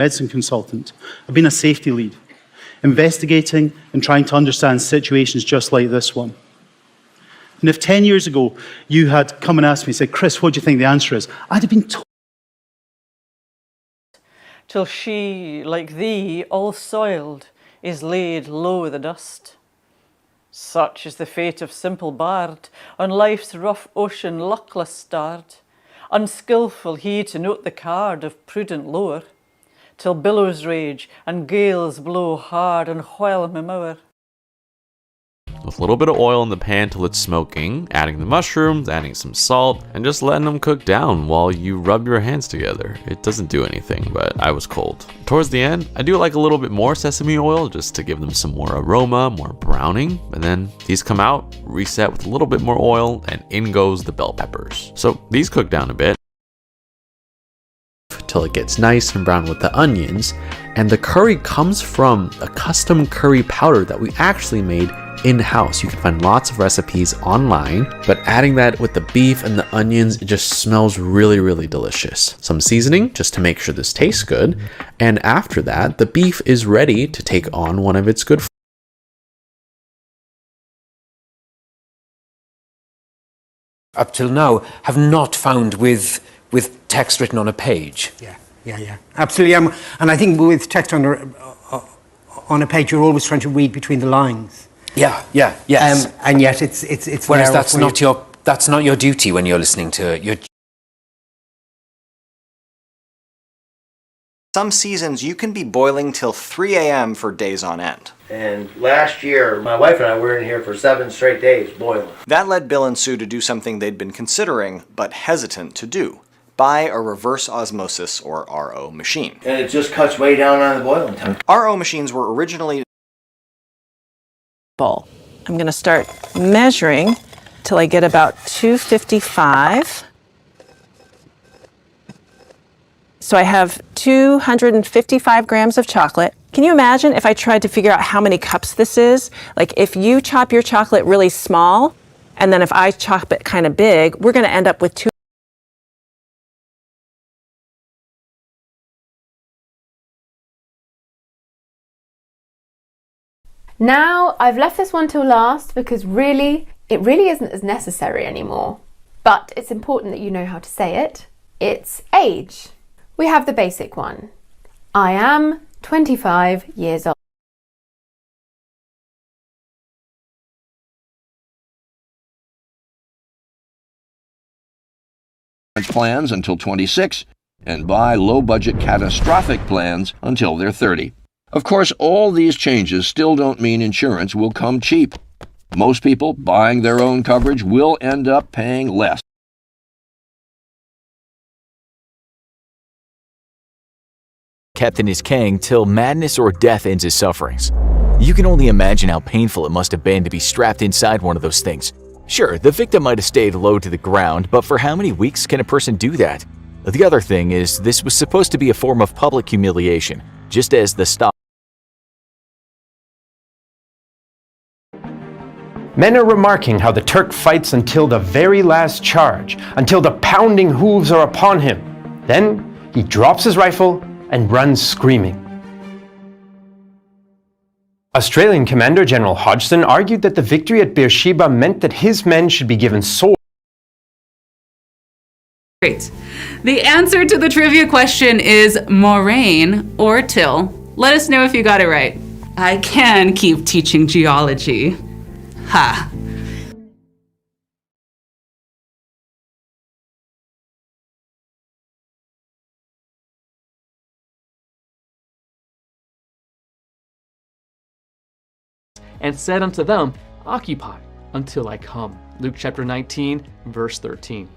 medicine consultant. I've been a safety lead, investigating and trying to understand situations just like this one. And if 10 years ago you had come and asked me, said, Chris, what do you think the answer is? I'd have been told. Till she, like thee, all soiled, is laid low i' the dust. Such is the fate of simple bard, on life's rough ocean luckless starred, unskilful he to note the card of prudent lore, till billows rage and gales blow hard and whelm him o'er. With a little bit of oil in the pan till it's smoking, adding the mushrooms, adding some salt, and just letting them cook down while you rub your hands together. It doesn't do anything, but I was cold. Towards the end, I do like a little bit more sesame oil just to give them some more aroma, more browning. And then these come out, reset with a little bit more oil, and in goes the bell peppers. So these cook down a bit till it gets nice and brown with the onions, and the curry comes from a custom curry powder that we actually made in-house. You can find lots of recipes online, but adding that with the beef and the onions, it just smells really, really delicious. Some seasoning just to make sure this tastes good, and after that, the beef is ready to take on one of its good up till now have not found with text written on a page. Yeah, absolutely. And I think with text on a page, you're always trying to read between the lines. Yes. And yet it's whereas that's not your duty when you're listening to it. Some seasons you can be boiling till 3 a.m. for days on end. And last year, my wife and I were in here for 7 straight days boiling. That led Bill and Sue to do something they'd been considering, but hesitant to do. Buy a reverse osmosis, or RO, machine. And it just cuts way down on the boiling time. RO machines were originally... I'm going to start measuring till I get about 255. So I have 255 grams of chocolate. Can you imagine if I tried to figure out how many cups this is? Like if you chop your chocolate really small, and then if I chop it kind of big, we're going to end up with two. Now, I've left this one till last because it really isn't as necessary anymore. But it's important that you know how to say it. It's age. We have the basic one. I am 25 years old. Plans until 26 and buy low-budget catastrophic plans until they're 30. Of course, all these changes still don't mean insurance will come cheap. Most people buying their own coverage will end up paying less. Kept in his kang till madness or death ends his sufferings. You can only imagine how painful it must have been to be strapped inside one of those things. Sure, the victim might have stayed low to the ground, but for how many weeks can a person do that? The other thing is, this was supposed to be a form of public humiliation, just as the stop. Men are remarking how the Turk fights until the very last charge, until the pounding hooves are upon him. Then he drops his rifle and runs screaming. Australian Commander General Hodgson argued that the victory at Beersheba meant that his men should be given swords. Great. The answer to the trivia question is moraine or till. Let us know if you got it right. I can keep teaching geology. Ha. And said unto them, Occupy until I come. Luke chapter 19, verse 13.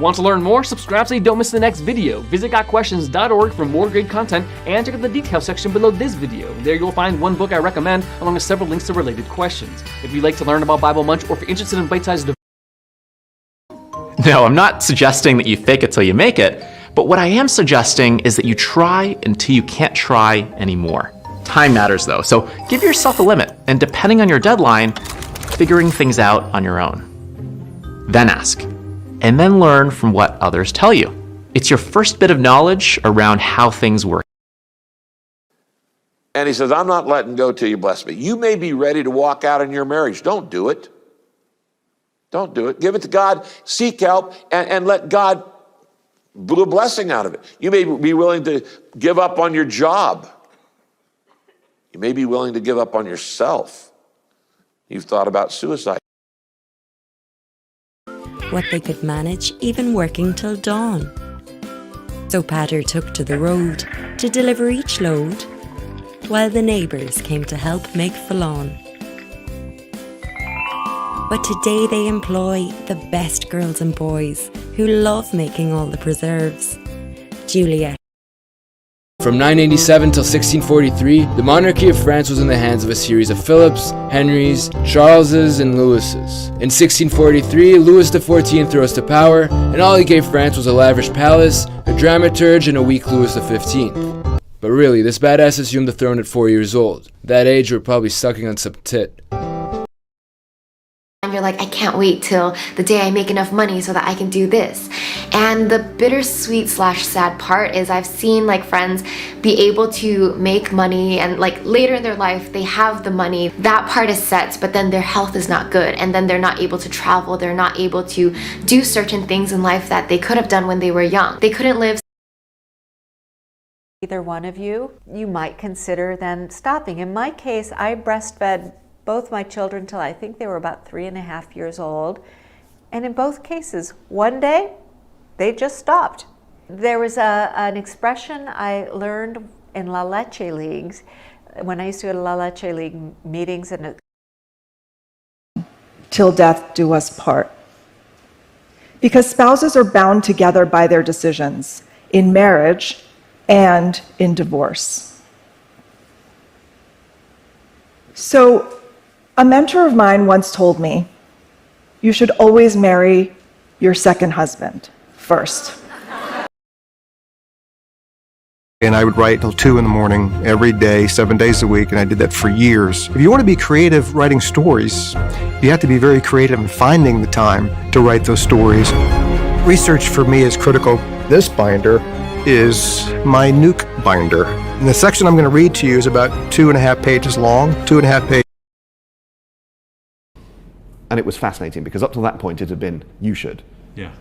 Want to learn more? Subscribe so you don't miss the next video. Visit gotquestions.org for more great content and check out the details section below this video. There you'll find one book I recommend along with several links to related questions. If you'd like to learn about Bible Munch or if you're interested in bite-sized... No, I'm not suggesting that you fake it till you make it, but what I am suggesting is that you try until you can't try anymore. Time matters though, so give yourself a limit, and depending on your deadline, figuring things out on your own. Then ask, and then learn from what others tell you. It's your first bit of knowledge around how things work. And he says, I'm not letting go till you bless me. You may be ready to walk out in your marriage. Don't do it. Don't do it. Give it to God, seek help, and let God do a blessing out of it. You may be willing to give up on your job. You may be willing to give up on yourself. You've thought about suicide. What they could manage even working till dawn. So Pater took to the road to deliver each load, while the neighbours came to help make Fallon. But today they employ the best girls and boys who love making all the preserves. Juliet. From 987 till 1643, the monarchy of France was in the hands of a series of Philips, Henrys, Charleses, and Louises. In 1643, Louis XIV rose to power, and all he gave France was a lavish palace, a dramaturge, and a weak Louis XV. But really, this badass assumed the throne at 4 years old. At that age, we're probably sucking on some tit. And you're like, I can't wait till the day I make enough money so that I can do this. And the bittersweet / sad part is I've seen like friends be able to make money and like later in their life they have the money. That part is set, but then their health is not good and then they're not able to travel. They're not able to do certain things in life that they could have done when they were young. They couldn't live. Either one of you, you might consider then stopping. In my case, I breastfed both my children till I think they were about 3.5 years old. And in both cases, one day, they just stopped. There was an expression I learned in La Leche Leagues, when I used to go to La Leche League meetings. And till death do us part. Because spouses are bound together by their decisions in marriage and in divorce. So, a mentor of mine once told me, you should always marry your second husband first. And I would write till 2 in the morning every day, 7 days a week, and I did that for years. If you want to be creative writing stories, you have to be very creative in finding the time to write those stories. Research for me is critical. This binder is my nuke binder. And the section I'm going to read to you is about 2.5 pages long, 2.5 pages. And it was fascinating because up to that point it had been you should,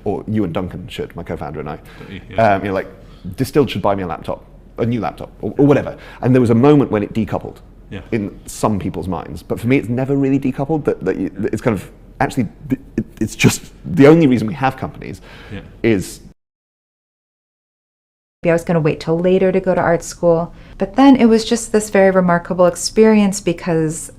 or you and Duncan should, my co-founder and I. Like Distilled should buy me a new laptop, or whatever. And there was a moment when it decoupled in some people's minds, but for me it's never really decoupled. That it's kind of actually it's just the only reason we have companies is. I was going to wait till later to go to art school, but then it was just this very remarkable experience because.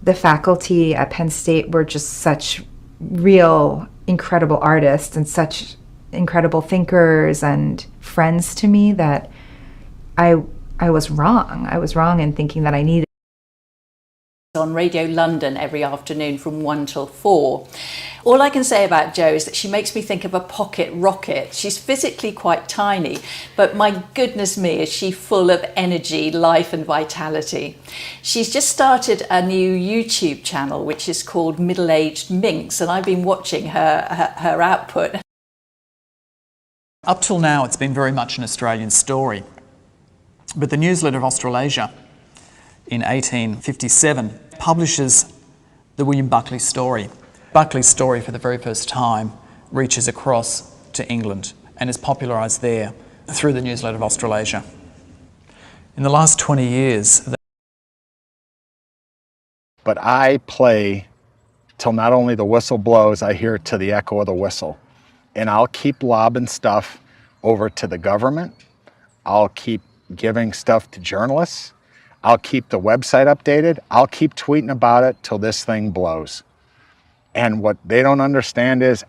The faculty at Penn State were just such real, incredible artists and such incredible thinkers and friends to me that I was wrong. I was wrong in thinking that I needed. On Radio London every afternoon from 1 till 4. All I can say about Jo is that she makes me think of a pocket rocket. She's physically quite tiny, but my goodness me, is she full of energy, life and vitality. She's just started a new YouTube channel which is called Middle-Aged Minx, and I've been watching her output. Up till now it's been very much an Australian story, but the Newsletter of Australasia in 1857 publishes the William Buckley story. Buckley's story for the very first time reaches across to England and is popularised there through the Newsletter of Australasia. In the last 20 years... But I play till not only the whistle blows, I hear to the echo of the whistle. And I'll keep lobbing stuff over to the government. I'll keep giving stuff to journalists. I'll keep the website updated. I'll keep tweeting about it till this thing blows. And what they don't understand is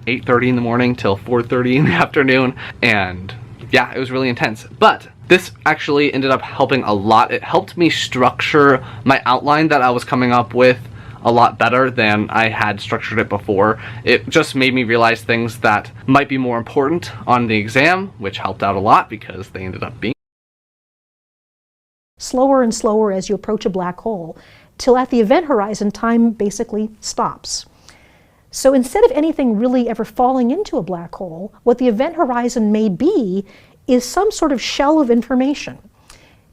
8:30 in the morning till 4:30 in the afternoon, and yeah, it was really intense. But this actually ended up helping a lot. It helped me structure my outline that I was coming up with a lot better than I had structured it before. It just made me realize things that might be more important on the exam, which helped out a lot because they ended up being slower and slower as you approach a black hole, till at the event horizon, time basically stops. So instead of anything really ever falling into a black hole, what the event horizon may be is some sort of shell of information.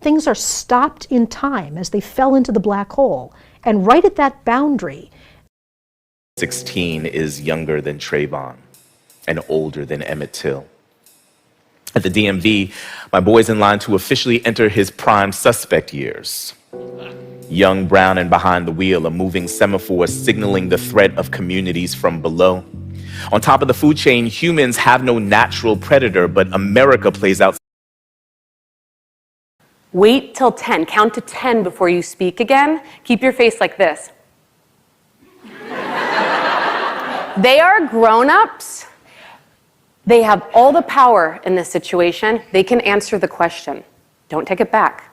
Things are stopped in time as they fell into the black hole. And right at that boundary, 16 is younger than Trayvon and older than Emmett Till. At the DMV, my boy's in line to officially enter his prime suspect years. Young, brown, and behind the wheel, a moving semaphore signaling the threat of communities from below. On top of the food chain, humans have no natural predator, but America plays out. Wait till 10. Count to 10 before you speak again. Keep your face like this. They are grown-ups. They have all the power in this situation. They can answer the question. Don't take it back.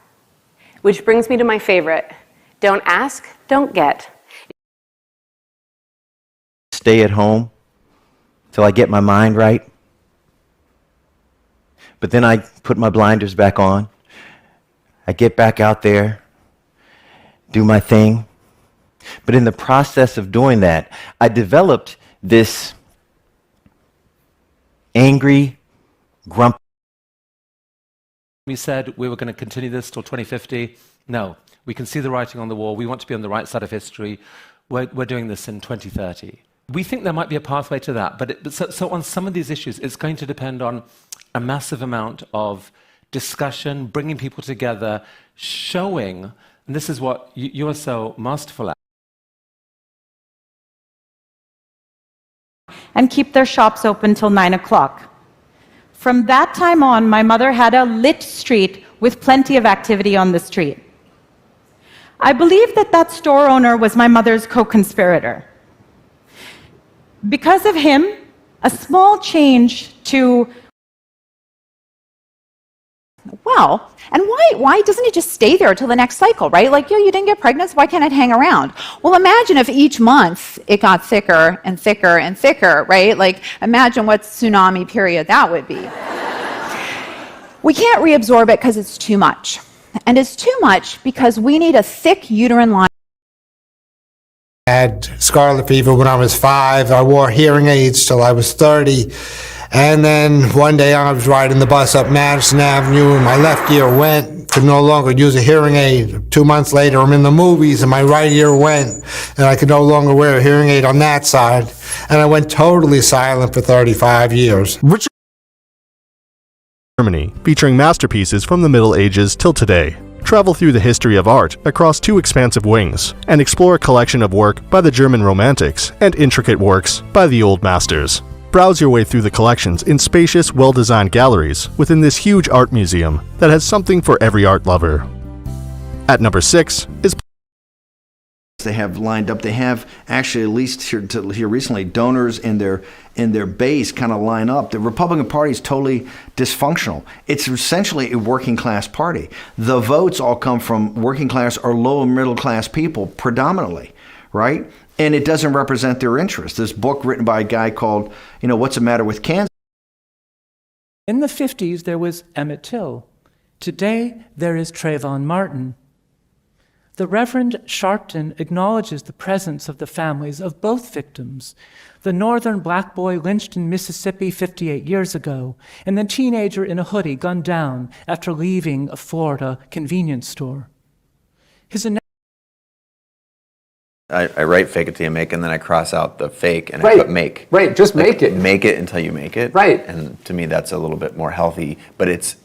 Which brings me to my favorite. Don't ask, don't get. Stay at home till I get my mind right. But then I put my blinders back on. I get back out there, do my thing. But in the process of doing that, I developed this angry, grumpy. We said we were going to continue this till 2050. No, we can see the writing on the wall. We want to be on the right side of history. We're doing this in 2030. We think there might be a pathway to that, but so on some of these issues, it's going to depend on a massive amount of discussion, bringing people together, showing, and this is what you are so masterful at. And keep their shops open till 9 o'clock. From that time on, my mother had a lit street with plenty of activity on the street. I believe that that store owner was my mother's co-conspirator. Because of him, a small change to... Well, and why doesn't it just stay there till the next cycle, right? Like, you didn't get pregnant, so why can't it hang around? Well, imagine if each month it got thicker and thicker and thicker, right? Like, imagine what tsunami period that would be. We can't reabsorb it because it's too much. And it's too much because we need a thick uterine line. I had scarlet fever when I was 5. I wore hearing aids till I was 30. And then one day I was riding the bus up Madison Avenue and my left ear went, could no longer use a hearing aid. 2 months later I'm in the movies and my right ear went and I could no longer wear a hearing aid on that side. And I went totally silent for 35 years. Germany, featuring masterpieces from the Middle Ages till today. Travel through the history of art across 2 expansive wings and explore a collection of work by the German Romantics and intricate works by the Old Masters. Browse your way through the collections in spacious, well-designed galleries within this huge art museum that has something for every art lover. At number 6 is... They have lined up, they have actually, at least here recently, donors in their base kind of line up. The Republican Party is totally dysfunctional. It's essentially a working class party. The votes all come from working class or lower middle class people predominantly, right? And it doesn't represent their interests. This book written by a guy called, What's the Matter with Kansas? In the 50s, there was Emmett Till. Today, there is Trayvon Martin. The Reverend Sharpton acknowledges the presence of the families of both victims, the northern black boy lynched in Mississippi 58 years ago, and the teenager in a hoodie gunned down after leaving a Florida convenience store. I write fake it till you make it, and then I cross out the fake and Right. I put make. Right, just make it. Make it until you make it. Right. And to me, that's a little bit more healthy, but it's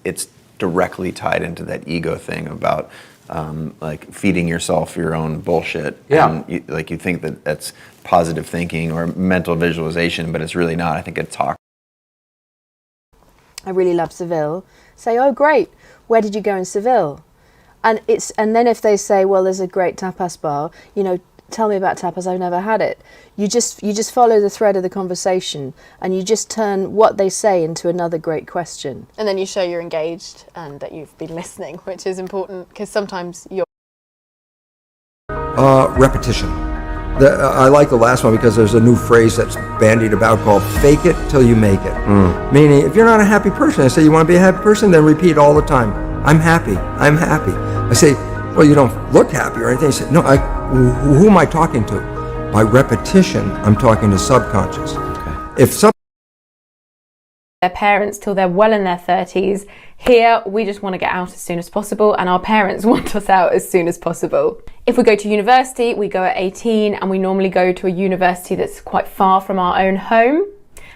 directly tied into that ego thing about like feeding yourself your own bullshit. Yeah. And you think that that's positive thinking or mental visualization, but it's really not. I think it's talk. I really love Seville. Say, oh great, where did you go in Seville? And then if they say, well, there's a great tapas bar, tell me about tapas, I've never had it. You just follow the thread of the conversation and you just turn what they say into another great question. And then you show you're engaged and that you've been listening, which is important because sometimes you're... Repetition. I like the last one because there's a new phrase that's bandied about called fake it till you make it. Meaning, if you're not a happy person, I say you want to be a happy person, then repeat all the time, I'm happy, I'm happy. I say, well, you don't look happy or anything. I say, no, who am I talking to? By repetition, I'm talking to subconscious. Okay. If their parents till they're well in their 30s. Here, we just want to get out as soon as possible, and our parents want us out as soon as possible. If we go to university, we go at 18, and we normally go to a university that's quite far from our own home.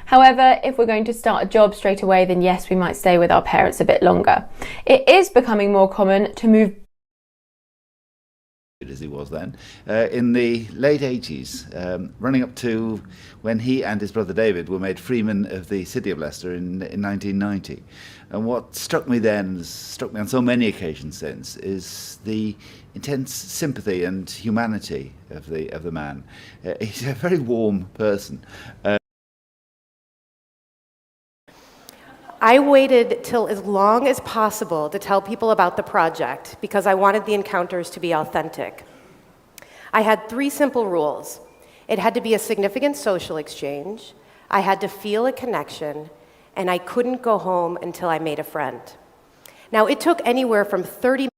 However, if we're going to start a job straight away, then yes, we might stay with our parents a bit longer. It is becoming more common to move as he was then, in the late 80s, running up to when he and his brother David were made freemen of the city of Leicester in 1990. And what struck me then, struck me on so many occasions since, is the intense sympathy and humanity of the man. He's a very warm person. I waited till as long as possible to tell people about the project because I wanted the encounters to be authentic. I had 3 simple rules. It had to be a significant social exchange, I had to feel a connection, and I couldn't go home until I made a friend. Now, it took anywhere from 30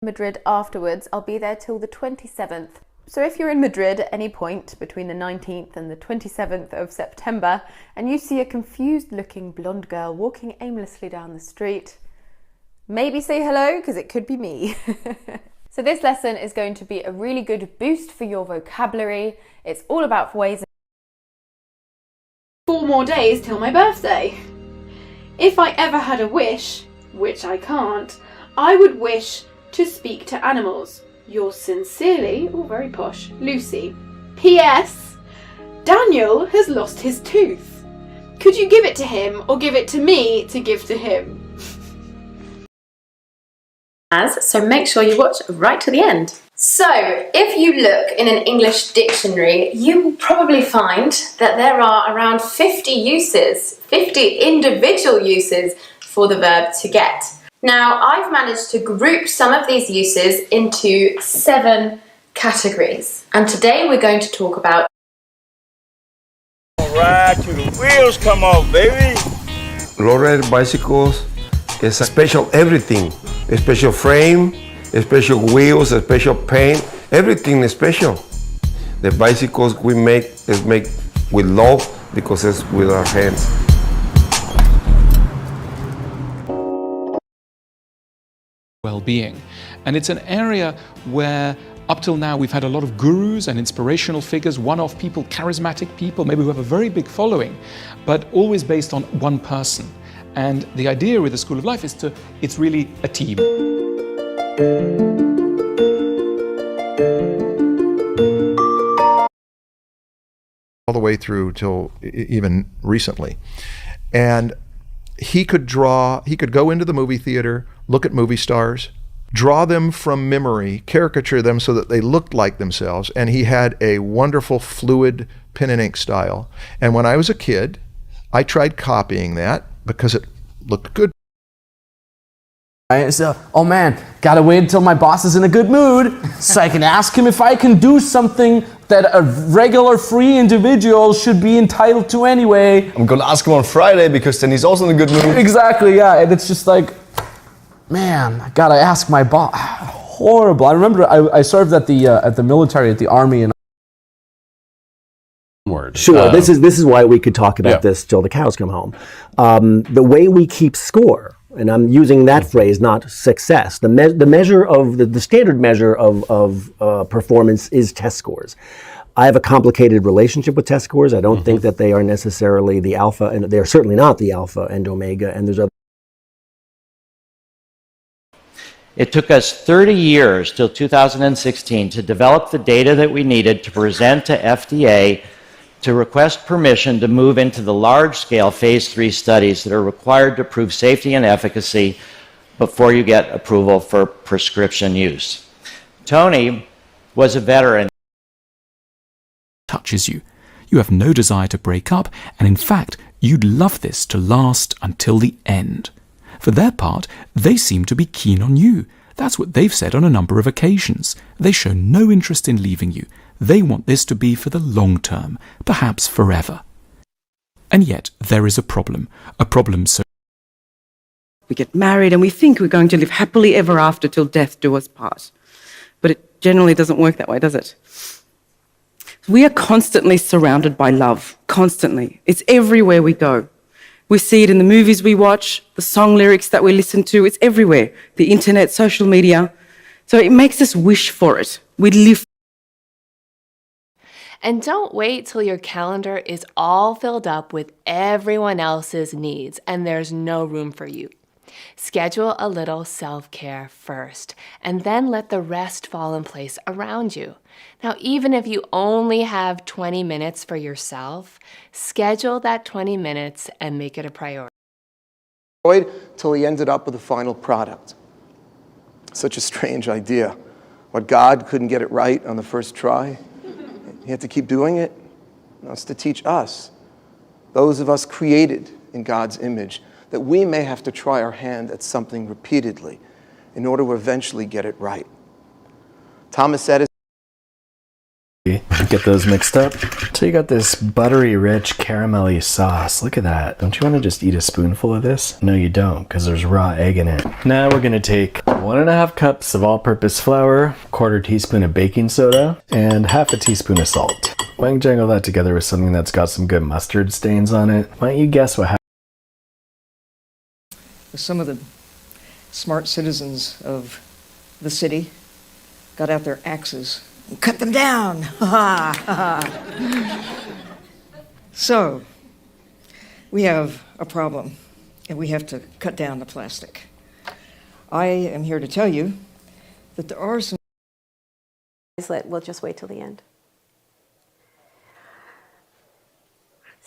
Madrid afterwards. I'll be there till the 27th. So if you're in Madrid at any point between the 19th and the 27th of September and you see a confused looking blonde girl walking aimlessly down the street, maybe say hello, because it could be me. So this lesson is going to be a really good boost for your vocabulary. It's all about ways. 4 more days till my birthday. If I ever had a wish, which I can't, I would wish to speak to animals. Yours sincerely, oh very posh, Lucy. P.S. Daniel has lost his tooth. Could you give it to him or give it to me to give to him? So make sure you watch right to the end. So if you look in an English dictionary, you will probably find that there are around 50 uses, 50 individual uses for the verb to get. Now, I've managed to group some of these uses into 7 categories. And today we're going to talk about ride till the wheels come off, baby. Low-rider bicycles is a special everything. A special frame, a special wheels, a special paint, everything is special. The bicycles we make is made with love because it's with our hands. Well-being. And it's an area where up till now we've had a lot of gurus and inspirational figures, one-off people, charismatic people, maybe who have a very big following, but always based on one person. And the idea with the School of Life is it's really a team. All the way through till even recently. And he could go into the movie theater, look at movie stars, draw them from memory, caricature them so that they looked like themselves, and he had a wonderful fluid pen and ink style. And when I was a kid, I tried copying that because it looked good. So, oh man, gotta wait until my boss is in a good mood so I can ask him if I can do something that a regular free individual should be entitled to anyway. I'm gonna ask him on Friday because then he's also in a good mood. Exactly, yeah, and it's just like, man, I gotta ask my boss. Horrible. I remember I served at the military, at the army, and Sure, this is why we could talk about this till the cows come home. The way we keep score, and I'm using that phrase, not success. The measure of the standard measure of performance is test scores. I have a complicated relationship with test scores. I don't think that they are necessarily the alpha, and they're certainly not the alpha and omega. And there's other. It took us 30 years till 2016 to develop the data that we needed to present to FDA to request permission to move into the large-scale phase 3 studies that are required to prove safety and efficacy before you get approval for prescription use. Tony was a veteran. Touches you. You have no desire to break up, and in fact, you'd love this to last until the end. For their part, they seem to be keen on you. That's what they've said on a number of occasions. They show no interest in leaving you. They want this to be for the long term, perhaps forever. And yet, there is a problem so... We get married and we think we're going to live happily ever after till death do us part. But it generally doesn't work that way, does it? We are constantly surrounded by love, constantly. It's everywhere we go. We see it in the movies we watch, the song lyrics that we listen to. It's everywhere. The internet, social media. So it makes us wish for it. We live. And don't wait till your calendar is all filled up with everyone else's needs and there's no room for you. Schedule a little self-care first, and then let the rest fall in place around you. Now, even if you only have 20 minutes for yourself, schedule that 20 minutes and make it a priority. Till he ended up with a final product. Such a strange idea. What, God couldn't get it right on the first try? He had to keep doing it? No, it's to teach us, those of us created in God's image, that we may have to try our hand at something repeatedly in order to eventually get it right. Thomas Edison. Get those mixed up. So you got this buttery, rich, caramelly sauce. Look at that. Don't you want to just eat a spoonful of this? No, you don't, because there's raw egg in it. Now we're going to take 1.5 cups of all-purpose flour, 1/4 teaspoon of baking soda, and 1/2 teaspoon of salt. Why don't you jangle that together with something that's got some good mustard stains on it? Why don't you guess what happened? Some of the smart citizens of the city got out their axes and cut them down. So, we have a problem, and we have to cut down the plastic. I am here to tell you that there are some... We'll just wait till the end.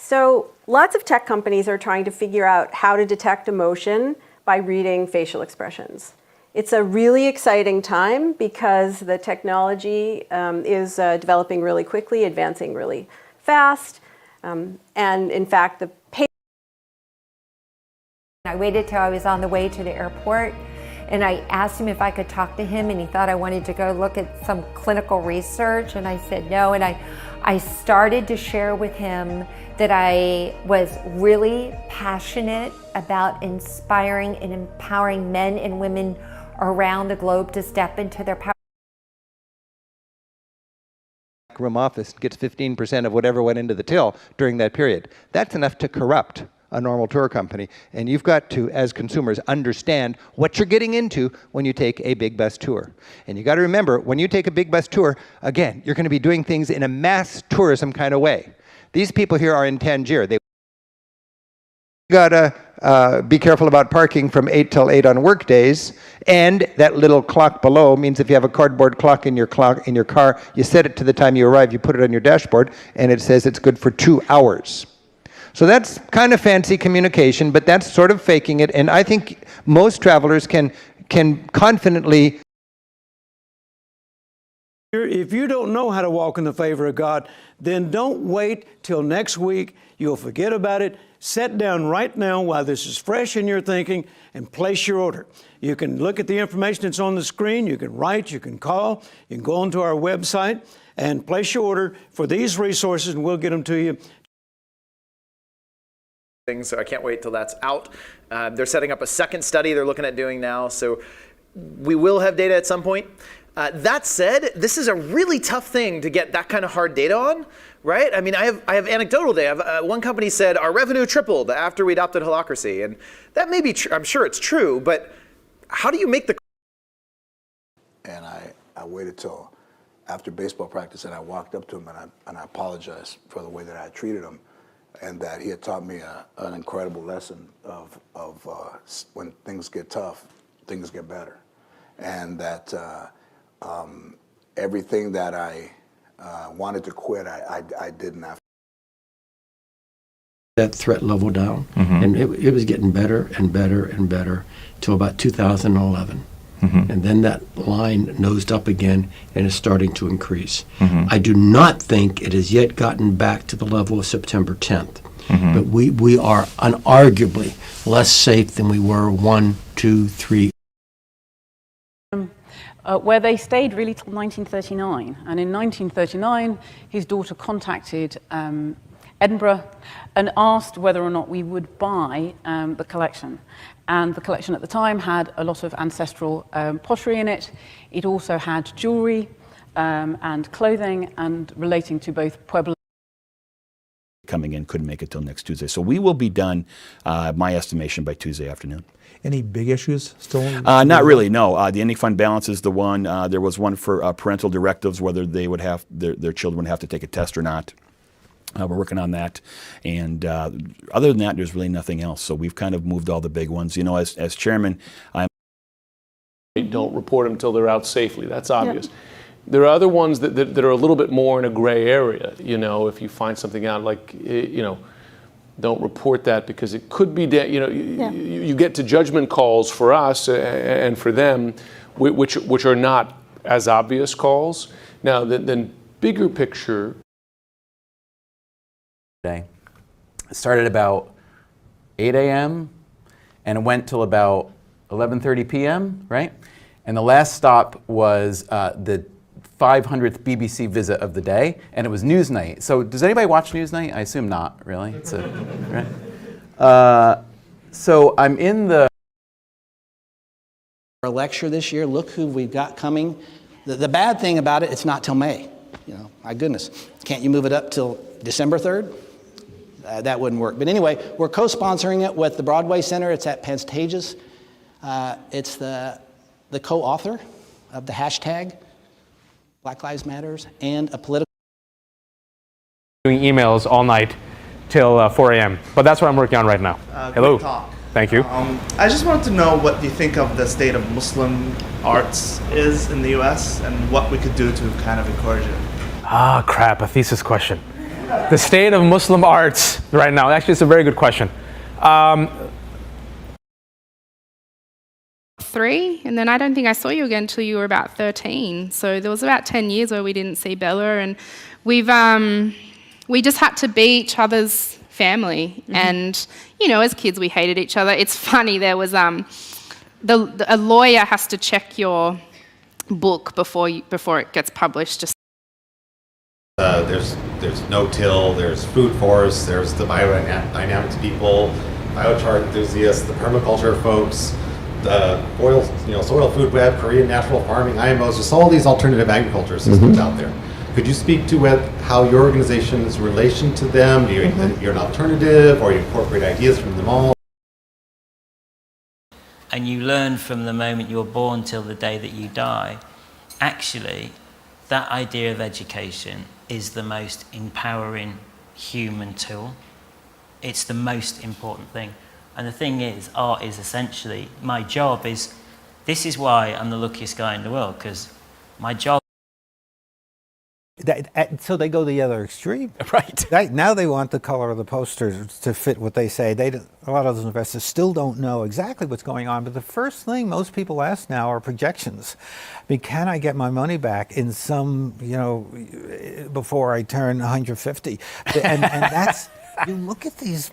So lots of tech companies are trying to figure out how to detect emotion by reading facial expressions. It's a really exciting time because the technology is developing really quickly, advancing really fast, and in fact, the I waited till I was on the way to the airport, and I asked him if I could talk to him, and he thought I wanted to go look at some clinical research, and I said no, and I started to share with him that I was really passionate about inspiring and empowering men and women around the globe to step into their power. Room office gets 15% of whatever went into the till during that period. That's enough to corrupt a normal tour company. And you've got to, as consumers, understand what you're getting into when you take a big bus tour. And you got to remember, when you take a big bus tour, again, you're going to be doing things in a mass tourism kind of way. These people here are in Tangier. They gotta be careful about parking from 8 till 8 on work days, and that little clock below means if you have a cardboard clock in your car, you set it to the time you arrive, you put it on your dashboard, and it says it's good for 2 hours. So that's kind of fancy communication, but that's sort of faking it, and I think most travelers can confidently. If you don't know how to walk in the favor of God, then don't wait till next week. You'll forget about it. Sit down right now while this is fresh in your thinking and place your order. You can look at the information that's on the screen. You can write, you can call, you can go onto our website and place your order for these resources, and we'll get them to you. So I can't wait till that's out. They're setting up a second study they're looking at doing now, so we will have data at some point. That said, this is a really tough thing to get that kind of hard data on, right? I mean, I have anecdotal data. One company said our revenue tripled after we adopted holacracy, and that may be true. I'm sure it's true, but how do you make the... And I waited till after baseball practice, and I walked up to him and I apologized for the way that I treated him, and that he had taught me an incredible lesson of when things get tough, things get better, and that everything that I wanted to quit, I didn't have. That threat level down, and it was getting better and better and better till about 2011. And then that line nosed up again and is starting to increase. I do not think it has yet gotten back to the level of September 10th, but we are unarguably less safe than we were 1, 2, 3. Where they stayed really till 1939. And in 1939, his daughter contacted Edinburgh and asked whether or not we would buy the collection. And the collection at the time had a lot of ancestral pottery in it. It also had jewelry and clothing and relating to both Pueblo. coming in couldn't make it till next Tuesday. So we will be done, my estimation, by Tuesday afternoon. Any big issues still? Not really, no. The ending fund balance is the one. There was one for parental directives, whether they would have their children would have to take a test or not. We're working on that, and other than that, there's really nothing else. So we've kind of moved all the big ones. You know, as chairman, don't report them until they're out safely. That's obvious. Yeah. There are other ones that are a little bit more in a gray area. You know, if you find something out, like, you know, don't report that because it could be, you know, you get to judgment calls for us and for them, which are not as obvious calls. Now, then bigger picture. It started about 8 a.m. and it went till about 11:30 p.m., right? And the last stop was the 500th BBC visit of the day, and it was Newsnight. So does anybody watch Newsnight? I assume not, really. It's right? So I'm in the Our lecture this year, look who we've got coming. The bad thing about it, it's not till May. You know, my goodness. Can't you move it up till December 3rd? That wouldn't work. But anyway, we're co-sponsoring it with the Broadway Center. It's at Pantages. It's the co-author of the hashtag Black Lives Matters and a political. Doing emails all night till 4 a.m. But that's what I'm working on right now. Hello. Talk. Thank you. I just wanted to know what you think of the state of Muslim arts is in the U.S. and what we could do to kind of encourage it. Ah, crap, a thesis question. The state of Muslim arts right now. Actually, it's a very good question. 3, and then I don't think I saw you again until you were about 13. So there was about 10 years where we didn't see Bella, and we just had to be each other's family. Mm-hmm. And you know, as kids, we hated each other. It's funny. There was a lawyer has to check your book before it gets published. Just there's no-till, there's food forests, there's the biodynamics people, biochar enthusiasts, the permaculture folks, the soil food web, Korean natural farming, IMOs, just all these alternative agriculture systems out there. Could you speak to how your organization's relation to them? Do you're an alternative, or you incorporate ideas from them all? And you learn from the moment you're born till the day that you die. Actually, that idea of education is the most empowering human tool. It's the most important thing. And the thing is, art is essentially, my job is, this is why I'm the luckiest guy in the world, because my job. So they go the other extreme. Right. Now they want the color of the posters to fit what they say. A lot of those investors still don't know exactly what's going on, but the first thing most people ask now are projections. I mean, can I get my money back in some, before I turn 150? And that's, you look at these.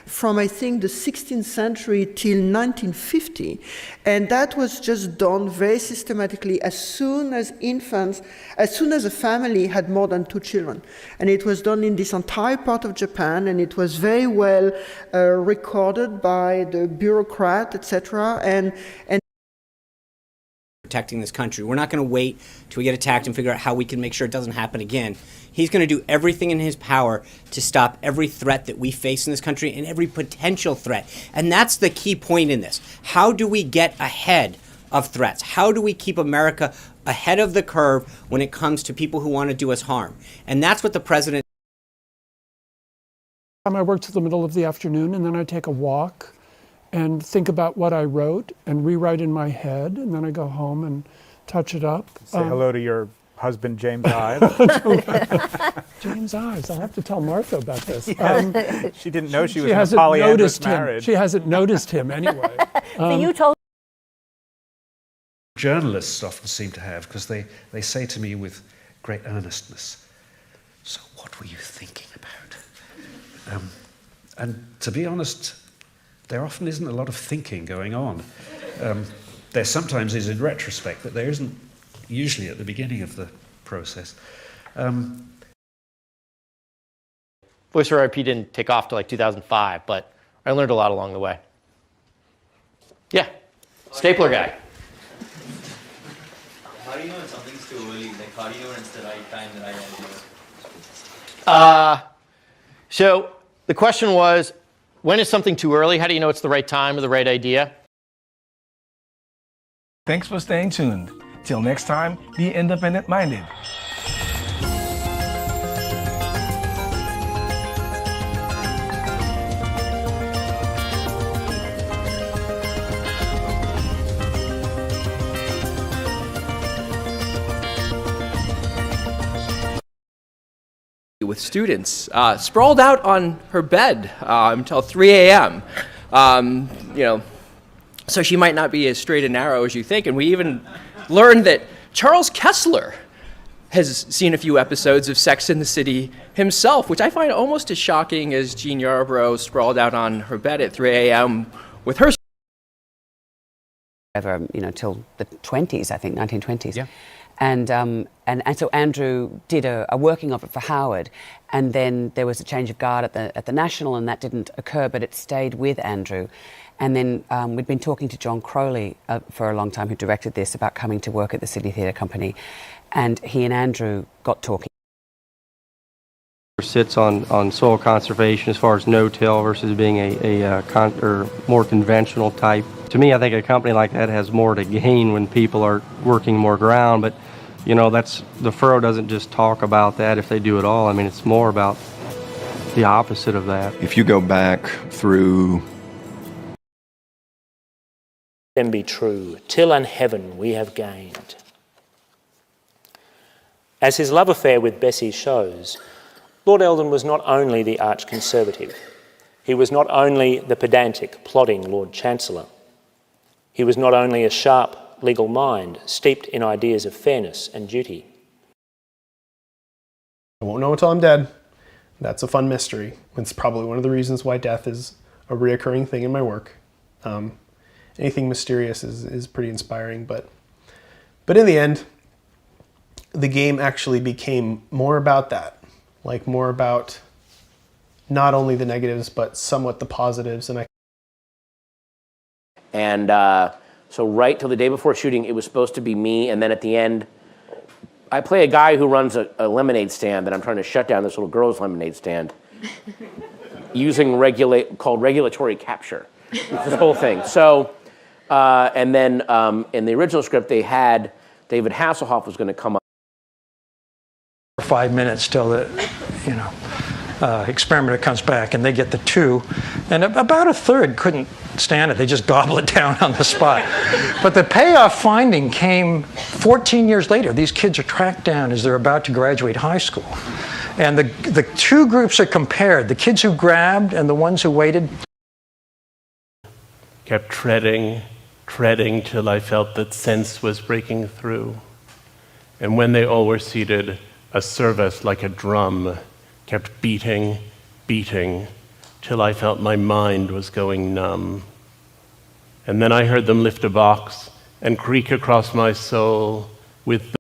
From I think the 16th century till 1950, and that was just done very systematically as soon as a family had more than 2 children, and it was done in this entire part of Japan, and it was very well recorded by the bureaucrat, etc. and protecting this country. We're not going to wait till we get attacked and figure out how we can make sure it doesn't happen again. He's going to do everything in his power to stop every threat that we face in this country and every potential threat. And that's the key point in this. How do we get ahead of threats? How do we keep America ahead of the curve when it comes to people who want to do us harm? And that's what the president. I work till the middle of the afternoon, and then I take a walk and think about what I wrote and rewrite in my head, and then I go home and touch it up. Say hello to your husband, James Ives. James Ives. I'll have to tell Martha about this. She didn't know she was in a polyandrous marriage. She hasn't noticed him anyway. So you told. Journalists often seem to have, because they say to me with great earnestness, "So what were you thinking about?" And to be honest, there often isn't a lot of thinking going on. There sometimes is in retrospect, but there isn't usually at the beginning of the process. Voice over IP didn't take off till like 2005, but I learned a lot along the way. Yeah, stapler guy. How do you know when something's too early? Like, how do you know when it's the right time, the right idea? So the question was, when is something too early? How do you know it's the right time or the right idea? Thanks for staying tuned. Till next time, be independent-minded. With students, sprawled out on her bed until 3 a.m. You know, so she might not be as straight and narrow as you think. And we even learned that Charles Kessler has seen a few episodes of Sex and the City himself, which I find almost as shocking as Jean Yarbrough sprawled out on her bed at 3 a.m. with her. Over, you know, till the 20s, I think, 1920s. Yeah. And so Andrew did a working of it for Howard, and then there was a change of guard at the National, and that didn't occur, but it stayed with Andrew. And then we'd been talking to John Crowley for a long time, who directed this, about coming to work at the Sydney Theatre Company, and he and Andrew got talking. Sits on soil conservation as far as no-till versus being a more conventional type. To me, I think a company like that has more to gain when people are working more ground, but you know, the furrow doesn't just talk about that if they do it all. I mean, it's more about the opposite of that. If you go back through then be true, till and heaven we have gained. As his love affair with Bessie shows, Lord Eldon was not only the arch-conservative, he was not only the pedantic, plodding Lord Chancellor, he was not only a sharp legal mind steeped in ideas of fairness and duty. I won't know until I'm dead. That's a fun mystery. It's probably one of the reasons why death is a reoccurring thing in my work. Anything mysterious is pretty inspiring, but in the end, the game actually became more about that, like more about not only the negatives, but somewhat the positives. And so right till the day before shooting, it was supposed to be me, and then at the end, I play a guy who runs a lemonade stand that I'm trying to shut down, this little girl's lemonade stand, using regulatory capture. It's this whole thing. So, and then in the original script, they had David Hasselhoff was going to come up. 5 minutes till the, experimenter comes back, and they get the 2, and about a third couldn't stand it. They just gobble it down on the spot. But the payoff finding came 14 years later. These kids are tracked down as they're about to graduate high school. And the two groups are compared, the kids who grabbed and the ones who waited. Kept treading till I felt that sense was breaking through. And when they all were seated, a service like a drum kept beating till I felt my mind was going numb. And then I heard them lift a box and creak across my soul with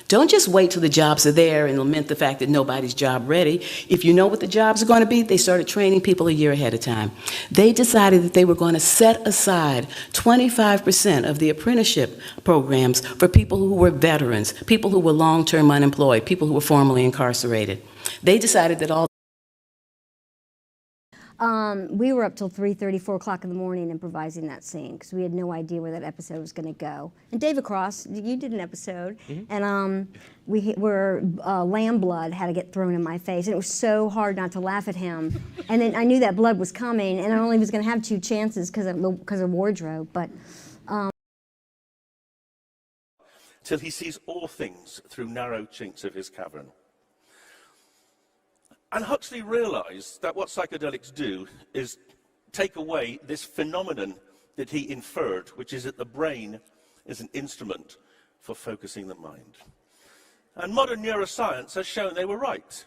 Don't just wait till the jobs are there and lament the fact that nobody's job ready. If you know what the jobs are going to be, they started training people a year ahead of time. They decided that they were going to set aside 25% of the apprenticeship programs for people who were veterans, people who were long-term unemployed, people who were formerly incarcerated. They decided that all we were up till 3:30, 4 o'clock in the morning improvising that scene because we had no idea where that episode was going to go. And David Cross, you did an episode, and lamb blood had to get thrown in my face, and it was so hard not to laugh at him. And then I knew that blood was coming, and I only was going to have 2 chances because of wardrobe. But till he sees all things through narrow chinks of his cavern. And Huxley realized that what psychedelics do is take away this phenomenon that he inferred, which is that the brain is an instrument for focusing the mind. And modern neuroscience has shown they were right.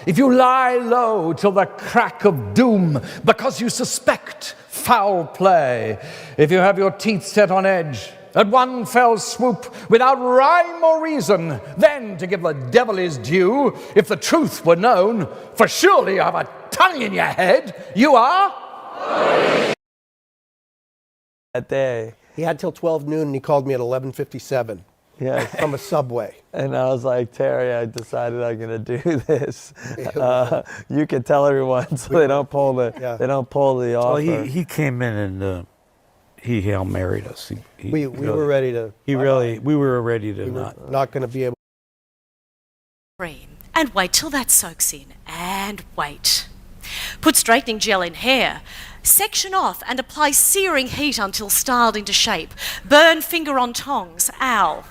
If you lie low till the crack of doom because you suspect foul play, if you have your teeth set on edge at one fell swoop without rhyme or reason, then to give the devil his due, if the truth were known, for surely you have a tongue in your head, you are... That day. He had till 12 noon and he called me at 11:57. Yeah, from a Subway. And I was like, Terry, I decided I'm going to do this. You can tell everyone so they don't pull the offer. Well, he came in and he Hail Married us. We were ready to. We were ready to not going to be able. And wait till that soaks in, and wait. Put straightening gel in hair. Section off and apply searing heat until styled into shape. Burn finger on tongs. Ow.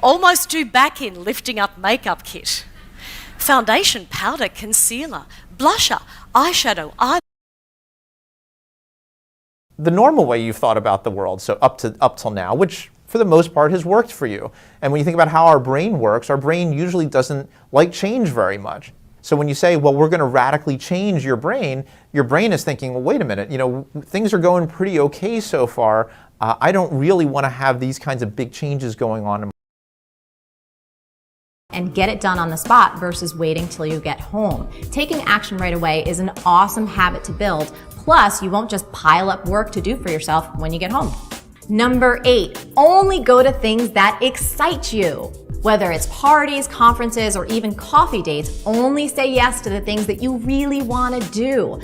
Almost do back in lifting up makeup kit. Foundation, powder, concealer, blusher, eyeshadow, eye. The normal way you've thought about the world, so up till now, which for the most part has worked for you. And when you think about how our brain works, our brain usually doesn't like change very much. So when you say, well, we're going to radically change your brain is thinking, well, wait a minute, things are going pretty okay so far. I don't really want to have these kinds of big changes going on. And get it done on the spot versus waiting till you get home. Taking action right away is an awesome habit to build. Plus, you won't just pile up work to do for yourself when you get home. Number 8, only go to things that excite you. Whether it's parties, conferences, or even coffee dates, only say yes to the things that you really want to do.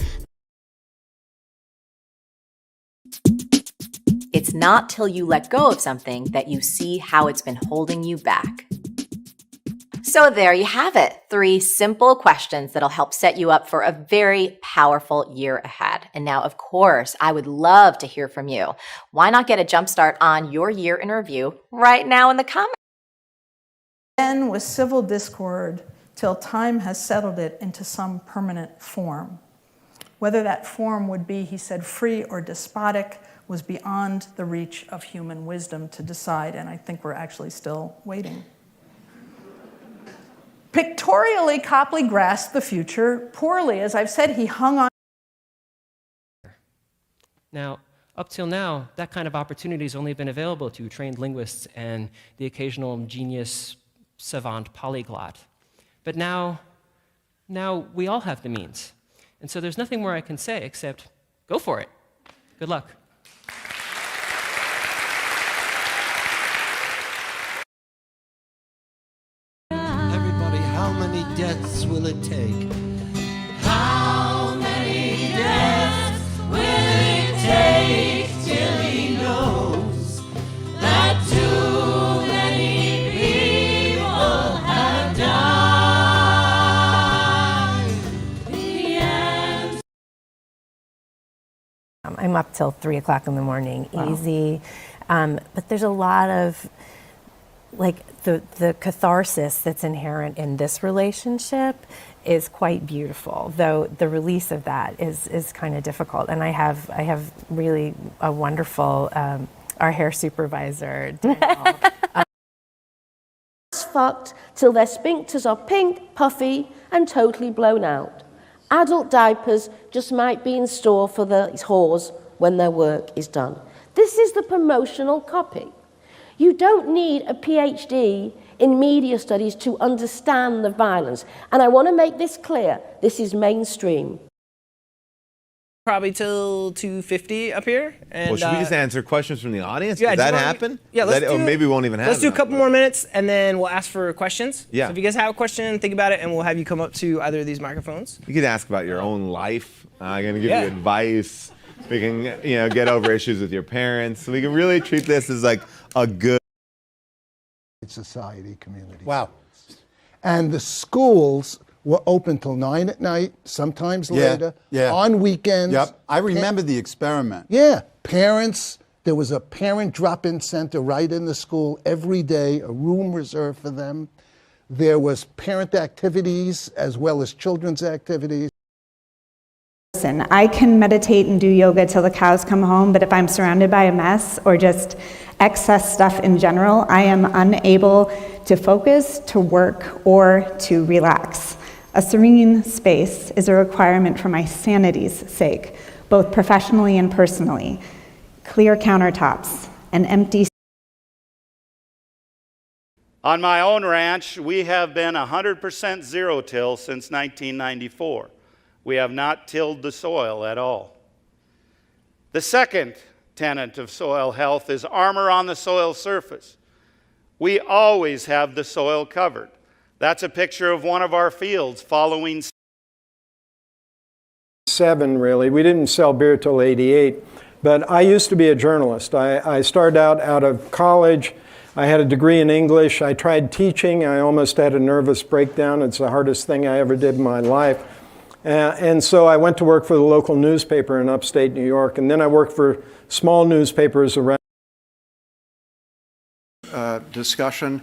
It's not till you let go of something that you see how it's been holding you back. So there you have it, 3 simple questions that'll help set you up for a very powerful year ahead. And now, of course, I would love to hear from you. Why not get a jump start on your year in review right now in the comments? Then with civil discord till time has settled it into some permanent form. Whether that form would be, he said, free or despotic was beyond the reach of human wisdom to decide, and I think we're actually still waiting. Pictorially, Copley grasped the future poorly. As I've said, he hung on. Now, up till now, that kind of opportunity has only been available to trained linguists and the occasional genius, savant polyglot. But now we all have the means. And so there's nothing more I can say except go for it. Good luck. How many deaths will it take? How many deaths will it take till he knows that too many people have died? The end. I'm up till 3 o'clock in the morning, easy. But there's a lot of the catharsis that's inherent in this relationship is quite beautiful, though the release of that is kind of difficult. And I have really a wonderful our hair supervisor. Fucked till their sphincters are pink, puffy, and totally blown out. Adult diapers just might be in store for these whores when their work is done. This is the promotional copy. You don't need a PhD in media studies to understand the violence. And I want to make this clear, this is mainstream. Probably till 2:50 up here. And, well, should we just answer questions from the audience? Yeah, Does that happen? Yeah, or maybe we won't even have Let's do a couple more minutes, and then we'll ask for questions. Yeah. So if you guys have a question, think about it, and we'll have you come up to either of these microphones. You could ask about your own life. I'm going to give you advice. We can, get over issues with your parents. We can really treat this as like a good society, community. Wow. And the schools were open till 9 at night, sometimes later, on weekends. Yep. I remember the experiment. Yeah. Parents, there was a parent drop-in center right in the school every day, a room reserved for them. There was parent activities as well as children's activities. Listen, I can meditate and do yoga till the cows come home, but if I'm surrounded by a mess or just excess stuff in general, I am unable to focus, to work, or to relax. A serene space is a requirement for my sanity's sake, both professionally and personally. Clear countertops, an empty. On my own ranch, we have been 100% zero-till since 1994. We have not tilled the soil at all. The second tenet of soil health is armor on the soil surface. We always have the soil covered. That's a picture of one of our fields following 7, really. We didn't sell beer till 88. But I used to be a journalist. I started out of college. I had a degree in English. I tried teaching. I almost had a nervous breakdown. It's the hardest thing I ever did in my life. And so I went to work for the local newspaper in upstate New York. And then I worked for small newspapers around. Discussion.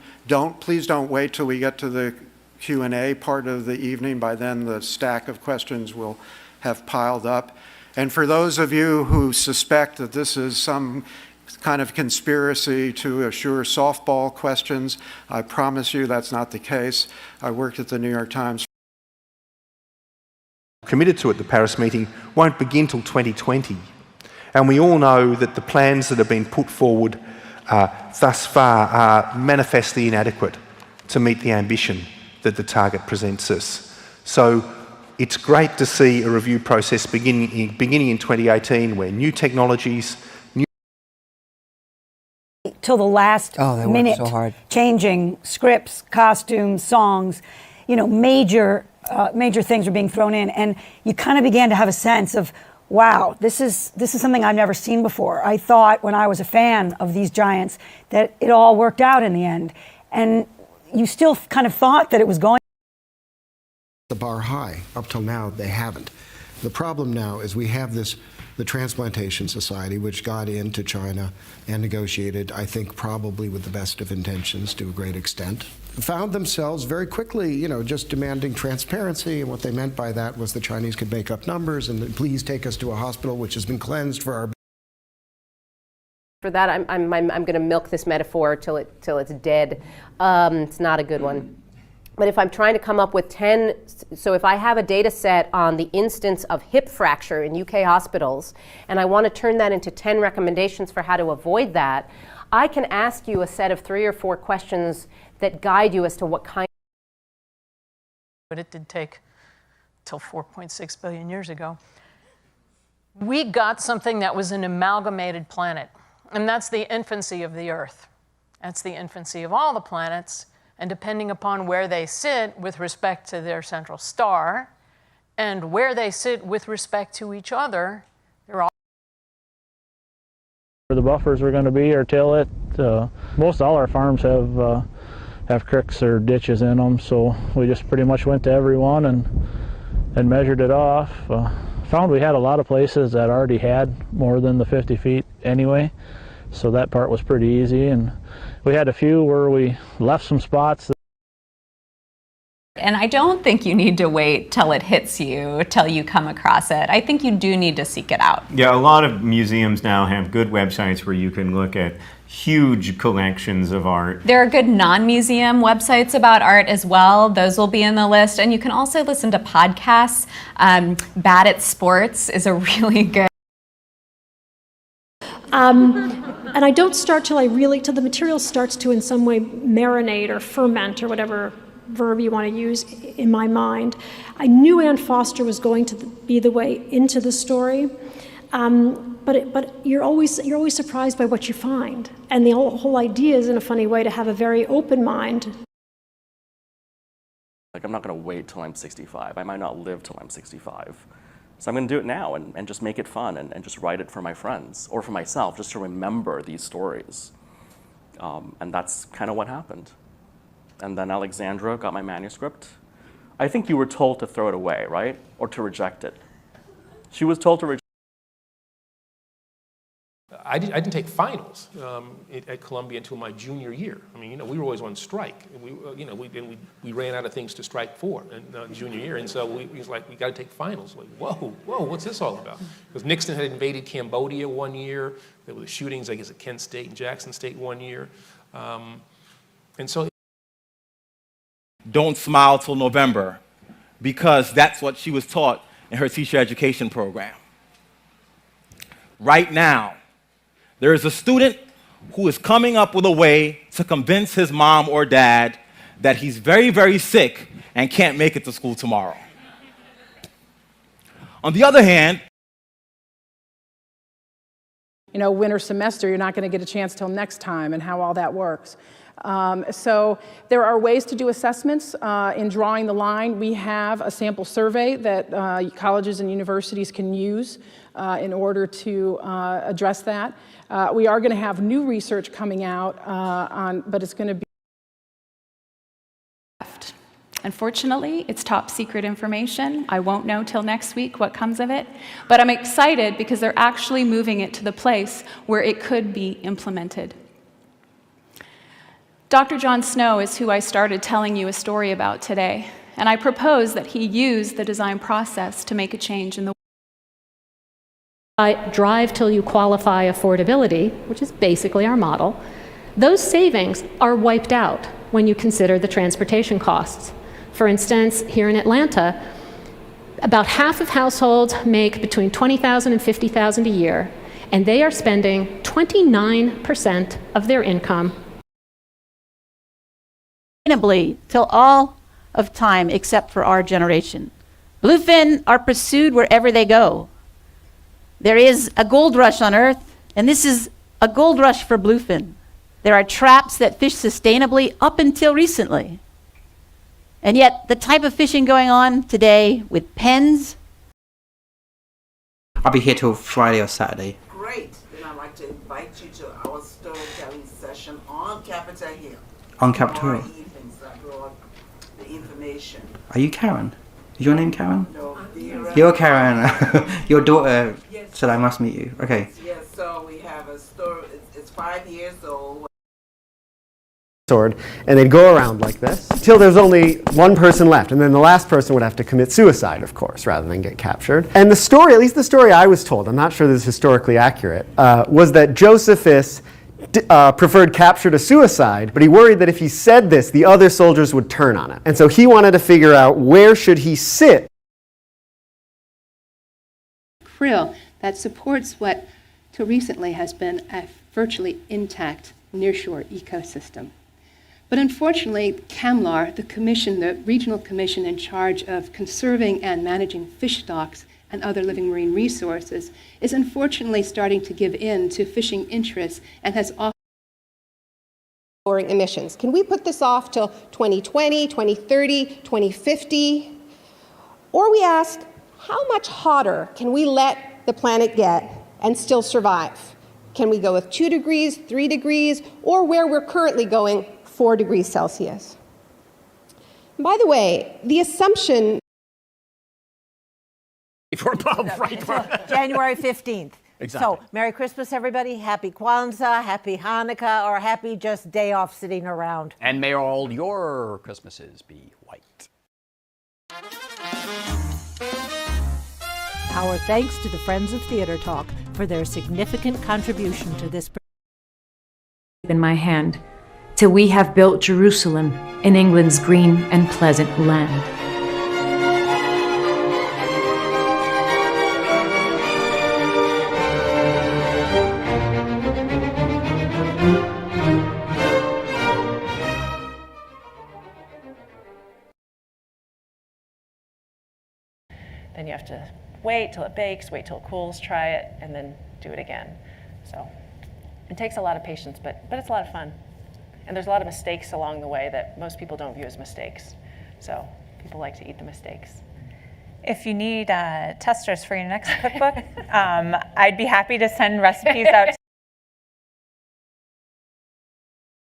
Please don't wait till we get to the Q&A part of the evening. By then the stack of questions will have piled up. And for those of you who suspect that this is some kind of conspiracy to assure softball questions, I promise you that's not the case. I worked at the New York Times. Committed to it, the Paris meeting won't begin till 2020. And we all know that the plans that have been put forward thus far are manifestly inadequate to meet the ambition that the target presents us. So it's great to see a review process beginning in 2018 where new technologies, till the last minute, so changing scripts, costumes, songs, you know, major things are being thrown in, and you kind of began to have a sense of, wow, this is something I've never seen before. I thought when I was a fan of these giants that it all worked out in the end, and you still kind of thought that it was going. The bar high. Up till now, they haven't. The problem now is we have the Transplantation Society, which got into China and negotiated, I think probably with the best of intentions to a great extent, found themselves very quickly, you know, just demanding transparency, and what they meant by that was the Chinese could make up numbers and please take us to a hospital which has been cleansed for our. For that, I'm going to milk this metaphor till it's dead. It's not a good one. But if I'm trying to come up with 10, so if I have a data set on the instance of hip fracture in UK hospitals, and I want to turn that into 10 recommendations for how to avoid that, I can ask you a set of 3 or 4 questions that guide you as to what kind. But it did take till 4.6 billion years ago. We got something that was an amalgamated planet, and that's the infancy of the Earth. That's the infancy of all the planets. And depending upon where they sit with respect to their central star and where they sit with respect to each other, they're all. Where the buffers were going to be or till it. Most all our farms have creeks or ditches in them, so we just pretty much went to every one and measured it off. Found we had a lot of places that already had more than the 50 feet anyway, so that part was pretty easy. And we had a few where we left some spots. And I don't think you need to wait till it hits you, till you come across it. I think you do need to seek it out. Yeah, a lot of museums now have good websites where you can look at huge collections of art. There are good non-museum websites about art as well. Those will be in the list. And you can also listen to podcasts. Bad at Sports is a really good. And I don't start till the material starts to in some way marinate or ferment or whatever verb you want to use in my mind. I knew Anne Foster was going to be the way into the story, but you're always surprised by what you find. And the whole idea is, in a funny way, to have a very open mind. Like, I'm not going to wait till I'm 65. I might not live till I'm 65. So I'm going to do it now and just make it fun and just write it for my friends or for myself, just to remember these stories. And that's kind of what happened. And then Alexandra got my manuscript. I think you were told to throw it away, right? Or to reject it. She was told to reject it. I didn't take finals at Columbia until my junior year. I mean, we were always on strike. We ran out of things to strike for in junior year, and so we was like, we got to take finals. Like, whoa, what's this all about? Because Nixon had invaded Cambodia one year. There were shootings, I guess, at Kent State and Jackson State one year, and so. Don't smile till November, because that's what she was taught in her teacher education program. Right now, there is a student who is coming up with a way to convince his mom or dad that he's very, very sick and can't make it to school tomorrow. On the other hand, You know, winter semester, you're not going to get a chance till next time, and how all that works. So there are ways to do assessments in drawing the line. We have a sample survey that colleges and universities can use in order to address that. We are going to have new research coming out but it's going to be. Unfortunately, it's top secret information. I won't know till next week what comes of it, but I'm excited because they're actually moving it to the place where it could be implemented. Dr. John Snow is who I started telling you a story about today, and I propose that he use the design process to make a change in the drive till you qualify affordability, which is basically our model. Those savings are wiped out when you consider the transportation costs. For instance, here in Atlanta, about half of households make between $20,000 and $50,000 a year, and they are spending 29% of their income till all of time except for our generation. Bluefin are pursued wherever they go. There is a gold rush on Earth, and this is a gold rush for bluefin. There are traps that fish sustainably up until recently. And yet, the type of fishing going on today with pens. I'll be here till Friday or Saturday. Great. Then I'd like to invite you to our storytelling session on Capitol Hill. On Capitol Hill? The information. Are you Karen? Is your name Karen? No, Vera. You're Karen. Your daughter said I must meet you. Okay. Yes, so we have a story. It's 5 years old. Sword, and they'd go around like this until there's only one person left, and then the last person would have to commit suicide, of course, rather than get captured. And the story, at least the story I was told, I'm not sure this is historically accurate, was that Josephus preferred capture to suicide, but he worried that if he said this, the other soldiers would turn on it. And so he wanted to figure out where should he sit. Frill that supports what till recently has been a virtually intact nearshore ecosystem. But unfortunately, CAMLAR, the regional commission in charge of conserving and managing fish stocks and other living marine resources, is unfortunately starting to give in to fishing interests and has often emissions. Can we put this off till 2020, 2030, 2050? Or we ask, how much hotter can we let the planet get and still survive? Can we go with 2 degrees, 3 degrees, or where we're currently going, 4 degrees Celsius? And by the way, the assumption for Bob right. January 15th. Exactly. So, Merry Christmas, everybody. Happy Kwanzaa, Happy Hanukkah, or happy just day off sitting around. And may all your Christmases be white. Our thanks to the Friends of Theater Talk for their significant contribution to this. In my hand, till we have built Jerusalem in England's green and pleasant land. Then you have to wait till it bakes, wait till it cools, try it, and then do it again. So it takes a lot of patience, but it's a lot of fun. And there's a lot of mistakes along the way that most people don't view as mistakes. So people like to eat the mistakes. If you need testers for your next cookbook, I'd be happy to send recipes out.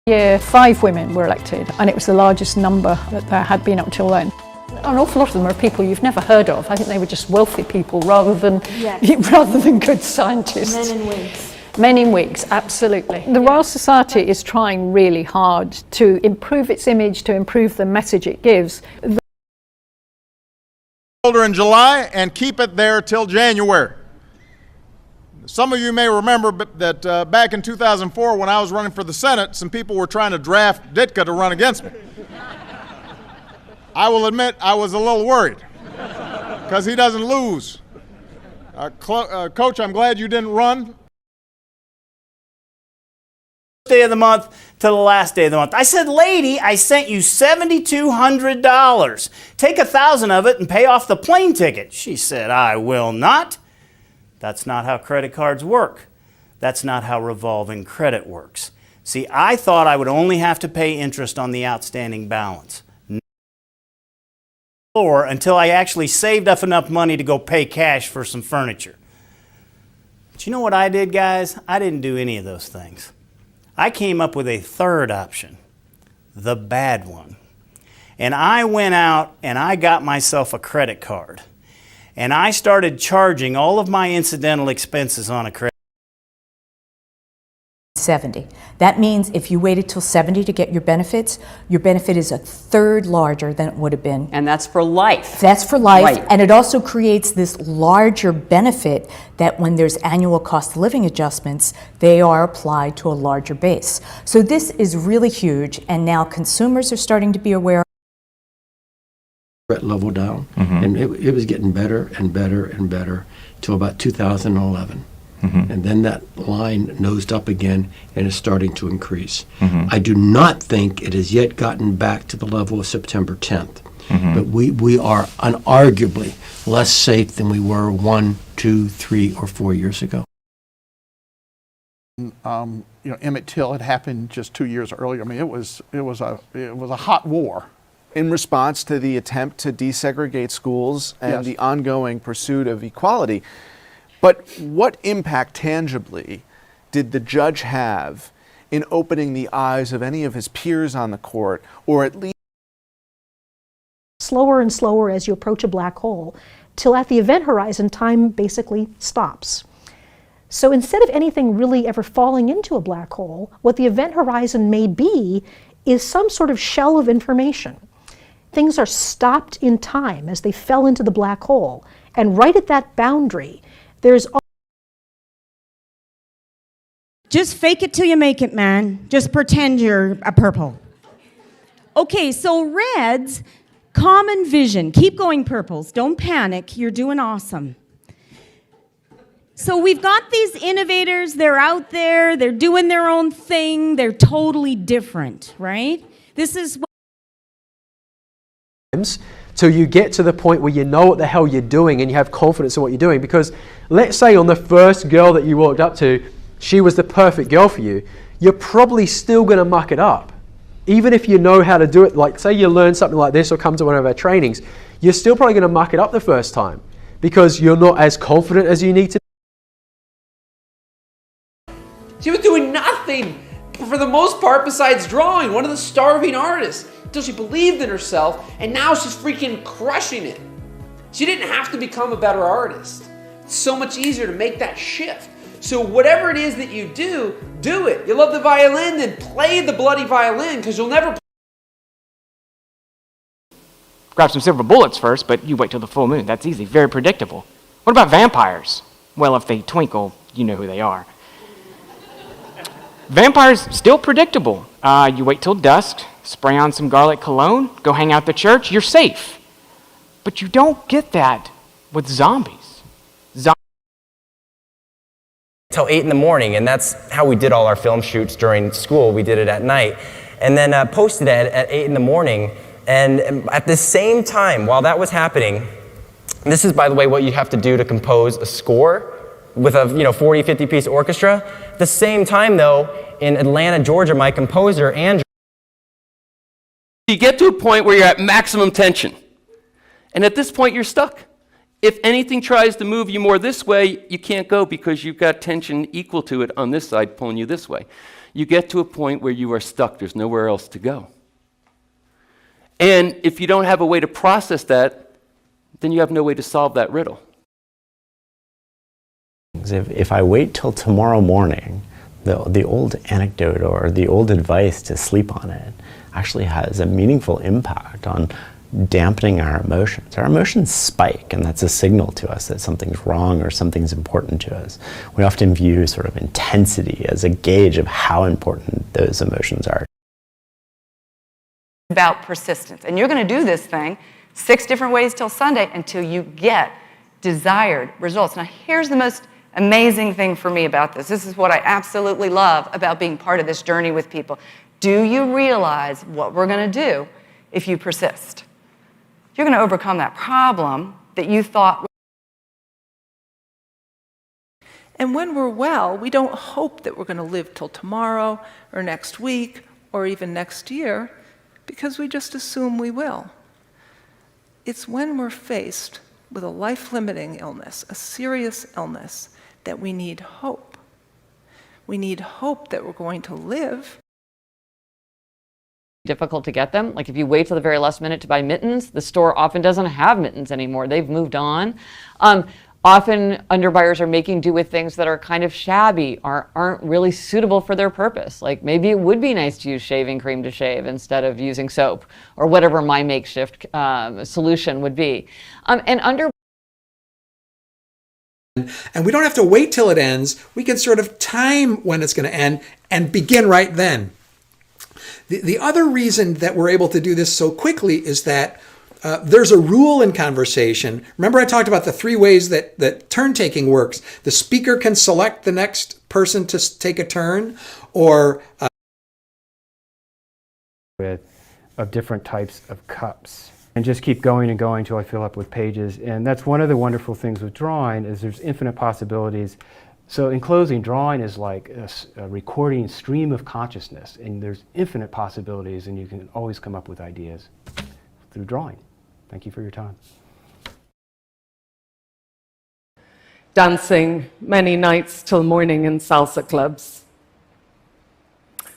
Yeah, 5 women were elected, and it was the largest number that there had been up till then. An awful lot of them are people you've never heard of. I think they were just wealthy people rather than good scientists. Men in wigs. Men in wigs, absolutely. The Royal Society is trying really hard to improve its image, to improve the message it gives. In July and keep it there till January. Some of you may remember that back in 2004 when I was running for the Senate, some people were trying to draft Ditka to run against me. I will admit I was a little worried because he doesn't lose. Coach, I'm glad you didn't run. Day of the month to the last day of the month. I said, lady, I sent you $7,200. Take $1,000 of it and pay off the plane ticket. She said, I will not. That's not how credit cards work. That's not how revolving credit works. See, I thought I would only have to pay interest on the outstanding balance. Or until I actually saved up enough money to go pay cash for some furniture. But you know what I did, guys? I didn't do any of those things. I came up with a third option, the bad one. And I went out and I got myself a credit card. And I started charging all of my incidental expenses on a credit. 70. That means if you waited till 70 to get your benefit is a third larger than it would have been. And that's for life. That's for life, Right. And it also creates this larger benefit that when there's annual cost of living adjustments, they are applied to a larger base. So this is really huge, and now consumers are starting to be aware. Level down, and it was getting better and better and better till about 2011. And then that line nosed up again and is starting to increase. I do not think it has yet gotten back to the level of September 10th, but we are unarguably less safe than we were 1, 2, 3, or 4 years ago. Emmett Till had happened just 2 years earlier. I mean, it was a hot war. In response to the attempt to desegregate schools and the ongoing pursuit of equality. But what impact tangibly did the judge have in opening the eyes of any of his peers on the court, or at least slower and slower as you approach a black hole, till at the event horizon, time basically stops. So instead of anything really ever falling into a black hole, what the event horizon may be is some sort of shell of information. Things are stopped in time as they fell into the black hole. And right at that boundary, there's... Just fake it till you make it, man. Just pretend you're a purple. Okay, so reds, common vision. Keep going, purples. Don't panic. You're doing awesome. So we've got these innovators. They're out there. They're doing their own thing. They're totally different, right? This is... till you get to the point where you know what the hell you're doing and you have confidence in what you're doing. Because let's say on the first girl that you walked up to, she was the perfect girl for you, you're probably still going to muck it up. Even if you know how to do it, like say you learn something like this or come to one of our trainings, you're still probably going to muck it up the first time because you're not as confident as you need to. She was doing nothing for the most part besides drawing, one of the starving artists, until she believed in herself, and now she's freaking crushing it. She didn't have to become a better artist. It's so much easier to make that shift. So whatever it is that you do, do it. You love the violin, then play the bloody violin, because you'll never... Grab some silver bullets first, but you wait till the full moon. That's easy, very predictable. What about vampires? Well, if they twinkle, you know who they are. Vampires, still predictable. You wait till dusk, spray on some garlic cologne, go hang out at the church, you're safe. But you don't get that with zombies. Till 8 in the morning, and that's how we did all our film shoots during school. We did it at night, and then posted it at 8 in the morning. And at the same time, while that was happening, this is, by the way, what you have to do to compose a score with a 40, 50-piece orchestra. At the same time, though, in Atlanta, Georgia, my composer, Andrew... You get to a point where you're at maximum tension, and at this point, you're stuck. If anything tries to move you more this way, you can't go because you've got tension equal to it on this side pulling you this way. You get to a point where you are stuck. There's nowhere else to go. And if you don't have a way to process that, then you have no way to solve that riddle. If I wait till tomorrow morning, the old anecdote or the old advice to sleep on it actually has a meaningful impact on dampening our emotions. Our emotions spike, and that's a signal to us that something's wrong or something's important to us. We often view sort of intensity as a gauge of how important those emotions are. About persistence. And you're going to do this thing 6 different ways till Sunday until you get desired results. Now, here's the most amazing thing for me about this. This is what I absolutely love about being part of this journey with people. Do you realize what we're going to do if you persist? You're going to overcome that problem that you thought. And when we're well, we don't hope that we're going to live till tomorrow or next week or even next year, because we just assume we will. It's when we're faced with a life-limiting illness, a serious illness, that we need hope. We need hope that we're going to live. Difficult to get them. Like if you wait till the very last minute to buy mittens, the store often doesn't have mittens anymore. They've moved on. Often underbuyers are making do with things that are kind of shabby or aren't really suitable for their purpose. Like maybe it would be nice to use shaving cream to shave instead of using soap or whatever my makeshift solution would be. And we don't have to wait till it ends. We can sort of time when it's going to end and begin right then. The other reason that we're able to do this so quickly is that there's a rule in conversation. Remember I talked about the 3 ways that turn-taking works. The speaker can select the next person to take a turn, or of different types of cups. And just keep going and going until I fill up with pages. And that's one of the wonderful things with drawing, is there's infinite possibilities. So in closing, drawing is like a recording stream of consciousness, and there's infinite possibilities, and you can always come up with ideas through drawing. Thank you for your time. Dancing many nights till morning in salsa clubs.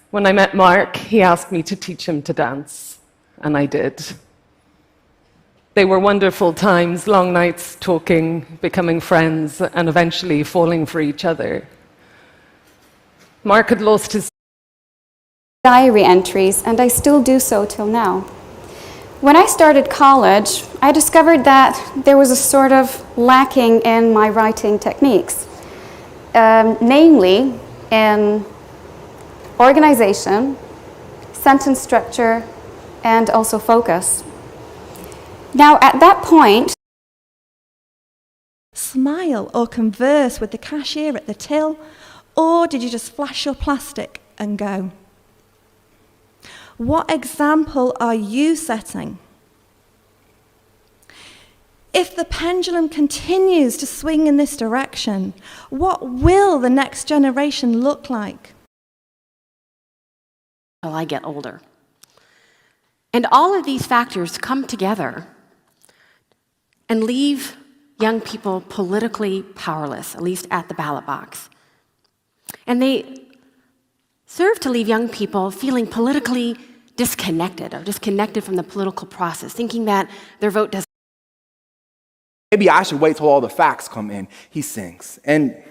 When I met Mark, he asked me to teach him to dance, and I did. They were wonderful times, long nights talking, becoming friends, and eventually falling for each other. Mark had lost his diary entries, and I still do so till now. When I started college, I discovered that there was a sort of lacking in my writing techniques, namely in organization, sentence structure, and also focus. Now, at that point, smile or converse with the cashier at the till, or did you just flash your plastic and go? What example are you setting? If the pendulum continues to swing in this direction, what will the next generation look like? Well, I get older. And all of these factors come together and leave young people politically powerless, at least at the ballot box. And they serve to leave young people feeling politically disconnected or disconnected from the political process, thinking that their vote doesn't. Maybe I should wait till all the facts come in, he sings. And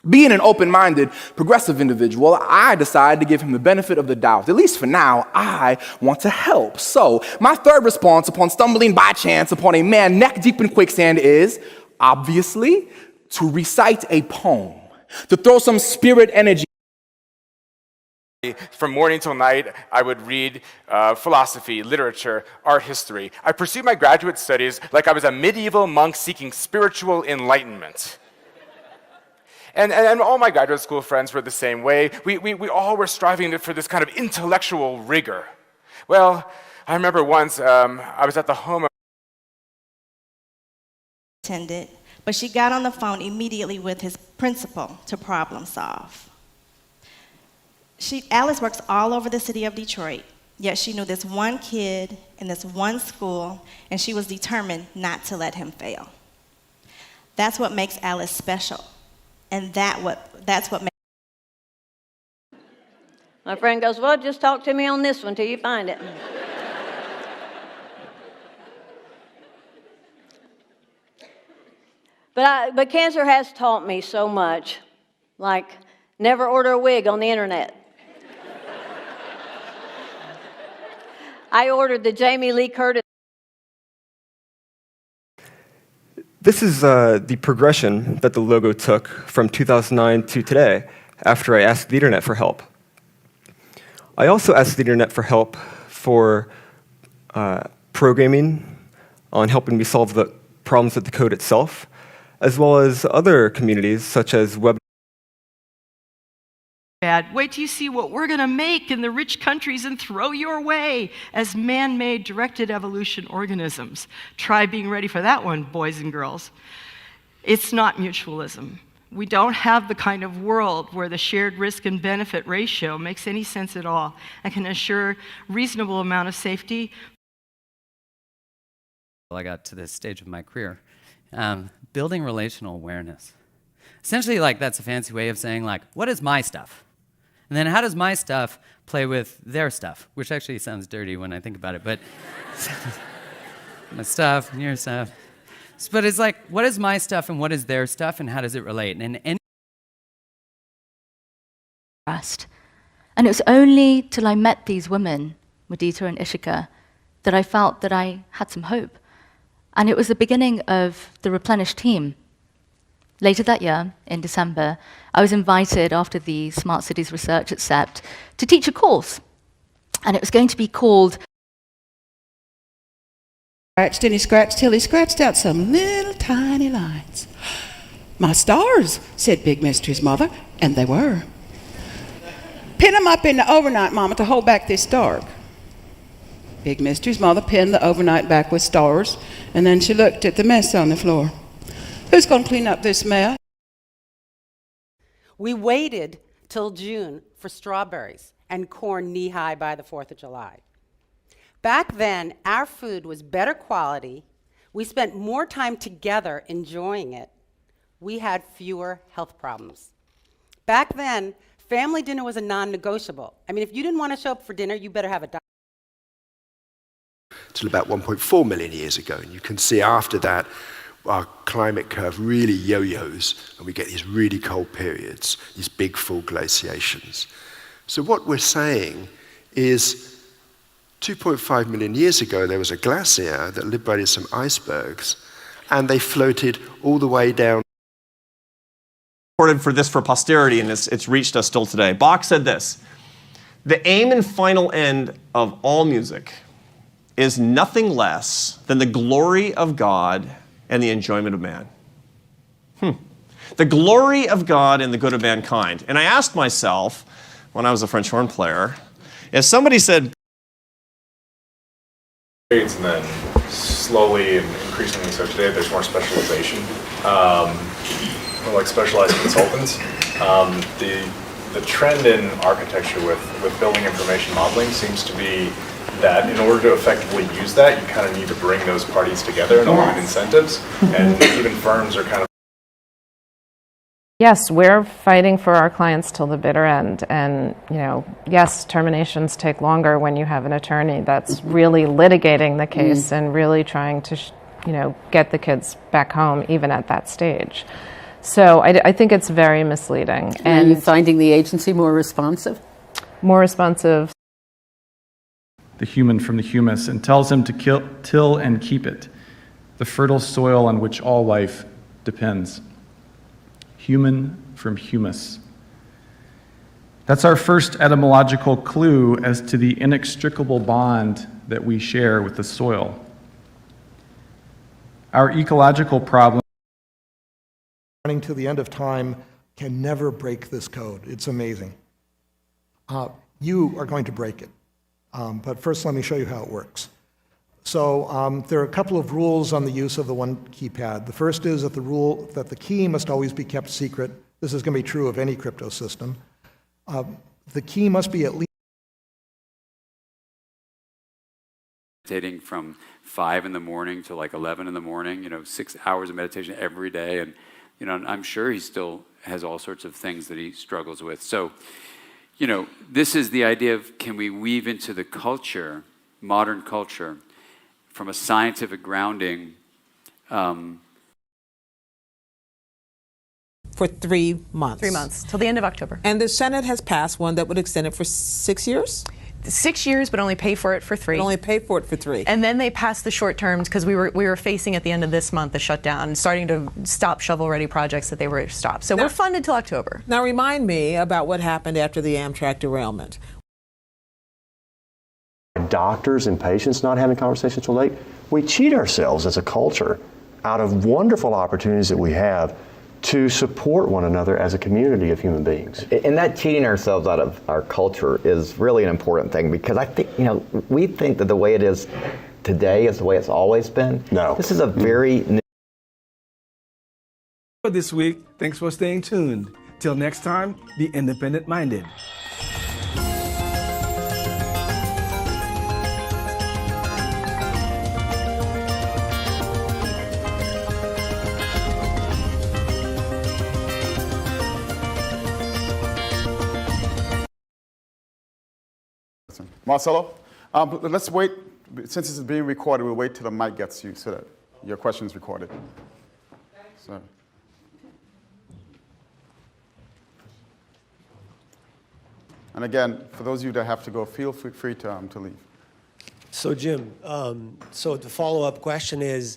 being an open-minded, progressive individual, I decided to give him the benefit of the doubt. At least for now, I want to help. So, my third response upon stumbling by chance upon a man neck-deep in quicksand is, obviously, to recite a poem, to throw some spirit energy. From morning till night, I would read philosophy, literature, art history. I pursued my graduate studies like I was a medieval monk seeking spiritual enlightenment. And all my graduate school friends were the same way. We all were striving for this kind of intellectual rigor. Well, I remember once I was at the home of attended, but she got on the phone immediately with his principal to problem solve. Alice works all over the city of Detroit, yet she knew this one kid in this one school, and she was determined not to let him fail. That's what makes Alice special. And that's what makes. My friend goes, well, just talk to me on this one till you find it. But cancer has taught me so much, like never order a wig on the internet. I ordered the Jamie Lee Curtis. This is the progression that the logo took from 2009 to today after I asked the internet for help. I also asked the internet for help for programming, on helping me solve the problems with the code itself, as well as other communities such as web. Wait till you see what we're going to make in the rich countries and throw your way as man-made directed evolution organisms. Try being ready for that one, boys and girls. It's not mutualism. We don't have the kind of world where the shared risk and benefit ratio makes any sense at all and can assure reasonable amount of safety. I got to this stage of my career, building relational awareness. Essentially, like, that's a fancy way of saying, like, what is my stuff? And then how does my stuff play with their stuff? Which actually sounds dirty when I think about it, but my stuff and your stuff. But it's like, what is my stuff and what is their stuff and how does it relate? And it was only till I met these women, Mudita and Ishika, that I felt that I had some hope. And it was the beginning of the Replenish team. Later that year, in December, I was invited after the Smart Cities Research at SEPT to teach a course. And it was going to be called Scratched and he scratched till he scratched out some little tiny lines. My stars, said Big Mystery's mother, and they were. Pin them up in the overnight, Mama, to hold back this dark. Big Mystery's mother pinned the overnight back with stars, and then she looked at the mess on the floor. Who's going to clean up this mess? We waited till June for strawberries and corn knee-high by the 4th of July. Back then, our food was better quality. We spent more time together enjoying it. We had fewer health problems. Back then, family dinner was a non-negotiable. I mean, if you didn't want to show up for dinner, you better have a doctor. Till about 1.4 million years ago. And you can see after that, our climate curve really yo-yos, and we get these really cold periods, these big full glaciations. So what we're saying is 2.5 million years ago, there was a glacier that liberated some icebergs, and they floated all the way down. Recorded for this for posterity, and it's reached us still today. Bach said this: "The aim and final end of all music is nothing less than the glory of God and the enjoyment of man." The glory of God and the good of mankind. And I asked myself, when I was a French horn player, if somebody said, and then slowly and increasingly so today, there's more specialization, more like specialized consultants. The trend in architecture with building information modeling seems to be that in order to effectively use that, you kind of need to bring those parties together and align incentives, and even firms are kind of. Yes, we're fighting for our clients till the bitter end, and yes, terminations take longer when you have an attorney that's really litigating the case and really trying to, get the kids back home even at that stage. So I think it's very misleading. And are you finding the agency more responsive? More responsive. The human from the humus, and tells him to till and keep it, the fertile soil on which all life depends. Human from humus. That's our first etymological clue as to the inextricable bond that we share with the soil. Our ecological problem. Running to the end of time can never break this code. It's amazing. You are going to break it. But first, let me show you how it works. So there are a couple of rules on the use of the one keypad. The first is that the rule that the key must always be kept secret. This is going to be true of any crypto system. The key must be at least. Meditating from 5 in the morning to like 11 in the morning, 6 hours of meditation every day. And, I'm sure he still has all sorts of things that he struggles with. So, this is the idea of, can we weave into the culture, modern culture, from a scientific grounding. For 3 months. 3 months, till the end of October. And the Senate has passed one that would extend it for 6 years? 6 years, but only pay for it for 3. Only pay for it for 3. And then they passed the short terms because we were facing at the end of this month the shutdown, starting to stop shovel-ready projects that they were stopped. So we're funded till October. Now remind me about what happened after the Amtrak derailment. Doctors and patients not having conversations till late, we cheat ourselves as a culture out of wonderful opportunities that we have to support one another as a community of human beings. And that cheating ourselves out of our culture is really an important thing, because I think, we think that the way it is today is the way it's always been. No. This is a very new. For this week, thanks for staying tuned. Till next time, be independent-minded. Marcelo, let's wait. Since this is being recorded, we'll wait till the mic gets you so that your question is recorded. So. And again, for those of you that have to go, feel free to leave. So Jim, so the follow-up question is,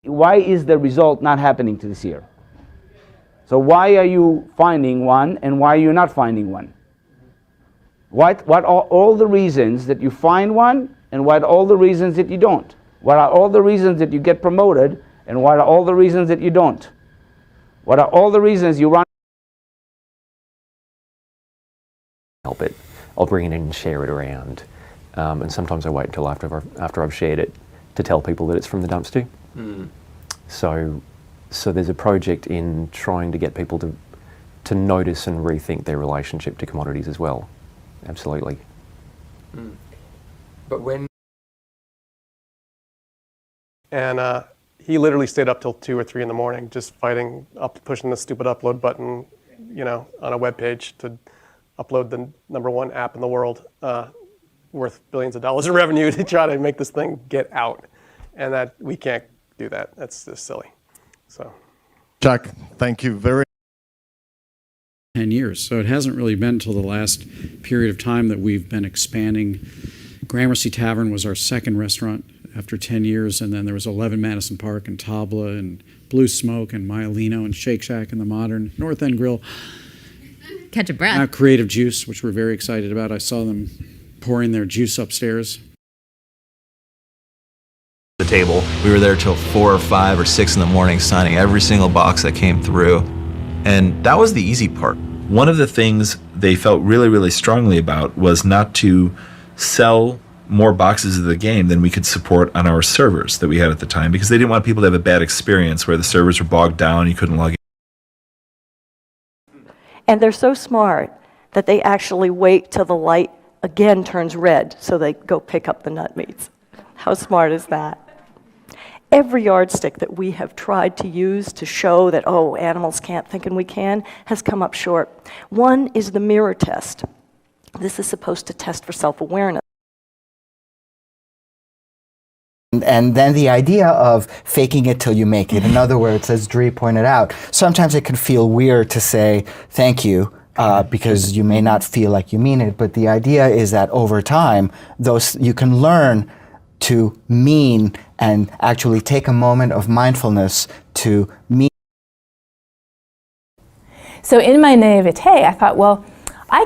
why is the result not happening to this year? So why are you finding one and why are you not finding one? What are all the reasons that you find one and what are all the reasons that you don't? What are all the reasons that you get promoted and what are all the reasons that you don't? What are all the reasons you run? Help it. I'll bring it in and share it around. And sometimes I wait until after I've shared it to tell people that it's from the dumps too. Mm. So there's a project in trying to get people to notice and rethink their relationship to commodities as well. Absolutely. Mm. But when... And he literally stayed up till 2 or 3 in the morning just fighting, pushing the stupid upload button, you know, on a web page to upload the #1 app in the world, worth billions of dollars in revenue to try to make this thing get out. And that we can't do that. That's just silly. So, Jack, thank you very 10 years. So it hasn't really been until the last period of time that we've been expanding. Gramercy Tavern was our second restaurant after 10 years, and then there was 11 Madison Park and Tabla and Blue Smoke and Myalino and Shake Shack and the Modern, North End Grill. Catch a breath. Creative Juice, which we're very excited about. I saw them pouring their juice upstairs. The table. We were there till 4 or 5 or 6 in the morning signing every single box that came through. And that was the easy part. One of the things they felt really, really strongly about was not to sell more boxes of the game than we could support on our servers that we had at the time, because they didn't want people to have a bad experience where the servers were bogged down, you couldn't log in. And they're so smart that they actually wait till the light again turns red so they go pick up the nut meats. How smart is that? Every yardstick that we have tried to use to show that, oh, animals can't think and we can, has come up short. One is the mirror test. This is supposed to test for self-awareness. And then the idea of faking it till you make it. In other words, as Dree pointed out, sometimes it can feel weird to say thank you because you may not feel like you mean it, but the idea is that over time, you can learn to mean and actually take a moment of mindfulness to mean. So in my naivete, I thought, well, I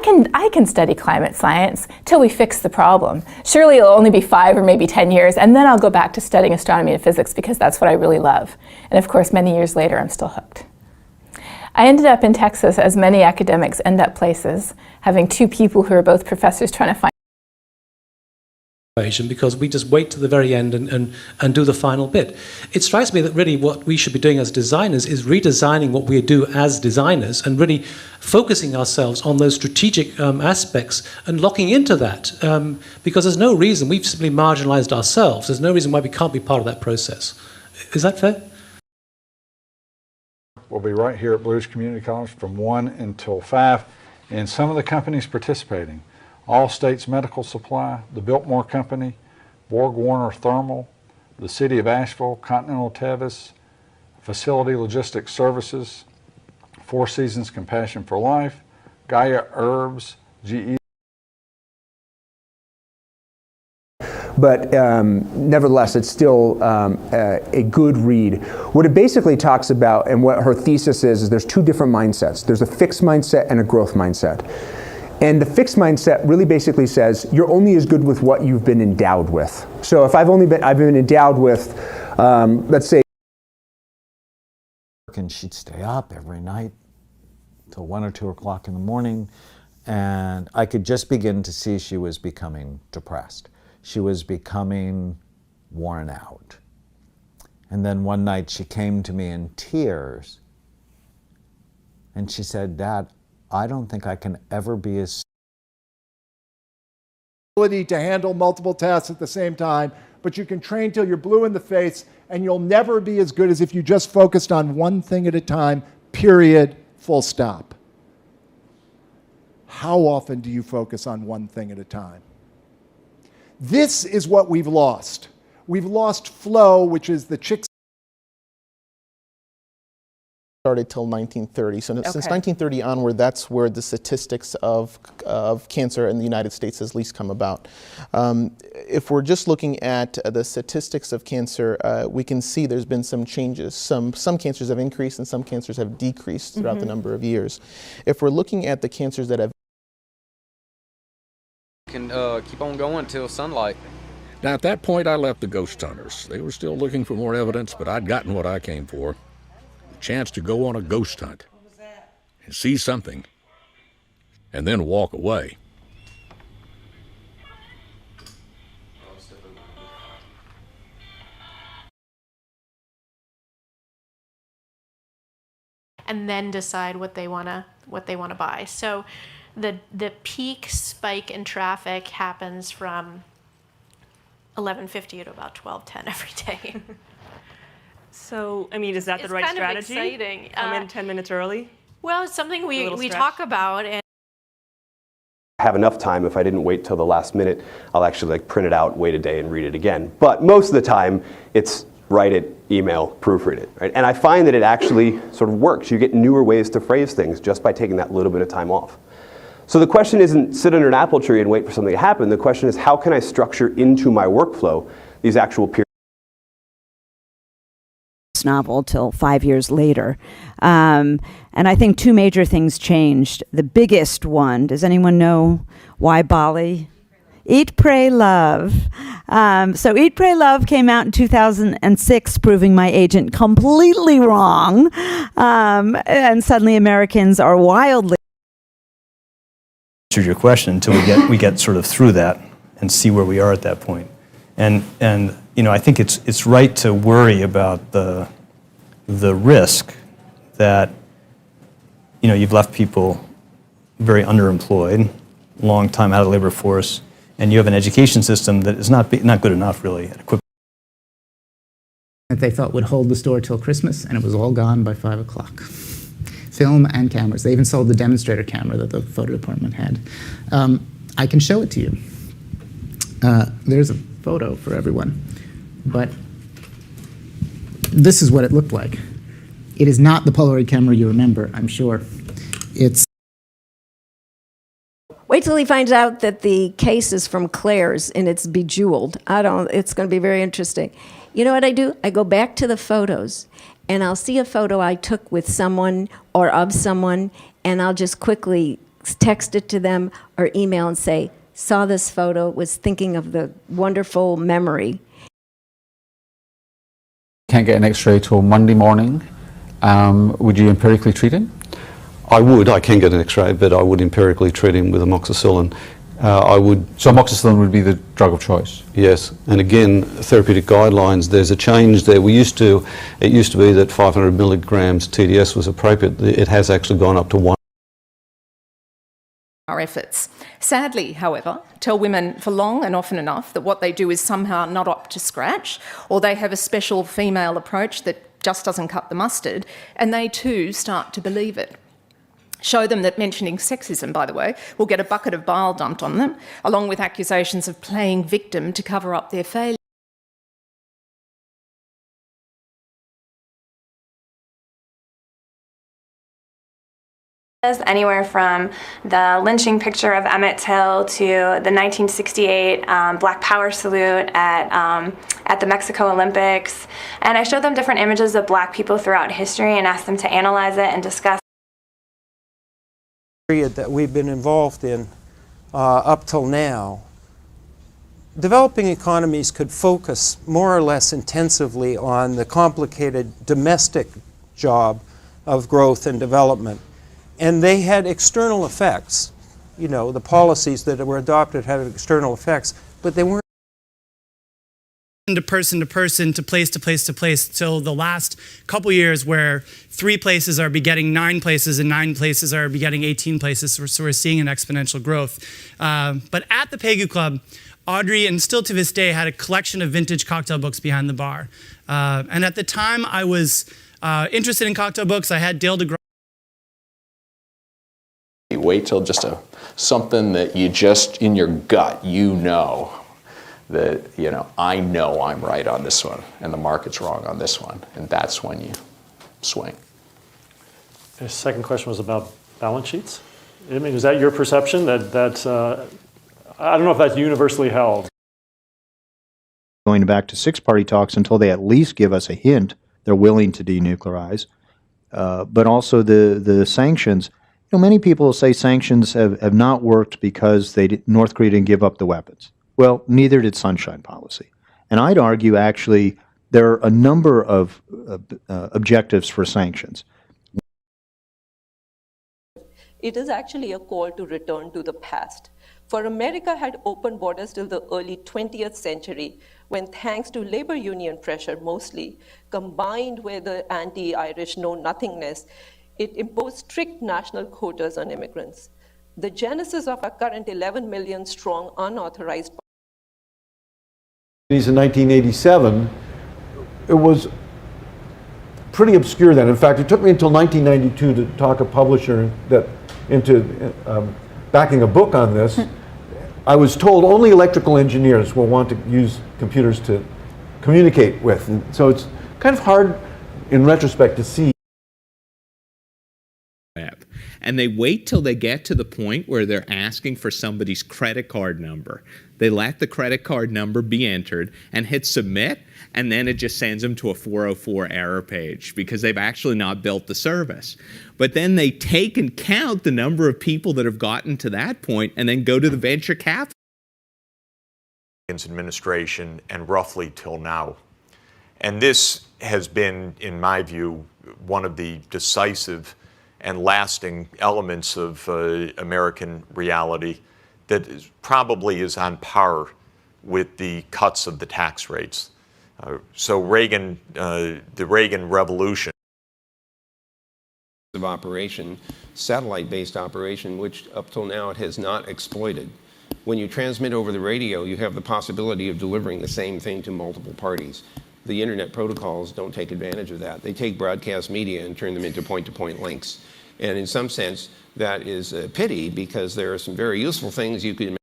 can study climate science till we fix the problem. Surely it'll only be 5 or maybe 10 years, and then I'll go back to studying astronomy and physics because that's what I really love. And of course, many years later, I'm still hooked. I ended up in Texas, as many academics end up places, having 2 people who are both professors trying to find because we just wait to the very end and do the final bit. It strikes me that really what we should be doing as designers is redesigning what we do as designers and really focusing ourselves on those strategic aspects and locking into that because there's no reason, we've simply marginalized ourselves, there's no reason why we can't be part of that process. Is that fair? We'll be right here at Blues Community College from 1 until 5, and some of the companies participating: All States Medical Supply, the Biltmore Company, Borg Warner Thermal, the City of Asheville, Continental Tevis, Facility Logistics Services, Four Seasons Compassion for Life, Gaia Herbs, GE. But nevertheless, it's still a good read. What it basically talks about, and what her thesis is there's 2 different mindsets. There's a fixed mindset and a growth mindset. And the fixed mindset really basically says you're only as good with what you've been endowed with. So if I've been endowed with, let's say, and she'd stay up every night till 1 or 2 o'clock in the morning, and I could just begin to see she was becoming depressed. She was becoming worn out. And then one night she came to me in tears and she said, "Dad, I don't think I can ever be as..." ability to handle multiple tasks at the same time, but you can train till you're blue in the face, and you'll never be as good as if you just focused on one thing at a time, period, full stop. How often do you focus on one thing at a time? This is what we've lost. We've lost flow, which is the chicks started till 1930. So since 1930 onward, that's where the statistics of cancer in the United States has least come about. If we're just looking at the statistics of cancer, we can see there's been some changes. Some cancers have increased and some cancers have decreased throughout the number of years. If we're looking at the cancers that have can keep on going till sunlight. Now at that point I left the ghost hunters. They were still looking for more evidence, but I'd gotten what I came for. A chance to go on a ghost hunt and see something and then walk away. And then decide what they want to buy. So the peak spike in traffic happens from 11:50 to about 12:10 every day. So, I mean, is that the right strategy? It's kind of exciting. Come in 10 minutes early? Well, it's something we talk about. And have enough time. If I didn't wait till the last minute, I'll actually print it out, wait a day, and read it again. But most of the time, it's write it, email, proofread it, right? And I find that it actually sort of works. You get newer ways to phrase things just by taking that little bit of time off. So the question isn't sit under an apple tree and wait for something to happen. The question is, how can I structure into my workflow these actual periods? Novel till 5 years later. And I think two major things changed. The biggest one, does anyone know why Bali? Eat, Pray, Love. So Eat, Pray, Love came out in 2006, proving my agent completely wrong. And suddenly Americans are wildly... Answer your question until we get sort of through that and see where we are at that point. And you know, I think it's right to worry about the risk that, you know, you've left people very underemployed, long time out of the labor force, and you have an education system that is not good enough really at equipping. That they thought would hold the store till Christmas, and it was all gone by 5 o'clock. Film and cameras. They even sold the demonstrator camera that the photo department had. I can show it to you. There's a photo for everyone, but this is what it looked like. It is not the Polaroid camera you remember, I'm sure. It's... Wait till he finds out that the case is from Claire's and it's bejeweled. It's going to be very interesting. You know what I do? I go back to the photos and I'll see a photo I took with someone or of someone, and I'll just quickly text it to them or email and say, saw this photo, was thinking of the wonderful memory. Can't get an x-ray till Monday morning. Would you empirically treat him? I would. I can get an x-ray, but I would empirically treat him with amoxicillin. So amoxicillin would be the drug of choice? Yes. And again, therapeutic guidelines, there's a change there. It used to be that 500 milligrams TDS was appropriate. It has actually gone up to 1. Our efforts. Sadly, however, tell women for long and often enough that what they do is somehow not up to scratch, or they have a special female approach that just doesn't cut the mustard, and they too start to believe it. Show them that mentioning sexism, by the way, will get a bucket of bile dumped on them, along with accusations of playing victim to cover up their failure. Anywhere from the lynching picture of Emmett Till to the 1968 Black Power salute at the Mexico Olympics. And I showed them different images of Black people throughout history and asked them to analyze it and discuss. Period that we've been involved in up till now, developing economies could focus more or less intensively on the complicated domestic job of growth and development. And they had external effects. You know, the policies that were adopted had external effects, but they weren't to person to person, to place to place to place, till the last couple years where 3 places are begetting 9 places and 9 places are begetting 18 places. So we're seeing an exponential growth. But at the Pegu Club, Audrey, and still to this day, had a collection of vintage cocktail books behind the bar. And at the time I was interested in cocktail books, I had Dale DeGraw. You wait till just something that you just, in your gut, that, I know I'm right on this one, and the market's wrong on this one, and that's when you swing. The second question was about balance sheets. I mean, is that your perception? I don't know if that's universally held. Going back to 6-party talks until they at least give us a hint they're willing to denuclearize, but also the sanctions. Many people say sanctions have not worked because North Korea didn't give up the weapons. Well, neither did Sunshine Policy. And I'd argue, actually, there are a number of objectives for sanctions. It is actually a call to return to the past. For America had open borders till the early 20th century, when thanks to labor union pressure mostly, combined with the anti-Irish know-nothingness, it imposed strict national quotas on immigrants. The genesis of our current 11 million strong unauthorized In 1987, it was pretty obscure then. In fact, it took me until 1992 to talk a publisher into backing a book on this. I was told only electrical engineers will want to use computers to communicate with. And so it's kind of hard in retrospect to see. And they wait till they get to the point where they're asking for somebody's credit card number. They let the credit card number be entered and hit submit, and then it just sends them to a 404 error page because they've actually not built the service. But then they take and count the number of people that have gotten to that point and then go to the venture capital administration and roughly till now. And this has been, in my view, one of the decisive and lasting elements of American reality that probably is on par with the cuts of the tax rates. So Reagan, the Reagan Revolution. Of operation, satellite-based operation, which up till now it has not exploited. When you transmit over the radio, you have the possibility of delivering the same thing to multiple parties. The internet protocols don't take advantage of that. They take broadcast media and turn them into point-to-point links. And in some sense, that is a pity because there are some very useful things you could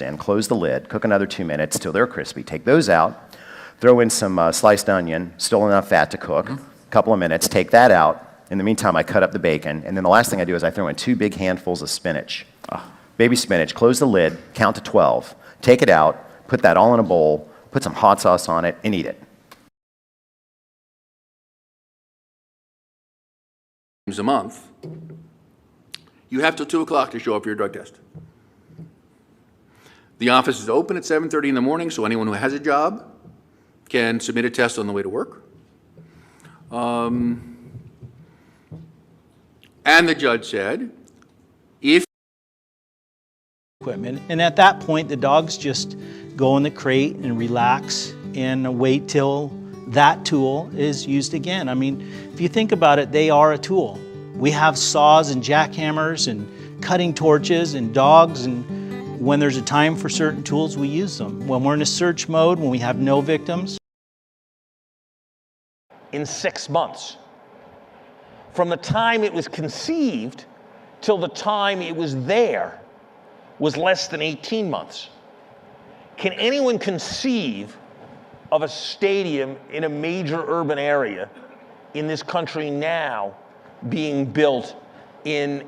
and close the lid, cook another 2 minutes till they're crispy. Take those out, throw in some sliced onion, still enough fat to cook, a couple of minutes, take that out. In the meantime, I cut up the bacon, and then the last thing I do is I throw in 2 big handfuls of spinach. Baby spinach, close the lid, count to 12, take it out, put that all in a bowl, put some hot sauce on it, and eat it. A month, you have till 2 o'clock to show up for your drug test. The office is open at 7:30 in the morning, so anyone who has a job can submit a test on the way to work. And the judge said, if equipment, and at that point the dogs just go in the crate and relax and wait till that tool is used again. I mean, if you think about it, they are a tool. We have saws and jackhammers and cutting torches and dogs, and when there's a time for certain tools, we use them. When we're in a search mode, when we have no victims. In 6 months. From the time it was conceived till the time it was there was less than 18 months. Can anyone conceive of a stadium in a major urban area in this country now being built in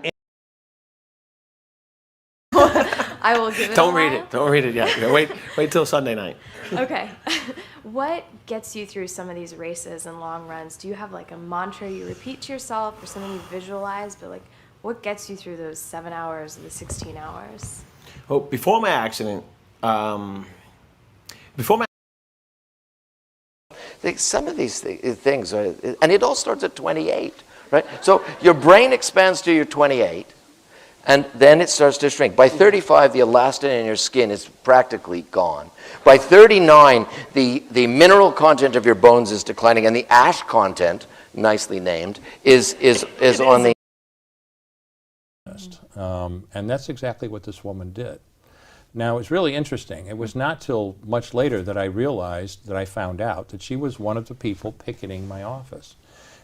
I will give it Don't read it. Don't read it yet. Wait till Sunday night. Okay. What gets you through some of these races and long runs? Do you have like a mantra you repeat to yourself or something you visualize? But like, what gets you through those 7 hours or the 16 hours? Well, before my accident, some of these things are, and it all starts at 28, right? So your brain expands to your 28, And then it starts to shrink. By 35, the elastin in your skin is practically gone. By 39, the mineral content of your bones is declining, and the ash content, nicely named, is on the... And that's exactly what this woman did. Now, it's really interesting. It was not till much later that I realized, that I found out, that she was one of the people picketing my office.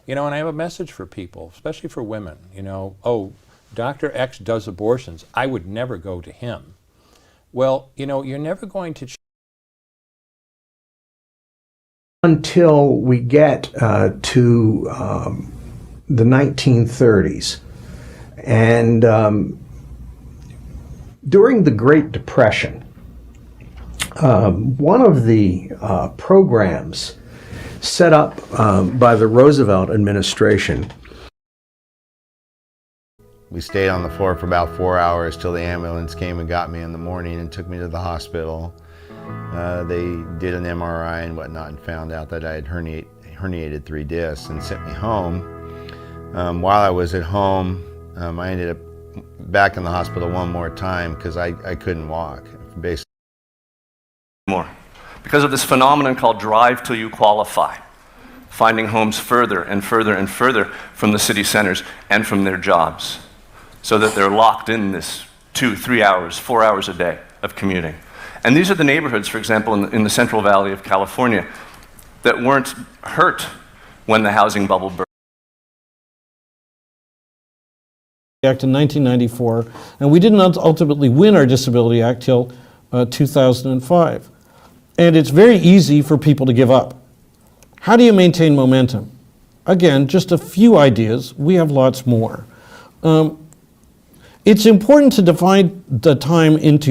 You know, and I have a message for people, especially for women, you know, oh, Dr. X does abortions. I would never go to him. Well, you know, you're never going to... Until we get to the 1930s. And during the Great Depression, one of the programs set up by the Roosevelt administration. We stayed on the floor for about 4 hours till the ambulance came and got me in the morning and took me to the hospital. They did an MRI and whatnot and found out that I had herniated 3 discs and sent me home. While I was at home, I ended up back in the hospital one more time because I couldn't walk, basically. Because of this phenomenon called drive till you qualify, finding homes further and further and further from the city centers and from their jobs, so that they're locked in this 2, 3 hours, 4 hours a day of commuting. And these are the neighborhoods, for example, in the Central Valley of California that weren't hurt when the housing bubble burst. Act in 1994, and we didn't ultimately win our Disability Act till 2005. And it's very easy for people to give up. How do you maintain momentum? Again, just a few ideas. We have lots more. It's important to divide the time into...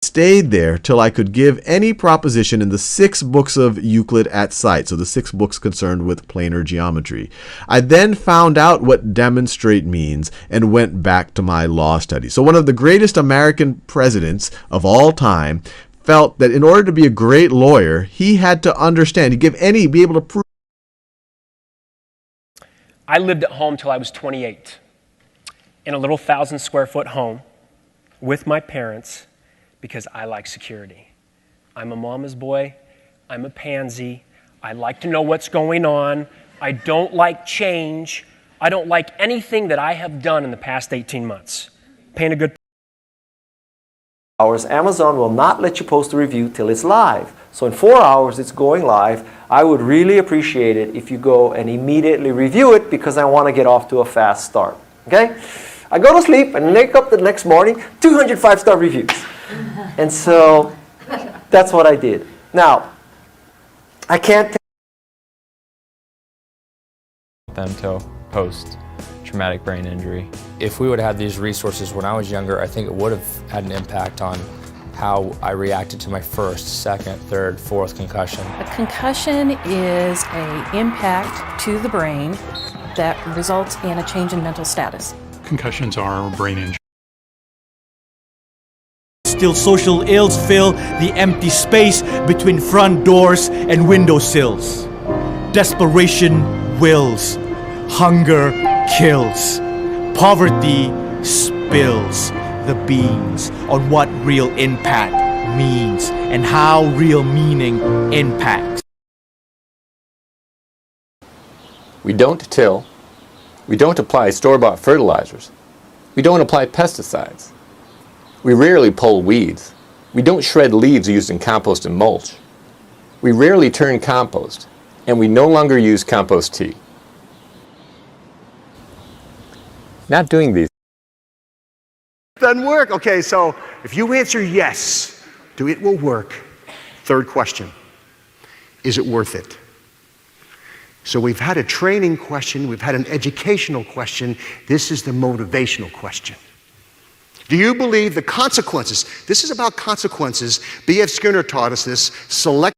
Stayed there till I could give any proposition in the 6 books of Euclid at sight, so the 6 books concerned with planar geometry. I then found out what demonstrate means and went back to my law studies. So one of the greatest American presidents of all time felt that in order to be a great lawyer, he had to understand, be able to prove. I lived at home till I was 28 in a little 1,000-square-foot home with my parents, because I like security. I'm a mama's boy, I'm a pansy, I like to know what's going on, I don't like change, I don't like anything that I have done in the past 18 months. Paint a good hours, Amazon will not let you post a review till it's live. So in 4 hours it's going live. I would really appreciate it if you go and immediately review it because I want to get off to a fast start. Okay? I go to sleep and wake up the next morning, 200 5-star reviews. And so that's what I did. Now, I can't them to post-traumatic brain injury. If we would have had these resources when I was younger, I think it would have had an impact on how I reacted to my first, second, third, fourth concussion. A concussion is an impact to the brain that results in a change in mental status. Concussions are brain injury. Still, social ills fill the empty space between front doors and windowsills. Desperation wills. Hunger kills. Poverty spills the beans on what real impact means and how real meaning impacts. We don't till. We don't apply store-bought fertilizers. We don't apply pesticides. We rarely pull weeds. We don't shred leaves used in compost and mulch. We rarely turn compost, and we no longer use compost tea. Not doing these. Doesn't work. Okay, so if you answer yes to it will work, third question, is it worth it? So we've had a training question, we've had an educational question, this is the motivational question. Do you believe the consequences? This is about consequences. B.F. Skinner taught us this. Select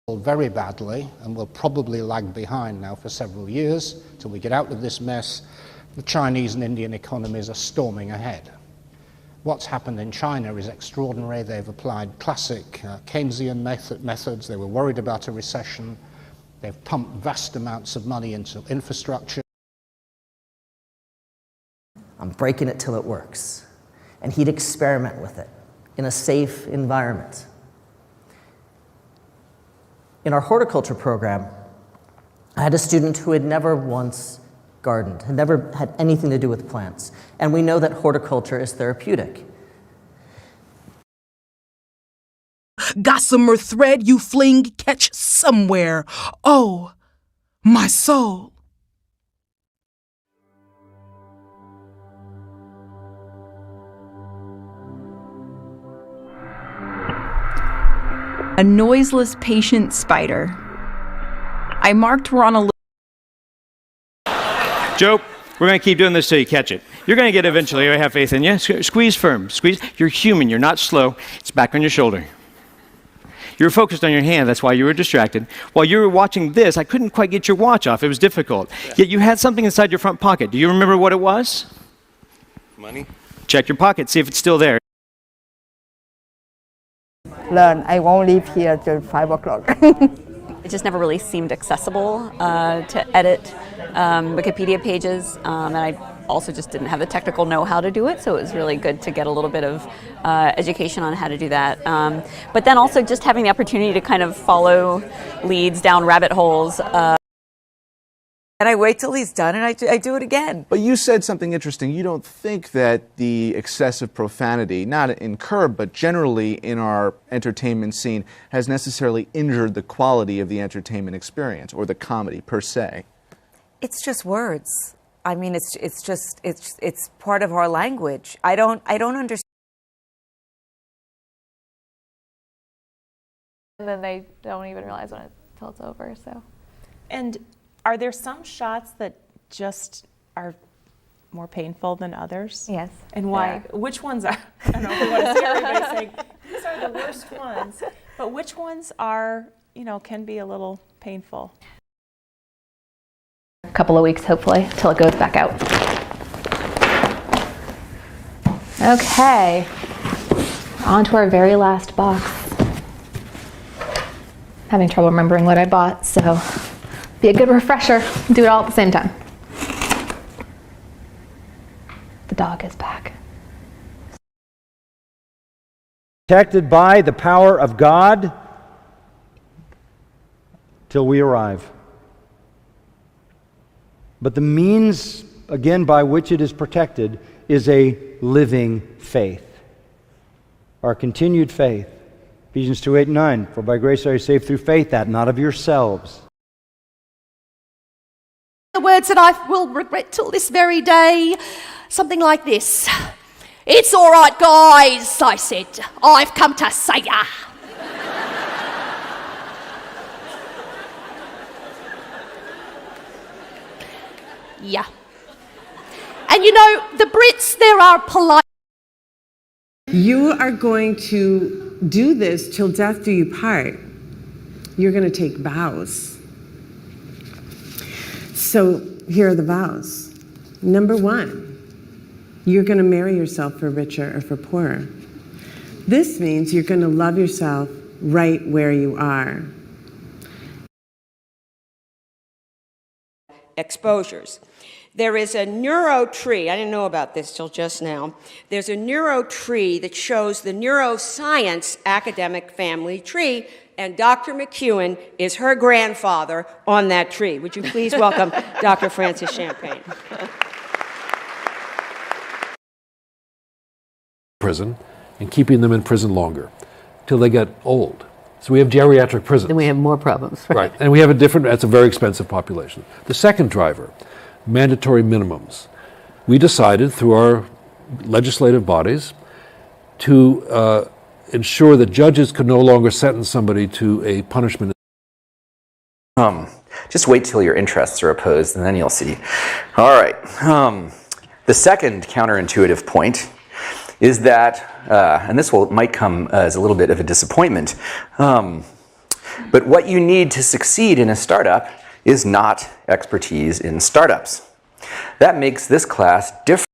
very badly, and we'll probably lag behind now for several years till we get out of this mess. The Chinese and Indian economies are storming ahead. What's happened in China is extraordinary. They've applied classic Keynesian methods. They were worried about a recession. They've pumped vast amounts of money into infrastructure. I'm breaking it till it works. And he'd experiment with it in a safe environment. In our horticulture program, I had a student who had never once gardened, had never had anything to do with plants. And we know that horticulture is therapeutic. Gossamer thread you fling, catch somewhere. Oh, my soul. A noiseless, patient spider. I marked her on a Joe, we're going to keep doing this till you catch it. You're going to get it eventually. I have faith in you. Squeeze firm. Squeeze. You're human. You're not slow. It's back on your shoulder. You were focused on your hand. That's why you were distracted. While you were watching this, I couldn't quite get your watch off. It was difficult. Yet you had something inside your front pocket. Do you remember what it was? Money. Check your pocket. See if it's still there. Learn. I won't leave here till 5 o'clock. It just never really seemed accessible to edit Wikipedia pages, and I also just didn't have the technical know-how to do it, so it was really good to get a little bit of education on how to do that. But then also just having the opportunity to kind of follow leads down rabbit holes. And I wait till he's done and I do it again. But you said something interesting. You don't think that the excessive profanity, not in Curb, but generally in our entertainment scene, has necessarily injured the quality of the entertainment experience or the comedy per se. It's just words. I mean, it's part of our language. I don't understand. And then they don't even realize until it's over. So. And are there some shots that just are more painful than others? Yes. And why? Yeah. Which ones are? I don't know if we want to see everybody saying these are the worst ones, but which ones are, can be a little painful? A couple of weeks, hopefully, till it goes back out. Okay. On to our very last box. Having trouble remembering what I bought, so be a good refresher. Do it all at the same time. The dog is back. Protected by the power of God till we arrive. But the means, again, by which it is protected is a living faith. Our continued faith. Ephesians 2:8-9, for by grace are you saved through faith, that not of yourselves. The words that I will regret till this very day, something like this. It's all right, guys, I said. I've come to say ya. Yeah. And the Brits, there are polite. You are going to do this till death do you part. You're going to take vows. So here are the vows. Number 1, you're going to marry yourself for richer or for poorer. This means you're going to love yourself right where you are. Exposures. There is a neuro tree, I didn't know about this till just now. There's a neuro tree that shows the neuroscience academic family tree, and Dr. McEwen is her grandfather on that tree. Would you please welcome Dr. Francis Champagne. Prison and keeping them in prison longer till they get old. So we have geriatric prisons. Then we have more problems. Right. And we have that's a very expensive population. The second driver, mandatory minimums. We decided through our legislative bodies to ensure that judges could no longer sentence somebody to a punishment. Just wait till your interests are opposed and then you'll see. All right. The second counterintuitive point is that, and this might come as a little bit of a disappointment, but what you need to succeed in a startup is not expertise in startups. That makes this class different.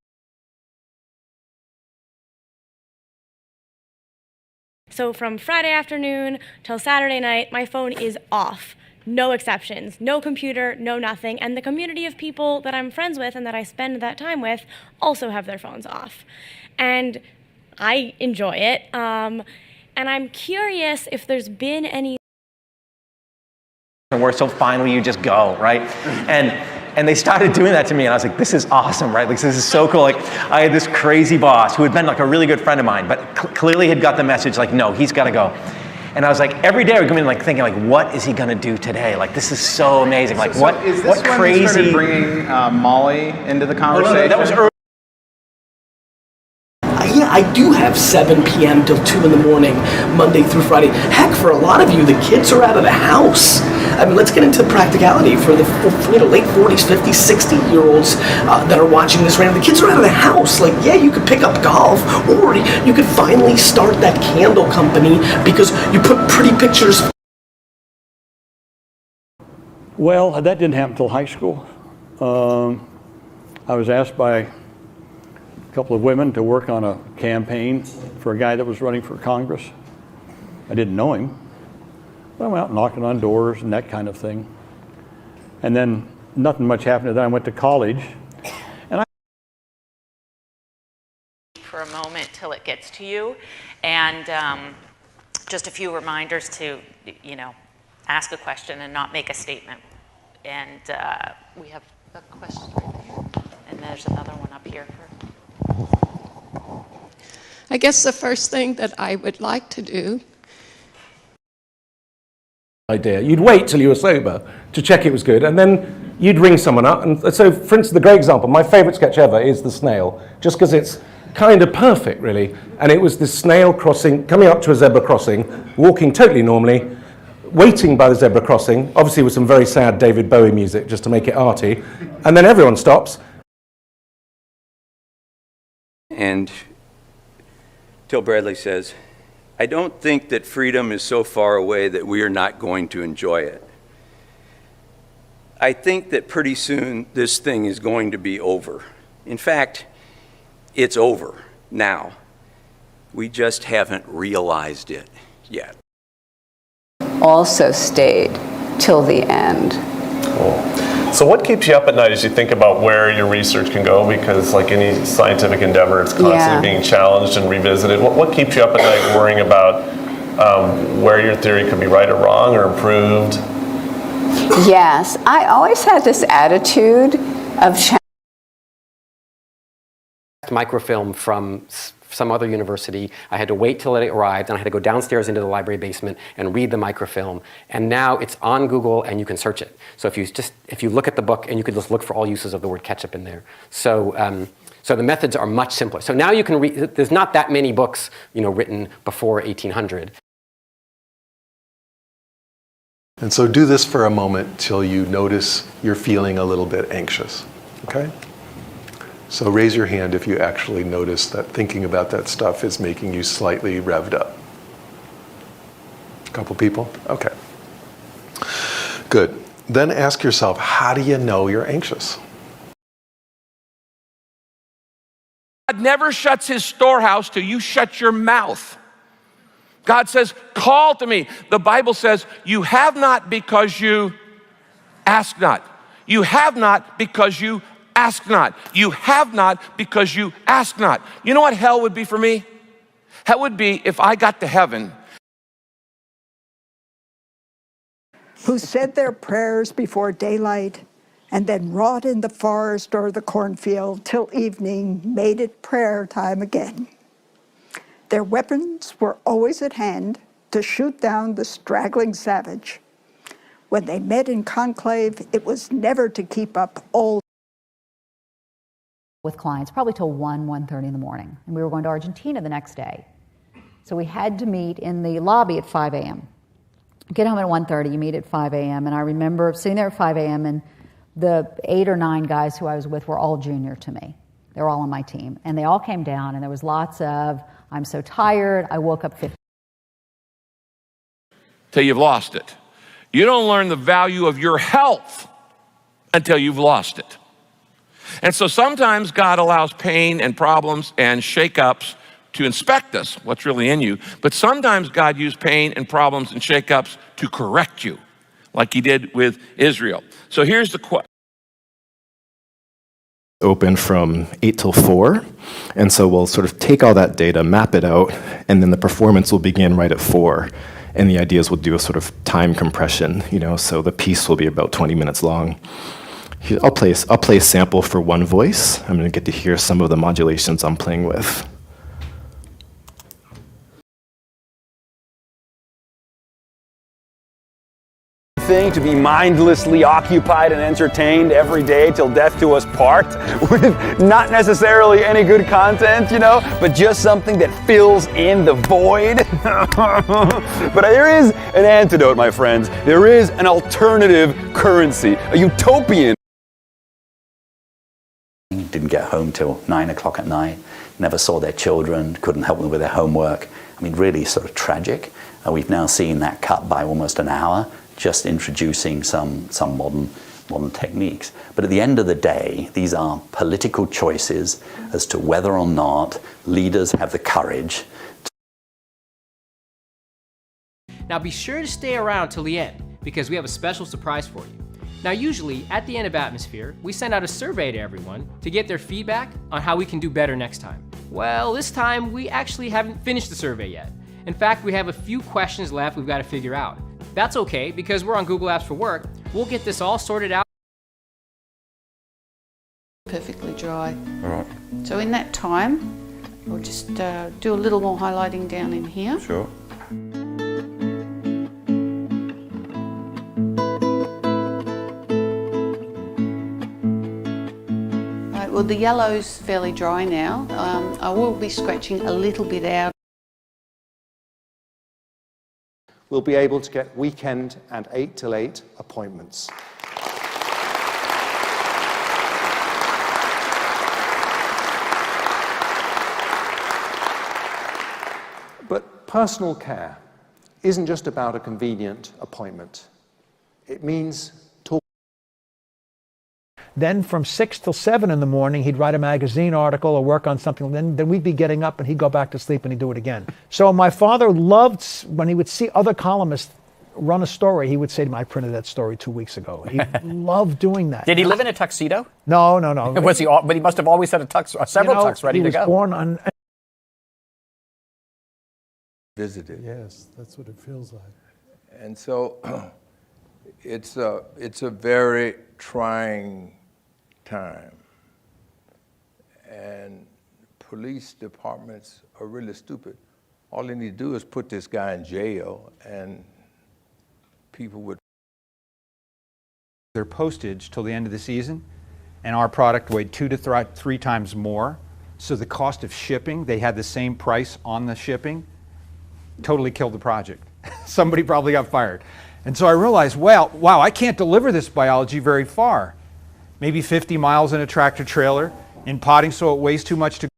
So from Friday afternoon till Saturday night, my phone is off. no exceptions, no computer, no nothing. And the community of people that I'm friends with and that I spend that time with also have their phones off. And I enjoy it. And I'm curious if there's been any. Where so finally you just go, right? And they started doing that to me, and I was like, this is awesome, right? Like, this is so cool. Like, I had this crazy boss who had been like a really good friend of mine, but clearly had got the message like, no, he's got to go. And I was like, every day I would come in like thinking like, what is he going to do today? Like, this is so amazing. Like, So is this what when crazy? you started bringing Molly into the conversation? That was early. Yeah, I do have 7 p.m. till 2 in the morning, Monday through Friday. Heck, for a lot of you, the kids are out of the house. I mean, let's get into the practicality for the late 40s, 50s, 60-year-olds that are watching this right now. The kids are out of the house. Like, yeah, you could pick up golf, or you could finally start that candle company because you put pretty pictures. Well, that didn't happen until high school. I was asked by a couple of women to work on a campaign for a guy that was running for Congress. I didn't know him. But I went out knocking on doors and that kind of thing. And then nothing much happened. Then I went to college. And for a moment till it gets to you. And just a few reminders to, ask a question and not make a statement. And we have a question right there. And there's another one up here. I guess the first thing that I would like to do. Idea. You'd wait till you were sober to check it was good, and then you'd ring someone up. And so, for instance, the great example, my favorite sketch ever is the snail, just because it's kind of perfect, really. And it was this snail coming up to a zebra crossing, walking totally normally, waiting by the zebra crossing, obviously with some very sad David Bowie music just to make it arty, and then everyone stops. And Till Bradley says, I don't think that freedom is so far away that we are not going to enjoy it. I think that pretty soon this thing is going to be over. In fact, it's over now. We just haven't realized it yet. Also stayed till the end. Cool. So what keeps you up at night as you think about where your research can go? Because like any scientific endeavor, it's constantly being challenged and revisited. What keeps you up at night worrying about where your theory could be right or wrong or improved? Yes, I always had this attitude of microfilm from some other university. I had to wait till it arrived, and I had to go downstairs into the library basement and read the microfilm. And now it's on Google, and you can search it. So if you look at the book, and you could just look for all uses of the word ketchup in there. So so the methods are much simpler. So now you can read. There's not that many books, written before 1800. And so do this for a moment till you notice you're feeling a little bit anxious, okay? So raise your hand if you actually notice that thinking about that stuff is making you slightly revved up. A couple people? Okay. Good. Then ask yourself, how do you know you're anxious? God never shuts his storehouse till you shut your mouth. God says, call to me. The Bible says, you have not because you ask not. You have not because you ask not. You have not because you ask not. You know what hell would be for me? Hell would be if I got to heaven. Who said their prayers before daylight and then wrought in the forest or the cornfield till evening, made it prayer time again. Their weapons were always at hand to shoot down the straggling savage. When they met in conclave, it was never to keep up old with clients, probably till 1:30 in the morning. And we were going to Argentina the next day. So we had to meet in the lobby at 5 a.m. Get home at 1:30, you meet at 5 a.m. And I remember sitting there at 5 a.m. and the 8 or 9 guys who I was with were all junior to me. They were all on my team. And they all came down and there was lots of, I'm so tired, I woke up 50. Till you've lost it. You don't learn the value of your health until you've lost it. And so sometimes God allows pain and problems and shakeups to inspect us, what's really in you. But sometimes God used pain and problems and shakeups to correct you. like he did with Israel. So here's the question. Open from 8 till 4, and so we'll sort of take all that data, map it out, and then the performance will begin right at 4. And the idea is we'll do a sort of time compression, you know, so the piece will be about 20 minutes long. I'll play a sample for one voice. I'm going to get to hear some of the modulations I'm playing with. Thing to be mindlessly occupied and entertained every day till death do us part with not necessarily any good content, you know, but just something that fills in the void. But there is an antidote, my friends. There is an alternative currency, a utopian. Didn't get home till 9 o'clock at night, never saw their children, couldn't help them with their homework. I mean, really sort of tragic. We've now seen that cut by almost an hour, just introducing some modern techniques. But at the end of the day, these are political choices as to whether or not leaders have the courage. Now be sure to stay around till the end, because we have a special surprise for you. Now usually, at the end of Atmosphere, we send out a survey to everyone to get their feedback on how we can do better next time. Well, this time we actually haven't finished the survey yet. In fact, we have a few questions left we've got to figure out. That's okay, because we're on Google Apps for Work. We'll get this all sorted out. Perfectly dry. All right. So in that time, we'll just do a little more highlighting down in here. Sure. Right, well, the yellow's fairly dry now. I will be scratching a little bit out. We'll be able to get weekend and 8 till 8 appointments. But personal care isn't just about a convenient appointment. It means Then from 6 till 7 in the morning, he'd write a magazine article or work on something. Then we'd be getting up and he'd go back to sleep and he'd do it again. So my father loved, when he would see other columnists run a story, he would say to me, I printed that story 2 weeks ago. He loved doing that. Did he live in a tuxedo? No. Was he? But he must have always had a tux, several tux ready to go. He was born on... Visited. Yes, that's what it feels like. And so it's a very trying time. And police departments are really stupid. All they need to do is put this guy in jail and people would... Their postage till the end of the season, and our product weighed 2 to 3 times more. So the cost of shipping, they had the same price on the shipping, totally killed the project. Somebody probably got fired. And so I realized, well, wow, I can't deliver this biology very far. Maybe 50 miles in a tractor trailer, in potting, so it weighs too much to...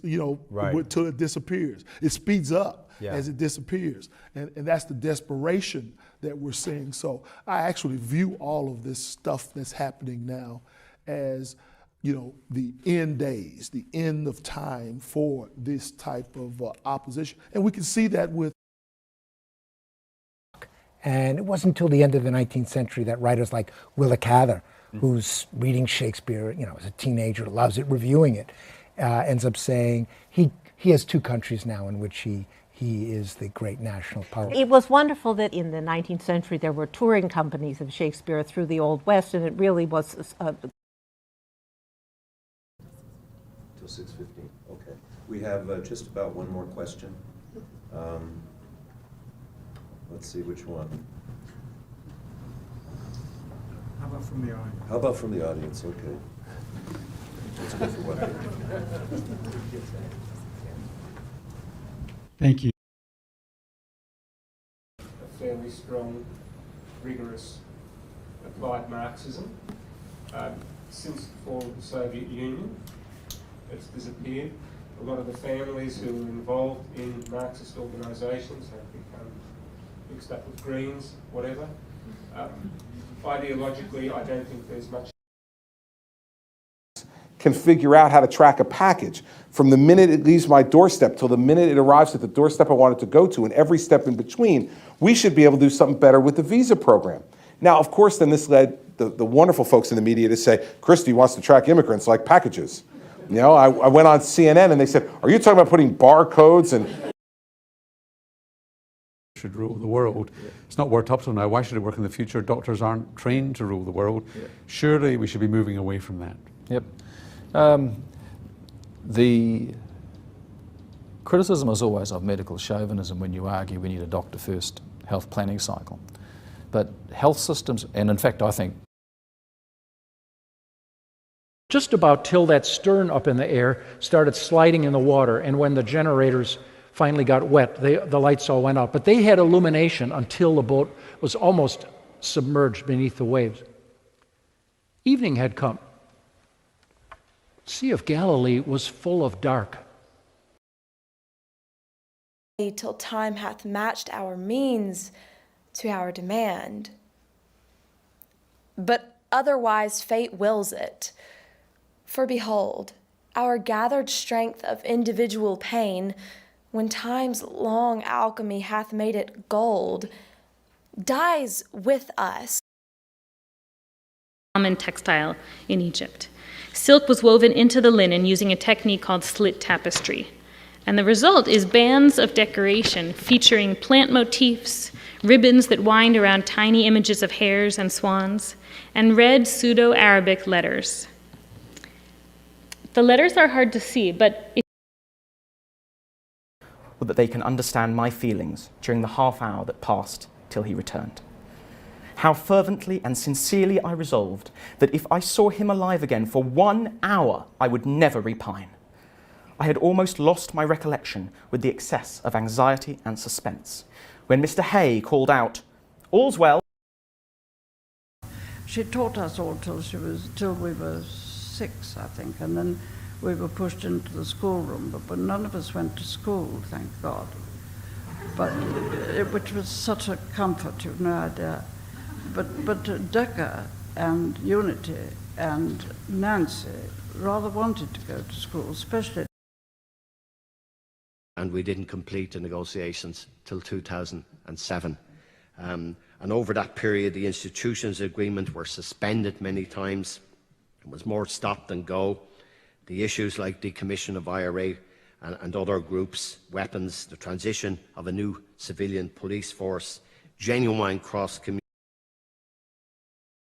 You know, Right. until it disappears. It speeds up Yeah. as it disappears. And that's the desperation that we're seeing. So I actually view all of this stuff that's happening now as, you know, the end days, the end of time for this type of opposition. And we can see that with... And it wasn't until the end of the 19th century that writers like Willa Cather, who's reading Shakespeare, you know, as a teenager, loves it, reviewing it, ends up saying he has 2 countries now in which he is the great national poet. It was wonderful that in the 19th century there were touring companies of Shakespeare through the Old West, and it really was... Till 6:15, okay. We have just about one more question. Let's see which one. How about from the audience? How about from the audience? Okay. Let's go for one. Thank you. A fairly strong, rigorous applied Marxism. Since the fall of the Soviet Union, it's disappeared. A lot of the families who were involved in Marxist organisations have become mixed up with Greens, whatever. Ideologically, I don't think there's much. can figure out how to track a package from the minute it leaves my doorstep till the minute it arrives at the doorstep I want it to go to, and every step in between. We should be able to do something better with the visa program. Now, of course, then this led the wonderful folks in the media to say, Christie wants to track immigrants like packages. You know, I went on CNN and they said, are you talking about putting barcodes and... Should rule the world. It's not worked up till now. Why should it work in the future? Doctors aren't trained to rule the world. Surely we should be moving away from that. Yep. The criticism is always of medical chauvinism when you argue we need a doctor first health planning cycle. But health systems, and in fact I think just about till that stern up in the air started sliding in the water, and when the generators finally got wet, the lights all went out. But they had illumination until the boat was almost submerged beneath the waves. Evening had come. Sea of Galilee was full of dark. Till time hath matched our means to our demand. But otherwise fate wills it. For behold, our gathered strength of individual pain, when time's long alchemy hath made it gold, dies with us. Common textile in Egypt. Silk was woven into the linen using a technique called slit tapestry. And the result is bands of decoration featuring plant motifs, ribbons that wind around tiny images of hares and swans, and red pseudo-Arabic letters. The letters are hard to see, but that they can understand my feelings during the half hour that passed till he returned. How fervently and sincerely I resolved that if I saw him alive again for 1 hour, I would never repine. I had almost lost my recollection with the excess of anxiety and suspense, when Mr. Hay called out, "All's well." She taught us all till we were 6, I think, and then we were pushed into the schoolroom, but none of us went to school, thank God. But which was such a comfort, you've no idea. But Decca and Unity and Nancy rather wanted to go to school, especially. And we didn't complete the negotiations till 2007. And over that period, the institutions agreement were suspended many times. It was more stop than go. The issues like decommission of IRA and other groups, weapons, the transition of a new civilian police force, genuine cross-community.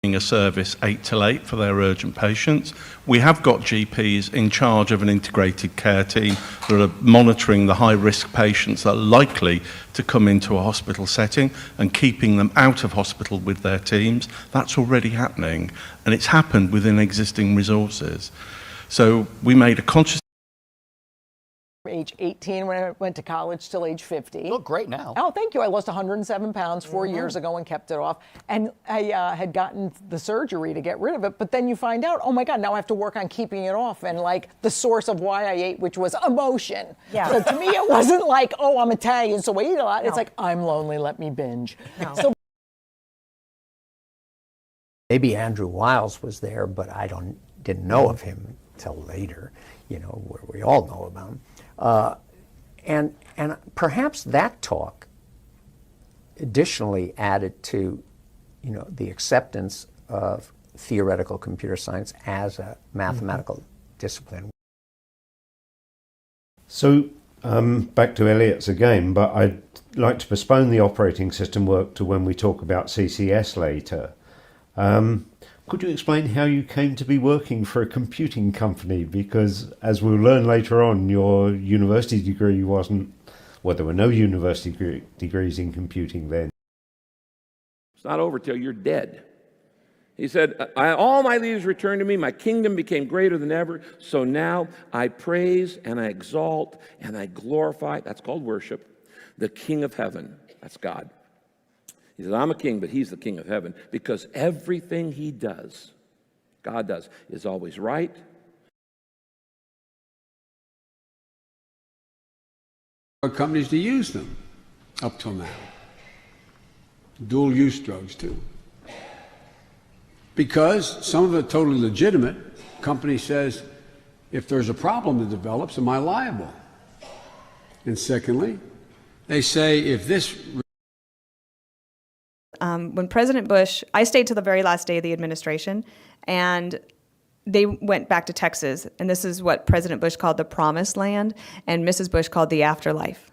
A service 8 till 8 for their urgent patients. We have got GPs in charge of an integrated care team that are monitoring the high-risk patients that are likely to come into a hospital setting and keeping them out of hospital with their teams. That's already happening, and it's happened within existing resources. So we made a conscious age 18 when I went to college till age 50. You look great now. Oh, thank you. I lost 107 pounds 4 years ago and kept it off. And I had gotten the surgery to get rid of it. But then you find out, oh my God, now I have to work on keeping it off. And like the source of why I ate, which was emotion. Yeah. So to me, it wasn't like, oh, I'm Italian, so I eat a lot. No. It's like, I'm lonely, let me binge. No. So maybe Andrew Wiles was there, but I didn't know of him till later, you know, where we all know about him. And perhaps that talk additionally added to, you know, the acceptance of theoretical computer science as a mathematical discipline. So back to Elliot's again, but I'd like to postpone the operating system work to when we talk about CCS later. Could you explain how you came to be working for a computing company? Because as we'll learn later on, your university degree wasn't, well, there were no university degrees in computing then. It's not over till you're dead. He said, all my leaders returned to me, my kingdom became greater than ever, so now I praise and I exalt and I glorify, that's called worship, the King of heaven, that's God. He says, I'm a king, but he's the king of heaven, because everything he does, God does, is always right. Companies to use them up till now. Dual use drugs too. Because some of it totally legitimate. Company says, If there's a problem that develops, am I liable? And secondly, they say if this... When President Bush, I stayed till the very last day of the administration, and they went back to Texas, and this is what President Bush called the promised land, and Mrs. Bush called the afterlife.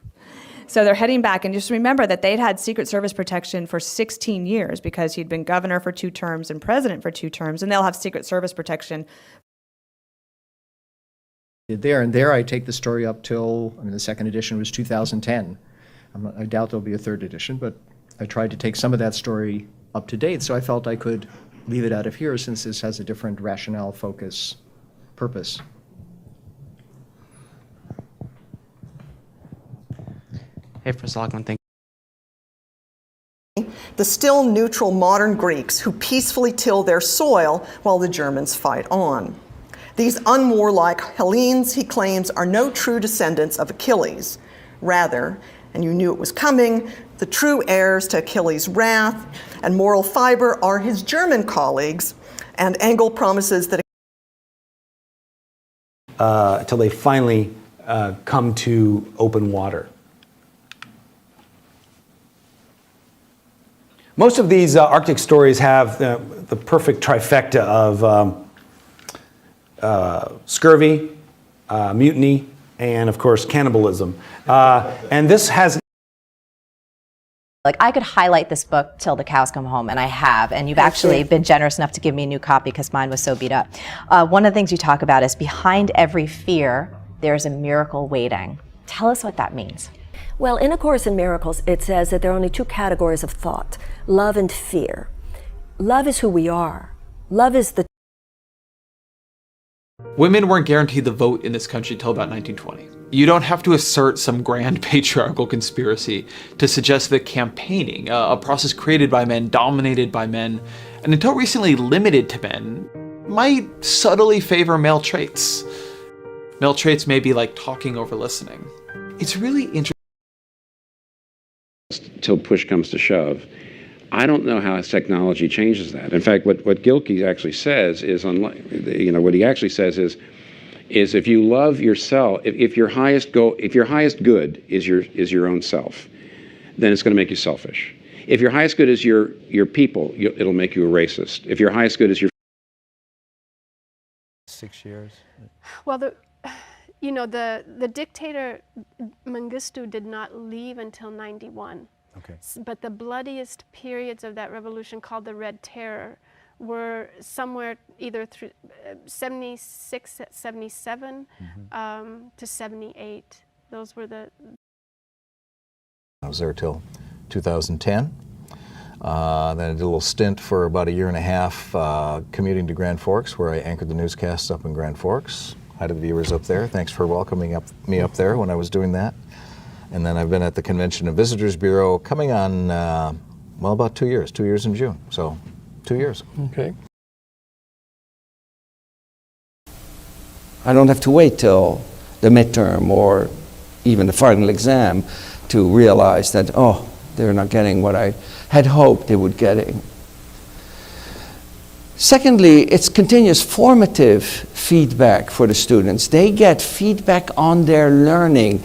So they're heading back, and just remember that they'd had Secret Service protection for 16 years because he'd been governor for 2 terms and president for 2 terms, and they'll have Secret Service protection. There I take the story up till, the second edition was 2010. I doubt there'll be a third edition, but I tried to take some of that story up to date, so I felt I could leave it out of here since this has a different rationale, focus, purpose. Hey, Professor Lockman, thank you. The still neutral modern Greeks who peacefully till their soil while the Germans fight on. These unwarlike Hellenes, he claims, are no true descendants of Achilles. Rather, and you knew it was coming, the true heirs to Achilles' wrath and moral fiber are his German colleagues, and Engel promises that until they finally come to open water. Most of these Arctic stories have the perfect trifecta of scurvy, mutiny, and of course cannibalism. And this has... Like, I could highlight this book till the cows come home, and I have, and you've actually been generous enough to give me a new copy because mine was so beat up. One of the things you talk about is behind every fear, there's a miracle waiting. Tell us what that means. Well, in A Course in Miracles, it says that there are only 2 categories of thought, love and fear. Love is who we are. Love is the... Women weren't guaranteed the vote in this country until about 1920. You don't have to assert some grand patriarchal conspiracy to suggest that campaigning, a process created by men, dominated by men, and until recently limited to men, might subtly favor male traits. Male traits may be like talking over listening. It's really interesting. Till push comes to shove. I don't know how technology changes that. In fact, what Gilkey actually says is, what he actually says is if you love yourself, if your highest good is your own self, then it's going to make you selfish. If your highest good is your people, it'll make you a racist. If your highest good is your 6 years. Well, the dictator Mengistu did not leave until 91. Okay. But the bloodiest periods of that revolution, called the Red Terror, were somewhere either through 76, 77 to 78. Those were the... I was there till 2010. Then I did a little stint for about 1.5 years commuting to Grand Forks, where I anchored the newscasts up in Grand Forks. Hi to the viewers up there. Thanks for welcoming me up there when I was doing that. And then I've been at the Convention and Visitors Bureau coming on, well, about 2 years. 2 years in June. So 2 years. Okay. I don't have to wait till the midterm or even the final exam to realize that, oh, they're not getting what I had hoped they would getting. Secondly, it's continuous formative feedback for the students. They get feedback on their learning.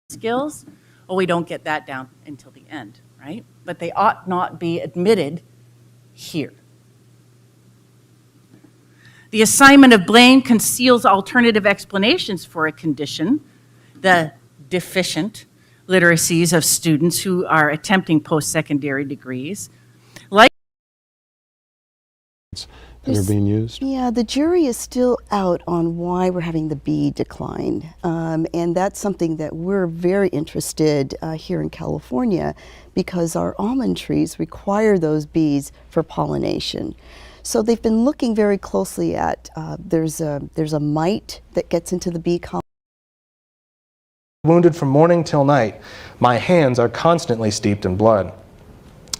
Skills, well, we don't get that down until the end, right? But they ought not be admitted here. The assignment of blame conceals alternative explanations for a condition, the deficient literacies of students who are attempting post-secondary degrees. Like that are being used? Yeah, the jury is still out on why we're having the bee decline. And that's something that we're very interested here in California, because our almond trees require those bees for pollination. So they've been looking very closely at, there's a mite that gets into the bee colony. Wounded from morning till night, my hands are constantly steeped in blood.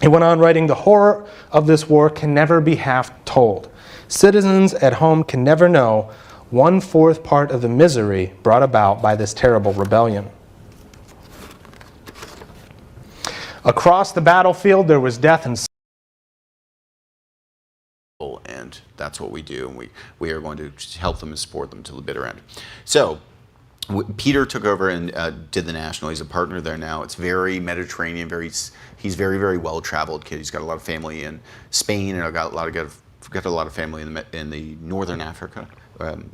He went on writing, the horror of this war can never be half told. Citizens at home can never know 1/4 part of the misery brought about by this terrible rebellion. Across the battlefield there was death and and that's what we do, and we are going to help them and support them to the bitter end. So Peter took over and did the National. He's a partner there now. It's very Mediterranean, he's very, very well-traveled kid. He's got a lot of family in Spain, and I've got a lot of family in the northern Africa,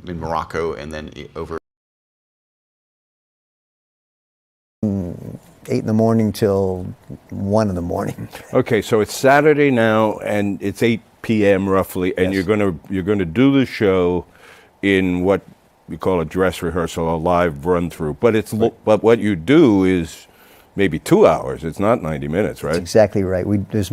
in Morocco, and then over 8 in the morning till 1 in the morning. Okay, so it's Saturday now, and it's 8 p.m. roughly, and Yes. you're gonna do the show in what we call a dress rehearsal, a live run through. But but what you do is maybe 2 hours. It's not 90 minutes, right? That's exactly right. There's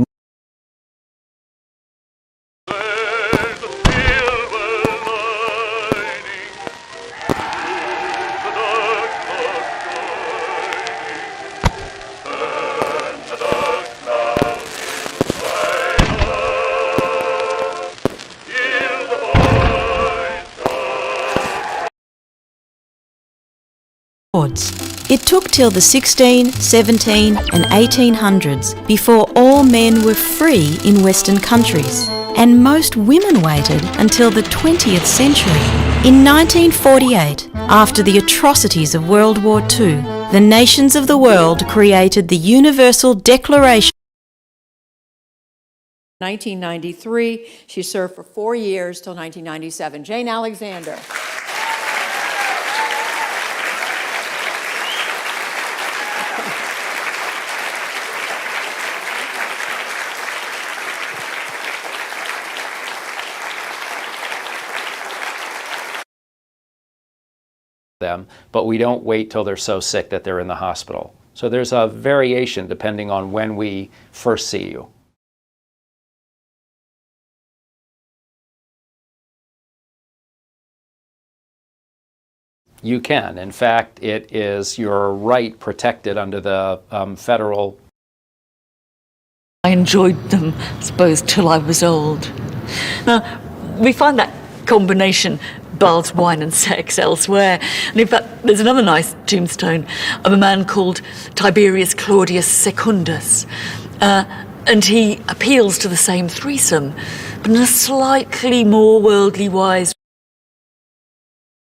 It took till the 16, 17 and 1800s before all men were free in Western countries, and most women waited until the 20th century. In 1948, after the atrocities of World War II, the nations of the world created the Universal Declaration. 1993, she served for 4 years till 1997. Jane Alexander. them, but we don't wait till they're so sick that they're in the hospital. So there's a variation depending on when we first see you. You can. In fact, it is your right protected under the federal. I enjoyed them, I suppose, till I was old. Now, we find that combination, baths, wine and sex, elsewhere. And in fact, there's another nice tombstone of a man called Tiberius Claudius Secundus. And he appeals to the same threesome, but in a slightly more worldly wise.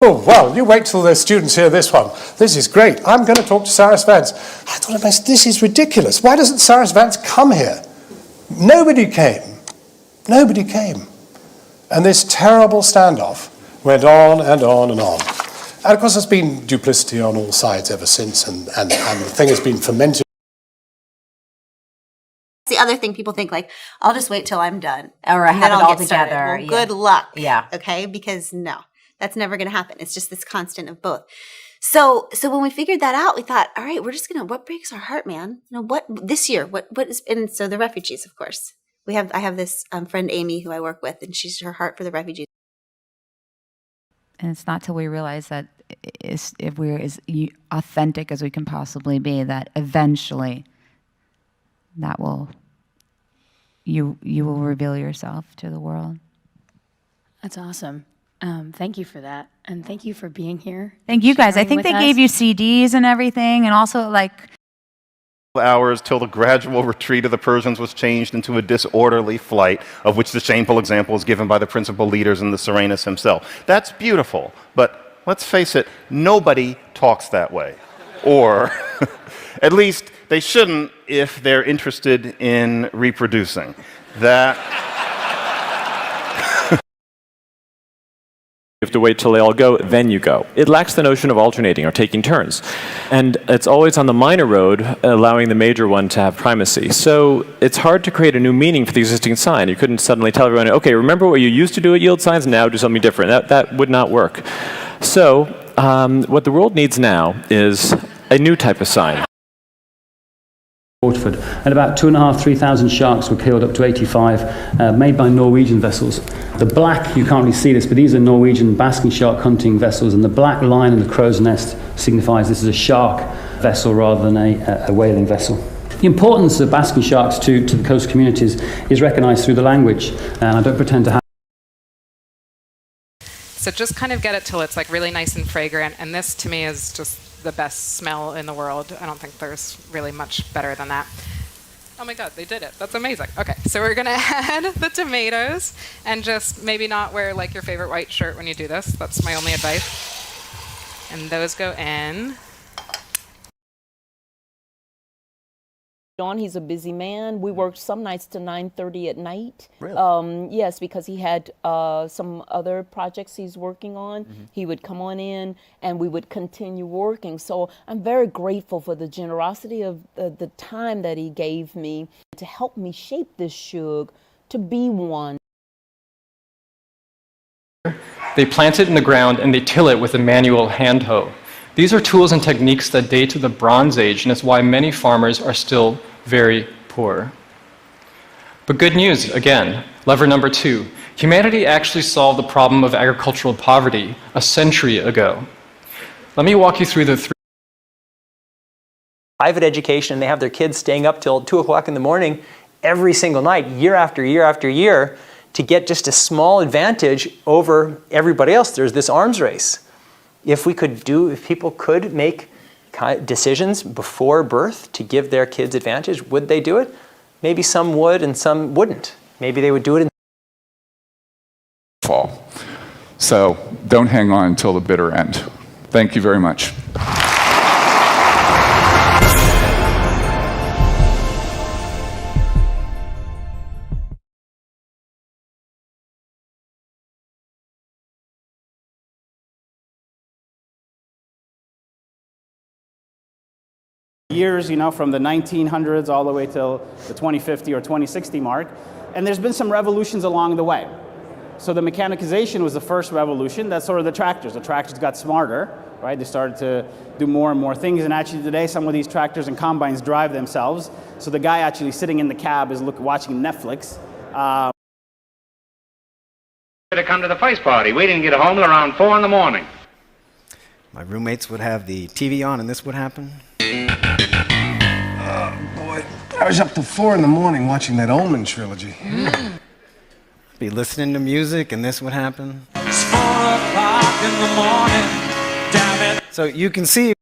Oh, well, you wait till the students hear this one. This is great. I'm going to talk to Cyrus Vance. I thought, this is ridiculous. Why doesn't Cyrus Vance come here? Nobody came. Nobody came. And this terrible standoff went on and on and on. And of course, there's been duplicity on all sides ever since, and the thing has been fermented. The other thing people think, like, I'll just wait till I'm done. Or and have then it I'll all get started. together. Well, good luck. Yeah. Okay? Because no, that's never going to happen. It's just this constant of both. So when we figured that out, we thought, all right, we're just going to, what breaks our heart, man? You know, what, this year, what is, and so the refugees, of course. I have this friend, Amy, who I work with, and she's her heart for the refugees. And it's not till we realize that if we're as authentic as we can possibly be, that eventually that will, you will reveal yourself to the world. That's awesome. Thank you for that. And thank you for being here. Thank you guys. I think they gave you CDs and everything, and also like hours till the gradual retreat of the Persians was changed into a disorderly flight, of which the shameful example is given by the principal leaders and the Serenus himself. That's beautiful, but let's face it, nobody talks that way. Or at least they shouldn't if they're interested in reproducing. You have to wait till they all go, then you go. It lacks the notion of alternating or taking turns. And it's always on the minor road, allowing the major one to have primacy. So it's hard to create a new meaning for the existing sign. You couldn't suddenly tell everyone, okay, remember what you used to do at yield signs, now do something different. That would not work. So what the world needs now is a new type of sign. Waterford, and about 2,500–3,000 sharks were killed, up to 85, made by Norwegian vessels. The black, you can't really see this, but these are Norwegian basking shark hunting vessels, and the black line in the crow's nest signifies this is a shark vessel rather than a whaling vessel. The importance of basking sharks to the coast communities is recognised through the language, and I don't pretend to have. So just kind of get it till it's like really nice and fragrant, and this to me is just the best smell in the world. I don't think there's really much better than that. Oh my God, they did it. That's amazing. Okay, so we're gonna add the tomatoes and just maybe not wear like your favorite white shirt when you do this. That's my only advice. And those go in. John, he's a busy man. We worked some nights to 9:30 at night. Really? Yes, because he had some other projects he's working on. He would come on in and we would continue working. So I'm very grateful for the generosity of the time that he gave me to help me shape this shug to be one. They plant it in the ground and they till it with a manual hand hoe. These are tools and techniques that date to the Bronze Age, and it's why many farmers are still very poor. But good news, again, lever number 2. Humanity actually solved the problem of agricultural poverty a century ago. Let me walk you through the 3. Private education, and they have their kids staying up till 2 o'clock in the morning every single night, year after year after year, to get just a small advantage over everybody else. There's this arms race. If people could make decisions before birth to give their kids advantage, would they do it? Maybe some would and some wouldn't. Maybe they would do it in fall. So don't hang on until the bitter end. Thank you very much. Years, from the 1900s all the way till the 2050 or 2060 mark, and there's been some revolutions along the way. So the mechanization was the first revolution. That's sort of the tractors. The tractors got smarter, right? They started to do more and more things, and actually today some of these tractors and combines drive themselves. So the guy actually sitting in the cab is watching Netflix. To come to the first party. We didn't get home till around 4 in the morning. My roommates would have the TV on, and this would happen. Oh, boy. I was up till 4 in the morning watching that Omen trilogy. Be listening to music, and this would happen. It's 4 o'clock in the morning, damn it. So you can see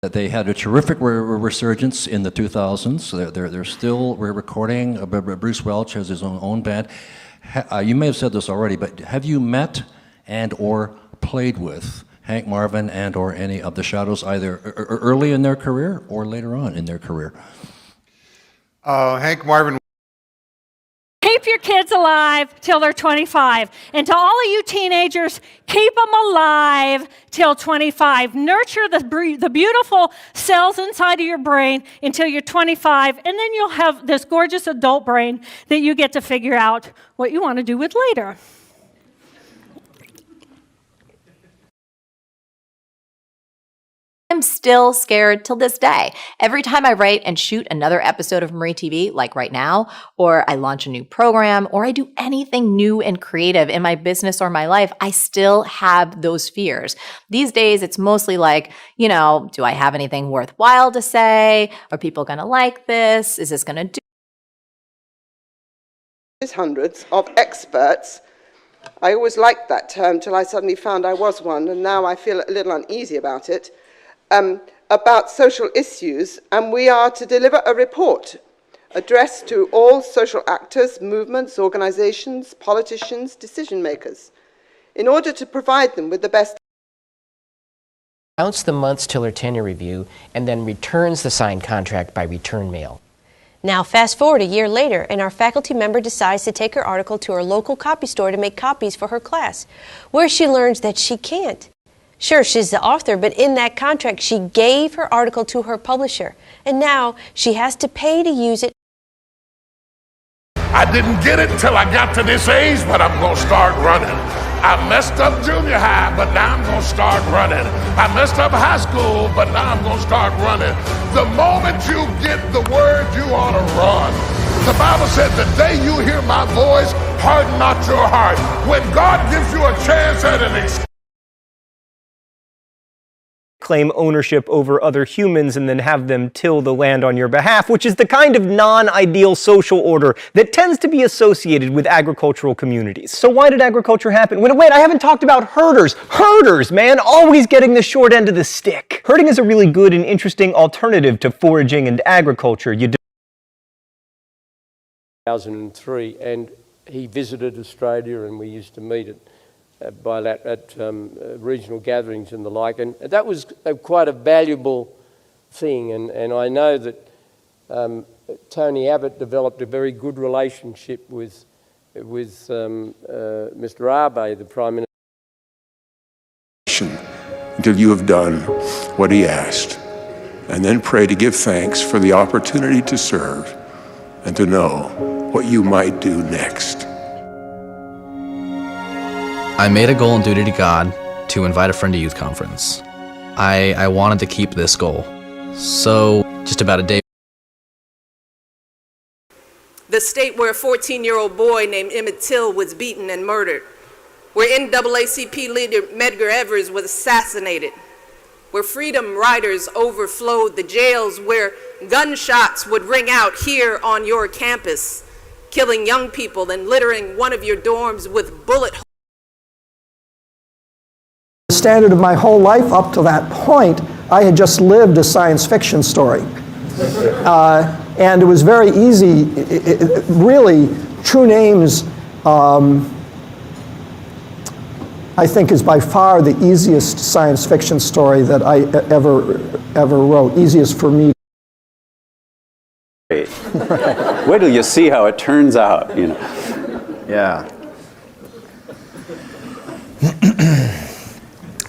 that they had a terrific resurgence in the 2000s. They're still recording. Bruce Welch has his own band. You may have said this already, but have you met and or played with Hank Marvin and or any of the Shadows either early in their career or later on in their career? Hank Marvin. Keep your kids alive till they're 25. And to all of you teenagers, keep them alive till 25. Nurture the beautiful cells inside of your brain until you're 25, and then you'll have this gorgeous adult brain that you get to figure out what you want to do with later. I'm still scared till this day. Every time I write and shoot another episode of Marie TV, like right now, or I launch a new program, or I do anything new and creative in my business or my life, I still have those fears. These days, it's mostly like, do I have anything worthwhile to say? Are people going to like this? Is this going to do? There's hundreds of experts. I always liked that term till I suddenly found I was one, and now I feel a little uneasy about it. About social issues, and we are to deliver a report addressed to all social actors, movements, organizations, politicians, decision makers, in order to provide them with the best. Counts the months till her tenure review and then returns the signed contract by return mail. Now fast forward a year later, and our faculty member decides to take her article to her local copy store to make copies for her class, where she learns that she can't. Sure, she's the author, but in that contract, she gave her article to her publisher, and now she has to pay to use it. I didn't get it until I got to this age, but I'm going to start running. I messed up junior high, but now I'm going to start running. I messed up high school, but now I'm going to start running. The moment you get the word, you ought to run. The Bible said, the day you hear my voice, harden not your heart. When God gives you a chance at an claim ownership over other humans and then have them till the land on your behalf, which is the kind of non-ideal social order that tends to be associated with agricultural communities. So why did agriculture happen? Wait, I haven't talked about herders. Herders, man, always getting the short end of the stick. Herding is a really good and interesting alternative to foraging and agriculture. 2003, and he visited Australia, and we used to meet at regional gatherings and the like, and that was quite a valuable thing. And I know that Tony Abbott developed a very good relationship with Mr. Abe, the Prime Minister. Until you have done what he asked, and then pray to give thanks for the opportunity to serve and to know what you might do next. I made a goal in duty to God to invite a friend to youth conference. I wanted to keep this goal. So, just about a day. The state where a 14-year-old boy named Emmett Till was beaten and murdered. Where NAACP leader Medgar Evers was assassinated. Where freedom riders overflowed the jails, where gunshots would ring out here on your campus, killing young people and littering one of your dorms with bullet holes. The standard of my whole life up to that point, I had just lived a science fiction story. And it was very easy, really, True Names, I think is by far the easiest science fiction story that I ever wrote, easiest for me. Wait till you see how it turns out, you know. Yeah.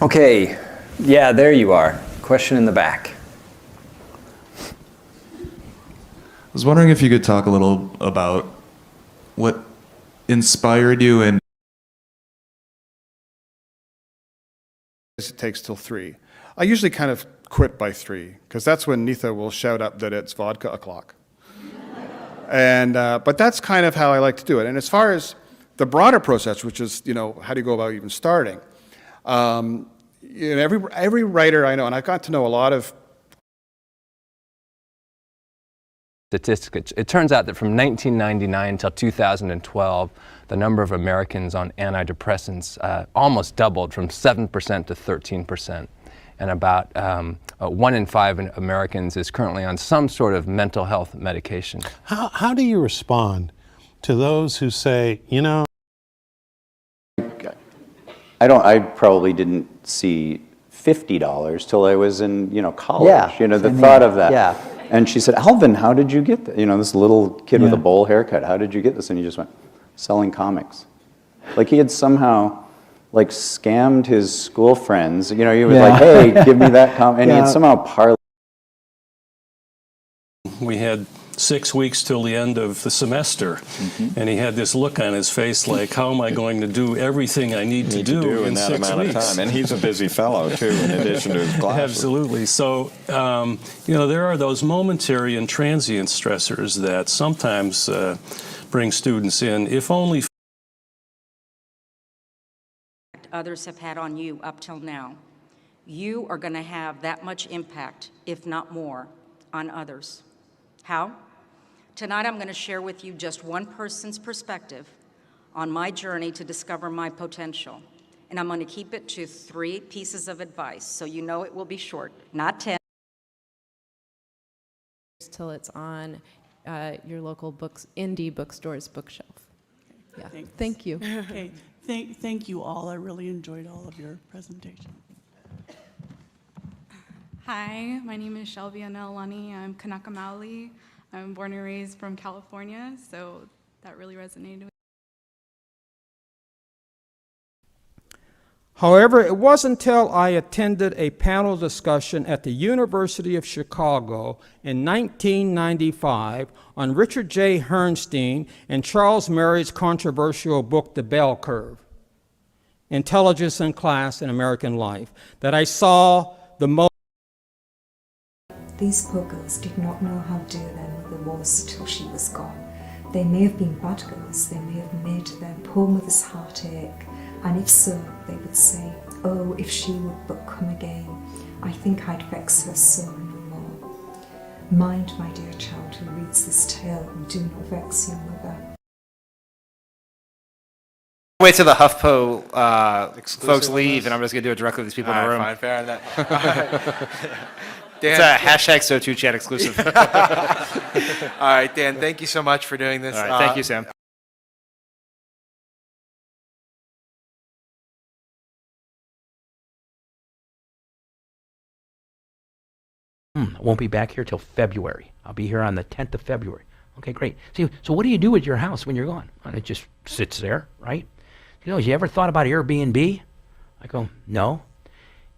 Okay, yeah, there you are. Question in the back. I was wondering if you could talk a little about what inspired you and it takes till 3. I usually kind of quit by 3 because that's when Nitha will shout up that it's vodka o'clock. And but that's kind of how I like to do it. And as far as the broader process, which is, you know, how do you go about even starting? You know, every writer I know, and I've got to know a lot of statistics. It turns out that from 1999 until 2012, the number of Americans on antidepressants almost doubled from 7% to 13%. And about 1 in 5 Americans is currently on some sort of mental health medication. How do you respond to those who say, you know, I probably didn't see $50 till I was in, you know, college. Yeah, you know, the thought of that. Yeah. And she said, Alvin, how did you get that? You know, this little kid with a bowl haircut, how did you get this? And he just went, selling comics. Like he had somehow like scammed his school friends. You know, he was like, hey, give me that comic. And he had somehow parlayed. We had 6 weeks till the end of the semester, and he had this look on his face like, how am I going to do everything I need to do in that 6 amount weeks? of time? And he's a busy fellow too, in addition to his classes. Absolutely. So, you know, there are those momentary and transient stressors that sometimes bring students in, if only. Others have had on you up till now. You are going to have that much impact, if not more, on others. How? Tonight I'm going to share with you just one person's perspective on my journey to discover my potential. And I'm going to keep it to 3 pieces of advice, so you know it will be short, not 10. Till it's on your local indie bookstore's bookshelf. Yeah. Thanks. Thank you. Okay. Thank you all. I really enjoyed all of your presentation. Hi, my name is Shelby Anelani. I'm Kanaka Maoli. I'm born and raised from California, so that really resonated with me. However, it wasn't until I attended a panel discussion at the University of Chicago in 1995 on Richard J. Herrnstein and Charles Mary's controversial book, The Bell Curve, Intelligence and Class in American Life, that I saw the most. These poor girls did not know how dear their mother was till she was gone. They may have been bad girls, they may have made their poor mother's heart ache, and if so, they would say, oh, if she would but come again. I think I'd vex her so no more. Mind, my dear child, who reads this tale, and do not vex your mother. Wait till the HuffPo folks leave, and I'm just going to do it directly with these people in the room. Fine, fair enough. It's a hashtag So2Chat exclusive. All right, Dan, thank you so much for doing this. All right, thank you, Sam. Won't be back here till February. I'll be here on the 10th of February. Okay, great. So what do you do with your house when you're gone? And it just sits there, right? He goes, you ever thought about Airbnb? I go, no.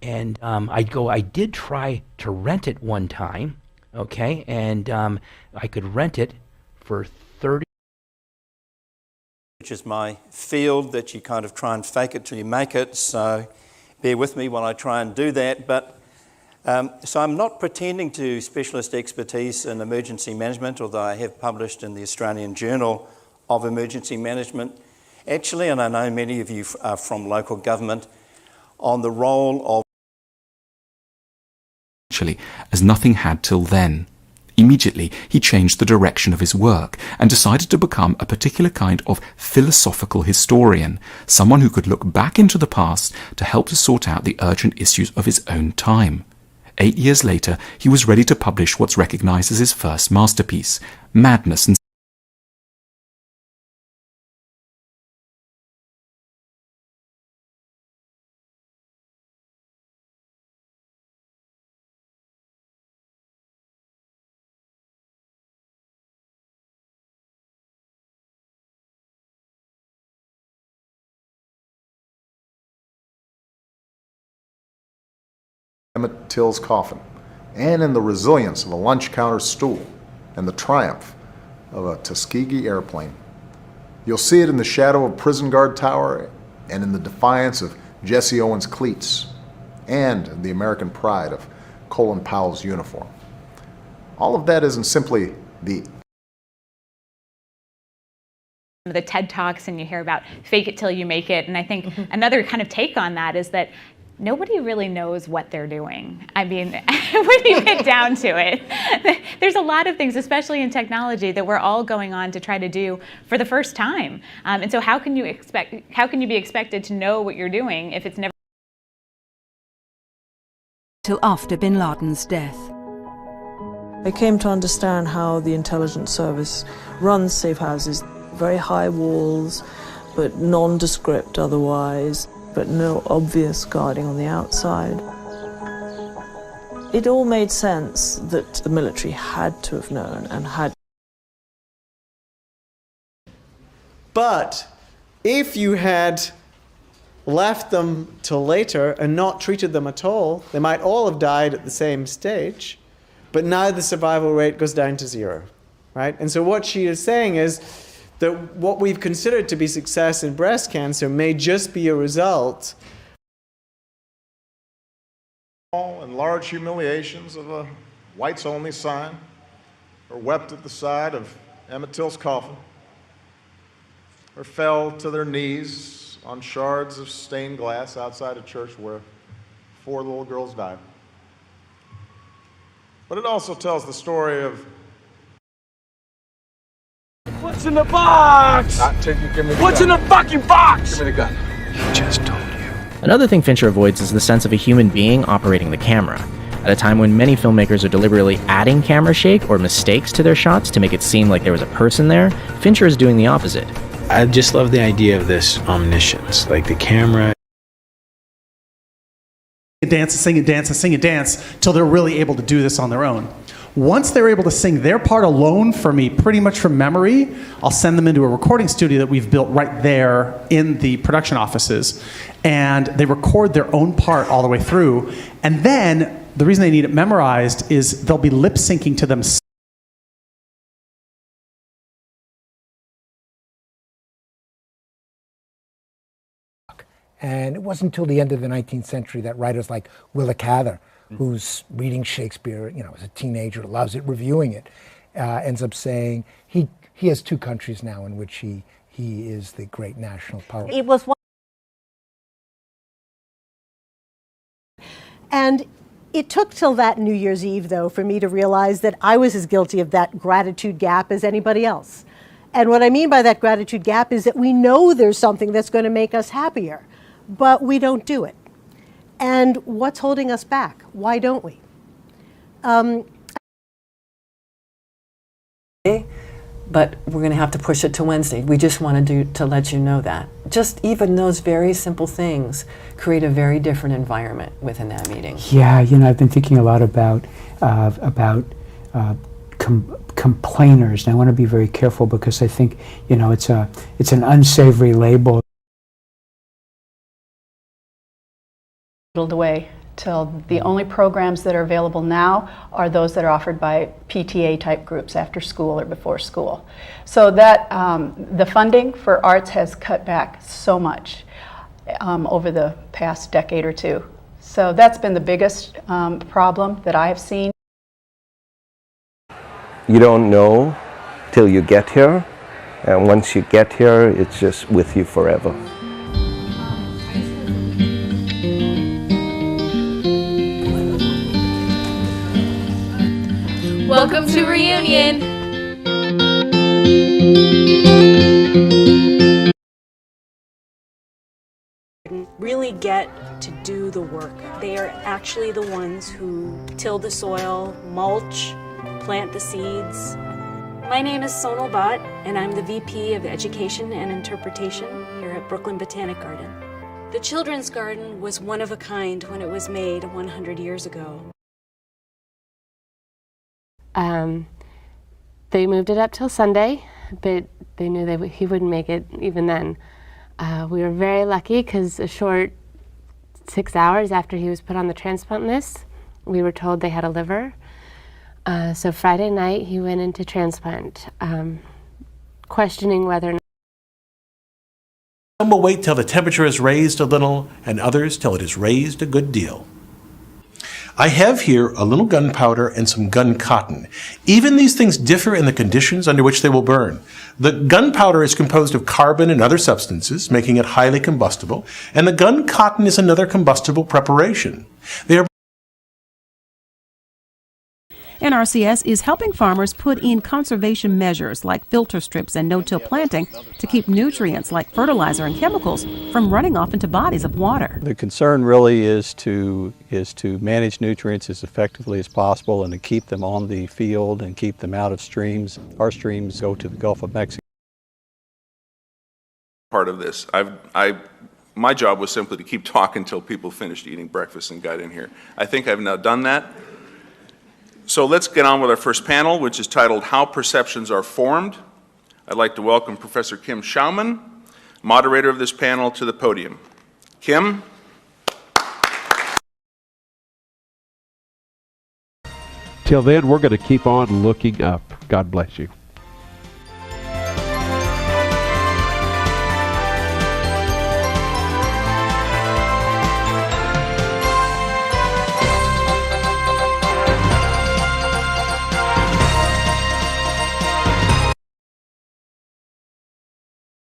And I did try to rent it one time, okay? And I could rent it for $30. Which is my field, that you kind of try and fake it till you make it. So bear with me while I try and do that. But so I'm not pretending to specialist expertise in emergency management, although I have published in the Australian Journal of Emergency Management, actually, and I know many of you are from local government, on the role of... Actually, as nothing had till then. Immediately, he changed the direction of his work and decided to become a particular kind of philosophical historian, someone who could look back into the past to help to sort out the urgent issues of his own time. 8 years later, he was ready to publish what's recognized as his first masterpiece, Madness and Emmett Till's coffin, and in the resilience of a lunch counter stool, and the triumph of a Tuskegee airplane. You'll see it in the shadow of Prison Guard Tower, and in the defiance of Jesse Owens' cleats, and in the American pride of Colin Powell's uniform. All of that isn't simply the TED Talks, and you hear about fake it till you make it, and I think another kind of take on that is that nobody really knows what they're doing. I mean, when you get down to it, there's a lot of things, especially in technology, that we're all going on to try to do for the first time. And so how can you be expected to know what you're doing if it's never... Till after bin Laden's death. I came to understand how the intelligence service runs safe houses. Very high walls, but nondescript otherwise, but no obvious guarding on the outside. It all made sense that the military had to have known and had. But if you had left them till later and not treated them at all, they might all have died at the same stage, but now the survival rate goes down to 0, right? And so what she is saying is that what we've considered to be success in breast cancer may just be a result. And large humiliations of a whites-only sign or wept at the side of Emmett Till's coffin, or fell to their knees on shards of stained glass outside a church where 4 little girls died. But it also tells the story of what's in the box? What's in the fucking box? Give me the gun. He just told you. Another thing Fincher avoids is the sense of a human being operating the camera. At a time when many filmmakers are deliberately adding camera shake or mistakes to their shots to make it seem like there was a person there, Fincher is doing the opposite. I just love the idea of this omniscience, like the camera. Dance and sing and dance and sing and dance till they're really able to do this on their own. Once they're able to sing their part alone for me, pretty much from memory, I'll send them into a recording studio that we've built right there in the production offices. And they record their own part all the way through. And then the reason they need it memorized is they'll be lip syncing to themselves. And it wasn't until the end of the 19th century that writers like Willa Cather, who's reading Shakespeare, as a teenager, loves it, reviewing it, ends up saying he has 2 countries now in which he is the great national power. It was one. And It took till that New Year's Eve, though, for me to realize that I was as guilty of that gratitude gap as anybody else. And what I mean by that gratitude gap is that we know there's something that's going to make us happier, but we don't do it. And what's holding us back? Why don't we? But we're going to have to push it to Wednesday. We just wanted to let you know that. Just even those very simple things create a very different environment within that meeting. Yeah, you know, I've been thinking a lot about complainers, and I want to be very careful because I think, you know, it's an unsavory label. Away till the only programs that are available now are those that are offered by PTA type groups after school or before school. So that the funding for arts has cut back so much over the past decade or two. So that's been the biggest problem that I have seen. You don't know till you get here, and once you get here, it's just with you forever. Welcome to Reunion! Really get to do the work. They are actually the ones who till the soil, mulch, plant the seeds. My name is Sonal Bhatt, and I'm the VP of Education and Interpretation here at Brooklyn Botanic Garden. The Children's Garden was one of a kind when it was made 100 years ago. They moved it up till Sunday, but they knew he wouldn't make it even then. We were very lucky because a short 6 hours after he was put on the transplant list, we were told they had a liver. So Friday night he went into transplant, questioning whether or not. Some will wait till the temperature is raised a little, and others till it is raised a good deal. I have here a little gunpowder and some gun cotton. Even these things differ in the conditions under which they will burn. The gunpowder is composed of carbon and other substances, making it highly combustible, and the gun cotton is another combustible preparation. They are NRCS is helping farmers put in conservation measures like filter strips and no-till planting to keep nutrients like fertilizer and chemicals from running off into bodies of water. The concern really is to manage nutrients as effectively as possible and to keep them on the field and keep them out of streams. Our streams go to the Gulf of Mexico. Part of this, my job was simply to keep talking until people finished eating breakfast and got in here. I think I've now done that. So let's get on with our first panel, which is titled How Perceptions Are Formed. I'd like to welcome Professor Kim Schauman, moderator of this panel, to the podium. Kim? Till then, we're going to keep on looking up. God bless you.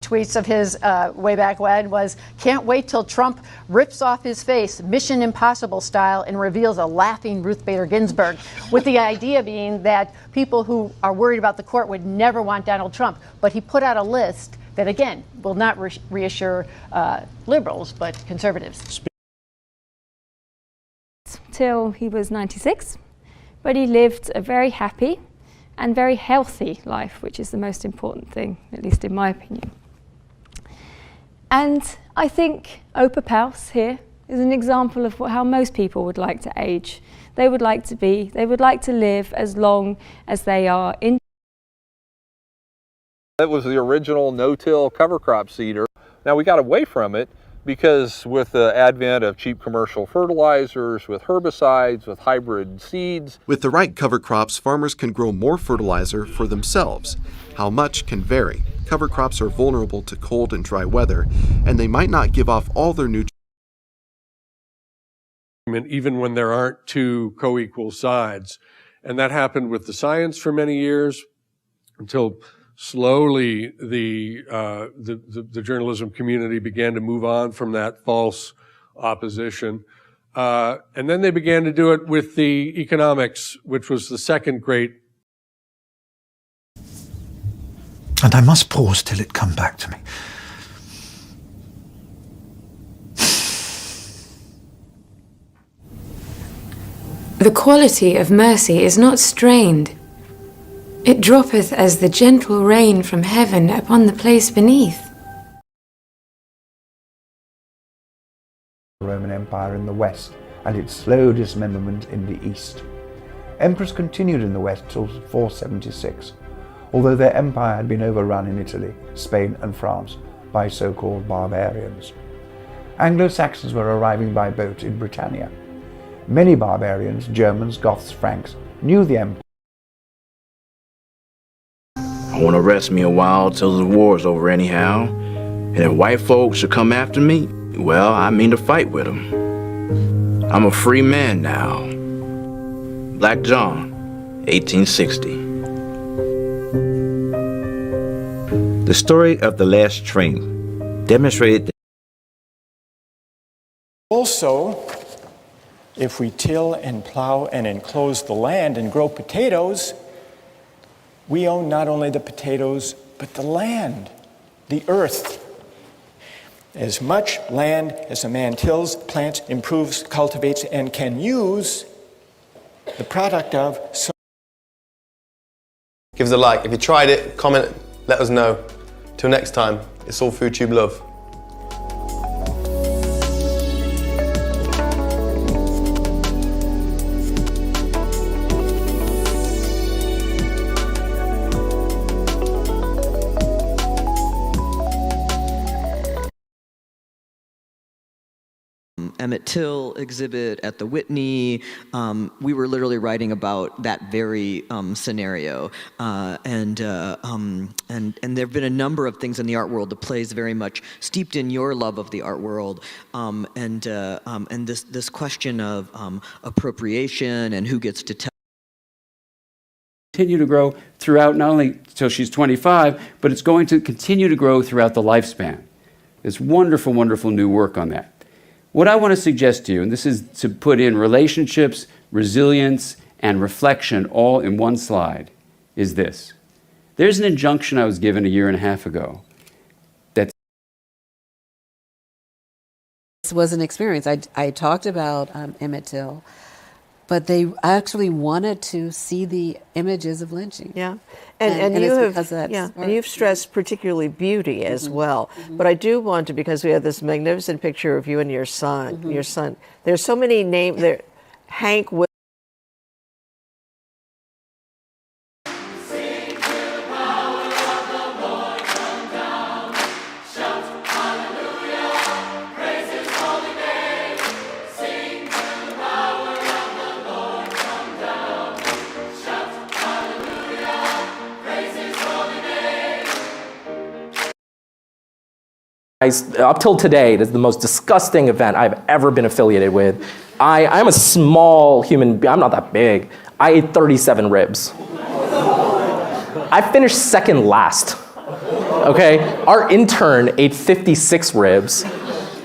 Tweets of his way back when was, "Can't wait till Trump rips off his face, Mission Impossible style, and reveals a laughing Ruth Bader Ginsburg," with the idea being that people who are worried about the court would never want Donald Trump. But he put out a list that, again, will not reassure liberals, but conservatives. Till he was 96, but he lived a very happy and very healthy life, which is the most important thing, at least in my opinion. And I think Opa Paus here is an example of how most people would like to age. They would like to live as long as they are in. That was the original no-till cover crop seeder. Now we got away from it because with the advent of cheap commercial fertilizers, with herbicides, with hybrid seeds. With the right cover crops, farmers can grow more fertilizer for themselves. How much can vary. Cover crops are vulnerable to cold and dry weather, and they might not give off all their nutrients. Even when there aren't two co-equal sides. And that happened with the science for many years until slowly the journalism community began to move on from that false opposition. And then they began to do it with the economics, which was the second great. And I must pause till it come back to me. The quality of mercy is not strained. It droppeth as the gentle rain from heaven upon the place beneath. The Roman Empire in the west and its slow dismemberment in the east. Emperors continued in the west till 476, although their empire had been overrun in Italy, Spain and France by so-called barbarians. Anglo-Saxons were arriving by boat in Britannia. Many barbarians, Germans, Goths, Franks, knew the empire. I want to rest me a while till the war's over anyhow. And if white folks should come after me, well, I mean to fight with them. I'm a free man now. Black John, 1860. The story of the last train demonstrated that also, if we till and plow and enclose the land and grow potatoes, we own not only the potatoes, but the land, the earth. As much land as a man tills, plants, improves, cultivates, and can use, the product of. Give us a like. If you tried it, comment, let us know. Till next time, it's all FoodTube love. Emmett Till exhibit at the Whitney. We were literally writing about that very scenario, and there have been a number of things in the art world that plays very much steeped in your love of the art world, and this question of appropriation and who gets to tell. Continue to grow throughout, not only till she's 25, but it's going to continue to grow throughout the lifespan. There's wonderful, wonderful new work on that. What I want to suggest to you, and this is to put in relationships, resilience, and reflection all in one slide, is this. There's an injunction I was given a year and a half ago. This was an experience. I talked about Emmett Till, but they actually wanted to see the images of lynching. Yeah, and you have, and you've stressed particularly beauty as well. But I do want to, because we have this magnificent picture of you and your son. Your son. There's so many names there. Hank. Up till today, it is the most disgusting event I've ever been affiliated with. I'm a small human being. I'm not that big. I ate 37 ribs. I finished second last. Okay? Our intern ate 56 ribs.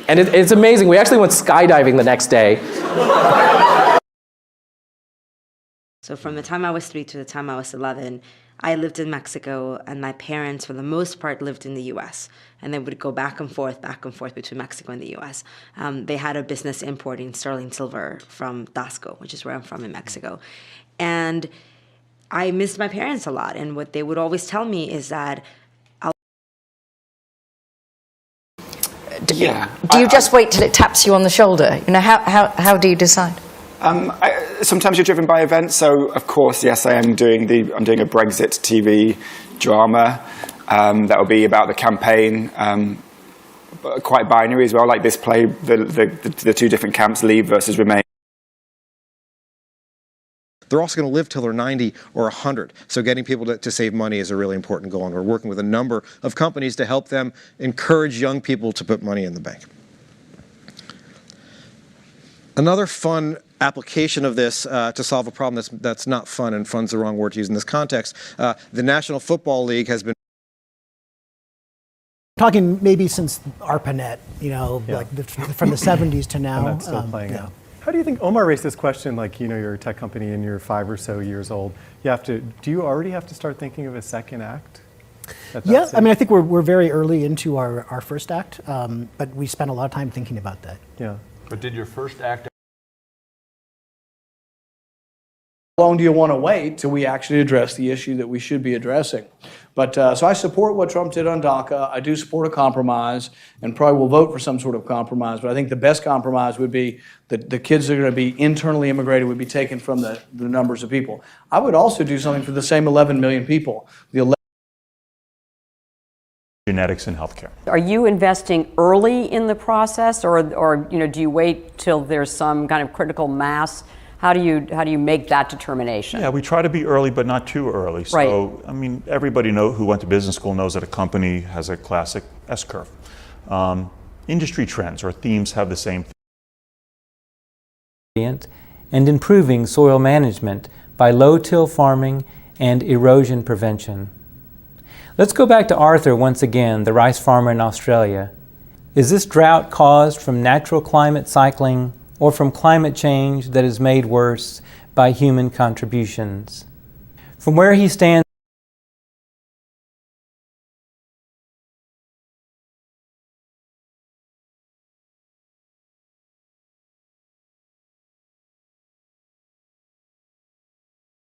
And it's amazing. We actually went skydiving the next day. So from the time I was 3 to the time I was 11, I lived in Mexico, and my parents, for the most part, lived in the U.S., and they would go back and forth between Mexico and the U.S. They had a business importing sterling silver from Tasco, which is where I'm from in Mexico. And I missed my parents a lot, and what they would always tell me is that do you just wait till it taps you on the shoulder? You know, how do you decide? Sometimes you're driven by events, so of course, yes, I'm doing a Brexit TV drama that will be about the campaign, quite binary as well, like this play, the two different camps, Leave versus Remain. They're also going to live till they're 90 or 100. So getting people to save money is a really important goal, and we're working with a number of companies to help them encourage young people to put money in the bank. Another fun application of this to solve a problem that's not fun, and fun's the wrong word to use in this context. The National Football League has been talking maybe since ARPANET, you know, like from the 70s to now. And that's still playing out. How do you think Omar raised this question? Like, you know, you're a tech company and you're 5 or so years old. Do you already have to start thinking of a second act? Yeah, I mean, I think we're very early into our first act, but we spent a lot of time thinking about that. Yeah. But did your first act? How long do you want to wait till we actually address the issue that we should be addressing? But so I support what Trump did on DACA. I do support a compromise and probably will vote for some sort of compromise. But I think the best compromise would be that the kids that are going to be internally immigrated would be taken from the numbers of people. I would also do something for the same 11 million people. Genetics and healthcare. Are you investing early in the process, or you know, do you wait till there's some kind of critical mass? How do you make that determination? Yeah, we try to be early, but not too early. So, right. I mean, everybody who went to business school knows that a company has a classic S-curve. Industry trends or themes have the same thing. And improving soil management by low-till farming and erosion prevention. Let's go back to Arthur once again, the rice farmer in Australia. Is this drought caused from natural climate cycling or from climate change that is made worse by human contributions? From where he stands,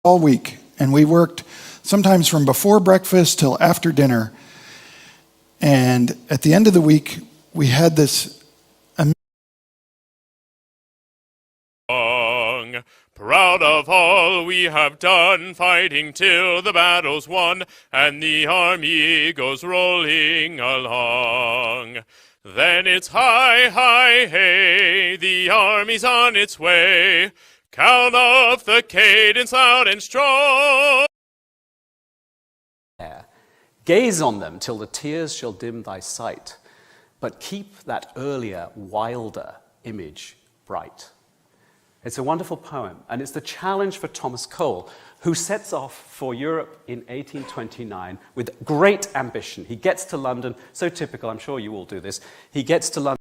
all week, and we worked sometimes from before breakfast till after dinner. And at the end of the week, we had this proud of all we have done, fighting till the battle's won, and the army goes rolling along. Then it's hi, hi, hey, the army's on its way. Count off the cadence loud and strong. Gaze on them till the tears shall dim thy sight, but keep that earlier, wilder image bright. It's a wonderful poem, and it's the challenge for Thomas Cole, who sets off for Europe in 1829 with great ambition. He gets to London, so typical, I'm sure you all do this. He gets to London.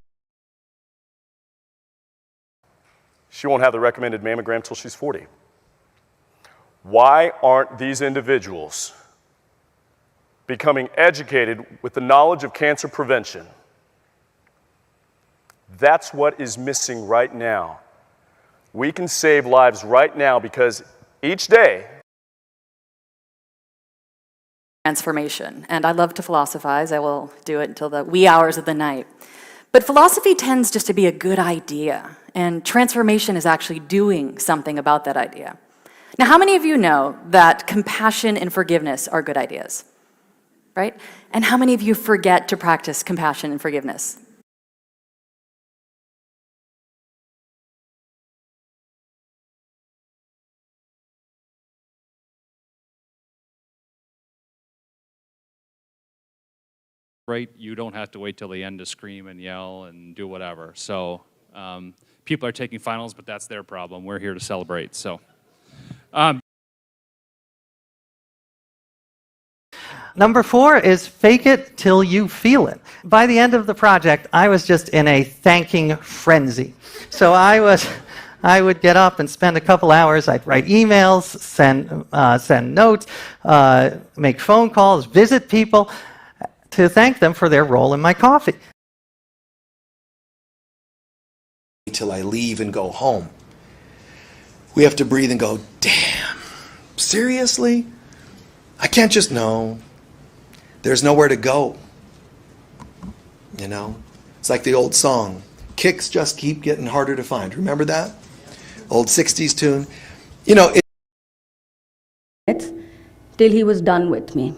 She won't have the recommended mammogram till she's 40. Why aren't these individuals becoming educated with the knowledge of cancer prevention? That's what is missing right now. We can save lives right now because each day. Transformation, and I love to philosophize. I will do it until the wee hours of the night. But philosophy tends just to be a good idea, and transformation is actually doing something about that idea. Now, how many of you know that compassion and forgiveness are good ideas? Right? And how many of you forget to practice compassion and forgiveness? Right, you don't have to wait till the end to scream and yell and do whatever. So people are taking finals, but that's their problem. We're here to celebrate. So. Number 4 is fake it till you feel it. By the end of the project, I was just in a thanking frenzy. So I would get up and spend a couple hours. I'd write emails, send notes, make phone calls, visit people, to thank them for their role in my coffee. Till I leave and go home. We have to breathe and go, damn, seriously? I can't just know. There's nowhere to go. You know? It's like the old song, kicks just keep getting harder to find. Remember that? Old 60s tune. You know, till he was done with me.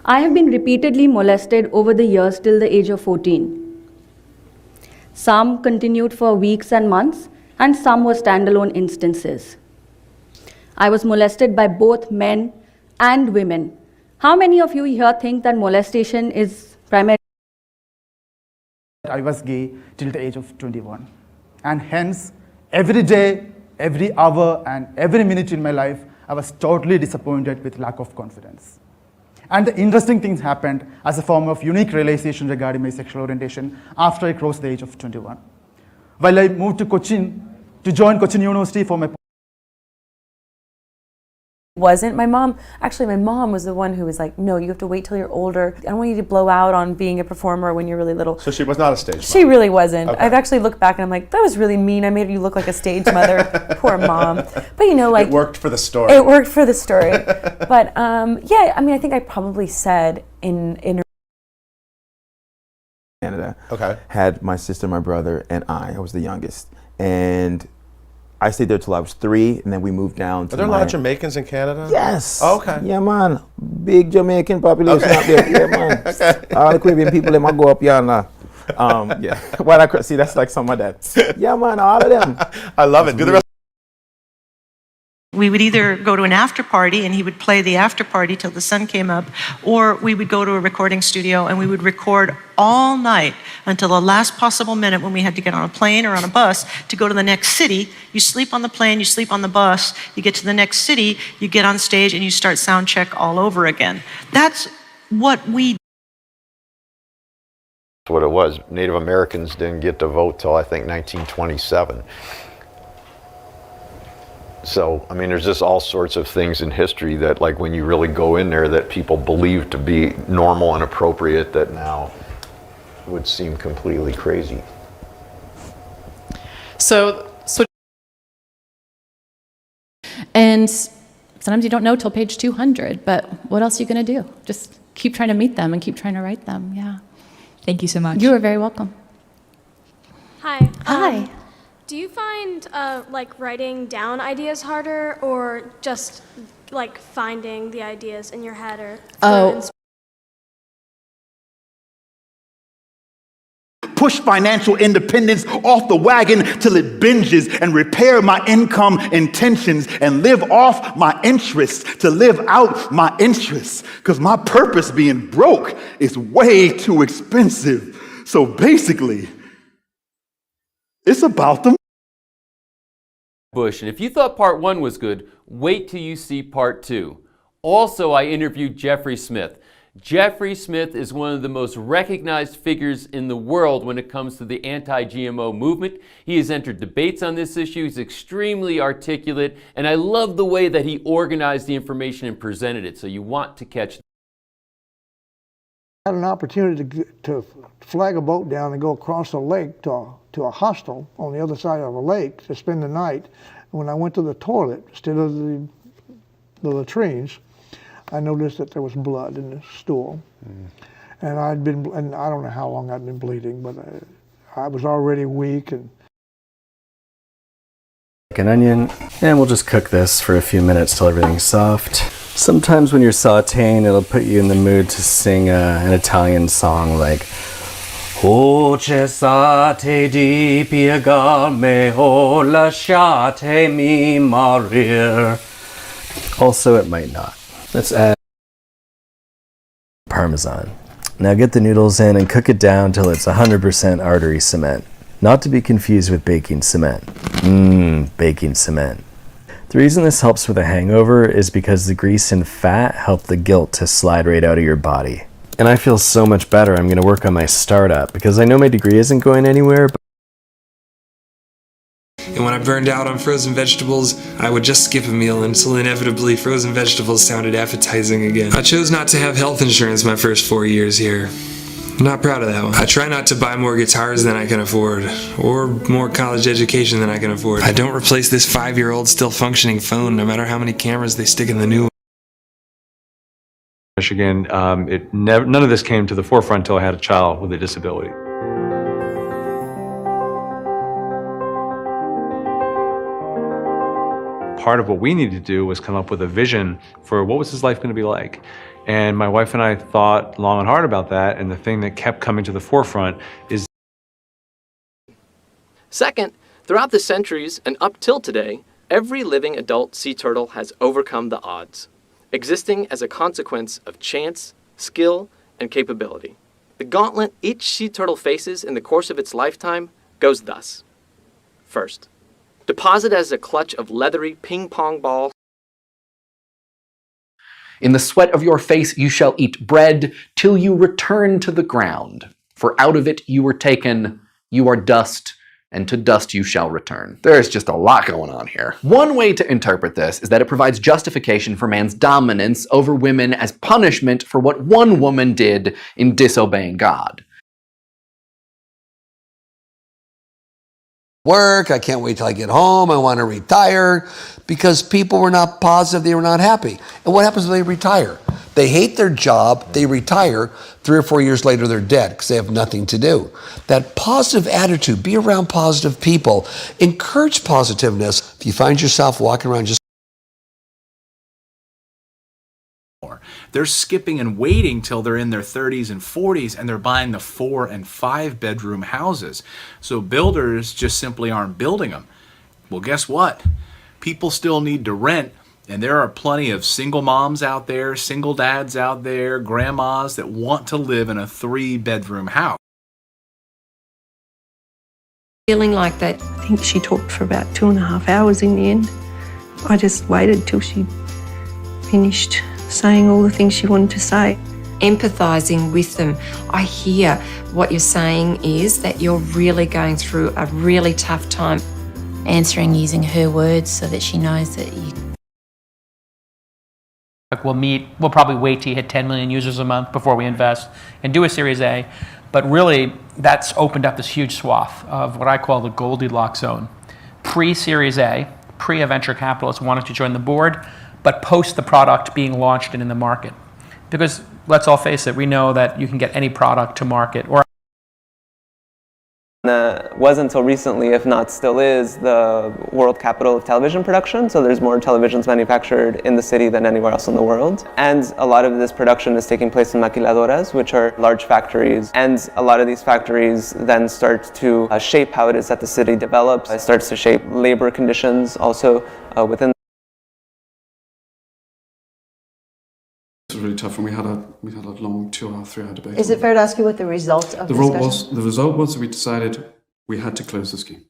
I have been repeatedly molested over the years till the age of 14. Some continued for weeks and months, and some were standalone instances. I was molested by both men and women. How many of you here think that molestation is primarily? I was gay till the age of 21. And hence, every day, every hour, and every minute in my life, I was totally disappointed with lack of confidence. And the interesting things happened as a form of unique realization regarding my sexual orientation after I crossed the age of 21. while I moved to Cochin to join Cochin University for my wasn't. My mom was the one who was like, no, you have to wait till you're older. I don't want you to blow out on being a performer when you're really little. So she was not a stage mother? She really wasn't. Okay. I've actually looked back and I'm like, that was really mean. I made you look like a stage mother. Poor mom. But you know, like... It worked for the story. It worked for the story. But yeah, I mean, I think I probably said in Canada. Okay. Had my sister, my brother, and I was the youngest. And I stayed there till I was 3, and then we moved down to Are there a lot of Jamaicans in Canada? Yes. Oh, okay. Yeah, man. Big Jamaican population Okay. out there. Yeah, man. Okay. All the Caribbean people, they might go up here now. Yeah. Well, see, that's like some of that. Yeah, man, all of them. I love it. Do the rest. We would either go to an after party and he would play the after party till the sun came up, or we would go to a recording studio and we would record all night until the last possible minute when we had to get on a plane or on a bus to go to the next city. You sleep on the plane, you sleep on the bus, you get to the next city, you get on stage and you start sound check all over again. That's what we what it was. Native Americans didn't get to vote till I think 1927. So, I mean, there's just all sorts of things in history that, like, when you really go in there, that people believe to be normal and appropriate that now would seem completely crazy. And sometimes you don't know till page 200, but what else are you going to do? Just keep trying to meet them and keep trying to write them, yeah. Thank you so much. You are very welcome. Hi. Hi. Do you find like writing down ideas harder, or just like finding the ideas in your head, or push financial independence off the wagon till it binges and repair my income intentions and live off my interests to live out my interests, because my purpose being broke is way too expensive. So basically, it's about the Bush. And if you thought part 1 was good, wait till you see part 2. Also, I interviewed Jeffrey Smith. Jeffrey Smith is one of the most recognized figures in the world when it comes to the anti-GMO movement. He has entered debates on this issue. He's extremely articulate, and I love the way that he organized the information and presented it. So you want to catch I had an opportunity to flag a boat down and go across a lake to a hostel on the other side of a lake to spend the night. When I went to the toilet instead of the latrines, I noticed that there was blood in the stool. And I don't know how long I'd been bleeding, but I was already weak. And an onion, and we'll just cook this for a few minutes till everything's soft. Sometimes when you're sauteing, it'll put you in the mood to sing an Italian song like O cessate di piegarmi, o lasciatemi morir. Also, it might not. Let's add Parmesan. Now get the noodles in and cook it down till it's 100% artery cement. Not to be confused with baking cement. Baking cement. The reason this helps with a hangover is because the grease and fat help the guilt to slide right out of your body. And I feel so much better. I'm going to work on my startup because I know my degree isn't going anywhere. And when I burned out on frozen vegetables, I would just skip a meal until inevitably frozen vegetables sounded appetizing again. I chose not to have health insurance my first 4 years here. I'm not proud of that one. I try not to buy more guitars than I can afford, or more college education than I can afford. I don't replace this 5-year-old still functioning phone, no matter how many cameras they stick in the new one. Michigan, none of this came to the forefront until I had a child with a disability. Part of what we needed to do was come up with a vision for what was his life going to be like. And my wife and I thought long and hard about that, and the thing that kept coming to the forefront is Second, throughout the centuries and up till today, every living adult sea turtle has overcome the odds, existing as a consequence of chance, skill, and capability. The gauntlet each sea turtle faces in the course of its lifetime goes thus. First, deposit as a clutch of leathery ping-pong balls. In the sweat of your face you shall eat bread till you return to the ground. For out of it you were taken, you are dust, and to dust you shall return. There's just a lot going on here. One way to interpret this is that it provides justification for man's dominance over women as punishment for what one woman did in disobeying God. Work, I can't wait till I get home, I want to retire, because people were not positive, they were not happy. And what happens when they retire? They hate their job, they retire, 3 or 4 years later they're dead because they have nothing to do. That positive attitude, be around positive people, encourage positiveness. If you find yourself walking around just they're skipping and waiting till they're in their 30s and 40s, and they're buying the 4 and 5 bedroom houses. So builders just simply aren't building them. Well, guess what? People still need to rent, and there are plenty of single moms out there, single dads out there, grandmas that want to live in a 3-bedroom house. Feeling like that, I think she talked for about 2.5 hours in the end. I just waited till she finished saying all the things she wanted to say. Empathising with them. I hear what you're saying is that you're really going through a really tough time. Answering using her words so that she knows that you... We'll probably wait till you hit 10 million users a month before we invest and do a Series A. But really, that's opened up this huge swath of what I call the Goldilocks zone. Pre-Series A, pre a venture capitalist wanted to join the board, but post the product being launched and in the market. Because let's all face it, we know that you can get any product to market. Or was until recently, if not still is, the world capital of television production. So there's more televisions manufactured in the city than anywhere else in the world. And a lot of this production is taking place in maquiladoras, which are large factories. And a lot of these factories then start to shape how it is that the city develops. It starts to shape labor conditions also within. It was really tough, and we had a long 2-hour, 3-hour debate. Is it fair to ask you what the result of the discussion? The result was that we decided we had to close the scheme.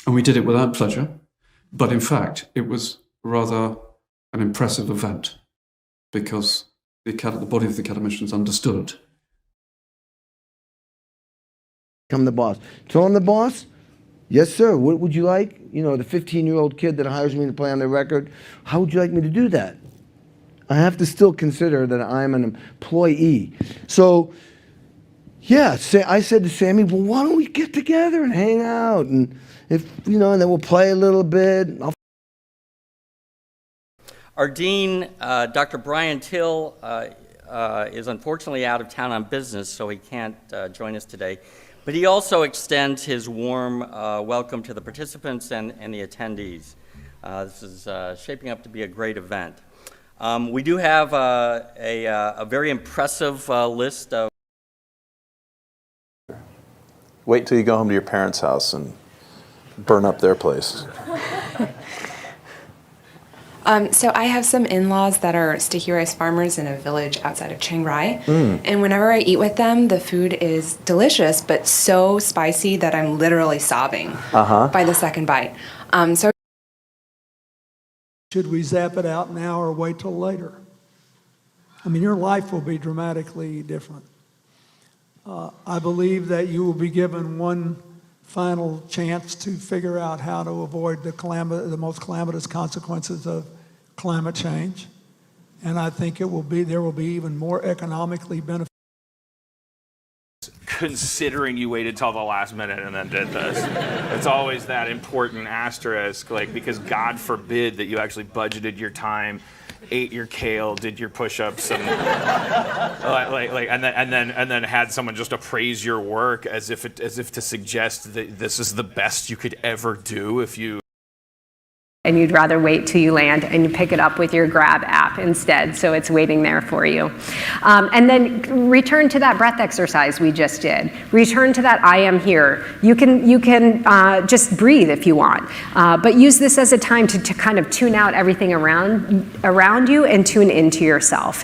And we did it without pleasure, but in fact, it was rather an impressive event because the body of the academicians understood. I'm the boss. So I'm the boss? Yes, sir. What would you like? You know, the 15-year-old kid that hires me to play on the record, how would you like me to do that? I have to still consider that I'm an employee. So, yeah, I said to Sammy, well, why don't we get together and hang out? And if, you know, and then we'll play a little bit. Our dean, Dr. Brian Till, is unfortunately out of town on business, so he can't join us today. But he also extends his warm welcome to the participants and the attendees. This is shaping up to be a great event. We do have a very impressive list of... Wait till you go home to your parents' house and burn up their place. So I have some in-laws that are sticky rice farmers in a village outside of Chiang Rai. And whenever I eat with them, the food is delicious, but so spicy that I'm literally sobbing by the second bite. Should we zap it out now or wait till later? I mean, your life will be dramatically different. I believe that you will be given one final chance to figure out how to avoid the most calamitous consequences of climate change. And I think there will be even more economically beneficial. Considering you waited till the last minute and then did this. It's always that important asterisk, like, because God forbid that you actually budgeted your time, ate your kale, did your push-ups, and and then had someone just appraise your work as if to suggest that this is the best you could ever do if you. And you'd rather wait till you land and you pick it up with your Grab app instead, so it's waiting there for you. And then return to that breath exercise we just did. Return to that I am here. You can just breathe if you want, but use this as a time to kind of tune out everything around you and tune into yourself.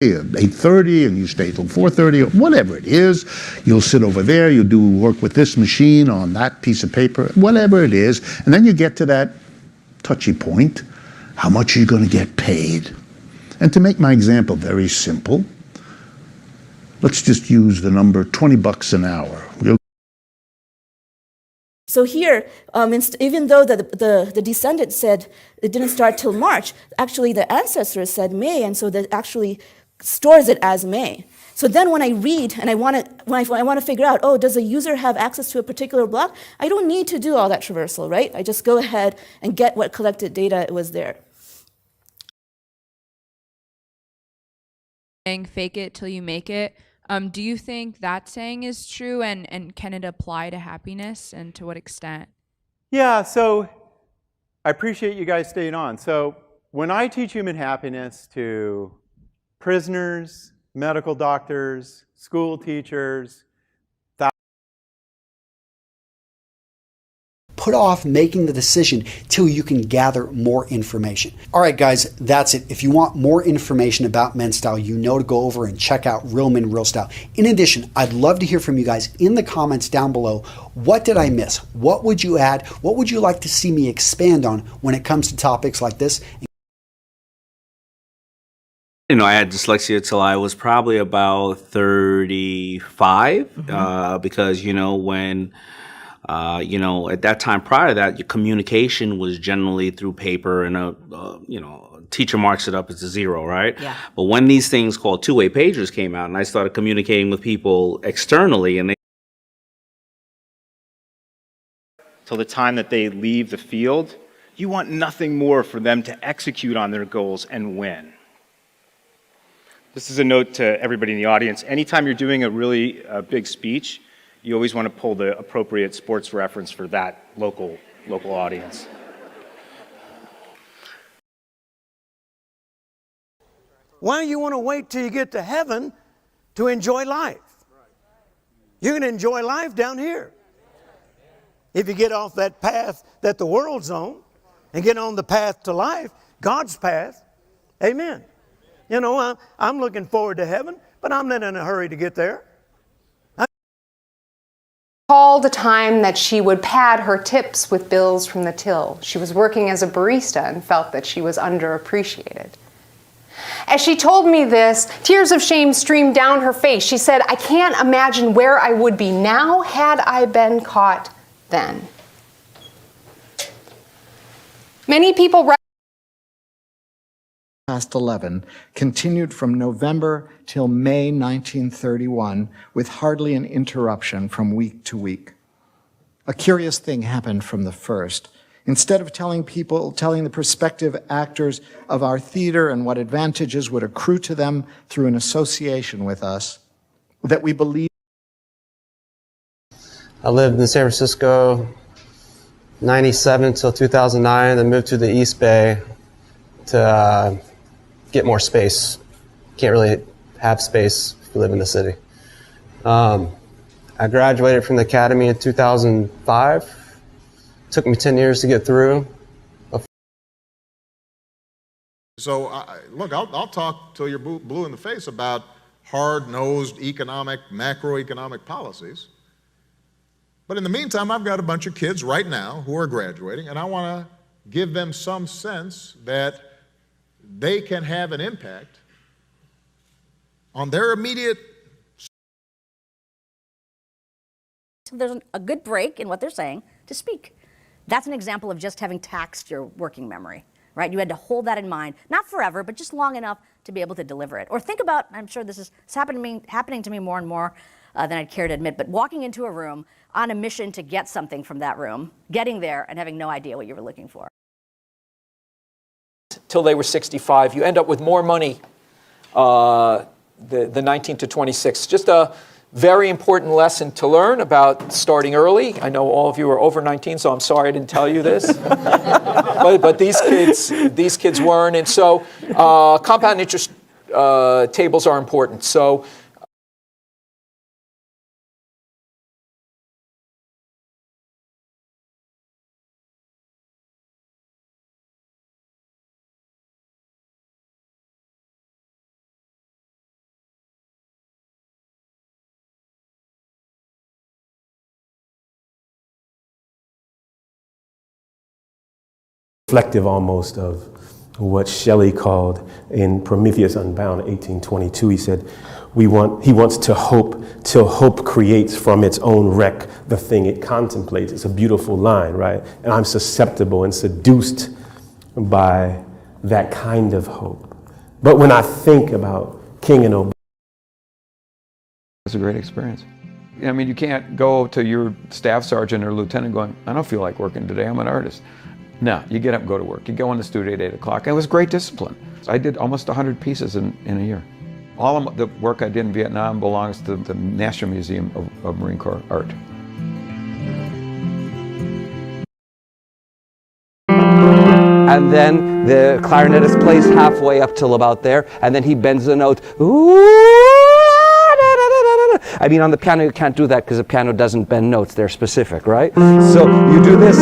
8:30 and you stay till 4:30 or whatever it is. You'll sit over there, you'll do work with this machine on that piece of paper, whatever it is, and then you get to that touchy point. How much are you going to get paid? And to make my example very simple, let's just use the number $20 an hour. So here, even though the descendant said it didn't start till March, actually the ancestor said May, and so that actually stores it as May. So then when I read and I want to figure out, oh, does the user have access to a particular block? I don't need to do all that traversal, right? I just go ahead and get what collected data was there. Fake it till you make it. Do you think that saying is true, and can it apply to happiness, and to what extent? Yeah, so I appreciate you guys staying on. So when I teach human happiness to prisoners, medical doctors, school teachers, put off making the decision till you can gather more information. All right, guys, that's it. If you want more information about men's style, you know to go over and check out Real Men, Real Style. In addition, I'd love to hear from you guys in the comments down below. What did I miss? What would you add? What would you like to see me expand on when it comes to topics like this? You know, I had dyslexia till I was probably about 35, because, you know, when you know, at that time prior to that, your communication was generally through paper, and you know, teacher marks it up as a 0, right? Yeah. But when these things called two-way pagers came out, and I started communicating with people externally, and they till the time that they leave the field, you want nothing more for them to execute on their goals and win. This is a note to everybody in the audience. Anytime you're doing a really big speech, you always want to pull the appropriate sports reference for that local audience. Why do you want to wait till you get to heaven to enjoy life? You're going to enjoy life down here. If you get off that path that the world's on and get on the path to life, God's path, amen. You know, I'm looking forward to heaven, but I'm not in a hurry to get there. Recalled a time that she would pad her tips with bills from the till. She was working as a barista and felt that she was underappreciated. As she told me this, tears of shame streamed down her face. She said, "I can't imagine where I would be now had I been caught then." Many people Past 11 continued from November till May 1931 with hardly an interruption from week to week. A curious thing happened from the first. Instead of telling the prospective actors of our theater and what advantages would accrue to them through an association with us, that we believe. I lived in San Francisco 97 till 2009, then moved to the East Bay to get more space. Can't really have space if you live in the city. I graduated from the academy in 2005. Took me 10 years to get through. So, look, I'll talk till you're blue in the face about hard-nosed macroeconomic policies. But in the meantime, I've got a bunch of kids right now who are graduating, and I want to give them some sense that they can have an impact on their immediate. So there's a good break in what they're saying to speak. That's an example of just having taxed your working memory, right? You had to hold that in mind, not forever, but just long enough to be able to deliver it. Or think about, I'm sure this is happening to me more and more than I'd care to admit, but walking into a room on a mission to get something from that room, getting there and having no idea what you were looking for. Till they were 65. You end up with more money, the 19 to 26. Just a very important lesson to learn about starting early. I know all of you are over 19, so I'm sorry I didn't tell you this. but these kids weren't. And so compound interest tables are important. So reflective almost of what Shelley called in Prometheus Unbound, 1822. He said, He wants to hope till hope creates from its own wreck the thing it contemplates. It's a beautiful line, right? And I'm susceptible and seduced by that kind of hope. But when I think about King and Obama, it's a great experience. I mean, you can't go to your staff sergeant or lieutenant going, I don't feel like working today, I'm an artist. No, you get up and go to work. You go in the studio at 8 o'clock. It was great discipline. I did almost 100 pieces in a year. All of the work I did in Vietnam belongs to the National Museum of Marine Corps Art. And then the clarinetist plays halfway up till about there, and then he bends the note. I mean, on the piano you can't do that because the piano doesn't bend notes, they're specific, right? So you do this.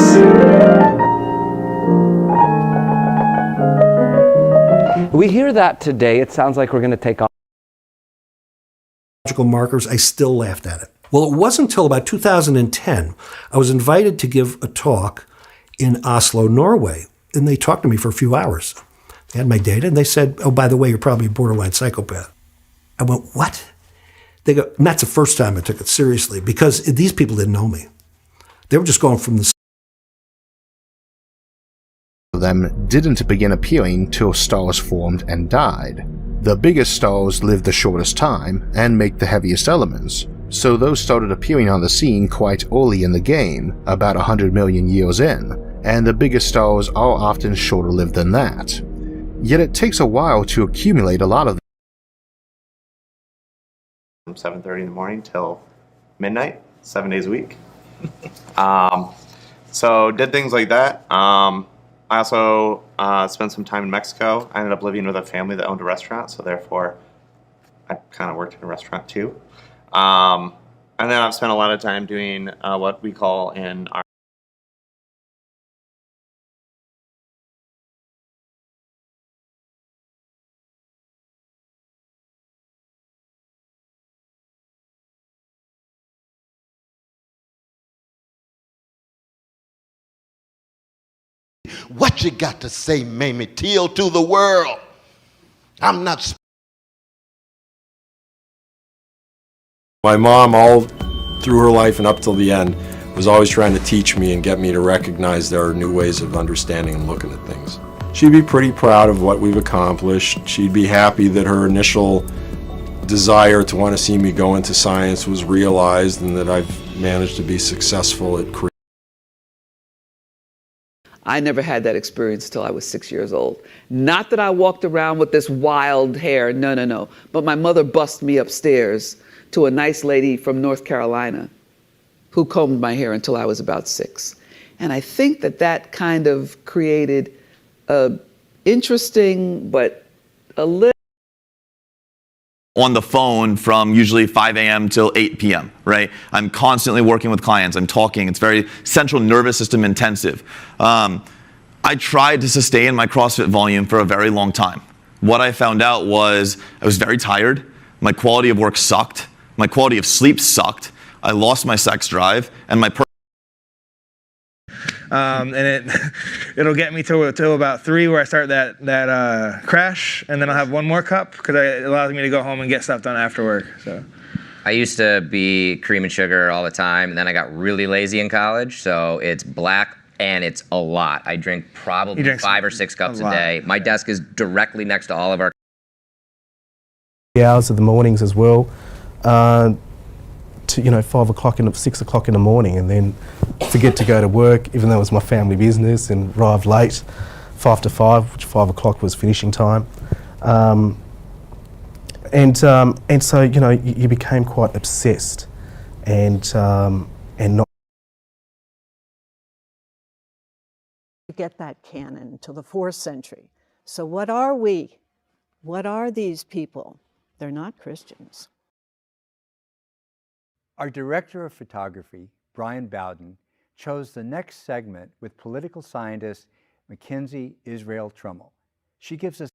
We hear that today, it sounds like we're going to take off. Markers, I still laughed at it. Well, it wasn't until about 2010 I was invited to give a talk in Oslo, Norway, and they talked to me for a few hours. They had my data, and they said, oh, by the way, you're probably a borderline psychopath. I went, what? They go, and that's the first time I took it seriously, because these people didn't know me. They were just going from the them didn't begin appearing till stars formed and died. The biggest stars live the shortest time and make the heaviest elements, so those started appearing on the scene quite early in the game, about 100 million years in, and the biggest stars are often shorter lived than that. Yet it takes a while to accumulate a lot of them. From 7:30 in the morning till midnight, 7 days a week. So did things like that. I also spent some time in Mexico. I ended up living with a family that owned a restaurant, so therefore I kind of worked in a restaurant too. And then I've spent a lot of time doing what we call in our What you got to say, Mamie Till, to the world? I'm not. my mom, all through her life and up till the end, was always trying to teach me and get me to recognize there are new ways of understanding and looking at things. She'd be pretty proud of what we've accomplished. She'd be happy that her initial desire to want to see me go into science was realized and that I've managed to be successful at creating. I never had that experience till I was 6 years old. Not that I walked around with this wild hair, no. But my mother bussed me upstairs to a nice lady from North Carolina who combed my hair until I was about 6. And I think that kind of created a interesting but a little on the phone from usually 5 a.m. till 8 p.m., right? I'm constantly working with clients. I'm talking. It's very central nervous system intensive. I tried to sustain my CrossFit volume for a very long time. What I found out was I was very tired. My quality of work sucked. My quality of sleep sucked. I lost my sex drive, and my and it'll get me to about 3 where I start that crash, and then I'll have one more cup because it allows me to go home and get stuff done after work. So I used to be cream and sugar all the time, and then I got really lazy in college, so it's black and it's a lot. I drink probably 5 or 6 cups a day. My desk is directly next to all of our hours of the mornings as well, to 5 o'clock and 6 o'clock in the morning, and then forget to go to work, even though it was my family business, and arrive late, 5 to 5, which 5 o'clock was finishing time, and so you became quite obsessed, and not. Get that canon to the 4th century. So what are we? What are these people? They're not Christians. Our director of photography, Brian Bowden, chose the next segment with political scientist Mackenzie Israel Trummel. She gives us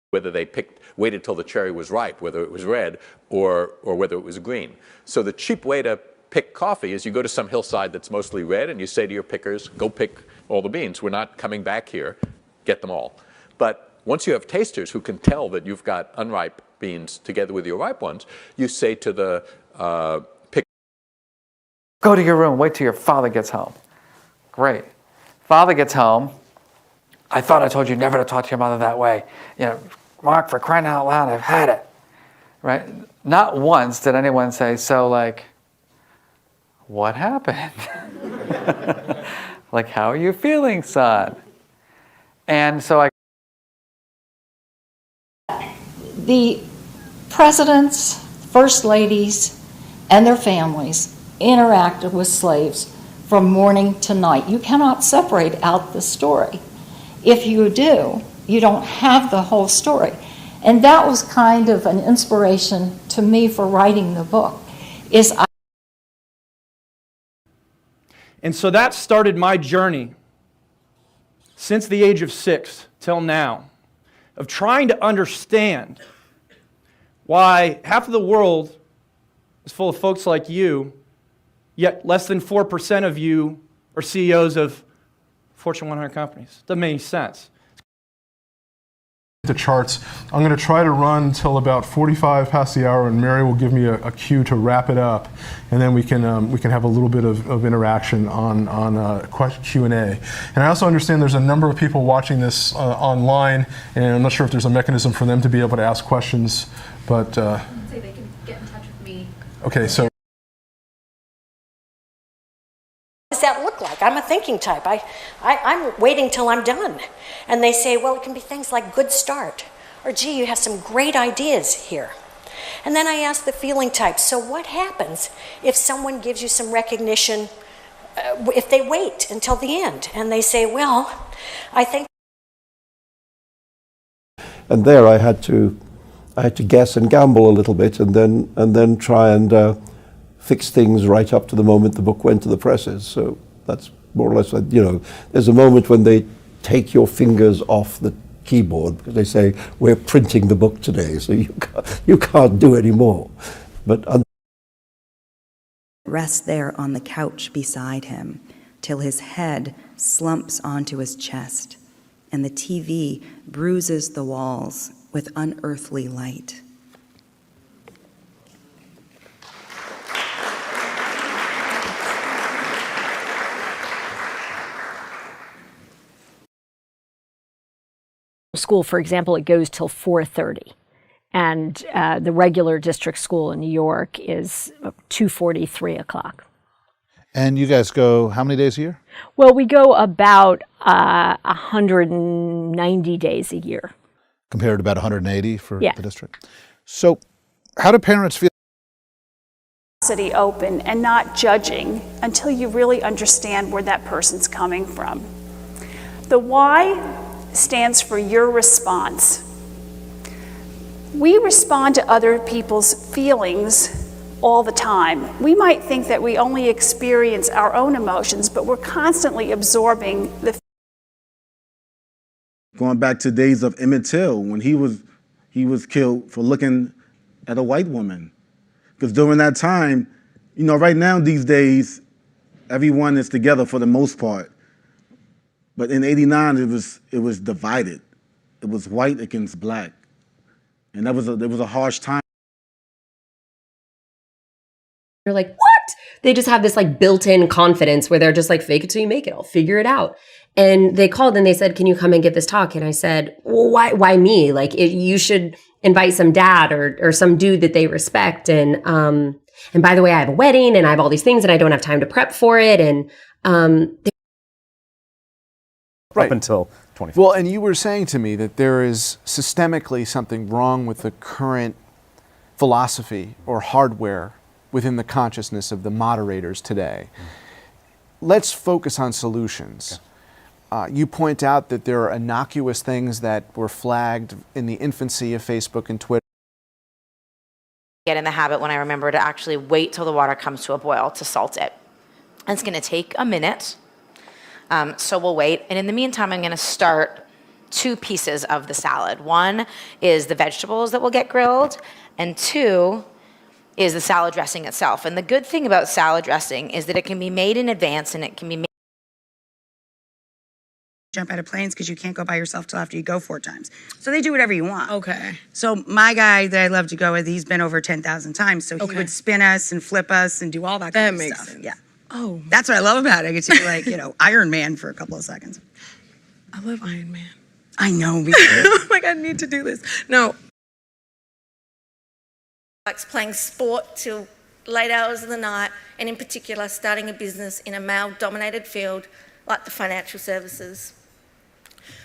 whether they waited till the cherry was ripe, whether it was red or whether it was green. So the cheap way to pick coffee is you go to some hillside that's mostly red and you say to your pickers, go pick all the beans. We're not coming back here, get them all. But Once you have tasters who can tell that you've got unripe beans together with your ripe ones, you say to the go to your room, wait till your father gets home. Great. Father gets home. I thought I told you never to talk to your mother that way. You know, Mark, for crying out loud, I've had it. Right? Not once did anyone say, so like, what happened? Like, how are you feeling, son? And so the presidents, first ladies, and their families interacted with slaves from morning to night. You cannot separate out the story. If you do, you don't have the whole story. And that was kind of an inspiration to me for writing the book. And so that started my journey since the age of 6 till now of trying to understand why half of the world is full of folks like you, yet less than 4% of you are CEOs of Fortune 100 companies. Doesn't make any sense. The charts. I'm going to try to run till about 45 past the hour, and Mary will give me a cue to wrap it up, and then we can have a little bit of interaction on Q&A. And I also understand there's a number of people watching this online, and I'm not sure if there's a mechanism for them to be able to ask questions, but say they can get in touch with me. Okay, so. What does that look like? I'm a thinking type. I'm waiting till I'm done. And they say, well, it can be things like good start, or gee, you have some great ideas here. And then I ask the feeling type, so what happens if someone gives you some recognition, if they wait until the end? And they say, well, I think. And there I had to guess and gamble a little bit, and then try and fix things right up to the moment the book went to the presses. So that's more or less, you know, there's a moment when they take your fingers off the keyboard because they say, we're printing the book today, so you can't do any more. But rest there on the couch beside him till his head slumps onto his chest and the TV bruises the walls with unearthly light. School, for example, it goes till 4:30, and the regular district school in New York is 2:40, 3 o'clock. And you guys go how many days a year? Well, we go about 190 days a year. Compared to about 180 for Yeah. the district. So how do parents feel? Open and not judging until you really understand where that person's coming from. The why stands for your response. We respond to other people's feelings all the time. We might think that we only experience our own emotions, but we're constantly absorbing the. Going back to days of Emmett Till, when he was killed for looking at a white woman. Because during that time, you know, right now these days, everyone is together for the most part. But in '89, it was divided. It was white against black, and there was a harsh time. You're like, what? They just have this like built-in confidence where they're just like, fake it till you make it. I'll figure it out. And they called and they said, can you come and give this talk? And I said, well, why me? Like, you should invite some dad or some dude that they respect. And by the way, I have a wedding and I have all these things and I don't have time to prep for it. And Up until 20. Well, and you were saying to me that there is systemically something wrong with the current philosophy or hardware within the consciousness of the moderators today. Let's focus on solutions. You point out that there are innocuous things that were flagged in the infancy of Facebook and Twitter. Get in the habit when I remember to actually wait till the water comes to a boil to salt it. And it's going to take a minute. So we'll wait. And in the meantime, I'm going to start 2 pieces of the salad. 1 is the vegetables that will get grilled, and 2 is the salad dressing itself. And the good thing about salad dressing is that it can be made in advance and it can be made jump out of planes because you can't go by yourself till after you go 4 times. So they do whatever you want. Okay. So my guy that I love to go with, he's been over 10,000 times. So he would spin us and flip us and do all that kind of makes stuff. sense. Yeah. Oh. That's what I love about it. I get to be like, you know, Iron Man for a couple of seconds. I love Iron Man. I know. Me too. Like, I need to do this. No. Likes playing sport till late hours of the night, and in particular starting a business in a male-dominated field like the financial services.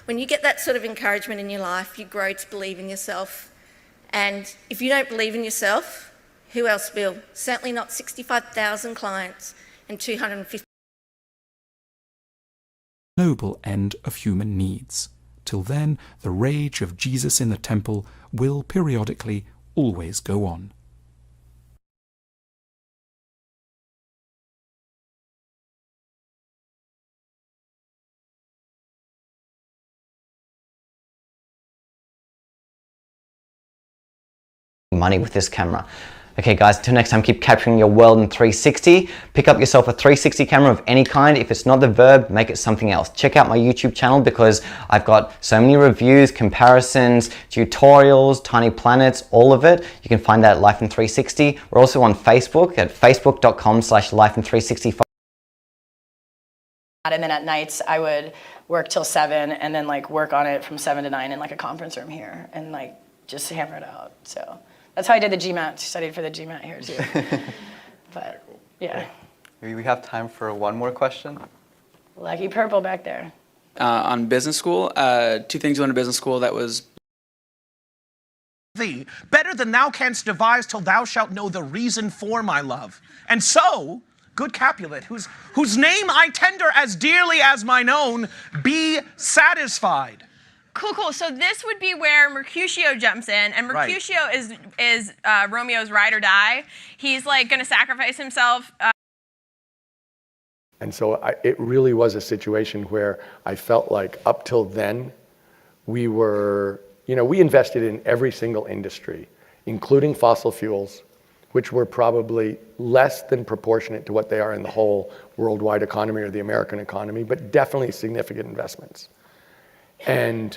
When you get that sort of encouragement in your life, you grow to believe in yourself. And if you don't believe in yourself, who else will? Certainly not 65,000 clients and 250. Noble end of human needs. Till then, the rage of Jesus in the temple will periodically always go on. Money with this camera. Okay guys, until next time, keep capturing your world in 360. Pick up yourself a 360 camera of any kind. If it's not the verb, make it something else. Check out my YouTube channel because I've got so many reviews, comparisons, tutorials, tiny planets, all of it. You can find that at Life in 360. We're also on Facebook at facebook.com/lifein360. And then at nights I would work till 7 and then like work on it from 7 to 9 in like a conference room here and like just hammer it out. So that's how I did the GMAT, studied for the GMAT here too. But yeah. Maybe we have time for one more question. Lucky purple back there. On business school, 2 things you learned in business school that was thee, better than thou canst devise till thou shalt know the reason for my love. And so, good Capulet, whose name I tender as dearly as mine own, be satisfied. Cool, cool. So this would be where Mercutio jumps in, and Mercutio is Romeo's ride or die. He's like going to sacrifice himself. And so it really was a situation where I felt like up till then, we were, we invested in every single industry, including fossil fuels, which were probably less than proportionate to what they are in the whole worldwide economy or the American economy, but definitely significant investments. And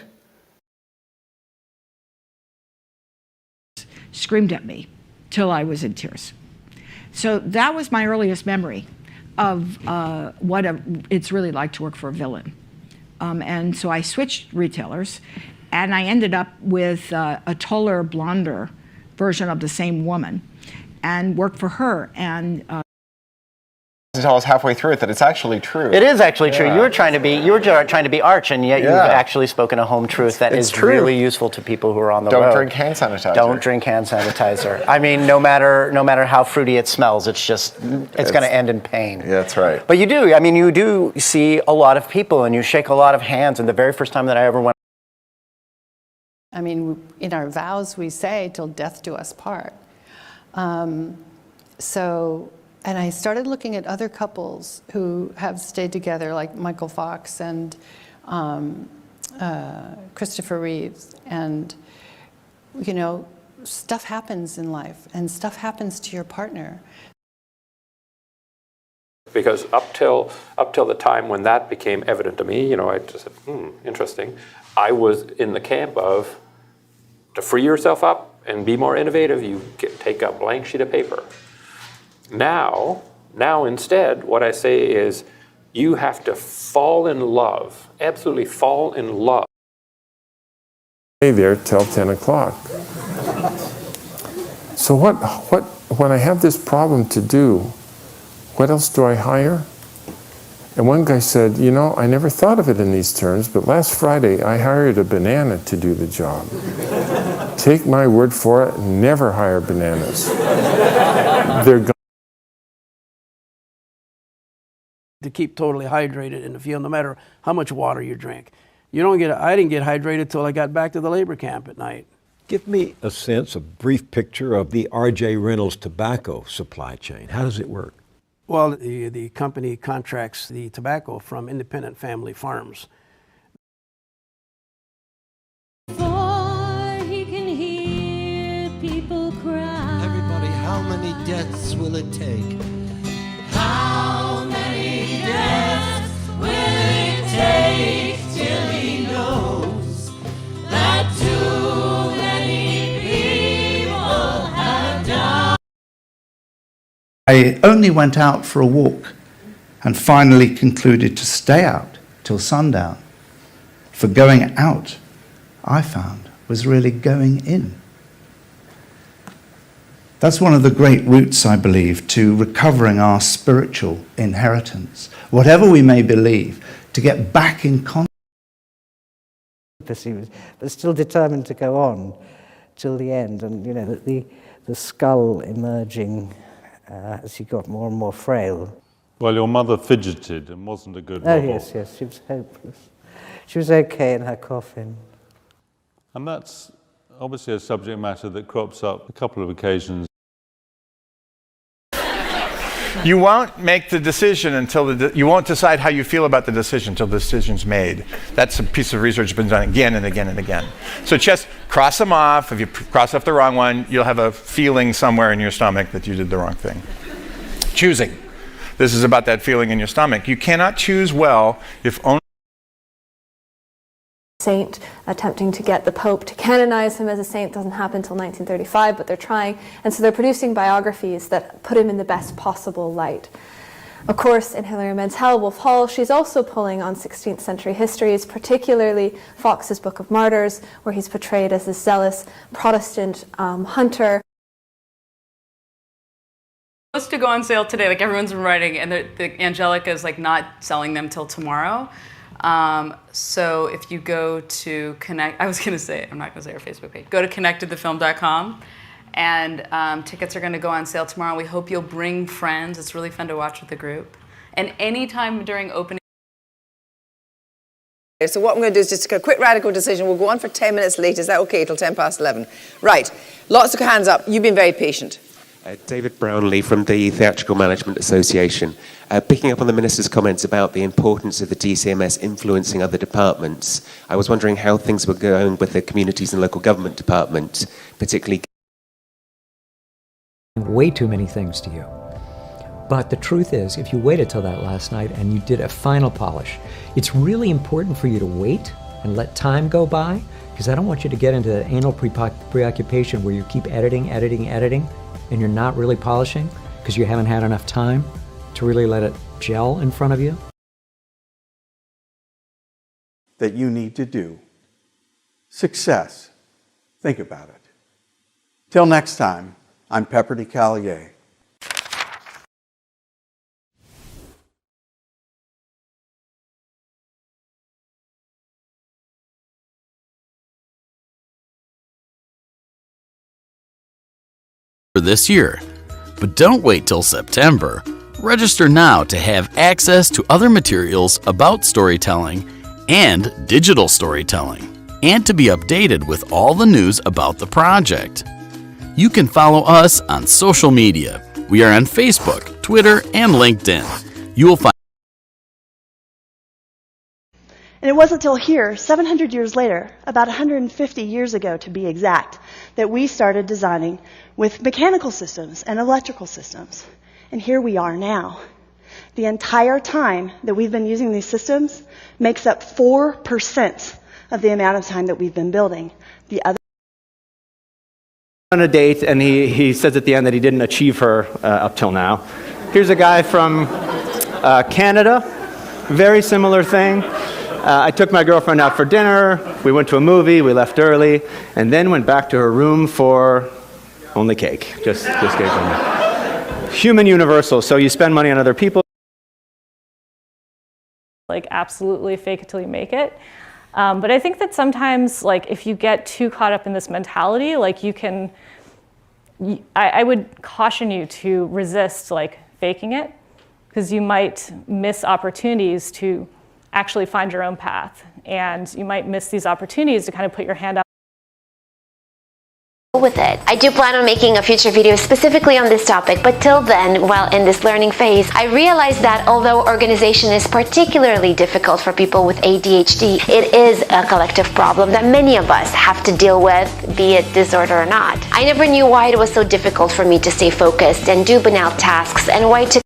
screamed at me till I was in tears. So that was my earliest memory of what it's really like to work for a villain. And so I switched retailers, and I ended up with a taller, blonder version of the same woman, and worked for her. And to tell us halfway through it that it's actually true. It is actually true. You were trying to be arch, and yet you've actually spoken a home truth that is really useful to people who are on the road. Don't drink hand sanitizer. Don't drink hand sanitizer. I mean, no matter how fruity it smells, it's going to end in pain. Yeah, that's right. But you do. I mean, you do see a lot of people, and you shake a lot of hands. And the very first time that I ever went. I mean, in our vows we say, "Till death do us part." And I started looking at other couples who have stayed together, like Michael Fox and Christopher Reeves. And, stuff happens in life, and stuff happens to your partner. Because up till the time when that became evident to me, I just said, interesting. I was in the camp of, to free yourself up and be more innovative, you take a blank sheet of paper. Now instead, what I say is, you have to fall in love, absolutely fall in love. Stay there till 10 o'clock. So when I have this problem to do, what else do I hire? And one guy said, I never thought of it in these terms, but last Friday I hired a banana to do the job. Take my word for it, never hire bananas. They're gone. To keep totally hydrated in the field, no matter how much water you drink. I didn't get hydrated till I got back to the labor camp at night. Give me a sense, a brief picture of the R.J. Reynolds tobacco supply chain. How does it work? Well, the company contracts the tobacco from independent family farms. For he can hear people cry. Everybody, how many deaths will it take? How many deaths will it take till I only went out for a walk and finally concluded to stay out till sundown. For going out, I found, was really going in. That's one of the great routes, I believe, to recovering our spiritual inheritance. Whatever we may believe, to get back in contact. But still determined to go on till the end. And, you know, the skull emerging as he got more and more frail. Well, your mother fidgeted and wasn't a good model. Oh, yes, she was hopeless. She was okay in her coffin. And that's obviously a subject matter that crops up a couple of occasions. You won't make the decision until you won't decide how you feel about the decision until the decision's made. That's a piece of research that's been done again and again and again. So just cross them off. If you cross off the wrong one, you'll have a feeling somewhere in your stomach that you did the wrong thing. Choosing. This is about that feeling in your stomach. You cannot choose well if only saint, attempting to get the Pope to canonize him as a saint. Doesn't happen until 1935, but they're trying. And so they're producing biographies that put him in the best possible light. Of course, in Hilary Mantel, Wolf Hall, she's also pulling on 16th century histories, particularly Fox's Book of Martyrs, where he's portrayed as this zealous Protestant hunter. Supposed to go on sale today, like everyone's been writing, and the Angelica is like not selling them till tomorrow. So if you go to Connect, I was going to say, I'm not going to say our Facebook page. Go to connectedthefilm.com, and tickets are going to go on sale tomorrow. We hope you'll bring friends. It's really fun to watch with the group. And anytime during opening. So what I'm going to do is just a quick radical decision. We'll go on for 10 minutes late. Is that okay? Till 10 past 11. Right. Lots of hands up. You've been very patient. David Brownlee from the Theatrical Management Association. Picking up on the Minister's comments about the importance of the DCMS influencing other departments, I was wondering how things were going with the Communities and Local Government Department, particularly. Way too many things to you. But the truth is, if you waited till that last night and you did a final polish, it's really important for you to wait and let time go by, because I don't want you to get into the anal preoccupation where you keep editing, and you're not really polishing because you haven't had enough time to really let it gel in front of you. That you need to do. Success. Think about it. Till next time, I'm Pepper DeCallier. For this year. But don't wait till September. Register now to have access to other materials about storytelling and digital storytelling, and to be updated with all the news about the project. You can follow us on social media. We are on Facebook, Twitter, and LinkedIn. You will find. And it wasn't until here, 700 years later, about 150 years ago to be exact, that we started designing with mechanical systems and electrical systems. And here we are now. The entire time that we've been using these systems makes up 4% of the amount of time that we've been building. The other on a date, and he says at the end that he didn't achieve her up till now. Here's a guy from Canada, very similar thing. I took my girlfriend out for dinner, we went to a movie, we left early, and then went back to her room for only cake. Just cake only. Human universal, so you spend money on other people. Like absolutely fake it till you make it. But I think that sometimes, like, if you get too caught up in this mentality, like I would caution you to resist like faking it, because you might miss opportunities to actually find your own path. And you might miss these opportunities to kind of put your hand out. With it. I do plan on making a future video specifically on this topic, but till then, while in this learning phase, I realized that although organization is particularly difficult for people with ADHD, it is a collective problem that many of us have to deal with, be it disorder or not. I never knew why it was so difficult for me to stay focused and do banal tasks, and why to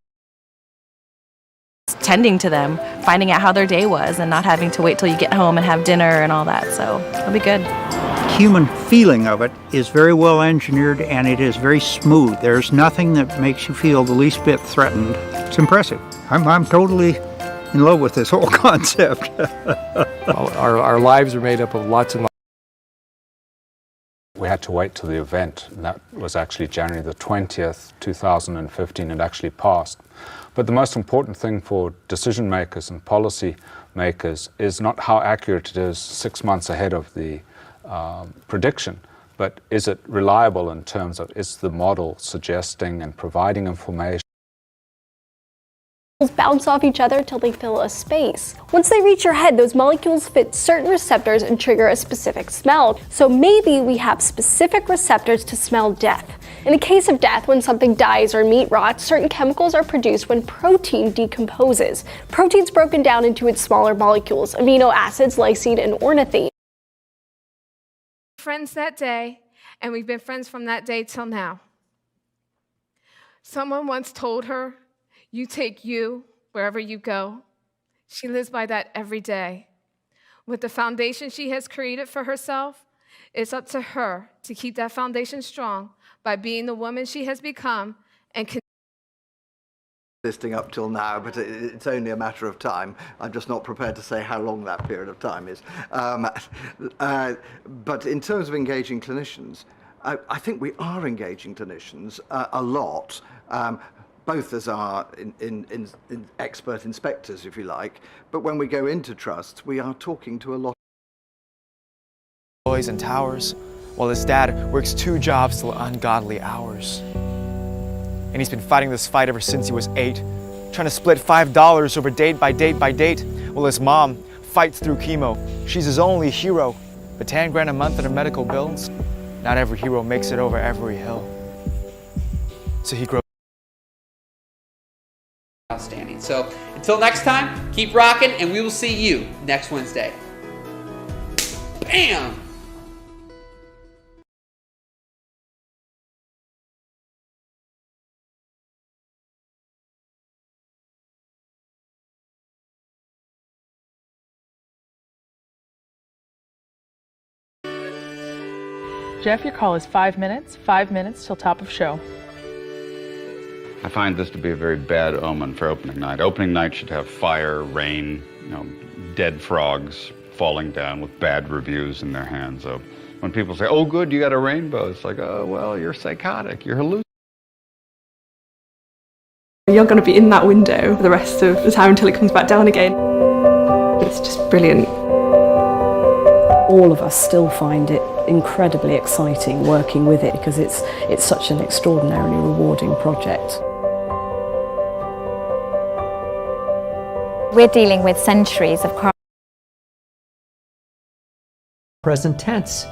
tending to them finding out how their day was and not having to wait till you get home and have dinner and all that. So it'll be good. Human feeling of it is very well engineered, and it is very smooth. There's nothing that makes you feel the least bit threatened. It's impressive. I'm totally in love with this whole concept. Our lives are made up of lots and lots. We had to wait till the event, and that was actually January the 20th, 2015. It actually passed. But the most important thing for decision makers and policy makers is not how accurate it is 6 months ahead of the prediction, but is it reliable in terms of is the model suggesting and providing information? Bounce off each other till they fill a space. Once they reach your head, those molecules fit certain receptors and trigger a specific smell. So maybe we have specific receptors to smell death. In the case of death, when something dies or meat rots, certain chemicals are produced when protein decomposes. Protein's broken down into its smaller molecules, amino acids, lysine, and ornithine. Friends that day, and we've been friends from that day till now. Someone once told her, "You take you wherever you go." She lives by that every day. With the foundation she has created for herself, it's up to her to keep that foundation strong by being the woman she has become and existing up till now, but it's only a matter of time. I'm just not prepared to say how long that period of time is. But in terms of engaging clinicians, I think we are engaging clinicians a lot, both as our expert inspectors, if you like, but when we go into trusts, we are talking to a lot of boys and towers, while his dad works 2 jobs till ungodly hours. And he's been fighting this fight ever since he was 8, trying to split $5 over date by date by date, while his mom fights through chemo. She's his only hero, but 10 grand a month in her medical bills. Not every hero makes it over every hill. So he grows outstanding. So until next time, keep rocking, and we will see you next Wednesday. Bam! Jeff, your call is 5 minutes. 5 minutes till top of show. I find this to be a very bad omen for opening night. Opening night should have fire, rain, dead frogs falling down with bad reviews in their hands. So when people say, "Oh, good, you got a rainbow," it's like, "Oh, well, you're psychotic. You're hallucinating." You're going to be in that window for the rest of the time until it comes back down again. It's just brilliant. All of us still find it incredibly exciting working with it because it's such an extraordinarily rewarding project. We're dealing with centuries of crime. Present tense.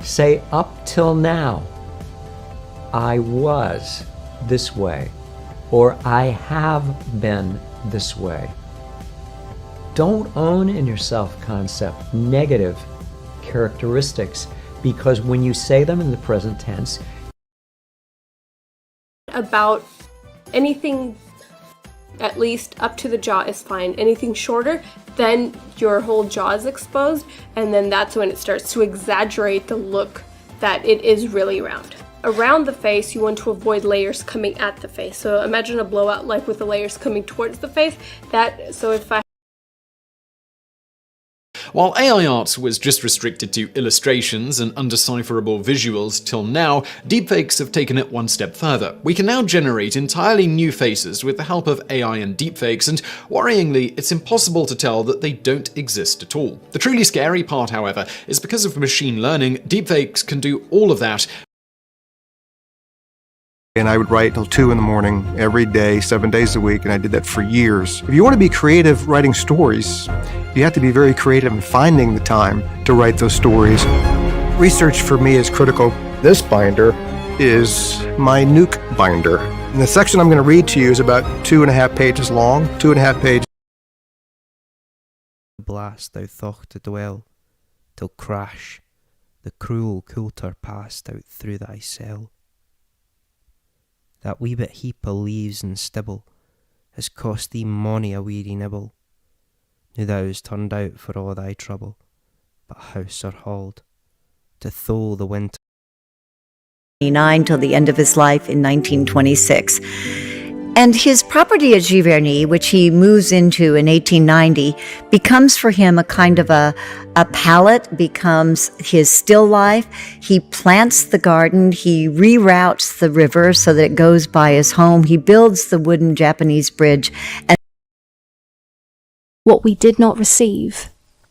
Say up till now, I was this way, or I have been this way. Don't own in your self-concept negative characteristics, because when you say them in the present tense, about anything at least up to the jaw is fine. Anything shorter, then your whole jaw is exposed, and then that's when it starts to exaggerate the look that it is really round. Around the face, you want to avoid layers coming at the face. So imagine a blowout like with the layers coming towards the face. So if I While AI art was just restricted to illustrations and undecipherable visuals till now, deepfakes have taken it one step further. We can now generate entirely new faces with the help of AI and deepfakes, and worryingly, it's impossible to tell that they don't exist at all. The truly scary part, however, is because of machine learning, deepfakes can do all of that. And I would write till 2 in the morning every day, 7 days a week, and I did that for years. If you want to be creative writing stories, you have to be very creative in finding the time to write those stories. Research for me is critical. This binder is my nuke binder. And the section I'm going to read to you is about 2.5 pages long, 2.5 pages. Blast thou thought to dwell, till crash, the cruel coulter passed out through thy cell. That wee bit heap o' leaves and stibble has cost thee mony a weary nibble, who thou's turned out for all thy trouble, but house or hold, to thole the winter. Till the end of his life in 1926. And his property at Giverny, which he moves into in 1890, becomes for him a kind of a palette, becomes his still life. He plants the garden, he reroutes the river so that it goes by his home, he builds the wooden Japanese bridge. And what we did not receive.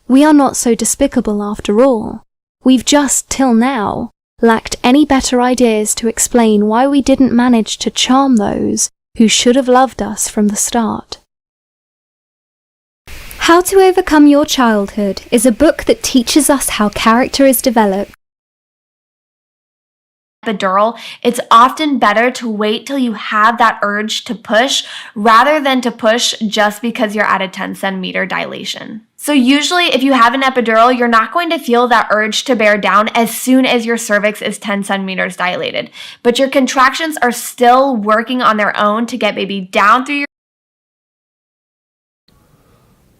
We are not so despicable after all. We've just, till now, lacked any better ideas to explain why we didn't manage to charm those who should have loved us from the start. How to Overcome Your Childhood is a book that teaches us how character is developed. Epidural, it's often better to wait till you have that urge to push rather than to push just because you're at a 10-centimeter dilation. So usually if you have an epidural, you're not going to feel that urge to bear down as soon as your cervix is 10 centimeters dilated. But your contractions are still working on their own to get baby down through your...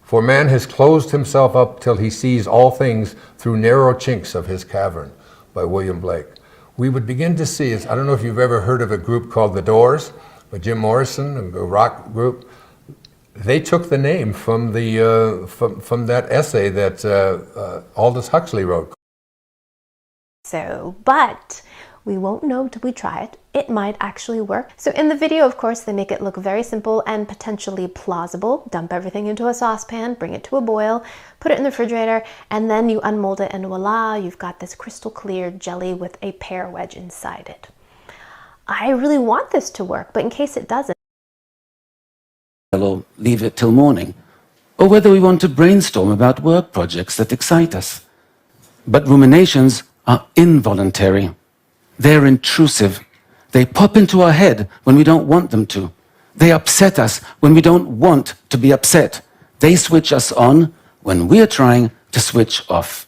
For man has closed himself up till he sees all things through narrow chinks of his cavern, by William Blake. We would begin to see, I don't know if you've ever heard of a group called The Doors, by Jim Morrison, a rock group. They took the name from the from that essay that Aldous Huxley wrote. So, but we won't know till we try it. It might actually work. So in the video, of course, they make it look very simple and potentially plausible. Dump everything into a saucepan, bring it to a boil, put it in the refrigerator, and then you unmold it, and voila, you've got this crystal clear jelly with a pear wedge inside it. I really want this to work, but in case it doesn't, or leave it till morning, or whether we want to brainstorm about work projects that excite us. But ruminations are involuntary. They're intrusive. They pop into our head when we don't want them to. They upset us when we don't want to be upset. They switch us on when we're trying to switch off.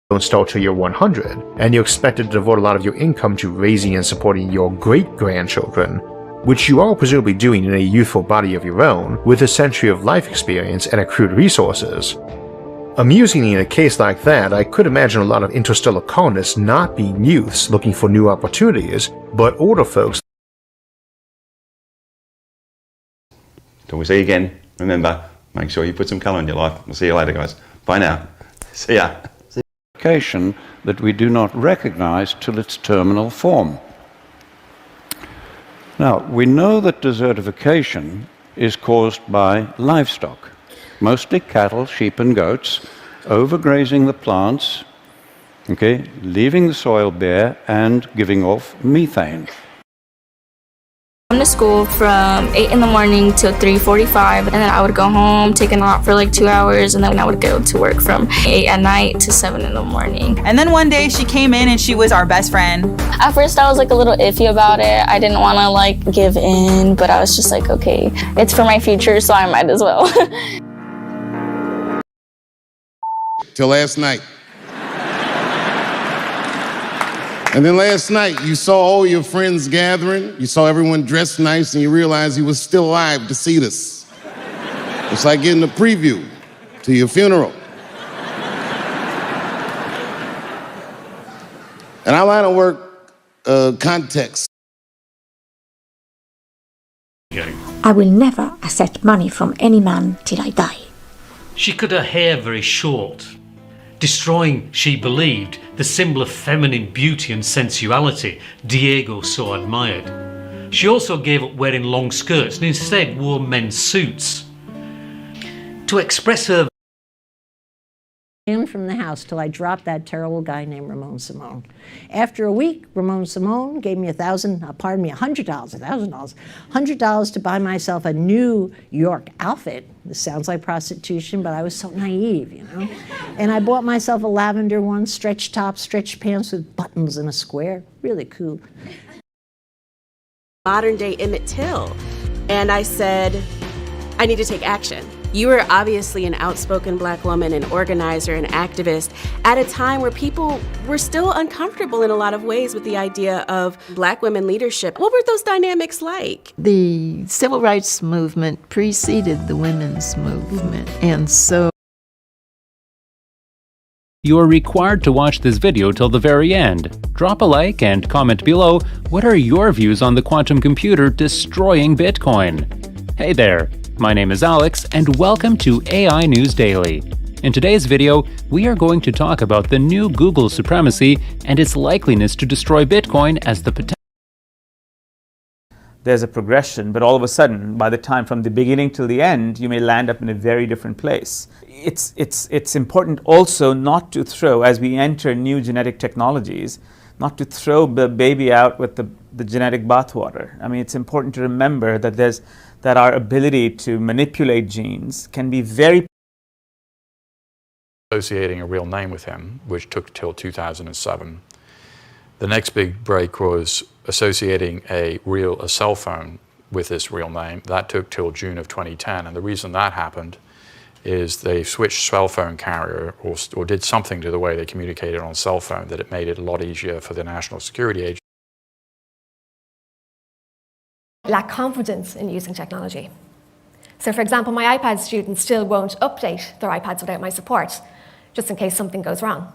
Don't start till you're 100, and you're expected to devote a lot of your income to raising and supporting your great-grandchildren, which you are presumably doing in a youthful body of your own, with a century of life experience and accrued resources. Amusingly, in a case like that, I could imagine a lot of interstellar colonists not being youths looking for new opportunities, but older folks. Till we see you again, remember, make sure you put some colour in your life. We'll see you later, guys. Bye now. See ya. That we do not recognize till its terminal form. Now, we know that desertification is caused by livestock, mostly cattle, sheep and goats, overgrazing the plants, okay, leaving the soil bare and giving off methane. I'm to school from 8 in the morning till 3:45, and then I would go home, take a nap for like 2 hours, and then I would go to work from 8 at night to 7 in the morning. And then one day she came in and she was our best friend. At first I was like a little iffy about it. I didn't want to like give in, but I was just like, okay, it's for my future, so I might as well. Till last night. And then last night, you saw all your friends gathering, you saw everyone dressed nice, and you realized he was still alive to see this. It's like getting a preview to your funeral. And our line of work, context. I will never accept money from any man till I die. She cut her hair very short, destroying, she believed, the symbol of feminine beauty and sensuality Diego so admired. She also gave up wearing long skirts and instead wore men's suits. To express her from the house till I dropped that terrible guy named Ramon Simone. After a week, Ramon Simone gave me $100 to buy myself a New York outfit. This sounds like prostitution, but I was so naive, you know. And I bought myself a lavender one, stretch top, stretch pants with buttons and a square. Really cool. Modern day Emmett Till. And I said, I need to take action. You were obviously an outspoken Black woman, an organizer, an activist, at a time where people were still uncomfortable in a lot of ways with the idea of Black women leadership. What were those dynamics like? The civil rights movement preceded the women's movement, and so you are required to watch this video till the very end. Drop a like and comment below what are your views on the quantum computer destroying Bitcoin. Hey there, my name is Alex and welcome to AI News Daily. In today's video, we are going to talk about the new Google supremacy and its likeliness to destroy Bitcoin as the potential. There's a progression, but all of a sudden, by the time from the beginning till the end, you may land up in a very different place. It's important also not to throw, as we enter new genetic technologies, not to throw the baby out with the genetic bathwater. I mean, it's important to remember that our ability to manipulate genes can be very associating a real name with him, which took till 2007. The next big break was associating a cell phone with this real name. That took till June of 2010, and the reason that happened is they switched cell phone carrier or did something to the way they communicated on cell phone that it made it a lot easier for the National Security Agency. Lack confidence in using technology. So for example, my iPad students still won't update their iPads without my support, just in case something goes wrong.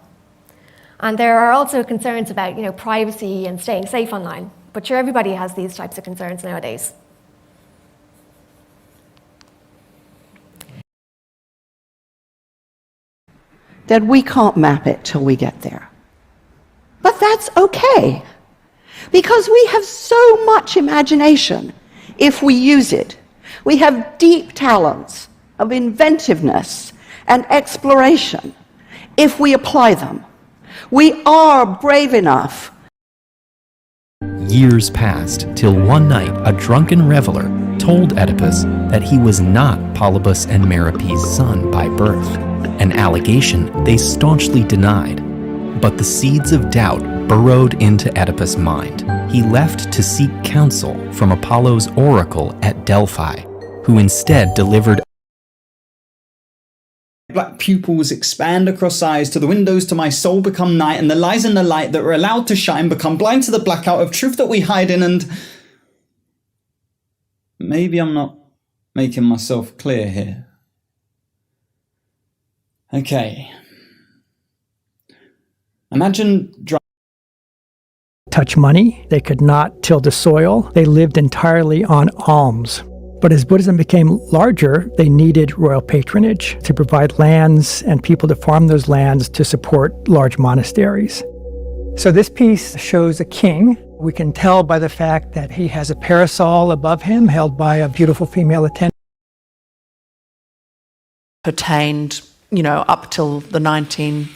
And there are also concerns about, privacy and staying safe online. But sure, everybody has these types of concerns nowadays. That we can't map it till we get there. But that's okay, because we have so much imagination if we use it. We have deep talents of inventiveness and exploration if we apply them. We are brave enough. Years passed till one night a drunken reveler told Oedipus that he was not Polybus and Merope's son by birth, an allegation they staunchly denied. But the seeds of doubt burrowed into Oedipus' mind. He left to seek counsel from Apollo's oracle at Delphi, who instead delivered. Black pupils expand across eyes, to the windows to my soul become night, and the lies in the light that were allowed to shine become blind to the blackout of truth that we hide in. And maybe I'm not making myself clear here. Okay. Imagine touch money. They could not till the soil. They lived entirely on alms. But as Buddhism became larger, they needed royal patronage to provide lands and people to farm those lands to support large monasteries. So this piece shows a king. We can tell by the fact that he has a parasol above him held by a beautiful female attendant. Pertained, up till the 1940s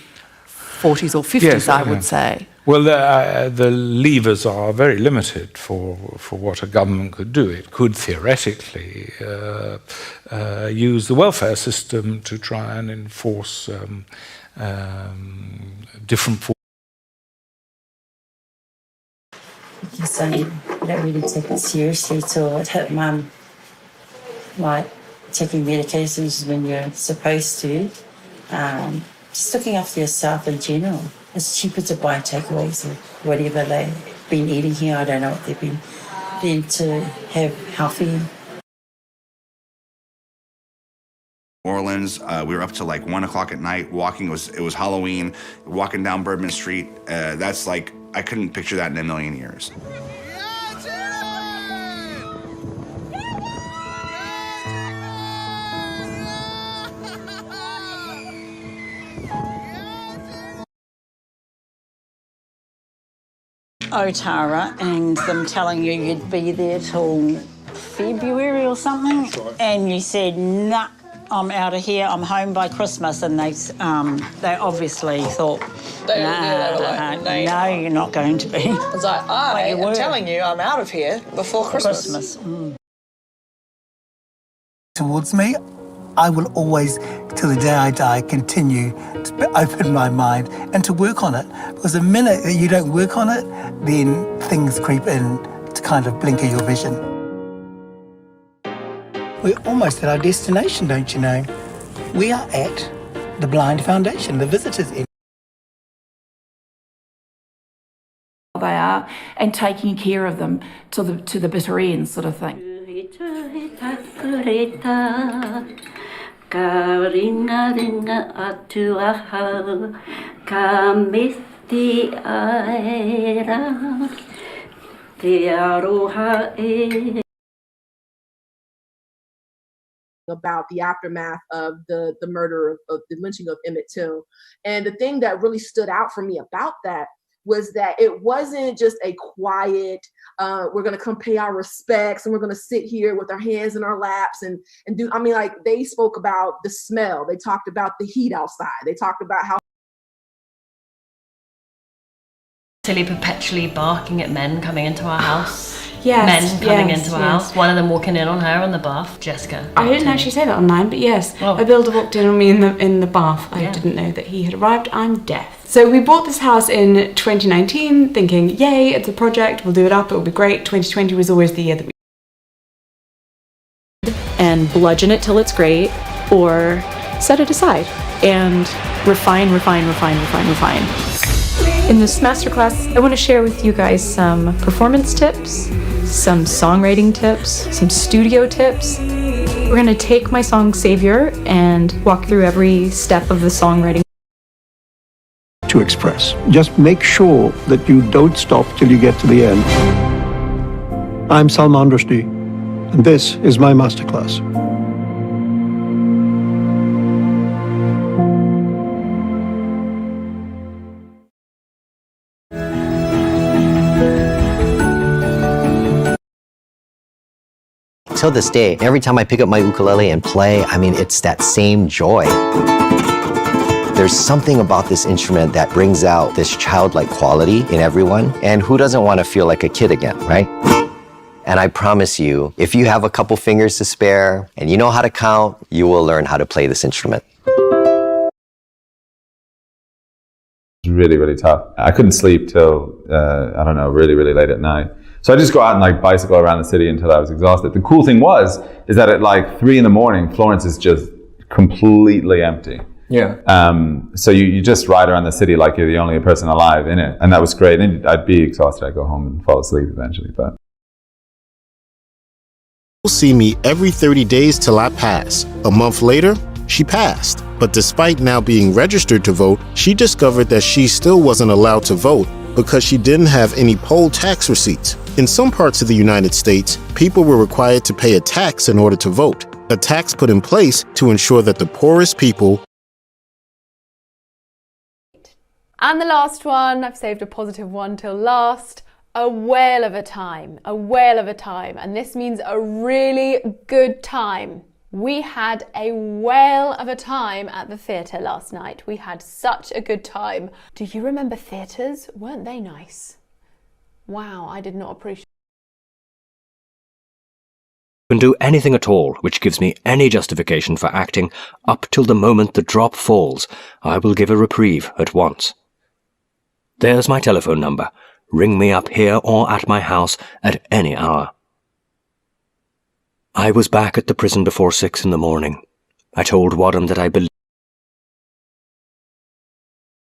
or 50s, yes, I would say. Well, the levers are very limited for what a government could do. It could theoretically use the welfare system to try and enforce different forms. You're saying you don't really take it seriously till it hit mum, like taking medications when you're supposed to, just looking after yourself in general. It's cheaper to buy takeaways or whatever they've been eating here. I don't know what they've been than to have healthy. Orleans, we were up to like 1 o'clock at night walking. It was Halloween, walking down Bourbon Street. That's like, I couldn't picture that in a million years. Otara and them telling you you'd be there till February or something, and you said, nah, I'm out of here, I'm home by Christmas, and they obviously thought, no, you're not going to be. I was like, I'm telling you, I'm out of here before Christmas. Towards me, I will always, till the day I die, continue to open my mind and to work on it. Because the minute that you don't work on it, then things creep in to kind of blinker your vision. We're almost at our destination, don't you know? We are at the Blind Foundation, the visitors inn. They are, and taking care of them to the bitter end, sort of thing. About the aftermath of the murder of the lynching of Emmett Till. And the thing that really stood out for me about that was that it wasn't just a quiet, we're going to come pay our respects and we're going to sit here with our hands in our laps and do, I mean, like they spoke about the smell. They talked about the heat outside. They talked about how Tilly perpetually barking at men coming into our house. Yes, men coming yes, into our yes. house. One of them walking in on her on the bath. Jessica. I didn't actually say that online, but yes, Oh. a builder walked in on me in the bath. I Yeah. didn't know that he had arrived. I'm deaf. So we bought this house in 2019, thinking, yay, it's a project. We'll do it up. It'll be great. 2020 was always the year that we. And bludgeon it till it's great, or set it aside and refine. In this masterclass, I want to share with you guys some performance tips, some songwriting tips, some studio tips. We're going to take my song Savior and walk through every step of the songwriting. To express. Just make sure that you don't stop till you get to the end. I'm Salman Rushdie, and this is my masterclass. Till this day, every time I pick up my ukulele and play, I mean, it's that same joy. There's something about this instrument that brings out this childlike quality in everyone, and who doesn't want to feel like a kid again, right? And I promise you, if you have a couple fingers to spare and you know how to count, you will learn how to play this instrument. It's really, really tough. I couldn't sleep till, I don't know, really, really late at night. So I just go out and like bicycle around the city until I was exhausted. The cool thing is that at like 3 a.m, Florence is just completely empty. Yeah. So you just ride around the city like you're the only person alive in it. And that was great. And I'd be exhausted. I'd go home and fall asleep eventually. But You'll see me every 30 days till I pass. A month later, she passed. But despite now being registered to vote, she discovered that she still wasn't allowed to vote because she didn't have any poll tax receipts. In some parts of the United States, people were required to pay a tax in order to vote, a tax put in place to ensure that the poorest people. And the last one, I've saved a positive one till last, a whale of a time, and this means a really good time. We had a whale of a time at the theatre last night. We had such a good time. Do you remember theatres? Weren't they nice? Wow, I did not appreciate. Can do anything at all which gives me any justification for acting up till the moment the drop falls. I will give a reprieve at once. There's my telephone number. Ring me up here or at my house at any hour. I was back at the prison before 6 a.m. I told Wadham that I believed.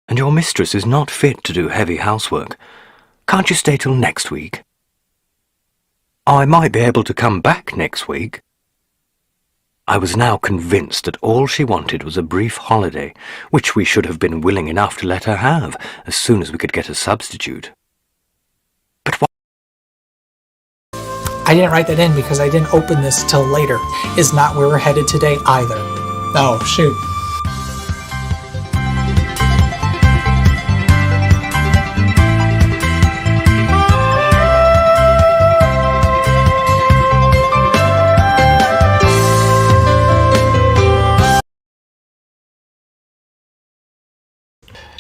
And your mistress is not fit to do heavy housework. Can't you stay till next week? I might be able to come back next week. I was now convinced that all she wanted was a brief holiday, which we should have been willing enough to let her have as soon as we could get a substitute. I didn't write that in because I didn't open this till later. Is not where we're headed today either. Oh, shoot.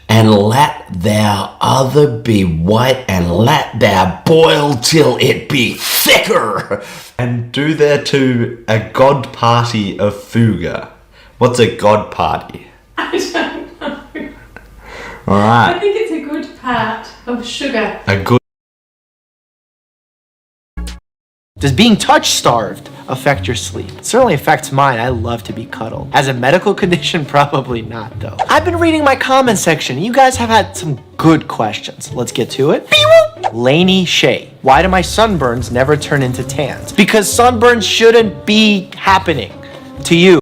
And let their other be white, and let their boil till it be thicker. And do thereto a god party of fuga. What's a god party? I don't know. Alright. I think it's a good part of sugar. A good. Does being touch-starved affect your sleep? It certainly affects mine. I love to be cuddled. As a medical condition, probably not, though. I've been reading my comment section. You guys have had some good questions. Let's get to it. Lainey Shea. Why do my sunburns never turn into tans? Because sunburns shouldn't be happening to you.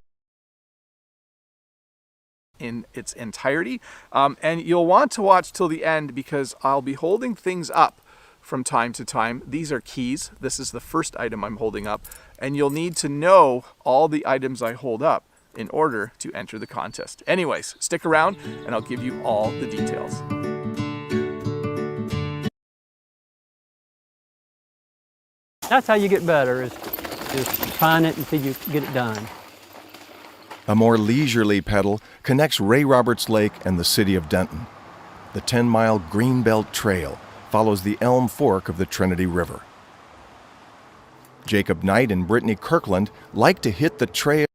In its entirety. And you'll want to watch till the end because I'll be holding things up from time to time. These are keys. This is the first item I'm holding up. And you'll need to know all the items I hold up in order to enter the contest. Anyways, stick around and I'll give you all the details. That's how you get better, is just trying it until you get it done. A more leisurely pedal connects Ray Roberts Lake and the city of Denton. The 10-mile Greenbelt Trail follows the Elm Fork of the Trinity River. Jacob Knight and Brittany Kirkland like to hit the trail.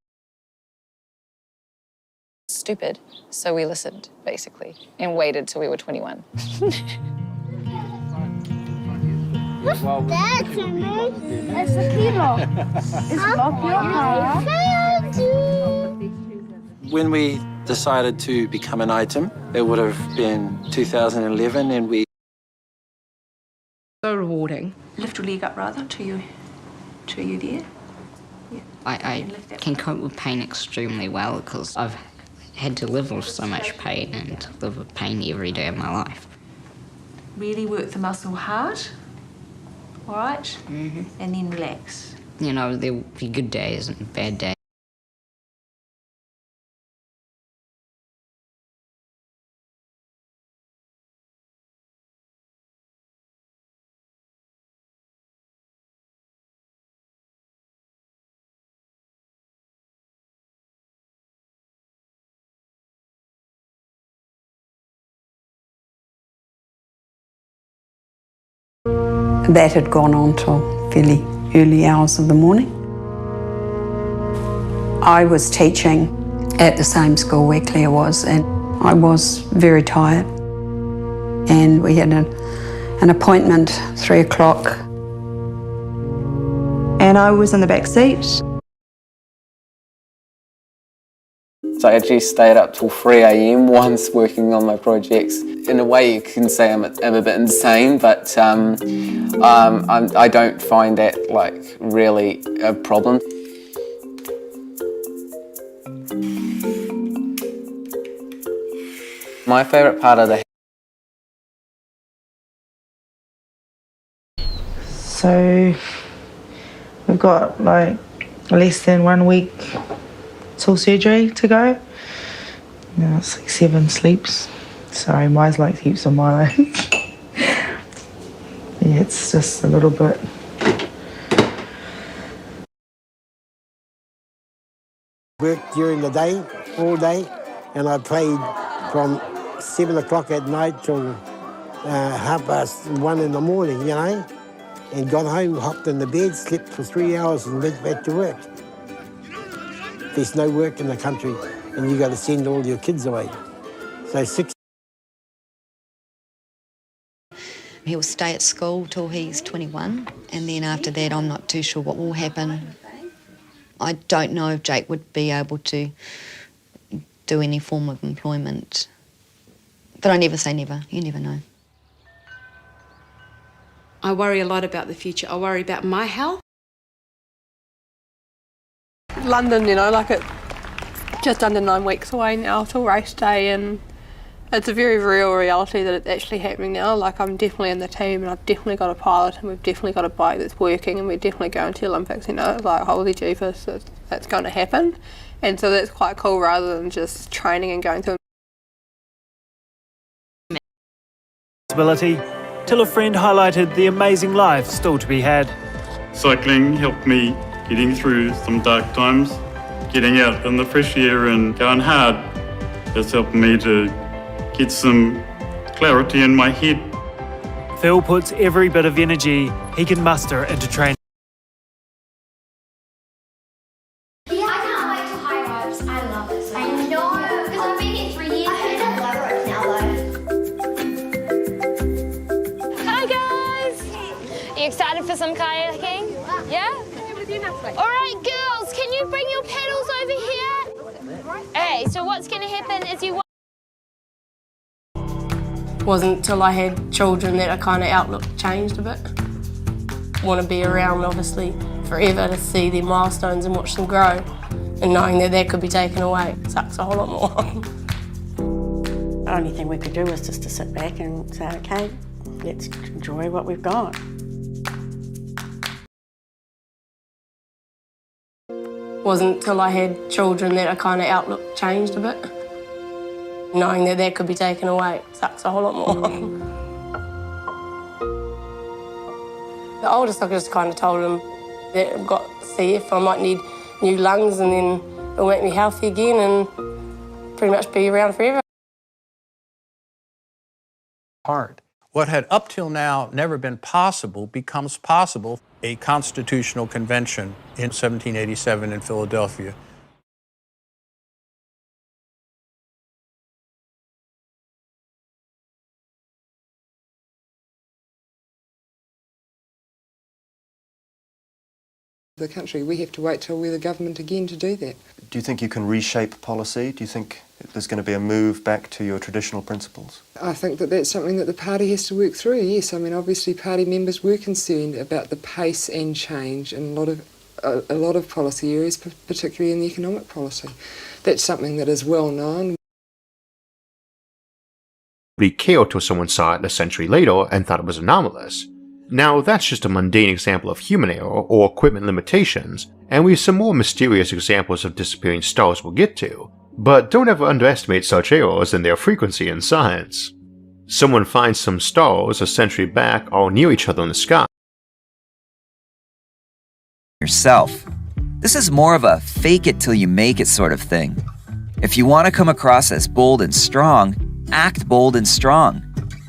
Stupid, so we listened, basically, and waited till we were 21. That's amazing. It's a kilo. It's not your car. When we decided to become an item, it would have been 2011, and we... So rewarding. Lift your leg up rather to you there. Yeah. I can cope with pain extremely well because I've had to live with so much pain and live with pain every day of my life. Really work the muscle hard, all right? And then relax. You know, there will be good days and bad days. That had gone on till fairly early hours of the morning. I was teaching at the same school where Claire was, and I was very tired. And we had an appointment, 3 o'clock. And I was in the back seat. So I actually stayed up till 3 a.m. once working on my projects. In a way, you can say I'm a bit insane, but I don't find that like really a problem. My favourite part of the... So we've got like less than 1 week till surgery to go. Now it's like 7 sleeps. Sorry, mine's like heaps on my own. Yeah, it's just a little bit. Worked during the day, all day, and I played from 7 o'clock at night till 1:30 in the morning, you know, and got home, hopped in the bed, slept for 3 hours and went back to work. There's no work in the country and you got to send all your kids away. So 6. He'll stay at school till he's 21, and then after that I'm not too sure what will happen. I don't know if Jake would be able to do any form of employment. But I never say never, you never know. I worry a lot about the future. I worry about my health. London, you know, like it's just under 9 weeks away now till race day, and it's a very real reality that it's actually happening now. Like, I'm definitely in the team and I've definitely got a pilot and we've definitely got a bike that's working and we're definitely going to the Olympics, you know, like holy jeepers, that's going to happen. And so that's quite cool rather than just training and going through. Till a friend highlighted the amazing life still to be had. Cycling helped me getting through some dark times. Getting out in the fresh air and going hard has helped me to get some clarity in my head. Phil puts every bit of energy he can muster into training. Yeah, I can't wait to high ropes. I love it. I know, because I've been here 3 years and I love ropes now though. Hi guys! Are you excited for some kayaking? Yeah? All right, girls, can you bring your paddles over here? Okay, so what's going to happen is you... Wasn't till I had children that I kind of outlook changed a bit. Want to be around, obviously, forever to see their milestones and watch them grow, and knowing that that could be taken away sucks a whole lot more. The only thing we could do was just to sit back and say, okay, let's enjoy what we've got. Wasn't till I had children that I kind of outlook changed a bit. Knowing that that could be taken away sucks a whole lot more. The oldest, I just kind of told him that I've got CF, I might need new lungs, and then it'll make me healthy again and pretty much be around forever. Hard. What had up till now never been possible becomes possible. A constitutional convention in 1787 in Philadelphia. The country, we have to wait till we're the government again to do that. Do you think you can reshape policy? Do you think there's going to be a move back to your traditional principles? I think that that's something that the party has to work through, yes. I mean, obviously party members were concerned about the pace and change in a lot of policy areas, particularly in the economic policy. That's something that is well known. Be killed till someone saw it a century later and thought it was anomalous. Now that's just a mundane example of human error or equipment limitations, and we have some more mysterious examples of disappearing stars we'll get to, but don't ever underestimate such errors and their frequency in science. Someone finds some stars a century back all near each other in the sky. Yourself. This is more of a fake it till you make it sort of thing. If you want to come across as bold and strong, act bold and strong.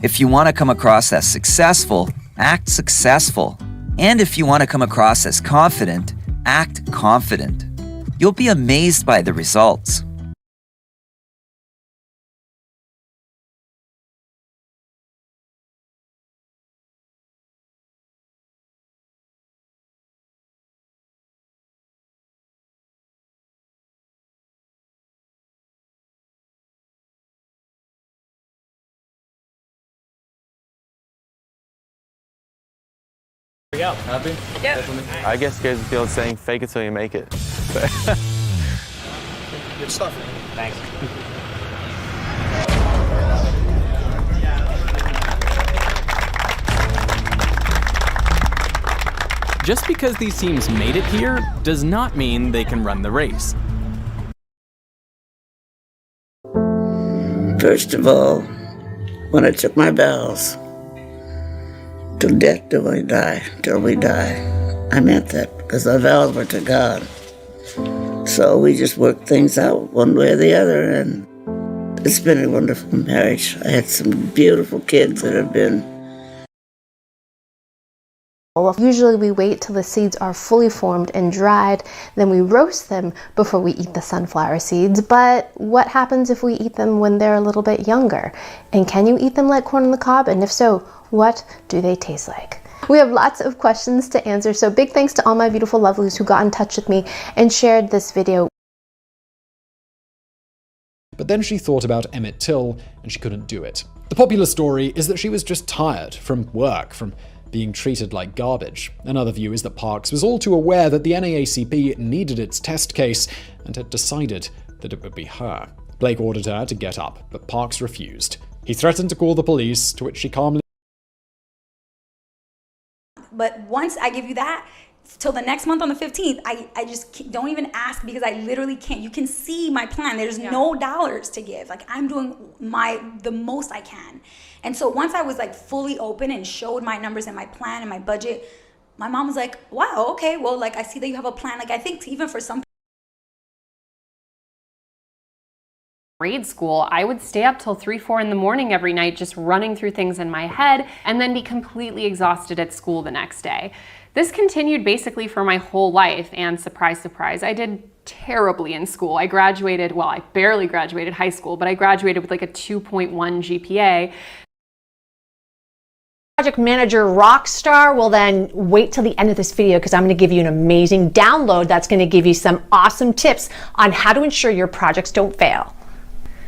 If you want to come across as successful, act successful. And if you want to come across as confident, act confident. You'll be amazed by the results. we go. Happy? Yep. I guess you guys feel saying fake it till you make it. Good stuff. Thanks. Just because these teams made it here does not mean they can run the race. First of all, when I took my vows, till death do we die, till we die, I meant that because our vows were to God. So we just worked things out one way or the other, and it's been a wonderful marriage. I had some beautiful kids that have been. Usually we wait till the seeds are fully formed and dried, then we roast them before we eat the sunflower seeds. But what happens if we eat them when they're a little bit younger? And can you eat them like corn on the cob? And if so, what do they taste like? We have lots of questions to answer, so big thanks to all my beautiful lovelies who got in touch with me and shared this video. But then she thought about Emmett Till, and she couldn't do it. The popular story is that she was just tired from work, from being treated like garbage. Another view is that Parks was all too aware that the NAACP needed its test case and had decided that it would be her. Blake ordered her to get up, but Parks refused. He threatened to call the police, to which she calmly... But once I give you that, till the next month on the 15th, I just don't even ask, because I literally can't. You can see my plan. There's no dollars to give. Like, I'm doing the most I can. And so once I was like fully open and showed my numbers and my plan and my budget, my mom was like, wow, okay, well, like, I see that you have a plan. Like, I think even for some grade school, I would stay up till 3, 4 in the morning every night just running through things in my head and then be completely exhausted at school the next day. This continued basically for my whole life, and surprise, surprise, I did terribly in school. I graduated, well, I barely graduated high school, but I graduated with like a 2.1 GPA. project manager rock star? Well then, wait till the end of this video because I'm going to give you an amazing download that's going to give you some awesome tips on how to ensure your projects don't fail.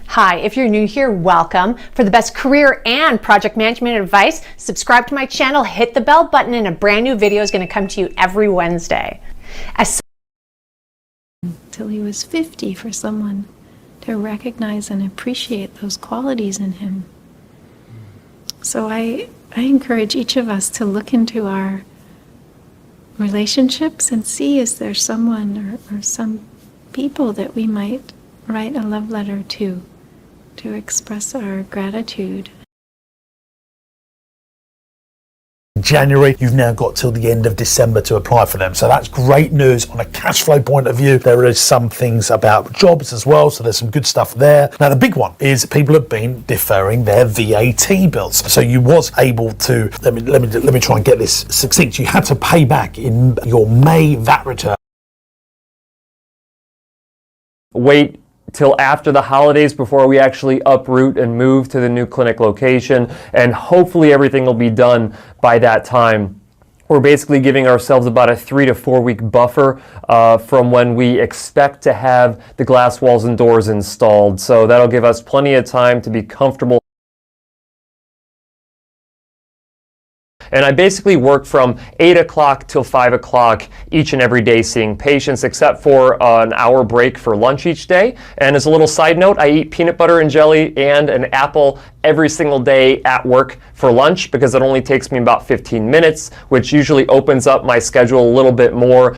Hi, if you're new here, welcome. For the best career and project management advice, subscribe to my channel, hit the bell button, and a brand new video is going to come to you every Wednesday. Till he was 50 for someone to recognize and appreciate those qualities in him. So I encourage each of us to look into our relationships and see, is there someone or some people that we might write a love letter to express our gratitude. January, you've now got till the end of December to apply for them. So that's great news on a cash flow point of view. There is some things about jobs as well, so there's some good stuff there. Now the big one is people have been deferring their VAT bills. So you was able to, let me try and get this succinct. You had to pay back in your May VAT return. Wait till after the holidays before we actually uproot and move to the new clinic location, and hopefully everything will be done by that time. We're basically giving ourselves about a 3 to 4 week buffer from when we expect to have the glass walls and doors installed. So that'll give us plenty of time to be comfortable. And I basically work from 8 o'clock till 5 o'clock each and every day seeing patients, except for an hour break for lunch each day. And as a little side note, I eat peanut butter and jelly and an apple every single day at work for lunch because it only takes me about 15 minutes, which usually opens up my schedule a little bit more.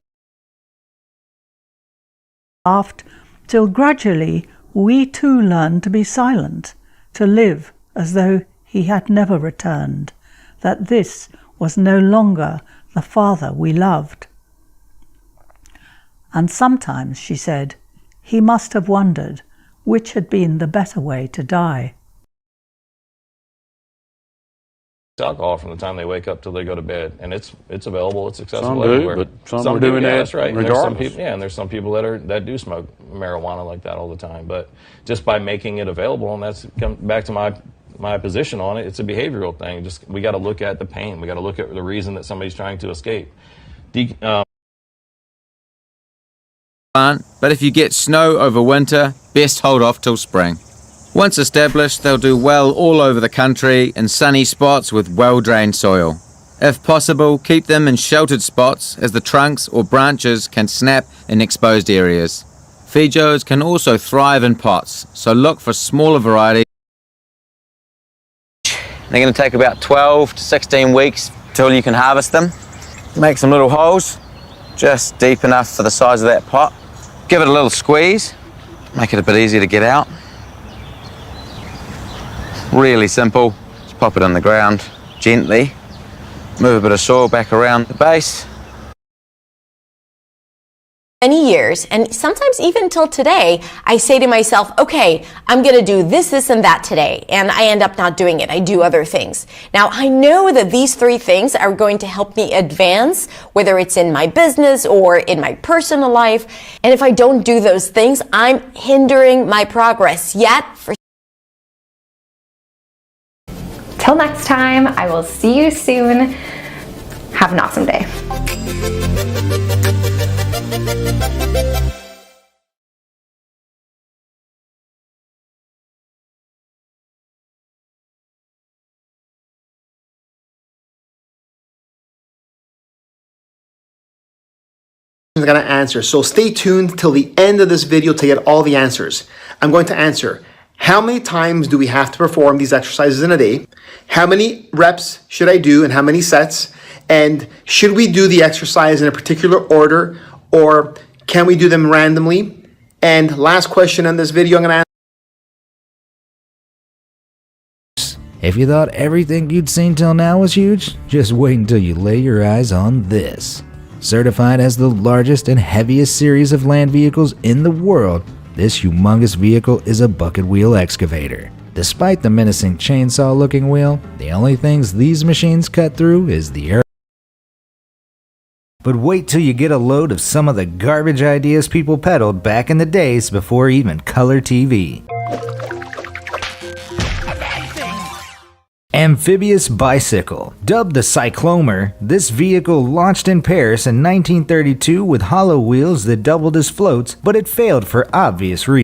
Till gradually we too learned to be silent, to live as though he had never returned, that this was no longer the father we loved. And sometimes, she said, he must have wondered which had been the better way to die. Alcohol from the time they wake up till they go to bed, and it's available, it's accessible Some everywhere. do, but some are doing that that's right. regardless. And there's some people that do smoke marijuana like that all the time. But just by making it available, and that's come back to my position on it, it's a behavioral thing. Just we got to look at the pain. We got to look at the reason that somebody's trying to escape. But if you get snow over winter, best hold off till spring. Once established, they'll do well all over the country in sunny spots with well-drained soil. If possible, keep them in sheltered spots as the trunks or branches can snap in exposed areas. Feijoas can also thrive in pots, so look for smaller varieties. They're going to take about 12 to 16 weeks till you can harvest them. Make some little holes, just deep enough for the size of that pot. Give it a little squeeze, make it a bit easier to get out. Really simple, just pop it on the ground gently, move a bit of soil back around the base. Many years, and sometimes even till today, I say to myself, okay, I'm going to do this, and that today, and I end up not doing it. I do other things. Now, I know that these 3 things are going to help me advance, whether it's in my business or in my personal life, and if I don't do those things, I'm hindering my progress. Yet, till next time, I will see you soon. Have an awesome day. I'm going to answer, so stay tuned till the end of this video to get all the answers. I'm going to answer, how many times do we have to perform these exercises in a day? How many reps should I do and how many sets? And should we do the exercise in a particular order, or can we do them randomly? And last question in this video I'm going to answer. If you thought everything you'd seen till now was huge, just wait until you lay your eyes on this. Certified as the largest and heaviest series of land vehicles in the world, this humongous vehicle is a bucket wheel excavator. Despite the menacing chainsaw-looking wheel, the only things these machines cut through is the earth. But wait till you get a load of some of the garbage ideas people peddled back in the days before even color TV. amphibious bicycle. Dubbed the cyclomer, this vehicle launched in Paris in 1932 with hollow wheels that doubled as floats, but it failed for obvious reasons.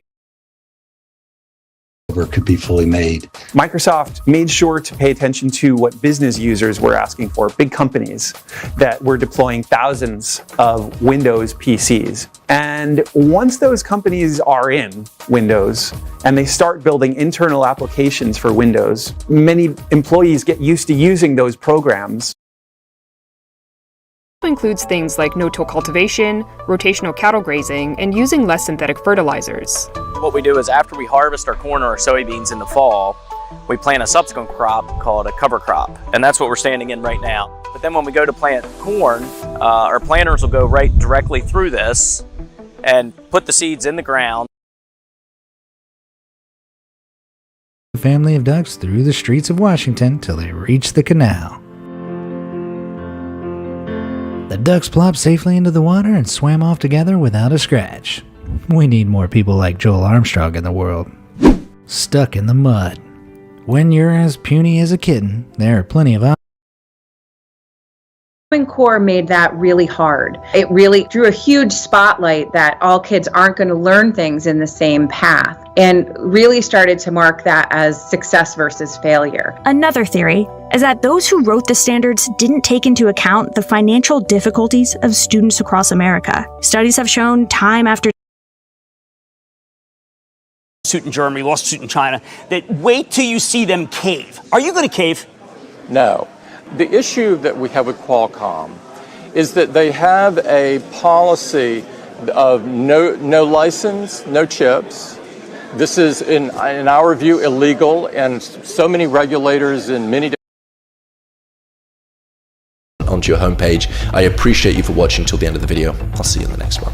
Could be fully made. Microsoft made sure to pay attention to what business users were asking for, big companies that were deploying thousands of Windows PCs. And once those companies are in Windows and they start building internal applications for Windows, many employees get used to using those programs. Includes things like no-till cultivation, rotational cattle grazing, and using less synthetic fertilizers. What we do is after we harvest our corn or our soybeans in the fall, we plant a subsequent crop called a cover crop, and that's what we're standing in right now. But then when we go to plant corn, our planters will go right directly through this and put the seeds in the ground. A family of ducks through the streets of Washington till they reach the canal. The ducks plopped safely into the water and swam off together without a scratch. We need more people like Joel Armstrong in the world. Stuck in the mud. When you're as puny as a kitten, there are plenty of Core made that really hard. It really drew a huge spotlight that all kids aren't going to learn things in the same path, and really started to mark that as success versus failure. Another theory is that those who wrote the standards didn't take into account the financial difficulties of students across America. Studies have shown time after suit in Germany, lost suit in China, that wait till you see them cave. Are you going to cave? No. The issue that we have with Qualcomm is that they have a policy of no license, no chips. This is, in our view, illegal, and so many regulators in many onto your homepage. I appreciate you for watching till the end of the video. I'll see you in the next one.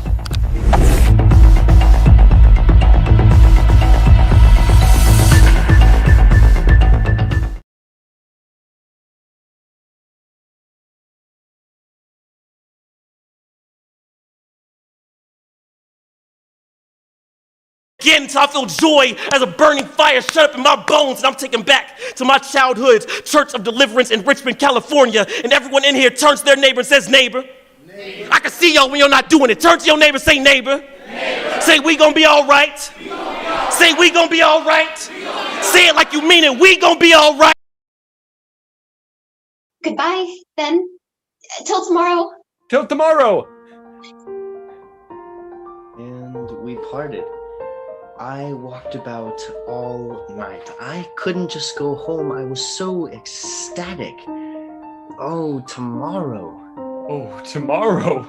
Again, so I feel joy as a burning fire shut up in my bones, and I'm taken back to my childhood's Church of Deliverance in Richmond, California, and everyone in here turns to their neighbor and says, neighbor. Neighbor. I can see y'all when you're not doing it. Turn to your neighbor, say neighbor. Neighbor. Say we gonna be all right. Say we gonna be all right. Say it like you mean it. We gonna be all right. Goodbye, then. Till tomorrow. Till tomorrow. And we parted. I walked about all night. I couldn't just go home. I was so ecstatic. Oh, tomorrow. Oh, tomorrow.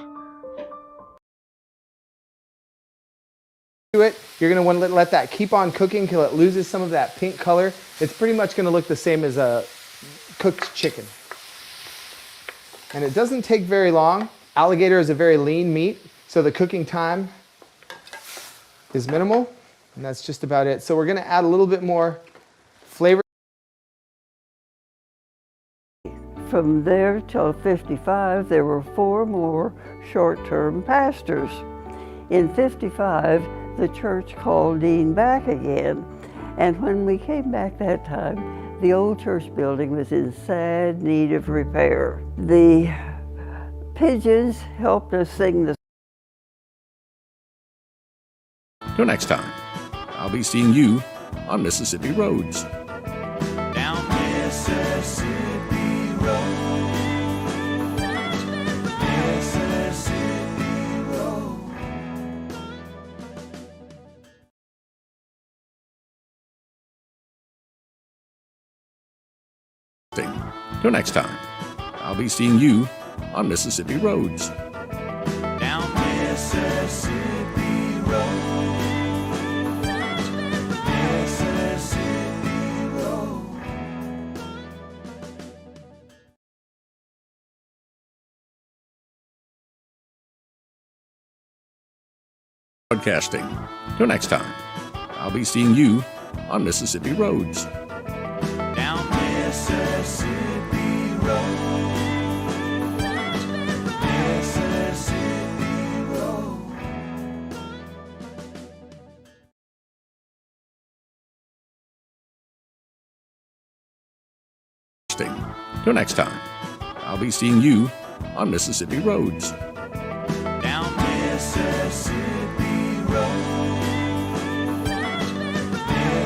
It, you're going to want to let that keep on cooking until it loses some of that pink color. It's pretty much going to look the same as a cooked chicken. And it doesn't take very long. Alligator is a very lean meat, so the cooking time is minimal. And that's just about it. So we're going to add a little bit more flavor. From there till 55, there were 4 more short-term pastors. In 55, the church called Dean back again. And when we came back that time, the old church building was in sad need of repair. The pigeons helped us sing the Till next time, I'll be seeing you on Mississippi roads. Down Mississippi Road. Mississippi Road. Till next time, I'll be seeing you on Mississippi roads. Down Mississippi Road. Broadcasting. Till next time, I'll be seeing you on Mississippi roads. Down Mississippi Road. Mississippi Road. Till next time, I'll be seeing you on Mississippi roads. Down Mississippi Road.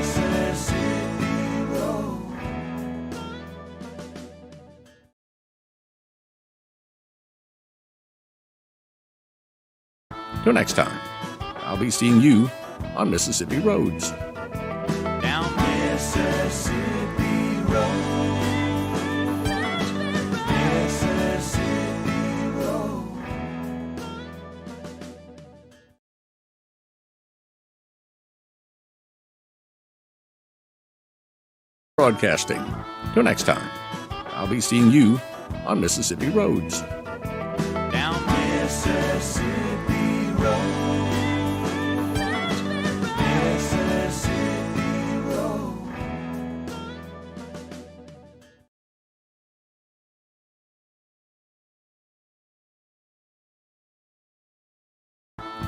Mississippi Road. Till next time, I'll be seeing you on Mississippi roads. Down Mississippi Road. Mississippi Road. Broadcasting. Till next time, I'll be seeing you on Mississippi roads. Down Mississippi Road. Mississippi Road.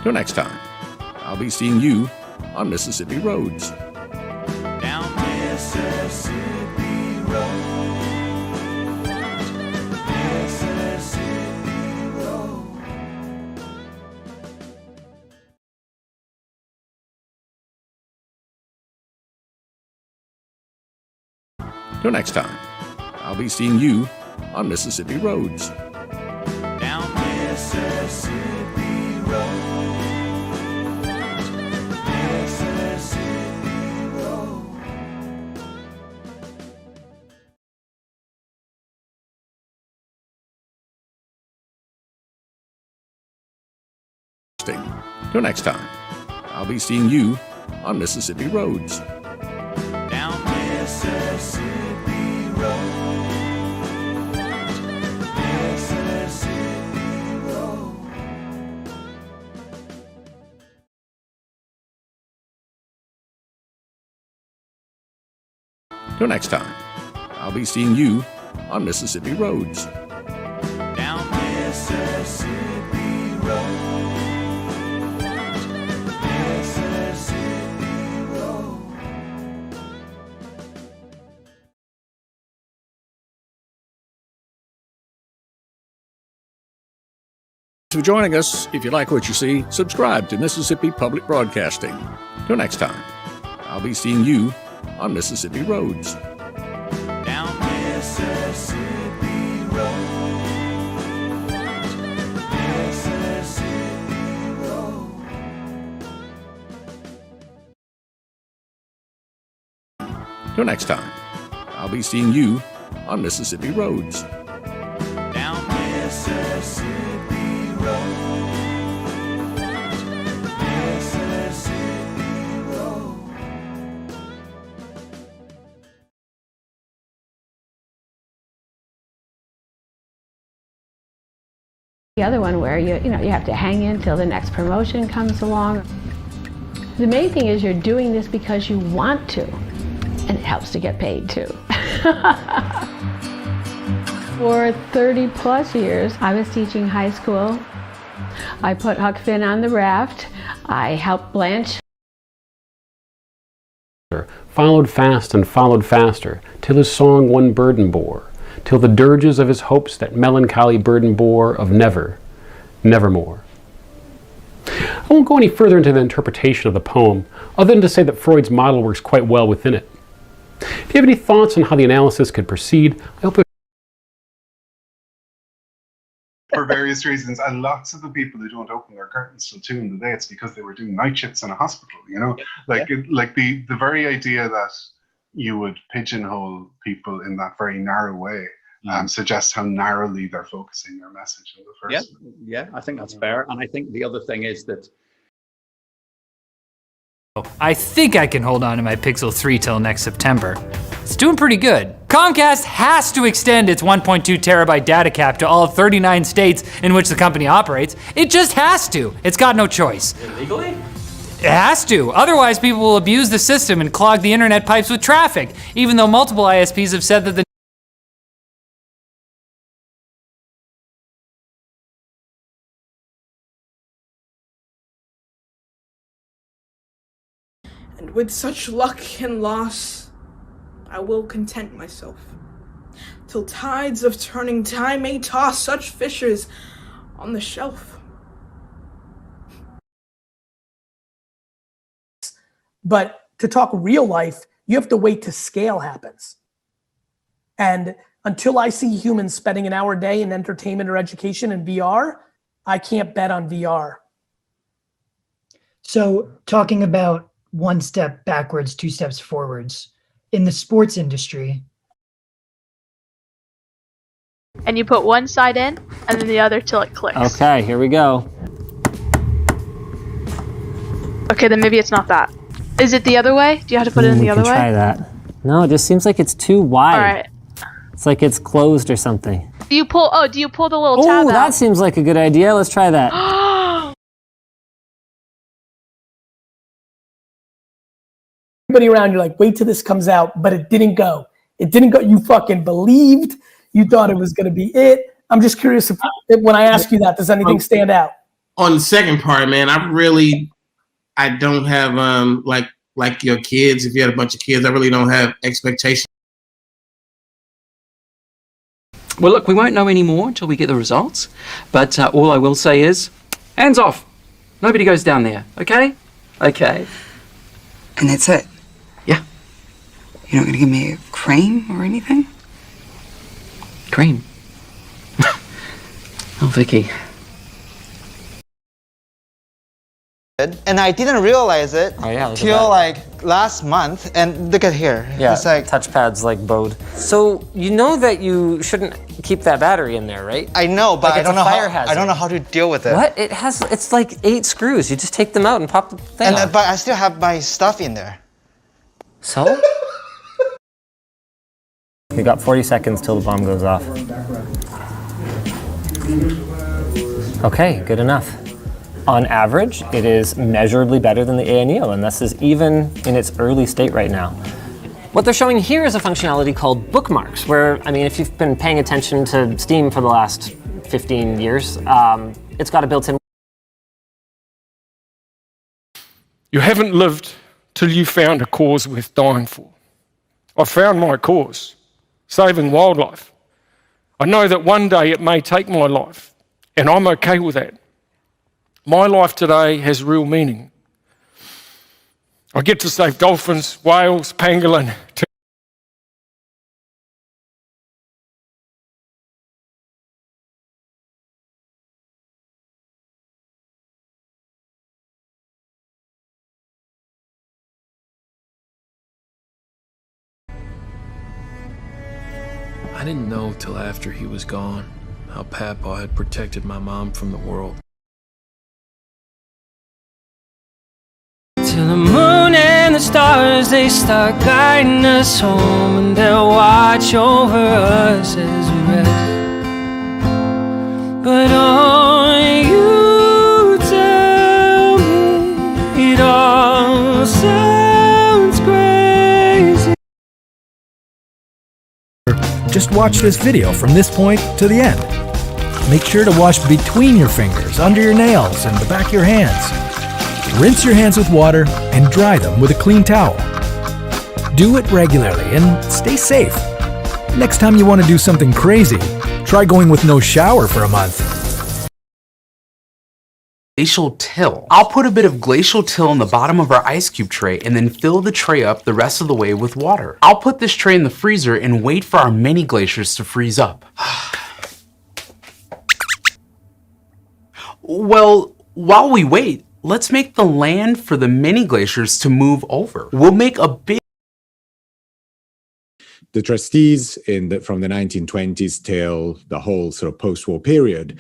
Till next time, I'll be seeing you on Mississippi roads. Down Mississippi Road. Mississippi Road. Till next time, I'll be seeing you on Mississippi roads. Down Mississippi Road. Mississippi Road. Till next time, I'll be seeing you on Mississippi roads. Down Mississippi Road. Mississippi Road. Till next time, I'll be seeing you on Mississippi roads. Down Mississippi Road. Mississippi Road. Thanks for joining us. If you like what you see, subscribe to Mississippi Public Broadcasting. Till next time, I'll be seeing you on Mississippi roads. Down Mississippi Road. Mississippi Road. Till next time, I'll be seeing you on Mississippi roads. Down Mississippi Road. Mississippi Road. The other one where you have to hang in till the next promotion comes along. The main thing is you're doing this because you want to, and it helps to get paid too. For 30 plus years, I was teaching high school. I put Huck Finn on the raft. I helped Blanche. Followed fast and followed faster, till his song one burden bore, till the dirges of his hopes that melancholy burden bore of never, nevermore. I won't go any further into the interpretation of the poem, other than to say that Freud's model works quite well within it. If you have any thoughts on how the analysis could proceed, I hope for various reasons, and lots of the people who don't open their curtains till 2 in the day, it's because they were doing night shifts in a hospital, the very idea that you would pigeonhole people in that very narrow way suggests how narrowly they're focusing their message in the first. Yeah, I think that's fair. And I think the other thing is that I think I can hold on to my Pixel 3 till next September. It's doing pretty good. Comcast has to extend its 1.2 terabyte data cap to all 39 states in which the company operates. It just has to. It's got no choice. Illegally? It has to. Otherwise, people will abuse the system and clog the internet pipes with traffic, even though multiple ISPs have said that the And with such luck and loss, I will content myself. till tides of turning time may toss such fishers on the shelf. But to talk real life, you have to wait till scale happens. And until I see humans spending an hour a day in entertainment or education in VR, I can't bet on VR. So talking about one step backwards, two steps forwards, in the sports industry. And you put one side in and then the other till it clicks. Okay, here we go. Okay, then maybe it's not that. Is it the other way? Do you have to put it in the other way? We can try that. No, it just seems like it's too wide. All right. It's like it's closed or something. Do you pull the little tab Oh, out? that seems like a good idea. Let's try that. Everybody around, you're like, wait till this comes out, but it didn't go. It didn't go. You fucking believed. You thought it was going to be it. I'm just curious if when I ask you that, does anything stand out? On the second part, man, I don't have like your kids. If you had a bunch of kids, I really don't have expectations. Well, look, we won't know any more until we get the results. But all I will say is, hands off. Nobody goes down there, okay? Okay. And that's it? Yeah. You're not going to give me a cream or anything? Cream? Oh, Vicky. And I didn't realize it till like last month, and look at here. Yeah, it's like touchpad's like bowed. So you know that you shouldn't keep that battery in there, right? I know, but Like I don't know fire how. hazard. I don't know how to deal with it. What? It's like 8 screws. You just take them out and pop the thing on. But I still have my stuff in there. So? We got 40 seconds till the bomb goes off. Okay, good enough. On average, it is measurably better than the ANEO, and this is even in its early state right now. What they're showing here is a functionality called bookmarks, where, I mean, if you've been paying attention to Steam for the last 15 years, it's got a built-in. You haven't lived till you found a cause worth dying for. I found my cause, saving wildlife. I know that one day it may take my life, and I'm okay with that. My life today has real meaning. I get to save dolphins, whales, pangolin. I didn't know till after he was gone how Papa had protected my mom from the world. Till the moon and the stars, they start guiding us home, and they'll watch over us as we rest. But only you tell me it all sounds crazy. Just watch this video from this point to the end. Make sure to wash between your fingers, under your nails, and the back of your hands. Rinse your hands with water and dry them with a clean towel. Do it regularly and stay safe. Next time you want to do something crazy, try going with no shower for a month. Glacial till. I'll put a bit of glacial till in the bottom of our ice cube tray and then fill the tray up the rest of the way with water. I'll put this tray in the freezer and wait for our mini glaciers to freeze up. Well, while we wait, let's make the land for the mini glaciers to move over. We'll make a big... The trustees from the 1920s till the whole sort of post-war period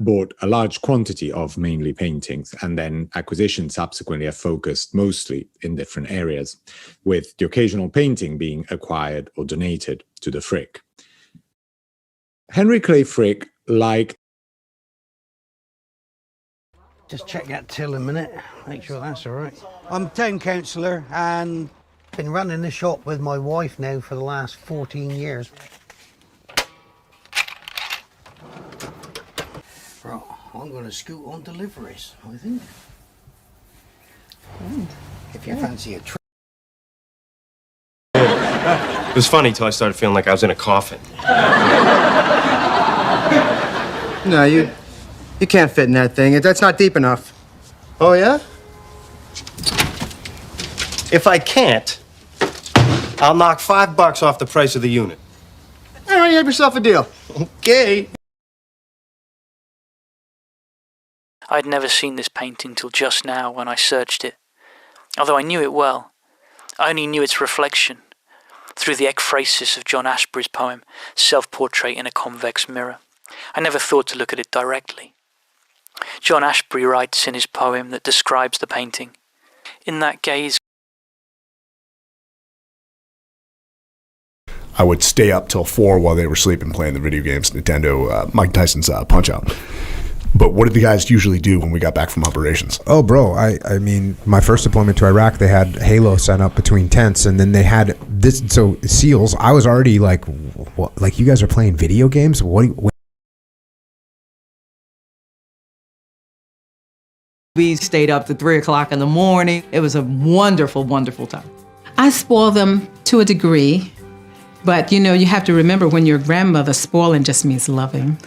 bought a large quantity of mainly paintings, and then acquisitions subsequently have focused mostly in different areas, with the occasional painting being acquired or donated to the Frick. Henry Clay Frick liked... Just check that till a minute, make sure that's all right. I'm town councillor and been running the shop with my wife now for the last 14 years. Right, I'm going to scoot on deliveries, I think. If you fancy a trip. It was funny till I started feeling like I was in a coffin. No, you can't fit in that thing. That's not deep enough. Oh, yeah? If I can't, I'll knock $5 off the price of the unit. All right, you have yourself a deal. Okay. I'd never seen this painting till just now when I searched it. Although I knew it well, I only knew its reflection through the ekphrasis of John Ashbery's poem, Self-Portrait in a Convex Mirror. I never thought to look at it directly. John Ashbery writes in his poem that describes the painting. In that gaze, I would stay up till 4 while they were sleeping playing the video games, Nintendo, Mike Tyson's Punch-Out! But what did the guys usually do when we got back from operations? Oh, bro, I mean, my first deployment to Iraq, they had Halo set up between tents, and then they had this, so SEALs, I was already like, what, like, you guys are playing video games? What We stayed up to 3 o'clock in the morning. It was a wonderful, wonderful time. I spoil them to a degree, but you know, you have to remember when your grandmother, spoiling just means loving.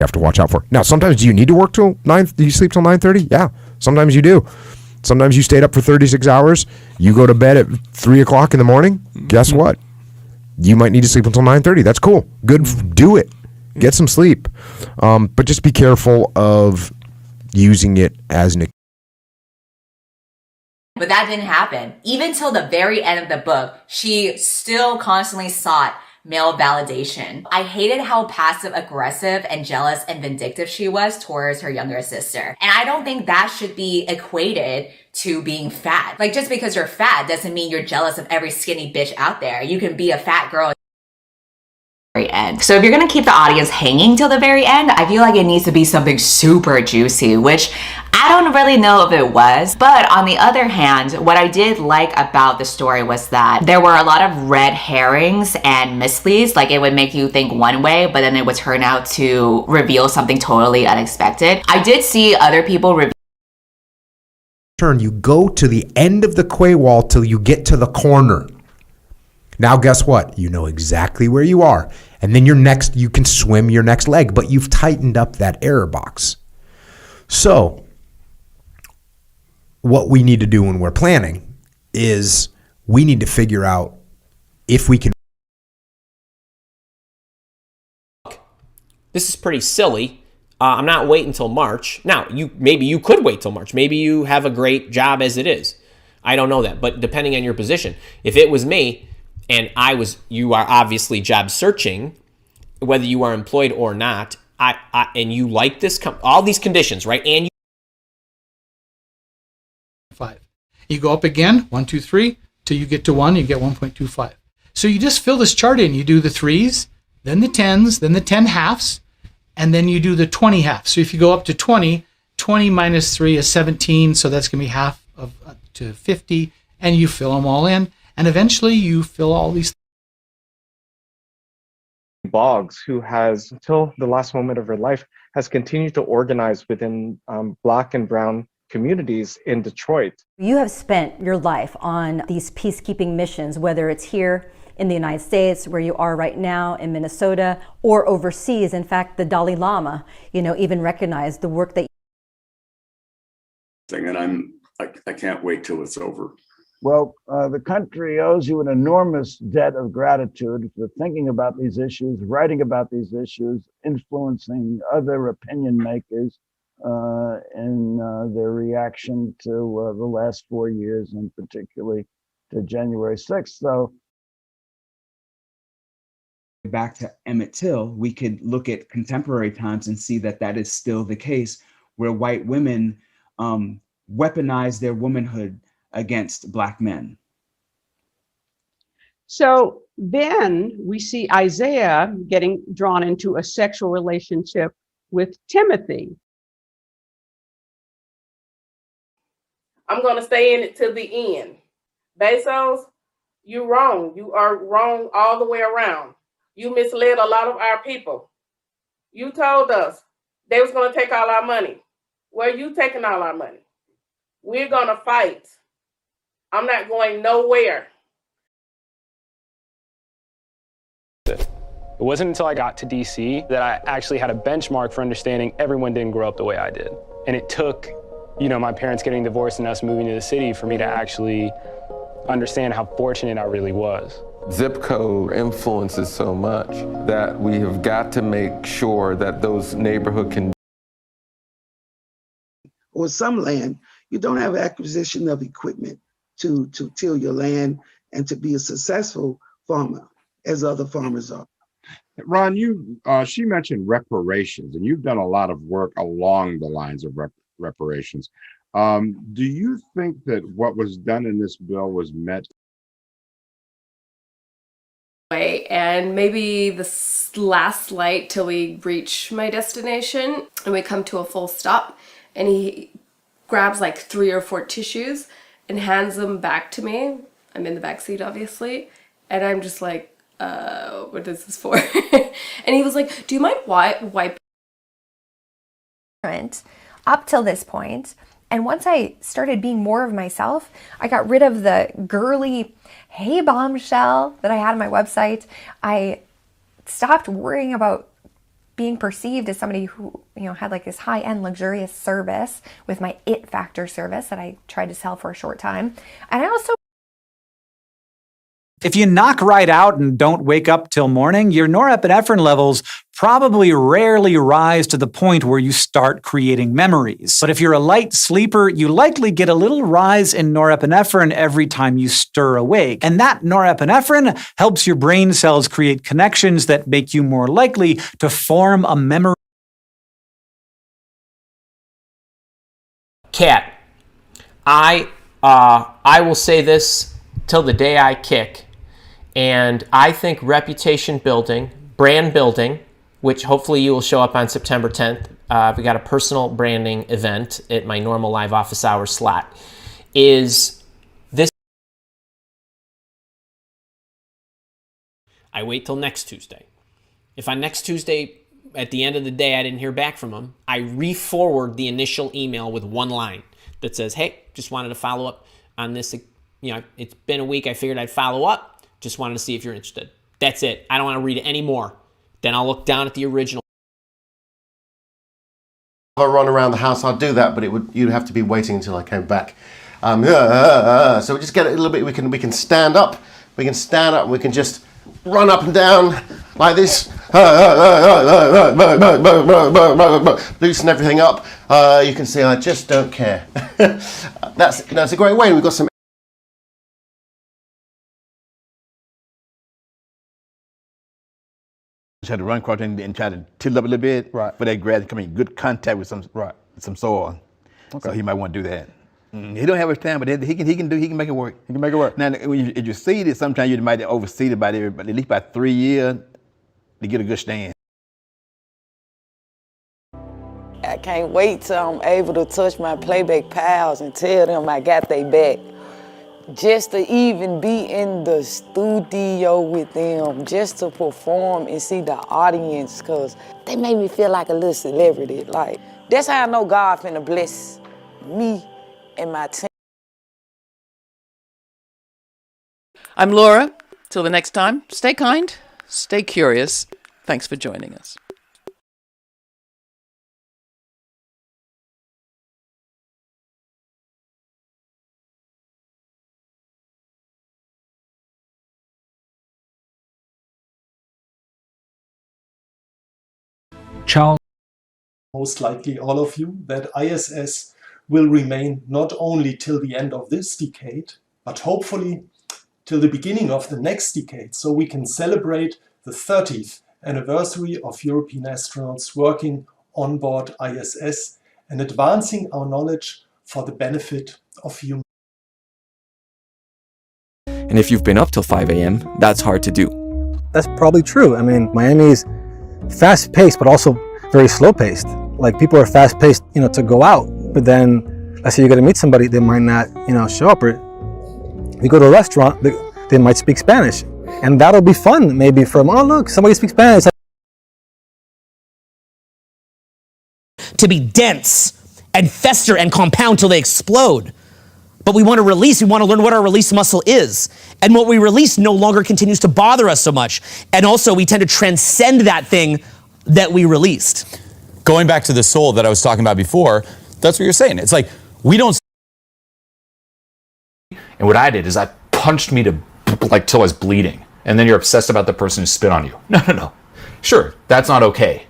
you have to watch out for. Now, sometimes do you need to work till 9? Do you sleep till 9:30? Yeah, sometimes you do. Sometimes you stayed up for 36 hours. You go to bed at 3 o'clock in the morning. Guess what? You might need to sleep until 9:30. That's cool. Good. Do it. Get some sleep. But just be careful of using it as an. But that didn't happen. Even till the very end of the book, she still constantly sought male validation. I hated how passive aggressive and jealous and vindictive she was towards her younger sister. And I don't think that should be equated to being fat. Like, just because you're fat doesn't mean you're jealous of every skinny bitch out there. You can be a fat girl. End. So if you're gonna keep the audience hanging till the very end, I feel like it needs to be something super juicy, which I don't really know if it was. But on the other hand, what I did like about the story was that there were a lot of red herrings and misleads. Like, it would make you think one way, but then it would turn out to reveal something totally unexpected. I did see other people turn. You go to the end of the quay wall till you get to the corner. Now, guess what? You know exactly where you are. And then you can swim your next leg, but you've tightened up that error box. So what we need to do when we're planning is we need to figure out if we can. This is pretty silly. I'm not waiting until March. Now, maybe you could wait till March. Maybe you have a great job as it is. I don't know that, but depending on your position. If it was me, and you are obviously job searching, whether you are employed or not, and you like this, all these conditions, right? And 5. You go up again, 1, 2, 3, till you get to 1, you get 1.25. So you just fill this chart in. You do the 3s, then the 10s, then the 10 halves, and then you do the 20 halves. So if you go up to 20, 20 minus 3 is 17, so that's going to be half of to 50, and you fill them all in. And eventually you fill all these. Boggs, who has, until the last moment of her life, has continued to organize within Black and Brown communities in Detroit. You have spent your life on these peacekeeping missions, whether it's here in the United States, where you are right now in Minnesota, or overseas. In fact, the Dalai Lama, even recognized the work that. And I can't wait till it's over. Well, the country owes you an enormous debt of gratitude for thinking about these issues, writing about these issues, influencing other opinion makers in their reaction to the last 4 years, and particularly to January 6th. So, back to Emmett Till, we could look at contemporary times and see that that is still the case, where white women weaponize their womanhood against Black men. So then we see Isaiah getting drawn into a sexual relationship with Timothy. I'm going to stay in it till the end. Bezos, you're wrong. You are wrong all the way around. You misled a lot of our people. You told us they was going to take all our money. Where are you taking all our money? We're going to fight. I'm not going nowhere. It wasn't until I got to DC that I actually had a benchmark for understanding everyone didn't grow up the way I did. And it took, you know, my parents getting divorced and us moving to the city for me to actually understand how fortunate I really was. Zip code influences so much that we have got to make sure that those neighborhood conditions. Or some land, you don't have acquisition of equipment to till your land and to be a successful farmer as other farmers are. Ron, she mentioned reparations, and you've done a lot of work along the lines of reparations. Do you think that what was done in this bill was met? And maybe the last light till we reach my destination and we come to a full stop, and he grabs like 3 or 4 tissues and hands them back to me. I'm in the back seat, obviously, and I'm just like, what is this for? And he was like, do you mind wipe? Up till this point, and once I started being more of myself, I got rid of the girly, hey bombshell that I had on my website. I stopped worrying about being perceived as somebody who, you know, had like this high-end luxurious service with my It Factor service that I tried to sell for a short time. And I also If you knock right out and don't wake up till morning, your norepinephrine levels probably rarely rise to the point where you start creating memories. But if you're a light sleeper, you likely get a little rise in norepinephrine every time you stir awake. And that norepinephrine helps your brain cells create connections that make you more likely to form a memory. Cat, I will say this till the day I kick. And I think reputation building, brand building, which hopefully you will show up on September 10th. We got a personal branding event at my normal live office hours slot. Is this? I wait till next Tuesday. If on next Tuesday, at the end of the day, I didn't hear back from them, I re-forward the initial email with one line that says, hey, just wanted to follow up on this. You know, it's been a week. I figured I'd follow up. Just wanted to see if you're interested. That's it. I don't want to read it anymore. Then I'll look down at the original. If I run around the house, I'd do that, but you'd have to be waiting until I came back. So we just get a little bit. We can stand up. We can stand up. And we can just run up and down like this. Loosen everything up. You can see I just don't care. That's a great way. We've got some. Had to run across and try to tilt up a little bit, right? For that grass to come in good contact with some soil. Okay. So he might want to do that. He don't have much time, but he can make it work. He can make it work. Now, if you seed it, sometimes you might overseed it by at least by 3 years to get a good stand. I can't wait till I'm able to touch my playback pals and tell them I got their back. Just to even be in the studio with them, just to perform and see the audience, because they make me feel like a little celebrity. Like, that's how I know God finna bless me and my team. I'm Laura. Till the next time, stay kind, stay curious. Thanks for joining us. Charles. Most likely all of you, that ISS will remain not only till the end of this decade, but hopefully till the beginning of the next decade, so we can celebrate the 30th anniversary of European astronauts working on board ISS and advancing our knowledge for the benefit of humanity. And if you've been up till 5 a.m., that's hard to do. That's probably true. I mean, Miami's fast-paced, but also very slow-paced. Like, people are fast-paced, to go out. But then, let's say you're going to meet somebody, they might not, show up. Or you go to a restaurant, they might speak Spanish. And that'll be fun, maybe, oh, look, somebody speaks Spanish. to be dense and fester and compound till they explode. But we want to release, we want to learn what our release muscle is. And what we release no longer continues to bother us so much. And also we tend to transcend that thing that we released. Going back to the soul that I was talking about before, that's what you're saying. It's like, we don't. And what I did is I punched me to, like, till I was bleeding. And then you're obsessed about the person who spit on you. No. Sure, that's not okay.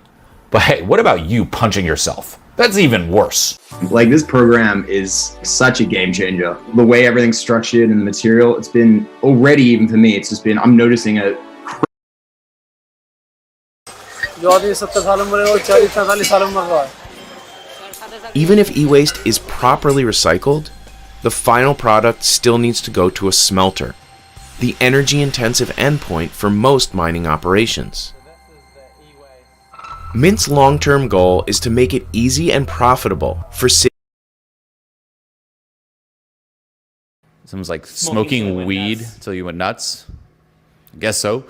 But hey, what about you punching yourself? That's even worse. Like, this program is such a game changer. The way everything's structured and the material, it's been already, even for me, it's just been, I'm noticing a Even if e-waste is properly recycled, the final product still needs to go to a smelter, the energy-intensive endpoint for most mining operations. Mint's long-term goal is to make it easy and profitable for Someone's like smoking weed until you went nuts. I guess so.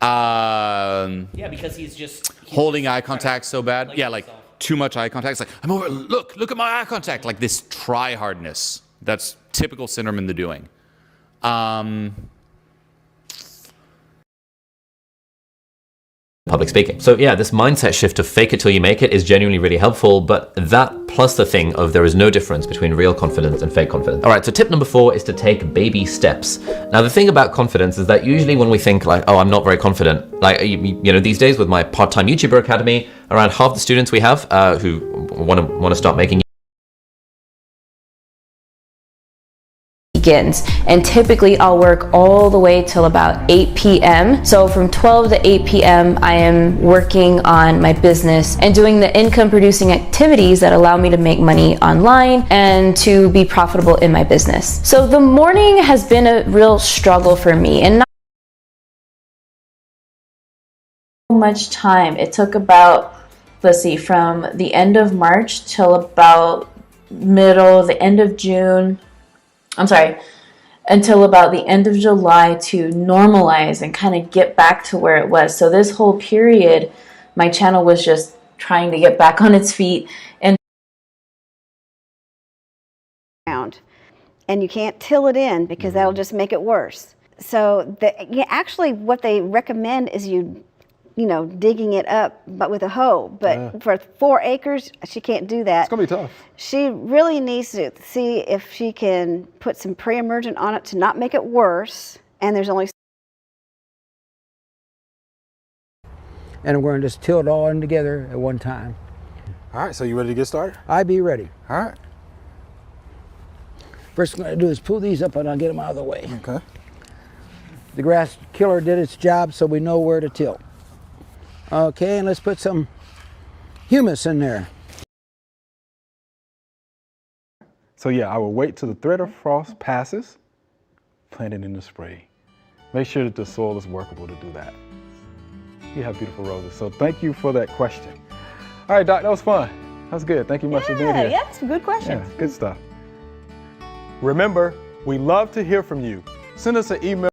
Yeah, because he's holding eye contact so bad. Yeah, like too much eye contact. It's like, I'm over, look at my eye contact. Like this try-hardness. That's typical syndrome in the doing. Public speaking. So yeah, this mindset shift of fake it till you make it is genuinely really helpful, but that plus the thing of there is no difference between real confidence and fake confidence. All right, so tip number 4 is to take baby steps. Now the thing about confidence is that usually when we think like, oh, I'm not very confident, like, you know, these days with my part-time YouTuber Academy, around half the students we have who want to start making begins, and typically I'll work all the way till about 8 p.m. So from 12 to 8 p.m. I am working on my business and doing the income producing activities that allow me to make money online and to be profitable in my business. So the morning has been a real struggle for me, and not much time. It took about, let's see, from the end of March till about the end of June. Until about the end of July to normalize and kind of get back to where it was. So this whole period, my channel was just trying to get back on its feet. And you can't till it in because that'll just make it worse. So actually what they recommend is you know, digging it up, but with a hoe. But for 4 acres, she can't do that. It's gonna be tough. She really needs to see if she can put some pre-emergent on it to not make it worse. And there's only. And we're gonna just till it all in together at one time. All right, so you ready to get started? I be ready. All right. First thing I'm gonna do is pull these up and I'll get them out of the way. Okay. The grass killer did its job, so we know where to till. Okay, and let's put some humus in there. So yeah, I will wait till the threat of frost passes, plant it in the spray. Make sure that the soil is workable to do that. You have beautiful roses, so thank you for that question. All right, Doc, that was fun. That was good. Thank you much for being here. Yeah, some good questions. Yeah, good stuff. Remember, we love to hear from you. Send us an email.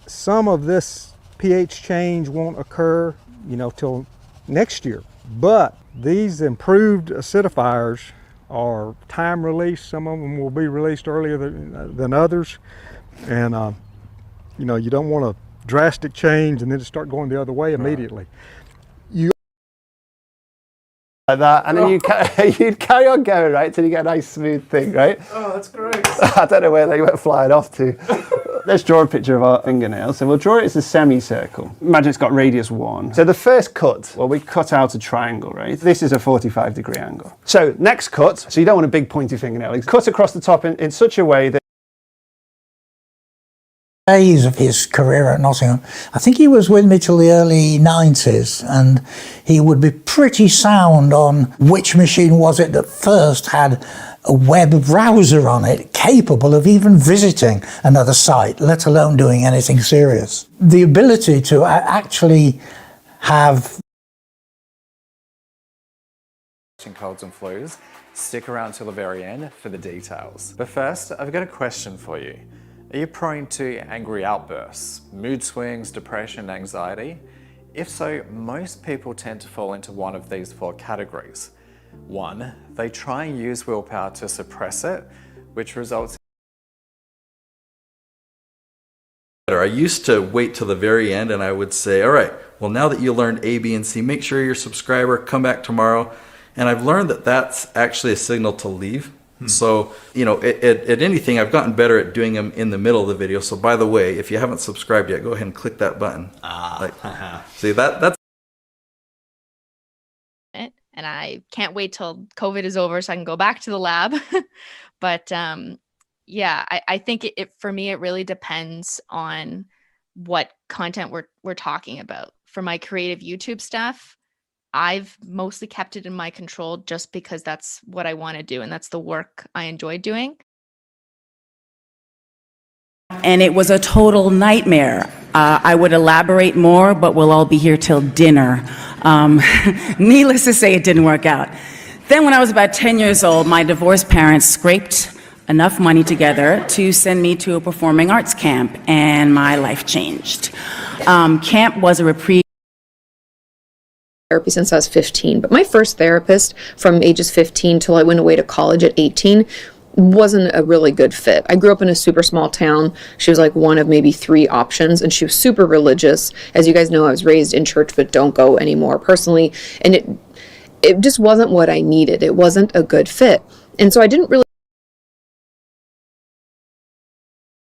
Some of this pH change won't occur, you know, till next year. But these improved acidifiers are time released. Some of them will be released earlier than others. And, you know, you don't want a drastic change and then to start going the other way immediately. Like that, and then you'd carry on going, right, till you get a nice smooth thing, right? Oh, that's great. I don't know where they went flying off to. Let's draw a picture of our fingernail. So we'll draw it as a semicircle. Imagine it's got radius 1. So the first cut, well, we cut out a triangle, right? This is a 45-degree angle. So next cut, so you don't want a big pointy fingernail. Cut across the top in such a way that days of his career at Nottingham, I think he was with me till the early 90s, and he would be pretty sound on which machine was it that first had a web browser on it capable of even visiting another site, let alone doing anything serious. The ability to actually have codes and flus. Stick around till the very end for the details. But first, I've got a question for you. Are you prone to angry outbursts, mood swings, depression, anxiety? If so, most people tend to fall into one of these 4 categories. 1, they try and use willpower to suppress it, which results I used to wait till the very end and I would say, all right, well, now that you learned A, B, and C, make sure you're a subscriber, come back tomorrow. And I've learned that that's actually a signal to leave. So, you know, at anything, I've gotten better at doing them in the middle of the video. So by the way, if you haven't subscribed yet, go ahead and click that button. See, that's and I can't wait till COVID is over so I can go back to the lab. But yeah, I think it for me, it really depends on what content we're talking about. For my creative YouTube stuff, I've mostly kept it in my control just because that's what I want to do and that's the work I enjoy doing. And it was a total nightmare. I would elaborate more, but we'll all be here till dinner. Needless to say, it didn't work out. Then when I was about 10 years old, my divorced parents scraped enough money together to send me to a performing arts camp, and my life changed. Camp was a reprieve. Therapy since I was 15, but my first therapist from ages 15 till I went away to college at 18 wasn't a really good fit. I grew up in a super small town. She was like one of maybe 3 options, and she was super religious. As you guys know, I was raised in church but don't go anymore personally, and it just wasn't what I needed. It wasn't a good fit, and so I didn't really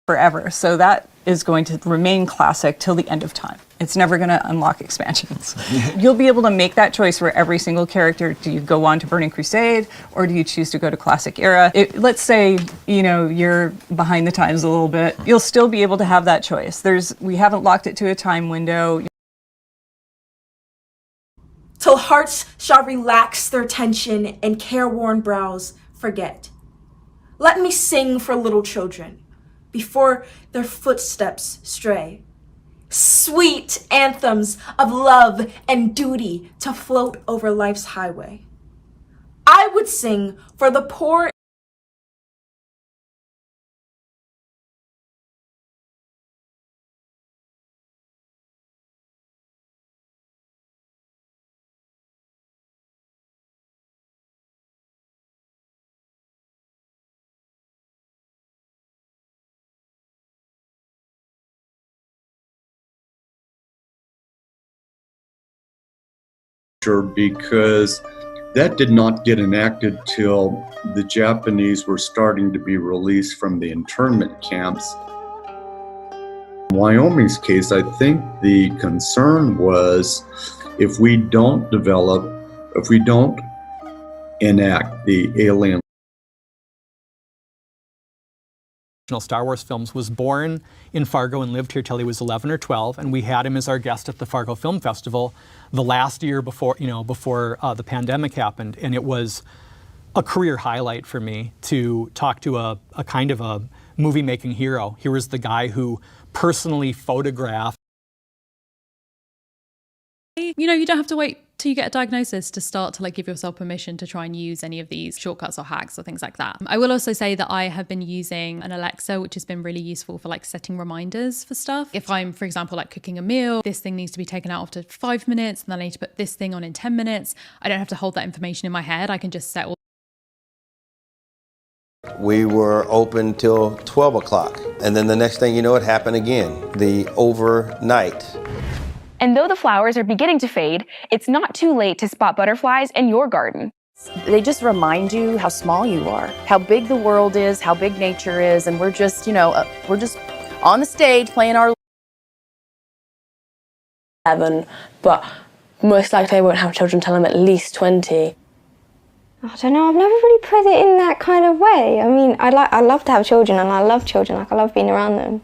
forever. So that is going to remain classic till the end of time. It's never going to unlock expansions. You'll be able to make that choice for every single character. Do you go on to Burning Crusade, or do you choose to go to Classic Era? Let's say, you know, you're behind the times a little bit. You'll still be able to have that choice. We haven't locked it to a time window. Till hearts shall relax their tension and careworn brows forget. Let me sing for little children before their footsteps stray. Sweet anthems of love and duty to float over life's highway. I would sing for the poor. Because that did not get enacted till the Japanese were starting to be released from the internment camps. In Wyoming's case, I think the concern was if we don't enact the alien Star Wars films, was born in Fargo and lived here till he was 11 or 12, and we had him as our guest at the Fargo Film Festival the last year before the pandemic happened, and it was a career highlight for me to talk to a kind of a movie-making hero. Here was the guy who personally photographed. You know, you don't have to wait till you get a diagnosis to start to give yourself permission to try and use any of these shortcuts or hacks or things like that. I will also say that I have been using an Alexa, which has been really useful for setting reminders for stuff. If I'm, for example, cooking a meal, this thing needs to be taken out after 5 minutes, and then I need to put this thing on in 10 minutes. I don't have to hold that information in my head. I can just set all. We were open till 12 o'clock. And then the next thing you know, it happened again, the overnight. And though the flowers are beginning to fade, it's not too late to spot butterflies in your garden. They just remind you how small you are, how big the world is, how big nature is, and we're just, we're just on the stage playing our 11, but most likely I won't have children till I'm at least 20. I don't know, I've never really put it in that kind of way. I mean, I love to have children, and I love children, I love being around them.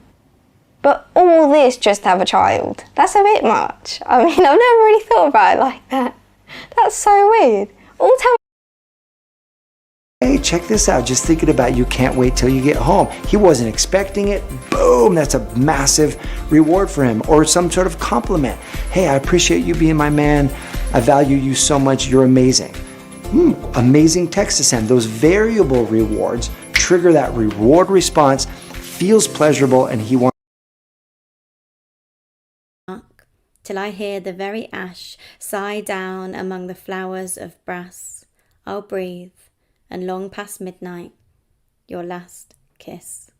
But all this just to have a child, that's a bit much. I mean, I've never really thought about it like that. That's so weird. All the time. Hey, check this out. Just thinking about you can't wait till you get home. He wasn't expecting it. Boom, that's a massive reward for him. Or some sort of compliment. Hey, I appreciate you being my man. I value you so much. You're amazing. Amazing text to send. Those variable rewards trigger that reward response, feels pleasurable, and he wants till I hear the very ash sigh down among the flowers of brass. I'll breathe, and long past midnight, your last kiss.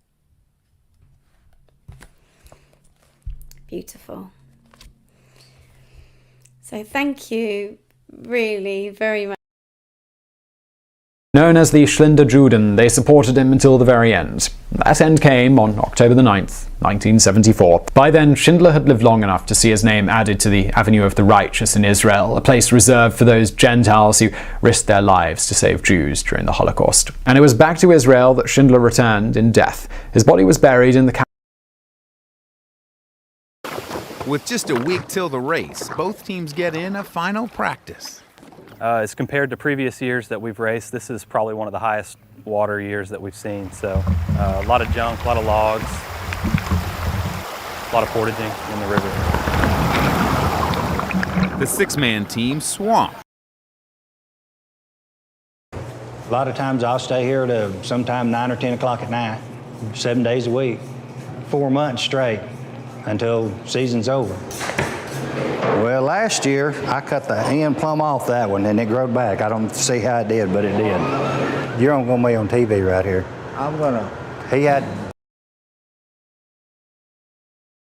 Beautiful. So thank you really very much. Known as the Schlinder Juden, they supported him until the very end. That end came on October the 9th, 1974. By then, Schindler had lived long enough to see his name added to the Avenue of the Righteous in Israel, a place reserved for those Gentiles who risked their lives to save Jews during the Holocaust. And it was back to Israel that Schindler returned in death. His body was buried in the With just a week till the race, both teams get in a final practice. As compared to previous years that we've raced, this is probably one of the highest water years that we've seen. So a lot of junk, a lot of logs, a lot of portaging in the river. The six-man team swamped. A lot of times I'll stay here to sometime 9 or 10 o'clock at night, 7 days a week, 4 months straight until season's over. Well, last year, I cut the end plumb off that one, and it growed back. I don't see how it did, but it did. You're going to be on TV right here. I'm going to. He had.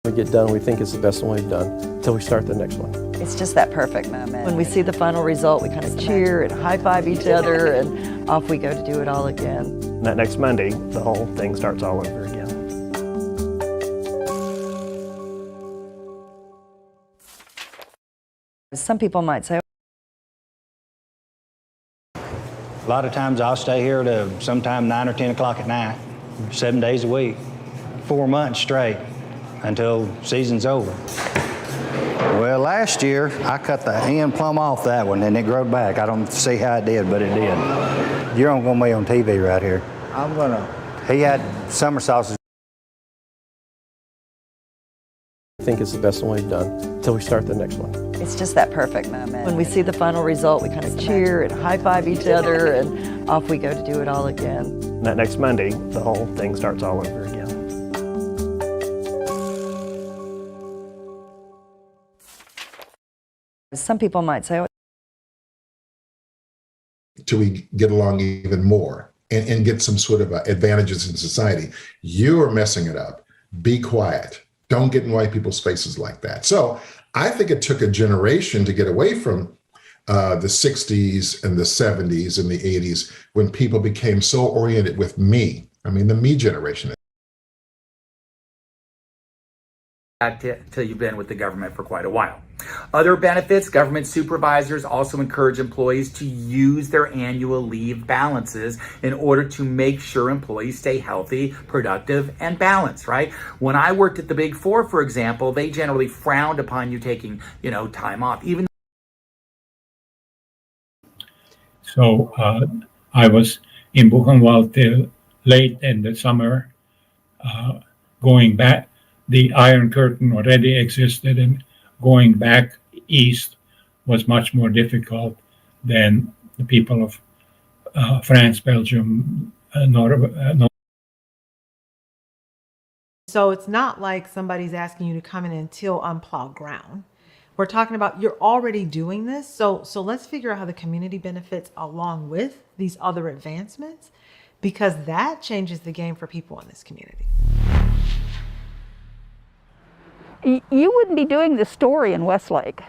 We get done, we think it's the best one we've done, until we start the next one. It's just that perfect moment. When we see the final result, we kind of cheer and high-five each other, and off we go to do it all again. And that next Monday, the whole thing starts all over again. Some people might say, A lot of times I'll stay here to sometime 9 or 10 o'clock at night, 7 days a week, 4 months straight until season's over. Well, last year I cut the end plumb off that one, and it growed back. I don't see how it did, but it did. You're going to be on TV right here. I'm going to. He had summer sausage. I think it's the best one we've done, until we start the next one. it's just that perfect moment. When we see the final result, we kind of cheer and high-five each other, and off we go to do it all again. And that next Monday, the whole thing starts all over again. Some people might say, till we get along even more and get some sort of advantages in society. You are messing it up. Be quiet. Don't get in white people's faces like that. So I think it took a generation to get away from the 60s and the 70s and the 80s when people became so oriented with me. I mean, the me generation. Till you've been with the government for quite a while. Other benefits, government supervisors also encourage employees to use their annual leave balances in order to make sure employees stay healthy, productive, and balanced, right? When I worked at the Big Four, for example, they generally frowned upon you taking, time off, even. So I was in Buchenwald till late in the summer, going back. The Iron Curtain already existed, and going back east was much more difficult than the people of France, Belgium, Norway. So it's not like somebody's asking you to come in and till unplowed ground. We're talking about you're already doing this. So let's figure out how the community benefits along with these other advancements, because that changes the game for people in this community. You wouldn't be doing this story in Westlake.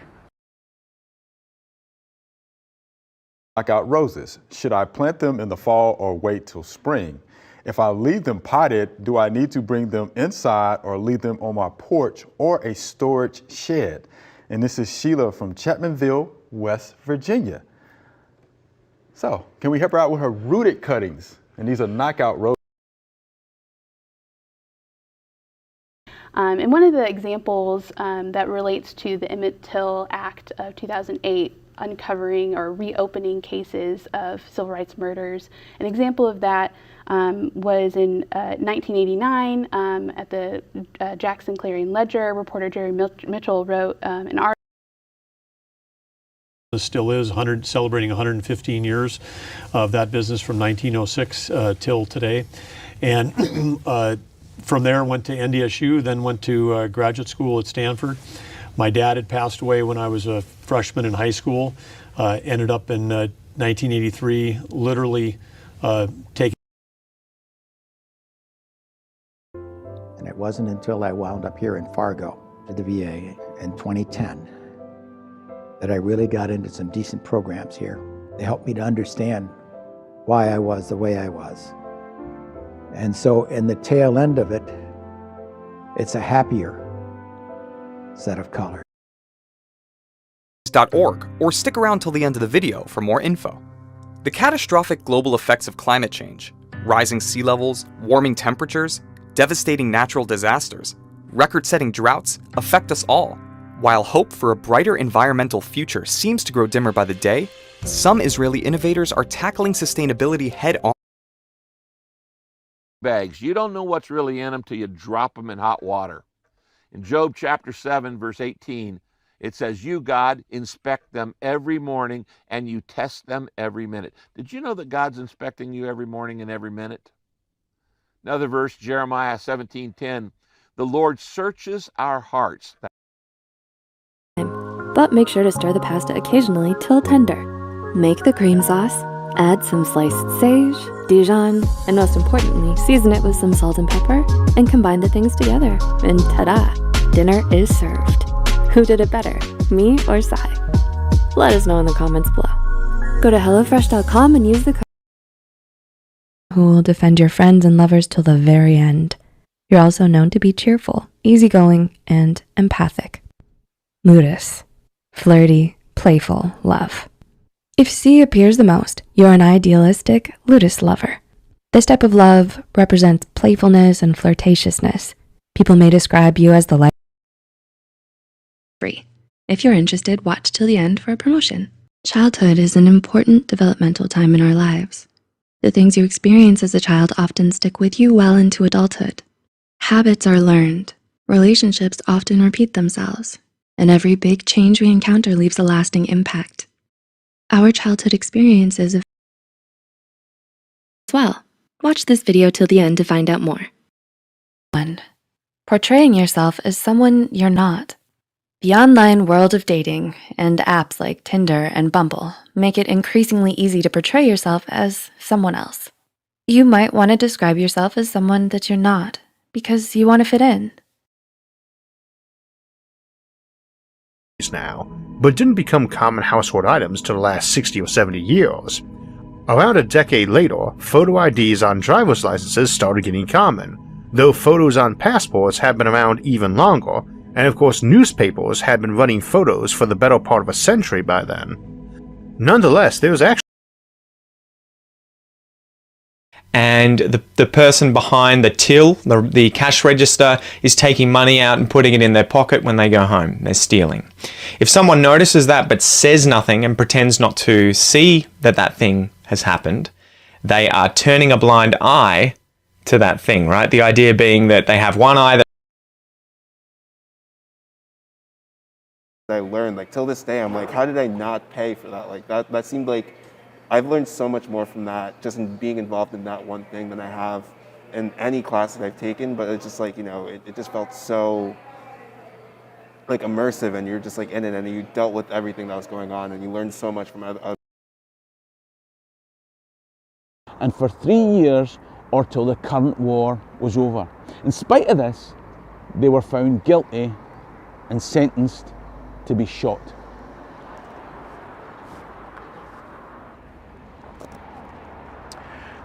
Knockout roses. Should I plant them in the fall or wait till spring? If I leave them potted, do I need to bring them inside or leave them on my porch or a storage shed? And this is Sheila from Chapmanville, West Virginia. So, can we help her out with her rooted cuttings? And these are knockout roses. And one of the examples that relates to the Emmett Till Act of 2008, uncovering or reopening cases of civil rights murders. An example of that was in 1989 at the Jackson Clarion Ledger. Reporter Jerry Mitchell wrote an article. This still is celebrating 115 years of that business from 1906 till today. And from there, went to NDSU, then went to graduate school at Stanford, My dad had passed away when I was a freshman in high school. Ended up in 1983, literally taking. And it wasn't until I wound up here in Fargo at the VA in 2010 that I really got into some decent programs here. They helped me to understand why I was the way I was. And so in the tail end of it, it's a happier set of colors. .org, or stick around till the end of the video for more info. The catastrophic global effects of climate change, rising sea levels, warming temperatures, devastating natural disasters, record-setting droughts affect us all. While hope for a brighter environmental future seems to grow dimmer by the day, some Israeli innovators are tackling sustainability head-on. Bags, you don't know what's really in them till you drop them in hot water. In Job chapter 7, verse 18, it says, you, God, inspect them every morning and you test them every minute. Did you know that God's inspecting you every morning and every minute? Another verse, Jeremiah 17:10, the Lord searches our hearts. But make sure to stir the pasta occasionally till tender. Make the cream sauce, add some sliced sage, Dijon, and most importantly, season it with some salt and pepper, and combine the things together. And ta-da! Dinner is served. Who did it better, me or Sai? Let us know in the comments below. Go to HelloFresh.com and use the code who will defend your friends and lovers till the very end. You're also known to be cheerful, easygoing, and empathic. Ludus. Flirty, playful love. If C appears the most, you're an idealistic ludus lover. This type of love represents playfulness and flirtatiousness. People may describe you as the light. Free. If you're interested, watch till the end for a promotion. Childhood is an important developmental time in our lives. The things you experience as a child often stick with you well into adulthood. Habits are learned. Relationships often repeat themselves. And every big change we encounter leaves a lasting impact. Our childhood experiences as well. Watch this video till the end to find out more. 1. Portraying yourself as someone you're not. The online world of dating and apps like Tinder and Bumble make it increasingly easy to portray yourself as someone else. You might want to describe yourself as someone that you're not because you want to fit in. Now, but didn't become common household items till the last 60 or 70 years. Around a decade later, photo IDs on driver's licenses started getting common, though photos on passports had been around even longer, and of course newspapers had been running photos for the better part of a century by then. Nonetheless, there was actually and the person behind the till, the cash register, is taking money out and putting it in their pocket when they go home. They're stealing. If someone notices that but says nothing and pretends not to see that that thing has happened, they are turning a blind eye to that thing, right? The idea being that they have one eye that I learned, like till this day, I'm like, how did I not pay for that? Like that seemed like I've learned so much more from that, just in being involved in that one thing than I have in any class that I've taken. But it's just like, you know, it just felt so like immersive, and you're just like in it, and you dealt with everything that was going on, and you learned so much from other. And for 3 years, or till the current war was over. In spite of this, they were found guilty and sentenced to be shot.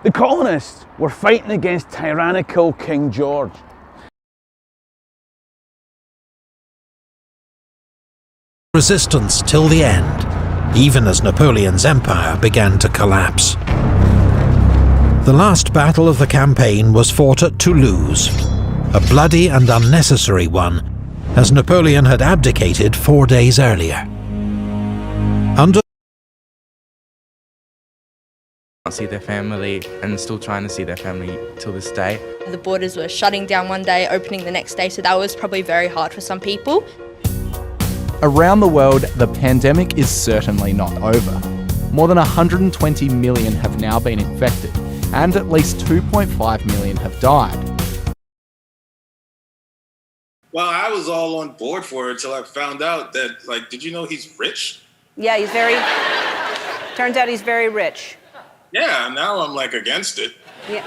The colonists were fighting against tyrannical King George. Resistance till the end, even as Napoleon's empire began to collapse. The last battle of the campaign was fought at Toulouse, a bloody and unnecessary one, as Napoleon had abdicated 4 days earlier. Under see their family and still trying to see their family till this day. The borders were shutting down one day, opening the next day, so that was probably very hard for some people. Around the world, the pandemic is certainly not over. More than 120 million have now been infected, and at least 2.5 million have died. Well, I was all on board for it until I found out that, like, did you know he's rich? Yeah, he's very, turns out he's very rich. Yeah, now I'm like against it. Yeah.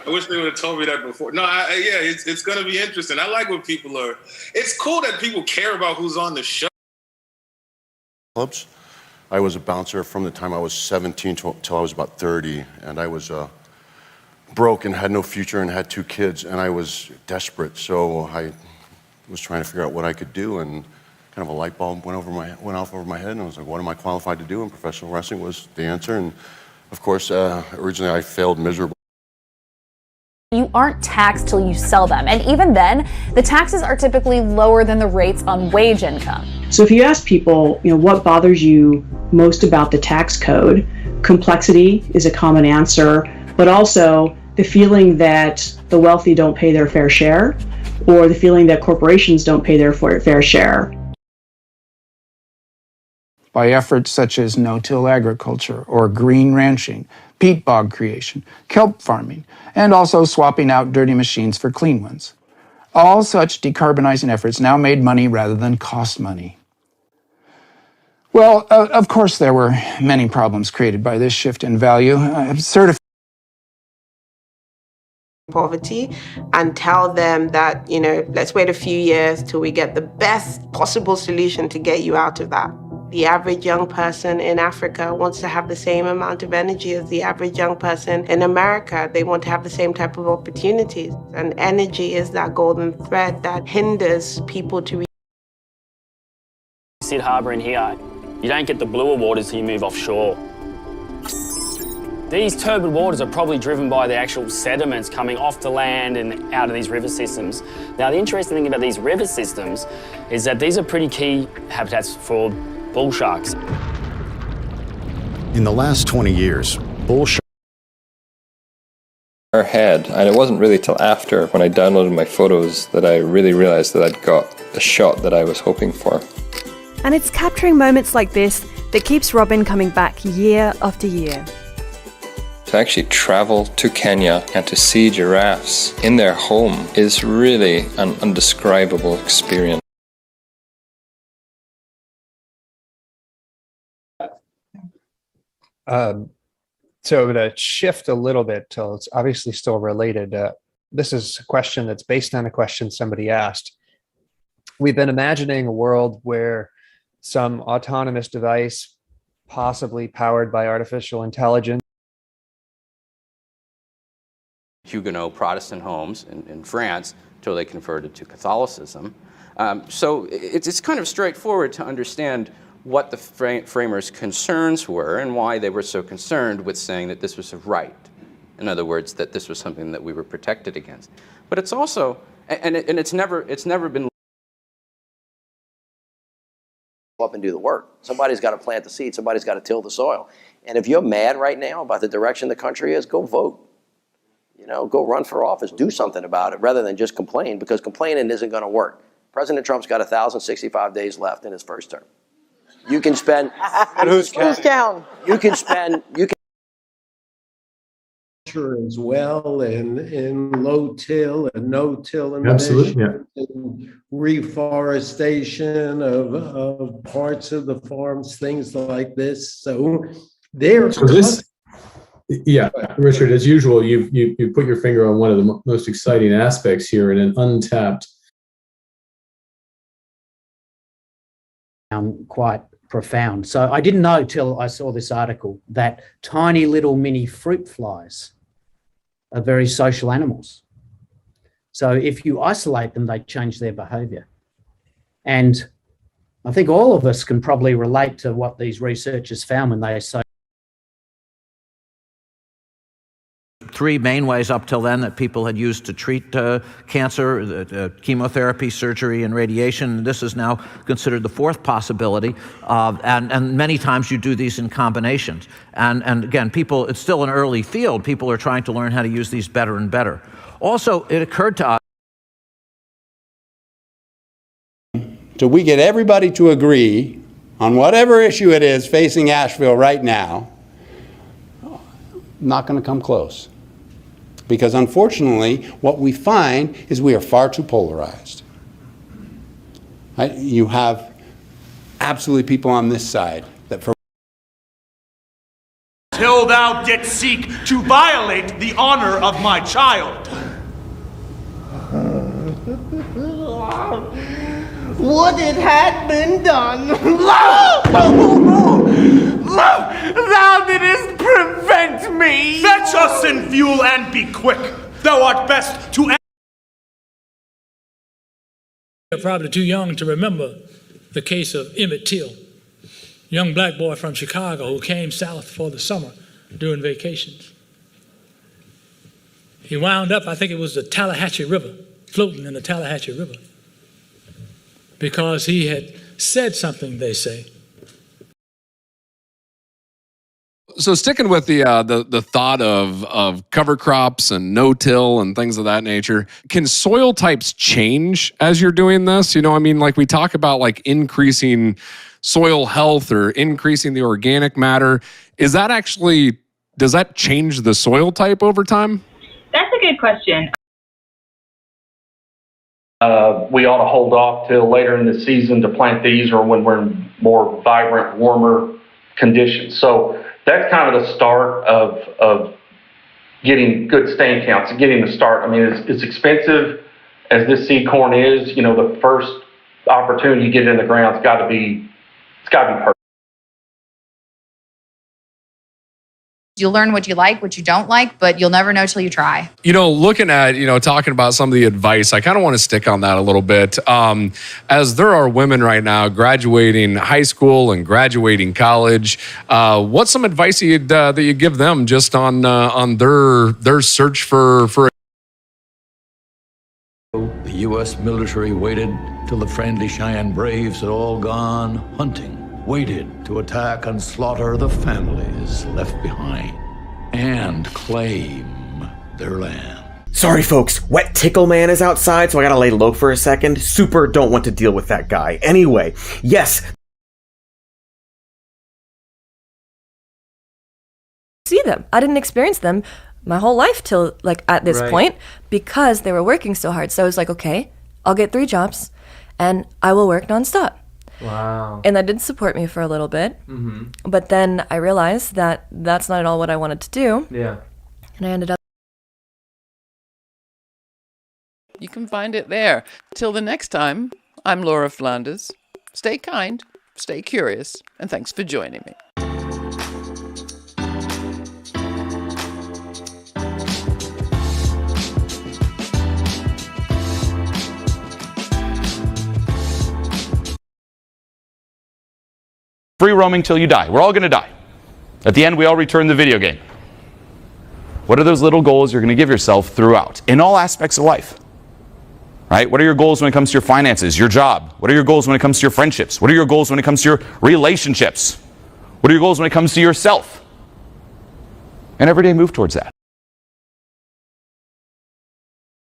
I wish they would have told me that before. No, yeah, it's going to be interesting. I like when people are, it's cool that people care about who's on the show. Clubs. I was a bouncer from the time I was 17 till I was about 30, and I was broke and had no future and had 2 kids, and I was desperate. So I was trying to figure out what I could do, and kind of a light bulb went off over my head, and I was like, what am I qualified to do? And professional wrestling was the answer. And of course, originally I failed miserably. You aren't taxed till you sell them, and even then, the taxes are typically lower than the rates on wage income. So if you ask people, what bothers you most about the tax code, complexity is a common answer, but also the feeling that the wealthy don't pay their fair share, or the feeling that corporations don't pay their fair share. By efforts such as no-till agriculture or green ranching, peat bog creation, kelp farming, and also swapping out dirty machines for clean ones. All such decarbonizing efforts now made money rather than cost money. Well, of course there were many problems created by this shift in value. Poverty and tell them that, let's wait a few years till we get the best possible solution to get you out of that. The average young person in Africa wants to have the same amount of energy as the average young person in America. They want to have the same type of opportunities. And energy is that golden thread that hinders people to reach. Sid Harbour in here, you don't get the bluer waters till you move offshore. These turbid waters are probably driven by the actual sediments coming off the land and out of these river systems. Now, the interesting thing about these river systems is that these are pretty key habitats for bull sharks. In the last 20 years, bull sharks our head, and it wasn't really till after, when I downloaded my photos, that I really realized that I'd got the shot that I was hoping for. And it's capturing moments like this that keeps Robin coming back year after year. To actually travel to Kenya and to see giraffes in their home is really an undescribable experience. So to shift a little bit till it's obviously still related, this is a question that's based on a question somebody asked. We've been imagining a world where some autonomous device, possibly powered by artificial intelligence. Huguenot Protestant homes in France until they converted to Catholicism. So it's kind of straightforward to understand what the framers' concerns were and why they were so concerned with saying that this was a right. In other words, that this was something that we were protected against. But it's also, and it's never been up and do the work. Somebody's got to plant the seed. Somebody's got to till the soil. And if you're mad right now about the direction the country is, go vote. Go run for office. Do something about it rather than just complain, because complaining isn't going to work. President Trump's got 1,065 days left in his first term. You can spend. Who's counting? You can spend. As well, in low till and no till Absolutely, and reforestation of parts of the farms, things like this. So this, yeah, Richard, as usual, you put your finger on one of the most exciting aspects here in an untapped. Quite profound. So I didn't know till I saw this article that tiny little mini fruit flies are very social animals. So if you isolate them, they change their behavior. And I think all of us can probably relate to what these researchers found when they say. Three main ways up till then that people had used to treat cancer, chemotherapy, surgery, and radiation. This is now considered the fourth possibility. And many times you do these in combinations. And again, it's still an early field. People are trying to learn how to use these better and better. Also, it occurred to us. Till we get everybody to agree on whatever issue it is facing Asheville right now, not going to come close. Because unfortunately, what we find is we are far too polarized. Right? You have absolutely people on this side that for till thou didst seek to violate the honor of my child. Would it had been done. Thou didst prevent me. Fetch us in fuel and be quick. Thou art best to. You're probably too young to remember the case of Emmett Till, young black boy from Chicago who came south for the summer during vacations. He wound up, I think it was the Tallahatchie River, floating in the Tallahatchie River, because he had said something, they say. So sticking with the thought of cover crops and no-till and things of that nature, can soil types change as you're doing this? You know, I mean, like we talk about like increasing soil health or increasing the organic matter. Is that actually, does that change the soil type over time? That's a good question. We ought to hold off till later in the season to plant these, or when we're in more vibrant, warmer conditions. So that's kind of the start of getting good stand counts, getting the start. I mean, it's expensive as this seed corn is. You know, the first opportunity to get it in the ground, it's got to be perfect. You'll learn what you like, what you don't like, but you'll never know till you try. You know, looking at, talking about some of the advice, I kind of want to stick on that a little bit. As there are women right now graduating high school and graduating college, what's some advice that you give them just on their search for? The U.S. military waited till the friendly Cheyenne braves had all gone hunting. Waited to attack and slaughter the families left behind and claim their land. Sorry folks, Wet Tickle Man is outside, so I gotta lay low for a second. Super don't want to deal with that guy. Anyway, yes. See them. I didn't experience them my whole life till like at this point because they were working so hard. So I was like, okay, I'll get 3 jobs and I will work nonstop. Wow. And that did support me for a little bit. Mm-hmm. But then I realized that that's not at all what I wanted to do. Yeah. And I ended up. You can find it there. Till the next time, I'm Laura Flanders. Stay kind, stay curious, and thanks for joining me. Free roaming till you die. We're all going to die. At the end, we all return the video game. What are those little goals you're going to give yourself throughout, in all aspects of life? Right? What are your goals when it comes to your finances, your job? What are your goals when it comes to your friendships? What are your goals when it comes to your relationships? What are your goals when it comes to yourself? And every day move towards that.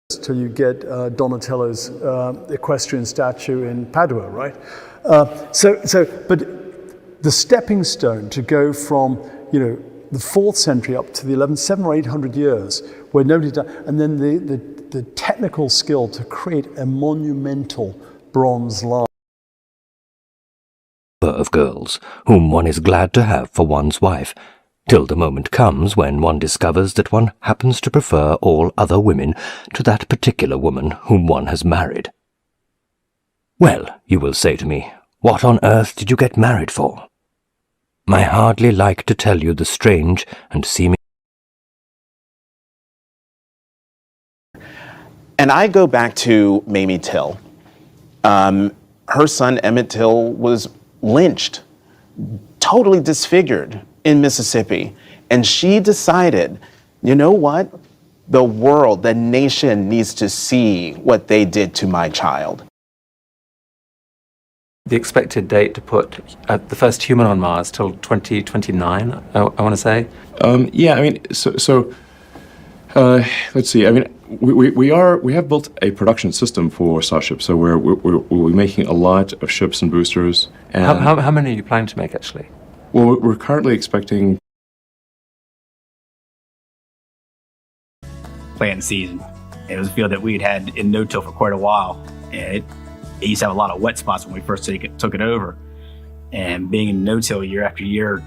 Till you get Donatello's equestrian statue in Padua, right? But the stepping stone to go from, the 4th century up to the 11th, 700 or 800 years, where nobody done, and then the technical skill to create a monumental bronze lion. Of girls, whom one is glad to have for one's wife, till the moment comes when one discovers that one happens to prefer all other women to that particular woman whom one has married. Well, you will say to me, what on earth did you get married for? I hardly like to tell you the strange and seeming. And I go back to Mamie Till. Her son Emmett Till was lynched, totally disfigured in Mississippi. And she decided, you know what? The world, the nation needs to see what they did to my child. The expected date to put the first human on Mars till 2029, I want to say. Yeah, I mean, let's see. I mean, we have built a production system for Starship, so we're making a lot of ships and boosters. And how many are you planning to make actually? Well, we're currently expecting. planting season. It was a field that we'd had in no-till for quite a while. And it used to have a lot of wet spots when we first took it over. And being in no-till year after year,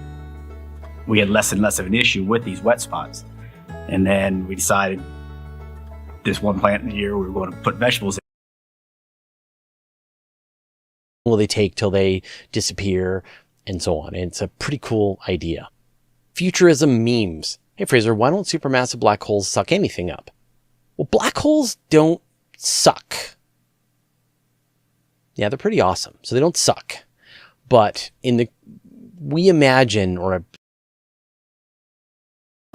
we had less and less of an issue with these wet spots. And then we decided this one plant in the year we were going to put vegetables in. Will they take till they disappear, and so on. And it's a pretty cool idea. Futurism memes. Hey Fraser, why don't supermassive black holes suck anything up? Well, black holes don't suck. Yeah, they're pretty awesome, so they don't suck. But we imagine, or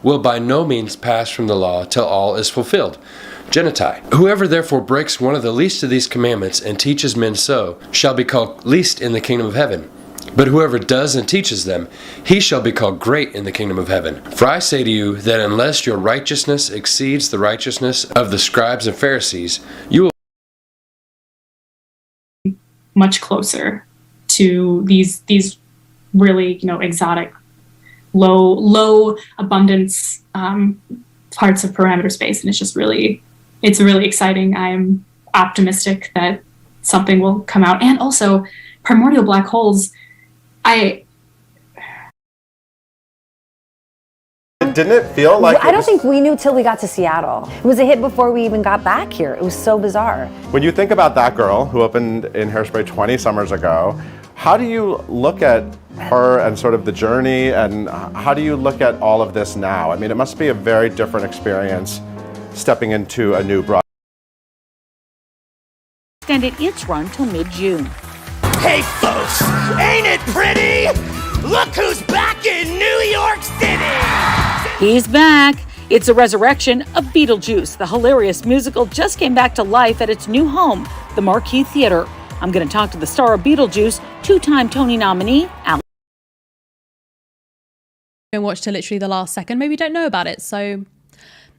will by no means pass from the law till all is fulfilled. Genitai. Whoever therefore breaks one of the least of these commandments and teaches men so, shall be called least in the kingdom of heaven. But whoever does and teaches them, he shall be called great in the kingdom of heaven. For I say to you that unless your righteousness exceeds the righteousness of the scribes and Pharisees, you will much closer to these really, exotic, low abundance parts of parameter space, and it's really exciting. I'm optimistic that something will come out. And also, primordial black holes, Didn't it feel like... I don't think we knew till we got to Seattle. It was a hit before we even got back here. It was so bizarre. When you think about that girl who opened in Hairspray 20 summers ago, how do you look at her and sort of the journey, and how do you look at all of this now? I mean, it must be a very different experience stepping into a new broad. Extended its run till mid-June. Hey folks, ain't it pretty? Look who's back in New York City! He's back. It's a resurrection of Beetlejuice. The hilarious musical just came back to life at its new home, the Marquee Theater. I'm going to talk to the star of Beetlejuice, two-time Tony nominee, Don't watch till literally the last second, maybe don't know about it, so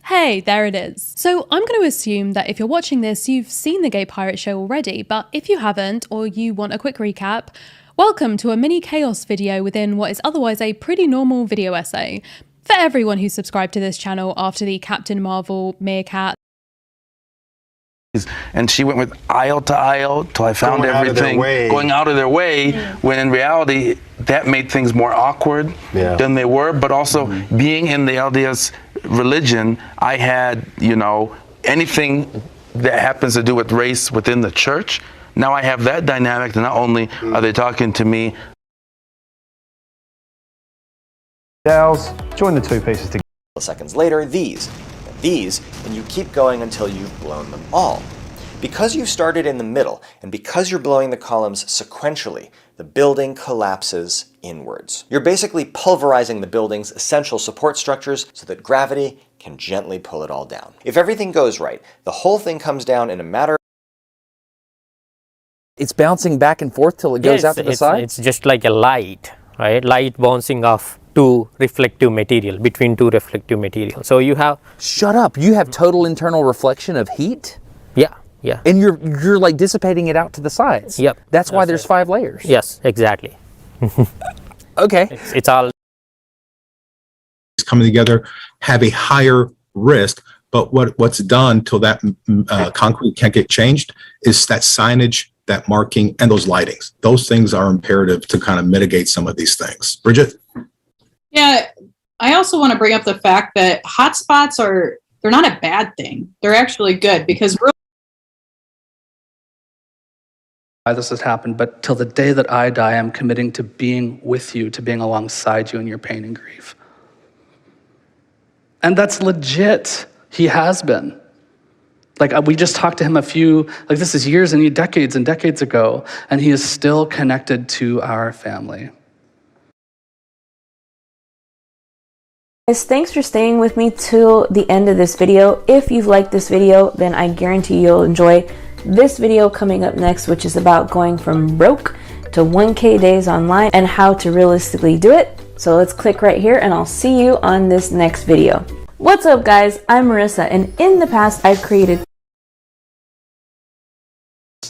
hey, there it is. So I'm going to assume that if you're watching this, you've seen the Gay Pirate Show already, but if you haven't, or you want a quick recap, welcome to a mini chaos video within what is otherwise a pretty normal video essay. For everyone who's subscribed to this channel after the Captain Marvel Meerkat. And she went with aisle to aisle till I found everything going out of their way, when in reality that made things more awkward than they were. But also being in the LDS religion, I had, anything that happens to do with race within the church. Now I have that dynamic. Not only are they talking to me. Gals, join the two pieces together. Seconds later, these, and you keep going until you've blown them all. Because you've started in the middle, and because you're blowing the columns sequentially, the building collapses inwards. You're basically pulverizing the building's essential support structures so that gravity can gently pull it all down. If everything goes right, the whole thing comes down in a matter. It's bouncing back and forth till it goes out to the side? It's just like a light, right? Light bouncing off two reflective material, between two reflective materials. So you have... Shut up, you have total internal reflection of heat? Yeah, yeah. And you're like dissipating it out to the sides? Yep. That's why there's 5 layers? Yes, exactly. Okay. It's all... Coming together have a higher risk, but what's done till that concrete can't get changed is that signage, that marking, and those lightings. Those things are imperative to kind of mitigate some of these things. Bridget? Yeah, I also want to bring up the fact that hotspots they're not a bad thing. They're actually good because why this has happened, but till the day that I die, I'm committing to being with you, to being alongside you in your pain and grief. And that's legit. He has been. We just talked to him this is years and decades ago, and he is still connected to our family. Guys, thanks for staying with me till the end of this video. If you've liked this video, then I guarantee you'll enjoy this video coming up next, which is about going from broke to 1K days online and how to realistically do it. So let's click right here and I'll see you on this next video. What's up guys, I'm Marissa, and in the past I've created...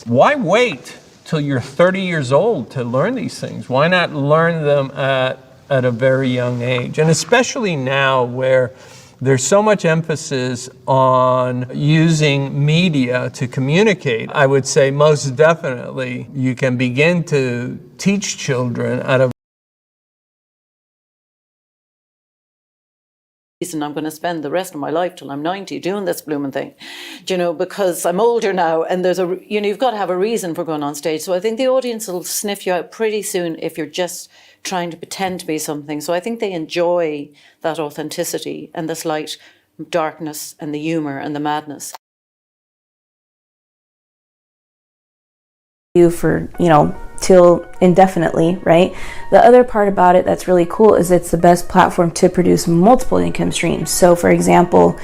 Why wait till you're 30 years old to learn these things? Why not learn them at a very young age? And especially now where There's so much emphasis on using media to communicate. I would say most definitely you can begin to teach children at a And I'm going to spend the rest of my life till I'm 90 doing this blooming thing, you know, because I'm older now, and there's a, you know, you've got to have a reason for going on stage. So I think the audience will sniff you out pretty soon if you're just trying to pretend to be something. So I think they enjoy that authenticity and the slight darkness and the humor and the madness. You for, you know, till indefinitely, right? The other part about it that's really cool is it's the best platform to produce multiple income streams. So for example,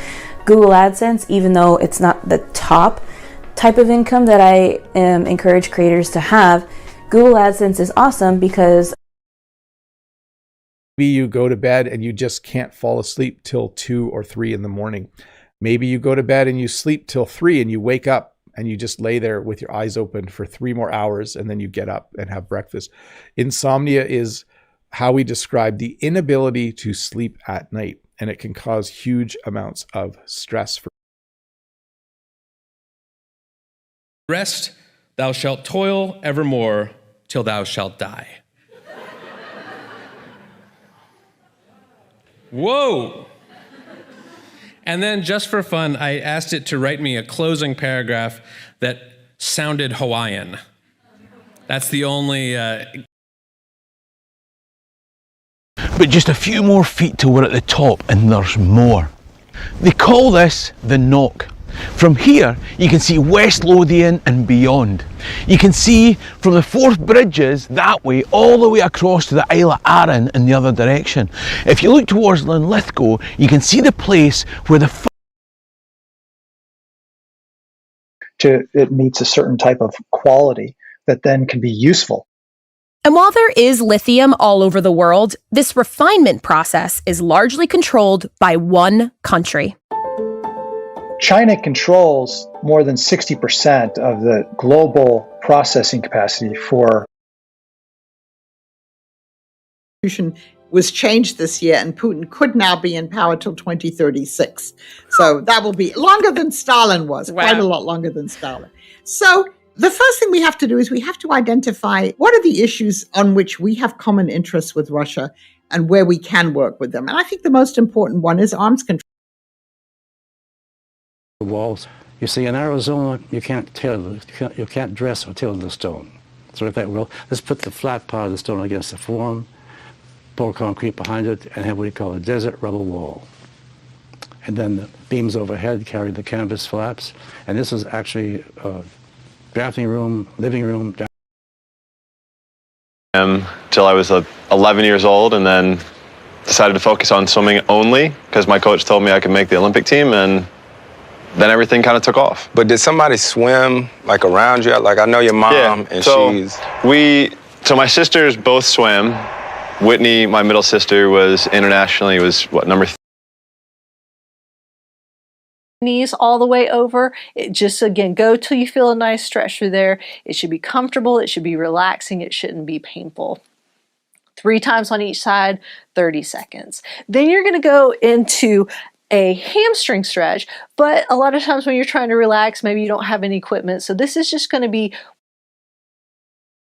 Google AdSense, even though it's not the top type of income that I encourage creators to have, Google AdSense is awesome because maybe you go to bed and you just can't fall asleep till 2 or 3 in the morning. Maybe you go to bed and you sleep till 3 and you wake up and you just lay there with your eyes open for 3 more hours and then you get up and have breakfast. Insomnia is how we describe the inability to sleep at night, and it can cause huge amounts of stress. Rest, thou shalt toil evermore till thou shalt die. Whoa! And then, just for fun, I asked it to write me a closing paragraph that sounded Hawaiian. That's the only... But just a few more feet till we're at the top, and there's more. They call this the Knock. From here, you can see West Lothian and beyond. You can see from the Forth Bridges that way, all the way across to the Isle of Arran in the other direction. If you look towards Linlithgow, you can see the place where the it meets a certain type of quality that then can be useful. And while there is lithium all over the world, this refinement process is largely controlled by one country. China controls more than 60% of the global processing capacity for. Was changed this year, and Putin could now be in power till 2036. So that will be longer than Stalin was, quite a lot longer than Stalin. So the first thing we have to do is we have to identify what are the issues on which we have common interests with Russia and where we can work with them. And I think the most important one is arms control. Walls. You see, in Arizona, you can't dress or tailor the stone. So if that will, let's put the flat part of the stone against the form, pour concrete behind it, and have what we call a desert rubble wall. And then the beams overhead carry the canvas flaps. And this is actually a drafting room, living room. Till I was 11 years old, and then decided to focus on swimming only because my coach told me I could make the Olympic team, and then everything kind of took off. But did somebody swim like around you? Like I know your mom, and so my sisters both swam. Whitney, my middle sister, was internationally number 3. Knees all the way over. It just, again, go till you feel a nice stretch through there. It should be comfortable. It should be relaxing. It shouldn't be painful. 3 times on each side, 30 seconds. Then you're going to go into a hamstring stretch, but a lot of times when you're trying to relax, maybe you don't have any equipment. So this is just going to be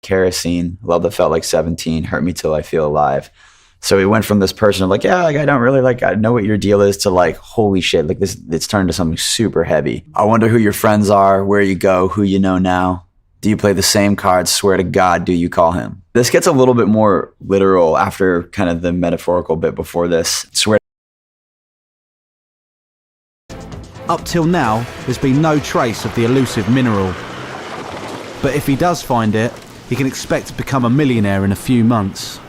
kerosene. Love that felt like 17, hurt me till I feel alive. So we went from this person of like, yeah, like I don't really like, I know what your deal is, to like, holy shit, like this, it's turned to something super heavy. I wonder who your friends are, where you go, who you know now. Do you play the same cards? Swear to God, do you call him? This gets a little bit more literal after kind of the metaphorical bit before this. Swear. Up till now, there's been no trace of the elusive mineral. But if he does find it, he can expect to become a millionaire in a few months.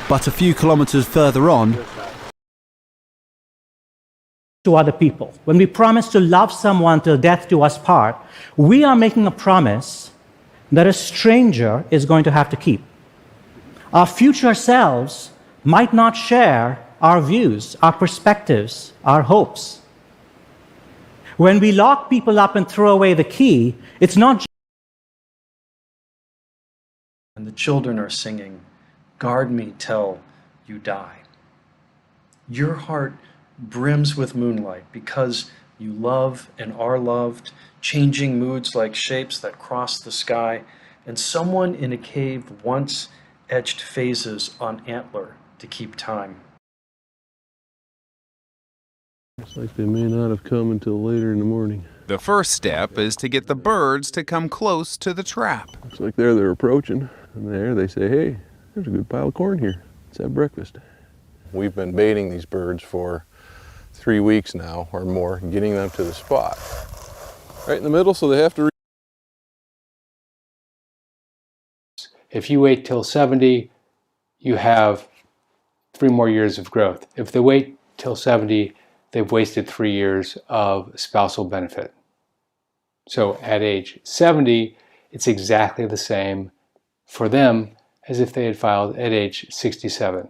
But a few kilometers further on, to other people. When we promise to love someone till death do us part, we are making a promise that a stranger is going to have to keep. Our future selves might not share our views, our perspectives, our hopes. When we lock people up and throw away the key, it's not and the children are singing, "Guard me till you die." Your heart brims with moonlight because you love and are loved, changing moods like shapes that cross the sky, and someone in a cave once etched phases on antler to keep time. Looks like they may not have come until later in the morning. The first step is to get the birds to come close to the trap. Looks like they're approaching, and there they say, "Hey, there's a good pile of corn here. Let's have breakfast." We've been baiting these birds for 3 weeks now or more, getting them to the spot. Right in the middle, so they have to If you wait till 70, you have 3 more years of growth. If they wait till 70, they've wasted 3 years of spousal benefit. So at age 70, it's exactly the same for them as if they had filed at age 67.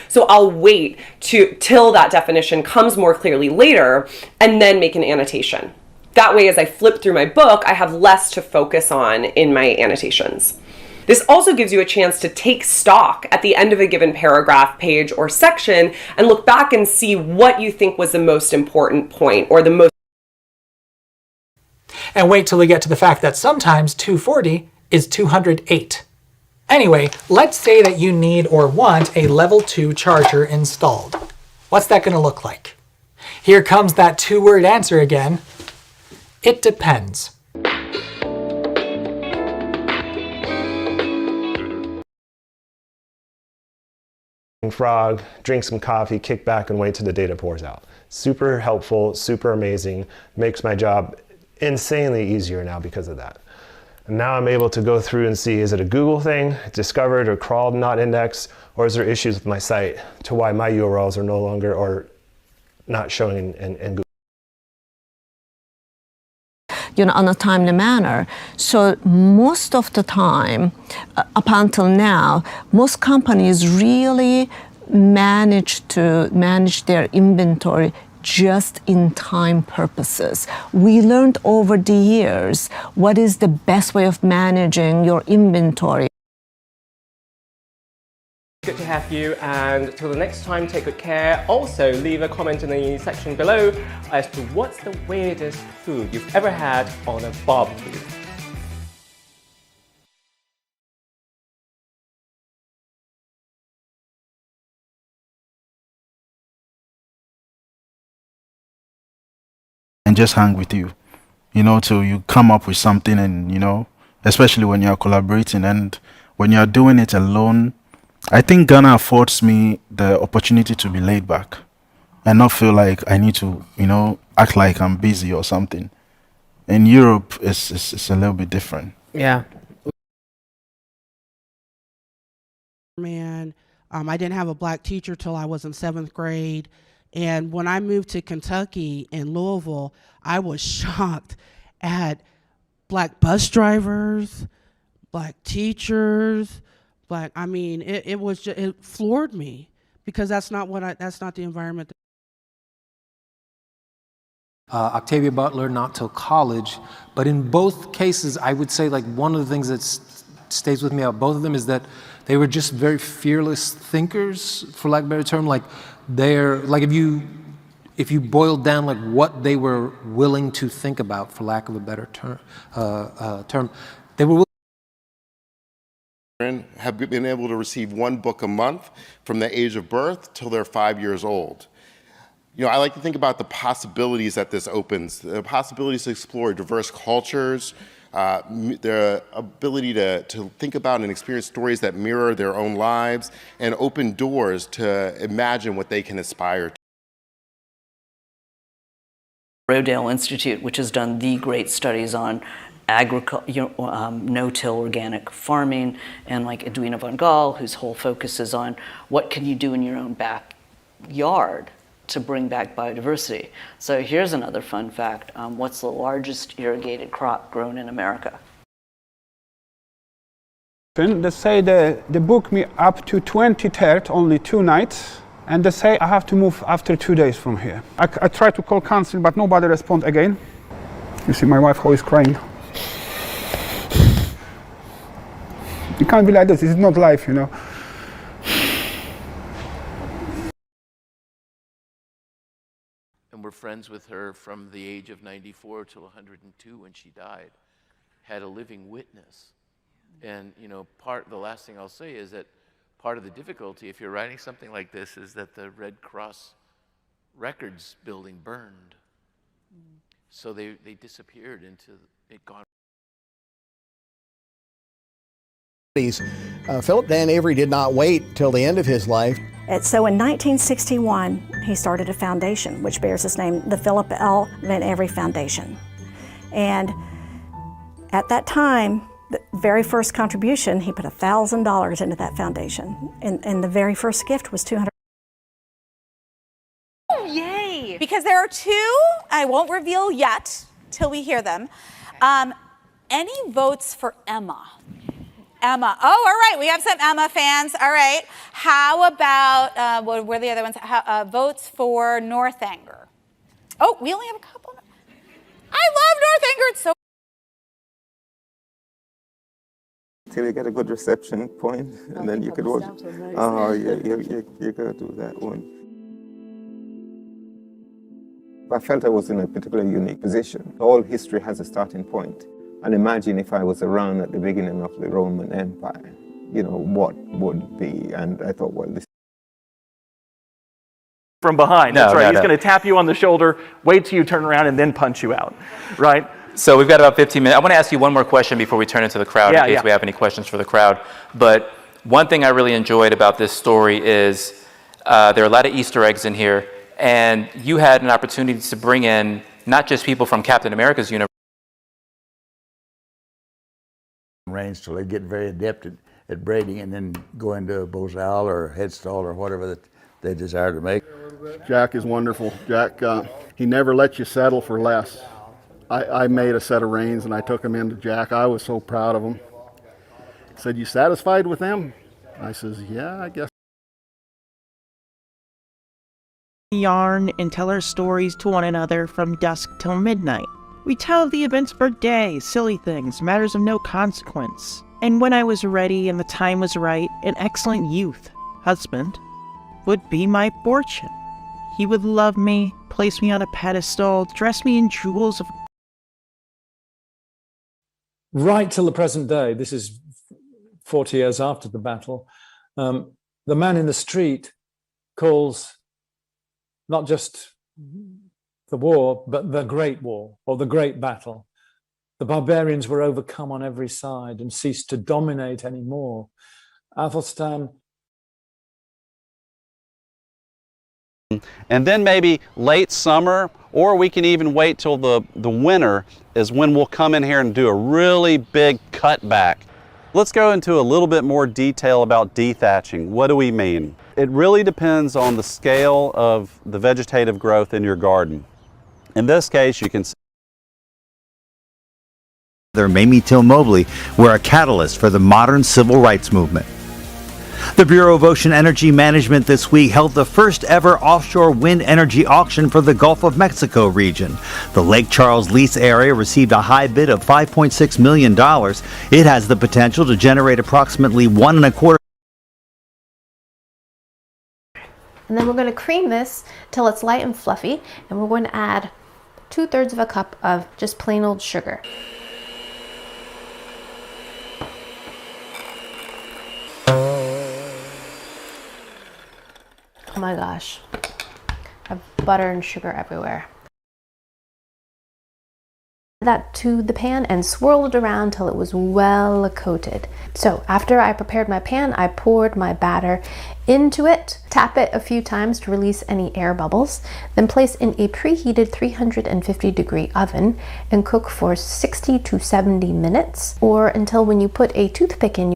So I'll wait till that definition comes more clearly later and then make an annotation. That way, as I flip through my book, I have less to focus on in my annotations. This also gives you a chance to take stock at the end of a given paragraph, page, or section and look back and see what you think was the most important point or the most. And wait till we get to the fact that sometimes 240 is 208. Anyway, let's say that you need or want a level 2 charger installed. What's that going to look like? Here comes that 2-word answer again. It depends. Frog, drink some coffee, kick back and wait till the data pours out. Super helpful, super amazing, makes my job insanely easier now because of that. And now I'm able to go through and see, is it a Google thing, discovered or crawled, not indexed, or is there issues with my site to why my URLs are no longer or not showing in Google. On a timely manner. So most of the time, up until now, most companies really manage to manage their inventory just in time purposes. We learned over the years what is the best way of managing your inventory. Good to have you, and till the next time, take good care. Also, leave a comment in the section below as to what's the weirdest food you've ever had on a barbecue. And just hang with you, till you come up with something, and especially when you're collaborating and when you're doing it alone. I think Ghana affords me the opportunity to be laid back and not feel like I need to, act like I'm busy or something. In Europe, it's a little bit different. Yeah. Man, I didn't have a black teacher till I was in 7th grade. And when I moved to Kentucky in Louisville, I was shocked at black bus drivers, black teachers, it floored me because that's not the environment. Octavia Butler, not till college, but in both cases, I would say one of the things that stays with me about both of them is that they were just very fearless thinkers, for lack of a better term. If you boiled down what they were willing to think about, for lack of a better term, they were. Have been able to receive 1 book a month from the age of birth till they're 5 years old. I like to think about the possibilities that this opens, the possibilities to explore diverse cultures, their ability to think about and experience stories that mirror their own lives, and open doors to imagine what they can aspire to. Rodale Institute, which has done the great studies on no-till organic farming, and Edwina von Gaal, whose whole focus is on what can you do in your own backyard to bring back biodiversity. So here's another fun fact. What's the largest irrigated crop grown in America? They say they book me up to 23rd, only 2 nights, and they say I have to move after 2 days from here. I try to call council, but nobody respond again. You see my wife how is crying. can't be like this. This is not life, you know. And we're friends with her from the age of 94 till 102 when she died. Had a living witness. And, you know, the last thing I'll say is that part of the difficulty, if you're writing something like this, is that the Red Cross records building burned. So they disappeared into it gone. Philip Dan Avery did not wait till the end of his life. So in 1961, he started a foundation which bears his name, the Philip L. Van Avery Foundation. And at that time, the very first contribution, he put $1,000 into that foundation. And the very first gift was $200. Oh, yay! Because there are two, I won't reveal yet till we hear them. Any votes for Emma? Emma. Oh, all right. We have some Emma fans. All right. How about, what were the other ones? Votes for Northanger. Oh, we only have a couple. I love Northanger. It's so till you get a good reception point, and then you could watch. Oh, yeah, you gotta do that one. I felt I was in a particularly unique position. All history has a starting point. And imagine if I was around at the beginning of the Roman Empire, you know, what would be? And I thought, well, this. From behind, that's right. He's going to tap you on the shoulder, wait till you turn around, and then punch you out, right? So we've got about 15 minutes. I want to ask you one more question before we turn into the crowd, in case we have any questions for the crowd. But one thing I really enjoyed about this story is there are a lot of Easter eggs in here, and you had an opportunity to bring in not just people from Captain America's universe. Range till they get very adept at braiding and then go into a bozal or headstall or whatever that they desire to make. Jack is wonderful. Jack, he never lets you settle for less. I made a set of reins and I took them into Jack. I was so proud of him. He said, "You satisfied with them?" I says, "Yeah, I guess." Yarn and tell our stories to one another from dusk till midnight. We tell of the events of our day, silly things, matters of no consequence. And when I was ready and the time was right, an excellent youth, husband, would be my fortune. He would love me, place me on a pedestal, dress me in jewels of... Right till the present day, this is 40 years after the battle, the man in the street calls not just the war, but the Great War, or the Great Battle. The barbarians were overcome on every side and ceased to dominate anymore. Athelstan. And then maybe late summer, or we can even wait till the winter is when we'll come in here and do a really big cutback. Let's go into a little bit more detail about dethatching. What do we mean? It really depends on the scale of the vegetative growth in your garden. In this case, you can see Mamie Till Mobley were a catalyst for the modern civil rights movement. The Bureau of Ocean Energy Management this week held the first ever offshore wind energy auction for the Gulf of Mexico region. The Lake Charles lease area received a high bid of $5.6 million. It has the potential to generate approximately 1.25. And then we're going to cream this till it's light and fluffy, and we're going to add 2/3 of a cup of just plain old sugar. Oh my gosh, I have butter and sugar everywhere. Add that to the pan and swirl it around till it was well coated. So after I prepared my pan, I poured my batter into it, tap it a few times to release any air bubbles, then place in a preheated 350-degree oven and cook for 60 to 70 minutes, or until when you put a toothpick in.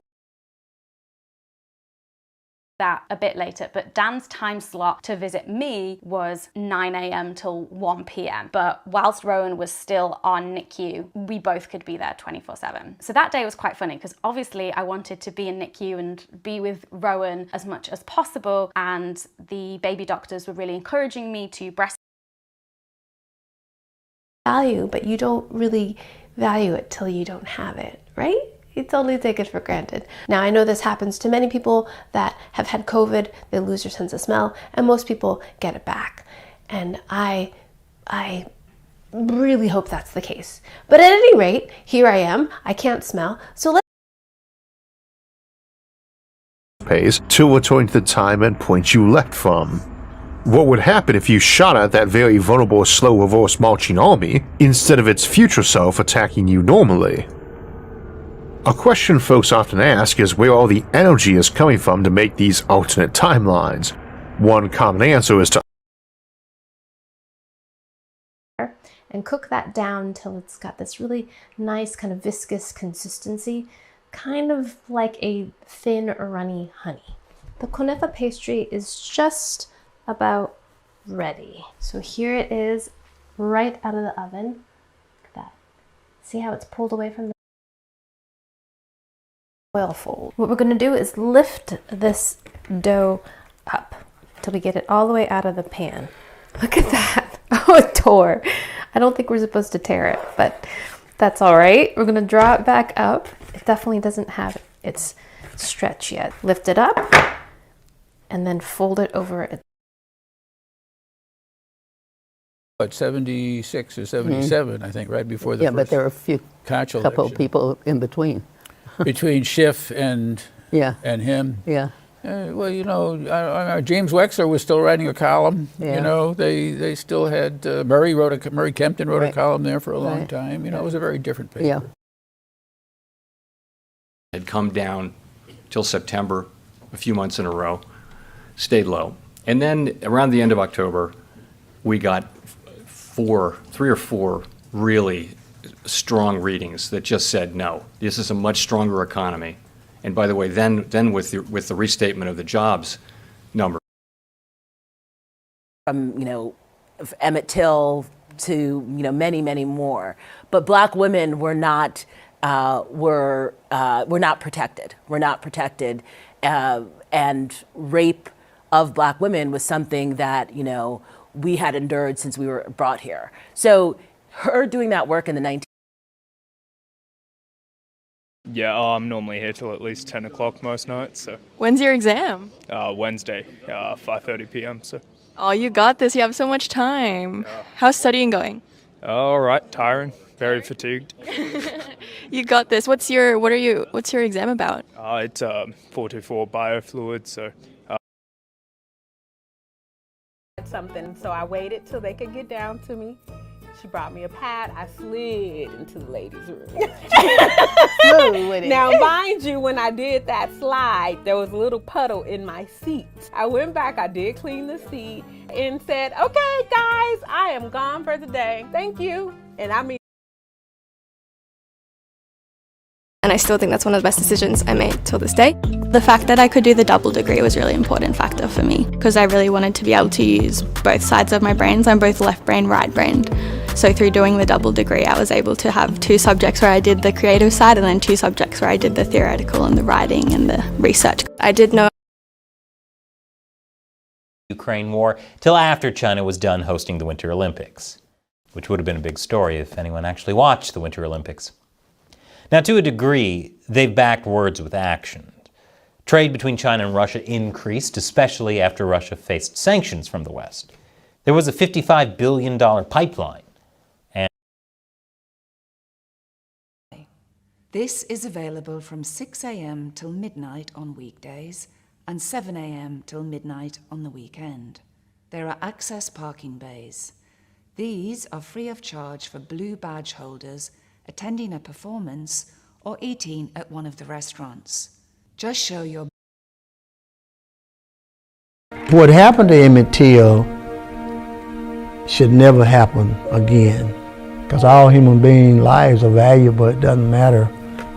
That a bit later, but Dan's time slot to visit me was 9 a.m. till 1 p.m. But whilst Rowan was still on NICU, we both could be there 24/7. So that day was quite funny because obviously I wanted to be in NICU and be with Rowan as much as possible, and the baby doctors were really encouraging me to breastfeed. Value, but you don't really value it till you don't have it, right? You totally take it for granted. Now, I know this happens to many people that have had COVID, they lose their sense of smell, and most people get it back. And I really hope that's the case. But at any rate, here I am, I can't smell, so let's pace to return to the time and point you left from. What would happen if you shot at that very vulnerable slow reverse marching army instead of its future self attacking you normally? A question folks often ask is where all the energy is coming from to make these alternate timelines. One common answer is to and cook that down till it's got this really nice kind of viscous consistency, kind of like a thin runny honey. The kunefa pastry is just about ready. So here it is right out of the oven. Look at that. See how it's pulled away from the oil fold. What we're going to do is lift this dough up till we get it all the way out of the pan. Look at that. Oh, it tore. I don't think we're supposed to tear it, but that's all right. We're going to draw it back up. It definitely doesn't have its stretch yet. Lift it up and then fold it over it. At 76 or 77, I think, right before the yeah, first but there are a few couple of people in between. Between Schiff and him. Yeah. Well, you know, James Wexler was still writing a column. Yeah. You know, they still had Murray Kempton wrote a column there for a long time. You know, it was a very different paper. Yeah. Had come down till September, a few months in a row, stayed low, and then around the end of October, we got three or four really strong readings that just said no. This is a much stronger economy. And by the way, then with the restatement of the jobs number. From, you know, Emmett Till to, you know, many, many more. But black women were not protected. We're not protected. And rape of black women was something that, you know, we had endured since we were brought here. So her doing that work in the 19th. Yeah, I'm normally here till at least 10 o'clock most nights. So. When's your exam? Wednesday, 5:30 p.m. So. Oh, you got this. You have so much time. How's studying going? All right, tiring, very fatigued. You got this. What's your exam about? It's 424 biofluid, so. Something, so I waited till they could get down to me. She brought me a pad. I slid into the ladies' room. Now, mind you, when I did that slide, there was a little puddle in my seat. I went back, I did clean the seat, and said, okay, guys, I am gone for the day. Thank you. And I mean, And I still think that's one of the best decisions I made till this day. The fact that I could do the double degree was a really important factor for me because I really wanted to be able to use both sides of my brains. I'm both left brain, right brain. So through doing the double degree, I was able to have 2 subjects where I did the creative side and then 2 subjects where I did the theoretical and the writing and the research. I did know Ukraine war till after China was done hosting the Winter Olympics, which would have been a big story if anyone actually watched the Winter Olympics. Now, to a degree, they've backed words with action. Trade between China and Russia increased, especially after Russia faced sanctions from the West. There was a $55 billion pipeline. And this is available from 6 a.m. till midnight on weekdays and 7 a.m. till midnight on the weekend. There are access parking bays. These are free of charge for blue badge holders attending a performance or eating at one of the restaurants. Just show your... What happened to Emmett Till should never happen again, because all human being lives are valuable. It doesn't matter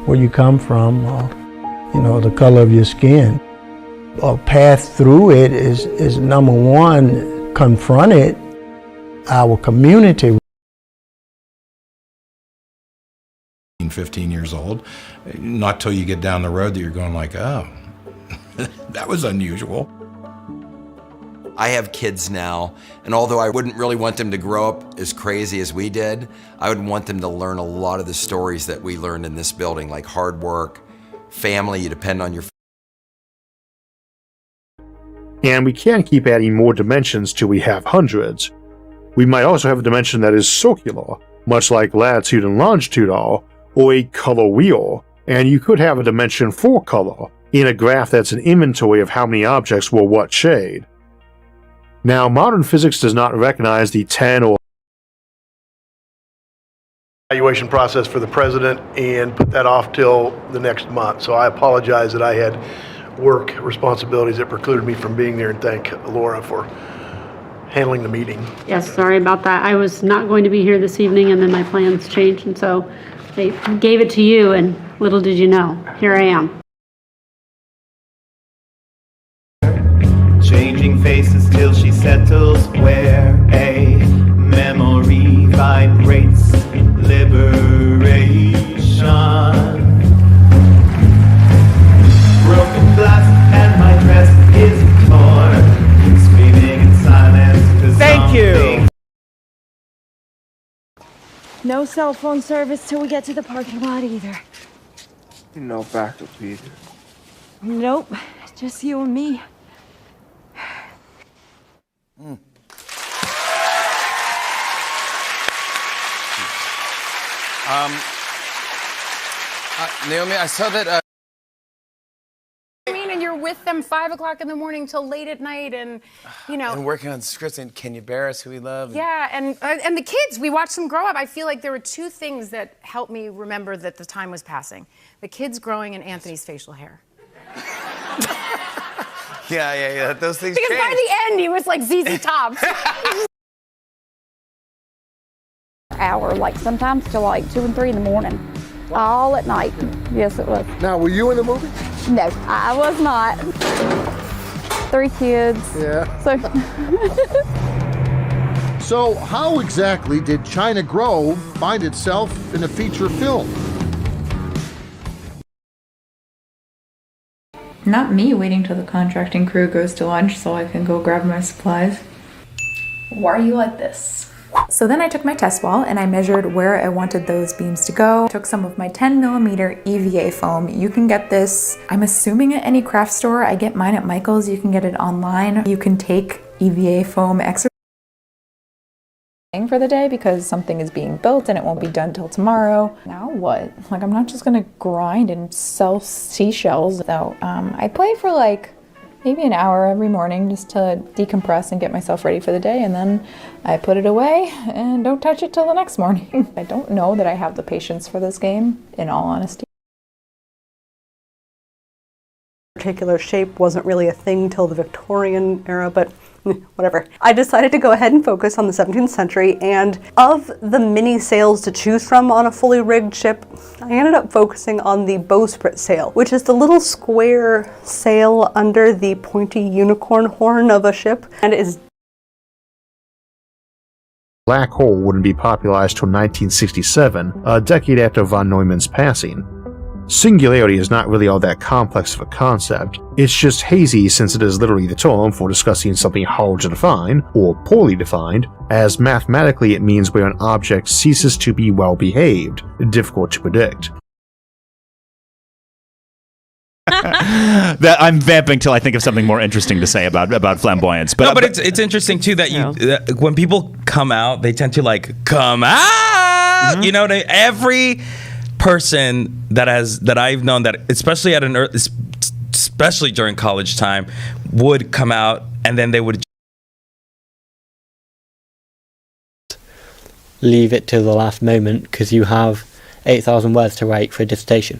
where you come from or, you know, the color of your skin. A path through it is number one, confront it, our community. 15 years old, not till you get down the road that you're going like, oh, that was unusual. I have kids now, and although I wouldn't really want them to grow up as crazy as we did, I would want them to learn a lot of the stories that we learned in this building, like hard work, family, you depend on your And we can't keep adding more dimensions till we have hundreds. We might also have a dimension that is circular, much like latitude and longitudinal, or a color wheel, and you could have a dimension for color, in a graph that's an inventory of how many objects were what shade. Now, modern physics does not recognize the 10 or evaluation process for the president and put that off till the next month. So I apologize that I had work responsibilities that precluded me from being there, and thank Laura for handling the meeting. Yes, sorry about that. I was not going to be here this evening, and then my plans changed, and so they gave it to you, and little did you know, here I am. Changing faces till she settles where a memory vibrates liberation. Broken glass and my dress is torn, screaming in silence to Thank you. No cell phone service till we get to the parking lot either. No backup either. Nope, just you and me. Naomi, I saw that. And you're with them 5 o'clock in the morning till late at night, and And working on scripts, and Can You Bear Us, Who We Love. Yeah, and the kids, we watched them grow up. I feel like there were two things that helped me remember that the time was passing: the kids growing and Anthony's facial hair. Yeah. Those things Because change. by the end, he was like ZZ Top. Hour, like sometimes till like 2 and 3 in the morning, all at night. Yes, it was. Now, were you in the movie? No, I was not. 3 kids. Yeah. So, So how exactly did China Grow find itself in a feature film? Not me waiting till the contracting crew goes to lunch so I can go grab my supplies. Why are you like this? So then I took my test wall and I measured where I wanted those beams to go. Took some of my 10mm EVA foam. You can get this, I'm assuming, at any craft store. I get mine at Michael's. You can get it online. You can take EVA foam exercise for the day because something is being built and it won't be done till tomorrow. Now what? Like, I'm not just gonna grind and sell seashells. So I play for like maybe an hour every morning just to decompress and get myself ready for the day, and then I put it away and don't touch it till the next morning. I don't know that I have the patience for this game, in all honesty. Particular shape wasn't really a thing till the Victorian era, but whatever. I decided to go ahead and focus on the 17th century, and of the many sails to choose from on a fully rigged ship, I ended up focusing on the bowsprit sail, which is the little square sail under the pointy unicorn horn of a ship, and is Black hole wouldn't be popularized till 1967, a decade after von Neumann's passing. Singularity is not really all that complex of a concept, it's just hazy since it is literally the term for discussing something hard to define, or poorly defined, as mathematically it means where an object ceases to be well behaved, difficult to predict. That I'm vamping till I think of something more interesting to say about flamboyance. But it's interesting too that when people come out, they tend to like come out. Mm-hmm. You know, every person that I've known that, especially especially during college time, would come out and then they would leave it till the last moment because you have 8,000 words to write for a dissertation.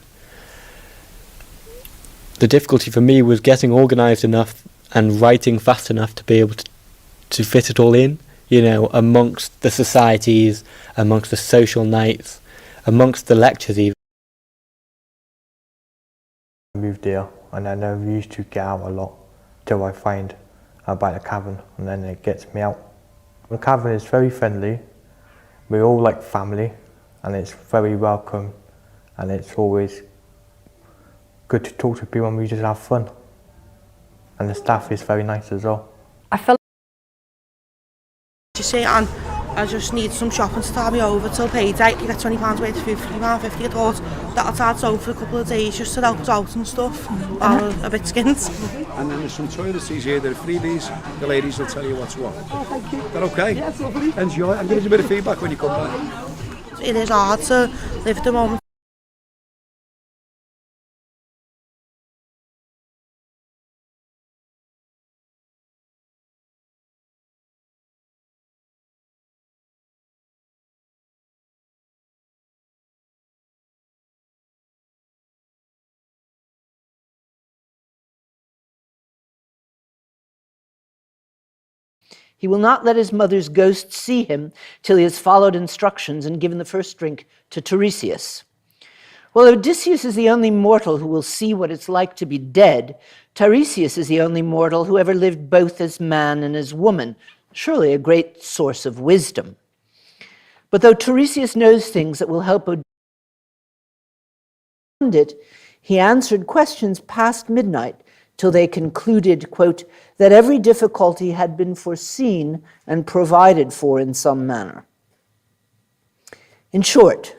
The difficulty for me was getting organised enough and writing fast enough to be able to fit it all in, you know, amongst the societies, amongst the social nights, amongst the lectures even. I moved here and I never used to get out a lot till I find about the cavern, and then it gets me out. The cavern is very friendly, we're all like family, and it's very welcome, and it's always good to talk to people and we just have fun. And the staff is very nice as well. I felt pharmacy and I just need some shopping to tide me over till payday. You get £20 worth of food for £50. I thought that'll tide us over for a couple of days just to help us out and stuff. I'm a bit skint. And then there's some toiletries here that are freebies. The ladies will tell you what's what. Oh, thank you. Is that okay? Yeah, it's lovely. Enjoy. And give us a bit of feedback when you come back. It is hard to live at the moment. He will not let his mother's ghost see him till he has followed instructions and given the first drink to Tiresias. Well, Odysseus is the only mortal who will see what it's like to be dead. Tiresias is the only mortal who ever lived both as man and as woman, surely a great source of wisdom. But though Tiresias knows things that will help Odysseus, he answered questions past midnight, till they concluded, quote, that every difficulty had been foreseen and provided for in some manner. In short,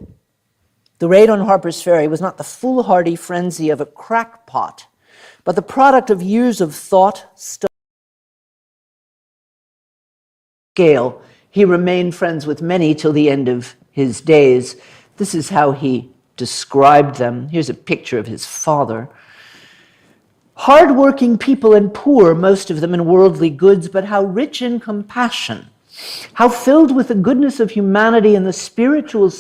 the raid on Harper's Ferry was not the foolhardy frenzy of a crackpot, but the product of years of thought, study, scale. He remained friends with many till the end of his days. This is how he described them. Here's a picture of his father. Hard-working people and poor, most of them in worldly goods, but how rich in compassion, how filled with the goodness of humanity and the spiritual.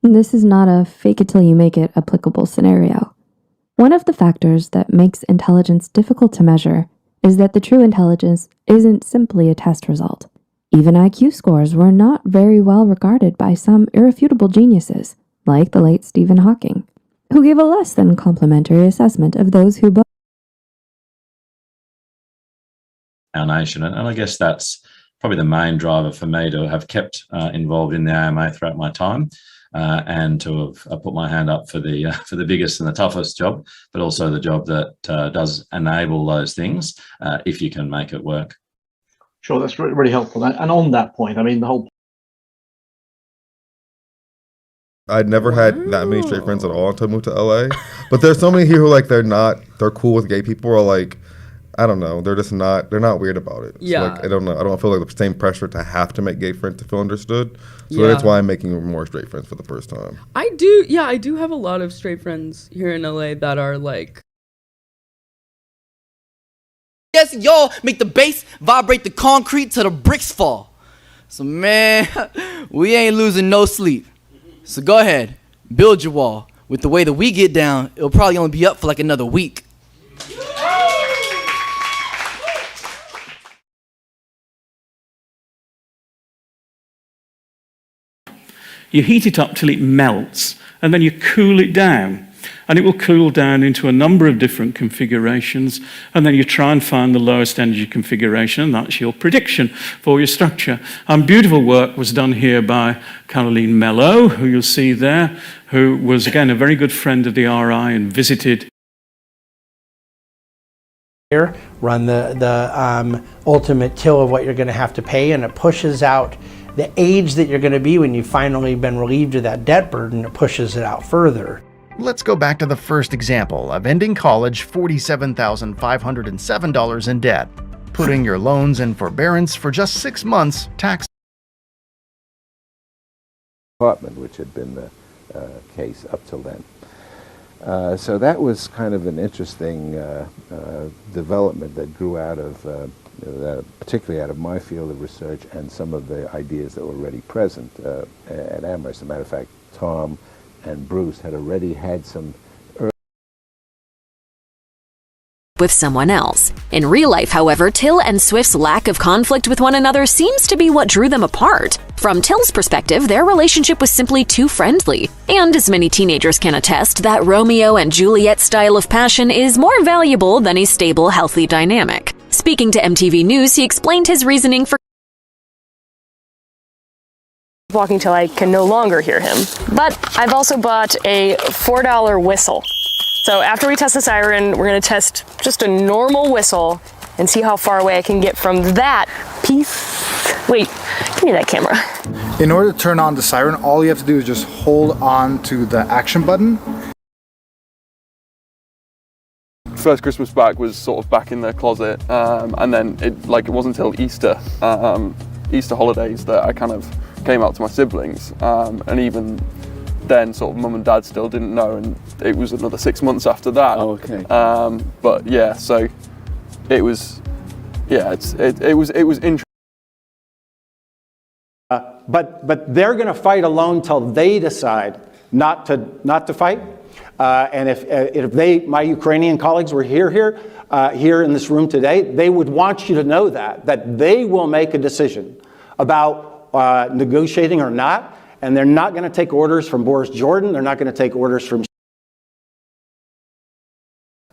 This is not a fake-it-till-you-make-it applicable scenario. One of the factors that makes intelligence difficult to measure is that the true intelligence isn't simply a test result. Even IQ scores were not very well regarded by some irrefutable geniuses, like the late Stephen Hawking, who gave a less than complimentary assessment of those who both. Our nation, and I guess that's probably the main driver for me to have kept involved in the AMA throughout my time, and to have put my hand up for the biggest and the toughest job, but also the job that does enable those things if you can make it work. Sure, that's really helpful. And on that point, I mean, the whole. I'd never had that many straight friends at all until I moved to LA. But there's so many here who like they're cool with gay people, or like, I don't know, they're not weird about it. Yeah. So like, I don't know. I don't feel like the same pressure to have to make gay friends to feel understood. So that's why I'm making more straight friends for the first time. I do have a lot of straight friends here in LA that are like. Yes, y'all make the bass vibrate the concrete till the bricks fall. So man, we ain't losing no sleep. So go ahead, build your wall. With the way that we get down, it'll probably only be up for like another week. You heat it up till it melts, and then you cool it down. And it will cool down into a number of different configurations, and then you try and find the lowest energy configuration, and that's your prediction for your structure. And beautiful work was done here by Caroline Mello, who you'll see there, who was, again, a very good friend of the RI and visited. Here, run the ultimate till of what you're going to have to pay, and it pushes out the age that you're going to be when you've finally been relieved of that debt burden. It pushes it out further. Let's go back to the first example of ending college $47,507 in debt, putting your loans in forbearance for just 6 months, tax. Apartment, which had been the case up till then. So that was kind of an interesting development that grew out of, particularly out of my field of research and some of the ideas that were already present at Amherst. As a matter of fact, Tom and Bruce had already had some with someone else. In real life, however, Till and Swift's lack of conflict with one another seems to be what drew them apart. From Till's perspective, their relationship was simply too friendly. And as many teenagers can attest, that Romeo and Juliet style of passion is more valuable than a stable, healthy dynamic. Speaking to MTV News, he explained his reasoning for walking till I can no longer hear him. But I've also bought a $4 whistle. So after we test the siren, we're going to test just a normal whistle and see how far away I can get from that piece. Wait, give me that camera. In order to turn on the siren, all you have to do is just hold on to the action button. First Christmas back was sort of back in the closet, and then it wasn't until Easter holidays that I kind of came out to my siblings, and even then sort of mum and dad still didn't know, and it was another 6 months after that. Oh, okay. But yeah, so it was interesting. But they're going to fight alone till they decide not to fight. And if my Ukrainian colleagues were here in this room today, they would want you to know that they will make a decision about negotiating or not, and they're not going to take orders from Boris Jordan. They're not going to take orders from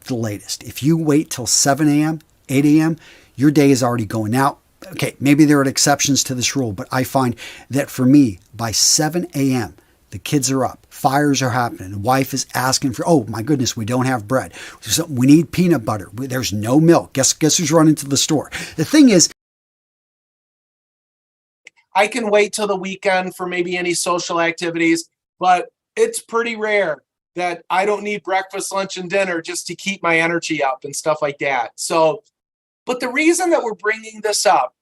the latest. If you wait till 7 a.m., 8 a.m., your day is already going out. Okay, maybe there are exceptions to this rule, but I find that for me, by 7 a.m., the kids are up, fires are happening, the wife is asking for, oh my goodness, we don't have bread. So we need peanut butter. There's no milk. Guess who's running to the store? The thing is, I can wait till the weekend for maybe any social activities, but it's pretty rare that I don't need breakfast, lunch, and dinner just to keep my energy up and stuff like that. So, but the reason that we're bringing this up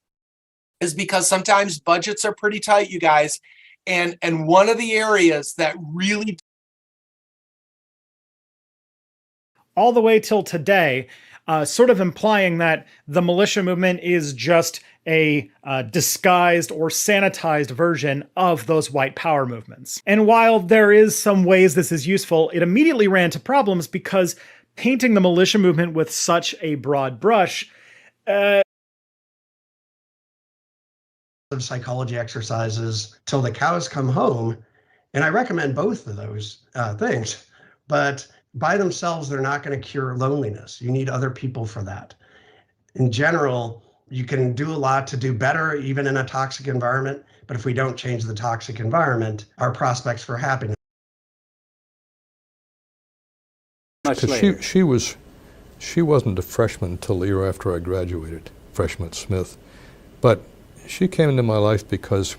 is because sometimes budgets are pretty tight, you guys. And one of the areas that really all the way till today, sort of implying that the militia movement is just a disguised or sanitized version of those white power movements. And while there is some ways this is useful, it immediately ran into problems because painting the militia movement with such a broad brush psychology exercises till the cows come home, and I recommend both of those things, but by themselves they're not going to cure loneliness. You need other people for that. In general, you can do a lot to do better even in a toxic environment, but if we don't change the toxic environment, our prospects for happiness. Because she wasn't a freshman until the year after I graduated, freshman at Smith, but she came into my life because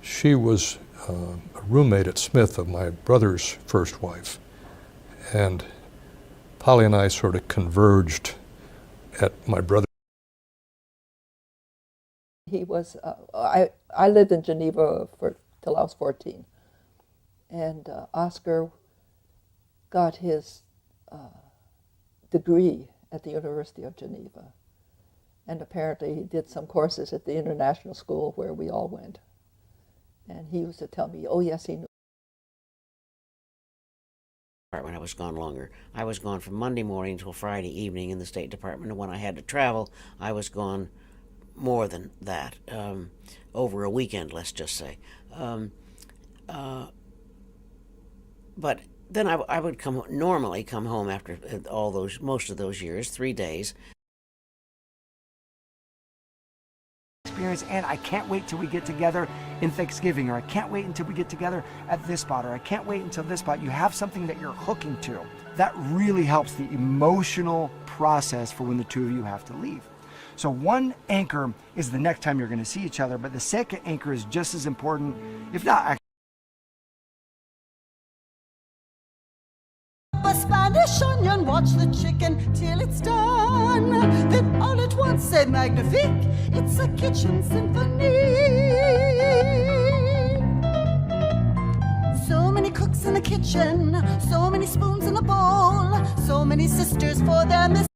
she was a roommate at Smith of my brother's first wife. And Polly and I sort of converged at my brother. He was, I lived in Geneva till I was 14. And Oscar got his degree at the University of Geneva. And apparently he did some courses at the international school where we all went. And he used to tell me, oh yes, he knew. When I was gone longer. I was gone from Monday morning till Friday evening in the State Department, and when I had to travel, I was gone more than that, over a weekend, let's just say. But then I would normally come home after most of those years, 3 days. And I can't wait till we get together in Thanksgiving, or I can't wait until we get together at this spot, or I can't wait until this spot. You have something that you're hooking to. That really helps the emotional process for when the two of you have to leave. So one anchor is the next time you're going to see each other, but the second anchor is just as important, if not actually. A Spanish onion, watch the chicken till it's done. Then all at once say magnifique, it's a kitchen symphony. So many cooks in the kitchen, so many spoons in a bowl, so many sisters for their miss.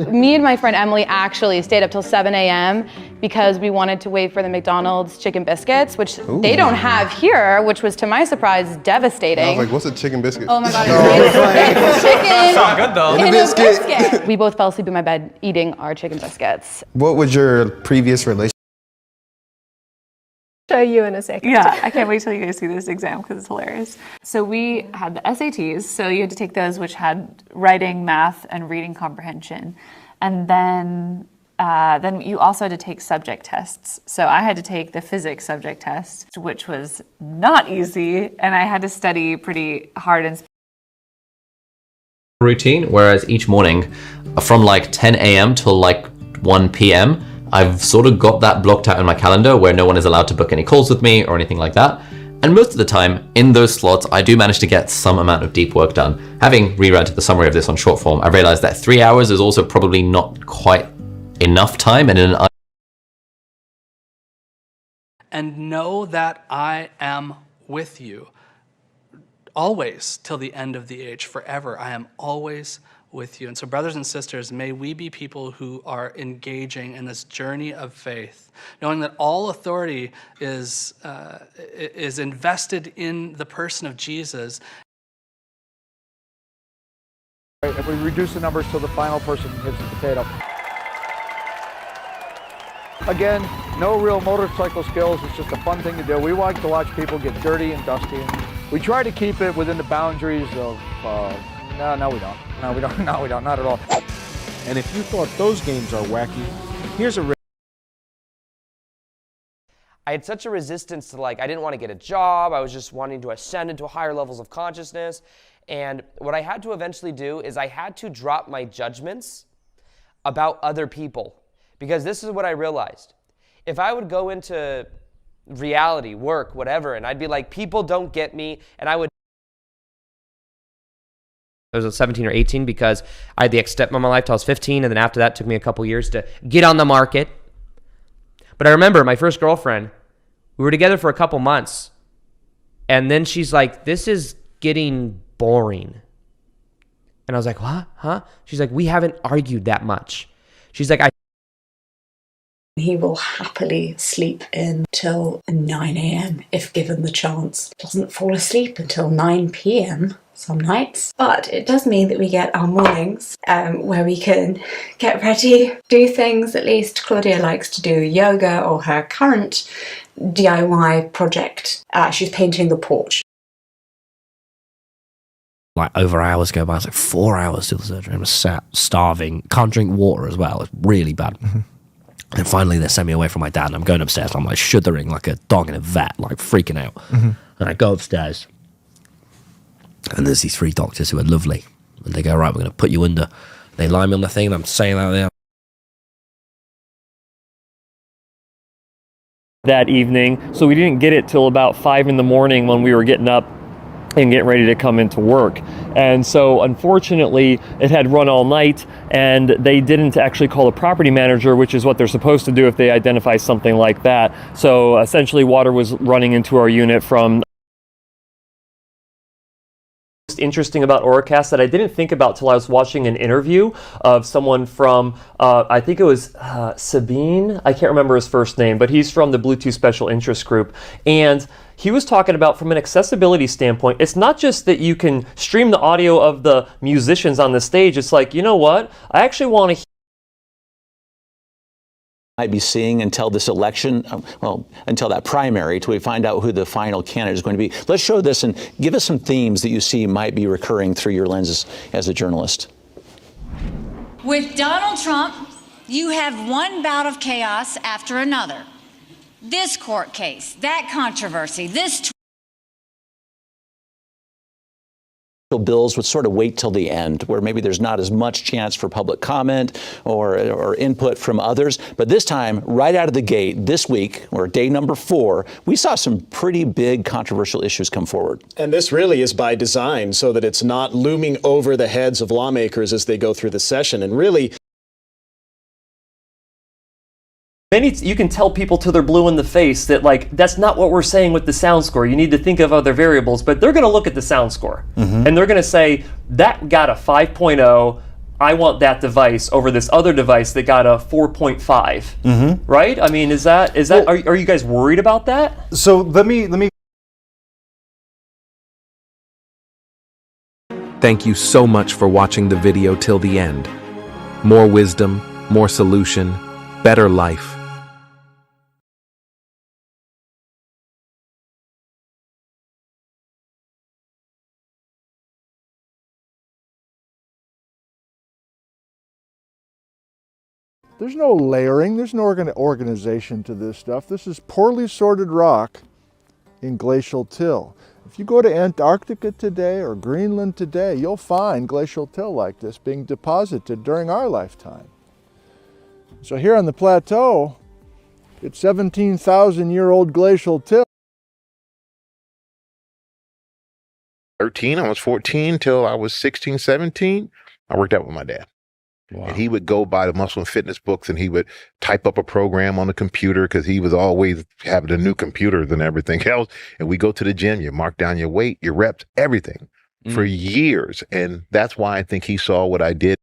Me and my friend Emily actually stayed up till 7 a.m. because we wanted to wait for the McDonald's chicken biscuits, which they don't have here, which was, to my surprise, devastating. I was like, what's a chicken biscuit? Oh my God, it's chicken. It's not good though. In a biscuit. We both fell asleep in my bed eating our chicken biscuits. What was your previous relationship? Show you in a second. Yeah, I can't wait till you guys see this exam because it's hilarious. So we had the SATs, so you had to take those, which had writing, math, and reading comprehension. And then you also had to take subject tests. So I had to take the physics subject test, which was not easy, and I had to study pretty hard and routine, whereas each morning from like 10 a.m. till like 1 p.m. I've sort of got that blocked out in my calendar where no one is allowed to book any calls with me or anything like that. And most of the time, in those slots, I do manage to get some amount of deep work done. Having reread the summary of this on short form, I realized that 3 hours is also probably not quite enough time, and and know that I am with you always till the end of the age, forever. I am always with you. And so, brothers and sisters, may we be people who are engaging in this journey of faith, knowing that all authority is invested in the person of Jesus. If we reduce the numbers till the final person hits the potato. Again, no real motorcycle skills. It's just a fun thing to do. We like to watch people get dirty and dusty. And we try to keep it within the boundaries of, no, we don't. No, we don't. No, we don't. Not at all. And if you thought those games are wacky, here's a... I had such a resistance to, like, I didn't want to get a job. I was just wanting to ascend into higher levels of consciousness. And what I had to eventually do is I had to drop my judgments about other people. Because this is what I realized. If I would go into reality, work, whatever, and I'd be like, people don't get me, and I would... I was 17 or 18 because I had the ex-stepmom in my life till I was 15, and then after that it took me a couple years to get on the market. But I remember my first girlfriend, we were together for a couple months, and then she's like, this is getting boring. And I was like, what? Huh? She's like, we haven't argued that much. She's like, He will happily sleep in till 9 a.m. if given the chance. Doesn't fall asleep until 9 p.m. some nights. But it does mean that we get our mornings where we can get ready, do things. At least Claudia likes to do yoga, or her current DIY project. She's painting the porch. Like over hours go by. It's like 4 hours to the surgery. I'm sat starving. Can't drink water as well. It's really bad. And finally they send me away from my dad, and I'm going upstairs. I'm like shuddering like a dog in a vet, like freaking out. And I go upstairs, and there's these three doctors who are lovely. And they go, right, we're going to put you under. They lie me on the thing, and I'm saying out there. That evening, so we didn't get it till about 5 in the morning when we were getting up and getting ready to come into work. And so unfortunately it had run all night, and they didn't actually call the property manager, which is what they're supposed to do if they identify something like that. So essentially water was running into our unit from... Interesting about Oracast that I didn't think about till I was watching an interview of someone from, I think it was Sabine, I can't remember his first name, but he's from the Bluetooth Special Interest Group. And he was talking about, from an accessibility standpoint, it's not just that you can stream the audio of the musicians on the stage. It's like, you know what? I actually want to might be seeing until this election, well, until that primary, till we find out who the final candidate is going to be. Let's show this and give us some themes that you see might be recurring through your lenses as a journalist. With Donald Trump, you have one bout of chaos after another. This court case, that controversy, this bills would sort of wait till the end, where maybe there's not as much chance for public comment or input from others. But this time, right out of the gate, this week, or day number 4, we saw some pretty big controversial issues come forward. And this really is by design, so that it's not looming over the heads of lawmakers as they go through the session. And really, you can tell people till they're blue in the face that, like, that's not what we're saying with the sound score. You need to think of other variables, but they're going to look at the sound score and they're going to say, that got a 5.0. I want that device over this other device that got a 4.5. Right? I mean, is that well, are you guys worried about that? So let me. Thank you so much for watching the video till the end. More wisdom, more solution, better life. There's no layering, there's no organization to this stuff. This is poorly sorted rock in glacial till. If you go to Antarctica today or Greenland today, you'll find glacial till like this being deposited during our lifetime. So here on the plateau, it's 17,000-year-old glacial till. 13, almost 14, till I was 16, 17, I worked out with my dad. Wow. And he would go buy the muscle and fitness books and he would type up a program on the computer because he was always having a new computer than everything else. And we go to the gym, you mark down your weight, your reps, everything for years. And that's why I think he saw what I did.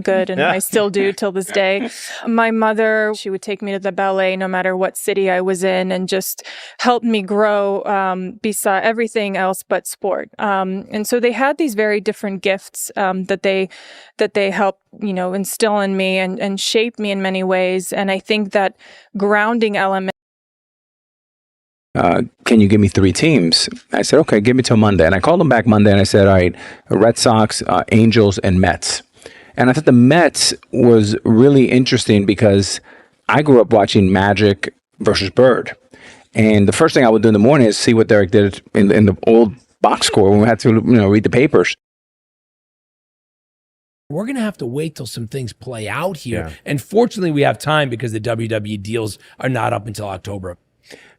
Good, and I still do till this day. My mother, she would take me to the ballet no matter what city I was in and just helped me grow beside everything else but sport. And so they had these very different gifts that they helped, instill in me and shape me in many ways. And I think that grounding element. Can you give me 3 teams? I said, okay, give me till Monday. And I called them back Monday and I said, all right, Red Sox, Angels, and Mets. And I thought the Mets was really interesting because I grew up watching Magic versus Bird. And the first thing I would do in the morning is see what Derek did in the old box score when we had to read the papers. We're going to have to wait till some things play out here. Yeah. And fortunately, we have time because the WWE deals are not up until October.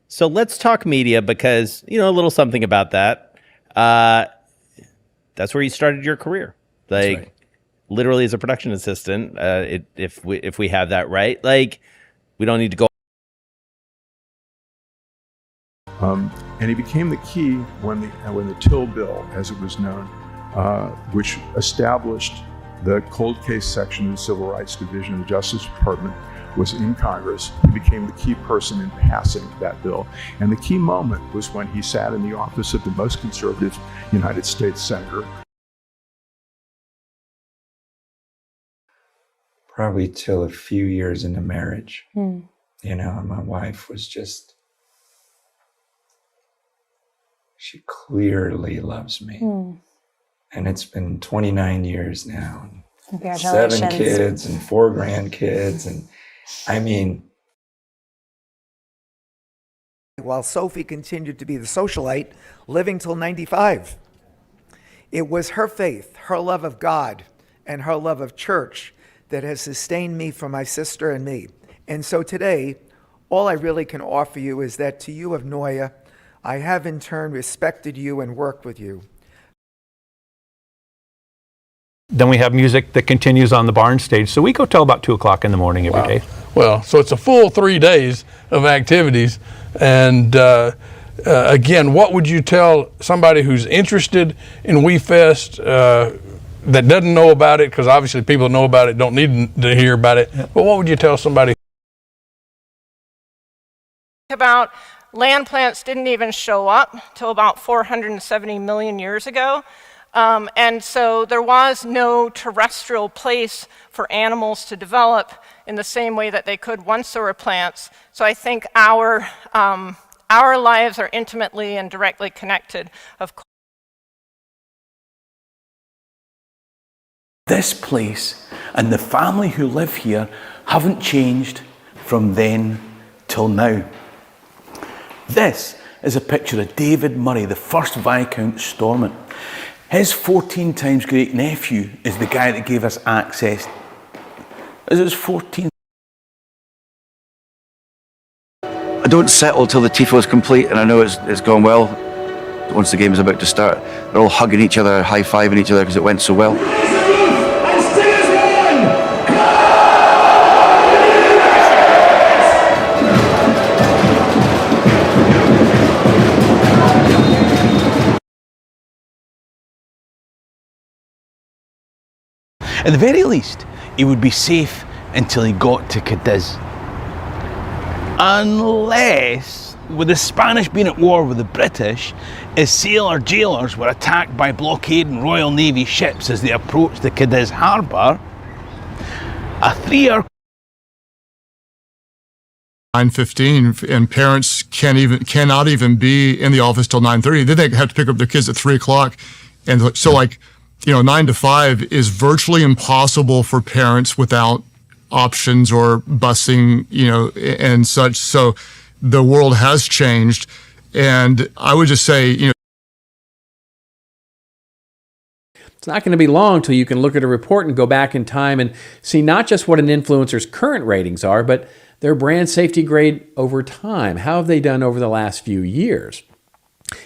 So let's talk media because, a little something about that. That's where you started your career. Like, right. Literally as a production assistant, if we have that right, like we don't need to go. And he became the key when the Till Bill, as it was known, which established the cold case section of the Civil Rights Division of the Justice Department, was in Congress. He became the key person in passing that bill. And the key moment was when he sat in the office of the most conservative United States Senator. Probably till a few years into marriage, and my wife was just, she clearly loves me. And it's been 29 years now. Congratulations. 7 kids and 4 grandkids. And I mean. While Sophie continued to be the socialite, living till 95. It was her faith, her love of God, and her love of church that has sustained me for my sister and me. And so today, all I really can offer you is that to you of Noya, I have in turn respected you and worked with you. Then we have music that continues on the barn stage. So we go till about 2 o'clock in the morning every day. Well, so it's a full 3 days of activities. And again, what would you tell somebody who's interested in WeFest, that doesn't know about it, because obviously people know about it don't need to hear about it, but what would you tell somebody? About land plants didn't even show up till about 470 million years ago. And so there was no terrestrial place for animals to develop in the same way that they could once there were plants. So I think our lives are intimately and directly connected, of course. This place and the family who live here haven't changed from then till now. This is a picture of David Murray, the first Viscount Stormont. His 14 times great nephew is the guy that gave us access. As his 14. I don't settle till the tifo is complete, and I know it's gone well. Once the game is about to start, they're all hugging each other, high-fiving each other because it went so well. At the very least, he would be safe until he got to Cadiz. Unless, with the Spanish being at war with the British, his sailor jailers were attacked by blockading Royal Navy ships as they approached the Cadiz harbour, a 3-hour 9:15, and parents cannot even be in the office till 9:30. Then they have to pick up their kids at 3 o'clock, and so 9 to 5 is virtually impossible for parents without options or busing, and such. So the world has changed, And I would just say, you know, it's not going to be long till you can look at a report and go back in time and see not just what an influencer's current ratings are, but their brand safety grade over time. How have they done over the last few years?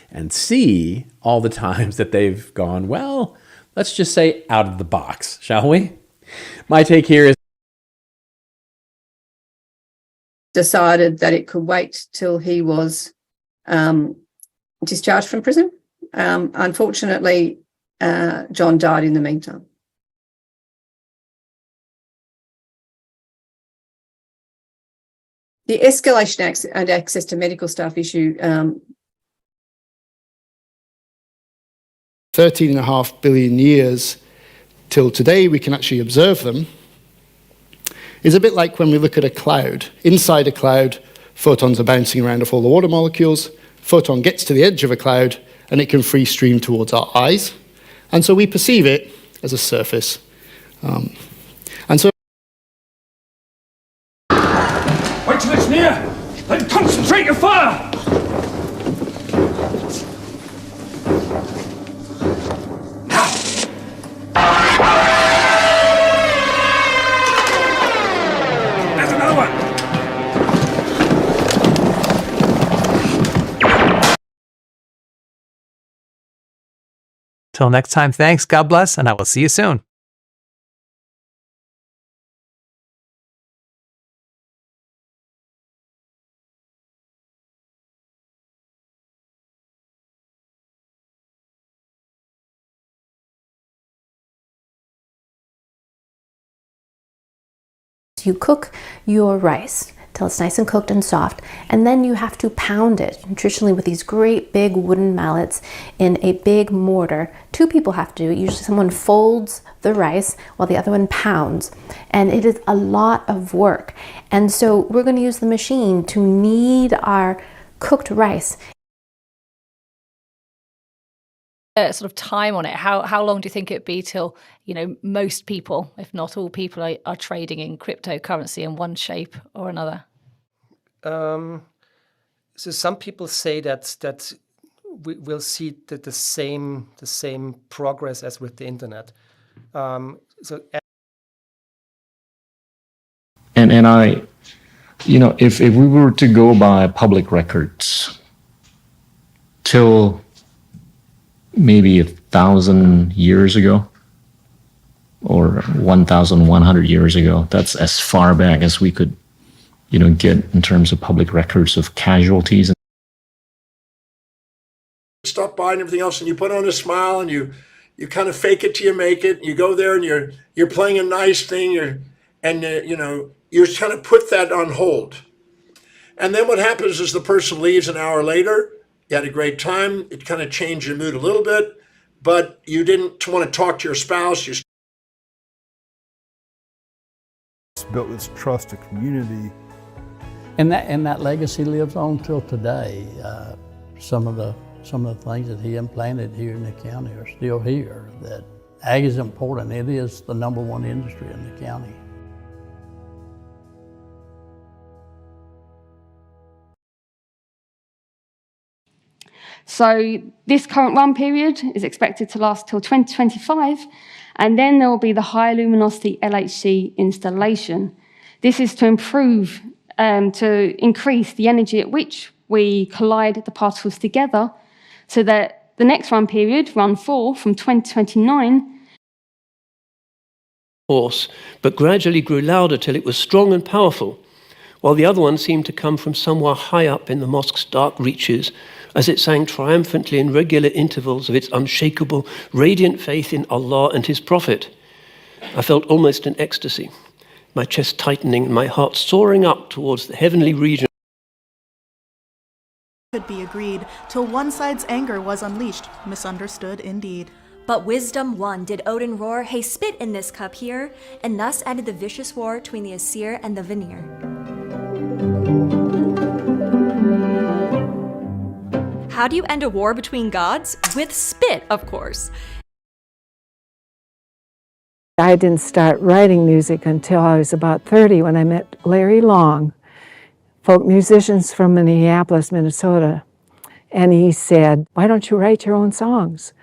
And see all the times that they've gone, well, let's just say out of the box, shall we? My take here is decided that it could wait till he was discharged from prison. Unfortunately, John died in the meantime. The escalation and access to medical staff issue. 13.5 billion years till today we can actually observe them, is a bit like when we look at a cloud. Inside a cloud, photons are bouncing around off all the water molecules. Photon gets to the edge of a cloud and it can free stream towards our eyes. And so we perceive it as a surface. And so wait till it's near, then concentrate your fire! There's another one! Till next time, thanks, God bless, and I will see you soon. You cook your rice till it's nice and cooked and soft, and then you have to pound it traditionally with these great big wooden mallets in a big mortar. Two people have to do it. Usually someone folds the rice while the other one pounds, and it is a lot of work. And so we're going to use the machine to knead our cooked rice. Sort of time on it. How long do you think it'd be till, you know, most people, if not all people, are trading in cryptocurrency in one shape or another? So some people say that we'll see the same progress as with the internet. And I, you know, if we were to go by public records till maybe 1,000 years ago or 1,100 years ago, that's as far back as we could, you know, get in terms of public records of casualties. Stop by and everything else, and you put on a smile and you kind of fake it till you make it. You go there and you're playing a nice thing, you kind of put that on hold. And then what happens is the person leaves an hour later. You had a great time. It kind of changed your mood a little bit, but you didn't want to talk to your spouse. It's built this trust, a community. And that legacy lives on till today. Some of the things that he implanted here in the county are still here. That ag is important. It is the #1 industry in the county. So this current run period is expected to last till 2025, and then there will be the high luminosity LHC installation. This is to improve, to increase the energy at which we collide the particles together, so that the next run period, run 4, from 2029, hoarse, but gradually grew louder till it was strong and powerful, while the other one seemed to come from somewhere high up in the mosque's dark reaches, as it sang triumphantly in regular intervals of its unshakable, radiant faith in Allah and His Prophet. I felt almost in ecstasy, my chest tightening and my heart soaring up towards the heavenly region. Could be agreed, till one side's anger was unleashed, misunderstood indeed. But wisdom won. Did Odin roar, "Hey, spit in this cup here," and thus ended the vicious war between the Asir and the Vanir. How do you end a war between gods? With spit, of course. I didn't start writing music until I was about 30 when I met Larry Long, folk musicians from Minneapolis, Minnesota. And he said, why don't you write your own songs?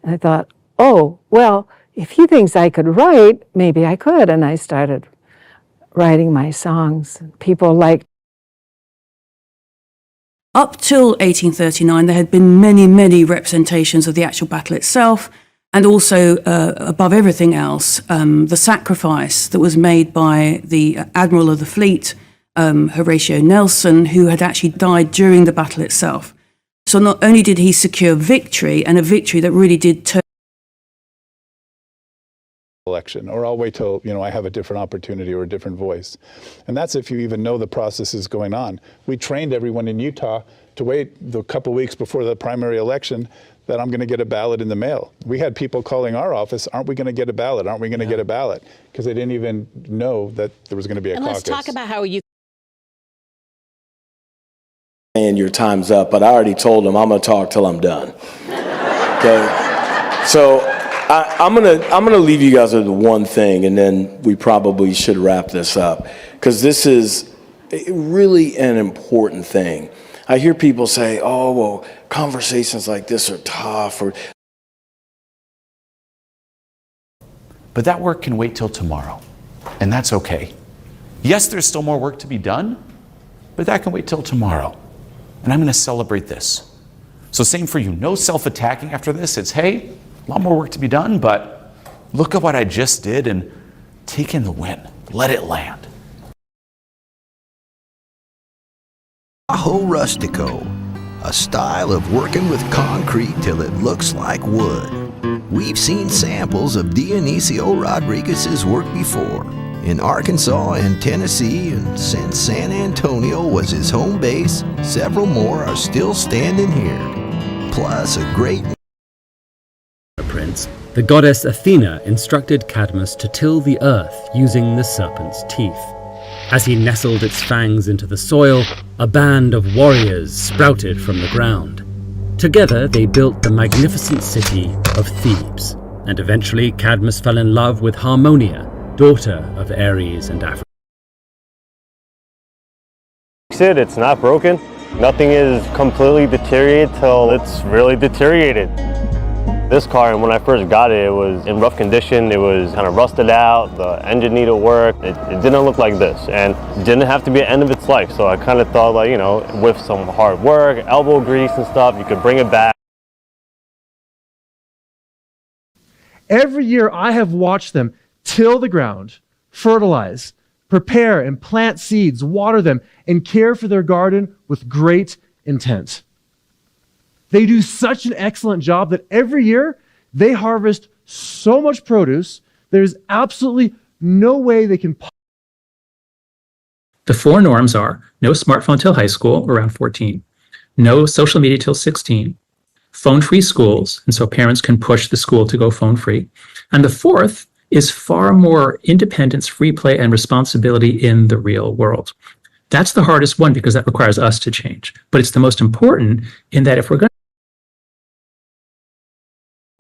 And I thought, oh, well, if he thinks I could write, maybe I could. And I started writing my songs. People liked. Up till 1839, there had been many, many representations of the actual battle itself, and also, above everything else, the sacrifice that was made by the Admiral of the Fleet, Horatio Nelson, who had actually died during the battle itself. So not only did he secure victory, and a victory that really did turn election, or I'll wait till, I have a different opportunity or a different voice. And that's if you even know the process is going on. We trained everyone in Utah to wait the couple weeks before the primary election that I'm going to get a ballot in the mail. We had people calling our office, aren't we going to get a ballot? Aren't we going to get a ballot? Because they didn't even know that there was going to be a caucus. Let's talk about how you... And your time's up, but I already told them I'm going to talk till I'm done. Okay? So I'm gonna leave you guys with one thing, and then we probably should wrap this up, because this is really an important thing. I hear people say, oh, well, conversations like this are tough. But that work can wait till tomorrow, and that's okay. Yes, there's still more work to be done, but that can wait till tomorrow. And I'm going to celebrate this. So same for you, no self-attacking after this. It's, hey, a lot more work to be done, but look at what I just did and take in the win. Let it land. Tahoe Rustico, a style of working with concrete till it looks like wood. We've seen samples of Dionisio Rodriguez's work before, in Arkansas and Tennessee, and since San Antonio was his home base, several more are still standing here. Plus a great prince, the goddess Athena instructed Cadmus to till the earth using the serpent's teeth. As he nestled its fangs into the soil, a band of warriors sprouted from the ground. Together they built the magnificent city of Thebes, and eventually Cadmus fell in love with Harmonia, daughter of Ares and Aphrodite. It's not broken. Nothing is completely deteriorated till it's really deteriorated. This car, when I first got it, it was in rough condition. It was kind of rusted out. The engine needed work. It didn't look like this, and it didn't have to be the end of its life. So I kind of thought, like, with some hard work, elbow grease and stuff, you could bring it back. Every year I have watched them till the ground, fertilize, prepare and plant seeds, water them, and care for their garden with great intent. They do such an excellent job that every year they harvest so much produce, there's absolutely no way they can. The four norms are no smartphone till high school, around 14, no social media till 16, phone-free schools, and so parents can push the school to go phone-free. And the fourth is far more independence, free play, and responsibility in the real world. That's the hardest one because that requires us to change. But it's the most important in that if we're going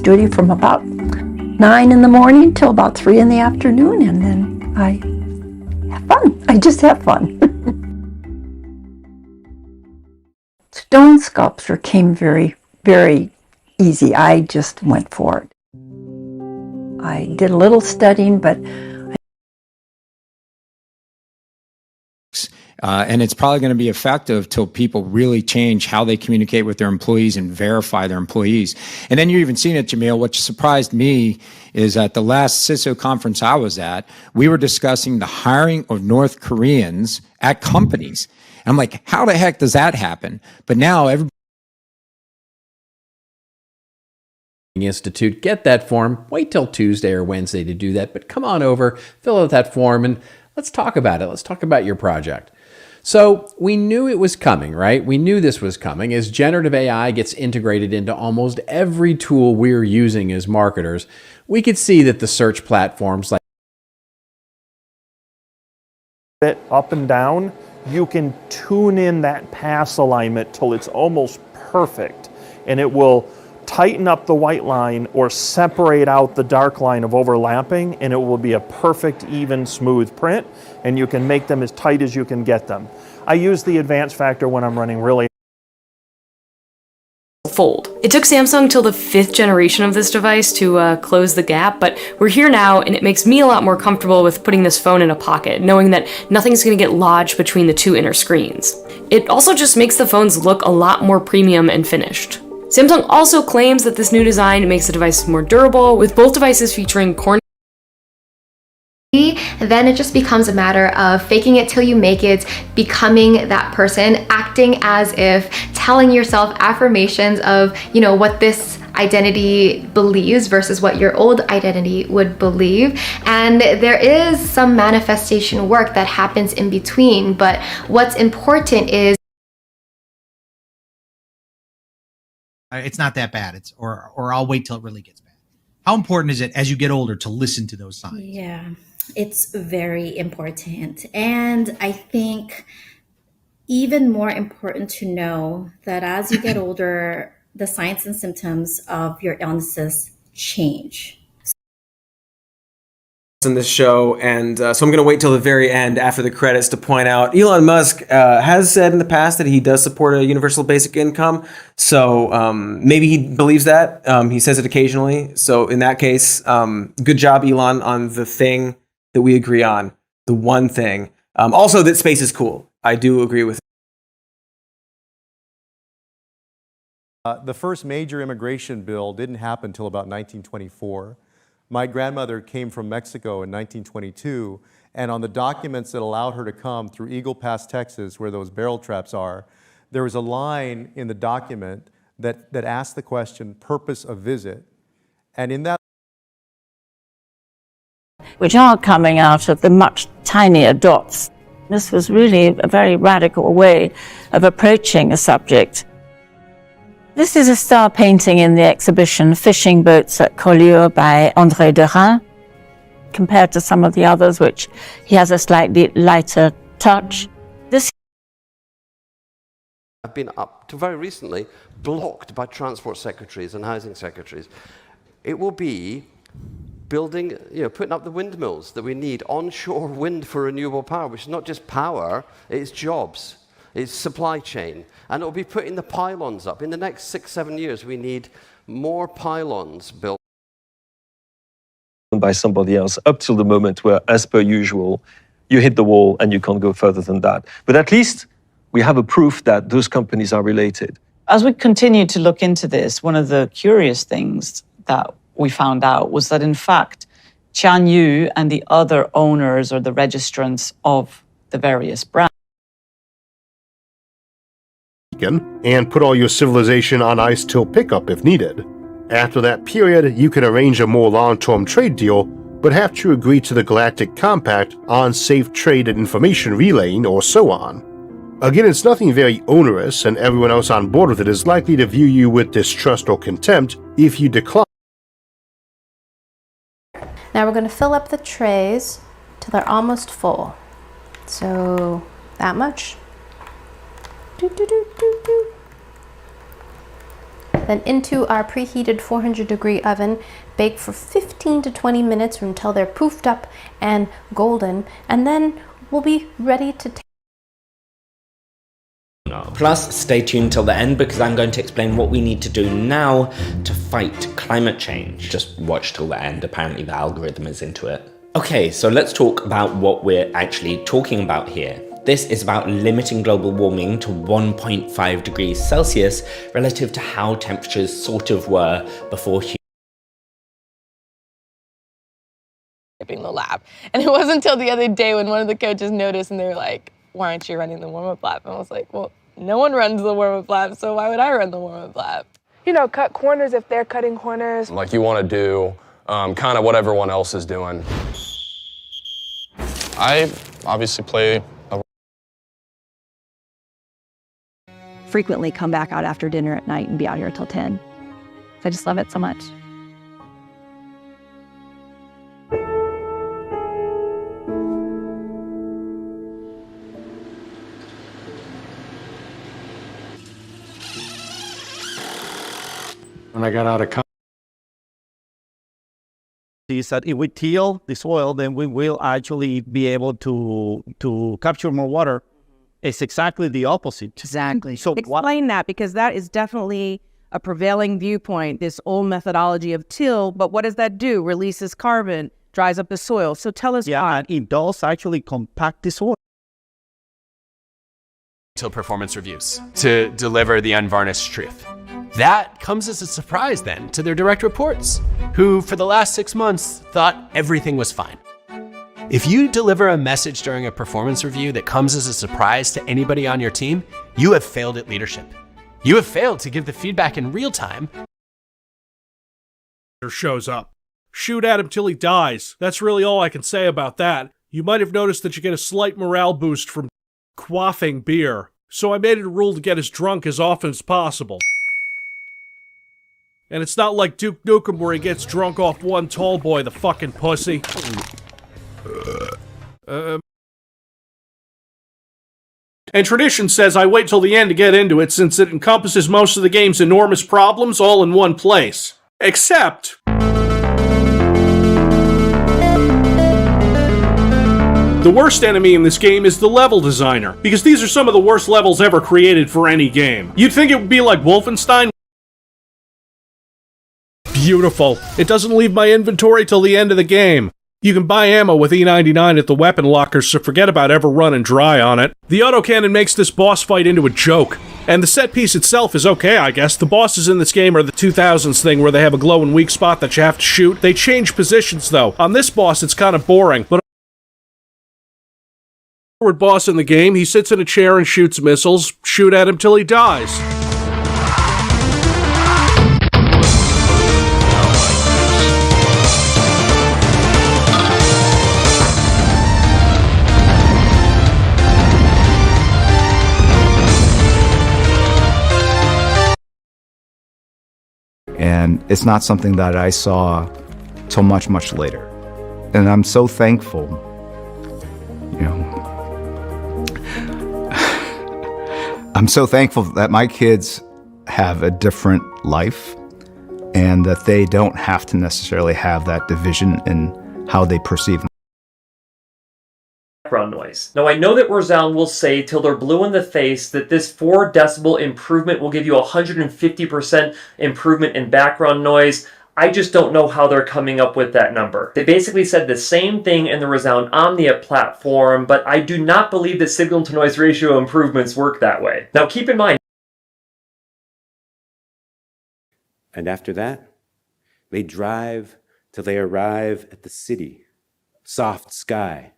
duty from about 9 in the morning till about 3 in the afternoon, and then I have fun. I just have fun. Stone sculpture came very, very easy. I just went for it. I did a little studying, but and it's probably going to be effective till people really change how they communicate with their employees and verify their employees. And then you're even seeing it, Jamil. What surprised me is at the last CISO conference I was at, we were discussing the hiring of North Koreans at companies. And I'm like, how the heck does that happen? But now everybody Institute, get that form. Wait till Tuesday or Wednesday to do that, but come on over, fill out that form, and let's talk about it. Let's talk about your project. So we knew it was coming, right? We knew this was coming as generative AI gets integrated into almost every tool we're using as marketers. We could see that the search platforms like it up and down, you can tune in that pass alignment till it's almost perfect, and it will tighten up the white line or separate out the dark line of overlapping, and it will be a perfect, even, smooth print, and you can make them as tight as you can get them. I use the advanced factor when I'm running really Fold. It took Samsung till the 5th generation of this device to close the gap, but we're here now, and it makes me a lot more comfortable with putting this phone in a pocket, knowing that nothing's going to get lodged between the two inner screens. It also just makes the phones look a lot more premium and finished. Samsung also claims that this new design makes the device more durable, with both devices featuring corner. Then it just becomes a matter of faking it till you make it, becoming that person, acting as if, telling yourself affirmations of, you know, what this identity believes versus what your old identity would believe. And there is some manifestation work that happens in between, but what's important is it's not that bad. Or I'll wait till it really gets bad. How important is it as you get older to listen to those signs? Yeah, it's very important. And I think even more important to know that as you get older, the signs and symptoms of your illnesses change. In this show, and so I'm going to wait till the very end after the credits to point out Elon Musk has said in the past that he does support a universal basic income. So maybe he believes that. He says it occasionally. So in that case, good job, Elon, on the thing that we agree on. The one thing. Also, that space is cool. I do agree with it. The first major immigration bill didn't happen until about 1924. My grandmother came from Mexico in 1922, and on the documents that allowed her to come through Eagle Pass, Texas, where those barrel traps are, there was a line in the document that asked the question, purpose of visit. And in that, which are coming out of the much tinier dots. This was really a very radical way of approaching a subject. This is a star painting in the exhibition Fishing Boats at Collioure by André Derain. Compared to some of the others, which he has a slightly lighter touch. This have been up to very recently blocked by transport secretaries and housing secretaries. It will be building, putting up the windmills that we need, onshore wind for renewable power, which is not just power, it's jobs. It's supply chain, and it will be putting the pylons up. In the next 6-7 years, we need more pylons built. By somebody else up till the moment where, as per usual, you hit the wall and you can't go further than that. But at least we have a proof that those companies are related. As we continued to look into this, one of the curious things that we found out was that, in fact, Tian Yu and the other owners or the registrants of the various brands and put all your civilization on ice till pickup if needed. After that period, you can arrange a more long-term trade deal, but have to agree to the Galactic Compact on safe trade and information relaying or so on. Again, it's nothing very onerous, and everyone else on board with it is likely to view you with distrust or contempt if you decline. Now we're going to fill up the trays till they're almost full. So that much. Then into our preheated 400-degree oven, bake for 15 to 20 minutes until they're poofed up and golden, and then we'll be ready to take. Plus, stay tuned till the end because I'm going to explain what we need to do now to fight climate change. Just watch till the end, apparently the algorithm is into it. Okay, so let's talk about what we're actually talking about here. This is about limiting global warming to 1.5 degrees Celsius relative to how temperatures sort of were before humans. In the lab. And it wasn't until the other day when one of the coaches noticed and they were like, why aren't you running the warm-up lap? And I was like, well, no one runs the warm-up lap, so why would I run the warm-up lap? You know, cut corners if they're cutting corners. Like you want to do kind of what everyone else is doing. I obviously play frequently come back out after dinner at night and be out here till 10. I just love it so much. When I got out of college, is that if we till the soil, then we will actually be able to capture more water. It's exactly the opposite. Exactly. So explain that, because that is definitely a prevailing viewpoint, this old methodology of till, but what does that do? Releases carbon, dries up the soil. So tell us why. It does actually compact the soil. Till performance reviews to deliver the unvarnished truth. That comes as a surprise then to their direct reports, who for the last 6 months thought everything was fine. If you deliver a message during a performance review that comes as a surprise to anybody on your team, you have failed at leadership. You have failed to give the feedback in real time. Shows up. Shoot at him till he dies. That's really all I can say about that. You might have noticed that you get a slight morale boost from quaffing beer, so I made it a rule to get as drunk as often as possible. And it's not like Duke Nukem where he gets drunk off one tall boy, the fucking pussy. And tradition says I wait till the end to get into it since it encompasses most of the game's enormous problems all in one place. Except... the worst enemy in this game is the level designer, because these are some of the worst levels ever created for any game. You'd think it would be like Wolfenstein. Beautiful. It doesn't leave my inventory till the end of the game. You can buy ammo with E99 at the weapon lockers, so forget about ever running dry on it. The autocannon makes this boss fight into a joke. And the set piece itself is okay, I guess. The bosses in this game are the 2000s thing where they have a glowing weak spot that you have to shoot. They change positions though. On this boss it's kind of boring, but boss in the game, he sits in a chair and shoots missiles. Shoot at him till he dies. And it's not something that I saw till much, much later. And I'm so thankful, you know, I'm so thankful that my kids have a different life and that they don't have to necessarily have that division in how they perceive background noise. Now I know that Roselle will say till they're blue in the face that this 4 decibel improvement will give you 150% improvement in background noise. I just don't know how they're coming up with that number. They basically said the same thing in the Resound Omnia platform, but I do not believe that signal to noise ratio improvements work that way. Now keep in mind. And after that, they drive till they arrive at the city. Soft sky,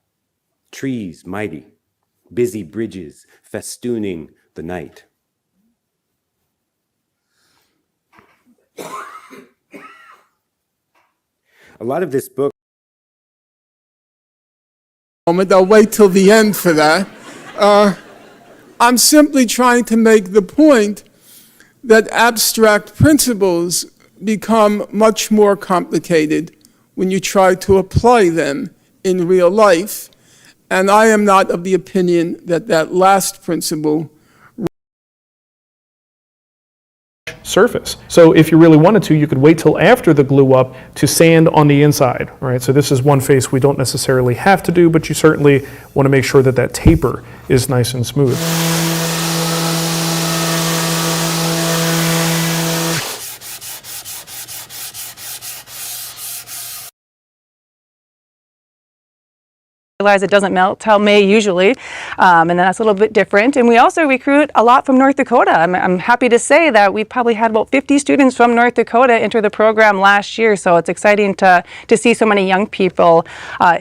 trees mighty, busy bridges festooning the night. A lot of this book. I'll wait till the end for that. I'm simply trying to make the point that abstract principles become much more complicated when you try to apply them in real life. And I am not of the opinion that that last principle surface. So if you really wanted to, you could wait till after the glue up to sand on the inside, right? So this is one face we don't necessarily have to do, but you certainly want to make sure that that taper is nice and smooth. Realize it doesn't melt till May usually, and then that's a little bit different. And we also recruit a lot from North Dakota. I'm happy to say that we probably had about 50 students from North Dakota enter the program last year, so it's exciting to see so many young people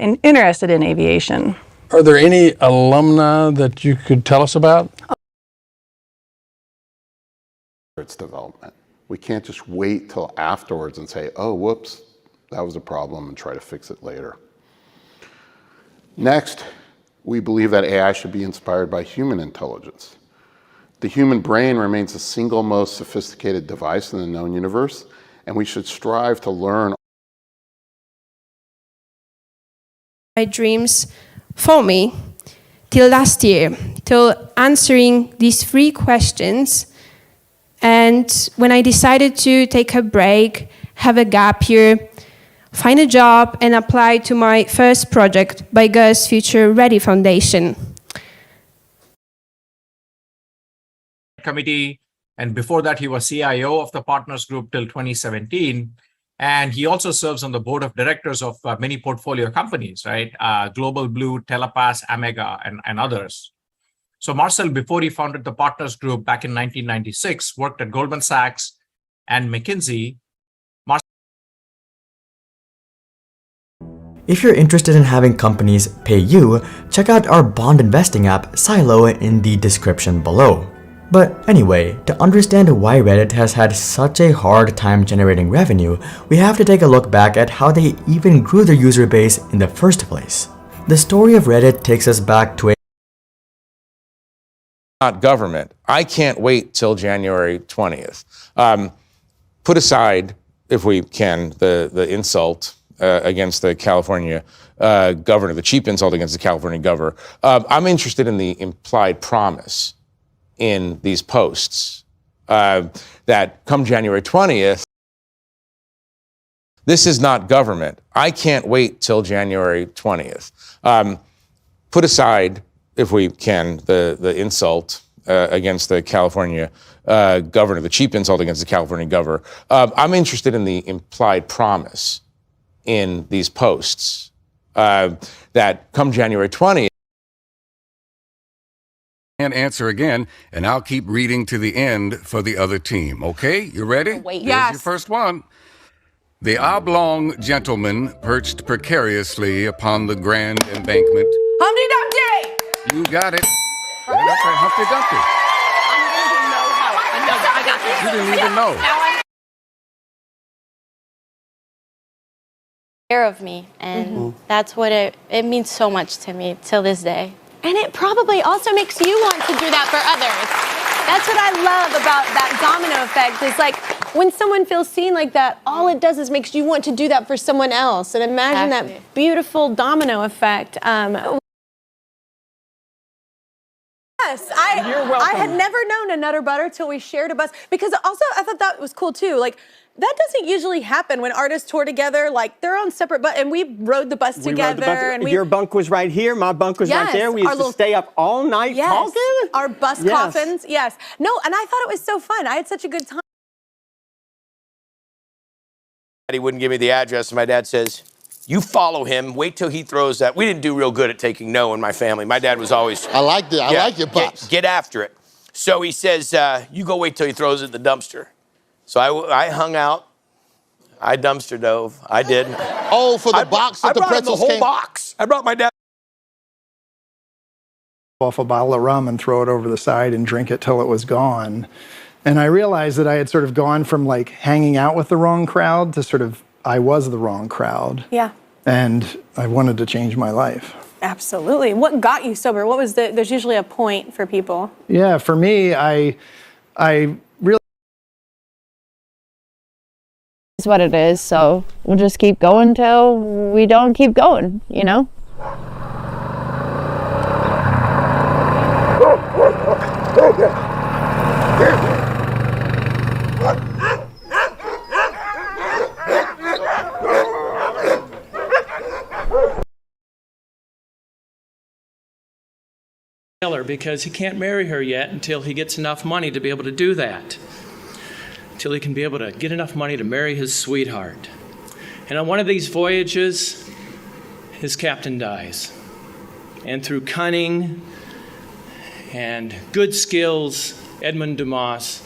interested in aviation. Are there any alumni that you could tell us about? Its development. We can't just wait till afterwards and say, oh, whoops, that was a problem, and try to fix it later. Next, we believe that AI should be inspired by human intelligence. The human brain remains the single most sophisticated device in the known universe, and we should strive to learn. My dreams for me till last year, till answering these 3 questions. And when I decided to take a break, have a gap year, find a job and apply to my first project by Girls Future Ready Foundation. Committee And before that, he was CIO of the Partners Group till 2017. And he also serves on the board of directors of many portfolio companies, right? Global Blue, Telepass, Omega, and others. So Marcel, before he founded the Partners Group back in 1996, worked at Goldman Sachs and McKinsey. If you're interested in having companies pay you, check out our bond investing app, Silo, in the description below. But anyway, to understand why Reddit has had such a hard time generating revenue, we have to take a look back at how they even grew their user base in the first place. The story of Reddit takes us back to a not government. I can't wait till January 20th. Put aside, if we can, the insult against the California governor, the cheap insult against the California governor. I'm interested in the implied promise in these posts that come January 20th, this is not government. I can't wait till January 20th. Put aside, if we can, the insult against the California governor, the cheap insult against the California governor. I'm interested in the implied promise in these posts that come January 20th. And answer again, and I'll keep reading to the end for the other team. Okay, you ready? Wait, Here's yes. your first one. The oblong gentleman perched precariously upon the grand embankment. Humpty Dumpty! You got it. That's right, Humpty Dumpty. I got this. You didn't even know. Care of me, and that's what it means so much to me till this day. And it probably also makes you want to do that for others. That's what I love about that domino effect. Is like when someone feels seen like that, all it does is makes you want to do that for someone else. And imagine that beautiful domino effect. Yes, I had never known a Nutter Butter till we shared a bus. Because also, I thought that was cool too. Like, that doesn't usually happen when artists tour together. Like, they're on separate bus, and we rode the bus together. And your bunk was right here, my bunk was right there. We used to stay up all night talking. Our bus coffins, yes. No, and I thought it was so fun. I had such a good time. He wouldn't give me the address, and my dad says, you follow him, wait till he throws that. We didn't do real good at taking no in my family. My dad was always... I like your pops. Get after it. So he says, you go wait till he throws it in the dumpster. So I hung out. I dumpster dove. I did. Oh, for the box that the pretzels came? I brought the whole box. I brought my dad. Off a bottle of rum and throw it over the side and drink it till it was gone. And I realized that I had sort of gone from like hanging out with the wrong crowd to sort of I was the wrong crowd. Yeah. And I wanted to change my life. Absolutely. What got you sober? What was there's usually a point for people. Yeah, for me, I really... It's what it is, so we'll just keep going till we don't keep going, you know? Because he can't marry her yet until he gets enough money to be able to do that. Until he can be able to get enough money to marry his sweetheart. And on one of these voyages, his captain dies. And through cunning and good skills, Edmund Dumas.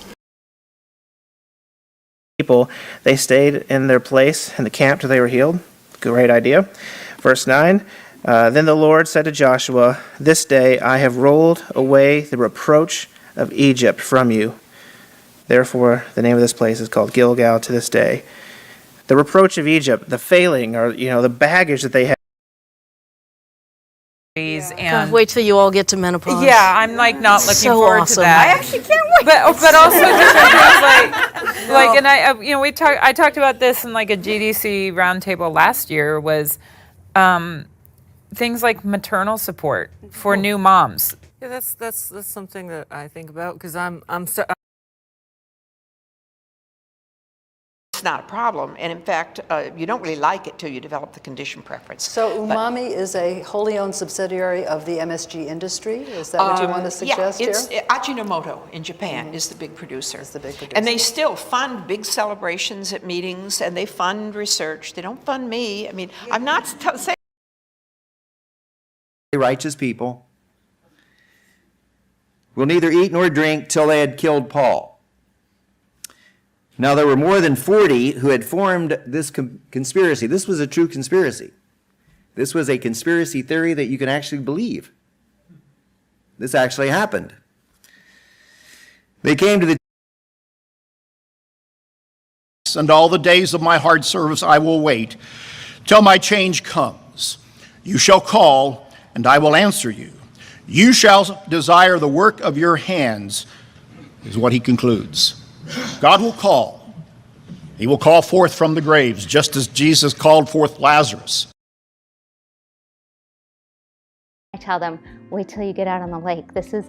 People, they stayed in their place in the camp till they were healed. Great idea. Verse 9. Then the Lord said to Joshua, this day I have rolled away the reproach of Egypt from you. Therefore, the name of this place is called Gilgal to this day. The reproach of Egypt, the failing, or the baggage that they had. And wait till you all get to menopause. Yeah, I'm like not looking So forward awesome. to that. I actually can't wait. But also different things like and I talked about this in like a GDC roundtable last year was things like maternal support for new moms. Yeah, that's something that I think about because I'm it's not a problem. And in fact, you don't really like it till you develop the condition preference. So umami is a wholly owned subsidiary of the MSG industry? Is that what you want to suggest here? Yeah, Ajinomoto in Japan is the big producer. And they still fund big celebrations at meetings, and they fund research. They don't fund me. I mean, I'm not saying... Righteous people will neither eat nor drink till they had killed Paul. Now there were more than 40 who had formed this conspiracy. This was a true conspiracy. This was a conspiracy theory that you can actually believe. This actually happened. They came to the and all the days of my hard service I will wait till my change comes. You shall call, and I will answer you. You shall desire the work of your hands, is what he concludes. God will call. He will call forth from the graves, just as Jesus called forth Lazarus. I tell them, wait till you get out on the lake. This is...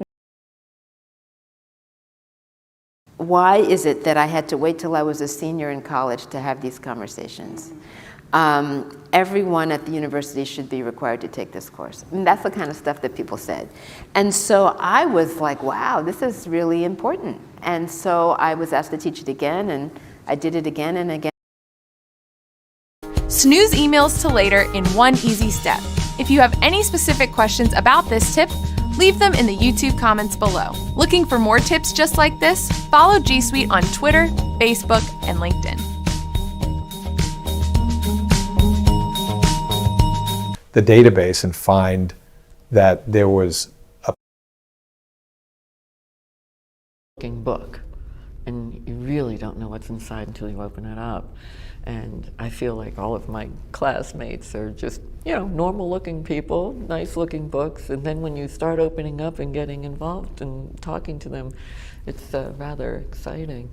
Why is it that I had to wait till I was a senior in college to have these conversations? Everyone at the university should be required to take this course. I mean, that's the kind of stuff that people said. And so I was like, wow, this is really important. And so I was asked to teach it again, and I did it again and again. Snooze emails to later in one easy step. If you have any specific questions about this tip, leave them in the YouTube comments below. Looking for more tips just like this? Follow G Suite on Twitter, Facebook, and LinkedIn. The database and find that there was a book, and you really don't know what's inside until you open it up. And I feel like all of my classmates are just, normal looking people, nice looking books, and then when you start opening up and getting involved and talking to them, it's rather exciting.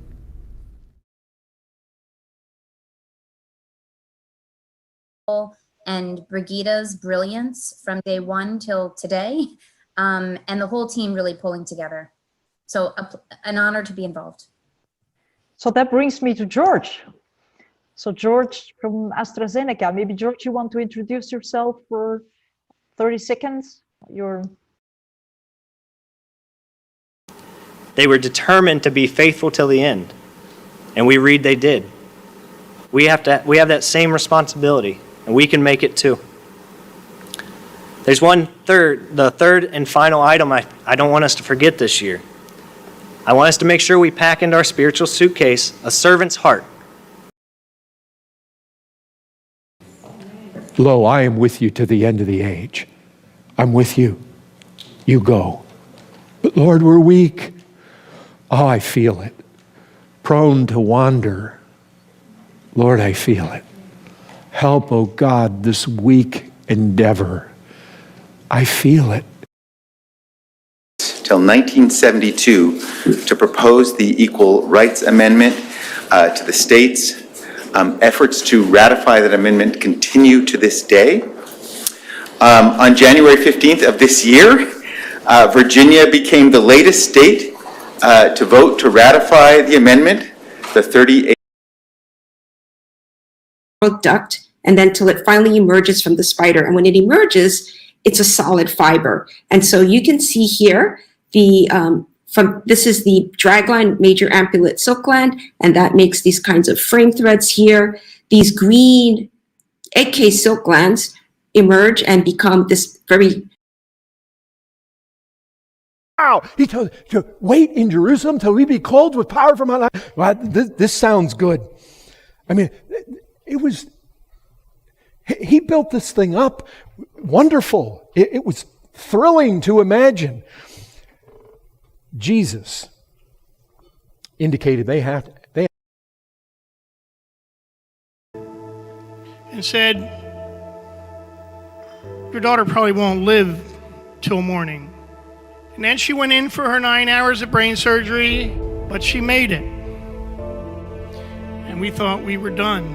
And Brigida's brilliance from day one till today, and the whole team really pulling together. So an honor to be involved. So that brings me to George. So George from AstraZeneca, maybe George, you want to introduce yourself for 30 seconds? They were determined to be faithful till the end, and we read they did. We have that same responsibility, and we can make it too. There's the third and final item I don't want us to forget this year. I want us to make sure we pack into our spiritual suitcase a servant's heart. Lo, I am with you to the end of the age. I'm with you. You go. But Lord, we're weak. Oh, I feel it. Prone to wander. Lord, I feel it. Help, oh God, this weak endeavor. I feel it. Till 1972 to propose the Equal Rights Amendment to the states. Efforts to ratify that amendment continue to this day. On January 15th of this year, Virginia became the latest state to vote to ratify the amendment, the 38. Duct, and then till it finally emerges from the spider. And when it emerges, it's a solid fiber. And so you can see here this is the dragline major ampullate silk gland, and that makes these kinds of frame threads here. These green egg case silk glands emerge and become this very... Wow, he told to wait in Jerusalem till we be clothed with power from on high. Well, this sounds good. I mean, he built this thing up. Wonderful. It was thrilling to imagine. Jesus indicated they and said, your daughter probably won't live till morning. And then she went in for her 9 hours of brain surgery, but she made it. And we thought we were done.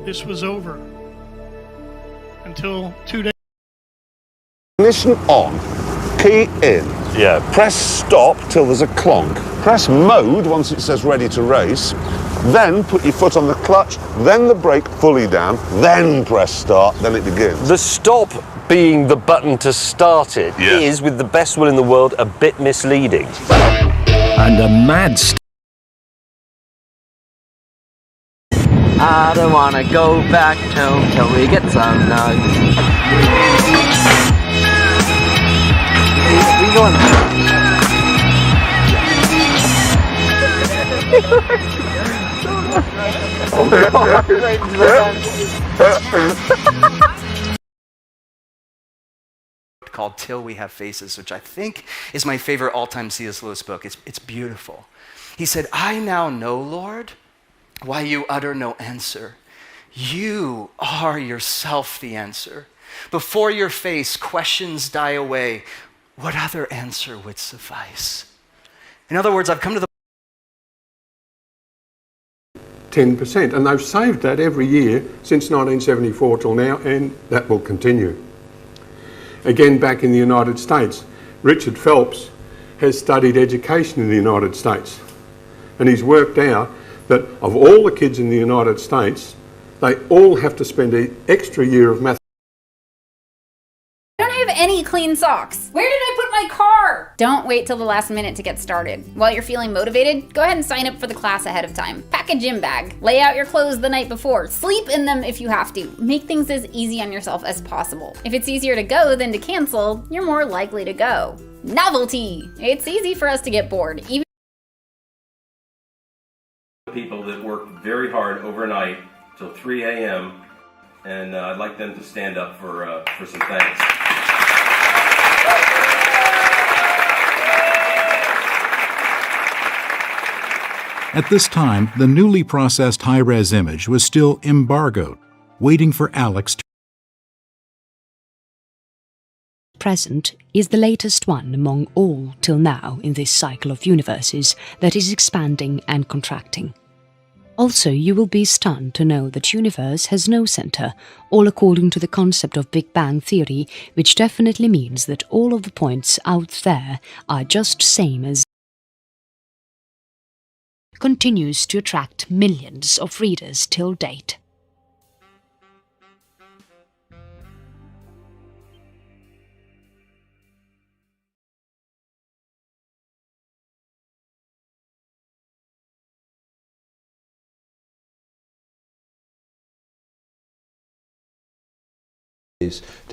This was over. Until 2 days. Ignition on. Key in. Yeah. Press stop till there's a clonk. Press mode once it says ready to race. then put your foot on the clutch, then the brake fully down, then press start, then it begins. The stop being the button to start it is, with the best will in the world, a bit misleading. And a mad I don't wanna go back home till we get some nugs. We going? Called Till We Have Faces, which I think is my favorite all-time C.S. Lewis book. It's beautiful. He said, I now know, Lord, why you utter no answer. You are yourself the answer. Before your face, questions die away. What other answer would suffice? In other words, I've come to the 10%, and they've saved that every year since 1974 till now, and that will continue. Again, back in the United States, Richard Phelps has studied education in the United States, and he's worked out that of all the kids in the United States, they all have to spend an extra year of math. I don't have any clean socks. Where did I put my car? Don't wait till the last minute to get started. While you're feeling motivated, go ahead and sign up for the class ahead of time. Pack a gym bag. Lay out your clothes the night before. Sleep in them if you have to. Make things as easy on yourself as possible. If it's easier to go than to cancel, you're more likely to go. Novelty. It's easy for us to get bored. Even people that worked very hard overnight till 3 a.m. and I'd like them to stand up for some thanks. At this time, the newly processed high-res image was still embargoed, waiting for Alex to present is the latest one among all till now in this cycle of universes that is expanding and contracting. Also, you will be stunned to know that universe has no center, all according to the concept of Big Bang theory, which definitely means that all of the points out there are just same as continues to attract millions of readers till date.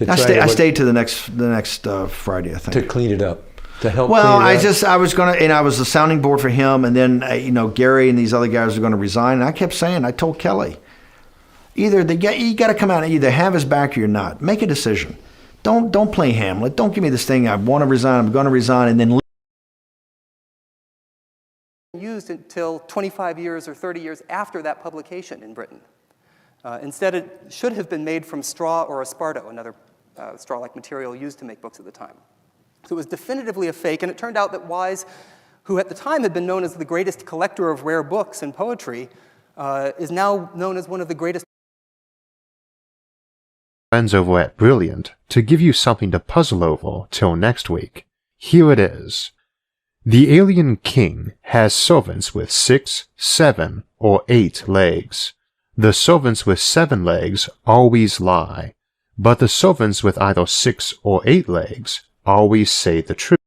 I stayed to the next Friday, I think. To clean it up, to help. Well, clean it up. I was gonna, and I was a sounding board for him, and then Gary and these other guys were going to resign, and I kept saying, I told Kelly, you got to come out and either have his back or you're not. Make a decision. Don't play Hamlet. Don't give me this thing. I want to resign. I'm going to resign, and then. Used until 25 years or 30 years after that publication in Britain. Instead, it should have been made from straw or esparto, another straw-like material used to make books at the time. So it was definitively a fake, and it turned out that Wise, who at the time had been known as the greatest collector of rare books and poetry, is now known as one of the greatest friends over at Brilliant to give you something to puzzle over till next week. Here it is. The alien king has servants with 6, 7, or 8 legs. The servants with 7 legs always lie, but the servants with either 6 or 8 legs always say the truth.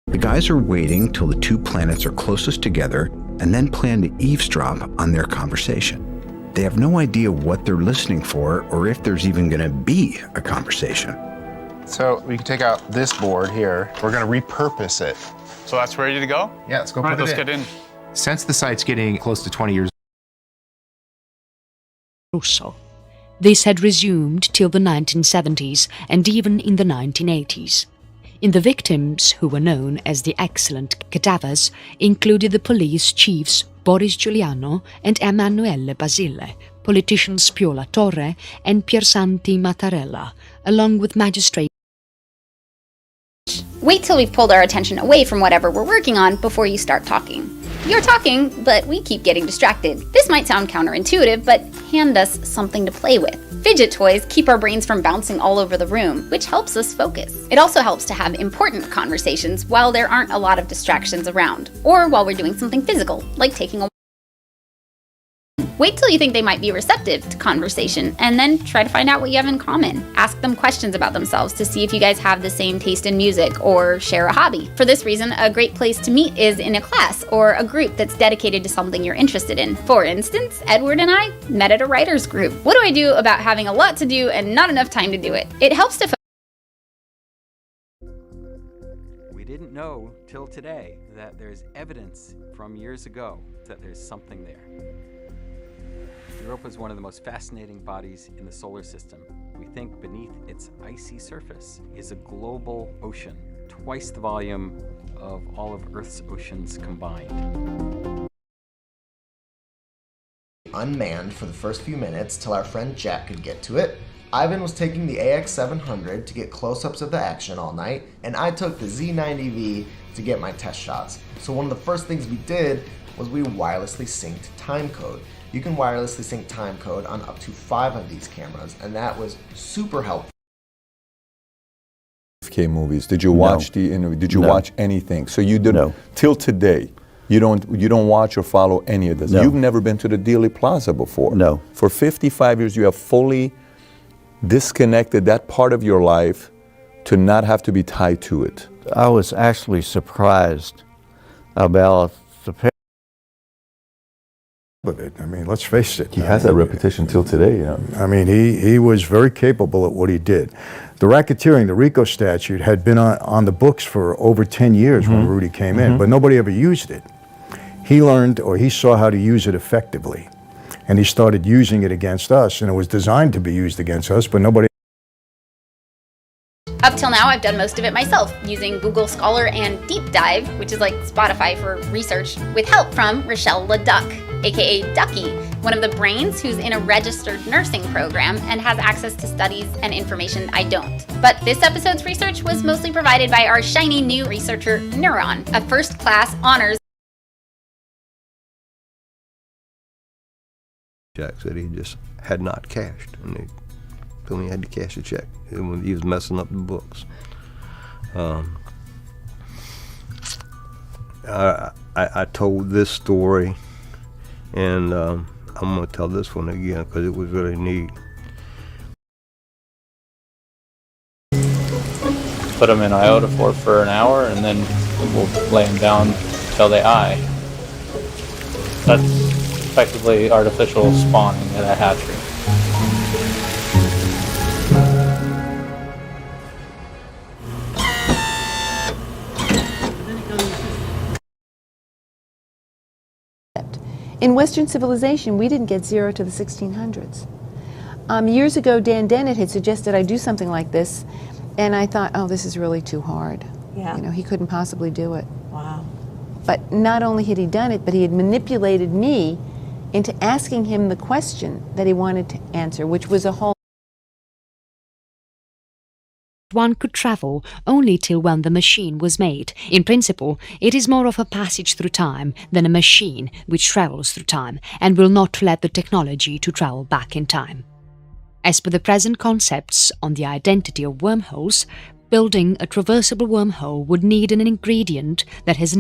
The guys are waiting till the 2 planets are closest together and then plan to eavesdrop on their conversation. They have no idea what they're listening for or if there's even going to be a conversation. So we can take out this board here. We're going to repurpose it. So that's ready to go? Yeah, let's go All right, put it let's in. get in. Since the site's getting close to 20 years Russo. This had resumed till the 1970s and even in the 1980s. In the victims, who were known as the excellent cadavers, included the police chiefs Boris Giuliano and Emanuele Basile, politicians Pio La Torre and Piersanti Mattarella, along with magistrates. Wait till we've pulled our attention away from whatever we're working on before you start talking. You're talking, but we keep getting distracted. This might sound counterintuitive, but hand us something to play with. Fidget toys keep our brains from bouncing all over the room, which helps us focus. It also helps to have important conversations while there aren't a lot of distractions around, or while we're doing something physical, like taking a Wait till you think they might be receptive to conversation, and then try to find out what you have in common. Ask them questions about themselves to see if you guys have the same taste in music or share a hobby. For this reason, a great place to meet is in a class or a group that's dedicated to something you're interested in. For instance, Edward and I met at a writers group. What do I do about having a lot to do and not enough time to do it? It helps to We didn't know till today that there's evidence from years ago that there's something there. Europa is one of the most fascinating bodies in the solar system. We think beneath its icy surface is a global ocean, twice the volume of all of Earth's oceans combined. Unmanned for the first few minutes till our friend Jack could get to it. Ivan was taking the AX700 to get close-ups of the action all night, and I took the Z90V to get my test shots. So one of the first things we did was we wirelessly synced timecode. You can wirelessly sync timecode on up to 5 of these cameras, and that was super helpful. Movies. Did you watch Did you watch anything? So you didn't till today. You don't watch or follow any of this. You've never been to the Dealey Plaza before. No. For 55 years, you have fully disconnected that part of your life to not have to be tied to it. I was actually surprised about the of it. I mean, let's face it. He has that reputation till today. Yeah. I mean, he was very capable at what he did. The racketeering, the RICO statute, had been on the books for over 10 years when Rudy came in, but nobody ever used it. He learned, or he saw how to use it effectively, and he started using it against us, and it was designed to be used against us, but nobody. Up till now, I've done most of it myself, using Google Scholar and Deep Dive, which is like Spotify for research, with help from Rochelle LeDuc, aka Ducky, one of the brains who's in a registered nursing program and has access to studies and information I don't. But this episode's research was mostly provided by our shiny new researcher, Neuron, a first-class honors. Jack said he just had not cashed, and he told me he had to cash a check. He was messing up the books. I told this story, and I'm going to tell this one again because it was really neat. Put them in iodophor for an hour, and then we'll lay them down till they eye. That's effectively artificial spawning at a hatchery. In Western civilization, we didn't get zero to the 1600s. Years ago, Dan Dennett had suggested I do something like this, and I thought, oh, this is really too hard. Yeah. You know, he couldn't possibly do it. Wow. But not only had he done it, but he had manipulated me into asking him the question that he wanted to answer, which was a whole. One could travel only till when the machine was made. In principle, it is more of a passage through time than a machine which travels through time and will not let the technology to travel back in time. As per the present concepts on the identity of wormholes, building a traversable wormhole would need an ingredient that has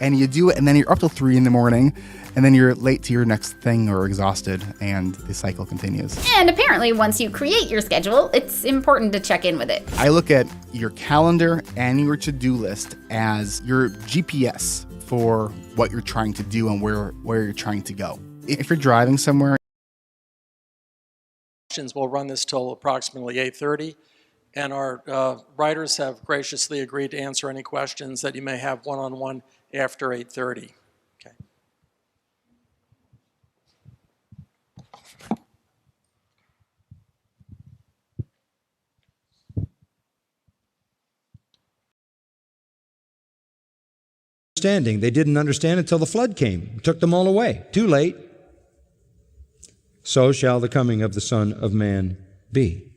and you do it, and then you're up till 3 in the morning, and then you're late to your next thing or exhausted, and the cycle continues. And apparently, once you create your schedule, it's important to check in with it. I look at your calendar and your to-do list as your GPS for what you're trying to do and where you're trying to go. If you're driving somewhere, we'll run this till approximately 8:30. And our writers have graciously agreed to answer any questions that you may have one-on-one after 8:30. Okay. They didn't understand until the flood came, took them all away. Too late. So shall the coming of the Son of Man be.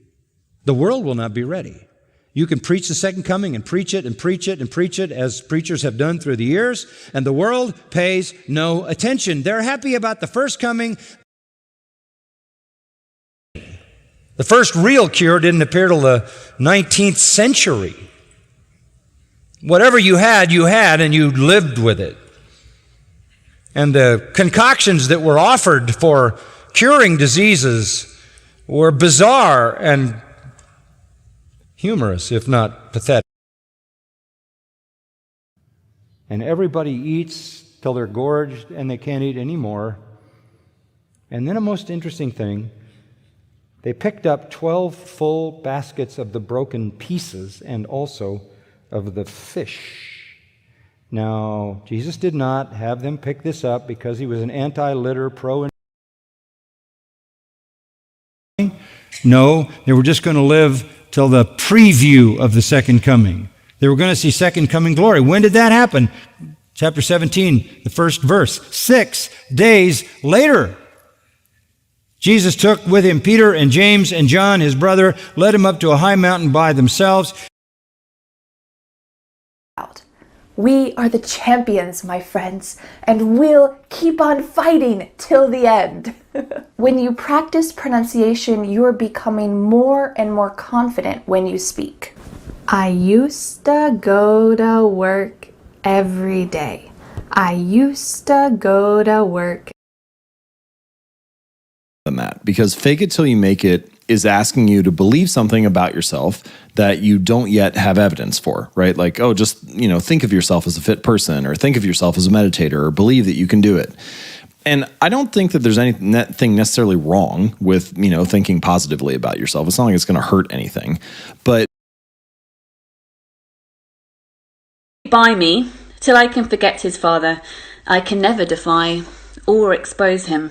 The world will not be ready. You can preach the second coming and preach it and preach it and preach it as preachers have done through the years, and the world pays no attention. They're happy about the first coming. The first real cure didn't appear till the 19th century. Whatever you had, and you lived with it. And the concoctions that were offered for curing diseases were bizarre and humorous, if not pathetic. And everybody eats till they're gorged and they can't eat anymore. And then a most interesting thing, they picked up 12 full baskets of the broken pieces and also of the fish. Now, Jesus did not have them pick this up because he was an anti-litter, pro. No, they were just going to live till the preview of the second coming. They were going to see second coming glory. When did that happen? Chapter 17, the first verse. 6 days later, Jesus took with him Peter and James and John, his brother, led him up to a high mountain by themselves. We are the champions, my friends, and we'll keep on fighting till the end. When you practice pronunciation, you're becoming more and more confident when you speak. I used to go to work every day. I used to go to work. Than that, because fake it till you make it is asking you to believe something about yourself that you don't yet have evidence for, right? Like, oh, just, think of yourself as a fit person, or think of yourself as a meditator, or believe that you can do it. And I don't think that there's anything necessarily wrong with, thinking positively about yourself. It's not like it's going to hurt anything, but by me, till I can forget his father, I can never defy or expose him.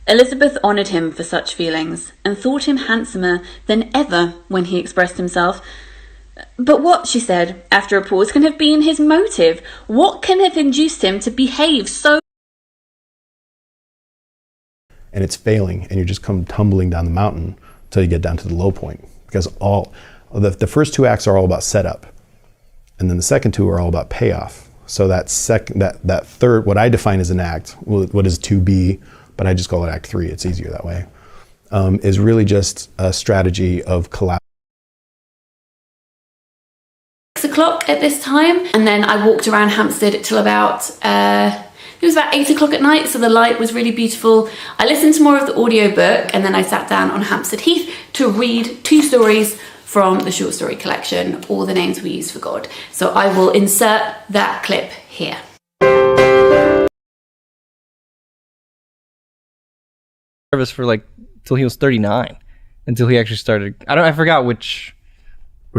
Elizabeth honoured him for such feelings, and thought him handsomer than ever when he expressed himself. But what, she said, after a pause, can have been his motive? What can have induced him to behave so? And it's failing, and you just come tumbling down the mountain until you get down to the low point. Because the first 2 acts are all about setup, and then the second 2 are all about payoff. So that third, what I define as an act, what is to be, but I just call it Act 3, it's easier that way, is really just a strategy of collaboration. 6 o'clock at this time, and then I walked around Hampstead till about, it was about 8 o'clock at night, so the light was really beautiful. I listened to more of the audiobook, and then I sat down on Hampstead Heath to read 2 stories from the short story collection, All the Names We Use for God. So I will insert that clip here. Service for till he was 39, until he actually started. I forgot which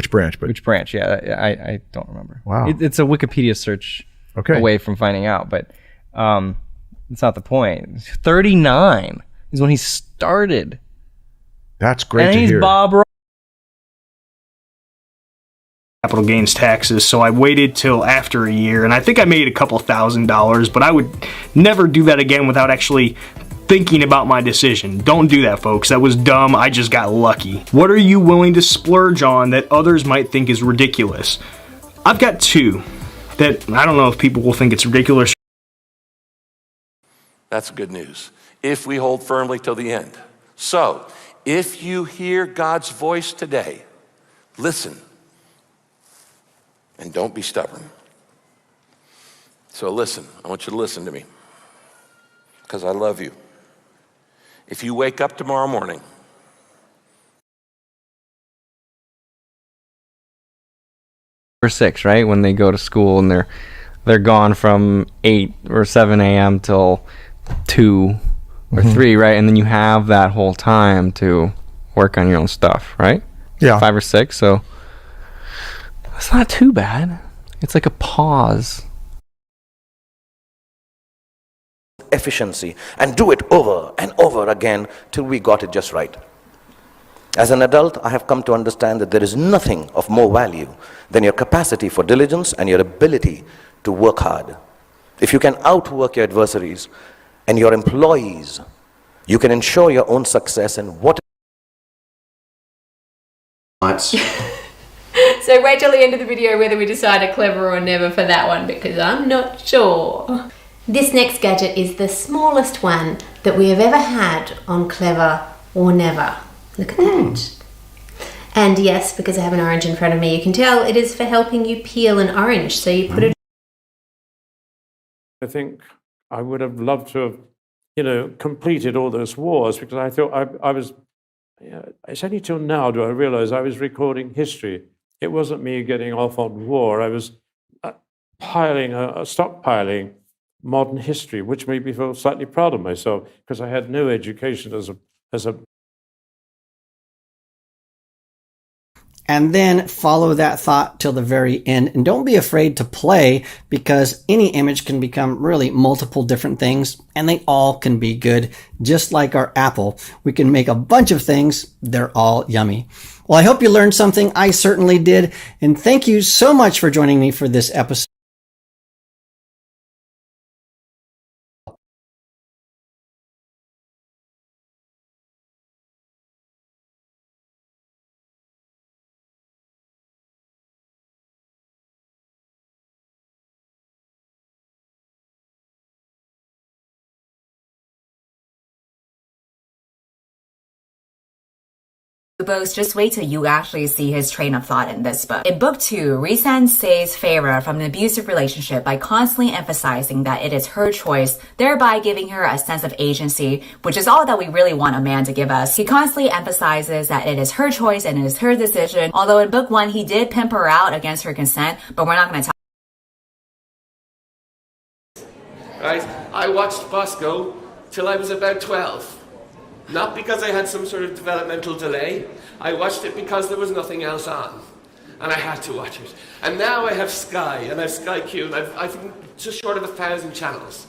branch, but which branch. Yeah, I don't remember. Wow, it's a Wikipedia search away from finding out, but it's not the point. 39 is when he started. That's great. And to he's hear. Bob. Capital gains taxes, so I waited till after a year, and I think I made a couple $1,000s, but I would never do that again without actually thinking about my decision. Don't do that, folks. That was dumb. I just got lucky. What are you willing to splurge on that others might think is ridiculous? I've got 2 that I don't know if people will think it's ridiculous. That's good news. If we hold firmly till the end. So, if you hear God's voice today, listen. And don't be stubborn. So listen, I want you to listen to me, because I love you. If you wake up tomorrow morning, or 6, right? When they go to school and they're gone from 8 or 7 a.m. till 2 or 3, right? And then you have that whole time to work on your own stuff, right? Yeah. 5 or 6, so it's not too bad. It's like a pause. Efficiency, and do it over and over again till we got it just right. As an adult, I have come to understand that there is nothing of more value than your capacity for diligence and your ability to work hard. If you can outwork your adversaries and your employees, you can ensure your own success in what So wait till the end of the video whether we decide a clever or never for that one, because I'm not sure. This next gadget is the smallest one that we have ever had on clever or never. Look at that. And yes, because I have an orange in front of me, you can tell it is for helping you peel an orange. So you put it. I think I would have loved to have, completed all those wars, because I thought I was, it's only till now do I realize I was recording history. It wasn't me getting off on war. I was stockpiling modern history, which made me feel slightly proud of myself, because I had no education as a. And then follow that thought till the very end. And don't be afraid to play, because any image can become really multiple different things, and they all can be good. Just like our apple, we can make a bunch of things. They're all yummy. Well, I hope you learned something. I certainly did. And thank you so much for joining me for this episode. Both, just wait till you actually see his train of thought in this book. In book 2, Rhysand saves Feyre from an abusive relationship by constantly emphasizing that it is her choice, thereby giving her a sense of agency, which is all that we really want a man to give us. He constantly emphasizes that it is her choice and it is her decision, although in book 1 he did pimp her out against her consent, but we're not going to talk. Right, I watched Bosco till I was about 12. Not because I had some sort of developmental delay. I watched it because there was nothing else on. And I had to watch it. And now I have Sky, and I have Sky Q, and I've just short of 1,000 channels.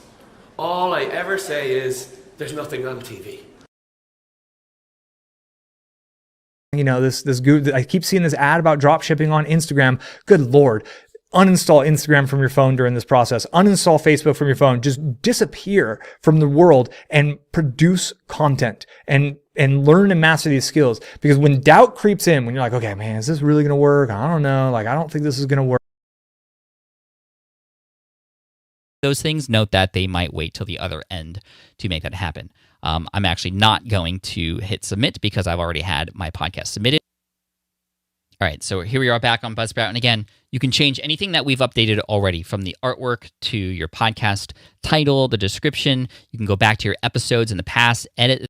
All I ever say is, there's nothing on TV. This I keep seeing this ad about drop shipping on Instagram. Good Lord. Uninstall Instagram from your phone during this process. Uninstall Facebook from your phone. Just disappear from the world and produce content and learn and master these skills. Because when doubt creeps in, when you're like, okay, man, is this really going to work? I don't know. I don't think this is going to work. Those things, note that they might wait till the other end to make that happen. I'm actually not going to hit submit because I've already had my podcast submitted. All right, so here we are back on Buzzsprout. And again, you can change anything that we've updated already, from the artwork to your podcast title, the description. You can go back to your episodes in the past, edit.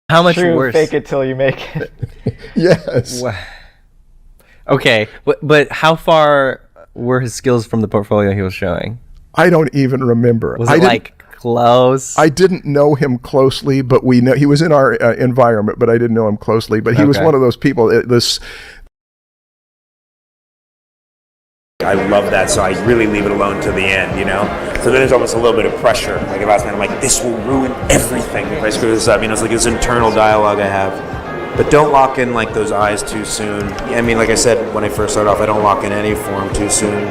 How much True, worse? Fake it till you make it. Yes. Okay, but how far were his skills from the portfolio he was showing? I don't even remember. Was it close? I didn't know him closely, but we know he was in our environment, but I didn't know him closely. But he was one of those people. I love that, so I really leave it alone to the end, So then there's almost a little bit of pressure. Like if I was I'm like, this will ruin everything if I screw this up. It's like this internal dialogue I have. But don't lock in like those eyes too soon. Like I said when I first started off, I don't lock in any form too soon.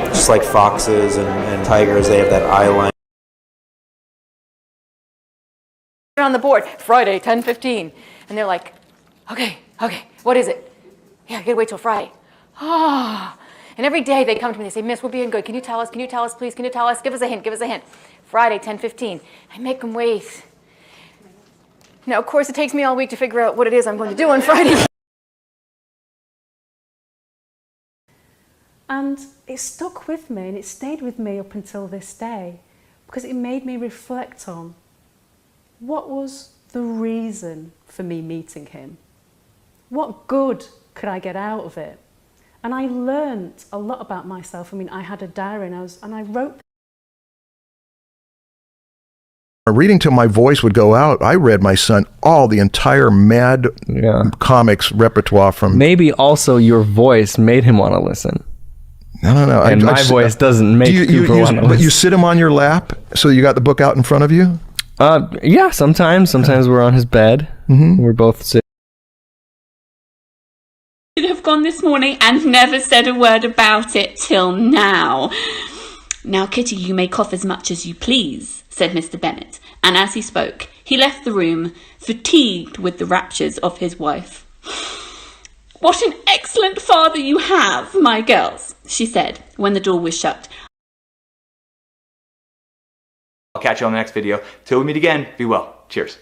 Just like foxes and tigers, they have that eye line. On the board, Friday, 10:15. And they're like, okay, what is it? Yeah, I gotta wait till Friday. And every day they come to me, they say, Miss, we're being good. Can you tell us, please? Can you tell us? Give us a hint. Friday, 10:15. I make them wait. Now, of course, it takes me all week to figure out what it is I'm going to do on Friday. And it stuck with me, and it stayed with me up until this day, because it made me reflect on what was the reason for me meeting him? What good could I get out of it? And I learned a lot about myself. I had a diary and I wrote. Reading till my voice would go out, I read my son the entire Mad Comics repertoire from. Maybe also your voice made him want to listen. No. And my voice doesn't make people want to listen. But you sit him on your lap, so you got the book out in front of you? Yeah, sometimes we're on his bed. Mm-hmm. We're both sitting. Should have gone this morning and never said a word about it till now. Now, Kitty, you may cough as much as you please, said Mr. Bennet, and as he spoke, he left the room, fatigued with the raptures of his wife. "What an excellent father you have, my girls," she said when the door was shut. I'll catch you on the next video. Till we meet again, be well. Cheers.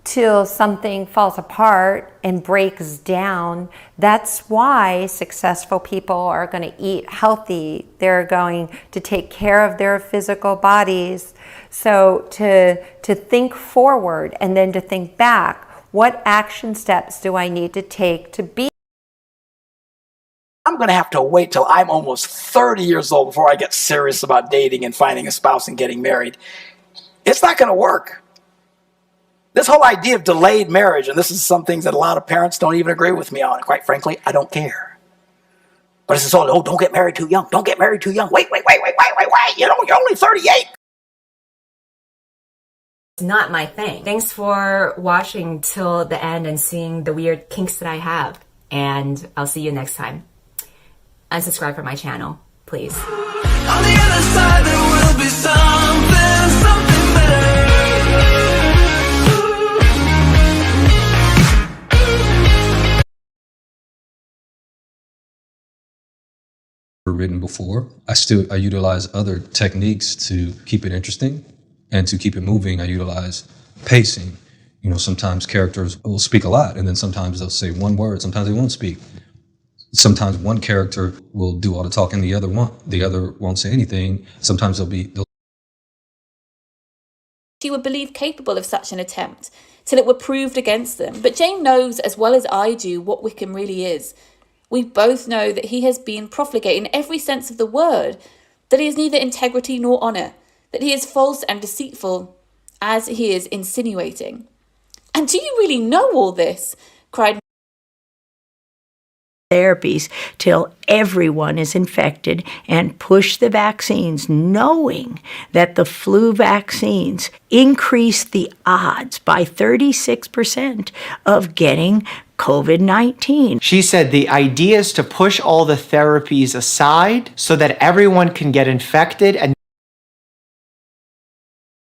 Till something falls apart and breaks down. That's why successful people are going to eat healthy. They're going to take care of their physical bodies. So to think forward and then to think back, what action steps do I need to take to be? I'm going to have to wait till I'm almost 30 years old before I get serious about dating and finding a spouse and getting married. It's not going to work. This whole idea of delayed marriage, and this is some things that a lot of parents don't even agree with me on. Quite frankly, I don't care. But it's all, oh, don't get married too young. Don't get married too young. Wait. You know, you're only 38. It's not my thing. Thanks for watching till the end and seeing the weird kinks that I have. And I'll see you next time. Unsubscribe from my channel, please. On the other side, there will be something better. Written before. I utilize other techniques to keep it interesting and to keep it moving. I utilize pacing. You know, sometimes characters will speak a lot and then sometimes they'll say one word, sometimes they won't speak. Sometimes one character will do all the talking, the other won't say anything. Sometimes She would believe capable of such an attempt till it were proved against them. But Jane knows as well as I do what Wickham really is. We both know that he has been profligate in every sense of the word, that he has neither integrity nor honour, that he is false and deceitful, as he is insinuating. "And do you really know all this?" cried therapies till everyone is infected and push the vaccines, knowing that the flu vaccines increase the odds by 36% of getting COVID-19. She said the idea is to push all the therapies aside so that everyone can get infected and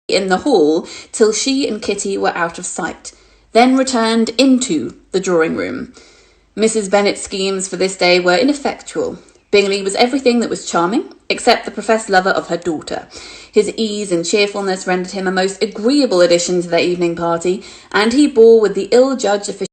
in the hall till she and Kitty were out of sight, then returned into the drawing room. Mrs. Bennet's schemes for this day were ineffectual. Bingley was everything that was charming, except the professed lover of her daughter. His ease and cheerfulness rendered him a most agreeable addition to their evening party, and he bore with the ill-judged official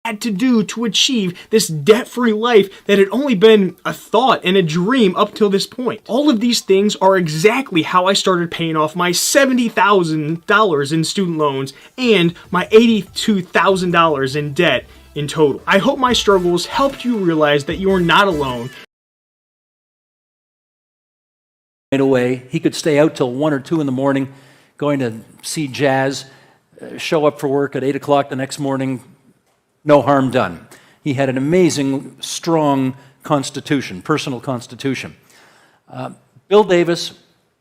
had to do to achieve this debt-free life that had only been a thought and a dream up till this point. All of these things are exactly how I started paying off my $70,000 in student loans and my $82,000 in debt in total. I hope my struggles helped you realize that you are not alone. Right away, he could stay out till 1 or 2 in the morning, going to see jazz, show up for work at 8 o'clock the next morning. No harm done. He had an amazing, strong constitution, personal constitution. Bill Davis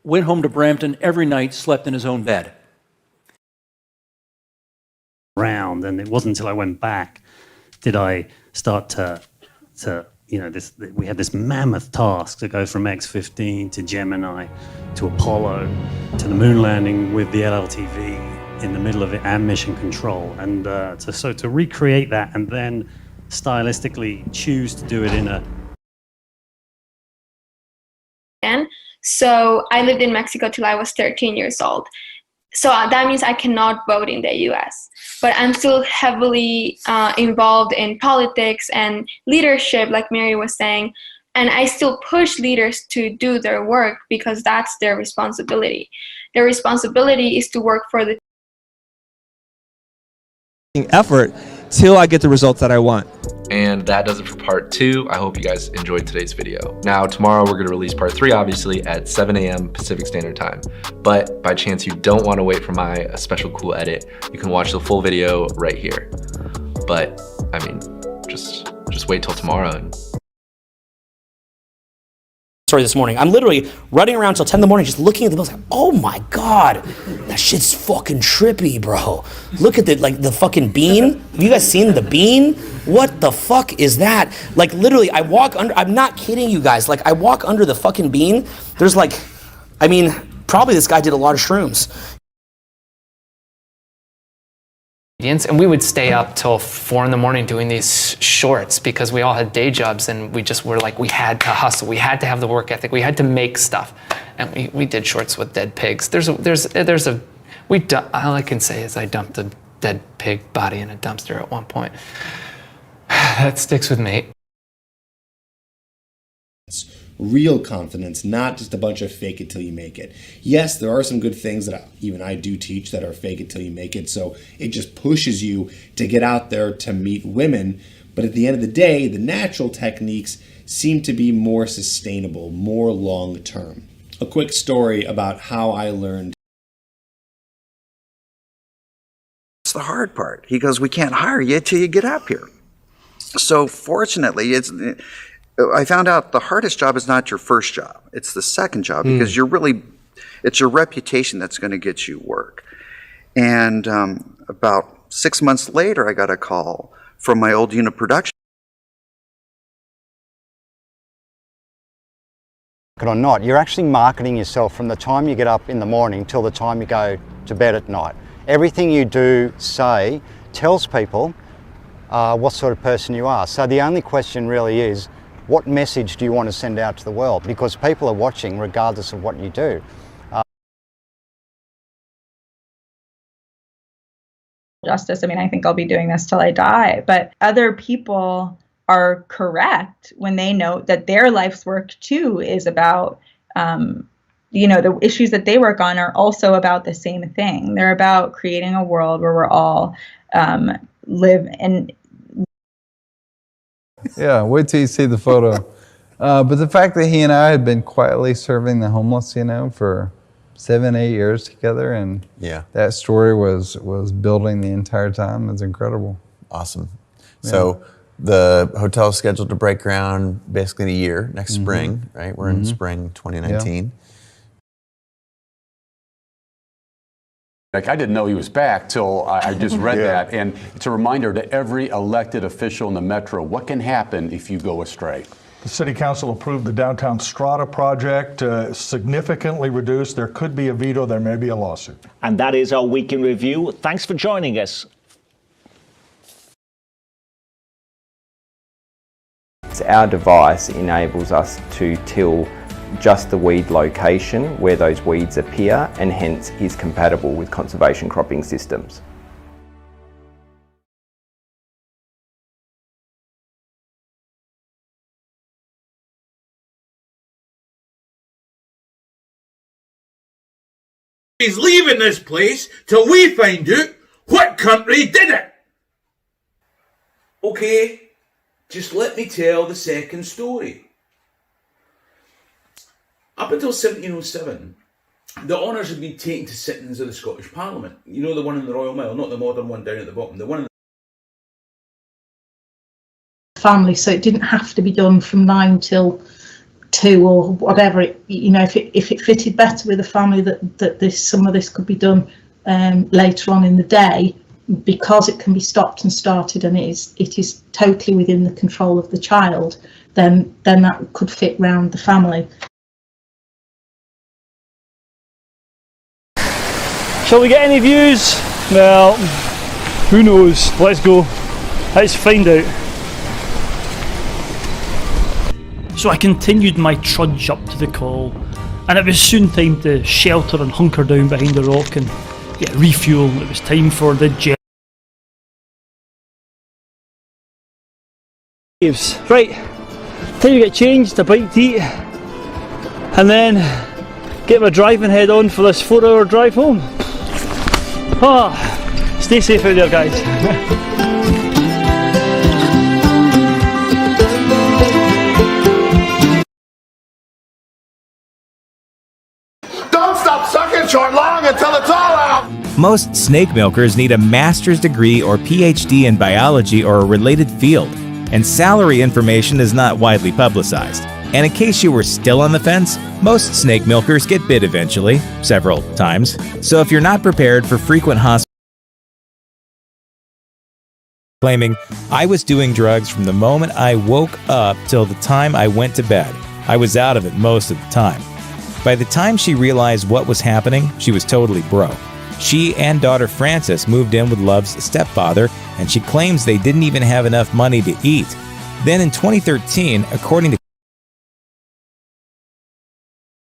went home to Brampton every night, slept in his own bed. Around, and it wasn't until I went back did I start to you know, we had this mammoth task to go from X-15 to Gemini to Apollo to the moon landing with the LLTV in the middle of it and mission control, and to recreate that and then stylistically choose to do it in a. So I lived in Mexico till I was 13 years old. So that means I cannot vote in the US, but I'm still heavily involved in politics and leadership, like Mary was saying, and I still push leaders to do their work because that's their responsibility. Their responsibility is to work for the effort till I get the results that I want. And that does it for part 2. I hope you guys enjoyed today's video. Now, tomorrow we're going to release part 3, obviously, at 7 a.m. Pacific Standard Time. But by chance you don't want to wait for my special cool edit, you can watch the full video right here. But, I mean, just wait till tomorrow and story this morning. I'm literally running around till 10 in the morning just looking at the bills like, oh my God, that shit's fucking trippy, bro. Look at the fucking bean. Have you guys seen the bean? What the fuck is that? Like literally, I walk under, I'm not kidding you guys, like I walk under the fucking bean, there's like, I mean, probably this guy did a lot of shrooms. And we would stay up till 4 in the morning doing these shorts because we all had day jobs and we just were like, we had to hustle, we had to have the work ethic, we had to make stuff. And we did shorts with dead pigs. All I can say is I dumped a dead pig body in a dumpster at one point. That sticks with me. Real confidence, not just a bunch of fake it till you make it. Yes, there are some good things that even I do teach that are fake it till you make it, so it just pushes you to get out there to meet women. But at the end of the day, the natural techniques seem to be more sustainable, more long term. A quick story about how I learned. It's the hard part. He goes, we can't hire you till you get up here. So fortunately, I found out the hardest job is not your first job. It's the second job because it's your reputation that's going to get you work. And about 6 months later, I got a call from my old unit production. Or not, you're actually marketing yourself from the time you get up in the morning till the time you go to bed at night. Everything you do, say, tells people what sort of person you are. So the only question really is, what message do you want to send out to the world? Because people are watching regardless of what you do. Justice, I mean, I think I'll be doing this till I die, but other people are correct when they note that their life's work too is about, the issues that they work on are also about the same thing. They're about creating a world where we're all live and Yeah, wait till you see the photo. But the fact that he and I had been quietly serving the homeless, for 7-8 years together, and that story was building the entire time is incredible. Awesome. So the hotel is scheduled to break ground basically in a year, next spring, right? We're in spring 2019. Like, I didn't know he was back till I just read that, and it's a reminder to every elected official in the metro, what can happen if you go astray? The City Council approved the downtown Strata project, significantly reduced. There could be a veto, there may be a lawsuit. And that is our Week in Review. Thanks for joining us. Our device enables us to till just the weed location where those weeds appear, and hence is compatible with conservation cropping systems. He's leaving this place till we find out what country did it. Okay, just let me tell the second story. Up until 1707, the honours had been taken to sittings of the Scottish Parliament. You know, the one in the Royal Mile, not the modern one down at the bottom, the one in the family, so it didn't have to be done from 9 till 2 or whatever. If it fitted better with the family, that some of this could be done later on in the day, because it can be stopped and started, and it is totally within the control of the child, then that could fit round the family. Shall we get any views? Well, who knows? Let's go. Let's find out. So I continued my trudge up to the call, and it was soon time to shelter and hunker down behind the rock and get refuel. It was time for the jet. Right, time to get changed, a bite to eat, and then get my driving head on for this 4-hour drive home. Stay safe out there, guys. Don't stop sucking short long until it's all out. Most snake milkers need a master's degree or PhD in biology or a related field, and salary information is not widely publicized. And in case you were still on the fence, most snake milkers get bit eventually, several times. So if you're not prepared for frequent hospital, claiming, I was doing drugs from the moment I woke up till the time I went to bed. I was out of it most of the time. By the time she realized what was happening, she was totally broke. She and daughter Frances moved in with Love's stepfather, and she claims they didn't even have enough money to eat. Then in 2013, according to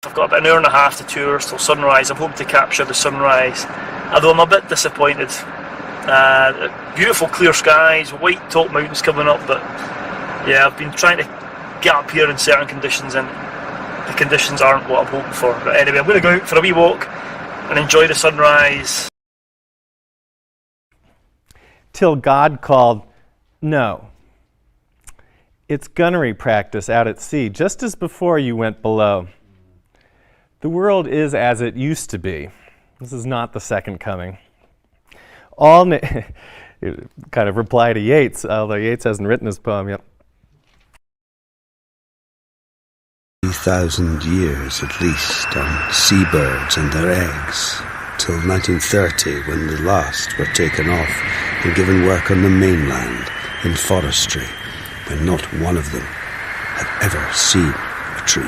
I've got about an hour and a half to tour till sunrise. I'm hoping to capture the sunrise, although I'm a bit disappointed. Beautiful clear skies, white top mountains coming up, but yeah, I've been trying to get up here in certain conditions and the conditions aren't what I'm hoping for. But anyway, I'm going to go out for a wee walk and enjoy the sunrise. Till God called, no. It's gunnery practice out at sea, just as before you went below. The world is as it used to be. This is not the second coming. Kind of reply to Yeats, although Yeats hasn't written his poem yet. 3,000 years at least on seabirds and their eggs, till 1930 when the last were taken off and given work on the mainland in forestry, when not one of them had ever seen a tree.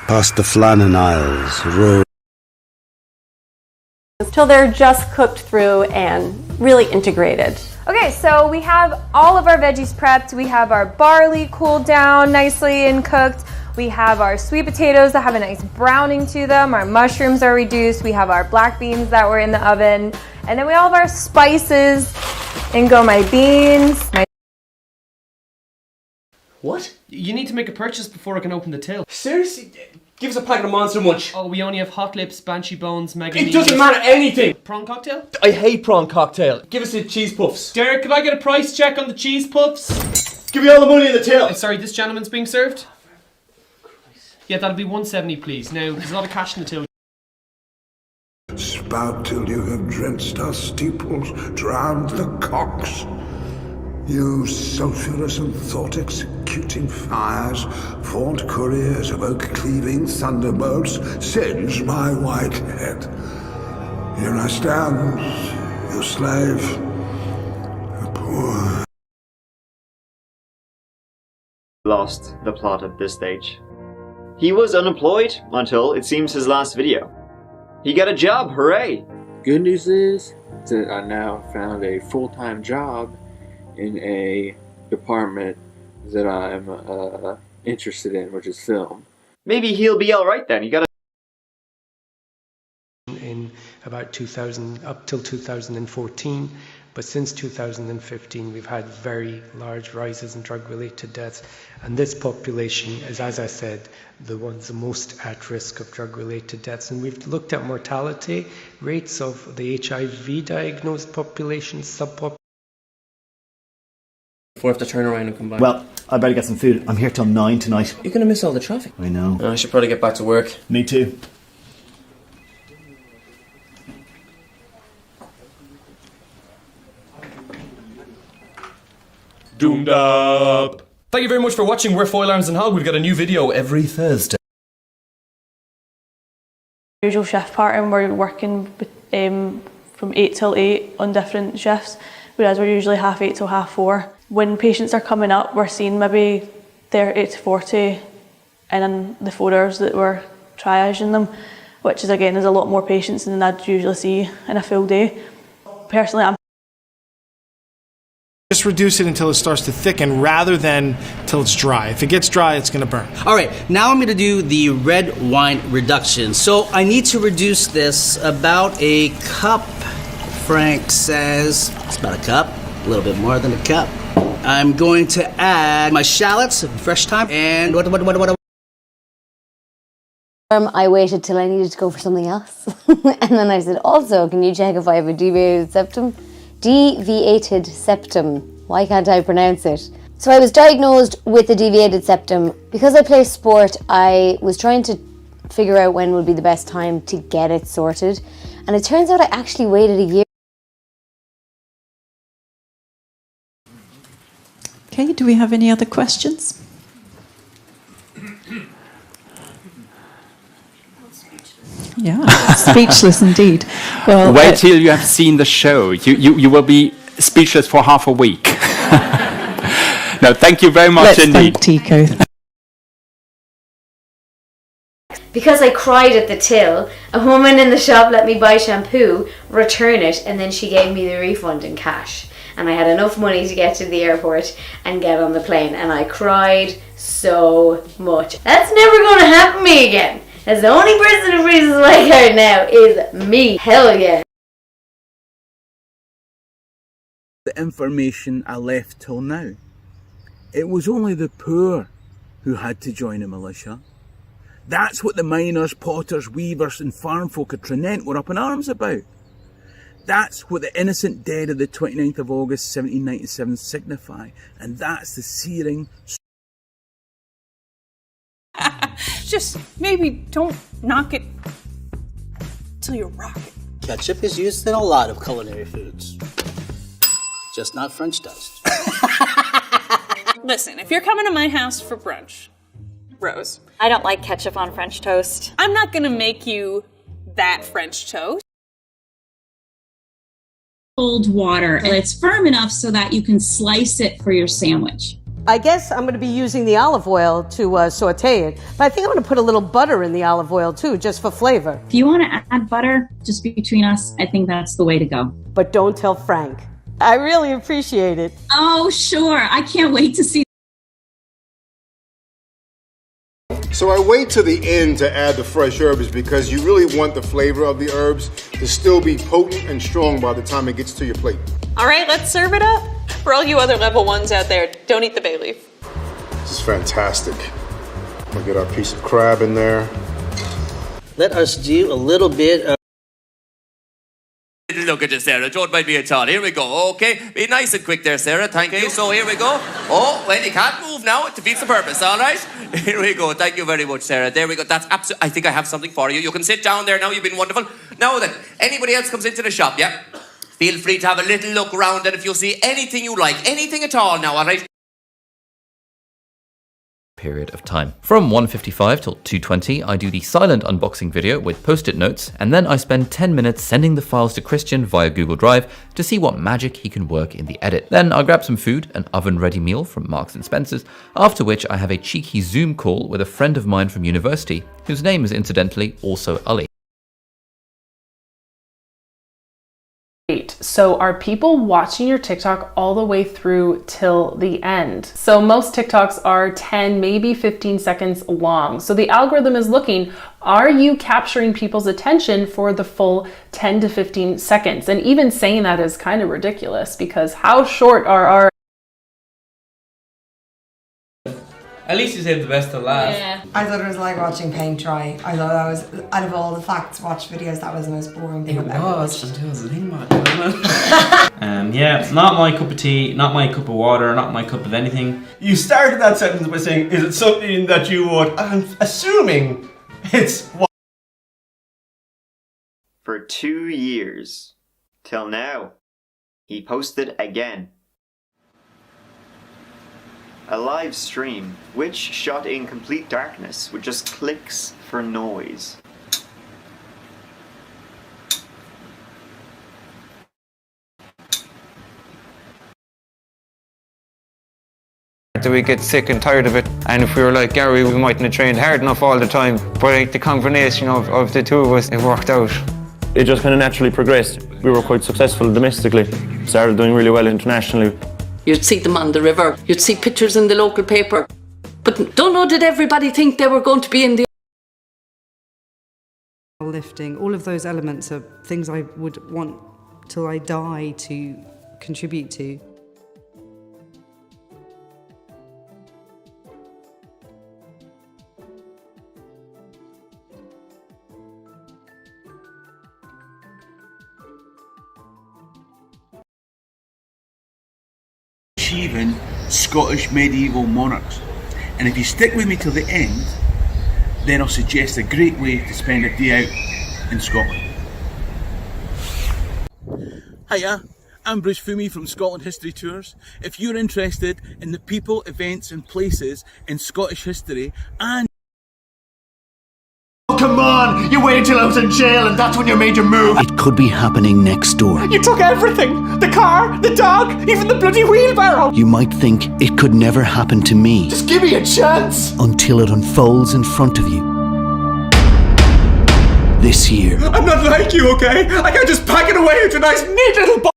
Past the Flannan Isles, rode till they're just cooked through and really integrated. Okay, so we have all of our veggies prepped. We have our barley cooled down nicely and cooked. We have our sweet potatoes that have a nice browning to them. Our mushrooms are reduced. We have our black beans that were in the oven. And then we all have our spices. In go my beans. What? You need to make a purchase before I can open the till. Seriously? Give us a packet of Monster Munch. Oh, we only have hot lips, banshee bones, mega. It doesn't matter anything. Prawn cocktail? I hate prawn cocktail. Give us the cheese puffs. Derek, could I get a price check on the cheese puffs? Give me all the money in the till. Sorry, this gentleman's being served? Yeah, that'll be 170, please. Now, there's a lot of cash in the till. Spout till you have drenched our steeples, drowned the cocks. You sulphurous and thought-executing fires, vaunt couriers of oak-cleaving thunderbolts, singe my white head. Here I stand, your slave, a poor... Lost the plot at this stage. He was unemployed until, it seems, his last video. He got a job, hooray! Good news is that I now found a full-time job in a department that I'm interested in, which is film. Maybe he'll be alright then. You gotta... In about 2000, up till 2014, but since 2015 we've had very large rises in drug-related deaths, and this population is, as I said, the ones the most at risk of drug-related deaths. And we've looked at mortality rates of the HIV diagnosed population, subpopulation. Before I have to turn around and come back. Well, I better get some food. I'm here till 9 tonight. You're gonna miss all the traffic. I know. I should probably get back to work. Me too. Doomed up. Thank you very much for watching. We're Foil Arms and Hog. We've got a new video every Thursday. Usual shift pattern, we're working from 8 till 8 on different shifts, whereas we're usually 8:30 till 4:30. When patients are coming up, we're seeing maybe 30 to 40 and then the 4 hours that we're triaging them, which is again is a lot more patients than I'd usually see in a full day. Personally, I'm just reduce it until it starts to thicken rather than till it's dry. If it gets dry, it's going to burn. All right, now I'm going to do the red wine reduction. So I need to reduce this about a cup. Frank says it's about a cup, a little bit more than a cup. I'm going to add my shallots, fresh thyme, and what? I waited till I needed to go for something else. And then I said, also, can you check if I have a deviated septum? Deviated septum. Why can't I pronounce it? So I was diagnosed with a deviated septum. Because I play sport, I was trying to figure out when would be the best time to get it sorted. And it turns out I actually waited a year. Okay, do we have any other questions? Yeah, speechless indeed. Well, wait till you have seen the show. You will be speechless for half a week. No, thank you very much indeed. Thank Tico. Because I cried at the till, a woman in the shop let me buy shampoo, return it, and then she gave me the refund in cash. And I had enough money to get to the airport and get on the plane, and I cried so much. That's never going to happen to me again. As the only person who freezes my card now is me. Hell yeah. The information I left till now. It was only the poor who had to join a militia. That's what the miners, potters, weavers and farm folk at Trinent were up in arms about. That's what the innocent dead of the 29th of August 1797 signify. And that's the searing... Just maybe don't knock it till you rock it. Ketchup is used in a lot of culinary foods. Just not French toast. Listen, if you're coming to my house for brunch, Rose. I don't like ketchup on French toast. I'm not gonna make you that French toast. Cold water, and it's firm enough so that you can slice it for your sandwich. I guess I'm going to be using the olive oil to saute it, but I think I'm going to put a little butter in the olive oil too, just for flavor. If you want to add butter, just between us, I think that's the way to go. But don't tell Frank. I really appreciate it. Oh, sure. I can't wait to see. So I wait to the end to add the fresh herbs because you really want the flavor of the herbs to still be potent and strong by the time it gets to your plate. All right, let's serve it up. For all you other level ones out there, don't eat the bay leaf. This is fantastic. We'll get our piece of crab in there. Let us do a little bit of... Look at you, Sarah. Don't mind me at all. Here we go. Okay. Be nice and quick there, Sarah. Thank you. So here we go. Oh, well, you can't move now. It defeats the purpose. All right. Here we go. Thank you very much, Sarah. There we go. That's absolutely... I think I have something for you. You can sit down there now. You've been wonderful. Now then, anybody else comes into the shop, yeah? Feel free to have a little look around, and if you see anything you like, anything at all now, all right? Period of time. From 1:55 till 2:20, I do the silent unboxing video with post-it notes, and then I spend 10 minutes sending the files to Christian via Google Drive to see what magic he can work in the edit. Then I grab some food, an oven-ready meal from Marks and Spencer's, after which I have a cheeky Zoom call with a friend of mine from university, whose name is incidentally also Ali. So are people watching your TikTok all the way through till the end? So most TikToks are 10, maybe 15 seconds long. So the algorithm is looking, are you capturing people's attention for the full 10 to 15 seconds? And even saying that is kind of ridiculous because how short are our... At least you saved the best to last. Yeah. I thought it was like watching paint dry. I thought that was, out of all the facts watch videos, that was the most boring thing I've ever watched. It was a thing, man. Yeah, it's not my cup of tea, not my cup of water, not my cup of anything. You started that sentence by saying, is it something that you would, I'm assuming it's what? For 2 years, till now, he posted again. A live stream, which shot in complete darkness with just clicks for noise. Do we get sick and tired of it? And if we were like Gary, we mightn't have trained hard enough all the time, but like the combination of the two of us, it worked out. It just kind of naturally progressed. We were quite successful domestically, started doing really well internationally. You'd see them on the river, you'd see pictures in the local paper. But don't know, did everybody think they were going to be in the... Lifting, all of those elements are things I would want till I die to contribute to. Achieving Scottish medieval monarchs. And if you stick with me till the end, then I'll suggest a great way to spend a day out in Scotland. Hiya, I'm Bruce Fumi from Scotland History Tours. If you're interested in the people, events and places in Scottish history and come on! You waited till I was in jail and that's when you made your move! It could be happening next door. You took everything! The car, the dog, even the bloody wheelbarrow! You might think it could never happen to me. Just give me a chance! Until it unfolds in front of you. This year. I'm not like you, okay? I can't just pack it away into a nice, neat little box.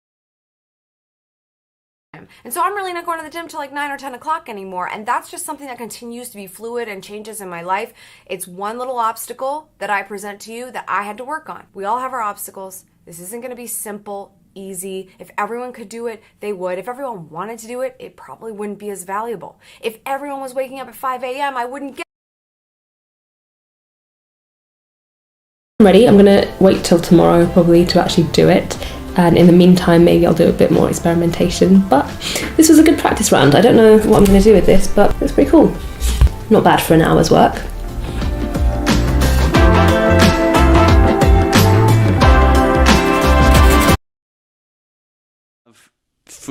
And so I'm really not going to the gym till like 9 or 10 o'clock anymore. And that's just something that continues to be fluid and changes in my life. It's one little obstacle that I present to you that I had to work on. We all have our obstacles. This isn't going to be simple, easy. If everyone could do it, they would. If everyone wanted to do it, it probably wouldn't be as valuable. If everyone was waking up at 5 a.m., I wouldn't get I'm ready. I'm going to wait till tomorrow probably to actually do it. And in the meantime, maybe I'll do a bit more experimentation. But this was a good practice round. I don't know what I'm going to do with this, but it's pretty cool. Not bad for an hour's work.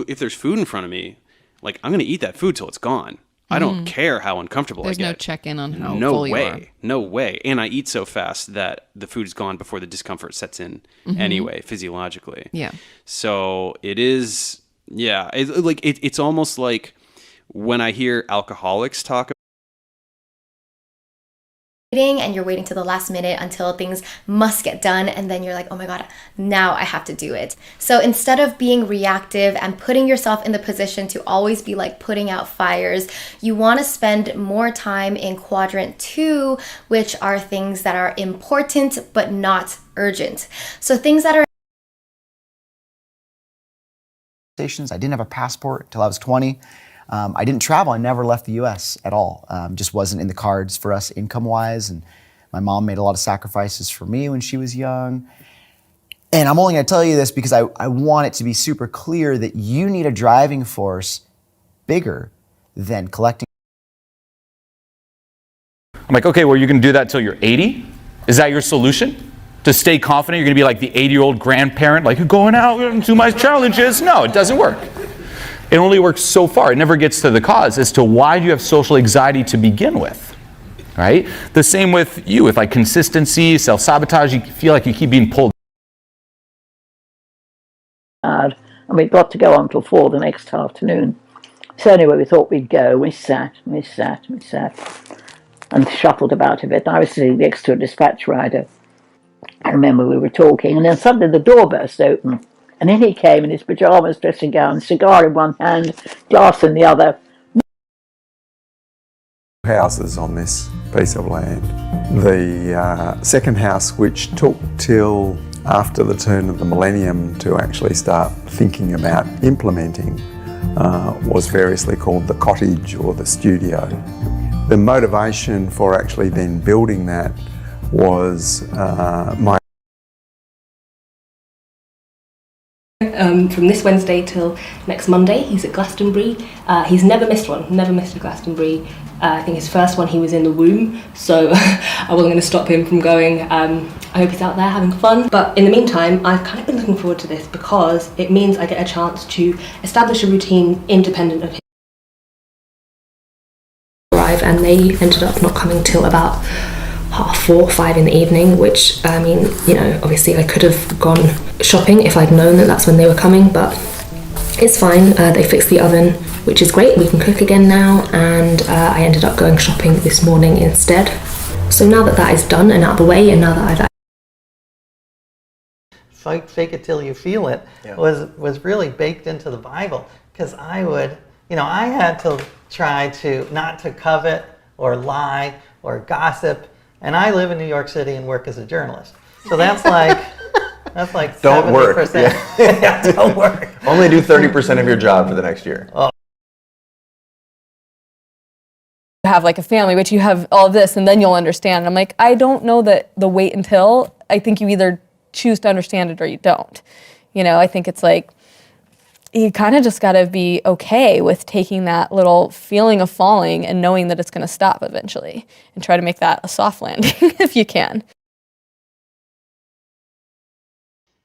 If there's food in front of me, like, I'm going to eat that food till it's gone. I don't care how uncomfortable I get. There's no check-in on how no full way. you are. No way. And I eat so fast that the food's gone before the discomfort sets in anyway, physiologically. Yeah. So it is, yeah. It's almost like when I hear alcoholics talk and you're waiting to the last minute until things must get done, and then you're like, oh my god, now I have to do it. So instead of being reactive and putting yourself in the position to always be like putting out fires, you want to spend more time in quadrant 2, which are things that are important but not urgent. So things that are I didn't have a passport until I was 20. I didn't travel. I never left the U.S. at all. Just wasn't in the cards for us income-wise. And my mom made a lot of sacrifices for me when she was young. And I'm only going to tell you this because I want it to be super clear that you need a driving force bigger than collecting. I'm like, okay, well, you're going to do that till you're 80? Is that your solution? To stay confident, you're going to be like the 80-year-old grandparent, like, going out and do my challenges? No, it doesn't work. It only works so far. It never gets to the cause as to why do you have social anxiety to begin with, right? The same with you. If like consistency, self-sabotage, you feel like you keep being pulled. And we've got to go on till 4 the next afternoon. So anyway, we thought we'd go. We sat, and shuffled about a bit. I was sitting next to a dispatch rider. I remember we were talking, and then suddenly the door burst open. And in he came in his pyjamas, dressing gown, cigar in one hand, glass in the other. Houses on this piece of land. The second house, which took till after the turn of the millennium to actually start thinking about implementing, was variously called the cottage or the studio. The motivation for actually then building that was my from this Wednesday till next Monday, he's at Glastonbury. He's never missed one, never missed a Glastonbury. I think his first one he was in the womb, so I wasn't going to stop him from going. I hope he's out there having fun. But in the meantime, I've kind of been looking forward to this because it means I get a chance to establish a routine independent of him. And they ended up not coming till about 4, 5 in the evening, which, I mean, you know, obviously I could have gone shopping if I'd known that that's when they were coming, but it's fine. They fixed the oven, which is great. We can cook again now, and I ended up going shopping this morning instead. So now that that is done and out of the way, and now that I've fake it till you feel it, was really baked into the Bible, because I would, you know, I had to try to not to covet or lie or gossip, and I live in New York City and work as a journalist. So that's like don't 70%. work. Yeah. Don't work. Only do 30% of your job for the next year. Oh. You have like a family, but you have all of this, and then you'll understand. And I'm like, I don't know that the wait until. I think you either choose to understand it or you don't. You know, I think it's like, you kind of just got to be okay with taking that little feeling of falling and knowing that it's going to stop eventually, and try to make that a soft landing if you can.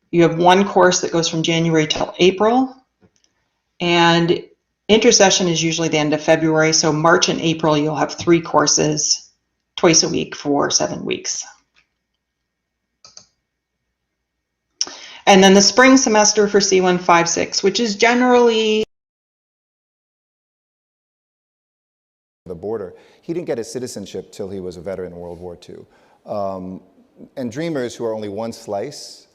You have one course that goes from January till April, and intercession is usually the end of February, so March and April you'll have 3 courses twice a week for 7 weeks. And then the spring semester for C156, which is generally the border. He didn't get his citizenship till he was a veteran in World War II. And Dreamers, who are only one slice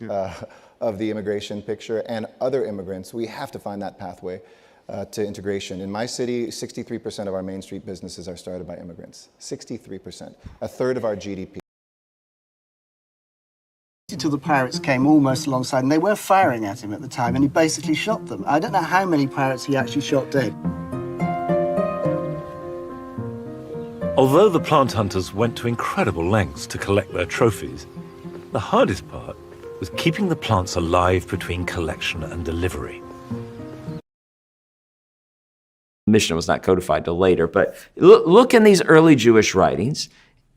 of the immigration picture, and other immigrants, we have to find that pathway to integration. In my city, 63% of our Main Street businesses are started by immigrants. 63%, a third of our GDP. Until the pirates came almost alongside, and they were firing at him at the time, and he basically shot them. I don't know how many pirates he actually shot dead. Although the plant hunters went to incredible lengths to collect their trophies, the hardest part was keeping the plants alive between collection and delivery. The mission was not codified till later, but look in these early Jewish writings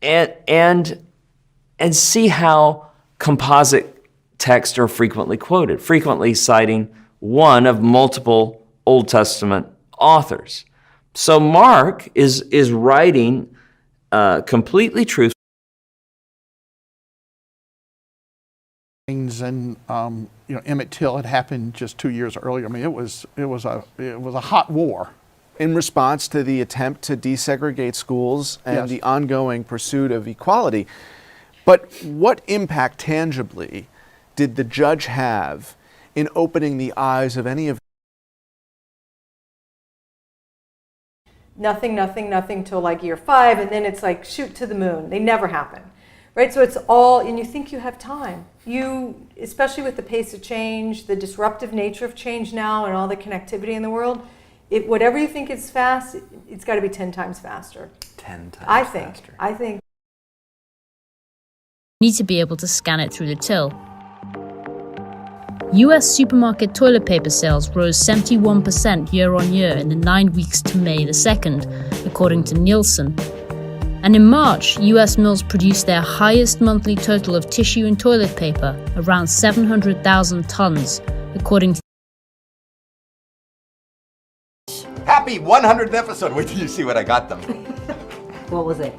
and see how composite texts are frequently quoted, frequently citing one of multiple Old Testament authors. So Mark is writing completely truthful. And Emmett Till had happened just 2 years earlier. I mean, it was a hot war. In response to the attempt to desegregate schools and the ongoing pursuit of equality. But what impact tangibly did the judge have in opening the eyes of any of nothing till like year 5, and then it's like shoot to the moon. They never happen, right? So it's all, and you think you have time. You, especially with the pace of change, the disruptive nature of change now, and all the connectivity in the world, whatever you think is fast, it's got to be 10 times faster. 10 times I think. You need to be able to scan it through the till. US supermarket toilet paper sales rose 71% year on year in the 9 weeks to May the 2nd, according to Nielsen. And in March, US mills produced their highest monthly total of tissue and toilet paper, around 700,000 tons, according to Happy 100th episode. Wait till you see what I got them. What was it?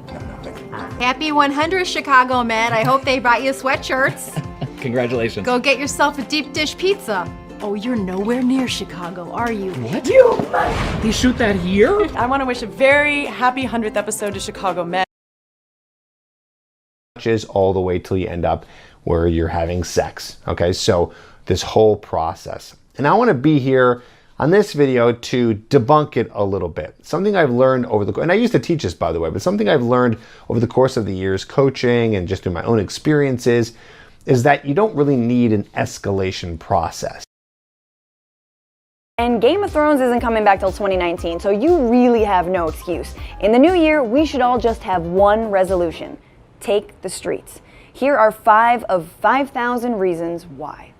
Happy 100th, Chicago Med. I hope they brought you sweatshirts. Congratulations. Go get yourself a deep dish pizza. Oh, you're nowhere near Chicago, are you? What? They shoot that here? I want to wish a very happy 100th episode to Chicago Med. Is all the way till you end up where you're having sex. Okay, so this whole process. And I want to be here on this video to debunk it a little bit. Something I've learned over the, and I used to teach this by the way, but something I've learned over the course of the years coaching and just through my own experiences is that you don't really need an escalation process. And Game of Thrones isn't coming back till 2019, so you really have no excuse. In the new year, we should all just have one resolution: take the streets. Here are 5 of 5,000 reasons why.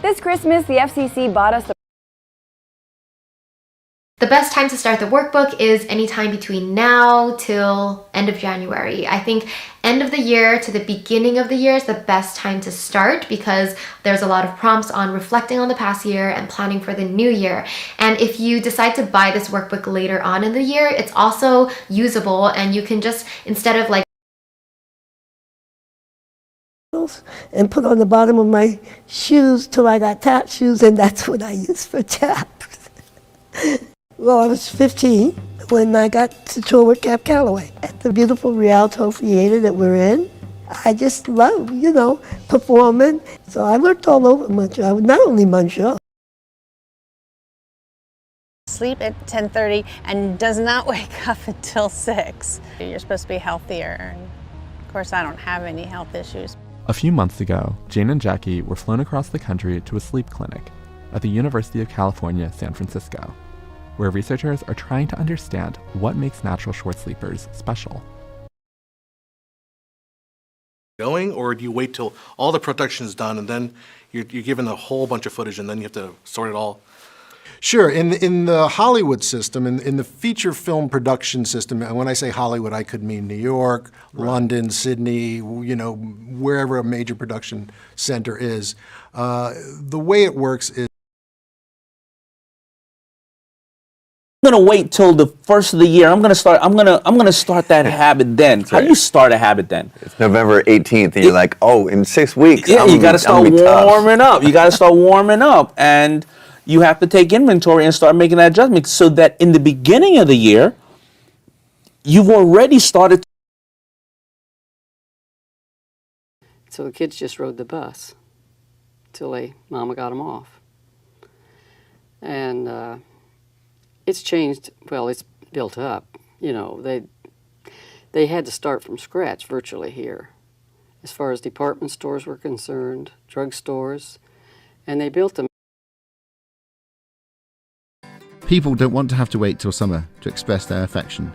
This Christmas, the FCC bought us The best time to start the workbook is anytime between now till end of January. I think end of the year to the beginning of the year is the best time to start because there's a lot of prompts on reflecting on the past year and planning for the new year. And if you decide to buy this workbook later on in the year, it's also usable and you can just, instead of like and put on the bottom of my shoes till I got tap shoes, and that's what I use for taps. Well, I was 15 when I got to tour with Cap Calloway at the beautiful Rialto Theater that we're in. I just love, performing. So I worked all over Montreal, not only Montreal. Sleep at 10:30 and does not wake up until 6. You're supposed to be healthier. And of course, I don't have any health issues. A few months ago, Jane and Jackie were flown across the country to a sleep clinic at the University of California, San Francisco, where researchers are trying to understand what makes natural short sleepers special. Going, or do you wait till all the production is done and then you're given a whole bunch of footage and then you have to sort it all? Sure. In the Hollywood system, in the feature film production system, and when I say Hollywood, I could mean New York, London, Sydney, wherever a major production center is. The way it works is gonna wait till the first of the year. I'm gonna start that habit then. How do you start a habit then? It's November 18th, and you're like, oh, in 6 weeks. Yeah, you gotta start warming up. You gotta start warming up, and you have to take inventory and start making that adjustment so that in the beginning of the year, you've already started. So the kids just rode the bus till Mama got them off. And it's changed, well, it's built up. You know, they had to start from scratch virtually here, as far as department stores were concerned, drugstores, and they built them. People don't want to have to wait till summer to express their affection.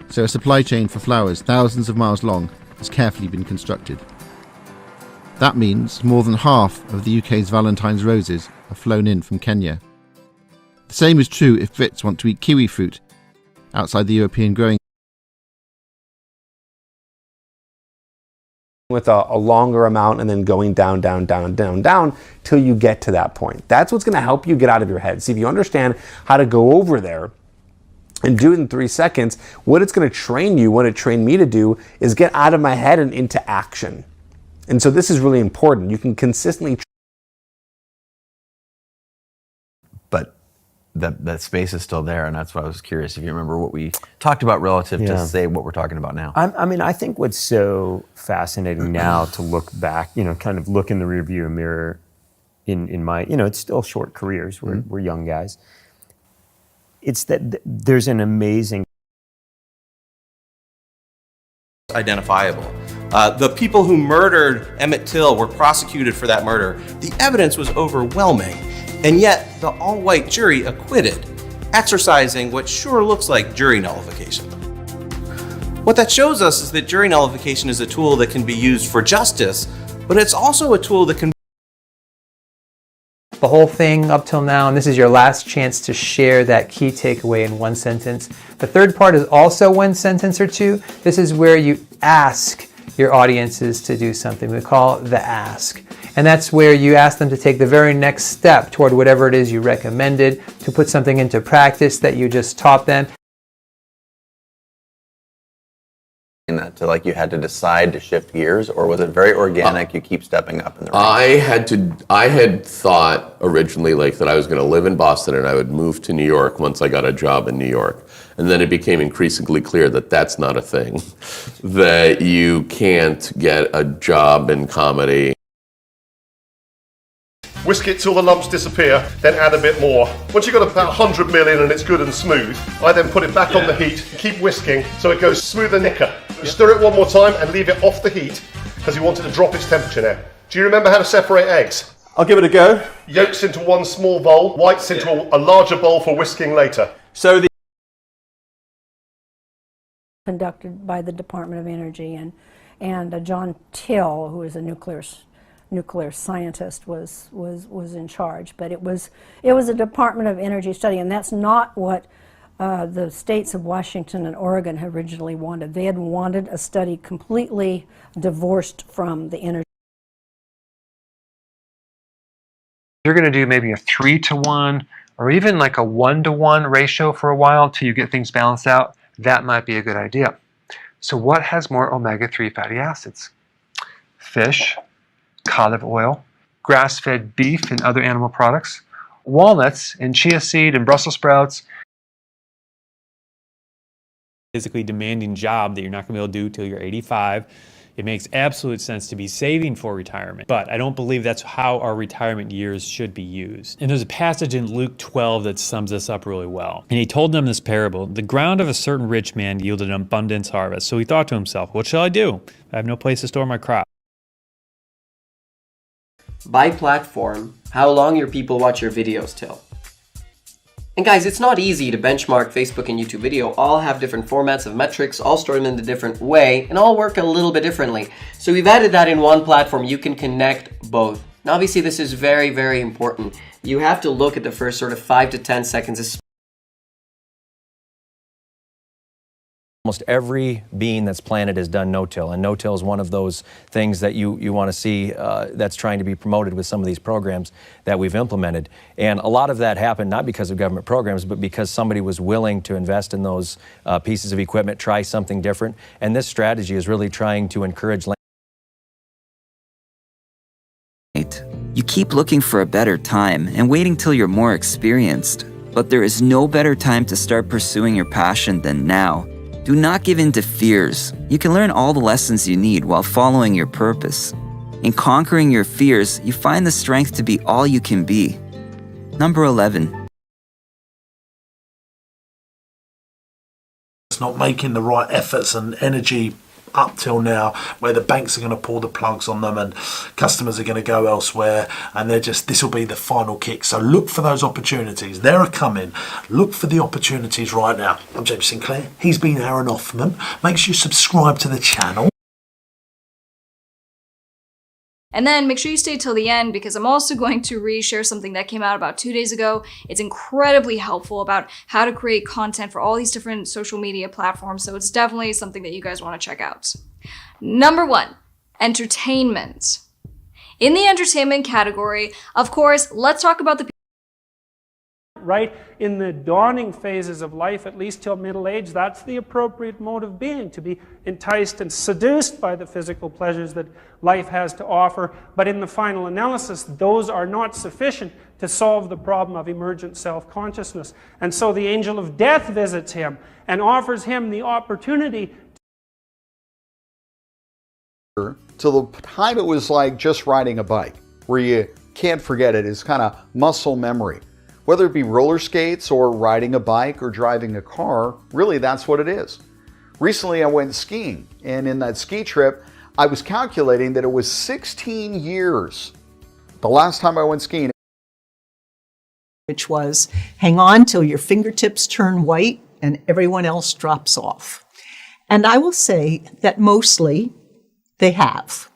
So a supply chain for flowers thousands of miles long has carefully been constructed. That means more than half of the UK's Valentine's roses are flown in from Kenya. The same is true if Brits want to eat kiwi fruit outside the European growing. With a longer amount and then going down till you get to that point. That's what's going to help you get out of your head. See, if you understand how to go over there and do it in 3 seconds, what it's going to train you, what it trained me to do, is get out of my head and into action. And so this is really important. You can consistently. But that space is still there, and that's why I was curious if you remember what we talked about relative to, say, what we're talking about now. I mean, I think what's so fascinating now to look back, you know, kind of look in the rearview mirror in my, you know, it's still short careers. We're young guys. It's that there's an amazing identifiable. The people who murdered Emmett Till were prosecuted for that murder. The evidence was overwhelming, and yet the all-white jury acquitted, exercising what sure looks like jury nullification. What that shows us is that jury nullification is a tool that can be used for justice, but it's also a tool that can the whole thing up till now, and this is your last chance to share that key takeaway in one sentence. The third part is also one sentence or two. This is where you ask your audiences to do something. We call it the ask. And that's where you ask them to take the very next step toward whatever it is you recommended, to put something into practice that you just taught them. That to like you had to decide to shift gears, or was it very organic? You keep stepping up in the ranks? I had thought originally like that I was going to live in Boston and I would move to New York once I got a job in New York, and then it became increasingly clear that that's not a thing, that you can't get a job in comedy. Whisk it till the lumps disappear, then add a bit more. Once you've got about 100 million and it's good and smooth, I then put it back on the heat, keep whisking so it goes smoother thicker. Stir it one more time and leave it off the heat because you want it to drop its temperature now. Do you remember how to separate eggs? I'll give it a go. Yolks into one small bowl, whites into a larger bowl for whisking later. So the conducted by the Department of Energy, and John Till, who is a nuclear scientist, was in charge. But it was a Department of Energy study, and that's not what the states of Washington and Oregon had originally wanted. They had wanted a study completely divorced from the energy. You're going to do maybe a 3-to-1 or even like a 1-to-1 ratio for a while till you get things balanced out. That might be a good idea. So what has more omega-3 fatty acids? Fish, olive oil, grass-fed beef and other animal products, walnuts and chia seed and Brussels sprouts. Physically demanding job that you're not going to be able to do till you're 85. It makes absolute sense to be saving for retirement, but I don't believe that's how our retirement years should be used. And there's a passage in Luke 12 that sums this up really well. And he told them this parable: the ground of a certain rich man yielded an abundance harvest. So he thought to himself, what shall I do? I have no place to store my crop. By platform, how long your people watch your videos till. And guys, it's not easy to benchmark Facebook and YouTube video. All have different formats of metrics, all store them in a different way, and all work a little bit differently. So we've added that in one platform. You can connect both. Now obviously this is very, very important. You have to look at the first sort of 5 to 10 seconds, Almost every bean that's planted is done no-till, and no-till is one of those things that you want to see that's trying to be promoted with some of these programs that we've implemented. And a lot of that happened not because of government programs, but because somebody was willing to invest in those pieces of equipment, try something different. And this strategy is really trying to encourage. You keep looking for a better time and waiting till you're more experienced. But there is no better time to start pursuing your passion than now. Do not give in to fears. You can learn all the lessons you need while following your purpose. In conquering your fears, you find the strength to be all you can be. Number 11. It's not making the right efforts and energy up till now, where the banks are going to pull the plugs on them and customers are going to go elsewhere, and this will be the final kick. So look for those opportunities. They're coming. Look for the opportunities right now. I'm James Sinclair. He's been Aaron Hoffman. Make sure you subscribe to the channel. And then make sure you stay till the end, because I'm also going to re-share something that came out about 2 days ago. It's incredibly helpful about how to create content for all these different social media platforms. So it's definitely something that you guys want to check out. Number 1, entertainment. In the entertainment category, of course, let's talk about the right in the dawning phases of life, at least till middle age. That's the appropriate mode of being, to be enticed and seduced by the physical pleasures that life has to offer. But in the final analysis, those are not sufficient to solve the problem of emergent self-consciousness. And so the angel of death visits him and offers him the opportunity till the time it was like just riding a bike, where you can't forget it. It's kind of muscle memory. Whether it be roller skates or riding a bike or driving a car, really that's what it is. Recently I went skiing, and in that ski trip, I was calculating that it was 16 years the last time I went skiing. Which was, hang on till your fingertips turn white and everyone else drops off. And I will say that mostly they have.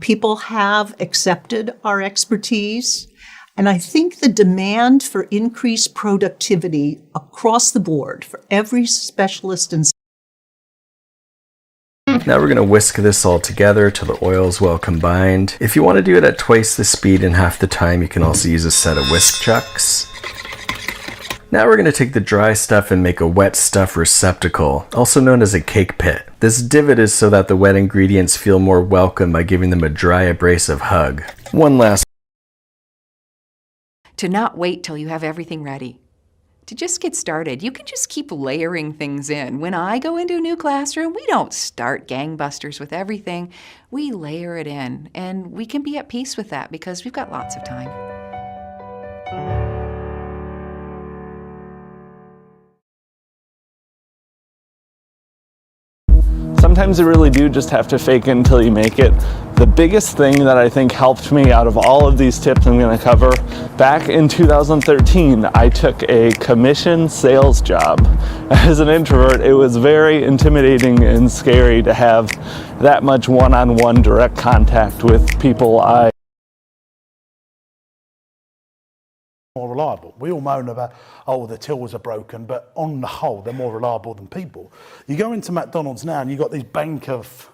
People have accepted our expertise. And I think the demand for increased productivity across the board for every specialist in. Now we're going to whisk this all together till the oil is well combined. If you want to do it at twice the speed and half the time, you can also use a set of whisk chucks. Now we're going to take the dry stuff and make a wet stuff receptacle, also known as a cake pit. This divot is so that the wet ingredients feel more welcome by giving them a dry, abrasive hug. One last. To not wait till you have everything ready. To just get started, you can just keep layering things in. When I go into a new classroom, we don't start gangbusters with everything. We layer it in, and we can be at peace with that because we've got lots of time. Sometimes you really do just have to fake it until you make it. The biggest thing that I think helped me out of all of these tips I'm going to cover, back in 2013, I took a commission sales job. As an introvert, it was very intimidating and scary to have that much one-on-one direct contact with people more reliable. We all moan about, oh, the tills are broken, but on the whole, they're more reliable than people. You go into McDonald's now and you've got these bank of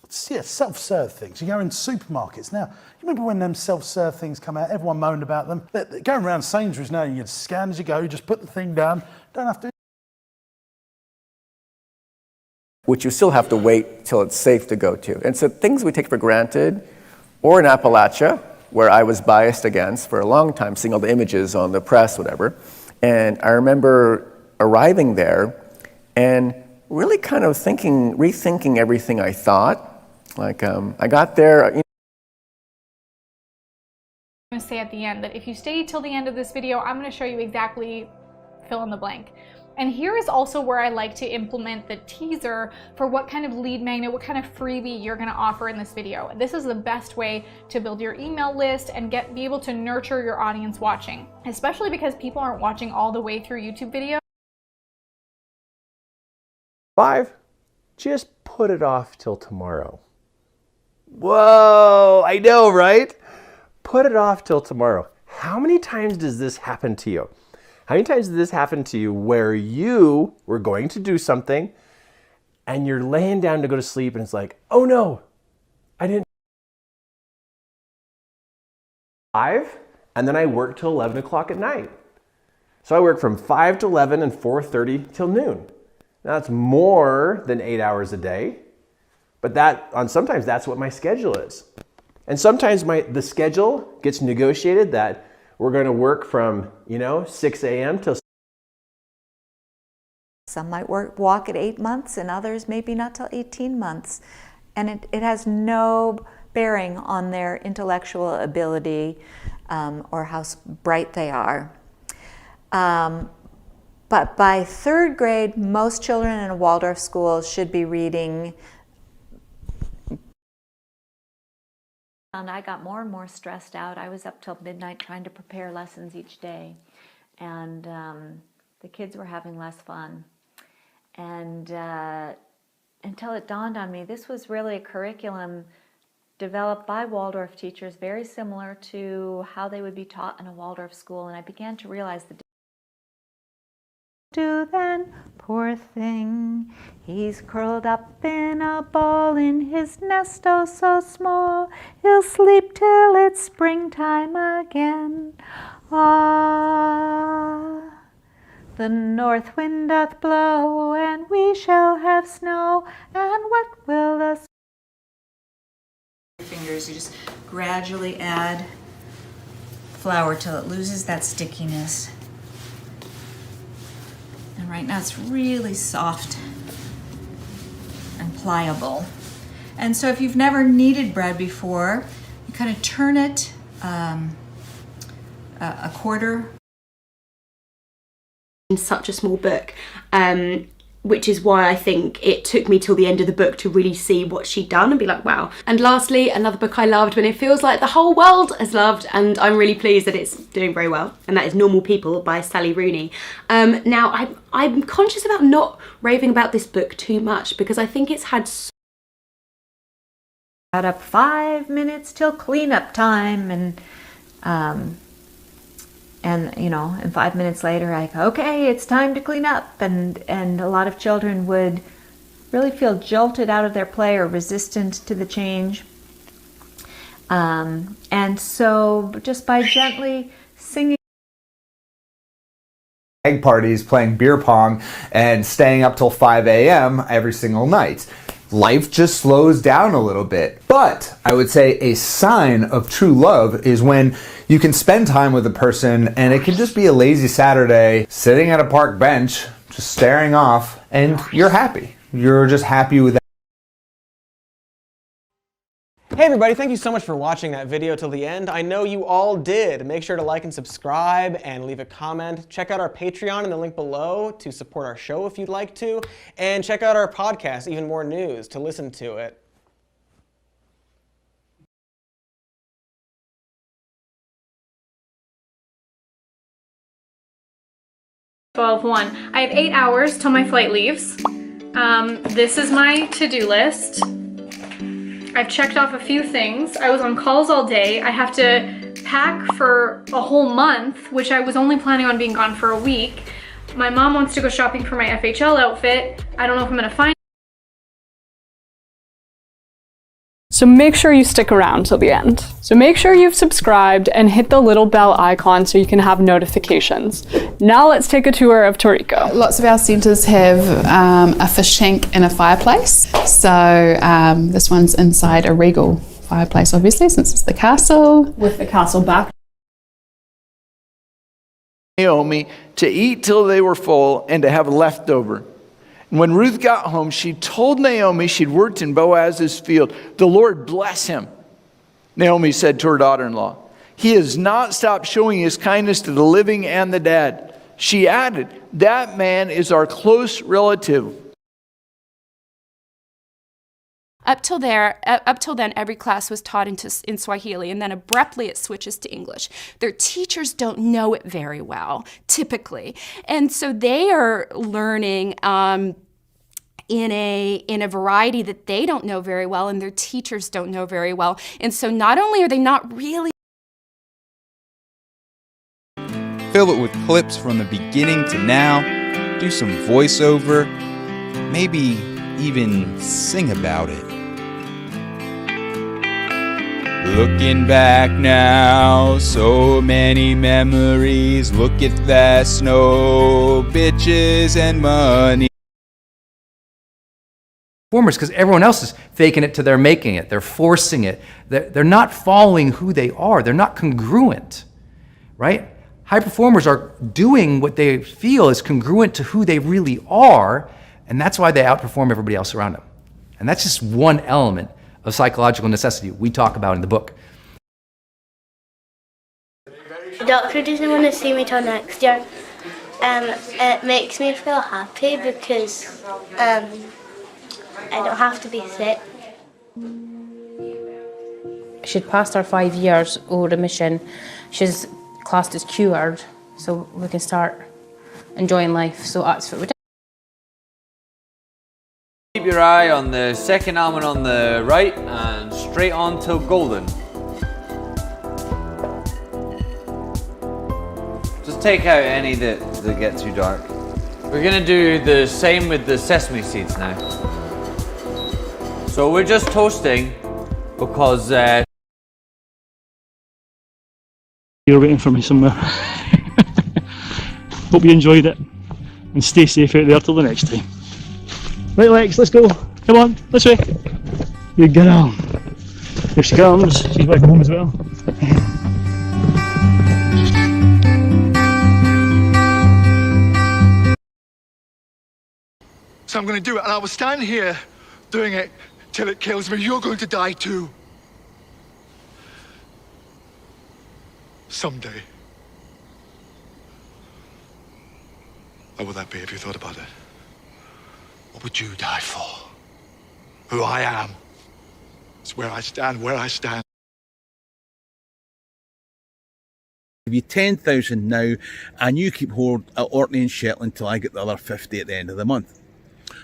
self-serve things. You go in supermarkets now. You remember when them self-serve things come out? Everyone moaned about them. They're going around Sainsbury's now, you can scan as you go, you just put the thing down, don't have to. Which you still have to wait till it's safe to go to. And so things we take for granted, or in Appalachia, where I was biased against for a long time, seeing all the images on the press, whatever. And I remember arriving there and really kind of rethinking everything I thought. Like, I got there. I'm going to say at the end that if you stay till the end of this video, I'm going to show you exactly fill in the blank. And here is also where I like to implement the teaser for what kind of lead magnet, what kind of freebie you're going to offer in this video. This is the best way to build your email list and be able to nurture your audience watching, especially because people aren't watching all the way through YouTube videos. 5, just put it off till tomorrow. Whoa, I know, right? Put it off till tomorrow. How many times does this happen to you? How many times did this happen to you where you were going to do something and you're laying down to go to sleep and it's like, oh no, I didn't. 5, and then I work till 11 o'clock at night. So I work from 5 to 11 and 4:30 till noon. Now that's more than 8 hours a day, but sometimes that's what my schedule is. And sometimes the schedule gets negotiated that we're going to work from, 6 a.m. till. Some might walk at 8 months and others maybe not till 18 months. And it has no bearing on their intellectual ability or how bright they are. But by 3rd grade, most children in a Waldorf school should be reading. And I got more and more stressed out. I was up till midnight trying to prepare lessons each day. And the kids were having less fun. And until it dawned on me, this was really a curriculum developed by Waldorf teachers, very similar to how they would be taught in a Waldorf school. And I began to realize the do then, poor thing, he's curled up in a ball in his nest, oh so small, he'll sleep till it's springtime again. Ah, the north wind doth blow, and we shall have snow, and what will the fingers, you just gradually add flour till it loses that stickiness. And right now it's really soft and pliable. And so if you've never kneaded bread before, you kind of turn it a quarter. In such a small book, which is why I think it took me till the end of the book to really see what she'd done and be like, wow. And lastly, another book I loved when it feels like the whole world has loved, and I'm really pleased that it's doing very well, and that is Normal People by Sally Rooney. Now, I'm conscious about not raving about this book too much because I think it's had Got up 5 minutes till cleanup time, and 5 minutes later, okay, it's time to clean up. And a lot of children would really feel jolted out of their play or resistant to the change. And so just by gently singing. Egg parties, playing beer pong, and staying up till 5 a.m. every single night. Life just slows down a little bit. But I would say a sign of true love is when you can spend time with a person and it can just be a lazy Saturday, sitting at a park bench, just staring off, and you're happy. You're just happy with that. Hey everybody, thank you so much for watching that video till the end. I know you all did. Make sure to like and subscribe and leave a comment. Check out our Patreon in the link below to support our show if you'd like to. And check out our podcast, Even More News, to listen to it. (12:01). I have 8 hours till my flight leaves. This is my to-do list. I've checked off a few things. I was on calls all day. I have to pack for a whole month, which I was only planning on being gone for a week. My mom wants to go shopping for my FHL outfit. I don't know if I'm gonna find. So make sure you stick around till the end. So make sure you've subscribed and hit the little bell icon so you can have notifications. Now let's take a tour of Torrico. Lots of our centres have a fish tank and a fireplace. So this one's inside a regal fireplace, obviously, since it's the castle. With the castle back. Naomi to eat till they were full and to have leftover. And when Ruth got home, she told Naomi she'd worked in Boaz's field. The Lord bless him. Naomi said to her daughter-in-law, he has not stopped showing his kindness to the living and the dead. She added, that man is our close relative. Up till then, every class was taught in Swahili, and then abruptly it switches to English. Their teachers don't know it very well, typically. And so they are learning in a variety that they don't know very well, and their teachers don't know very well. And so not only are they not really Fill it with clips from the beginning to now. Do some voiceover. Maybe even sing about it. Looking back now, so many memories. Look at that snow, bitches and money. Performers, because everyone else is faking it till they're making it. They're forcing it. They're not following who they are. They're not congruent, right? High performers are doing what they feel is congruent to who they really are, and that's why they outperform everybody else around them. And that's just one element of psychological necessity we talk about in the book. The doctor doesn't want to see me till next year. It makes me feel happy because I don't have to be sick. She'd passed her 5 years of remission. She's classed as cured, so we can start enjoying life. So that's what we do. Keep your eye on the second almond on the right and straight on till golden. Just take out any that get too dark. We're gonna do the same with the sesame seeds now. So we're just toasting because you're waiting for me somewhere. Hope you enjoyed it and stay safe out there till the next time. Right, Lex, let's go. Come on, this way. Good girl. Here she comes. She's back home as well. So I'm going to do it, and I will stand here doing it till it kills me. You're going to die too. Someday. What would that be if you thought about it? What would you die for? Who I am. It's where I stand, where I stand. Give you 10,000 now, and you keep hold at Orkney and Shetland till I get the other 50 at the end of the month.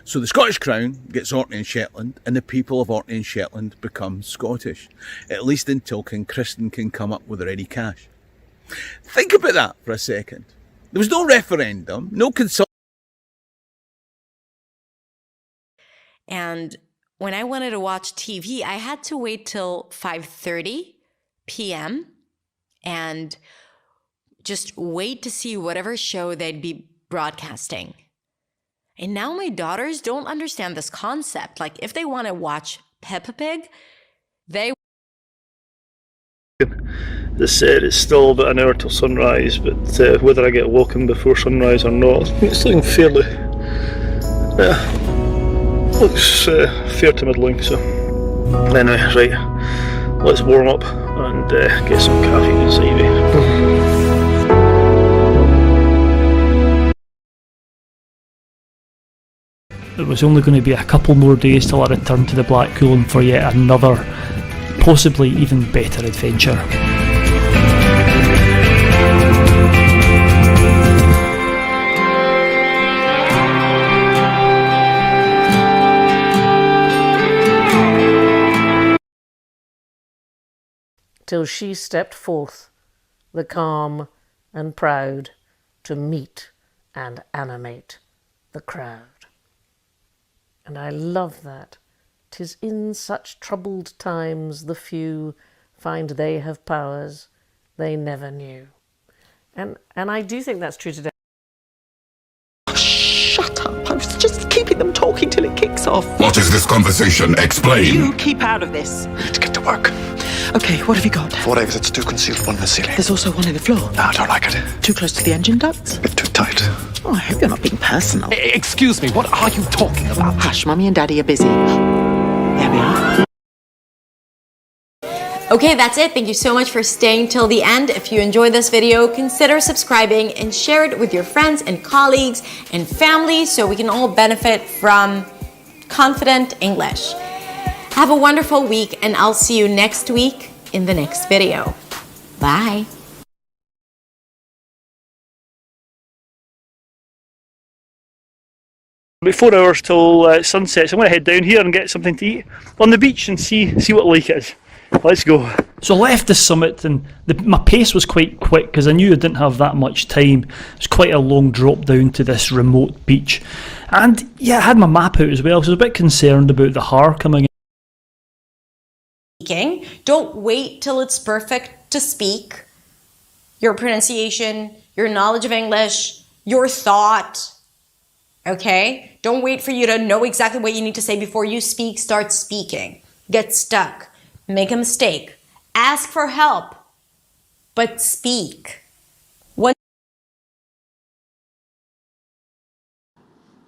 So the Scottish Crown gets Orkney and Shetland, and the people of Orkney and Shetland become Scottish, at least until King Christian can come up with the ready cash. Think about that for a second. There was no referendum, no consult. And when I wanted to watch TV, I had to wait till 5:30 p.m. and just wait to see whatever show they'd be broadcasting. And now my daughters don't understand this concept. Like, if they want to watch Peppa Pig, they... As I said, it's still about an hour till sunrise, but whether I get walking before sunrise or not, it's looking fairly... looks fair to middling, so... Anyway, right, let's warm up and get some caffeine inside me. It was only going to be a couple more days till I returned to the Blackpool for yet another, possibly even better adventure. Till she stepped forth, the calm and proud, to meet and animate the crowd. And I love that. 'Tis in such troubled times the few find they have powers they never knew. And I do think that's true today. Shut up! I was just keeping them talking till it kicks off. What is this conversation? Explain. You keep out of this. Let's get to work. Okay, what have you got? 4 exits, 2 concealed, 1 in the ceiling. There's also one in the floor. No, I don't like it. Too close to the engine ducts? A bit too tight. Oh, I hope you're not being personal. Excuse me, what are you talking about? Hush, Mummy and Daddy are busy. There we are. Okay, that's it. Thank you so much for staying till the end. If you enjoyed this video, consider subscribing and share it with your friends and colleagues and family so we can all benefit from confident English. Have a wonderful week, and I'll see you next week in the next video. Bye. About 4 hours till sunset, so I'm going to head down here and get something to eat on the beach and see what lake it is. Let's go. So I left the summit and my pace was quite quick because I knew I didn't have that much time. It was quite a long drop down to this remote beach. And yeah, I had my map out as well, so I was a bit concerned about the haar coming Speaking. Don't wait till it's perfect to speak. Your pronunciation, your knowledge of English, your thought. Okay? Don't wait for you to know exactly what you need to say before you speak. Start speaking. Get stuck. Make a mistake. Ask for help. But speak.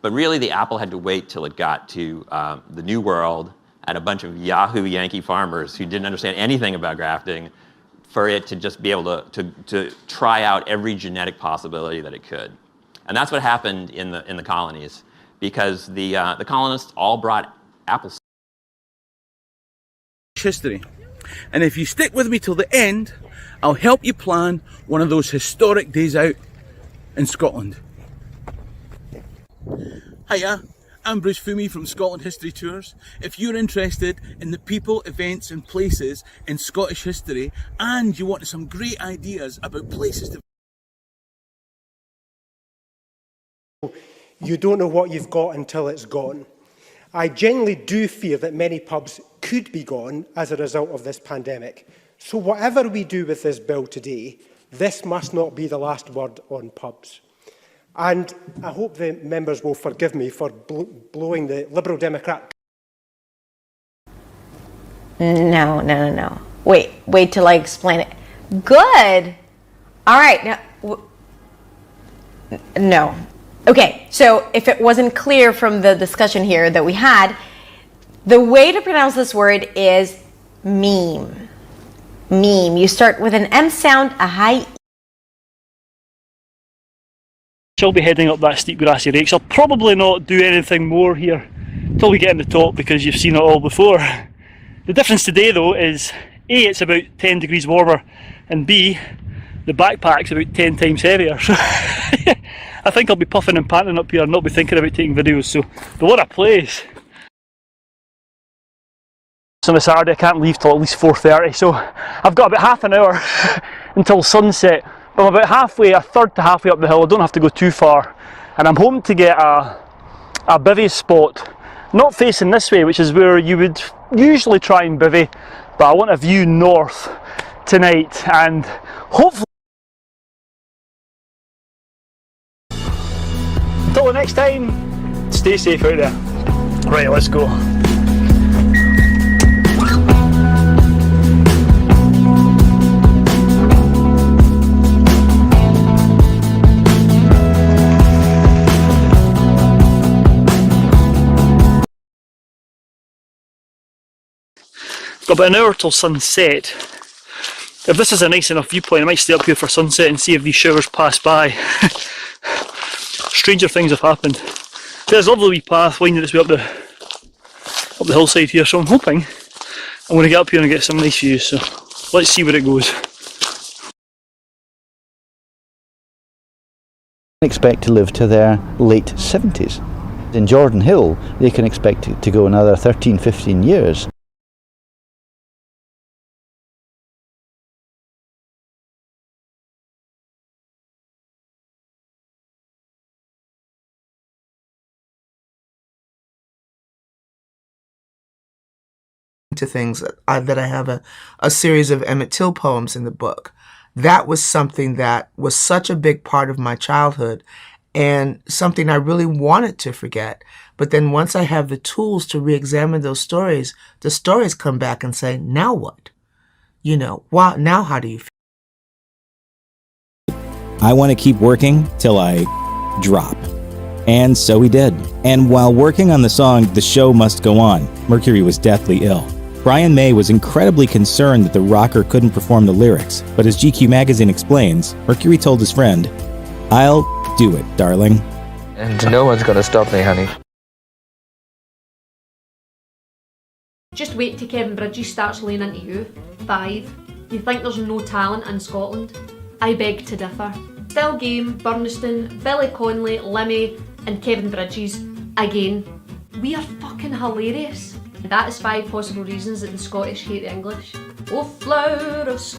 But really, the apple had to wait till it got to the New World and a bunch of Yahoo Yankee farmers who didn't understand anything about grafting for it to just be able to try out every genetic possibility that it could. And that's what happened in the colonies, because the colonists all brought apples. History. And if you stick with me till the end, I'll help you plan one of those historic days out in Scotland. Hiya, I'm Bruce Fumi from Scotland History Tours. If you're interested in the people, events and places in Scottish history, and you want some great ideas about places to... You don't know what you've got until it's gone. I genuinely do fear that many pubs could be gone as a result of this pandemic. So whatever we do with this bill today, this must not be the last word on pubs. And I hope the members will forgive me for blowing the Liberal Democrat. No. Wait till I explain it. Good. All right. No. Okay, so if it wasn't clear from the discussion here that we had, the way to pronounce this word is meme. Meme. You start with an M sound, a high E. I'll be heading up that steep grassy rakes. I'll probably not do anything more here till we get in the top because you've seen it all before. The difference today though is A, it's about 10 degrees warmer, and B, the backpack's about 10 times heavier. So I think I'll be puffing and panting up here and not be thinking about taking videos. So, but what a place! So on a Saturday I can't leave till at least 4:30, so I've got about half an hour until sunset. I'm about halfway, a third to halfway up the hill. I don't have to go too far, and I'm hoping to get a bivvy spot, not facing this way, which is where you would usually try and bivvy, but I want a view north tonight, and hopefully until the next time, stay safe out there. Right, let's go. Got about an hour till sunset. If this is a nice enough viewpoint, I might stay up here for sunset and see if these showers pass by. Stranger things have happened. There's a lovely wee path winding its way up the hillside here, so I'm hoping I'm going to get up here and get some nice views, so let's see where it goes. Expect to live to their late 70s. In Jordan Hill, they can expect to go another 13-15 years. To things that I have a series of Emmett Till poems in the book. That was something that was such a big part of my childhood and something I really wanted to forget. But then once I have the tools to re-examine those stories, the stories come back and say, now what? You know, wow, now how do you feel? I want to keep working till I drop. And so he did. And while working on the song The Show Must Go On, Mercury was deathly ill. Brian May was incredibly concerned that the rocker couldn't perform the lyrics, but as GQ magazine explains, Mercury told his friend, "I'll do it, darling. And no one's gonna stop me, honey." Just wait till Kevin Bridges starts laying into you. 5. You think there's no talent in Scotland? I beg to differ. Still Game, Burniston, Billy Connolly, Limmy and Kevin Bridges. Again, we are fucking hilarious. That is 5 possible reasons that the Scottish hate the English. O flower of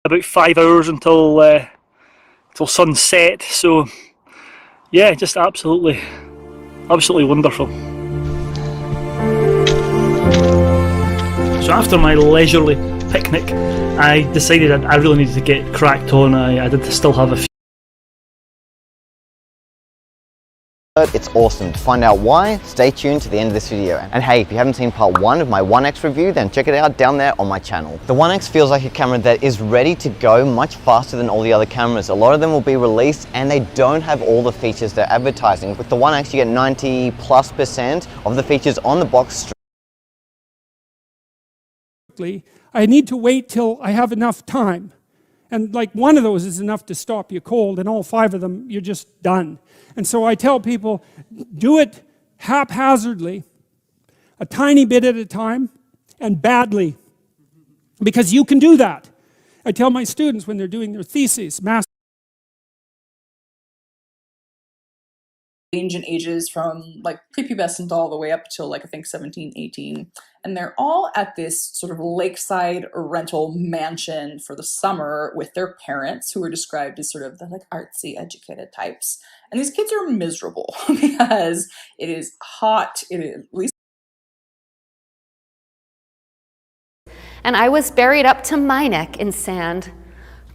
about 5 hours until sunset. So yeah, just absolutely wonderful. So after my leisurely picnic, I decided I really needed to get cracked on. I did still have a few. It's awesome. To find out why, stay tuned to the end of this video. And hey, if you haven't seen part 1 of my 1X review, then check it out down there on my channel. The 1X feels like a camera that is ready to go much faster than all the other cameras. A lot of them will be released and they don't have all the features they're advertising. With the 1X, you get 90+% of the features on the box. I need to wait till I have enough time. And like one of those is enough to stop you cold, and all 5 of them, you're just done. And so I tell people, do it haphazardly, a tiny bit at a time, and badly. Because you can do that. I tell my students when they're doing their theses, range in ages from like prepubescent all the way up till like I think 17, 18. And they're all at this sort of lakeside rental mansion for the summer with their parents, who are described as sort of the like artsy, educated types. And these kids are miserable because it is hot, it is at least. And I was buried up to my neck in sand,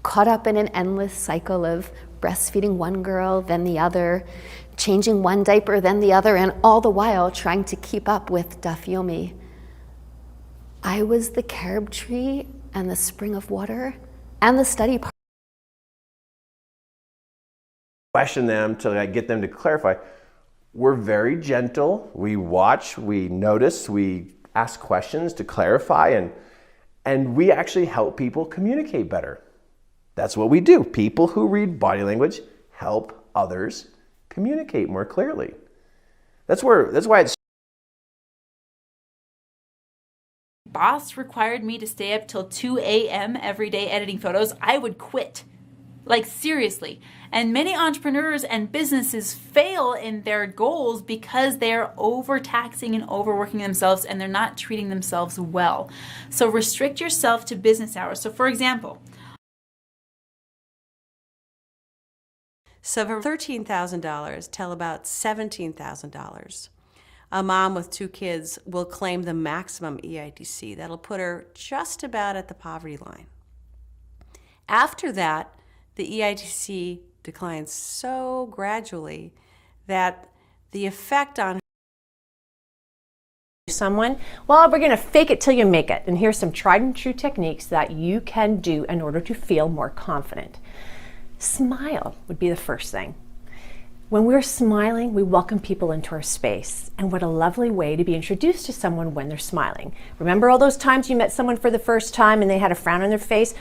caught up in an endless cycle of breastfeeding one girl, then the other, changing one diaper, then the other, and all the while trying to keep up with Dafyomi. I was the carob tree and the spring of water and the study part. Question them to like get them to clarify. We're very gentle. We watch, we notice, we ask questions to clarify, and we actually help people communicate better. That's what we do. People who read body language help others communicate more clearly. That's why it's. Boss required me to stay up till 2 a.m. every day editing photos, I would quit. Like seriously. And many entrepreneurs and businesses fail in their goals because they're overtaxing and overworking themselves and they're not treating themselves well. So restrict yourself to business hours. So for example, so from $13,000 till about $17,000. A mom with 2 kids will claim the maximum EITC. That'll put her just about at the poverty line. After that, the EITC declines so gradually that the effect on someone, well, we're going to fake it till you make it. And here's some tried and true techniques that you can do in order to feel more confident. Smile would be the first thing. When we're smiling, we welcome people into our space. And what a lovely way to be introduced to someone when they're smiling. Remember all those times you met someone for the first time and they had a frown on their face?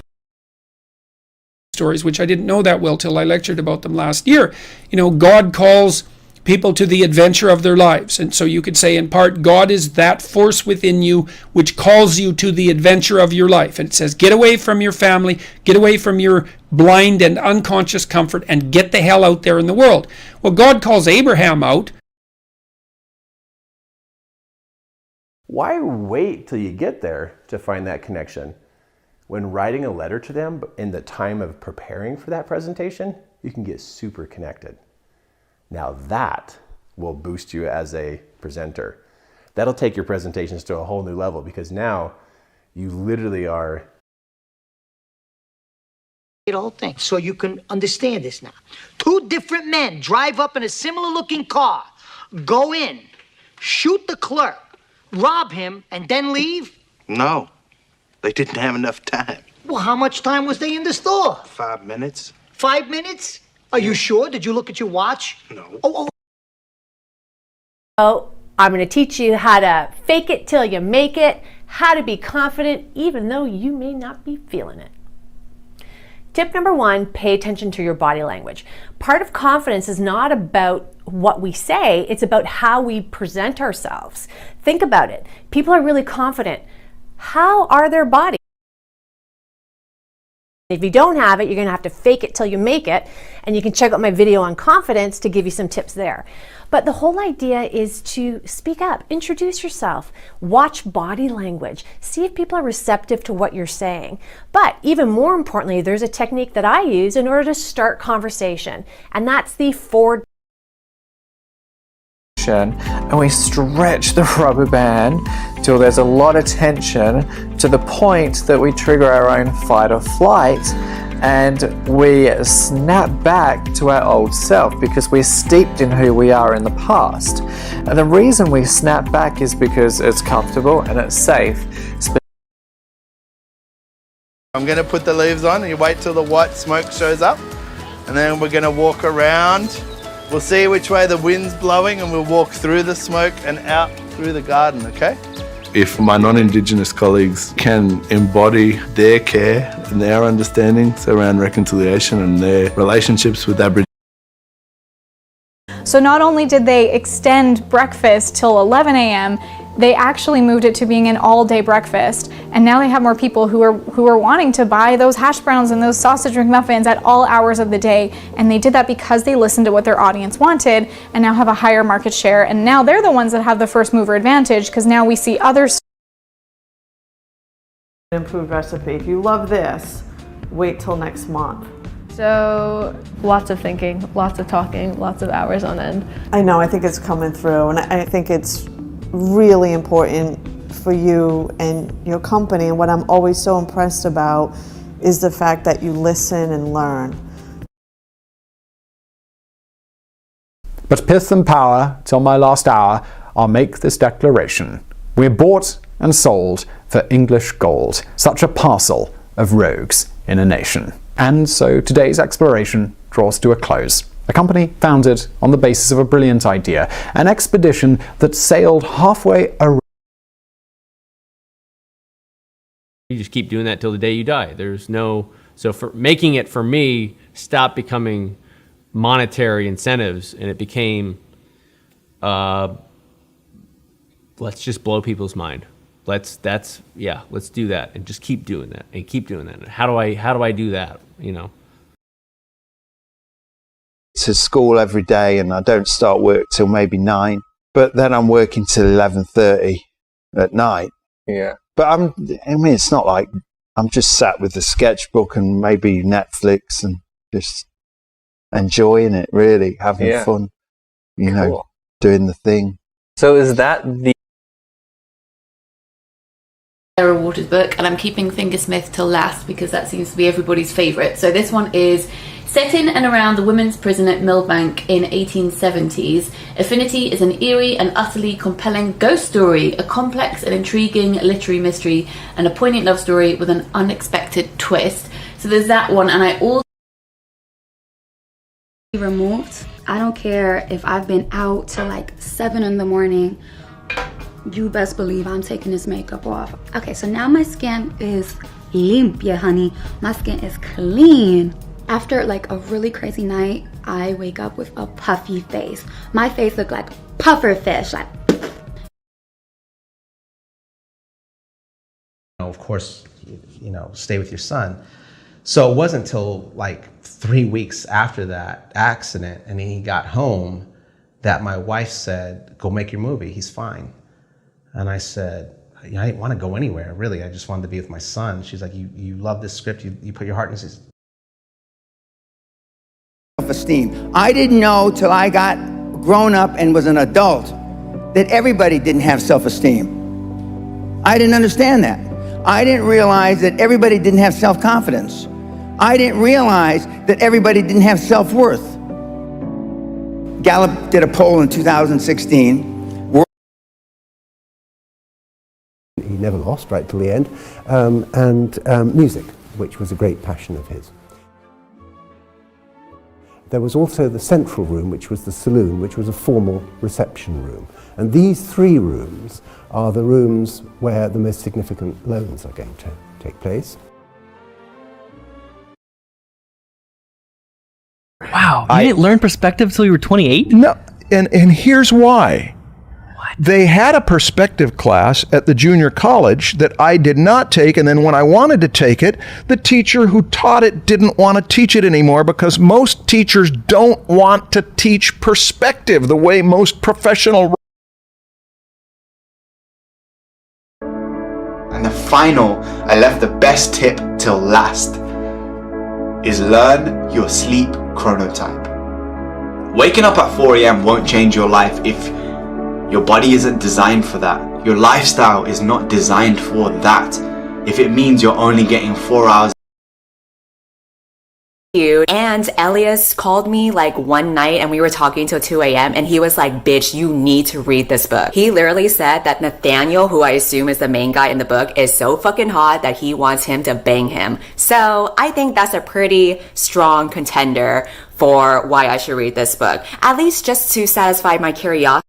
Stories, which I didn't know that well till I lectured about them last year. You know, God calls people to the adventure of their lives. And so you could say in part, God is that force within you which calls you to the adventure of your life. And it says, get away from your family, get away from your blind and unconscious comfort, and get the hell out there in the world. Well, God calls Abraham out. Why wait till you get there to find that connection? When writing a letter to them in the time of preparing for that presentation, you can get super connected. Now that will boost you as a presenter. That'll take your presentations to a whole new level because now you literally are. The whole thing, so you can understand this now. 2 different men drive up in a similar looking car, go in, shoot the clerk, rob him, and then leave? No, they didn't have enough time. Well, how much time was they in the store? 5 minutes. 5 minutes? Are you sure? Did you look at your watch? No. Oh, I'm going to teach you how to fake it till you make it, how to be confident even though you may not be feeling it. Tip number 1, pay attention to your body language. Part of confidence is not about what we say, it's about how we present ourselves. Think about it. People are really confident. How are their bodies? If you don't have it, you're going to have to fake it till you make it, and you can check out my video on confidence to give you some tips there. But the whole idea is to speak up, introduce yourself, watch body language, see if people are receptive to what you're saying. But even more importantly, there's a technique that I use in order to start conversation, and that's the forward. And we stretch the rubber band till there's a lot of tension to the point that we trigger our own fight or flight, and we snap back to our old self because we're steeped in who we are in the past. And the reason we snap back is because it's comfortable and it's safe. I'm going to put the leaves on and you wait till the white smoke shows up, and then we're going to walk around. We'll see which way the wind's blowing and we'll walk through the smoke and out through the garden, okay? If my non-Indigenous colleagues can embody their care and their understandings around reconciliation and their relationships with Aboriginal. So not only did they extend breakfast till 11 a.m., they actually moved it to being an all-day breakfast, and now they have more people who are wanting to buy those hash browns and those sausage McMuffins at all hours of the day, and they did that because they listened to what their audience wanted, and now have a higher market share, and now they're the ones that have the first mover advantage because now we see others. Improved recipe. If you love this, wait till next month. So lots of thinking, lots of talking, lots of hours on end. I know, I think it's coming through, and I think it's really important for you and your company, and what I'm always so impressed about is the fact that you listen and learn. But pith and power, till my last hour, I'll make this declaration. We're bought and sold for English gold, such a parcel of rogues in a nation. And so today's exploration draws to a close. A company founded on the basis of a brilliant idea, an expedition that sailed halfway around. You just keep doing that till the day you die. There's no, so for making it for me stopped becoming monetary incentives, and it became, let's just blow people's mind. Let's do that, and just keep doing that, and keep doing that. How do I do that? You know. To school every day, and I don't start work till maybe 9, but then I'm working till 11:30 at night. Yeah. But it's not like I'm just sat with the sketchbook and maybe Netflix and just enjoying it, really, having fun, you know, doing the thing. So is that the Sarah Waters book, and I'm keeping Fingersmith till last because that seems to be everybody's favourite. So this one is set in and around the women's prison at Millbank in 1870s. Affinity is an eerie and utterly compelling ghost story, a complex and intriguing literary mystery, and a poignant love story with an unexpected twist. So there's that one, and I also removed. I don't care if I've been out till like 7 in the morning. You best believe I'm taking this makeup off. Okay, so now my skin is limpia, honey. My skin is clean. After like a really crazy night, I wake up with a puffy face. My face looked like puffer fish. Like, of course, you know, stay with your son. So it wasn't until like 3 weeks after that accident and he got home that my wife said, go make your movie, he's fine. And I said, I didn't want to go anywhere, really. I just wanted to be with my son. She's like, you love this script, you put your heart in it. Self-esteem. I didn't know till I got grown up and was an adult that everybody didn't have self-esteem. I didn't understand that. I didn't realize that everybody didn't have self-confidence. I didn't realize that everybody didn't have self-worth. Gallup did a poll in 2016. He never lost right till the end, and music, which was a great passion of his. There was also the central room, which was the saloon, which was a formal reception room. And these 3 rooms are the rooms where the most significant loans are going to take place. Wow, you didn't learn perspective until you were 28? No, and here's why. They had a perspective class at the junior college that I did not take, and then when I wanted to take it, the teacher who taught it didn't want to teach it anymore because most teachers don't want to teach perspective the way most professional. And the final, I left the best tip till last, is learn your sleep chronotype. Waking up at 4 a.m. won't change your life if your body isn't designed for that. Your lifestyle is not designed for that. If it means you're only getting 4 hours. And Elias called me like one night and we were talking till 2 a.m. and he was like, bitch, you need to read this book. He literally said that Nathaniel, who I assume is the main guy in the book, is so fucking hot that he wants him to bang him. So I think that's a pretty strong contender for why I should read this book. At least just to satisfy my curiosity.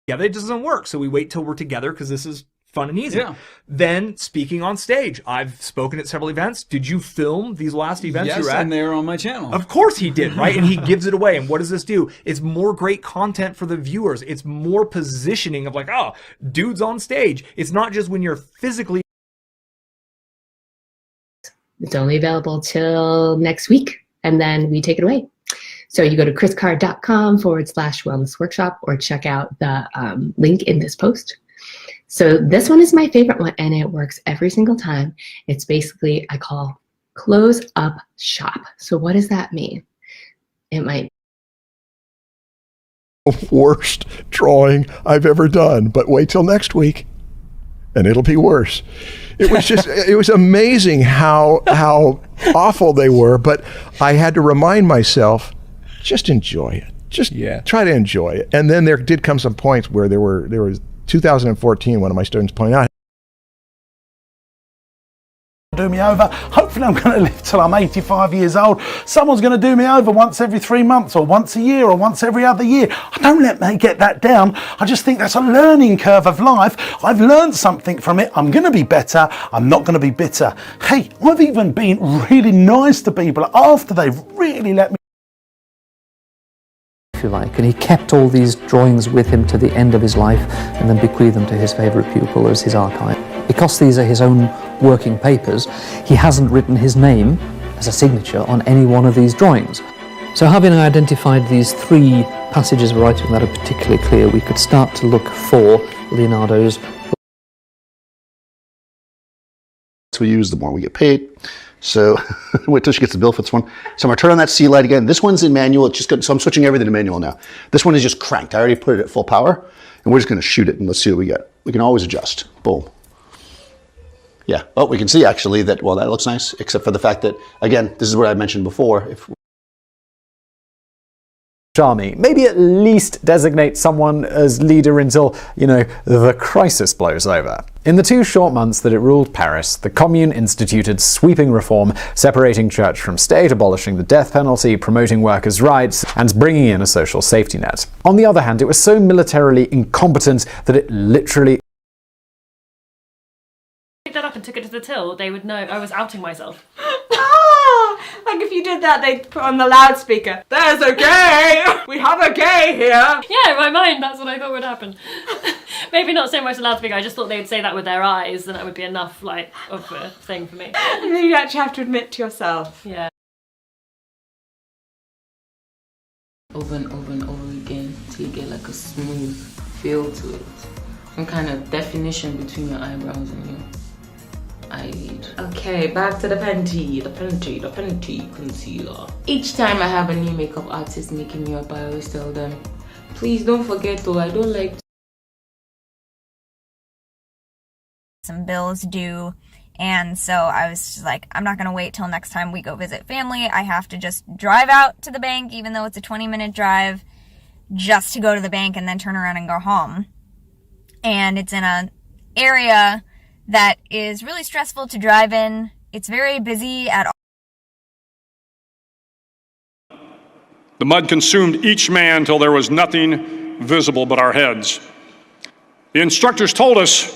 Yeah, that doesn't work. So we wait till we're together because this is fun and easy. Yeah. Then speaking on stage. I've spoken at several events. Did you film these last events you were at? Yes, and they're on my channel. Of course he did, right? And he gives it away. And what does this do? It's more great content for the viewers. It's more positioning of like, oh, dude's on stage. It's not just when you're physically. It's only available till next week, and then we take it away. So you go to chriscarr.com/wellness workshop or check out the link in this post. So this one is my favorite one, and it works every single time. It's basically, I call close up shop. So what does that mean? It might. Worst drawing I've ever done, but wait till next week and it'll be worse. It was just, it was amazing how awful they were, but I had to remind myself, just enjoy it. Just try to enjoy it. And then there did come some points where there was 2014, one of my students pointed out, do me over. Hopefully I'm going to live till I'm 85 years old. Someone's going to do me over once every 3 months or once a year or once every other year. Don't let me get that down. I just think that's a learning curve of life. I've learned something from it. I'm going to be better. I'm not going to be bitter. Hey, I've even been really nice to people after they've really let me. If you like, and he kept all these drawings with him to the end of his life and then bequeathed them to his favourite pupil as his archive. Because these are his own working papers, he hasn't written his name as a signature on any one of these drawings. So having identified these 3 passages of writing that are particularly clear, we could start to look for Leonardo's. We use, the more we get paid. So wait till she gets the bill for this one. So I'm gonna turn on that C light again. This one's in manual. It's just good. So I'm switching everything to manual now. This one is just cranked. I already put it at full power, and we're just gonna shoot it and let's see what we get. We can always adjust. Boom. Yeah. Oh, we can see actually that, well, that looks nice, except for the fact that, again, this is what I mentioned before. Army, maybe at least designate someone as leader until, the crisis blows over. In the 2 short months that it ruled Paris, the Commune instituted sweeping reform, separating church from state, abolishing the death penalty, promoting workers' rights, and bringing in a social safety net. On the other hand, it was so militarily incompetent that it literally that up and took it to the till, they would know I was outing myself. Like if you did that, they'd put on the loudspeaker, "There's a gay! We have a gay here!" Yeah, in my mind, that's what I thought would happen. Maybe not so much the loudspeaker, I just thought they'd say that with their eyes, and that would be enough, of a thing for me. And then you actually have to admit to yourself. Yeah. Over and over and over again, till you get like a smooth feel to it. Some kind of definition between your eyebrows and your eyelid. Okay, back to the Pantene concealer. Each time I have a new makeup artist making me up, I always tell them, please don't forget though, I don't like some bills due, and so I was just like, I'm not gonna wait till next time we go visit family. I have to just drive out to the bank, even though it's a 20-minute drive, just to go to the bank and then turn around and go home. And it's in an area that is really stressful to drive in. It's very busy at all. The mud consumed each man till there was nothing visible but our heads. The instructors told us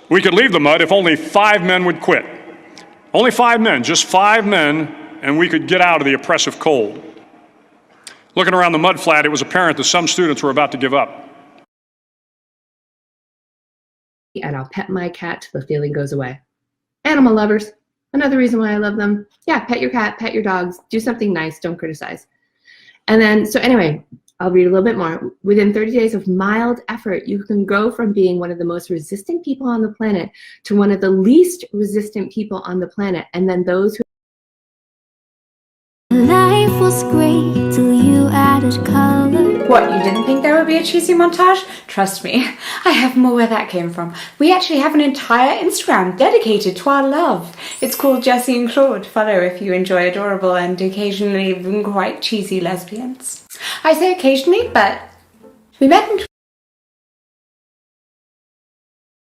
we could leave the mud if only 5 men would quit. Only 5 men, just 5 men, and we could get out of the oppressive cold. Looking around the mud flat, it was apparent that some students were about to give up. And I'll pet my cat till the feeling goes away. Animal lovers, another reason why I love them. Yeah, pet your cat, pet your dogs, do something nice, don't criticize. And then, so anyway, I'll read a little bit more. Within 30 days of mild effort, you can go from being one of the most resistant people on the planet to one of the least resistant people on the planet. And then those who... Life was great till you added color. What, you didn't think there would be a cheesy montage? Trust me, I have more where that came from. We actually have an entire Instagram dedicated to our love. It's called Jessie and Claude. Follow if you enjoy adorable and occasionally even quite cheesy lesbians. I say occasionally, but we met in... Is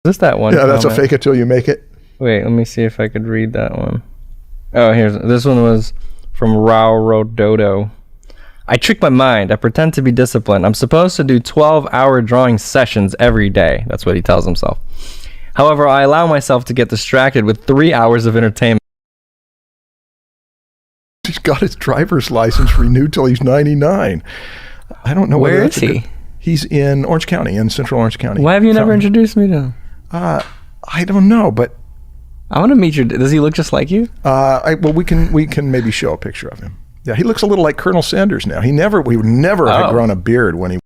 this that one? Yeah, that's a fake it till you make it. Wait, let me see if I could read that one. Oh, this one was from Rao Dodo. I trick my mind. I pretend to be disciplined. I'm supposed to do 12-hour drawing sessions every day. That's what he tells himself. However, I allow myself to get distracted with 3 hours of entertainment. He's got his driver's license renewed till he's 99. I don't know where is he. He's in Orange County, in Central Orange County. Why have you never introduced me to him? I don't know, but I want to meet you. Does he look just like you? Well, we can maybe show a picture of him. Yeah, he looks a little like Colonel Sanders now. We would never have grown a beard when he...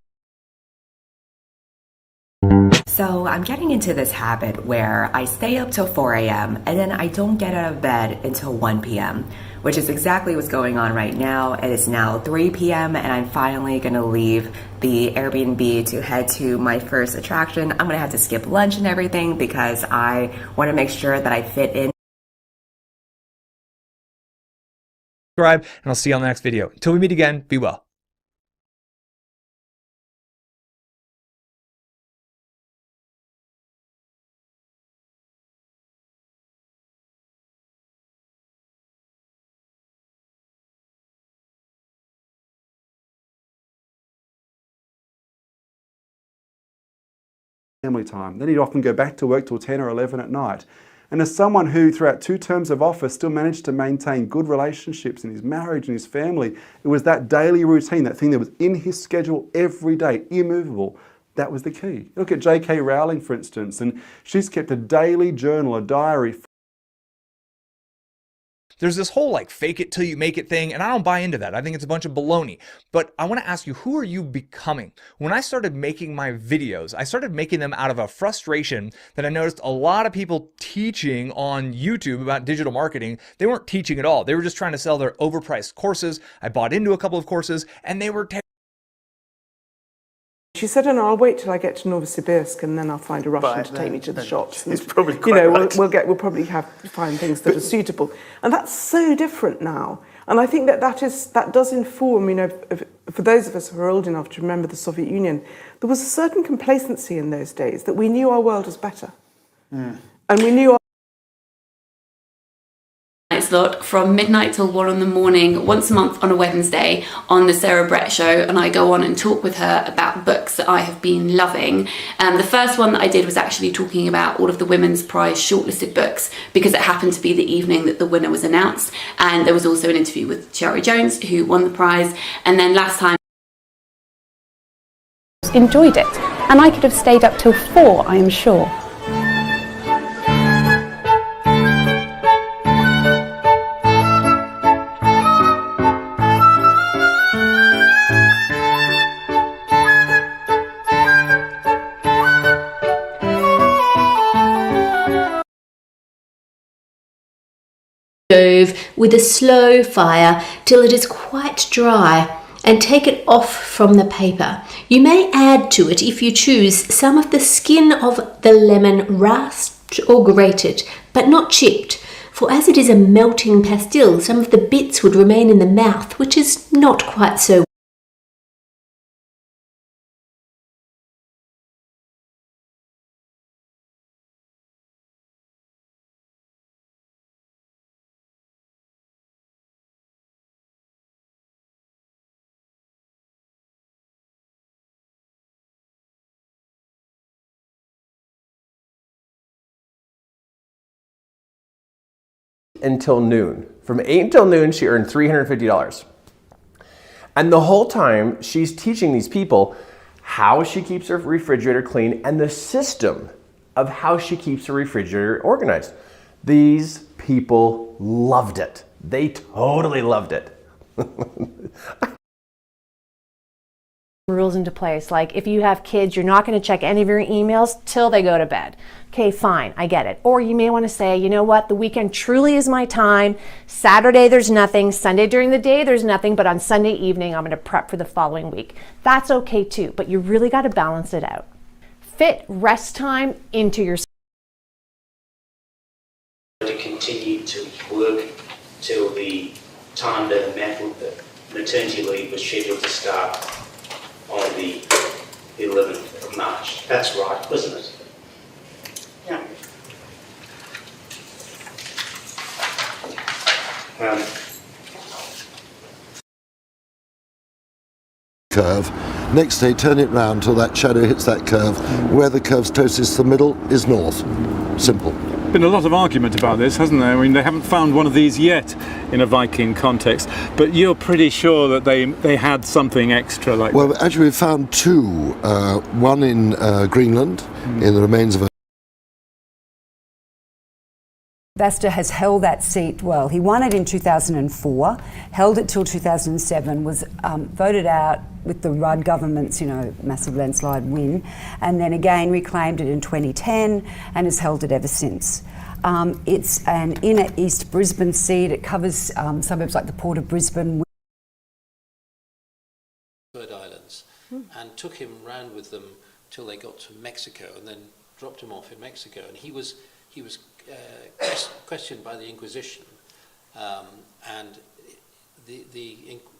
So I'm getting into this habit where I stay up till 4 a.m. and then I don't get out of bed until 1 p.m., which is exactly what's going on right now. It is now 3 p.m. and I'm finally gonna leave the Airbnb to head to my first attraction. I'm gonna have to skip lunch and everything because I wanna make sure that I fit in. Subscribe, and I'll see you on the next video. Until we meet again, be well. Family time. Then he'd often go back to work till 10 or 11 at night. And as someone who, throughout 2 terms of office, still managed to maintain good relationships in his marriage and his family, it was that daily routine, that thing that was in his schedule every day, immovable. That was the key. Look at J.K. Rowling, for instance, and she's kept a daily journal, a diary. There's this whole like fake it till you make it thing, and I don't buy into that. I think it's a bunch of baloney. But I want to ask you, who are you becoming? When I started making my videos, I started making them out of a frustration that I noticed a lot of people teaching on YouTube about digital marketing. They weren't teaching at all. They were just trying to sell their overpriced courses. I bought into a couple of courses and they were She said, "Oh no, I'll wait till I get to Novosibirsk, and then I'll find a Russian to take me to the shops." It's probably quite you know, right. we'll probably find things that are suitable, and that's so different now. And I think that does inform. You know, for those of us who are old enough to remember the Soviet Union, there was a certain complacency in those days that we knew our world was better, and we knew. Slot from midnight till 1 in the morning, once a month on a Wednesday on the Sarah Brett Show, and I go on and talk with her about books that I have been loving. The first one that I did was actually talking about all of the Women's Prize shortlisted books because it happened to be the evening that the winner was announced, and there was also an interview with Cherry Jones who won the prize. And then last time enjoyed it, and I could have stayed up till 4, I am sure. Stove with a slow fire till it is quite dry, and take it off from the paper. You may add to it, if you choose, some of the skin of the lemon rasped or grated, but not chipped, for as it is a melting pastille, some of the bits would remain in the mouth, which is not quite so. Until noon. From 8 until noon, she earned $350. And the whole time she's teaching these people how she keeps her refrigerator clean and the system of how she keeps her refrigerator organized. These people loved it. They totally loved it. Rules into place, like if you have kids, you're not going to check any of your emails till they go to bed. Okay, fine, I get it. Or you may want to say, you know what, the weekend truly is my time. Saturday there's nothing, Sunday during the day there's nothing, but on Sunday evening I'm going to prep for the following week. That's okay too, but you really got to balance it out. Fit rest time into your to continue to work till the time that the maternity leave was scheduled to start on the 11th of March. That's right, wasn't it? Yeah. Curve. Next day, turn it round till that shadow hits that curve. Where the curve's closest to the middle is north. Simple. Been a lot of argument about this, hasn't there? I mean, they haven't found one of these yet in a Viking context, but you're pretty sure that they had something extra like Well, that. actually we found two. One in Greenland, in the remains of a Vasta has held that seat well. He won it in 2004, held it till 2007, was voted out with the Rudd government's, massive landslide win, and then again reclaimed it in 2010 and has held it ever since. It's an inner East Brisbane seat. It covers suburbs like the Port of Brisbane. Islands, and took him round with them till they got to Mexico, and then dropped him off in Mexico. And he was questioned by the Inquisition, and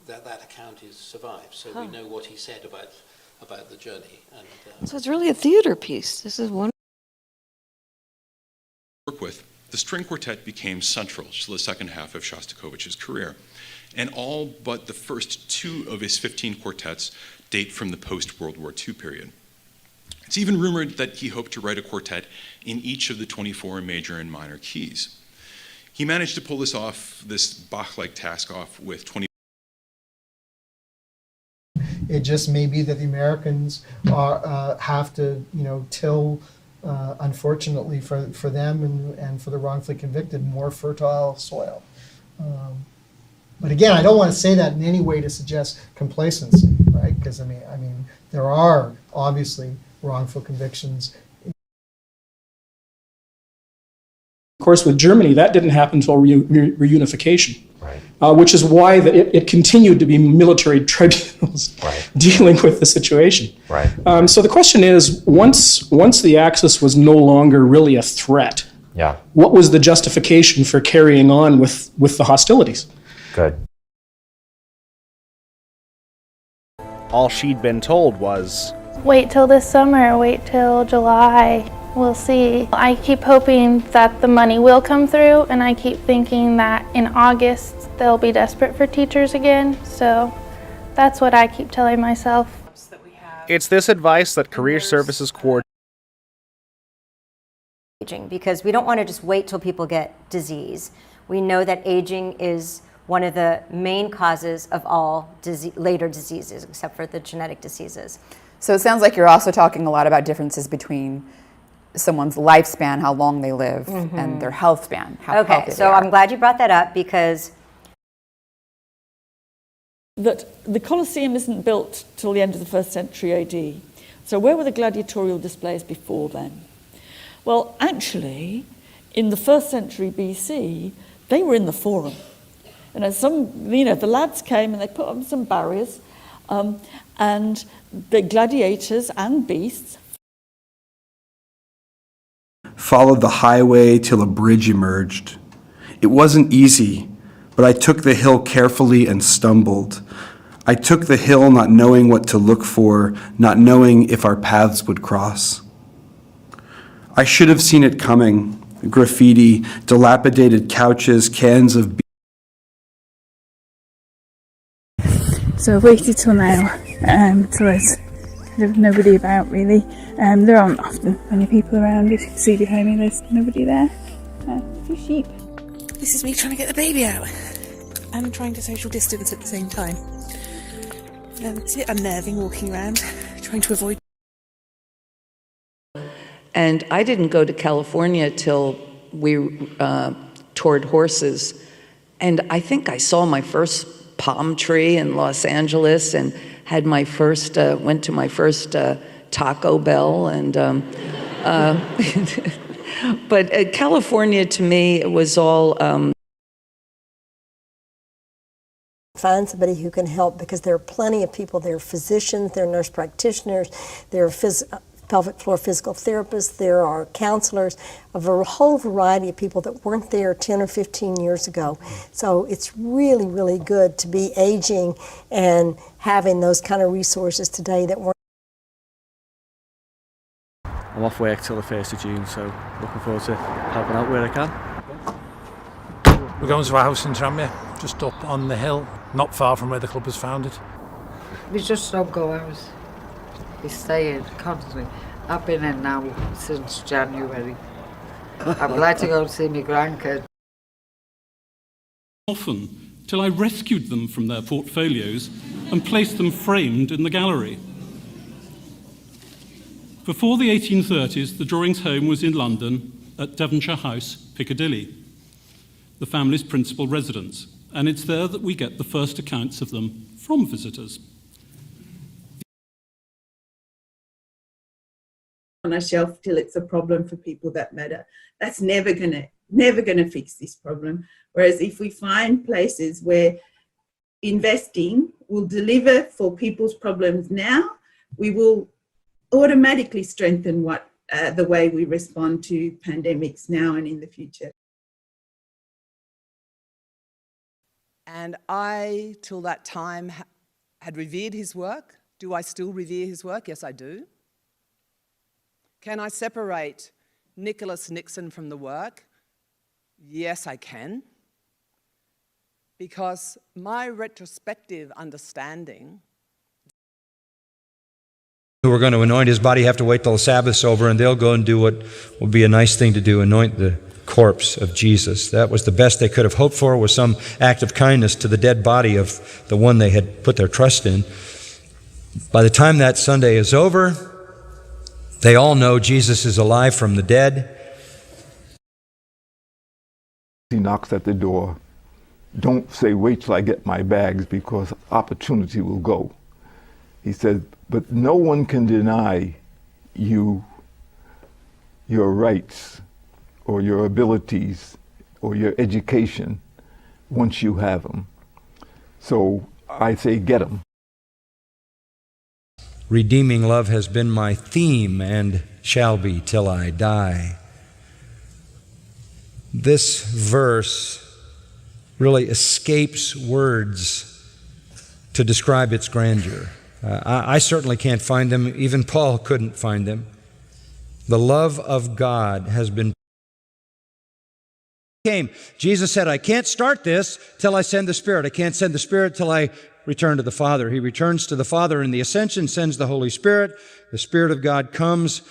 that account is survived. So we know what he said about the journey. And so it's really a theatre piece. This is one. Work with, the string quartet became central to the second half of Shostakovich's career, and all but the first two of his 15 quartets date from the post-World War II period. It's even rumored that he hoped to write a quartet in each of the 24 major and minor keys. He managed to pull this Bach-like task off with 20. It just may be that the Americans have to, till, unfortunately for them and for the wrongfully convicted, more fertile soil. But again, I don't want to say that in any way to suggest complacency, right? Because I mean, there are obviously wrongful convictions. Of course, with Germany, that didn't happen until reunification, right. Which is why it continued to be military tribunals dealing with the situation. Right. So the question is, once the Axis was no longer really a threat, Yeah. what was the justification for carrying on with the hostilities? Good. All she'd been told was, wait till this summer, wait till July, we'll see. I keep hoping that the money will come through, and I keep thinking that in August they'll be desperate for teachers again, so that's what I keep telling myself. it's this advice that Career Services Coordinator because we don't want to just wait till people get disease. We know that aging is one of the main causes of all later diseases, except for the genetic diseases. So it sounds like you're also talking a lot about differences between someone's lifespan, how long they live, and their health span, how healthy they are. I'm glad you brought that up because that the Colosseum isn't built till the end of the 1st century AD. So where were the gladiatorial displays before then? Well, actually, in the 1st century BC, they were in the Forum. And as the lads came and they put up some barriers, and the gladiators and beasts followed the highway till a bridge emerged. It wasn't easy, but I took the hill carefully and stumbled. I took the hill not knowing what to look for, not knowing if our paths would cross. I should have seen it coming. Graffiti, dilapidated couches, cans of beer. So I've waited till now, till there's kind of nobody about really. There aren't often many people around. As you can see behind me, there's nobody there. A few sheep. This is me trying to get the baby out and trying to social distance at the same time. It's a bit unnerving walking around, trying to avoid. And I didn't go to California till we toured horses. And I think I saw my first palm tree in Los Angeles and had my first, went to my first Taco Bell. And but California to me was all... Find somebody who can help, because there are plenty of people. There are physicians, there are nurse practitioners, there are pelvic floor physical therapists, there are counselors, a whole variety of people that weren't there 10 or 15 years ago. So it's really, really good to be aging and having those kind of resources today that weren't. I'm off work till the 1st of June, so looking forward to helping out where I can. We're going to our house in Tranmere, just up on the hill, not far from where the club was founded. We just don't go out. We stay in constantly. I've been in now since January. I would like to go and see my grandkids. Often, till I rescued them from their portfolios and placed them framed in the gallery. Before the 1830s, the drawing's home was in London at Devonshire House, Piccadilly, the family's principal residence, and it's there that we get the first accounts of them from visitors. On a shelf till it's a problem for people that matter. That's never gonna fix this problem. Whereas if we find places where investing will deliver for people's problems now, we will automatically strengthen the way we respond to pandemics now and in the future. And I, till that time, had revered his work. Do I still revere his work? Yes, I do. Can I separate Nicholas Nixon from the work? Yes, I can. Because my retrospective understanding... Who are going to anoint his body have to wait till the Sabbath's over, and they'll go and do what would be a nice thing to do, anoint the corpse of Jesus. That was the best they could have hoped for, was some act of kindness to the dead body of the one they had put their trust in. By the time that Sunday is over, they all know Jesus is alive from the dead. He knocks at the door. Don't say, wait till I get my bags, because opportunity will go. He said, but no one can deny you your rights or your abilities or your education once you have them. So I say, get them. Redeeming love has been my theme and shall be till I die. This verse really escapes words to describe its grandeur. I certainly can't find them. Even Paul couldn't find them. The love of God has been came. Jesus said, I can't start this till I send the Spirit. I can't send the Spirit till I return to the Father. He returns to the Father in the ascension, sends the Holy Spirit. The Spirit of God comes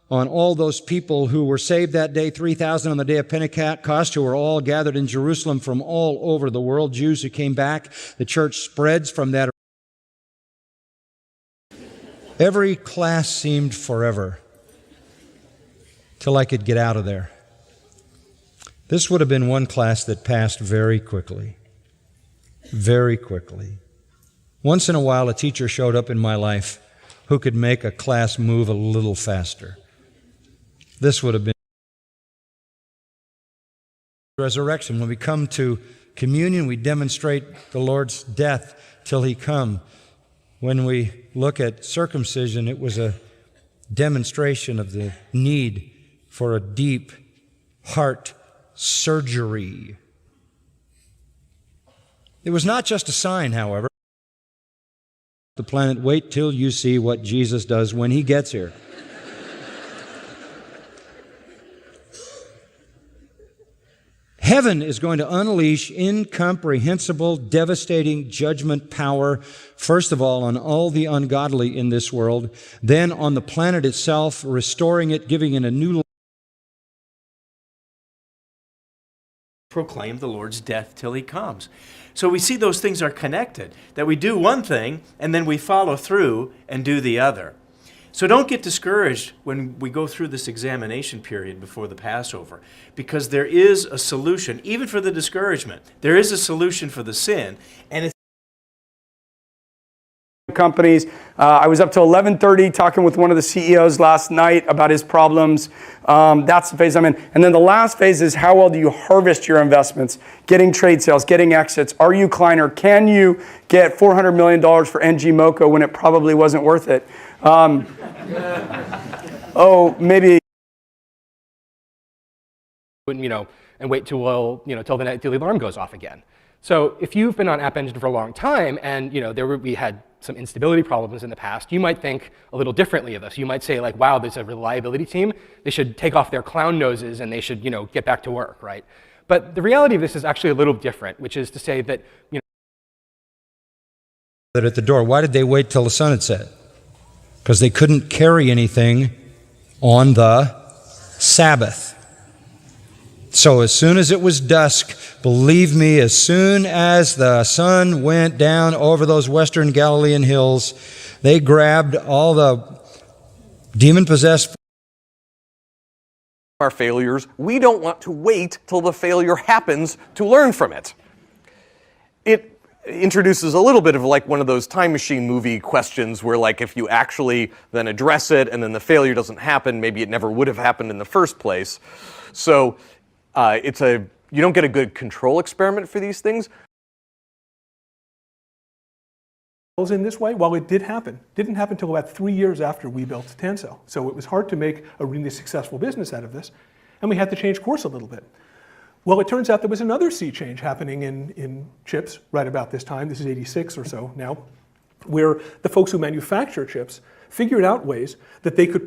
on all those people who were saved that day, 3,000 on the day of Pentecost, who were all gathered in Jerusalem from all over the world, Jews who came back. The church spreads from that. Every class seemed forever till I could get out of there. This would have been one class that passed very quickly. Very quickly. Once in a while, a teacher showed up in my life who could make a class move a little faster. This would have been resurrection. When we come to communion, we demonstrate the Lord's death till He come. When we look at circumcision, it was a demonstration of the need for a deep heart surgery. It was not just a sign, however. The planet, wait till you see what Jesus does when He gets here. Heaven is going to unleash incomprehensible, devastating judgment power, first of all, on all the ungodly in this world, then on the planet itself, restoring it, giving it a new life. proclaim the Lord's death till he comes. So we see those things are connected, that we do one thing and then we follow through and do the other. So don't get discouraged when we go through this examination period before the Passover, because there is a solution, even for the discouragement. There is a solution for the sin, and it's companies. I was up till 11:30 talking with one of the CEOs last night about his problems. That's the phase I'm in. And then the last phase is how well do you harvest your investments? Getting trade sales, getting exits. Are you Kleiner? Can you get $400 million for NG Mocha when it probably wasn't worth it? Oh, maybe. And wait till till the alarm goes off again. So if you've been on App Engine for a long time and we had some instability problems in the past, you might think a little differently of this. You might say like, wow, there's a reliability team. They should take off their clown noses and they should get back to work, right? But the reality of this is actually a little different, which is to say that that at the door. Why did they wait till the sun had set? Because they couldn't carry anything on the Sabbath. So as soon as it was dusk, believe me, as soon as the sun went down over those western Galilean hills, they grabbed all the demon-possessed. Our failures, we don't want to wait till the failure happens to learn from it. It introduces a little bit of like one of those time machine movie questions where like if you actually then address it and then the failure doesn't happen, maybe it never would have happened in the first place. So you don't get a good control experiment for these things. In this way, while it did happen, didn't happen until about 3 years after we built Tancel. So it was hard to make a really successful business out of this, and we had to change course a little bit. Well, it turns out there was another sea change happening in chips right about this time. This is 86 or so now, where the folks who manufacture chips figured out ways that they could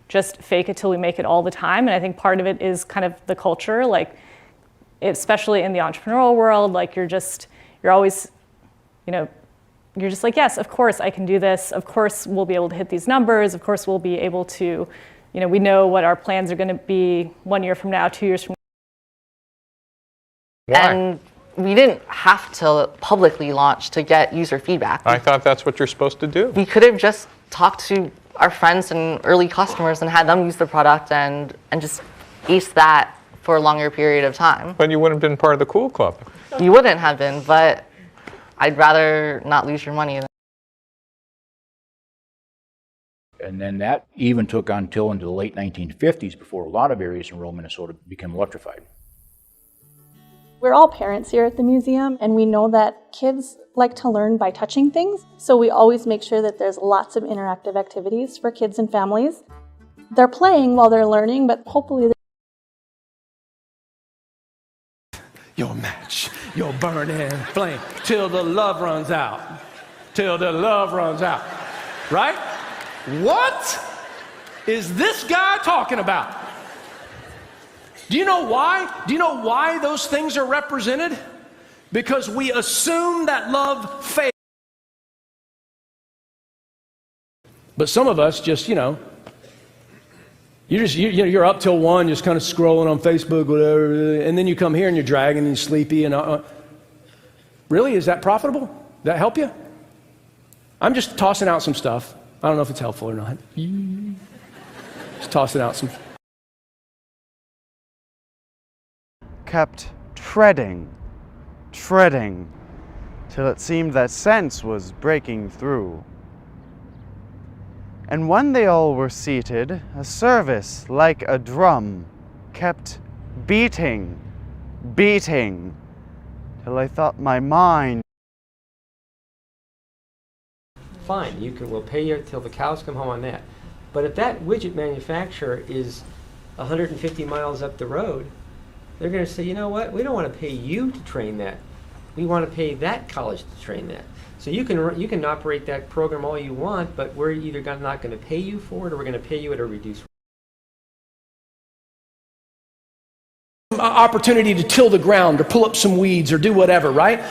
just fake it till we make it all the time. And I think part of it is kind of the culture, like especially in the entrepreneurial world, like you're always, you're just like, yes, of course I can do this. Of course we'll be able to hit these numbers. Of course we'll be able to, we know what our plans are going to be 1 year from now, 2 years from now. Why? And we didn't have to publicly launch to get user feedback. I thought that's what you're supposed to do. We could have just talked to our friends and early customers and had them use the product and just ace that for a longer period of time. But you wouldn't have been part of the cool club. You wouldn't have been, but I'd rather not lose your money. And then that even took until into the late 1950s before a lot of areas in rural Minnesota became electrified. We're all parents here at the museum, and we know that kids like to learn by touching things, so we always make sure that there's lots of interactive activities for kids and families. They're playing while they're learning, but hopefully Your match, your burning flame, till the love runs out. Till the love runs out. Right? What is this guy talking about? Do you know why? Do you know why those things are represented? Because we assume that love fails. But some of us just, you're up till 1, just kind of scrolling on Facebook, whatever, and then you come here and you're dragging and you're sleepy and really, is that profitable? Does that help you? I'm just tossing out some stuff. I don't know if it's helpful or not. Just tossing out some. Kept treading, till it seemed that sense was breaking through. And when they all were seated, a service like a drum kept beating, till I thought my mind. Fine, we'll pay you till the cows come home on that. But if that widget manufacturer is 150 miles up the road, they're going to say, you know what, we don't want to pay you to train that. We want to pay that college to train that. So you can operate that program all you want, but we're either not going to pay you for it or we're going to pay you at a reduced rate. Opportunity to till the ground or pull up some weeds or do whatever, right?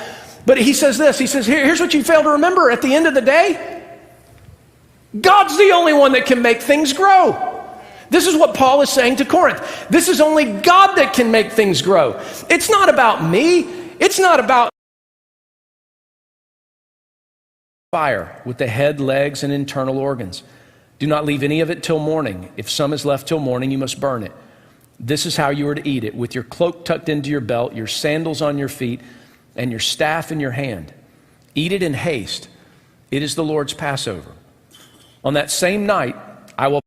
But he says this, he says, here's what you fail to remember. At the end of the day, God's the only one that can make things grow. This is what Paul is saying to Corinth. This is only God that can make things grow. It's not about me. It's not about fire with the head, legs, and internal organs. Do not leave any of it till morning. If some is left till morning, you must burn it. This is how you are to eat it, with your cloak tucked into your belt, your sandals on your feet, and your staff in your hand. Eat it in haste. It is the Lord's Passover. On that same night, I will...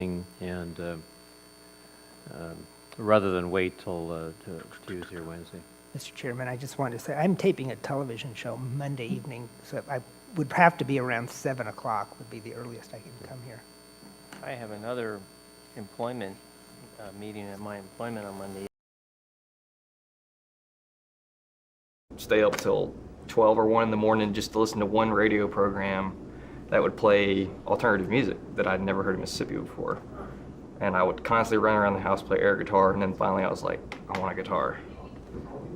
And rather than wait till Tuesday or Wednesday. Mr. Chairman, I just wanted to say I'm taping a television show Monday evening, so I would have to be around 7 o'clock would be the earliest I can come here. I have another employment meeting at my employment on Monday. Stay up till 12 or 1 in the morning just to listen to one radio program that would play alternative music that I'd never heard in Mississippi before. And I would constantly run around the house, play air guitar, and then finally I was like, I want a guitar.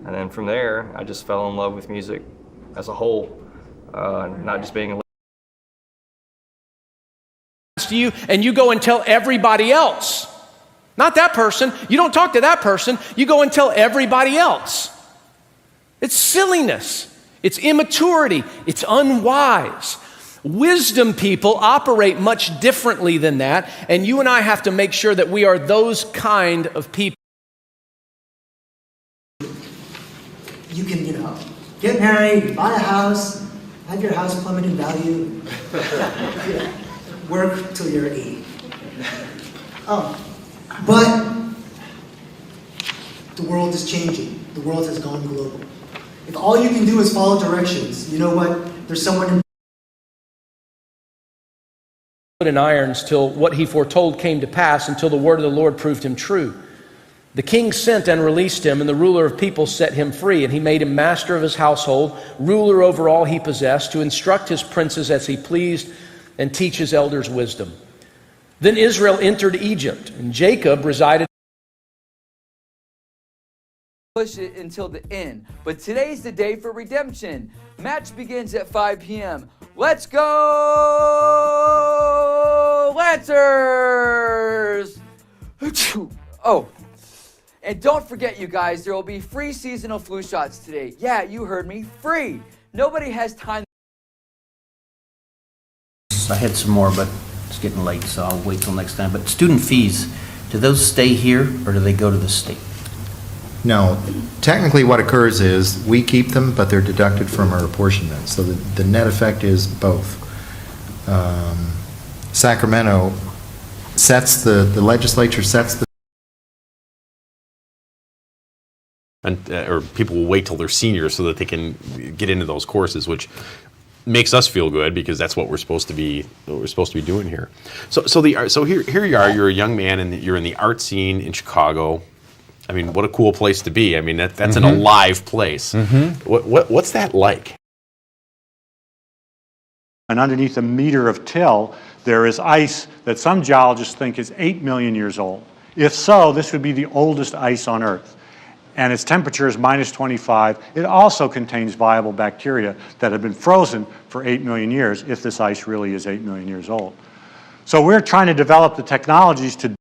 And then from there, I just fell in love with music as a whole, not just being a to you, and you go and tell everybody else. Not that person. You don't talk to that person. You go and tell everybody else. It's silliness. It's immaturity. It's unwise. Wisdom people operate much differently than that, and you and I have to make sure that we are those kind of people. You can, get married, buy a house, have your house plummet in value, work till you're 80. But the world is changing. The world has gone global. If all you can do is follow directions, you know what? There's someone in in irons till what he foretold came to pass, until the word of the Lord proved him true. The king sent and released him, and the ruler of people set him free, and he made him master of his household, ruler over all he possessed, to instruct his princes as he pleased, and teach his elders wisdom. Then Israel entered Egypt, and Jacob resided. Push it until the end, but today's the day for redemption. Match begins at 5 p.m. Let's go, Lancers! Oh, and don't forget, you guys, there will be free seasonal flu shots today. Yeah, you heard me, free. Nobody has time. I had some more, but it's getting late, so I'll wait till next time. But student fees, do those stay here or do they go to the state? No, technically what occurs is we keep them, but they're deducted from our apportionment. So the net effect is both. Sacramento sets the legislature sets the or people will wait till they're seniors so that they can get into those courses, which makes us feel good because that's what we're supposed to be doing here. So here you are, you're a young man and you're in the art scene in Chicago. I mean, what a cool place to be. I mean, that's an alive place. What's that like? And underneath a meter of till, there is ice that some geologists think is 8 million years old. If so, this would be the oldest ice on Earth. And its temperature is minus 25. It also contains viable bacteria that have been frozen for 8 million years, if this ice really is 8 million years old. So we're trying to develop the technologies to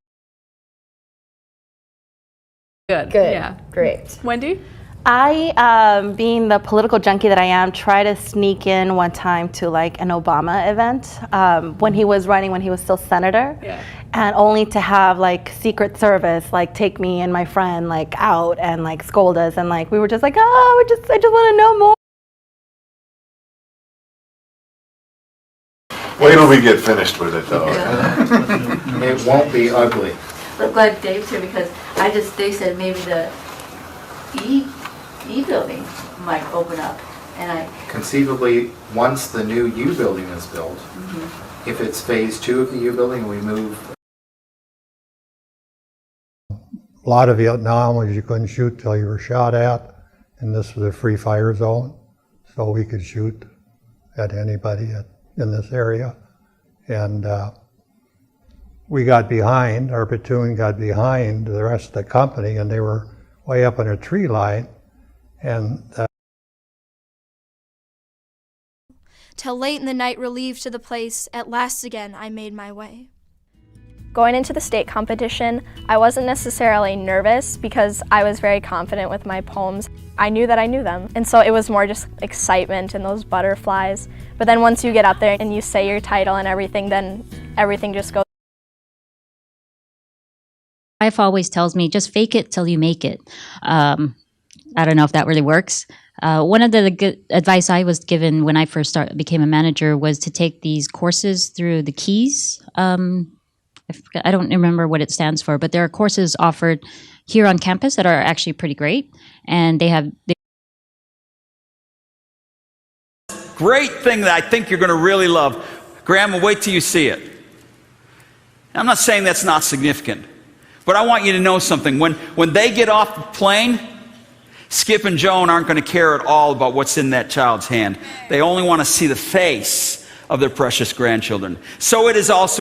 Good. Yeah. Great. Wendy? I, being the political junkie that I am, try to sneak in one time to like an Obama event when he was running, when he was still senator. Yeah. And only to have like Secret Service like take me and my friend like out and like scold us, and like we were just like, oh, I just want to know more. Wait till we get finished with it though. It won't be ugly. I'm glad Dave's here because Dave said maybe the E building might open up, and Conceivably, once the new U building is built, if it's phase 2 of the U building, we move. A lot of Vietnam was you couldn't shoot till you were shot at, and this was a free fire zone, so we could shoot at anybody in this area. And we got behind, our platoon got behind the rest of the company, and they were way up in a tree line. And till late in the night relieved to the place, at last again I made my way. Going into the state competition, I wasn't necessarily nervous because I was very confident with my poems. I knew that I knew them, and so it was more just excitement and those butterflies. But then once you get up there and you say your title and everything, then everything just goes. My wife always tells me, just fake it till you make it. I don't know if that really works. One of the good advice I was given when I first became a manager was to take these courses through the Keys. I don't remember what it stands for, but there are courses offered here on campus that are actually pretty great, and they have. Great thing that I think you're going to really love. Grandma, wait till you see it. I'm not saying that's not significant, but I want you to know something. When they get off the plane, Skip and Joan aren't going to care at all about what's in that child's hand. They only want to see the face of their precious grandchildren. So it is also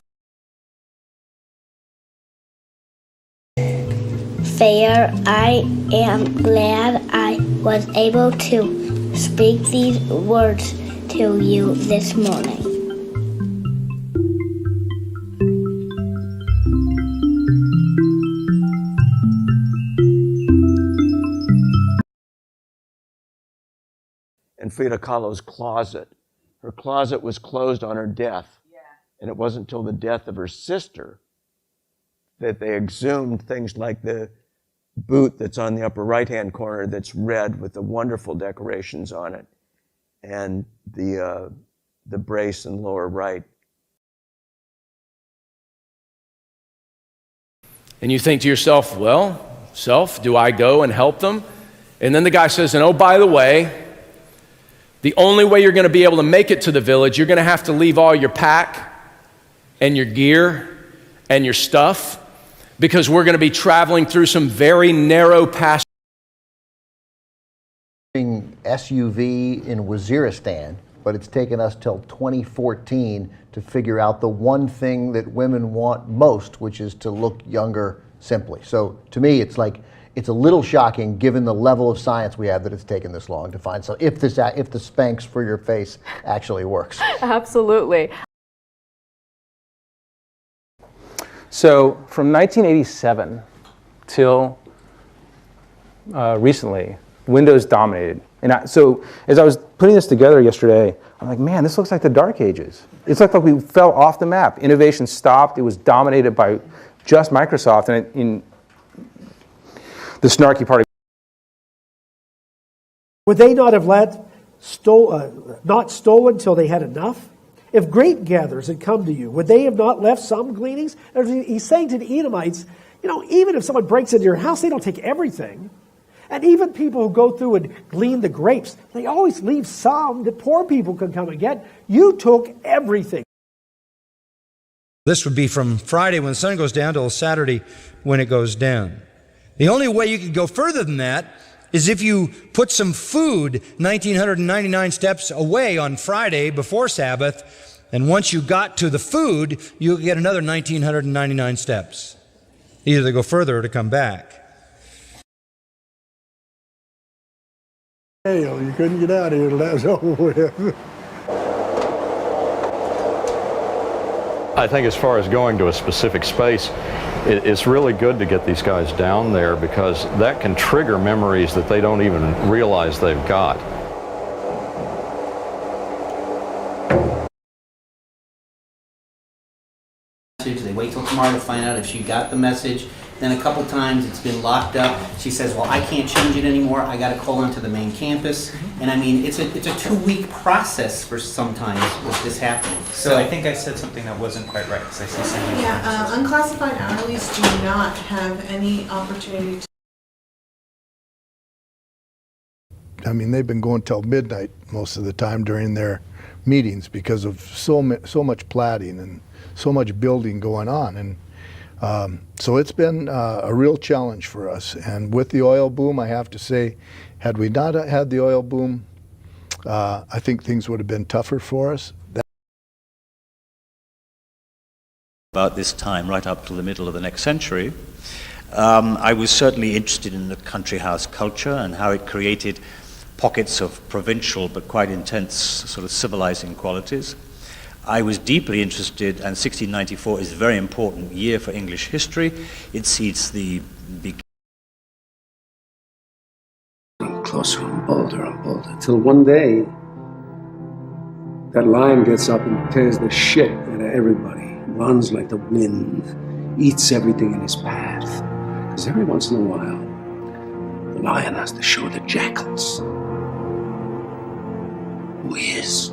fair. I am glad I was able to speak these words to you this morning. And Frida Kahlo's closet. Her closet was closed on her death. And it wasn't until the death of her sister that they exhumed things like the boot that's on the upper right-hand corner that's red with the wonderful decorations on it, and the brace in lower right. And you think to yourself, well, self, do I go and help them? And then the guy says, and oh, by the way, the only way you're going to be able to make it to the village, you're going to have to leave all your pack and your gear and your stuff, because we're going to be traveling through some very narrow passages. SUV in Waziristan, but it's taken us till 2014 to figure out the one thing that women want most, which is to look younger simply. So to me, it's like, it's a little shocking given the level of science we have that it's taken this long to find. So if the Spanx for your face actually works. Absolutely. So from 1987 till recently, Windows dominated. And so as I was putting this together yesterday, I'm like, man, this looks like the Dark Ages. It's like we fell off the map. Innovation stopped. It was dominated by just Microsoft. And in the snarky part of would they not have not stolen till they had enough? If grape gatherers had come to you, would they have not left some gleanings? He's saying to the Edomites, even if someone breaks into your house, they don't take everything. And even people who go through and glean the grapes, they always leave some that poor people can come and get. You took everything. This would be from Friday when the sun goes down till Saturday when it goes down. The only way you could go further than that is if you put some food 1,999 steps away on Friday before Sabbath, and once you got to the food, you'll get another 1,999 steps. Either to go further or to come back. Hell, you couldn't get out of here till that was over with. I think as far as going to a specific space, it's really good to get these guys down there, because that can trigger memories that they don't even realize they've got. They wait till tomorrow to find out if she got the message. Then a couple times it's been locked up. She says, well, I can't change it anymore. I got to call onto the main campus. And I mean, it's a 2-week process for sometimes with this happening. So I think I said something that wasn't quite right, because I see something. Yeah, unclassified hourlies do not have any opportunity to. I mean, they've been going till midnight most of the time during their meetings because of so much platting and so much building going on. And so it's been a real challenge for us. And with the oil boom, I have to say, had we not had the oil boom, I think things would have been tougher for us. About this time, right up to the middle of the next century, I was certainly interested in the country house culture and how it created pockets of provincial but quite intense sort of civilizing qualities. I was deeply interested, and 1694 is a very important year for English history. It sees the closer and bolder, till one day that lion gets up and tears the shit out of everybody, runs like the wind, eats everything in his path. Because every once in a while, the lion has to show the jackals who he is.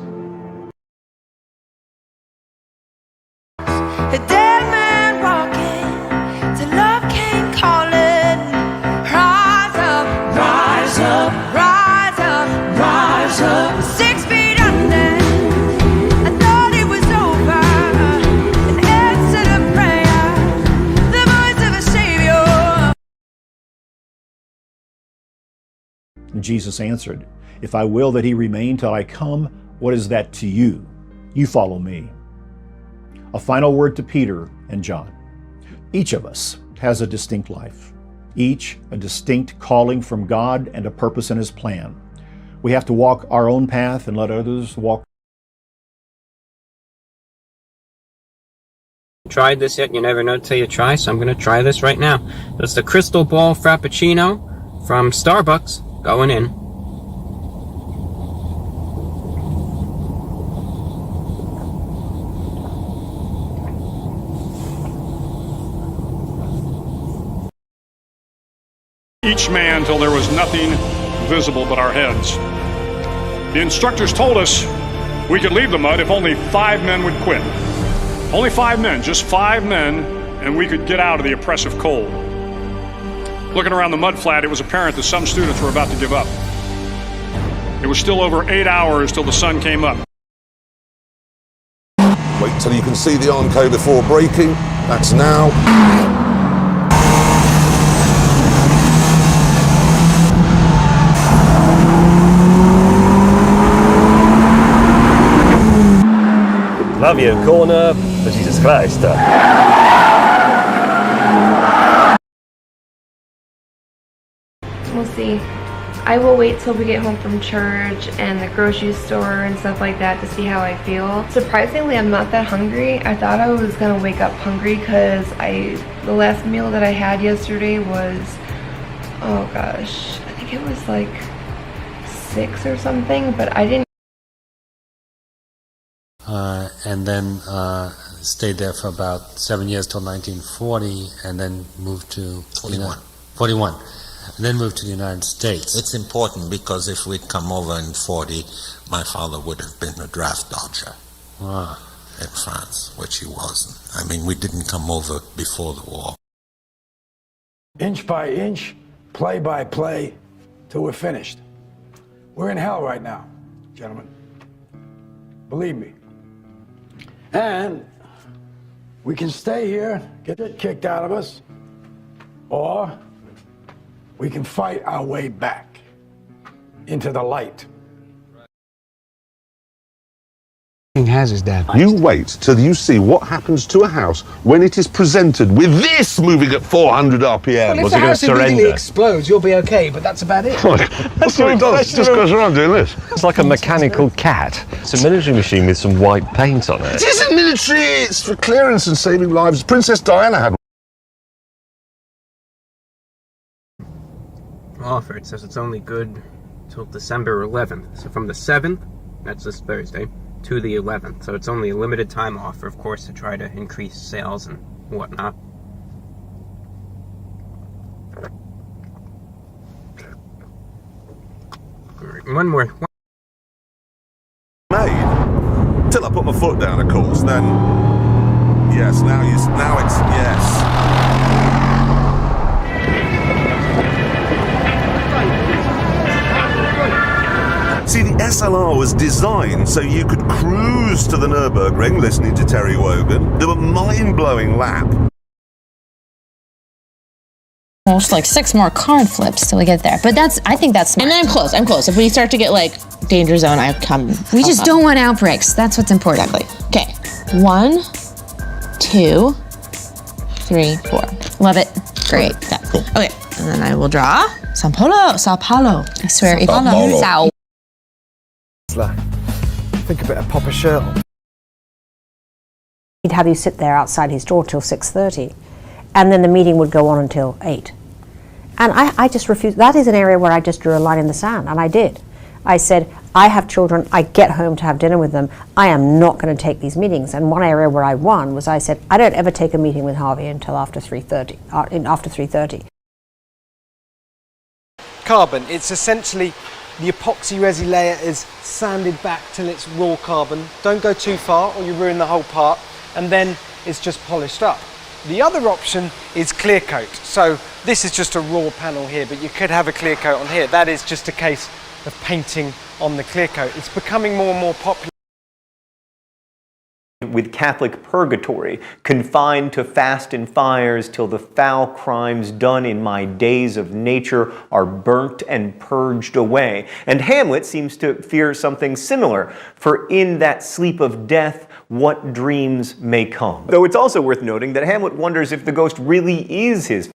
A dead man walking, till love came calling. Rise up, rise up, rise up, rise up. 6 feet under, I thought it was over. An answer to prayer, the voice of a savior. Jesus answered, "If I will that he remain till I come, what is that to you? You follow me." A final word to Peter and John. Each of us has a distinct life, each a distinct calling from God and a purpose in his plan. We have to walk our own path and let others walk. Tried this yet? You never know till you try, so I'm going to try this right now. It's the Crystal Ball Frappuccino from Starbucks going in. Each man till there was nothing visible but our heads. The instructors told us we could leave the mud if only 5 men would quit. Only 5 men, just 5 men, and we could get out of the oppressive cold. Looking around the mud flat, it was apparent that some students were about to give up. It was still over 8 hours till the sun came up. Wait till you can see the Armco before braking. That's now. Love you, corner for Jesus Christ. We'll see. I will wait till we get home from church and the grocery store and stuff like that to see how I feel. Surprisingly, I'm not that hungry. I thought I was gonna wake up hungry because the last meal that I had yesterday was, oh gosh, I think it was like 6 or something, but I didn't. And then stayed there for about 7 years till 1940, and then moved to 41, and then moved to the United States. It's important because if we'd come over in 40, my father would have been a draft dodger in France, which he wasn't. I mean, we didn't come over before the war. Inch by inch, play by play, till we're finished. We're in hell right now, gentlemen. Believe me. And we can stay here, get it kicked out of us, or we can fight our way back into the light. Has his dad. You wait till you see what happens to a house when it is presented with this moving at 400 RPM. Well, if the house immediately explodes, you'll be okay, but that's about it. That's what it does. It just goes around doing this. It's like a mechanical cat. It's a military machine with some white paint on it. It isn't military, it's for clearance and saving lives. Princess Diana had Offer, it says it's only good till December 11th. So from the 7th, that's this Thursday, to the 11th. So it's only a limited time offer, of course, to try to increase sales and whatnot. One more. made. Till I put my foot down, of course, then yes, now it's yes. See, the SLR was designed so you could cruise to the Nürburgring listening to Terry Wogan. There were mind-blowing lap. Almost like 6 more card flips till we get there. But I think that's smart. And I'm close. If we start to get like danger zone, I come. We just don't want outbreaks. That's what's important. Exactly. Okay. 1, 2, 3, 4. Love it. Great. Yeah. Cool. Okay. And then I will draw Sao Paulo. I swear, if I'm not Sao. Think a bit of Papa Shirtle. He'd have you sit there outside his door till 6:30, and then the meeting would go on until 8. And I just refused. That is an area where I just drew a line in the sand, and I did. I said, I have children, I get home to have dinner with them, I am not going to take these meetings. And one area where I won was I said, I don't ever take a meeting with Harvey until after 3:30. Carbon, it's essentially the epoxy resi layer is sanded back till it's raw carbon. Don't go too far or you ruin the whole part, and then it's just polished up. The other option is clear coat. So this is just a raw panel here, but you could have a clear coat on here. That is just a case of painting on the clear coat. It's becoming more and more popular. With Catholic purgatory, confined to fast and fires till the foul crimes done in my days of nature are burnt and purged away. And Hamlet seems to fear something similar, for in that sleep of death, what dreams may come. Though it's also worth noting that Hamlet wonders if the ghost really is his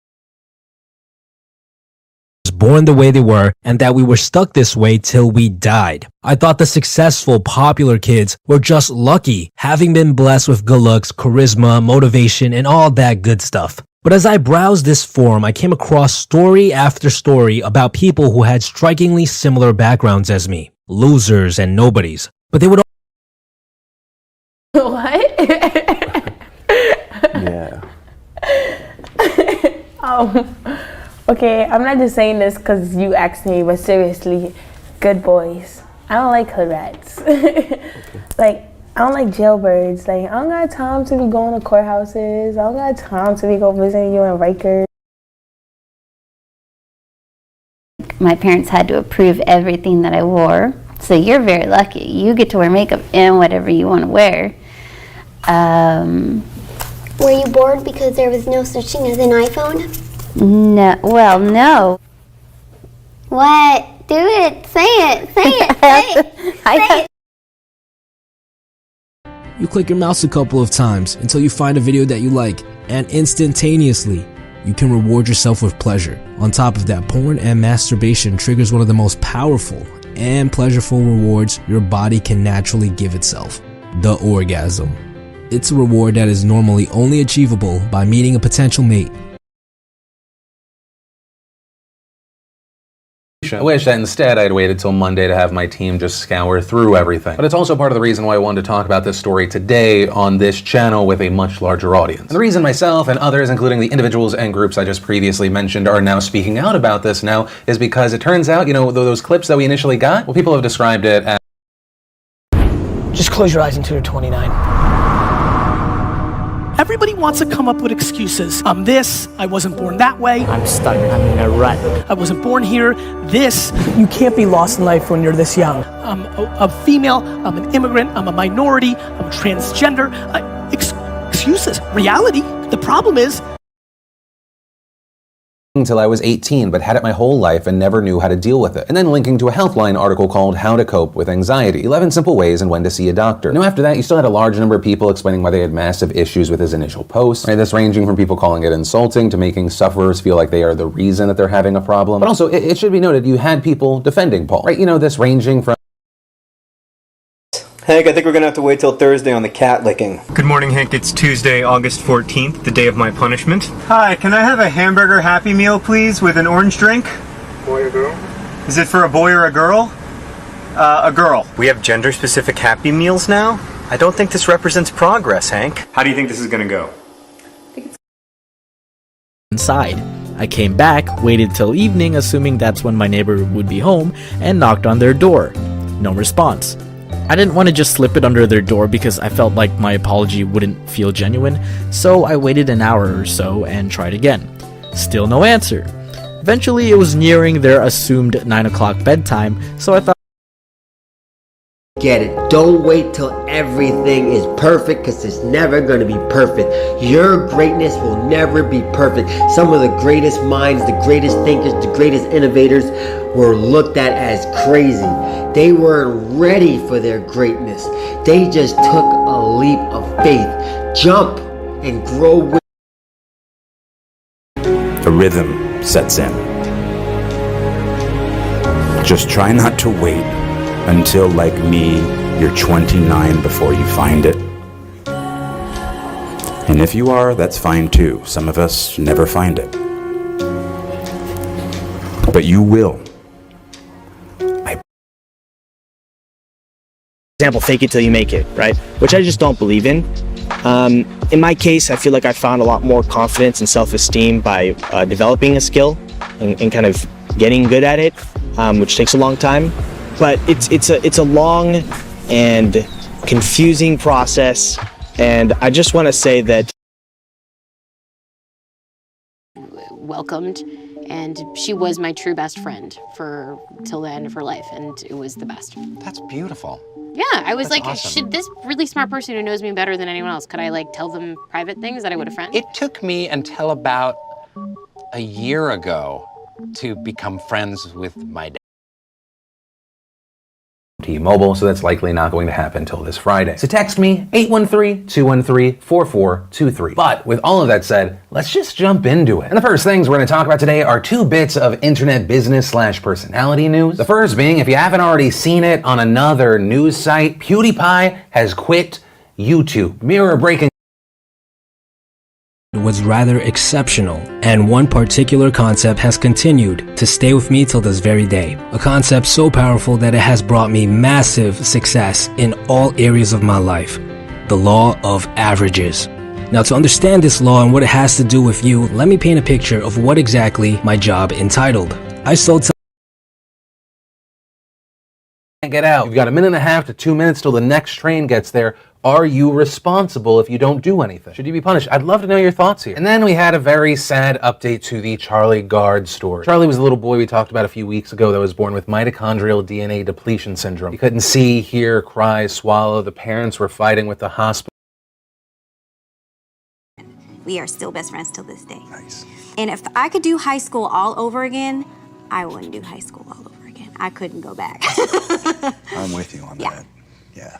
born the way they were, and that we were stuck this way till we died. I thought the successful, popular kids were just lucky, having been blessed with good looks, charisma, motivation, and all that good stuff. But as I browsed this forum, I came across story after story about people who had strikingly similar backgrounds as me. Losers and nobodies. But they would all... What? Yeah. Okay, I'm not just saying this because you asked me, but seriously, good boys. I don't like hood rats. Like, I don't like jailbirds. Like, I don't got time to be going to courthouses. I don't got time to be going visiting you in Rikers. My parents had to approve everything that I wore. So you're very lucky. You get to wear makeup and whatever you want to wear. Were you bored because there was no such thing as an iPhone? No, well, no. What? Do it. Say it. Say it. Say it. Say it. You click your mouse a couple of times until you find a video that you like, and instantaneously, you can reward yourself with pleasure. On top of that, porn and masturbation triggers one of the most powerful and pleasureful rewards your body can naturally give itself: the orgasm. It's a reward that is normally only achievable by meeting a potential mate. I wish that instead I'd waited till Monday to have my team just scour through everything. But it's also part of the reason why I wanted to talk about this story today on this channel with a much larger audience. And the reason myself and others, including the individuals and groups I just previously mentioned, are now speaking out about this now is because it turns out, you know, those clips that we initially got, well, people have described it as... Just close your eyes until you're 29. Everybody wants to come up with excuses. I'm this, I wasn't born that way. I'm stuck, I'm in a rut. I wasn't born here, this. You can't be lost in life when you're this young. I'm a female, I'm an immigrant, I'm a minority, I'm transgender. Excuses, reality. The problem is, until I was 18, but had it my whole life and never knew how to deal with it. And then linking to a Healthline article called How to Cope with Anxiety, 11 Simple Ways and When to See a Doctor. Now after that, you still had a large number of people explaining why they had massive issues with his initial posts, right? This ranging from people calling it insulting to making sufferers feel like they are the reason that they're having a problem. But also, it should be noted, you had people defending Paul, right? You know, this ranging from... Hank, I think we're gonna have to wait till Thursday on the cat licking. Good morning, Hank. It's Tuesday, August 14th, the day of my punishment. Hi, can I have a hamburger Happy Meal, please, with an orange drink? Boy or girl? Is it for a boy or a girl? A girl. We have gender-specific Happy Meals now? I don't think this represents progress, Hank. How do you think this is gonna go? Inside. I came back, waited till evening, assuming that's when my neighbor would be home, and knocked on their door. No response. I didn't want to just slip it under their door because I felt like my apology wouldn't feel genuine, so I waited an hour or so and tried again. Still no answer. Eventually it was nearing their assumed 9 o'clock bedtime, so I thought, get it. Don't wait till everything is perfect, because it's never going to be perfect. Your greatness will never be perfect. Some of the greatest minds, the greatest thinkers, the greatest innovators were looked at as crazy. They weren't ready for their greatness. They just took a leap of faith. Jump and grow with a rhythm, sets in. Just try not to wait until, like me, you're 29 before you find it. And if you are, that's fine too. Some of us never find it. But you will. Example, fake it till you make it, right? Which I just don't believe in. In my case, I feel like I found a lot more confidence and self-esteem by developing a skill and kind of getting good at it, which takes a long time. But it's a long and confusing process, and I just want to say that welcomed, and she was my true best friend for till the end of her life, and it was the best. That's beautiful. Yeah, I was That's like, awesome. should this really smart person who knows me better than anyone else, could I like tell them private things that I would have friends? It took me until about a year ago to become friends with my dad. T-Mobile, so that's likely not going to happen until this Friday. So text me, 813-213-4423. But with all of that said, let's just jump into it. And the first things we're going to talk about today are two bits of internet business/personality news. The first being, if you haven't already seen it on another news site, PewDiePie has quit YouTube. Mirror breaking was rather exceptional, and one particular concept has continued to stay with me till this very day. A concept so powerful that it has brought me massive success in all areas of my life. The law of averages. Now, to understand this law and what it has to do with you, let me paint a picture of what exactly my job entitled. I sold get out. You've got 1.5 to 2 minutes till the next train gets there. Are you responsible if you don't do anything? Should you be punished? I'd love to know your thoughts here. And then we had a very sad update to the Charlie Gard story. Charlie was a little boy we talked about a few weeks ago that was born with mitochondrial DNA depletion syndrome. He couldn't see, hear, cry, swallow. The parents were fighting with the hospital. We are still best friends till this day. Nice. And if I could do high school all over again, I wouldn't do high school all over again. I couldn't go back. I'm with you on that. Yeah.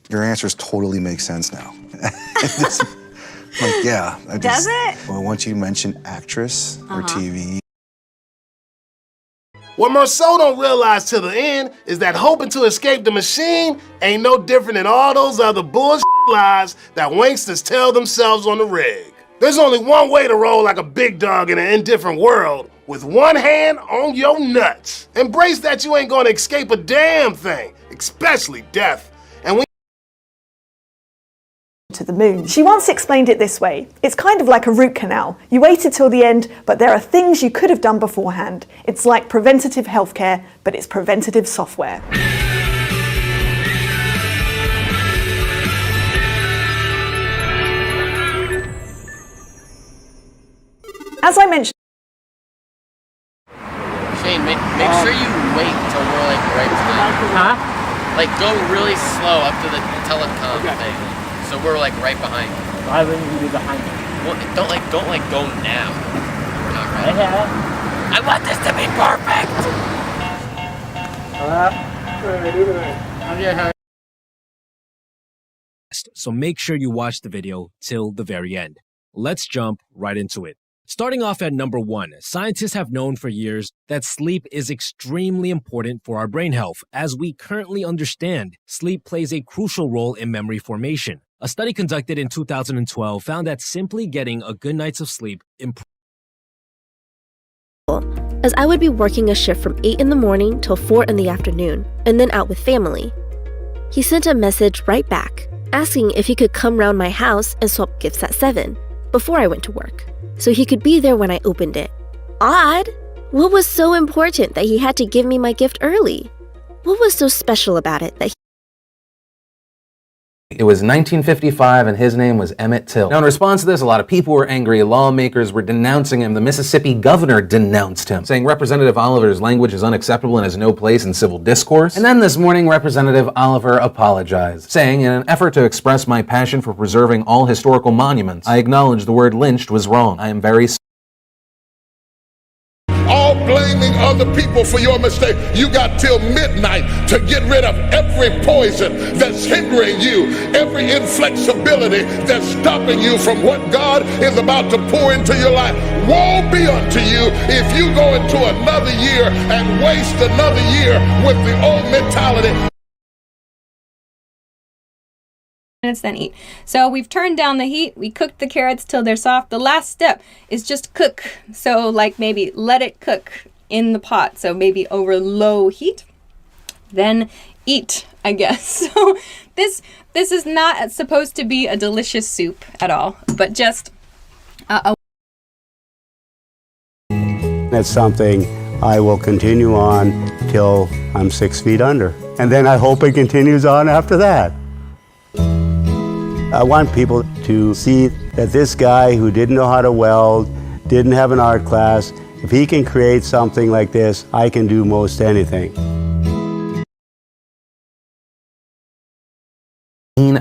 Your answers totally make sense now. Yeah. Does it? Well, once you mention actress or TV. What Marceau don't realize till the end is that hoping to escape the machine ain't no different than all those other bullshit lies that wanksters tell themselves on the rig. There's only one way to roll like a big dog in an indifferent world, with one hand on your nuts. Embrace that you ain't gonna escape a damn thing, especially death. And when to the moon. She once explained it this way: it's kind of like a root canal. You waited till the end, but there are things you could have done beforehand. It's like preventative healthcare, but it's preventative software. As I mentioned, Shane, make sure you wait till we're like right behind. Like go really slow up to the telecom thing, so we're like right behind you. Why wouldn't you be behind me? Well, don't go now. Not right. I want this to be perfect. So make sure you watch the video till the very end. Let's jump right into it. Starting off at number 1, scientists have known for years that sleep is extremely important for our brain health. As we currently understand, sleep plays a crucial role in memory formation. A study conducted in 2012 found that simply getting a good night's of sleep improves. As I would be working a shift from 8 in the morning till 4 in the afternoon, and then out with family. He sent a message right back, asking if he could come round my house and swap gifts at 7, before I went to work, so he could be there when I opened it. Odd! What was so important that he had to give me my gift early? What was so special about it that It was 1955 and his name was Emmett Till. Now in response to this, a lot of people were angry, lawmakers were denouncing him, the Mississippi governor denounced him, saying Representative Oliver's language is unacceptable and has no place in civil discourse. And then this morning, Representative Oliver apologized, saying, in an effort to express my passion for preserving all historical monuments, I acknowledge the word lynched was wrong. I am very all blaming other people for your mistake. You got till midnight to get rid of every poison that's hindering you, every inflexibility that's stopping you from what God is about to pour into your life. Woe be unto you if you go into another year and waste another year with the old mentality. Minutes, then eat. So we've turned down the heat. We cooked the carrots till they're soft. The last step is just cook. So like maybe let it cook in the pot. So maybe over low heat. Then eat, I guess. So this is not supposed to be a delicious soup at all, but just That's something I will continue on till I'm 6 feet under. And then I hope it continues on after that. I want people to see that this guy who didn't know how to weld, didn't have an art class, if he can create something like this, I can do most anything.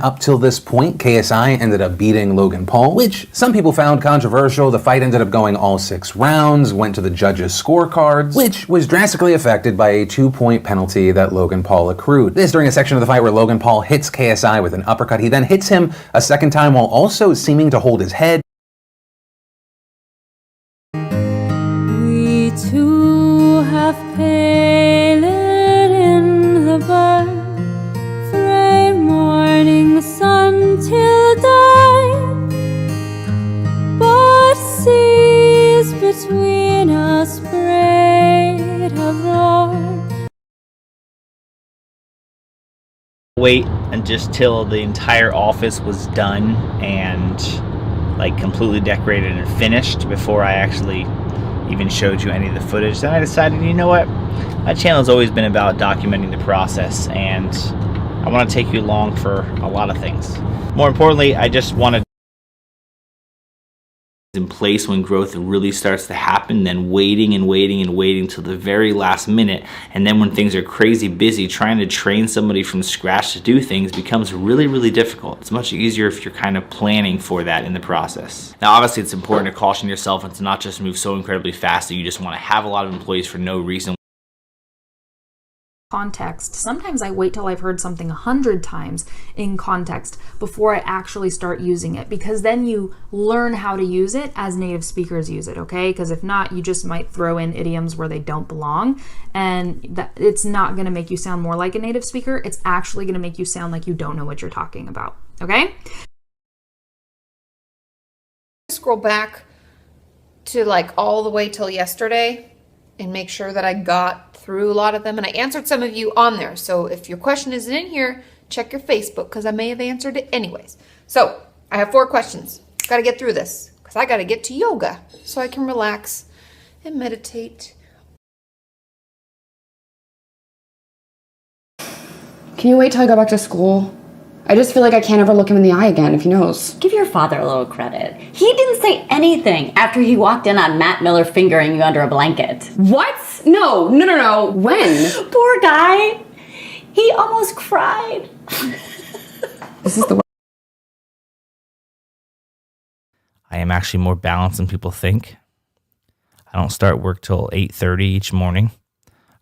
Up till this point, KSI ended up beating Logan Paul, which some people found controversial. The fight ended up going all 6 rounds, went to the judges' scorecards, which was drastically affected by a 2-point penalty that Logan Paul accrued. This during a section of the fight where Logan Paul hits KSI with an uppercut. He then hits him a second time while also seeming to hold his head. We two have paled in the barn, frae morning sun till dawn, but seas between us braid have roared. Wait and just till the entire office was done and like completely decorated and finished before I actually even showed you any of the footage. Then I decided, you know what, my channel has always been about documenting the process, and I want to take you along for a lot of things. More importantly, I just wanted in place when growth really starts to happen, then waiting and waiting and waiting till the very last minute, and then when things are crazy busy, trying to train somebody from scratch to do things becomes really, really difficult. It's much easier if you're kind of planning for that in the process. Now, obviously, it's important to caution yourself and to not just move so incredibly fast that you just want to have a lot of employees for no reason. Context. Sometimes I wait till I've heard something 100 times in context before I actually start using it, because then you learn how to use it as native speakers use it, okay? Because if not, you just might throw in idioms where they don't belong, and it's not going to make you sound more like a native speaker. It's actually going to make you sound like you don't know what you're talking about, okay? Scroll back to like all the way till yesterday and make sure that I got through a lot of them, and I answered some of you on there. So if your question isn't in here, check your Facebook, because I may have answered it anyways. So I have 4 questions. Got to get through this because I got to get to yoga so I can relax and meditate. Can you wait till I go back to school? I just feel like I can't ever look him in the eye again if he knows. Give your father a little credit. He didn't say anything after he walked in on Matt Miller fingering you under a blanket. What? No. When? Poor guy. He almost cried. This is the worst. I am actually more balanced than people think. I don't start work till 8:30 each morning.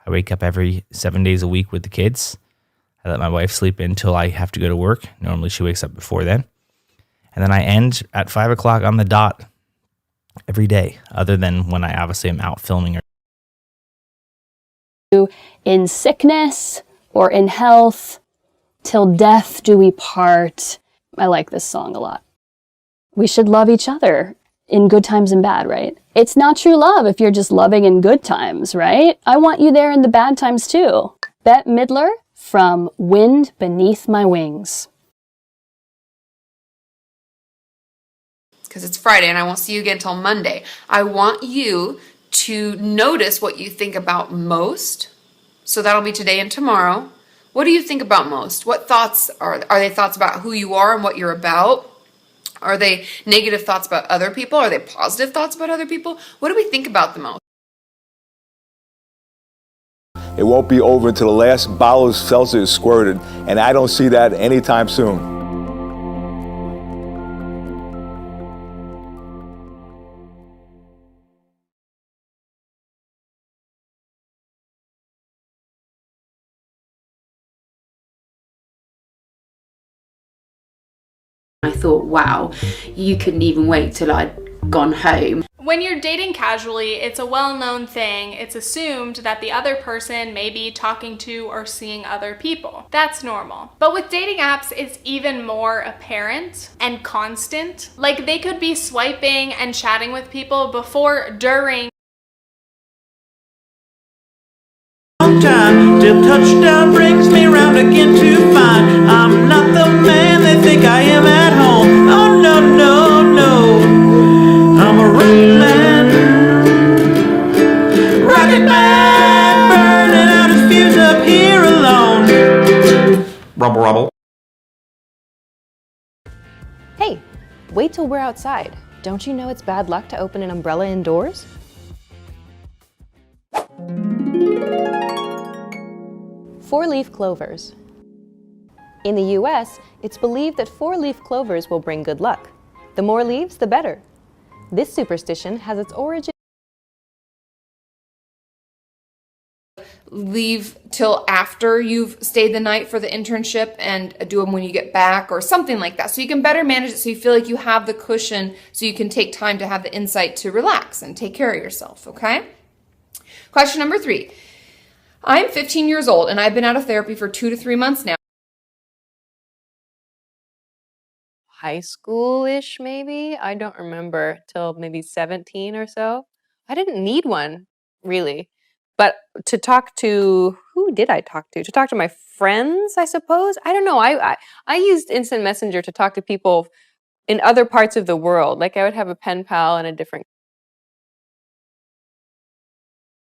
I wake up every 7 days a week with the kids. I let my wife sleep in until I have to go to work. Normally she wakes up before then. And then I end at 5 o'clock on the dot every day, other than when I obviously am out filming. In sickness or in health, till death do we part. I like this song a lot. We should love each other in good times and bad, right? It's not true love if you're just loving in good times, right? I want you there in the bad times too. Bette Midler from Wind Beneath My Wings. Because it's Friday and I won't see you again until Monday. I want you to notice what you think about most. So that'll be today and tomorrow. What do you think about most? What thoughts are they thoughts about who you are and what you're about? Are they negative thoughts about other people? Are they positive thoughts about other people? What do we think about the most? It won't be over until the last bottle of seltzer is squirted, and I don't see that anytime soon. I thought, wow, you couldn't even wait till I'd gone home. When you're dating casually, it's a well-known thing. It's assumed that the other person may be talking to or seeing other people. That's normal. But with dating apps, it's even more apparent and constant. Like, they could be swiping and chatting with people before, during. Time till touchdown brings me round again to find I'm not the man they think I am at home. Oh no, no, no, I'm a rocket man, burning out his fuse up here alone. Rubble, rubble. Hey, wait till we're outside. Don't you know it's bad luck to open an umbrella indoors? Four-leaf clovers. In the US, it's believed that four-leaf clovers will bring good luck. The more leaves, the better. This superstition has its origin. Leave till after you've stayed the night for the internship and do them when you get back or something like that. So you can better manage it so you feel like you have the cushion so you can take time to have the insight to relax and take care of yourself, okay? Question number 3. I'm 15 years old and I've been out of therapy for 2 to 3 months now. High school-ish, maybe? I don't remember, till maybe 17 or so. I didn't need one, really. But to talk to, who did I talk to? To talk to my friends, I suppose? I don't know. I used Instant Messenger to talk to people in other parts of the world. Like I would have a pen pal in a different.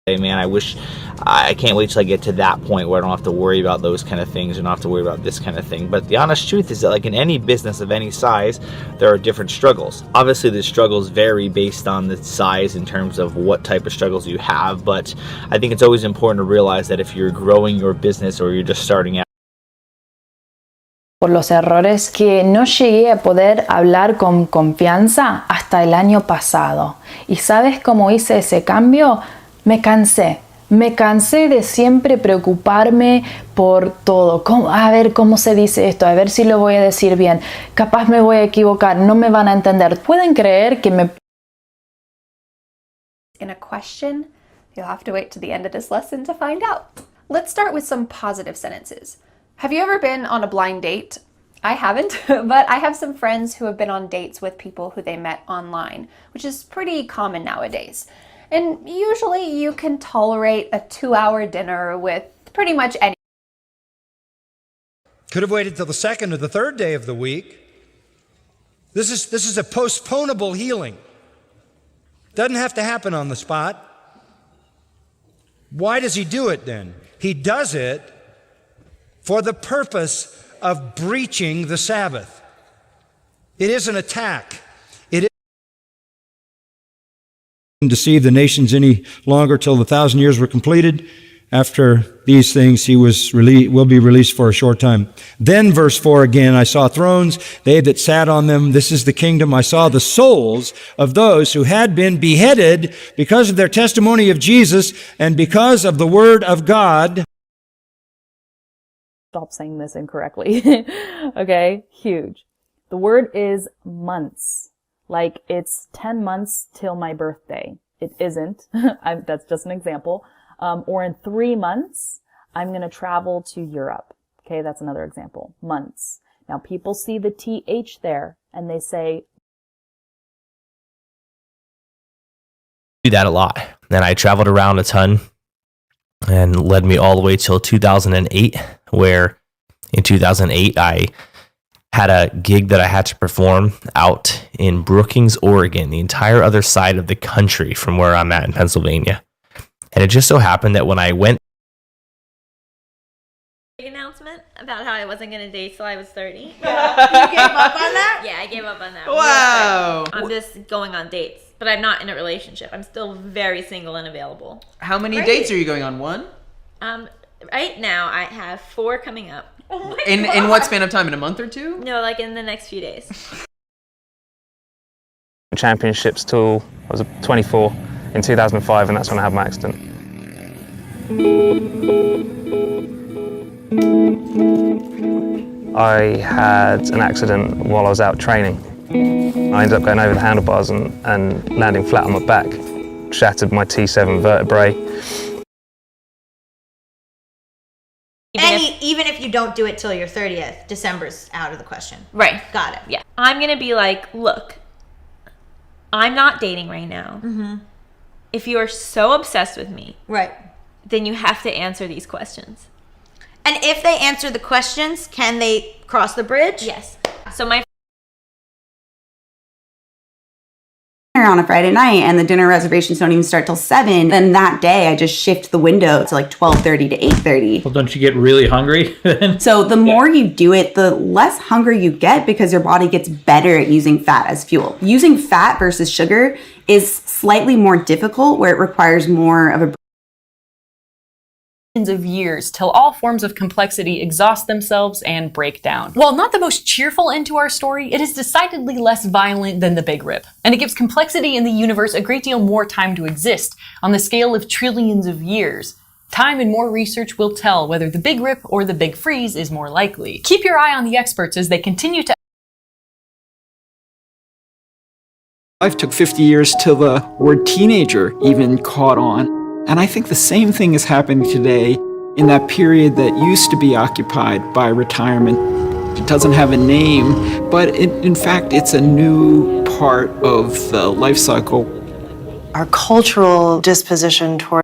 Hey man, I can't wait till I get to that point where I don't have to worry about those kind of things and don't have to worry about this kind of thing. But the honest truth is that, like in any business of any size, there are different struggles. Obviously the struggles vary based on the size in terms of what type of struggles you have, but I think it's always important to realize that if you're growing your business or you're just starting out. Por los errores que no llegué a poder hablar con confianza hasta el año pasado. ¿Y sabes cómo hice ese cambio? Me cansé de siempre preocuparme por todo. A ver cómo se dice esto, a ver si lo voy a decir bien. Capaz me voy a equivocar, no me van a entender. ¿Pueden creer que me... In a question, you'll have to wait to the end of this lesson to find out. Let's start with some positive sentences. Have you ever been on a blind date? I haven't, but I have some friends who have been on dates with people who they met online, which is pretty common nowadays. And usually you can tolerate a 2-hour dinner with pretty much any. Could have waited till the second or the third day of the week. This is a postponable healing. Doesn't have to happen on the spot. Why does he do it then? He does it for the purpose of breaching the Sabbath. It is an attack. Deceive the nations any longer till the 1,000 years were completed. After these things he will be released for a short time. Then verse 4 again, I saw thrones, they that sat on them, this is the kingdom. I saw the souls of those who had been beheaded because of their testimony of Jesus and because of the word of God. Stop saying this incorrectly. Okay, huge. The word is months. Like it's 10 months till my birthday. It isn't. That's just an example. Or in 3 months, I'm going to travel to Europe. Okay, that's another example. Months. Now people see the TH there and they say, do that a lot. And I traveled around a ton and led me all the way till 2008, where in 2008, I had a gig that I had to perform out in Brookings, Oregon, the entire other side of the country from where I'm at in Pennsylvania. And it just so happened that when I went... Big announcement about how I wasn't going to date till I was 30. Yeah. You gave up on that? Yeah, I gave up on that. Wow. I'm just going on dates, but I'm not in a relationship. I'm still very single and available. How many Great. dates are you going on? 1? Right now I have 4 coming up. Oh my God. In what span of time? In a month or 2? No, like in the next few days. Championships till I was 24 in 2005, and that's when I had my accident. I had an accident while I was out training. I ended up going over the handlebars and landing flat on my back. Shattered my T7 vertebrae. Even if you don't do it till your 30th, December's out of the question. Right. Got it. Yeah. I'm going to be like, look, I'm not dating right now. Mm-hmm. If you are so obsessed with me, right, then you have to answer these questions. And if they answer the questions, can they cross the bridge? Yes. So my on a Friday night and the dinner reservations don't even start till 7, then that day I just shift the window to like 12:30 to 8:30. Well, don't you get really hungry then? So the more you do it, the less hungry you get because your body gets better at using fat as fuel. Using fat versus sugar is slightly more difficult where it requires more of a of years till all forms of complexity exhaust themselves and break down. While not the most cheerful end to our story, it is decidedly less violent than the Big Rip, and it gives complexity in the universe a great deal more time to exist on the scale of trillions of years. Time and more research will tell whether the Big Rip or the Big Freeze is more likely. Keep your eye on the experts as they continue to Life took 50 years till the word teenager even caught on. And I think the same thing is happening today in that period that used to be occupied by retirement. It doesn't have a name, but in fact, it's a new part of the life cycle. Our cultural disposition toward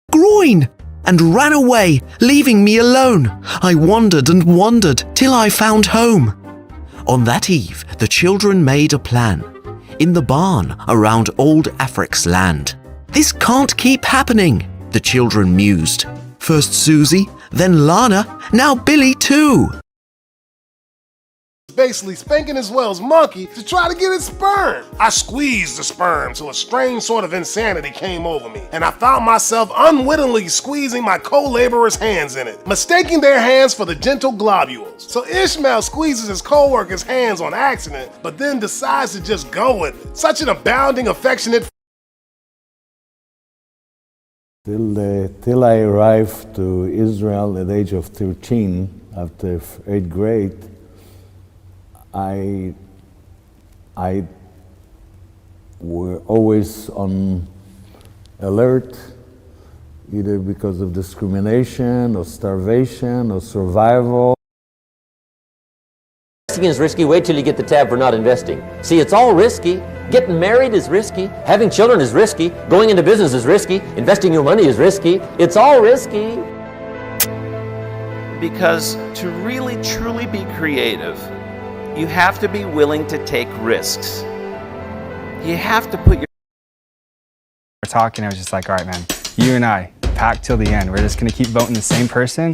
groin and ran away, leaving me alone. I wandered and wandered till I found home. On that eve, the children made a plan. In the barn around old Afric's land. This can't keep happening, the children mused. First Susie, then Lana, now Billy too. Basically spanking his well's monkey to try to get its sperm. I squeezed the sperm till a strange sort of insanity came over me, and I found myself unwittingly squeezing my co-laborers' hands in it, mistaking their hands for the gentle globules. So Ishmael squeezes his co-worker's hands on accident, but then decides to just go with it. Such an abounding, affectionate Till I arrived to Israel at the age of 13, after 8th grade, I were always on alert, either because of discrimination or starvation or survival. Investing is risky. Wait till you get the tab for not investing. See, it's all risky. Getting married is risky. Having children is risky. Going into business is risky. Investing your money is risky. It's all risky. Because to really truly be creative, you have to be willing to take risks. You have to put your... We're talking, I was just like, all right, man, you and I, packed till the end. We're just gonna keep voting the same person.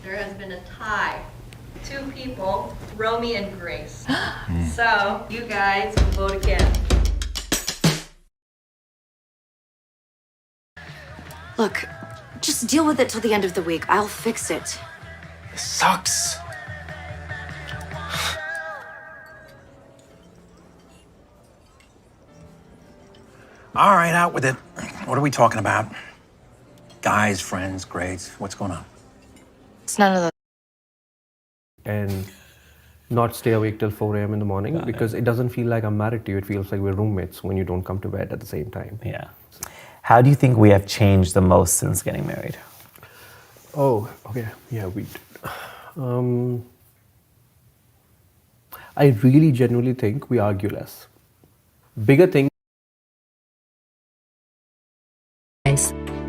there has been a tie. 2 people, Romy and Grace. So you guys vote again. Look, just deal with it till the end of the week. I'll fix it. This sucks. All right, out with it. What are we talking about? Guys, friends, grades, what's going on? It's none of those. And not stay awake till 4 a.m. in the morning because it doesn't feel like I'm married to you. It feels like we're roommates when you don't come to bed at the same time. Yeah. How do you think we have changed the most since getting married? Oh, okay. Yeah, I really genuinely think we argue less. Bigger things.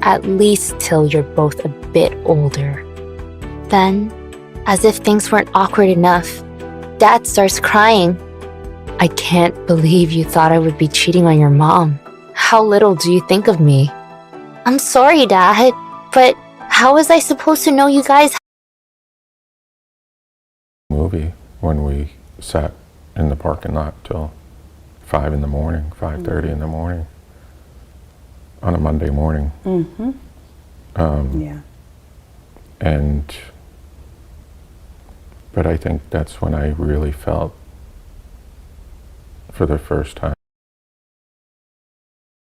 At least till you're both a bit older. Then, as if things weren't awkward enough, Dad starts crying. I can't believe you thought I would be cheating on your mom. How little do you think of me? I'm sorry, Dad, but how was I supposed to know you guys? Movie when we sat in the parking lot till 5 in the morning, 5:30 in the morning on a Monday morning. Mm-hmm. Yeah. But I think that's when I really felt for the first time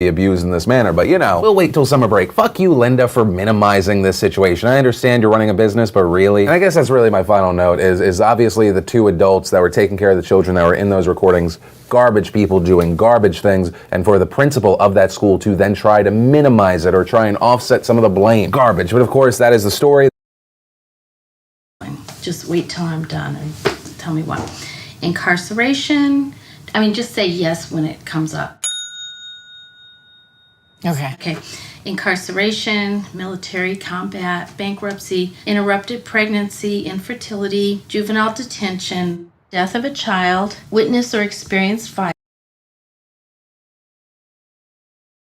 abused in this manner, but you know, we'll wait till summer break. Fuck you, Linda, for minimizing this situation. I understand you're running a business, but really, and I guess that's really my final note, is obviously the two adults that were taking care of the children that were in those recordings, garbage people doing garbage things, and for the principal of that school to then try to minimize it or try and offset some of the blame. Garbage, but of course that is the story. Just wait till I'm done and tell me what. Incarceration, I mean, just say yes when it comes up. Okay. Incarceration, military combat, bankruptcy, interrupted pregnancy, infertility, juvenile detention, death of a child, witness or experience fire.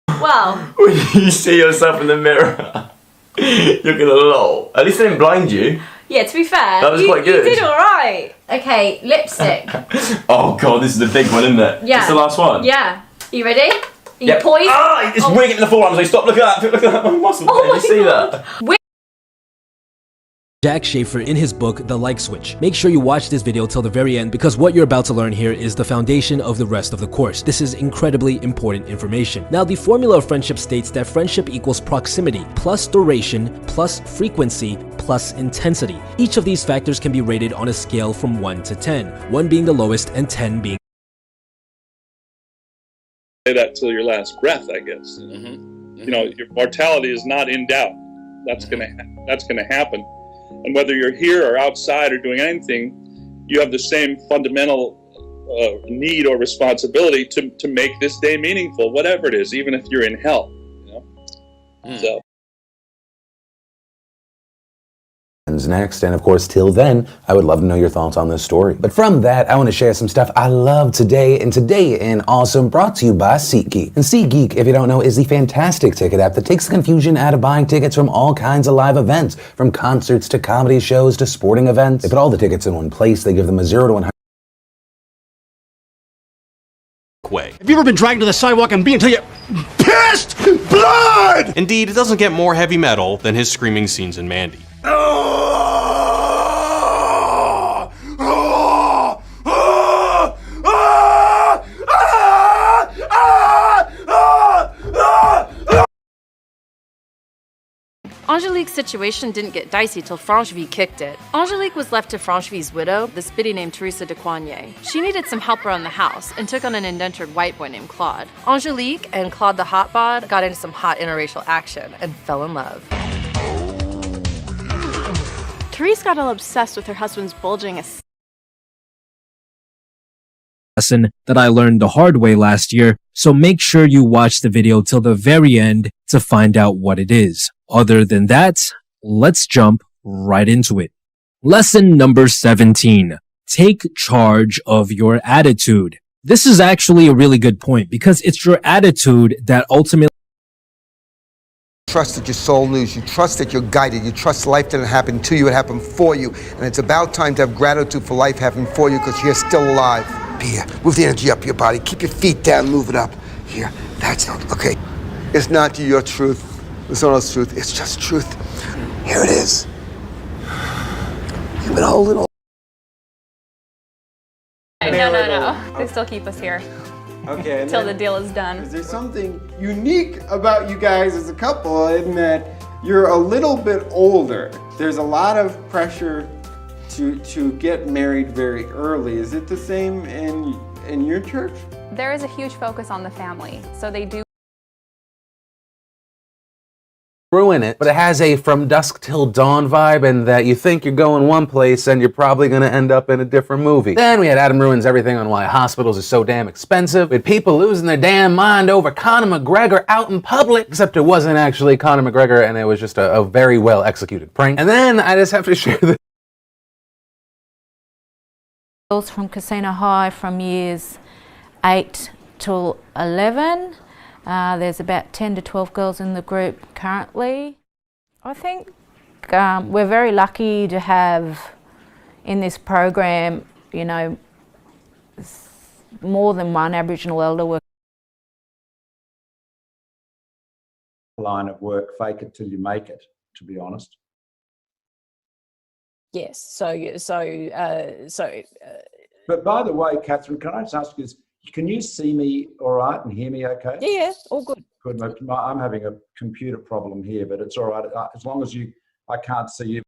Well, when you see yourself in the mirror, you're gonna lol. At least they didn't blind you. Yeah, to be fair, That was quite good. You did alright. Okay, lipstick. Oh god, this is the big one, isn't it? Yeah. It's the last one. Yeah. You ready? Are you Yep. poised? Ah, it's wigging in the forearms. Like, stop, look at that. Look at that muscle. Oh Did you my see God. that? Jack Schaefer in his book, The Like Switch. Make sure you watch this video till the very end because what you're about to learn here is the foundation of the rest of the course. This is incredibly important information. Now, the formula of friendship states that friendship equals proximity plus duration plus frequency plus intensity. Each of these factors can be rated on a scale from 1 to 10, 1 being the lowest and 10 being say that till your last breath, I guess. You know, your mortality is not in doubt. That's gonna happen. And whether you're here or outside or doing anything, you have the same fundamental need or responsibility to make this day meaningful, whatever it is, even if you're in hell. You know? So. Next, and of course till then I would love to know your thoughts on this story. But from that I want to share some stuff I love today, and today in Awesome brought to you by SeatGeek. And SeatGeek, if you don't know, is the fantastic ticket app that takes the confusion out of buying tickets from all kinds of live events, from concerts to comedy shows to sporting events. They put all the tickets in one place. They give them a 0 to 100 way. Have you ever been dragged to the sidewalk and being until you pissed blood? Indeed, it doesn't get more heavy metal than his screaming scenes in Mandy. Angelique's situation didn't get dicey till Francheville kicked it. Angelique was left to Francheville's widow, the spitty named Teresa de Coignet. She needed some help around the house and took on an indentured white boy named Claude. Angelique and Claude the hot bod got into some hot interracial action and fell in love. Therese got all obsessed with her husband's bulging lesson that I learned the hard way last year, so make sure you watch the video till the very end to find out what it is. Other than that, let's jump right into it. Lesson number 17. Take charge of your attitude. This is actually a really good point because it's your attitude that ultimately Trust that your soul knows. You trust that you're guided. You trust life didn't happen to you, it happened for you. And it's about time to have gratitude for life happening for you because you're still alive. Be here. Move the energy up your body. Keep your feet down, move it up. Here. That's not, okay. It's not your truth. It's not us truth. It's just truth. Here it is. You've been holding on. No. They still keep us here. Okay. Until the deal is done. There's something unique about you guys as a couple in that you're a little bit older. There's a lot of pressure to get married very early. Is it the same in your church? There is a huge focus on the family, so they do ruin it, but it has a from dusk till dawn vibe, and that you think you're going one place and you're probably going to end up in a different movie. Then we had Adam ruins everything on why hospitals are so damn expensive, with people losing their damn mind over Conor McGregor out in public, except it wasn't actually Conor McGregor and it was just a very well executed prank. And then I just have to share this. Girls from Casino High from years 8 till 11. There's about 10 to 12 girls in the group currently. I think we're very lucky to have in this program, you know, more than one Aboriginal elder work. Line of work, fake it till you make it, to be honest. Yes, But by the way, Catherine, can I just ask you this? Can you see me all right and hear me okay? Yeah, all good. Good. I'm having a computer problem here, but it's all right. As long as I can't see you.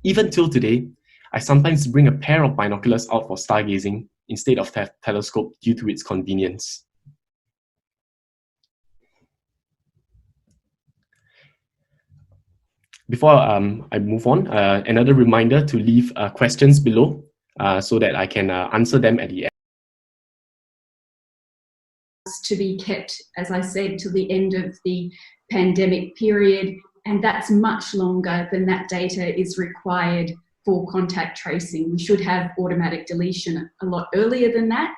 Even till today, I sometimes bring a pair of binoculars out for stargazing instead of telescope due to its convenience. Before I move on, another reminder to leave questions below so that I can answer them at the end. To be kept, as I said, till the end of the pandemic period, and that's much longer than that data is required for contact tracing. We should have automatic deletion a lot earlier than that.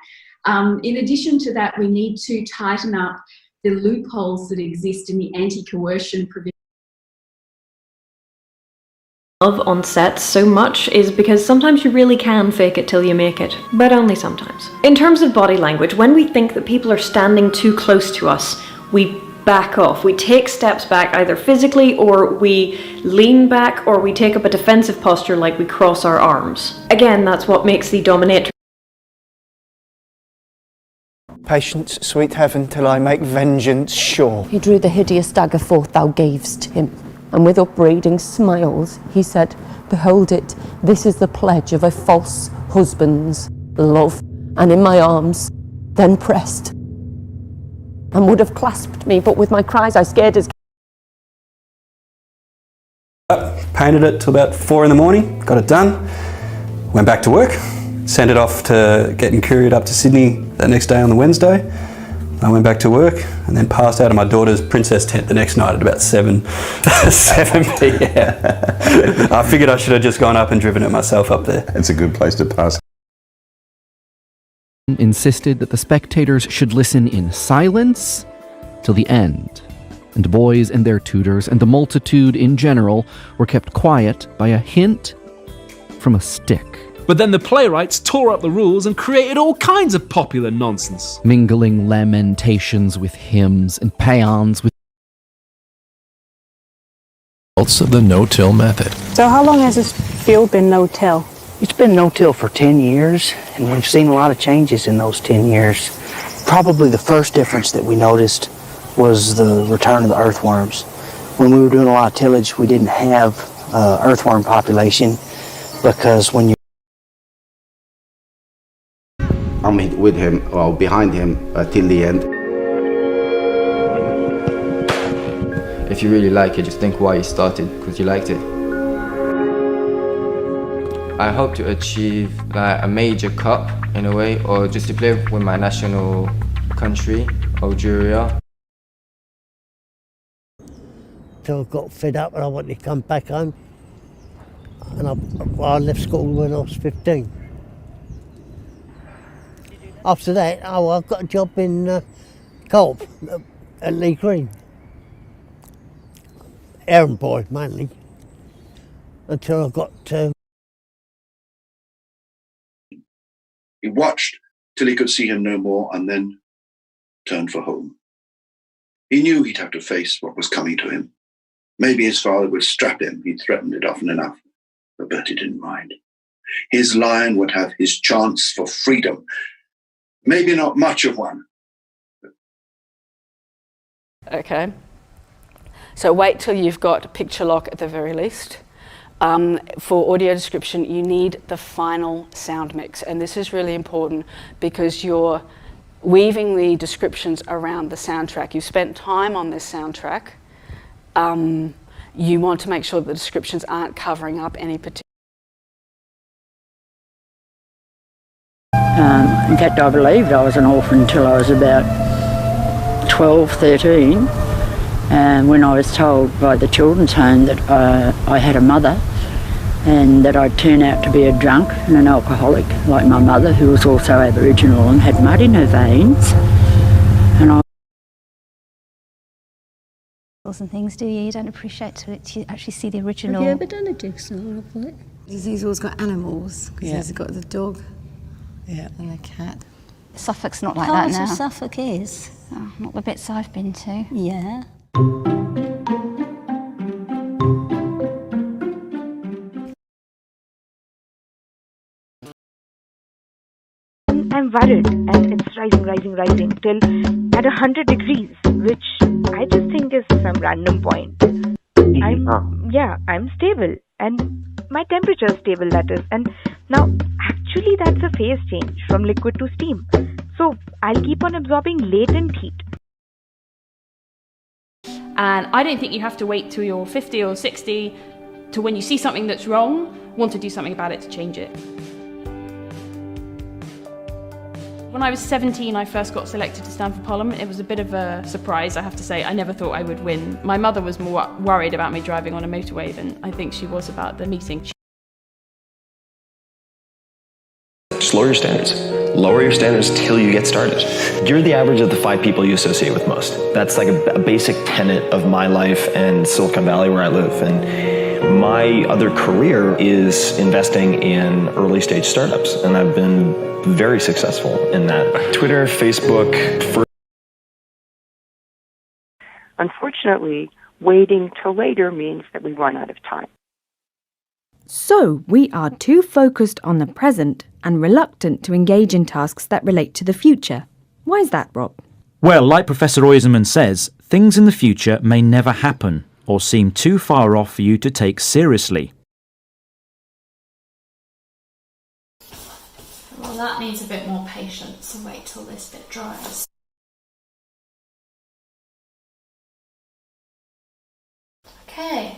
In addition to that, we need to tighten up the loopholes that exist in the anti-coercion provision. Love on sets so much is because sometimes you really can fake it till you make it, but only sometimes. In terms of body language, when we think that people are standing too close to us, we back off. We take steps back either physically, or we lean back, or we take up a defensive posture like we cross our arms. Again, that's what makes the dominatrix. Patience, sweet heaven, till I make vengeance sure. He drew the hideous dagger forth thou gavest him, and with upbraiding smiles he said, behold it, this is the pledge of a false husband's love. And in my arms then pressed, and would have clasped me, but with my cries I scared his. Painted it till about 4 in the morning, got it done, went back to work, sent it off to getting couriered up to Sydney the next day on the Wednesday. I went back to work and then passed out of my daughter's princess tent the next night at about 7 p.m. I figured I should have just gone up and driven it myself up there. It's a good place to pass. Insisted that the spectators should listen in silence till the end, and boys and their tutors and the multitude in general were kept quiet by a hint from a stick. But then the playwrights tore up the rules and created all kinds of popular nonsense. Mingling lamentations with hymns and paeans with results of the no-till method. So how long has this field been no-till? It's been no-till for 10 years, and we've seen a lot of changes in those 10 years. Probably the first difference that we noticed was the return of the earthworms. When we were doing a lot of tillage, we didn't have earthworm population, because when you I'm with him, or behind him, till the end. If you really like it, just think why you started, because you liked it. I hope to achieve like a major cup in a way, or just to play with my national country, Algeria. So I got fed up and I wanted to come back home. And I left school when I was 15. After that, I got a job in Co-op at Lee Green. Errand boy, mainly. Until I got to... He watched till he could see him no more and then turned for home. He knew he'd have to face what was coming to him. Maybe his father would strap him. He'd threatened it often enough. But Bertie didn't mind. His lion would have his chance for freedom. Maybe not much of one. Okay. So wait till you've got picture lock at the very least. For audio description, you need the final sound mix. And this is really important because you're weaving the descriptions around the soundtrack. You spent time on this soundtrack. You want to make sure the descriptions aren't covering up any particular. In fact, I believed I was an orphan until I was about 12, 13. And when I was told by the children's home that I had a mother and that I'd turn out to be a drunk and an alcoholic like my mother, who was also Aboriginal and had mud in her veins. And And things, do you? You don't appreciate to actually see the original. Have you ever done a jigsaw of it? He's always got animals, because he's got the dog and the cat. Suffolk's not like Part that now. of Suffolk is. Oh, not the bits I've been to. Yeah. I'm worried, and it's rising till at 100 degrees, which I just think is some random point. I'm stable, and my temperature is stable, that is. And now, actually, that's a phase change from liquid to steam. So I'll keep on absorbing latent heat. And I don't think you have to wait till you're 50 or 60 to, when you see something that's wrong, want to do something about it to change it. When I was 17, I first got selected to stand for Parliament. It was a bit of a surprise, I have to say. I never thought I would win. My mother was more worried about me driving on a motorway than I think she was about the meeting. Just lower your standards. Lower your standards till you get started. You're the average of the 5 people you associate with most. That's like a basic tenet of my life and Silicon Valley where I live. And my other career is investing in early stage startups, and I've been very successful in that. Twitter, Facebook. Unfortunately, waiting till later means that we run out of time. So, we are too focused on the present and reluctant to engage in tasks that relate to the future. Why is that, Rob? Well, like Professor Oyserman says, things in the future may never happen or seem too far off for you to take seriously. Well, that needs a bit more patience, so wait till this bit dries. Okay.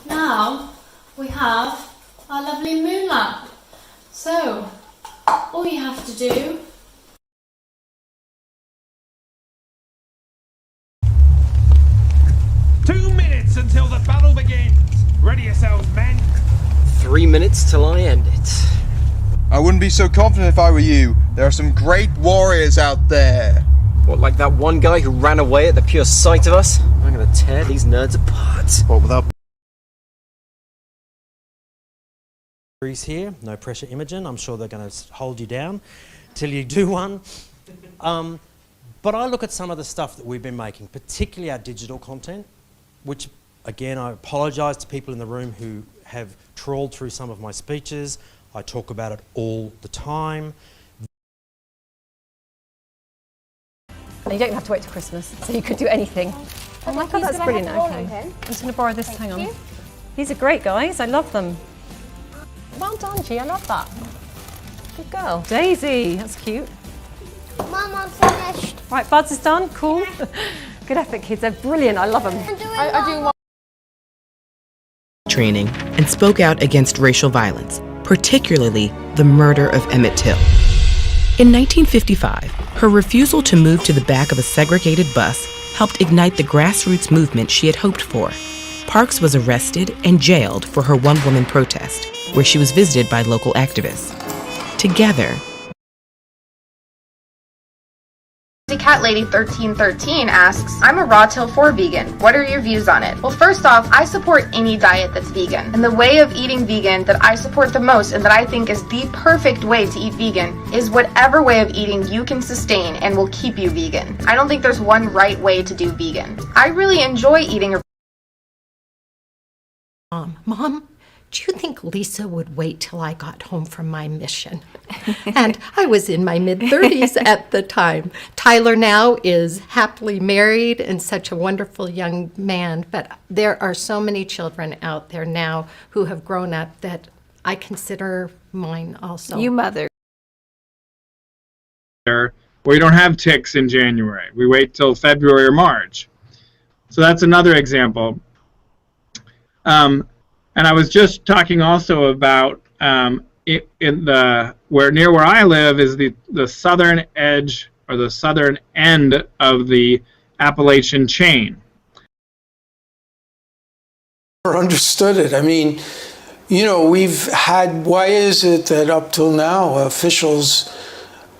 Now we have our lovely moon lamp. So, all you have to do until the battle begins. Ready yourselves, men. 3 minutes till I end it. I wouldn't be so confident if I were you. There are some great warriors out there. What, like that one guy who ran away at the pure sight of us? I'm gonna tear these nerds apart. What, without... Here, no pressure Imogen. I'm sure they're going to hold you down till you do one. But I look at some of the stuff that we've been making, particularly our digital content, which, again, I apologise to people in the room who have trawled through some of my speeches. I talk about it all the time. And you don't have to wait till Christmas, so you could do anything. Oh my God, that's brilliant. Okay. I'm just going to borrow this. Hang on. These are great, guys. I love them. Well done, G. I love that. Good girl. Daisy, that's cute. Mum, I'm finished. Right, Buds is done. Cool. Good effort, kids. They're brilliant. I love them. I do one. Training and spoke out against racial violence, particularly the murder of Emmett Till. In 1955, her refusal to move to the back of a segregated bus helped ignite the grassroots movement she had hoped for. Parks was arrested and jailed for her one-woman protest, where she was visited by local activists. Together, Cat Lady 1313 asks, I'm a raw till 4 vegan. What are your views on it? Well, first off, I support any diet that's vegan. And the way of eating vegan that I support the most and that I think is the perfect way to eat vegan is whatever way of eating you can sustain and will keep you vegan. I don't think there's one right way to do vegan. I really enjoy eating a Mom, do you think Lisa would wait till I got home from my mission? And I was in my mid-30s at the time. Tyler now is happily married and such a wonderful young man, but there are so many children out there now who have grown up that I consider mine also. You mother. We don't have ticks in January. We wait till February or March. So that's another example. And I was just talking also about near where I live is the southern edge or the southern end of the Appalachian chain. Understood it. I mean, you know, we've had, why is it that up till now officials,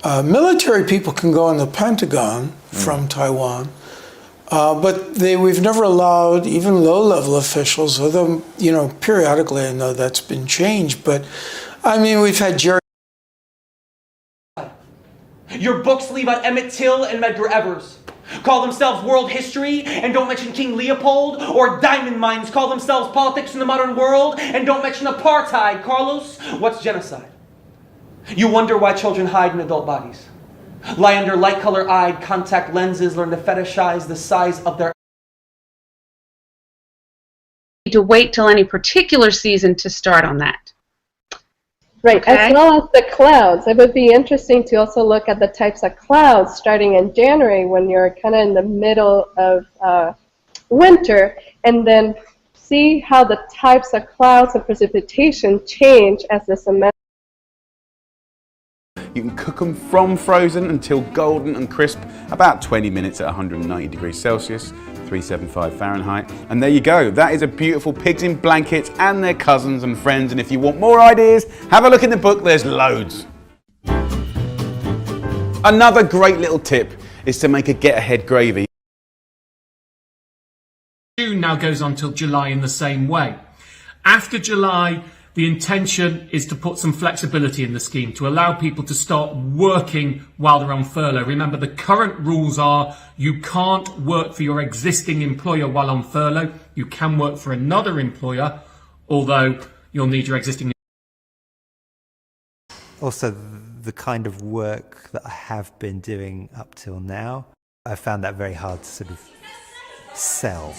military people can go in the Pentagon from Taiwan, but we've never allowed even low-level officials, although, you know, periodically I know that's been changed, but I mean, we've had Jerry. Your books leave out Emmett Till and Medgar Evers. Call themselves world history and don't mention King Leopold, or diamond mines call themselves politics in the modern world and don't mention apartheid. Carlos, what's genocide? You wonder why children hide in adult bodies, lie under light color eyed contact lenses, learn to fetishize the size of their to wait till any particular season to start on that. Right, Okay. as well as the clouds. It would be interesting to also look at the types of clouds starting in January when you're kind of in the middle of winter, and then see how the types of clouds and precipitation change as the semester. You can cook them from frozen until golden and crisp, about 20 minutes at 190 degrees Celsius, 375 Fahrenheit. And there you go. That is a beautiful pigs in blankets and their cousins and friends. And if you want more ideas, have a look in the book. There's loads. Another great little tip is to make a get-ahead gravy. June now goes on till July in the same way. After July, the intention is to put some flexibility in the scheme to allow people to start working while they're on furlough. Remember, the current rules are you can't work for your existing employer while on furlough. You can work for another employer, although you'll need your existing. Also, the kind of work that I have been doing up till now, I found that very hard to sort of sell.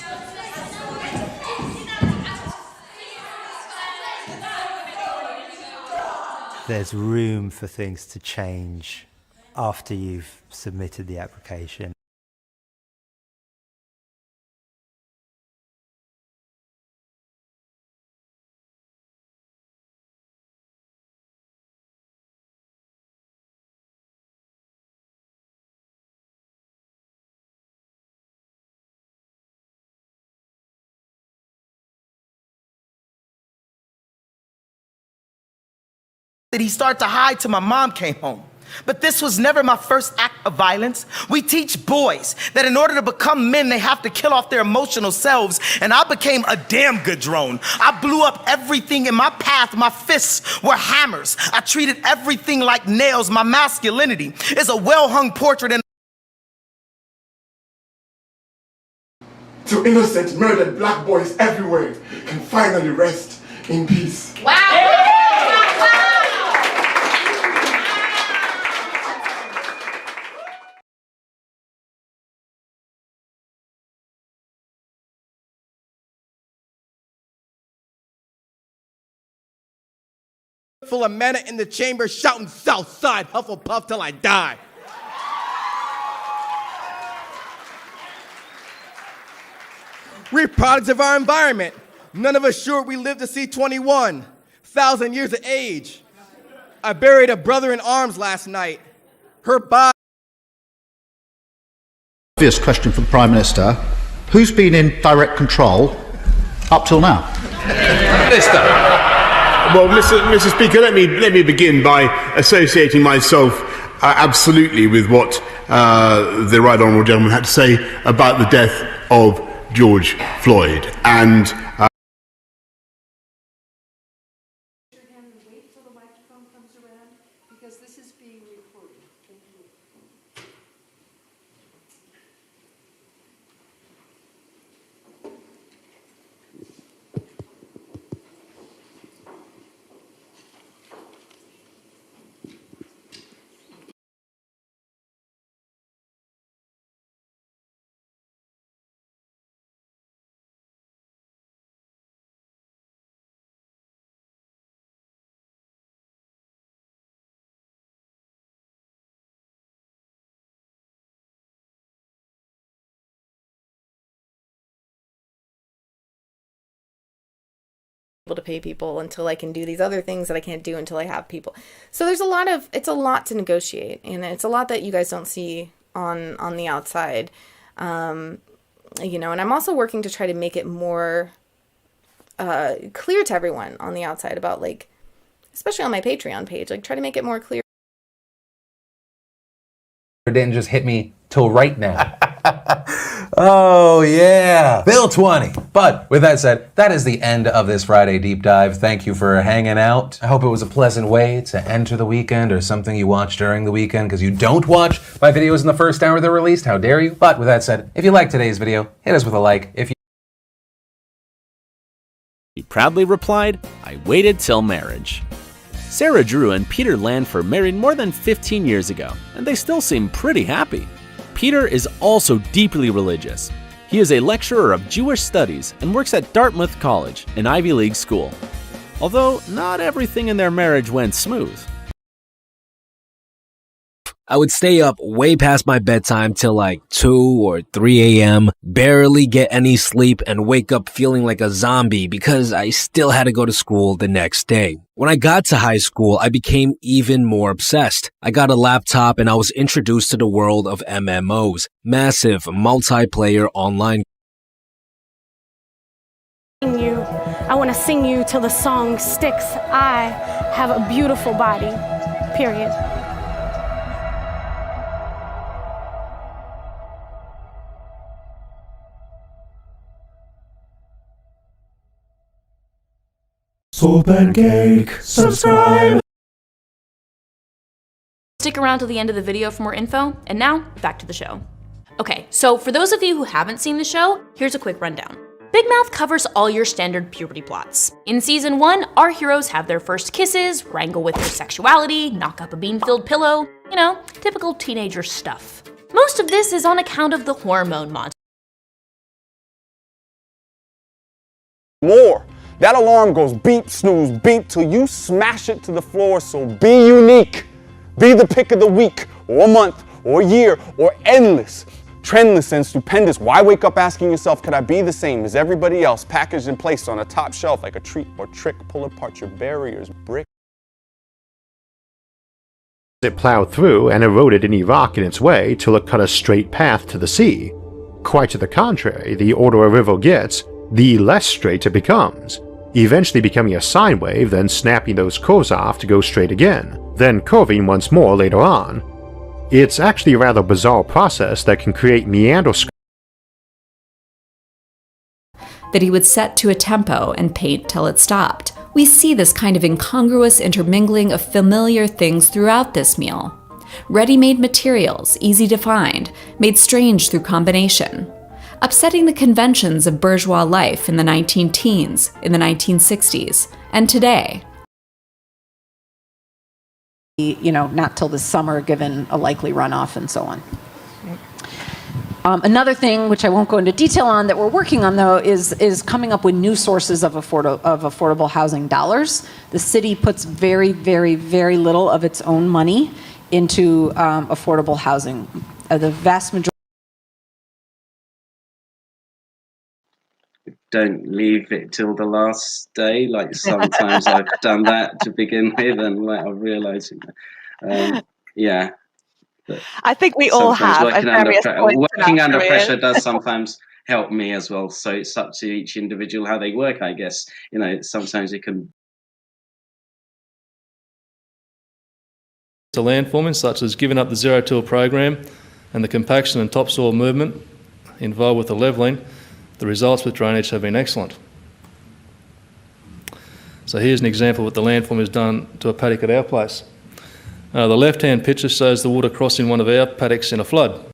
There's room for things to change after you've submitted the application. He started to hide till my mom came home. But this was never my first act of violence. We teach boys that in order to become men, they have to kill off their emotional selves. And I became a damn good drone. I blew up everything in my path. My fists were hammers. I treated everything like nails. My masculinity is a well-hung portrait. And to innocent, murdered black boys everywhere can finally rest in peace. Wow! Full of men in the chamber shouting Southside Hufflepuff till I die. We're products of our environment. None of us sure we live to see 21,000 years of age. I buried a brother in arms last night. Her body. Obvious question for the Prime Minister. Who's been in direct control up till now? Minister. Well, Mr. Speaker, let me begin by associating myself absolutely with what the right honourable gentleman had to say about the death of George Floyd. And to pay people until I can do these other things that I can't do until I have people. So there's it's a lot to negotiate, and it's a lot that you guys don't see on the outside. You know, and I'm also working to try to make it more clear to everyone on the outside about, like, especially on my Patreon page, like, try to make it more clear. It didn't just hit me till right now. Oh, yeah. Bill 20. But with that said, that is the end of this Friday Deep Dive. Thank you for hanging out. I hope it was a pleasant way to enter the weekend, or something you watch during the weekend, because you don't watch my videos in the first hour they're released. How dare you? But with that said, if you liked today's video, hit us with a like. If you He proudly replied, "I waited till marriage." Sarah Drew and Peter Landford married more than 15 years ago, and they still seem pretty happy. Peter is also deeply religious. He is a lecturer of Jewish studies and works at Dartmouth College, an Ivy League school. Although not everything in their marriage went smooth. I would stay up way past my bedtime till like 2 or 3 a.m., barely get any sleep, and wake up feeling like a zombie because I still had to go to school the next day. When I got to high school, I became even more obsessed. I got a laptop and I was introduced to the world of MMOs, massive multiplayer online. I want to sing you till the song sticks. I have a beautiful body, period. For pancake, subscribe. Stick around till the end of the video for more info, and now, back to the show. Okay, so for those of you who haven't seen the show, here's a quick rundown. Big Mouth covers all your standard puberty plots. In season 1, our heroes have their first kisses, wrangle with their sexuality, knock up a bean-filled pillow, you know, typical teenager stuff. Most of this is on account of the hormone monster. More. That alarm goes beep, snooze, beep till you smash it to the floor, so be unique. Be the pick of the week, or month, or year, or endless. Trendless and stupendous. Why wake up asking yourself, could I be the same as everybody else, packaged and placed on a top shelf like a treat or trick? Pull apart your barriers, brick. It plowed through and eroded any rock in its way till it cut a straight path to the sea. Quite to the contrary, the older a river gets, the less straight it becomes, eventually becoming a sine wave, then snapping those curves off to go straight again, then curving once more later on. It's actually a rather bizarre process that can create meander that he would set to a tempo and paint till it stopped. We see this kind of incongruous intermingling of familiar things throughout this meal. Ready-made materials, easy to find, made strange through combination. Upsetting the conventions of bourgeois life in the 19-teens, in the 1960s, and today. You know, not till this summer, given a likely runoff and so on. Another thing, which I won't go into detail on, that we're working on, though, is coming up with new sources of affordable housing dollars. The city puts very, very, very little of its own money into affordable housing. The vast majority. Don't leave it till the last day. Like sometimes I've done that to begin with, and like I've realised, yeah. I think we all have. Working under pressure does sometimes help me as well. So it's up to each individual how they work, I guess. You know, sometimes it can. To landforming, such as giving up the zero-till program and the compaction and topsoil movement involved with the levelling, the results with drainage have been excellent. So here's an example of what the landform has done to a paddock at our place. The left-hand picture shows the water crossing one of our paddocks in a flood.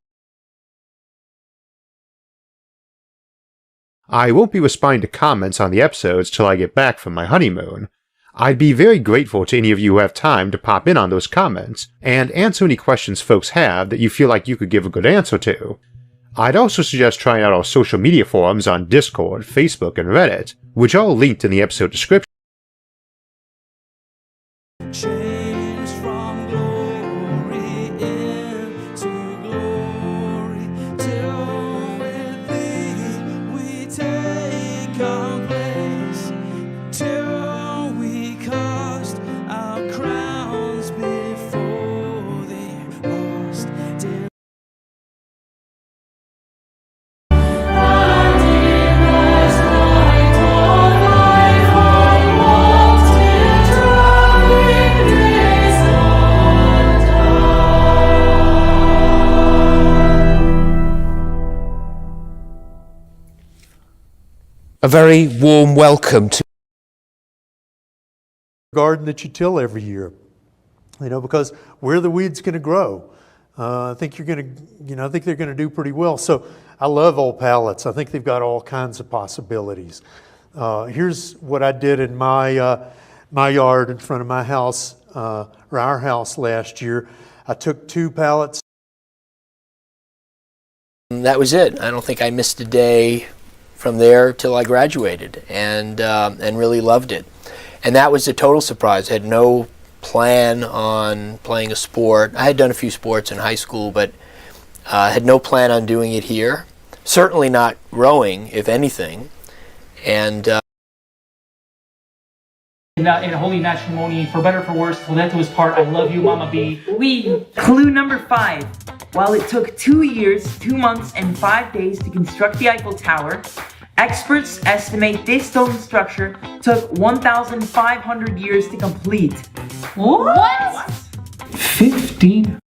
I won't be responding to comments on the episodes till I get back from my honeymoon. I'd be very grateful to any of you who have time to pop in on those comments and answer any questions folks have that you feel like you could give a good answer to. I'd also suggest trying out our social media forums on Discord, Facebook, and Reddit, which are all linked in the episode description. A very warm welcome to garden that you till every year, you know, because where are the weeds going to grow? I think you're going to, I think they're going to do pretty well. So I love old palettes. I think they've got all kinds of possibilities. Here's what I did in my my yard in front of my house, or our house last year. I took 2 pallets. That was it. I don't think I missed a day from there till I graduated, and really loved it. And that was a total surprise. I had no plan on playing a sport. I had done a few sports in high school, but had no plan on doing it here. Certainly not rowing, if anything. And in holy matrimony, for better or for worse, till death do us part, I love you, Mama B. Clue number 5. While it took 2 years, 2 months, and 5 days to construct the Eiffel Tower, experts estimate this stone structure took 1,500 years to complete. What? 15.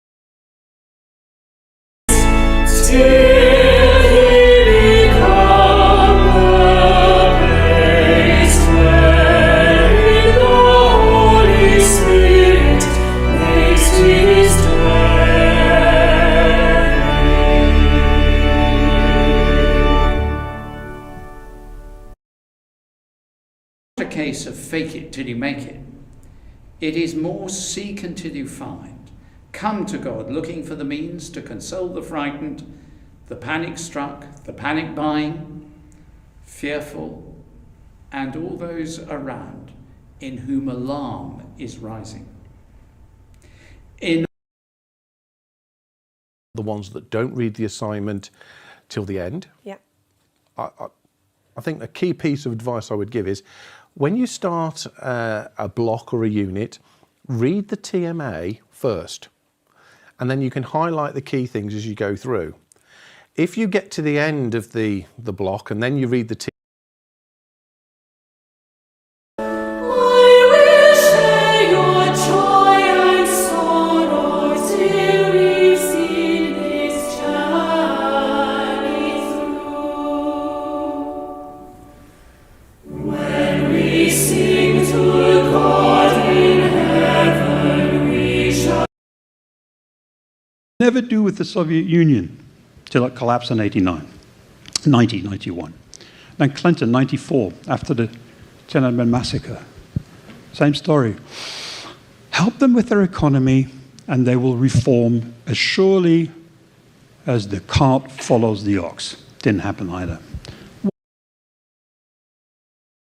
A case of fake it till you make it. It is more seek until you find. Come to God looking for the means to console the frightened, the panic struck, the panic buying, fearful, and all those around in whom alarm is rising. The ones that don't read the assignment till the end. Yeah. I think a key piece of advice I would give is, when you start a block or a unit, read the TMA first, and then you can highlight the key things as you go through. If you get to the end of the block and then you read the TMA, never do with the Soviet Union till it collapsed in 1991. Then Clinton, 94, after the Tiananmen massacre. Same story. Help them with their economy and they will reform as surely as the cart follows the ox. Didn't happen either.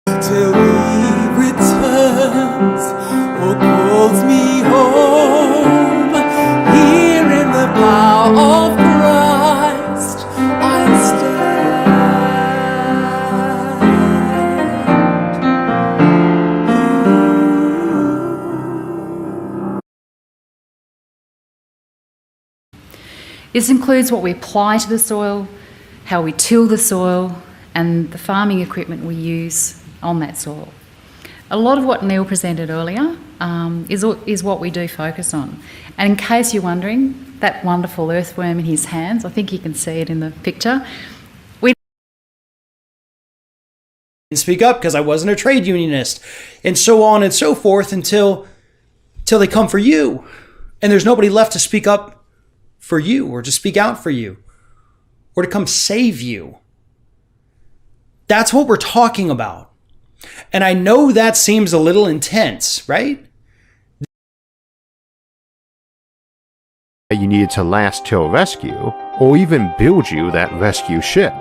Till he returns or calls me home, here in the power of Christ I stand. This includes what we apply to the soil, how we till the soil, and the farming equipment we use on that soil. A lot of what Neil presented earlier is what we do focus on. And in case you're wondering, that wonderful earthworm in his hands, I think you can see it in the picture. We didn't speak up because I wasn't a trade unionist, and so on and so forth until they come for you. And there's nobody left to speak up for you or to speak out for you or to come save you. That's what we're talking about. And I know that seems a little intense, right? You needed to last till rescue, or even build you that rescue ship.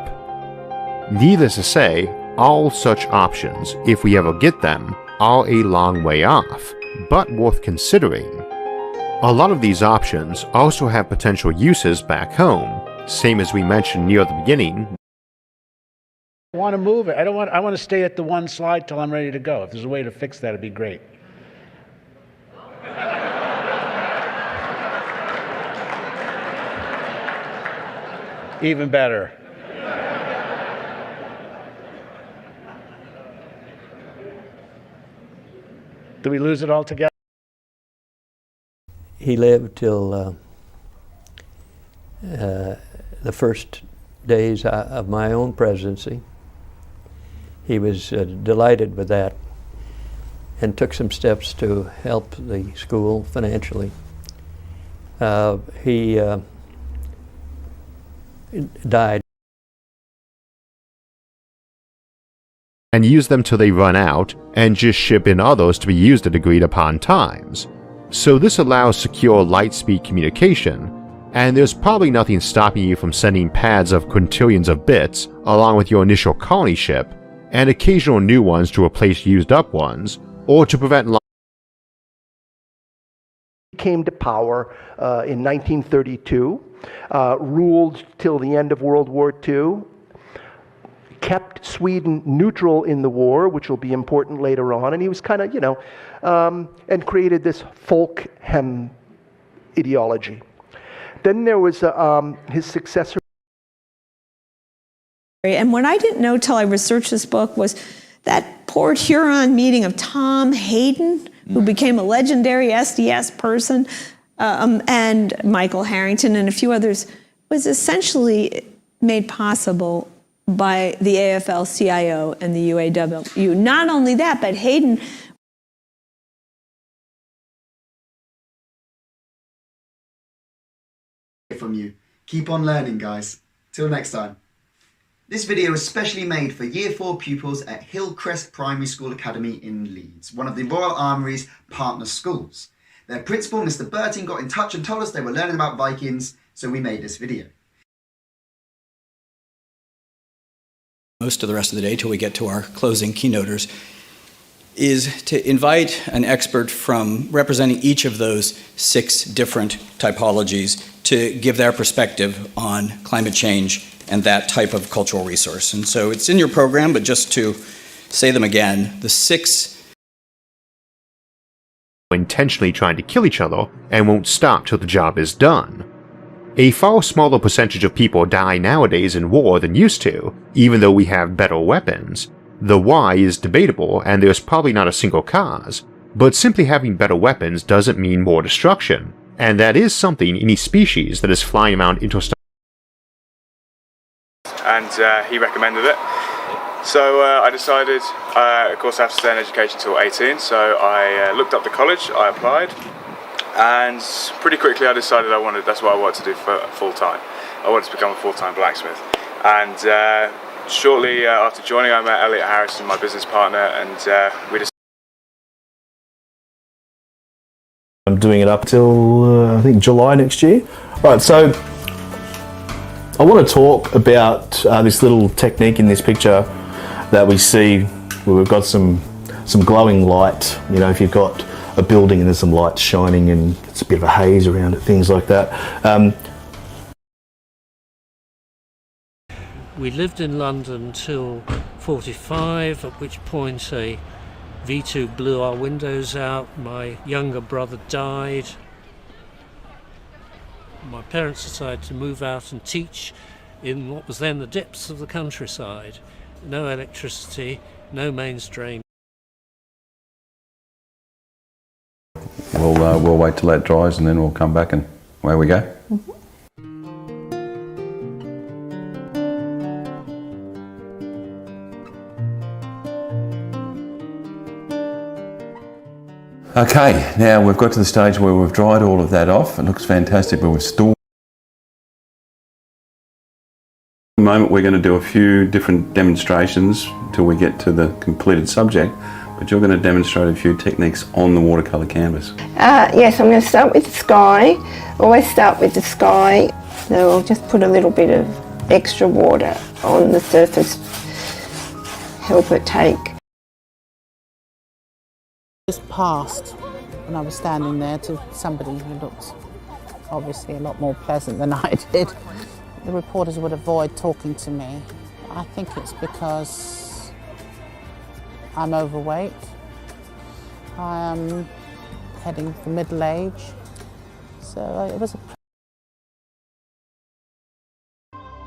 Needless to say, all such options, if we ever get them, are a long way off, but worth considering. A lot of these options also have potential uses back home, same as we mentioned near the beginning. I want to move it. I want to stay at the one slide till I'm ready to go. If there's a way to fix that, it'd be great. Even better. Do we lose it altogether? He lived till the first days of my own presidency. He was delighted with that and took some steps to help the school financially. He died and use them till they run out, and just ship in others to be used at agreed upon times. So this allows secure light-speed communication, and there's probably nothing stopping you from sending pads of quintillions of bits along with your initial colony ship, and occasional new ones to replace used-up ones, or to prevent came to power in 1932, ruled till the end of World War II, kept Sweden neutral in the war, which will be important later on, and he was kind of, and created this folkhem ideology. Then there was his successor. And what I didn't know till I researched this book was that Port Huron meeting of Tom Hayden, who became a legendary SDS person, and Michael Harrington and a few others, was essentially made possible by the AFL-CIO and the UAW. Not only that, but Hayden from you. Keep on learning, guys. Till next time. This video is specially made for Year 4 pupils at Hillcrest Primary School Academy in Leeds, one of the Royal Armoury's partner schools. Their principal, Mr. Burton, got in touch and told us they were learning about Vikings, so we made this video. Most of the rest of the day, till we get to our closing keynoters, is to invite an expert from representing each of those 6 different typologies to give their perspective on climate change and that type of cultural resource. And so it's in your program, but just to say them again, the 6 intentionally trying to kill each other and won't stop till the job is done. A far smaller percentage of people die nowadays in war than used to, even though we have better weapons. The why is debatable, and there's probably not a single cause, but simply having better weapons doesn't mean more destruction, and that is something any species that is flying around interstellar. And he recommended it. So I decided, of course I have to stay in education until 18, so I looked up the college, I applied, and pretty quickly I decided that's what I wanted to do for full-time. I wanted to become a full-time blacksmith. And shortly after joining, I met Elliot Harrison, my business partner, and we decided. I'm doing it up till I think July next year. Right, so I want to talk about this little technique in this picture that we see where we've got some glowing light. You know, if you've got a building and there's some light shining and it's a bit of a haze around it, things like that. We lived in London till 45, at which point a V2 blew our windows out. My younger brother died. My parents decided to move out and teach in what was then the depths of the countryside. No electricity, no mainstream. We'll wait till that dries and then we'll come back and away we go. Okay, now we've got to the stage where we've dried all of that off. It looks fantastic, but we've stored. At the moment we're going to do a few different demonstrations until we get to the completed subject, but you're going to demonstrate a few techniques on the watercolour canvas. Yes, I'm going to start with the sky. Always start with the sky. So I'll just put a little bit of extra water on the surface, help it take. Just passed when I was standing there to somebody who looked obviously a lot more pleasant than I did. The reporters would avoid talking to me. I think it's because I'm overweight. I am heading for middle age. So it was a...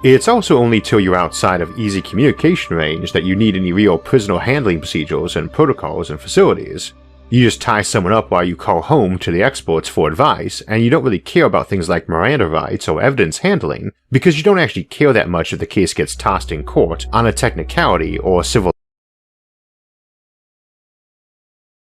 It's also only till you're outside of easy communication range that you need any real prisoner handling procedures and protocols and facilities. You just tie someone up while you call home to the experts for advice, and you don't really care about things like Miranda rights or evidence handling, because you don't actually care that much if the case gets tossed in court on a technicality or civil.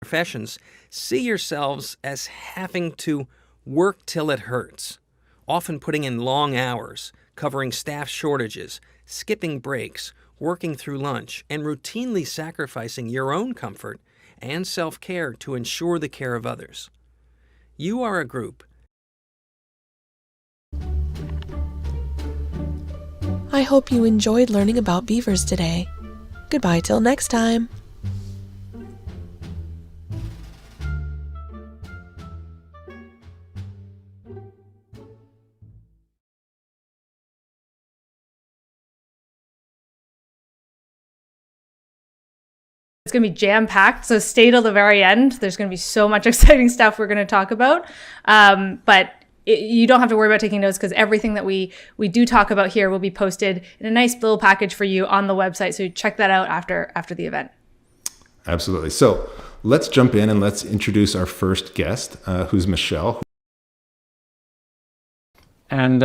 Professions, see yourselves as having to work till it hurts, often putting in long hours, covering staff shortages, skipping breaks, working through lunch, and routinely sacrificing your own comfort and self-care to ensure the care of others. You are a group. I hope you enjoyed learning about beavers today. Goodbye till next time. It's going to be jam-packed, so stay till the very end. There's going to be so much exciting stuff we're going to talk about. But you don't have to worry about taking notes because everything that we do talk about here will be posted in a nice little package for you on the website. So check that out after the event. Absolutely. So let's jump in and let's introduce our first guest, who's Michelle. And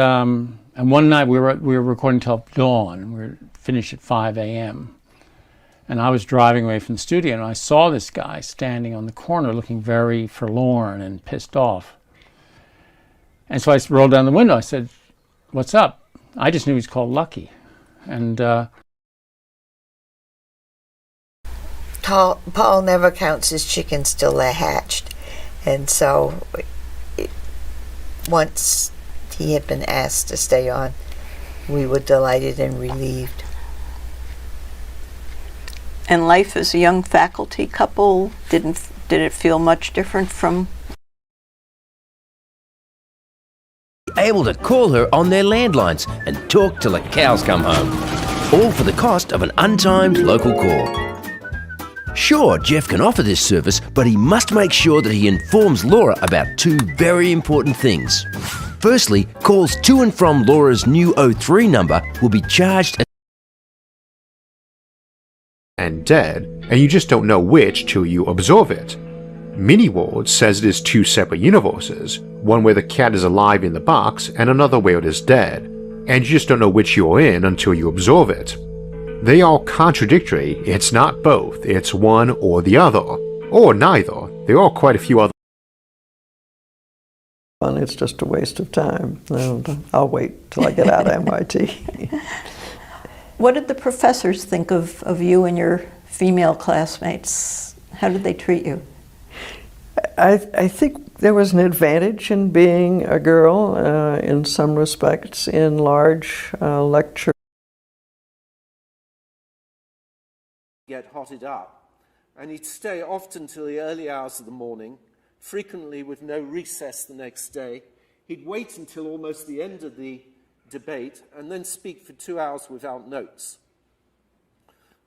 one night we were recording till dawn. We were finished at 5 a.m. And I was driving away from the studio, and I saw this guy standing on the corner looking very forlorn and pissed off. And so I rolled down the window. I said, "What's up?" I just knew he was called Lucky. And Paul never counts his chickens till they're hatched. And so once he had been asked to stay on, we were delighted and relieved. And life as a young faculty couple, did it feel much different from? Able to call her on their landlines and talk till the cows come home, all for the cost of an untimed local call. Sure, Jeff can offer this service, but he must make sure that he informs Laura about two very important things. Firstly, calls to and from Laura's new 03 number will be charged and dead, and you just don't know which till you observe it. Mini-Ward says it is two separate universes, one where the cat is alive in the box and another where it is dead, and you just don't know which you're in until you observe it. They are contradictory, it's not both, it's one or the other, or neither. There are quite a few other. It's just a waste of time. I'll wait till I get out of MIT. What did the professors think of you and your female classmates? How did they treat you? I think there was an advantage in being a girl in some respects in large lecture. Get hotted up, and he'd stay often till the early hours of the morning, frequently with no recess the next day. He'd wait until almost the end of the debate and then speak for 2 hours without notes.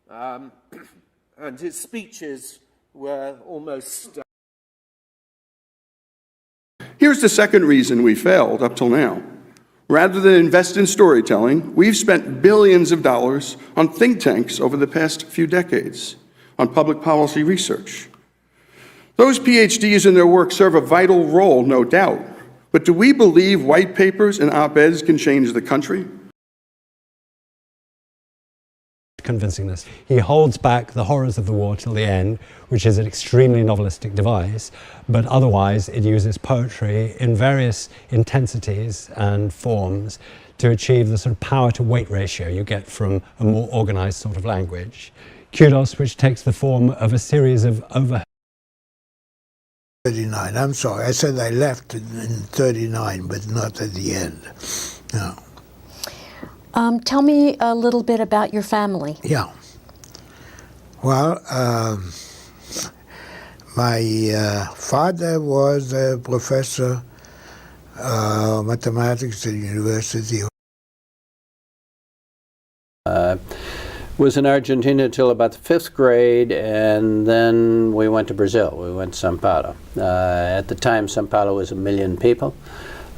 And his speeches were almost... Here's the second reason we failed up till now. Rather than invest in storytelling, we've spent billions of dollars on think tanks over the past few decades, on public policy research. Those PhDs and their work serve a vital role, no doubt. But do we believe white papers and op-eds can change the country? Convincingness. He holds back the horrors of the war till the end, which is an extremely novelistic device, but otherwise it uses poetry in various intensities and forms to achieve the sort of power to weight ratio you get from a more organized sort of language. Kudos, which takes the form of a series of over 39. I'm sorry, I said I left in 39, but not at the end. No. Tell me a little bit about your family. Yeah. Well, my father was a professor of mathematics at the University. Was in Argentina till about the 5th grade, and then we went to Brazil. We went to São Paulo. At the time, São Paulo was 1 million people.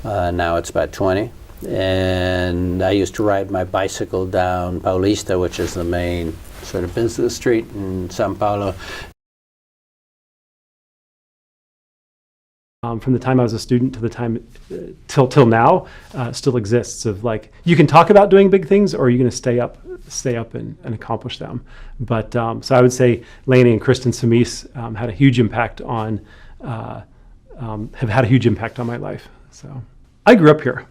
Now it's about 20. And I used to ride my bicycle down Paulista, which is the main sort of business street in São Paulo. From the time I was a student to the time till now, still exists. Of like, you can talk about doing big things, or you're going to stay up and accomplish them. But so I would say Lainey and Kristen Samis had a huge impact on have had a huge impact on my life. So I grew up here.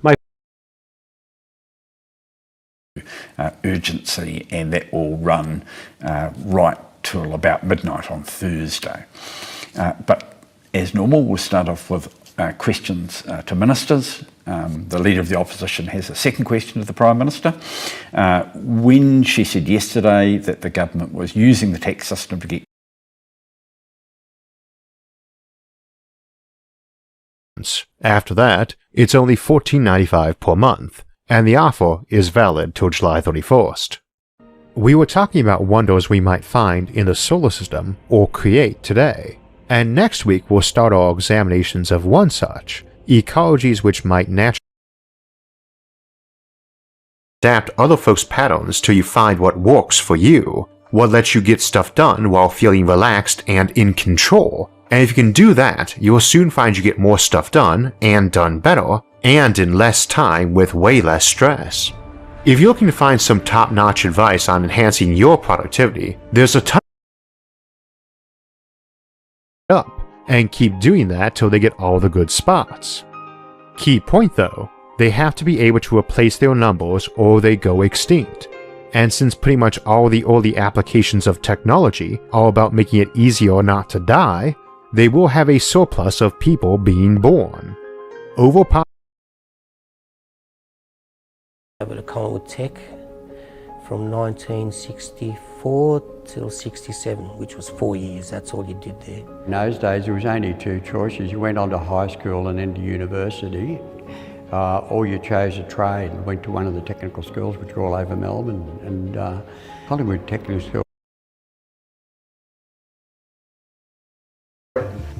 urgency, and that will run right till about midnight on Thursday. But as normal, we'll start off with questions to ministers. The Leader of the Opposition has a second question to the Prime Minister. When she said yesterday that the government was using the tax system to get after that, it's only $14.95 per month, and the offer is valid till July 31st. We were talking about wonders we might find in the solar system or create today, and next week we'll start our examinations of one such, ecologies which might naturally adapt other folks' patterns till you find what works for you, what lets you get stuff done while feeling relaxed and in control. And if you can do that, you'll soon find you get more stuff done, and done better, and in less time with way less stress. If you're looking to find some top-notch advice on enhancing your productivity, there's a ton up, and keep doing that till they get all the good spots. Key point though, they have to be able to replace their numbers or they go extinct. And since pretty much all the early applications of technology are about making it easier not to die, they will have a surplus of people being born. Able to come on with tech from 1964 till 67, which was 4 years. That's all you did there. In those days, there was only two choices. You went on to high school and then to university, or you chose a trade and went to one of the technical schools, which are all over Melbourne, and Collingwood Technical School.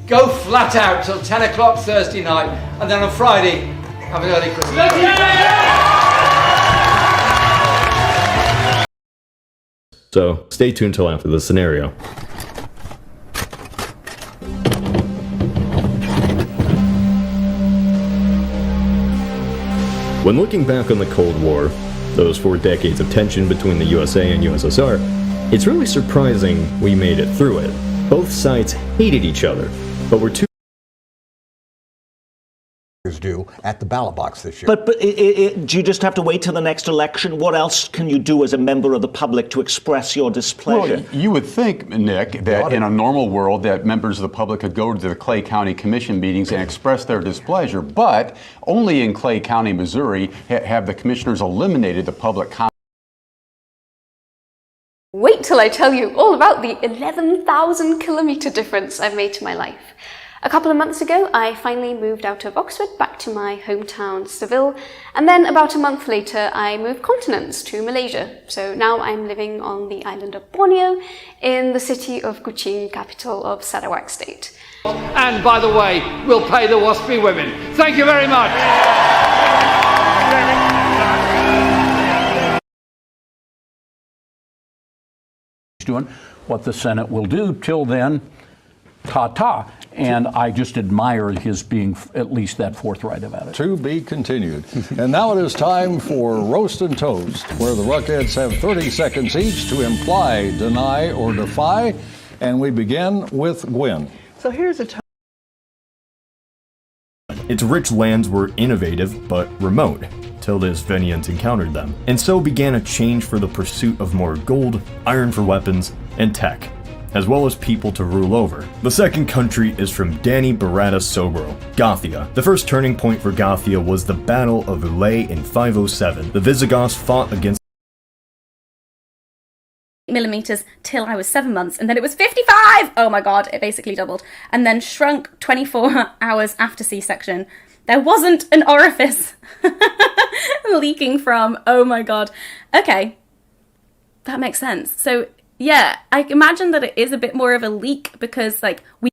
Go flat out till 10 o'clock Thursday night, and then on Friday, have an early Christmas. So stay tuned till after the scenario. When looking back on the Cold War, those 4 decades of tension between the USA and USSR, it's really surprising we made it through it. Both sides hated each other, but were too do at the ballot box this year. But do you just have to wait till the next election? What else can you do as a member of the public to express your displeasure? Well, you would think, Nick, that in a normal world that members of the public could go to the Clay County Commission meetings and express their displeasure, but only in Clay County, Missouri, have the commissioners eliminated the public comment. Wait till I tell you all about the 11,000 kilometre difference I've made to my life. A couple of months ago, I finally moved out of Oxford back to my hometown, Seville, and then about a month later, I moved continents to Malaysia. So now I'm living on the island of Borneo in the city of Kuching, capital of Sarawak State. And by the way, we'll pay the waspy women. Thank you very much. Doing what the Senate will do. Till then, ta-ta. And I just admire his being at least that forthright about it. To be continued. And now it is time for Roast and Toast, where the Ruckheads have 30 seconds each to imply, deny, or defy. And we begin with Gwen. So here's a Its rich lands were innovative but remote, till the Isvenians encountered them, and so began a change for the pursuit of more gold, iron for weapons, and tech, as well as people to rule over. The second country is from Dani Barata Sobro, Gothia. The first turning point for Gothia was the Battle of Ulay in 507. The Visigoths fought against millimeters till I was 7 months, and then it was 55. Oh my god, it basically doubled, and then shrunk 24 hours after C-section. There wasn't an orifice leaking from. Oh my god. Okay, that makes sense. So yeah, I imagine that it is a bit more of a leak because like we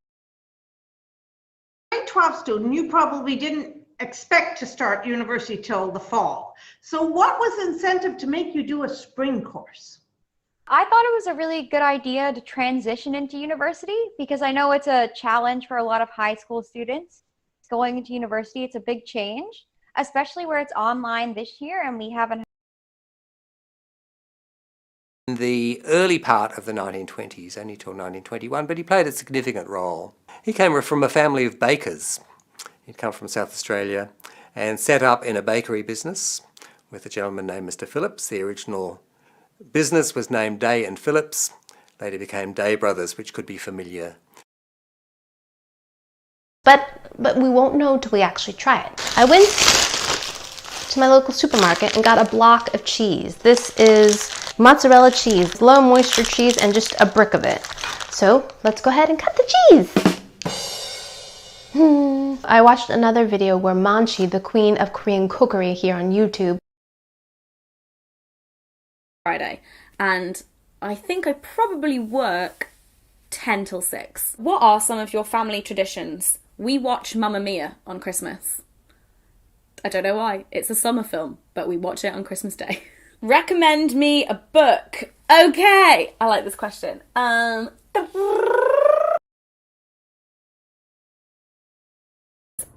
grade 12 student, you probably didn't expect to start university till the fall. So what was the incentive to make you do a spring course? I thought it was a really good idea to transition into university because I know it's a challenge for a lot of high school students. Going into university, it's a big change, especially where it's online this year and we haven't. In the early part of the 1920s, only till 1921, but he played a significant role. He came from a family of bakers. He'd come from South Australia and set up in a bakery business with a gentleman named Mr. Phillips. The original business was named Day and Phillips, later became Day Brothers, which could be familiar. But we won't know till we actually try it. I went to my local supermarket and got a block of cheese. This is mozzarella cheese, low moisture cheese, and just a brick of it. So let's go ahead and cut the cheese. I watched another video where Manchi, the queen of Korean cookery here on YouTube. Friday, and I think I probably work 10 till 6. What are some of your family traditions? We watch Mamma Mia on Christmas. I don't know why. It's a summer film, but we watch it on Christmas Day. Recommend me a book. Okay, I like this question.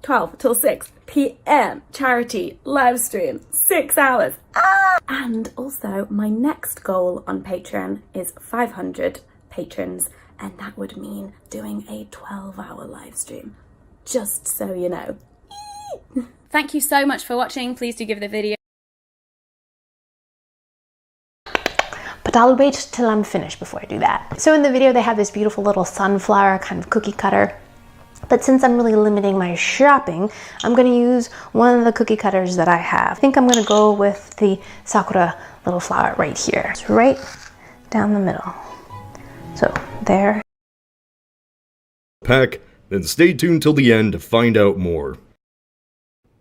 12 till 6 p.m. charity live stream, 6 hours. And also my next goal on Patreon is 500 patrons, and that would mean doing a 12-hour live stream, just so you know. Thank you so much for watching. Please do give the video. But I'll wait till I'm finished before I do that. So in the video they have this beautiful little sunflower kind of cookie cutter. But since I'm really limiting my shopping, I'm going to use one of the cookie cutters that I have. I think I'm going to go with the Sakura little flower right here. It's right down the middle. So there. Pack, then stay tuned till the end to find out more.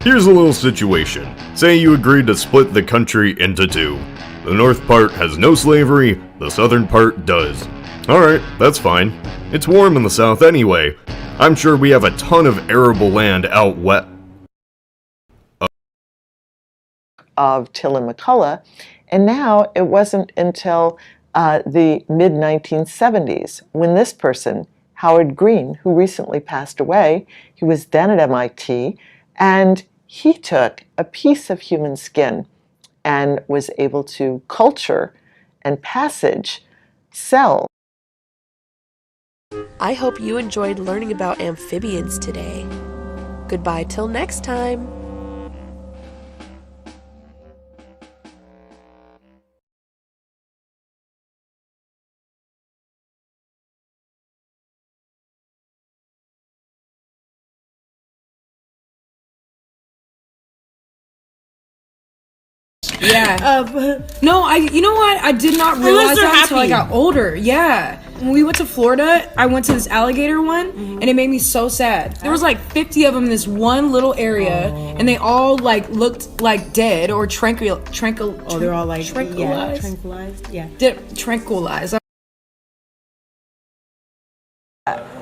Here's a little situation. Say you agreed to split the country into two. The north part has no slavery, the southern part does. Alright, that's fine. It's warm in the south anyway. I'm sure we have a ton of arable land out west of Till and McCullough, and now it wasn't until the mid-1970s when this person, Howard Green, who recently passed away, he was then at MIT, and he took a piece of human skin and was able to culture and passage cells. I hope you enjoyed learning about amphibians today. Goodbye till next time. Yeah. No, you know what? I did not realize that until I got older. Yeah. When we went to Florida, I went to this alligator one, and it made me so sad. There was like 50 of them in this one little area, and they all like looked like dead or Oh, they're all like tranquilized. Tranquilized. Yeah. Tranquilized.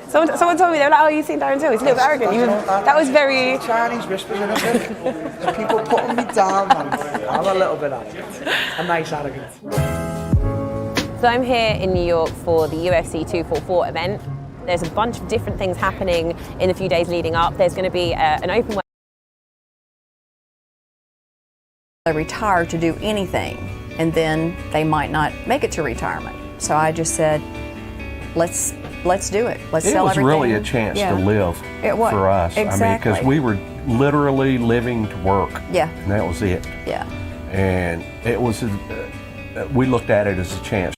Someone told me, they were like, oh, you think Darren too? He's a little bit arrogant. That was very... Chinese whispers in it. People putting me down, man. I'm a little bit arrogant. A nice arrogant. So I'm here in New York for the UFC 244 event. There's a bunch of different things happening in the few days leading up. There's going to be an open... They retire to do anything, and then they might not make it to retirement. So I just said, let's do it. Let's sell everything. It was really a chance to live for us. Exactly. I mean, because we were literally living to work. Yeah. And that was it. Yeah. And it was, we looked at it as a chance.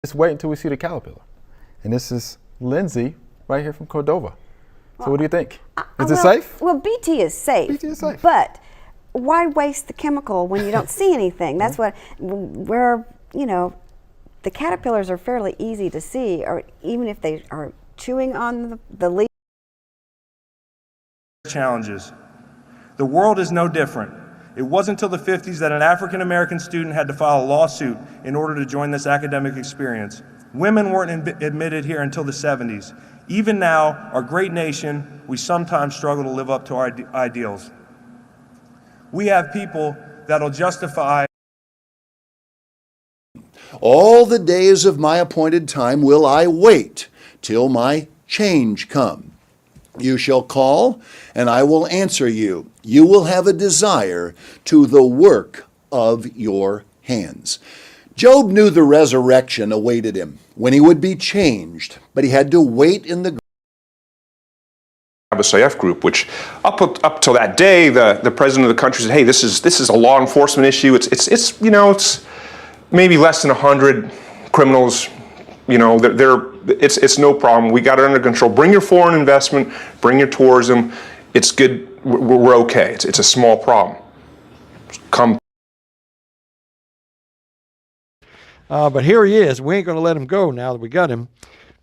Let's wait until we see the caterpillar. And this is Lindsay right here from Cordova. So what do you think? Is it safe? Well, BT is safe. BT is safe. But why waste the chemical when you don't see anything? That's what, the caterpillars are fairly easy to see, or even if they are chewing on the leaf. Challenges. The world is no different. It wasn't until the 50s that an African American student had to file a lawsuit in order to join this academic experience. Women weren't admitted here until the 70s. Even now, our great nation, we sometimes struggle to live up to our ideals. We have people that'll justify. All the days of my appointed time will I wait till my change come. You shall call, and I will answer you. You will have a desire to the work of your hands. Job knew the resurrection awaited him, when he would be changed, but he had to wait in the SIF group, which up till that day, the president of the country said, hey, this is a law enforcement issue. It's you know, it's maybe less than 100 criminals. You know, it's no problem. We got it under control. Bring your foreign investment, bring your tourism. It's good. We're okay. It's a small problem. Come. But here he is. We ain't going to let him go now that we got him.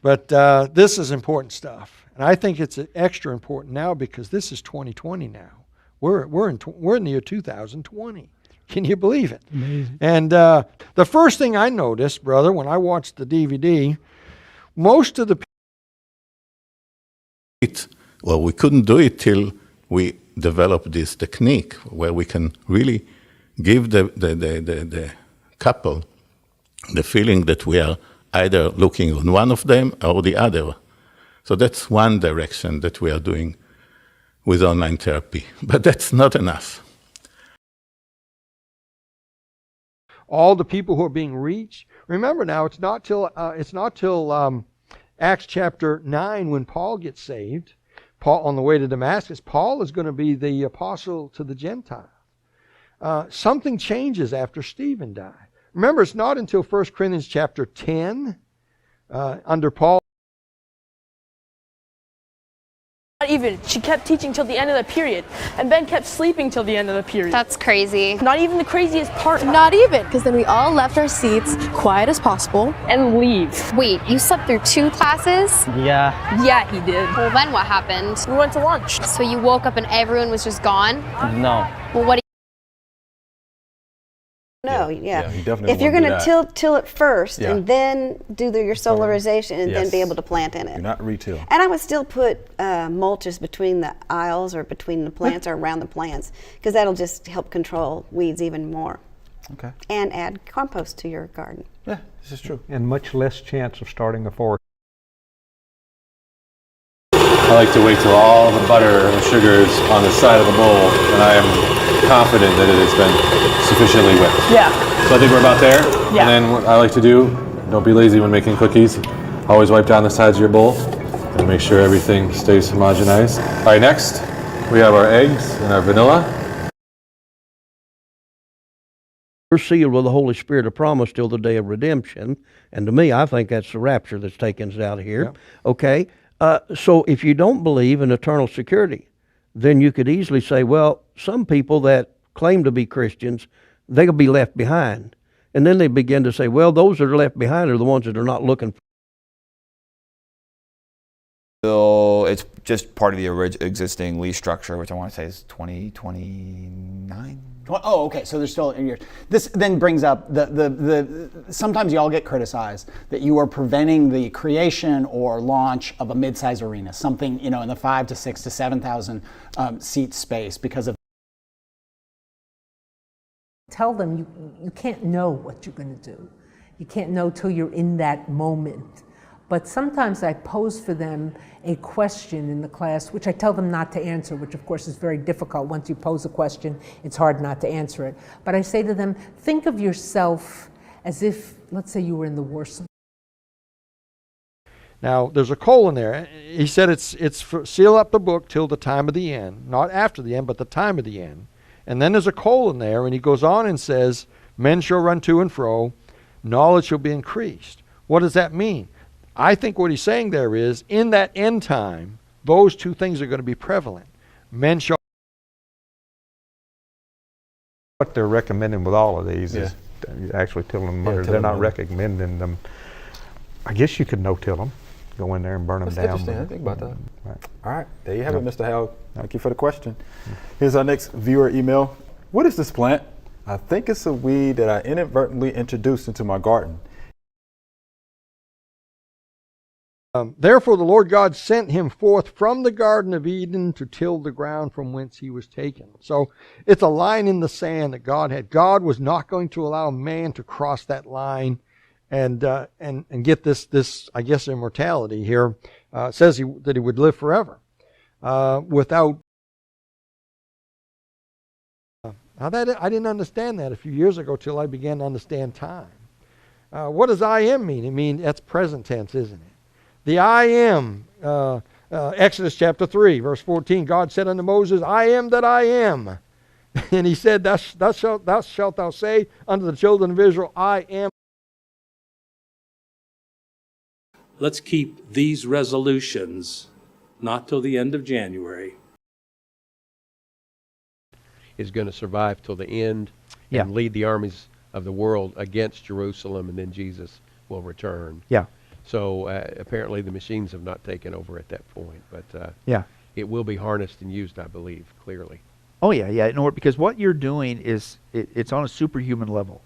But this is important stuff, and I think it's extra important now because this is 2020 now. We're in the year 2020. Can you believe it? Amazing. And the first thing I noticed, brother, when I watched the DVD, most of the well, we couldn't do it till we developed this technique where we can really give the couple the feeling that we are either looking on one of them or the other. So that's one direction that we are doing with online therapy. But that's not enough. all the people who are being reached. Remember now, it's not till Acts chapter 9 when Paul gets saved. Paul on the way to Damascus, Paul is going to be the apostle to the Gentiles. Something changes after Stephen died. Remember, it's not until 1 Corinthians chapter 10 under Paul. Not even. She kept teaching till the end of the period, and Ben kept sleeping till the end of the period. That's crazy. Not even the craziest part. Not even, because then we all left our seats, quiet as possible, and leave. Wait, you slept through 2 classes? Yeah. Yeah, he did. Well, then what happened? We went to lunch. So you woke up and everyone was just gone? No. Well, what? No, yeah. he definitely if you're won't going do to that. till it first Yeah. and then do your solarization and then Yes. be able to plant in it. Do not retail. And I would still put mulches between the aisles or between the plants or around the plants because that'll just help control weeds even more. Okay. And add compost to your garden. Yeah, this is true. And much less chance of starting a forest. I like to wait till all the butter and sugar is on the side of the bowl, and I am confident that it has been sufficiently whipped. Yeah. So I think we're about there. Yeah. And then what I like to do, don't be lazy when making cookies. Always wipe down the sides of your bowl and make sure everything stays homogenized. All right, next we have our eggs and our vanilla. We're sealed with the Holy Spirit of promise till the day of redemption. And to me, I think that's the rapture that's taking us out of here. Yep. Okay? So if you don't believe in eternal security, then you could easily say, well, some people that claim to be Christians, they'll be left behind. And then they begin to say, well, those that are left behind are the ones that are not looking for. So it's just part of the existing lease structure, which I want to say is 2029. Oh, okay. So there's still years. This then brings up the sometimes y'all get criticized that you are preventing the creation or launch of a mid-size arena, something in the 5,000 to 6,000 to 7,000 seat space because of. Tell them you can't know what you're going to do. You can't know till you're in that moment. But sometimes I pose for them a question in the class, which I tell them not to answer, which of course is very difficult. Once you pose a question, it's hard not to answer it. But I say to them, think of yourself as if, let's say you were in the war zone. Now, there's a colon there. He said it's for, seal up the book till the time of the end. Not after the end, but the time of the end. And then there's a colon there, and he goes on and says, men shall run to and fro, knowledge shall be increased. What does that mean? I think what he's saying there is, in that end time, those two things are going to be prevalent. Men shall. What they're recommending with all of these is actually tilling them. They're not recommending them. I guess you could no-till them, go in there and burn them down. That's interesting. I think about that. Right. All right, there you have it, Mr. Howell. Thank you for the question. Here's our next viewer email. What is this plant? I think it's a weed that I inadvertently introduced into my garden. Therefore the Lord God sent him forth from the Garden of Eden to till the ground from whence he was taken. So it's a line in the sand that God had. God was not going to allow man to cross that line and get this I guess immortality here. It says that he would live forever without. I didn't understand that a few years ago till I began to understand time. What does I am mean? It means that's present tense, isn't it? The I am, Exodus chapter 3, verse 14, God said unto Moses, I am that I am. And he said, thus shalt thou say unto the children of Israel, I am. Let's keep these resolutions not till the end of January. Is going to survive till the end and lead the armies of the world against Jerusalem, and then Jesus will return. Yeah. So apparently the machines have not taken over at that point, but it will be harnessed and used, I believe, clearly. Oh yeah, yeah. No, because what you're doing is it's on a superhuman level.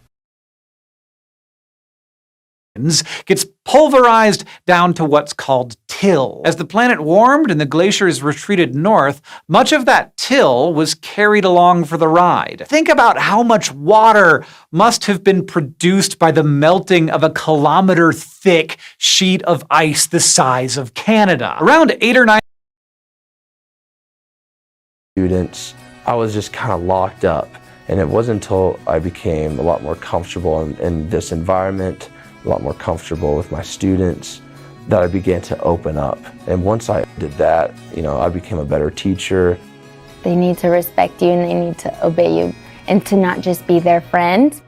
Gets pulverized down to what's called till. As the planet warmed and the glaciers retreated north, much of that till was carried along for the ride. Think about how much water must have been produced by the melting of a kilometer-thick sheet of ice the size of Canada. Around 8 or 9 students, I was just kind of locked up. And it wasn't until I became a lot more comfortable in this environment, a lot more comfortable with my students, that I began to open up. And once I did that, I became a better teacher. They need to respect you and they need to obey you and to not just be their friend.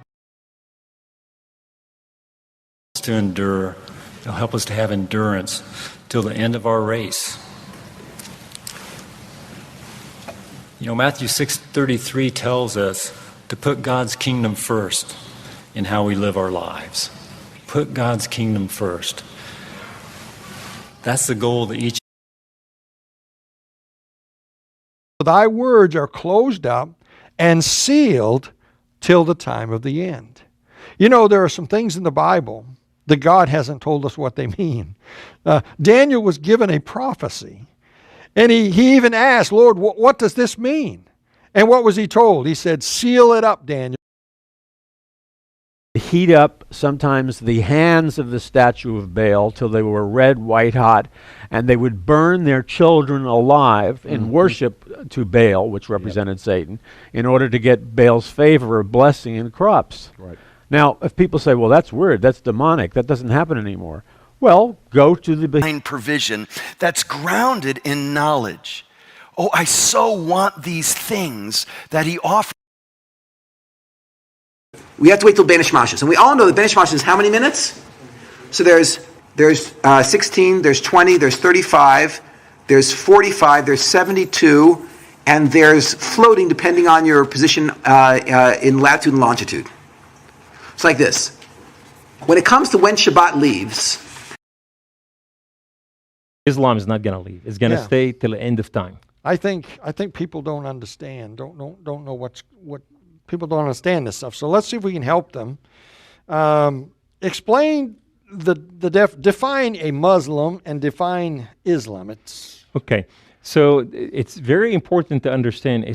To endure, it'll help us to have endurance till the end of our race. Matthew 6:33 tells us to put God's kingdom first in how we live our lives. Put God's kingdom first. That's the goal that each. Thy words are closed up and sealed till the time of the end. There are some things in the Bible that God hasn't told us what they mean. Daniel was given a prophecy, and he even asked, Lord, what does this mean? And what was he told? He said, seal it up, Daniel. Heat up sometimes the hands of the statue of Baal till they were red, white hot, and they would burn their children alive in worship to Baal, which represented Satan, in order to get Baal's favor of blessing and crops. Right. Now, if people say, well, that's weird, that's demonic, that doesn't happen anymore. Well, go to the provision that's grounded in knowledge. Oh, I so want these things that he offers. We have to wait till Benish Mashas. And we all know that Benish Mashas is how many minutes? So there's 16, there's 20, there's 35, there's 45, there's 72, and there's floating depending on your position in latitude and longitude. It's like this. When it comes to when Shabbat leaves, Islam is not going to leave. It's going to stay till the end of time. I think people don't understand. Don't know what people don't understand this stuff. So let's see if we can help them. Explain define a Muslim and define Islam. Okay. So it's very important to understand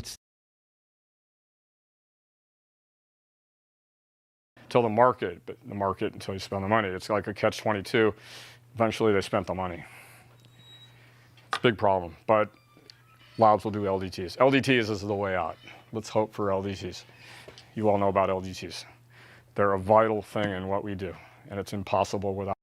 till the market, but the market until you spend the money. It's like a catch-22. Eventually they spent the money. It's a big problem, but Louds will do LDTs. LDTs is the way out. Let's hope for LDTs. You all know about LDTs. They're a vital thing in what we do, and it's impossible without.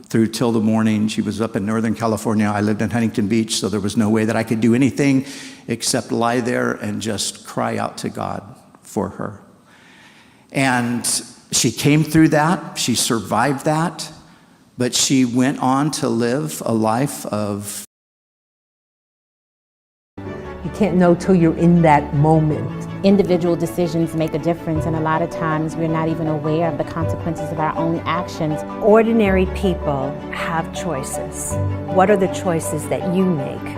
Through till the morning. She was up in Northern California. I lived in Huntington Beach, so there was no way that I could do anything except lie there and just cry out to God for her. And she came through that. She survived that. But she went on to live a life of... You can't know till you're in that moment. Individual decisions make a difference, and a lot of times we're not even aware of the consequences of our own actions. Ordinary people have choices. What are the choices that you make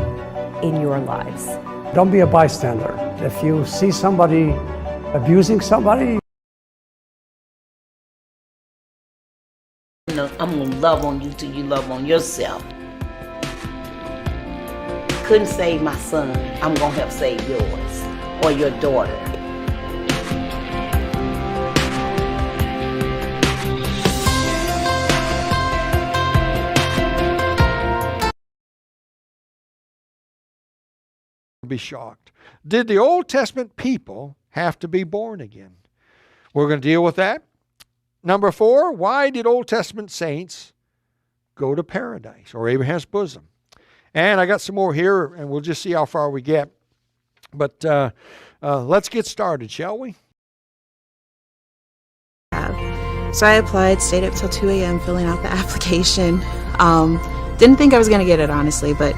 in your lives? Don't be a bystander. If you see somebody abusing somebody, I'm gonna love on you till you love on yourself. Couldn't save my son, I'm gonna help save yours or your daughter. Be shocked. Did the Old Testament people have to be born again? We're going to deal with that Number 4, why did Old Testament saints go to paradise or Abraham's bosom? And I got some more here, and we'll just see how far we get. But let's get started, shall we? So I applied, stayed up till 2 a.m. filling out the application. Didn't think I was going to get it, honestly, but,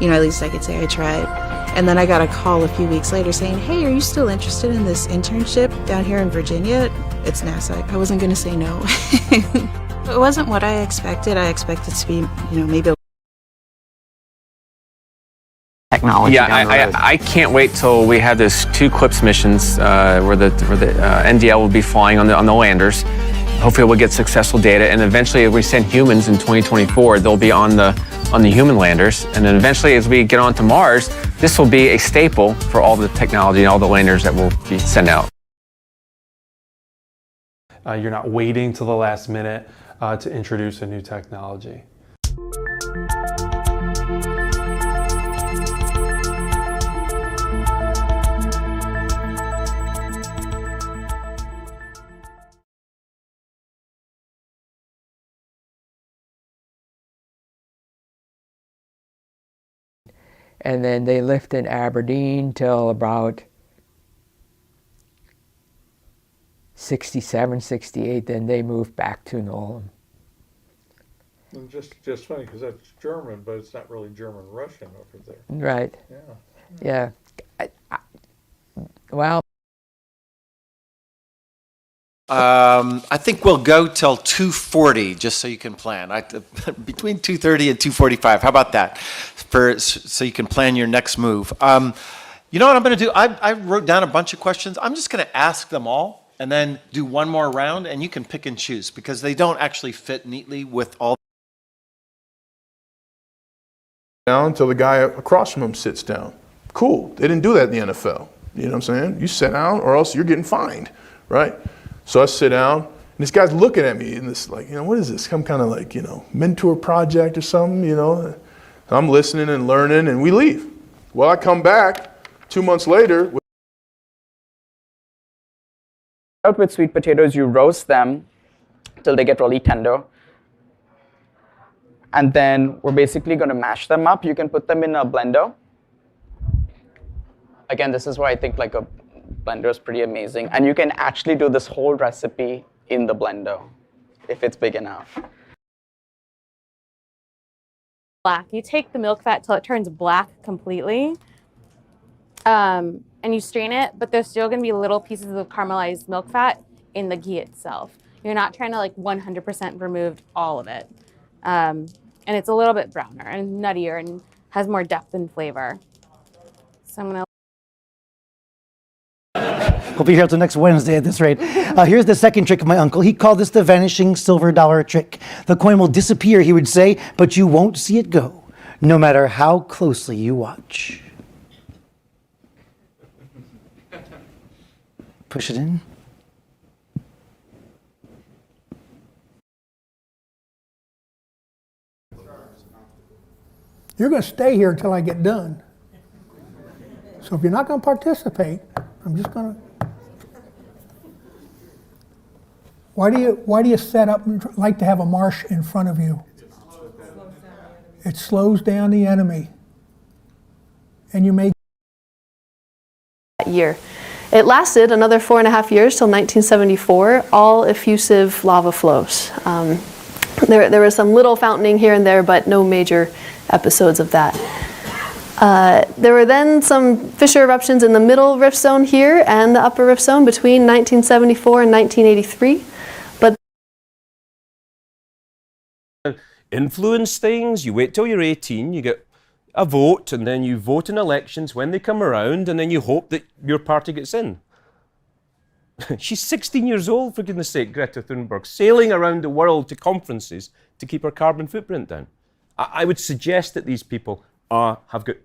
at least I could say I tried. And then I got a call a few weeks later saying, hey, are you still interested in this internship down here in Virginia? It's NASA. I wasn't going to say no. It wasn't what I expected. I expected to be, maybe technology. Yeah, I can't wait till we have this 2 CLIPS missions where the NDL will be flying on the landers. Hopefully we'll get successful data, and eventually if we send humans in 2024, they'll be on the human landers, and then eventually as we get on to Mars, this will be a staple for all the technology and all the landers that will be sent out. You're not waiting till the last minute to introduce a new technology. And then they lived in Aberdeen till about 67, 68, then they moved back to Nolan. And just funny, because that's German, but it's not really German-Russian over there. Right. Yeah. Yeah. Well. I think we'll go till 2:40, just so you can plan. Between 2:30 and 2:45. How about that? So you can plan your next move. You know what I'm going to do? I wrote down a bunch of questions. I'm just going to ask them all and then do one more round, and you can pick and choose because they don't actually fit neatly with all. Down until the guy across from him sits down. Cool. They didn't do that in the NFL. You know what I'm saying? You sit down or else you're getting fined, right? So I sit down, and this guy's looking at me, and this what is this? Some kind of mentor project or something, And I'm listening and learning, and we leave. Well, I come back 2 months later. Out with sweet potatoes, you roast them till they get really tender. And then we're basically going to mash them up. You can put them in a blender. Again, this is why I think a blender is pretty amazing. And you can actually do this whole recipe in the blender if it's big enough. Black. You take the milk fat till it turns black completely. And you strain it, but there's still going to be little pieces of caramelized milk fat in the ghee itself. You're not trying to 100% remove all of it. And it's a little bit browner and nuttier and has more depth and flavor. So I'm going to We'll be here till next Wednesday at this rate. Here's the second trick of my uncle. He called this the vanishing silver dollar trick. The coin will disappear, he would say, but you won't see it go, no matter how closely you watch. Push it in. You're going to stay here until I get done. So if you're not going to participate, I'm just going to. Why do you set up and like to have a marsh in front of you? It slows down the enemy. And you may. Year. It lasted another 4.5 years till 1974, all effusive lava flows. There was some little fountaining here and there, but no major episodes of that. There were then some fissure eruptions in the middle rift zone here and the upper rift zone between 1974 and 1983. But influence things, you wait till you're 18, you get a vote, and then you vote in elections when they come around, and then you hope that your party gets in. She's 16 years old, for goodness sake, Greta Thunberg, sailing around the world to conferences to keep her carbon footprint down. I would suggest that these people have got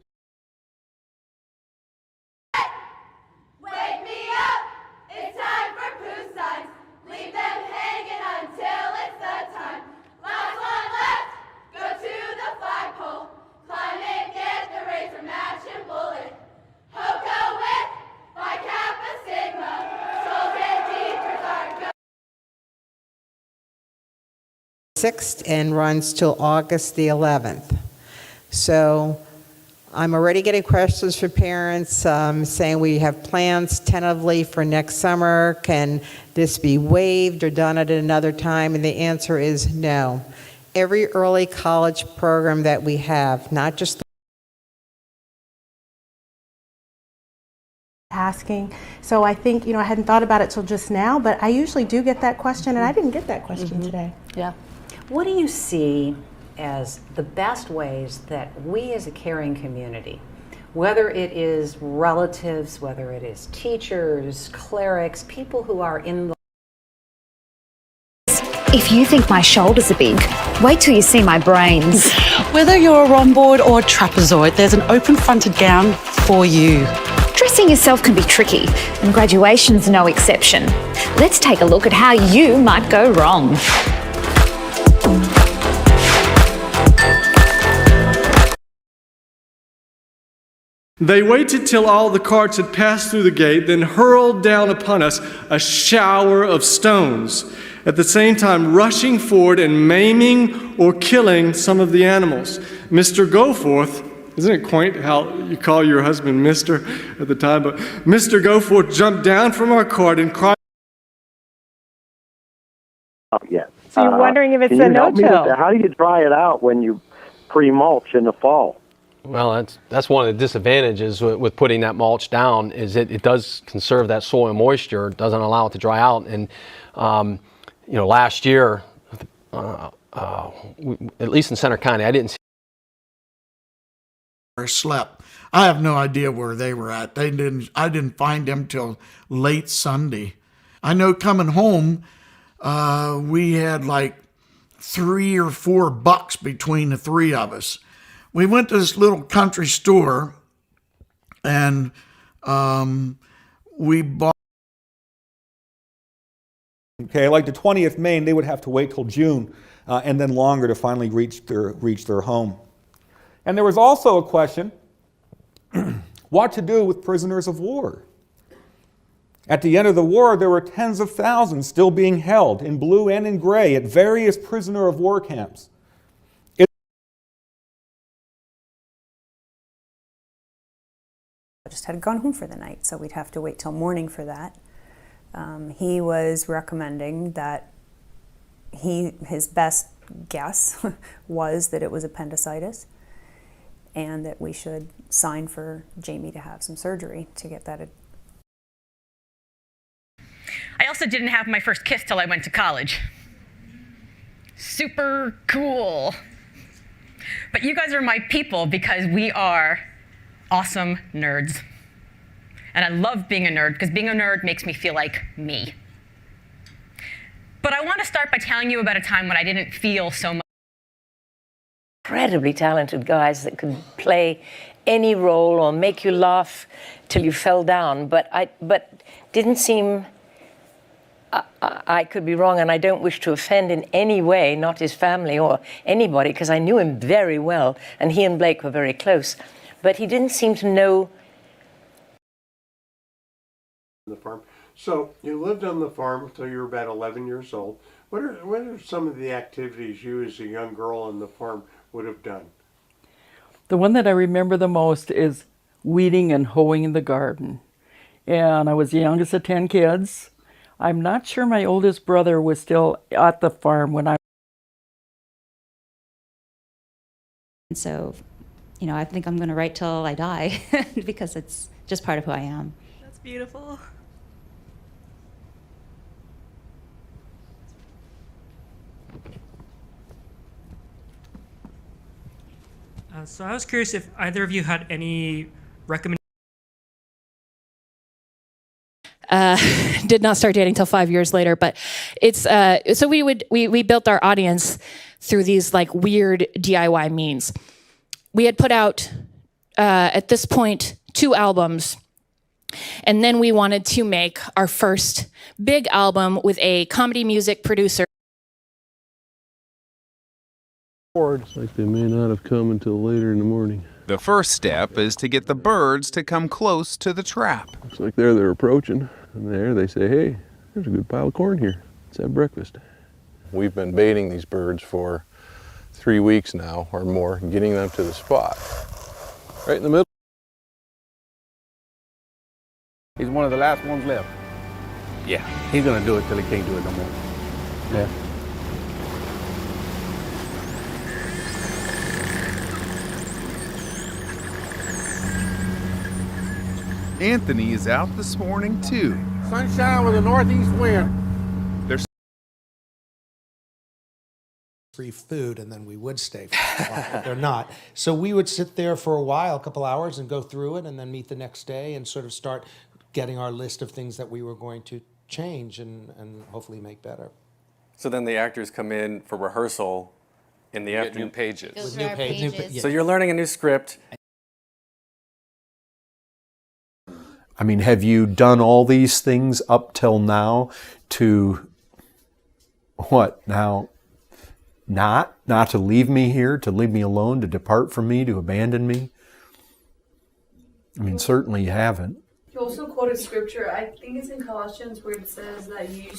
6th and runs till August the 11th. So I'm already getting questions from parents saying we have plans tentatively for next summer. Can this be waived or done at another time? And the answer is no. Every early college program that we have, not just asking. So I think, I hadn't thought about it till just now, but I usually do get that question, and I didn't get that question today. Yeah. What do you see as the best ways that we as a caring community, whether it is relatives, whether it is teachers, clerics, people who are in the... If you think my shoulders are big, wait till you see my brains. Whether you're a rhomboid or a trapezoid, there's an open-fronted gown for you. Dressing yourself can be tricky, and graduation's no exception. Let's take a look at how you might go wrong. They waited till all the carts had passed through the gate, then hurled down upon us a shower of stones, at the same time rushing forward and maiming or killing some of the animals. Mr. Goforth, isn't it quaint how you call your husband Mr. at the time, but Mr. Goforth jumped down from our cart and cried. Yeah. So you're wondering if it's Can a you help me with no-till? that? How do you dry it out when you pre-mulch in the fall? Well, that's one of the disadvantages with putting that mulch down is it does conserve that soil moisture, doesn't allow it to dry out. And last year, at least in Center County, I didn't see. Slept. I have no idea where they were at. I didn't find them till late Sunday. I know coming home, we had like 3 or 4 bucks between the three of us. We went to this little country store and we bought. Okay, like the 20th Maine, they would have to wait till June and then longer to finally reach their home. And there was also a question, what to do with prisoners of war. At the end of the war, there were tens of thousands still being held in blue and in gray at various prisoner of war camps. I just had gone home for the night, so we'd have to wait till morning for that. He was recommending that his best guess was that it was appendicitis and that we should sign for Jamie to have some surgery to get that. I also didn't have my first kiss till I went to college. Super cool. But you guys are my people because we are awesome nerds. And I love being a nerd because being a nerd makes me feel like me. But I want to start by telling you about a time when I didn't feel so much. Incredibly talented guys that could play any role or make you laugh till you fell down, but didn't seem. I could be wrong, and I don't wish to offend in any way, not his family or anybody, because I knew him very well, and he and Blake were very close. But he didn't seem to know. The farm. So you lived on the farm until you were about 11 years old. What are some of the activities you as a young girl on the farm would have done? The one that I remember the most is weeding and hoeing in the garden. And I was the youngest of 10 kids. I'm not sure my oldest brother was still at the farm when I. So, I think I'm going to write till I die because it's just part of who I am. That's beautiful. So I was curious if either of you had any recommendations. Did not start dating till 5 years later, but it's so we built our audience through these like weird DIY means. We had put out at this point 2 albums, and then we wanted to make our first big album with a comedy music producer. It's like they may not have come until later in the morning. The first step is to get the birds to come close to the trap. Looks like they're approaching, and there they say, hey, there's a good pile of corn here. Let's have breakfast. We've been baiting these birds for 3 weeks now or more, getting them to the spot. Right in the middle. He's one of the last ones left. Yeah, he's gonna do it till he can't do it no more. Yeah. Anthony is out this morning too. Sunshine with a northeast wind. There's free food, and then we would stay for a while, but they're not. So we would sit there for a while, a couple hours, and go through it, and then meet the next day and sort of start getting our list of things that we were going to change and hopefully make better. So then the actors come in for rehearsal in the afternoon. New pages. With new pages. So you're learning a new script. I mean, have you done all these things up till now to what now? Not to leave me here, to leave me alone, to depart from me, to abandon me? I mean, certainly you haven't. You also quoted scripture. I think it's in Colossians where it says that you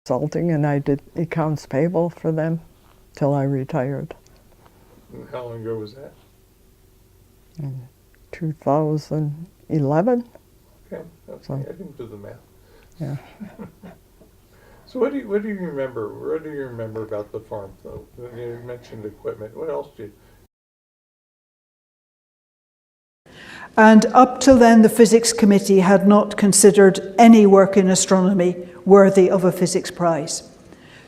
consulting, and I did accounts payable for them till I retired. And how long ago was that? In 2011. Okay, So, I didn't do the math. yeah. So what do you remember? What do you remember about the farm, though? You mentioned equipment. What else do you? And up till then, the physics committee had not considered any work in astronomy worthy of a physics prize.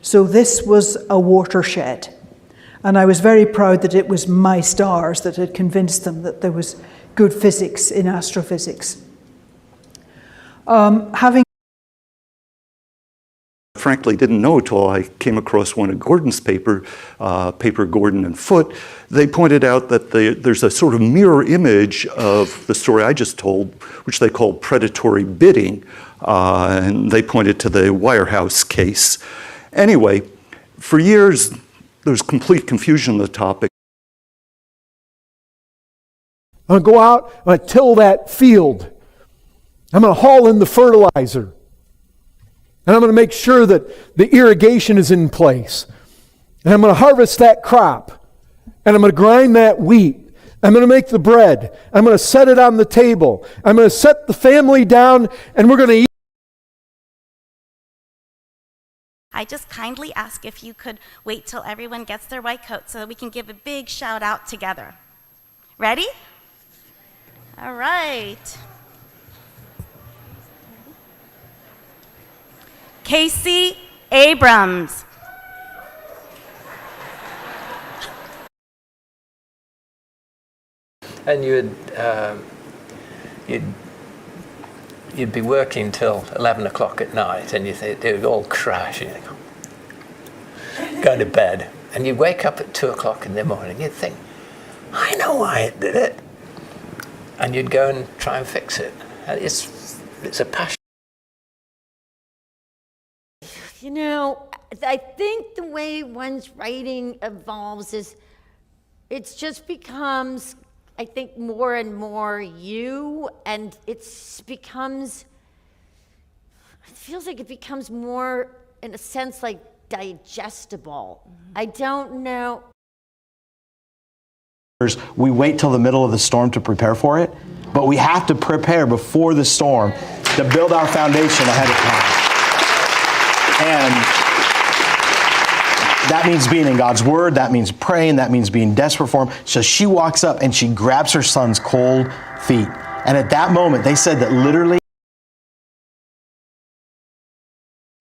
So this was a watershed. And I was very proud that it was my stars that had convinced them that there was good physics in astrophysics. Frankly, didn't know until I came across one of Gordon's paper Gordon and Foote. They pointed out that there's a sort of mirror image of the story I just told, which they call predatory bidding, and they pointed to the Wirehouse case. Anyway, for years, there was complete confusion on the topic. I'm going to go out, I'm going to till that field. I'm going to haul in the fertilizer. And I'm going to make sure that the irrigation is in place. And I'm going to harvest that crop. And I'm going to grind that wheat. I'm going to make the bread. I'm going to set it on the table. I'm going to set the family down, and we're going to eat. I just kindly ask if you could wait till everyone gets their white coat so that we can give a big shout out together. Ready? All right. Casey Abrams. And you'd be working till 11 o'clock at night, and it would all crash. You go to bed, and you'd wake up at 2 o'clock in the morning. You'd think, I know why it did it, and you'd go and try and fix it. And it's a passion. You know, I think the way one's writing evolves is it just becomes, I think, more and more you, and it feels like it becomes more, in a sense, like digestible. I don't know. We wait till the middle of the storm to prepare for it, but we have to prepare before the storm to build our foundation ahead of time. And that means being in God's Word, that means praying, that means being desperate for Him. So she walks up and she grabs her son's cold feet. And at that moment, they said that literally.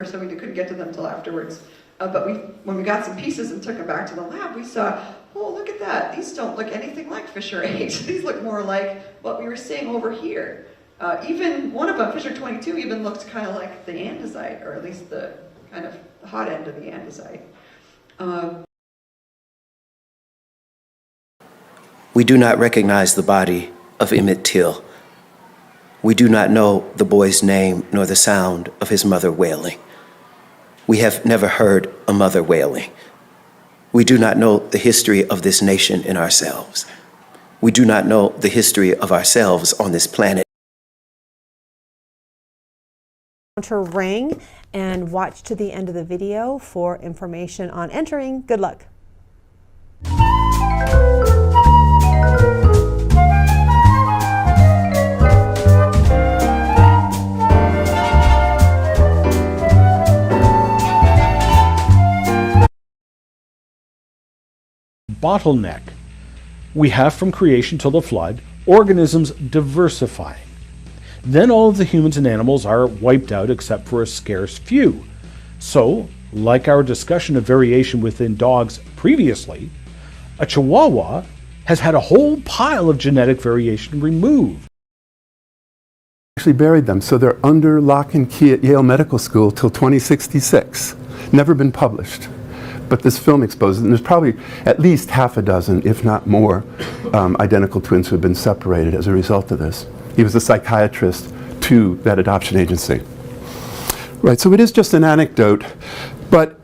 So we couldn't get to them until afterwards. But when we got some pieces and took them back to the lab, we saw, oh, look at that. These don't look anything like Fisher 8. These look more like what we were seeing over here. Even one of them, Fisher 22, even looked kind of like the andesite, or at least the kind of the hot end of the andesite. We do not recognize the body of Emmett Till. We do not know the boy's name nor the sound of his mother wailing. We have never heard a mother wailing. We do not know the history of this nation in ourselves. We do not know the history of ourselves on this planet. Ring and watch to the end of the video for information on entering. Good luck. Bottleneck. We have from creation till the flood organisms diversifying. Then all of the humans and animals are wiped out except for a scarce few. So, like our discussion of variation within dogs previously, a Chihuahua has had a whole pile of genetic variation removed. Actually buried them, so they're under lock and key at Yale Medical School till 2066. Never been published. But this film exposes it, and there's probably at least half a dozen, if not more, identical twins who have been separated as a result of this. He was a psychiatrist to that adoption agency. Right, so it is just an anecdote, but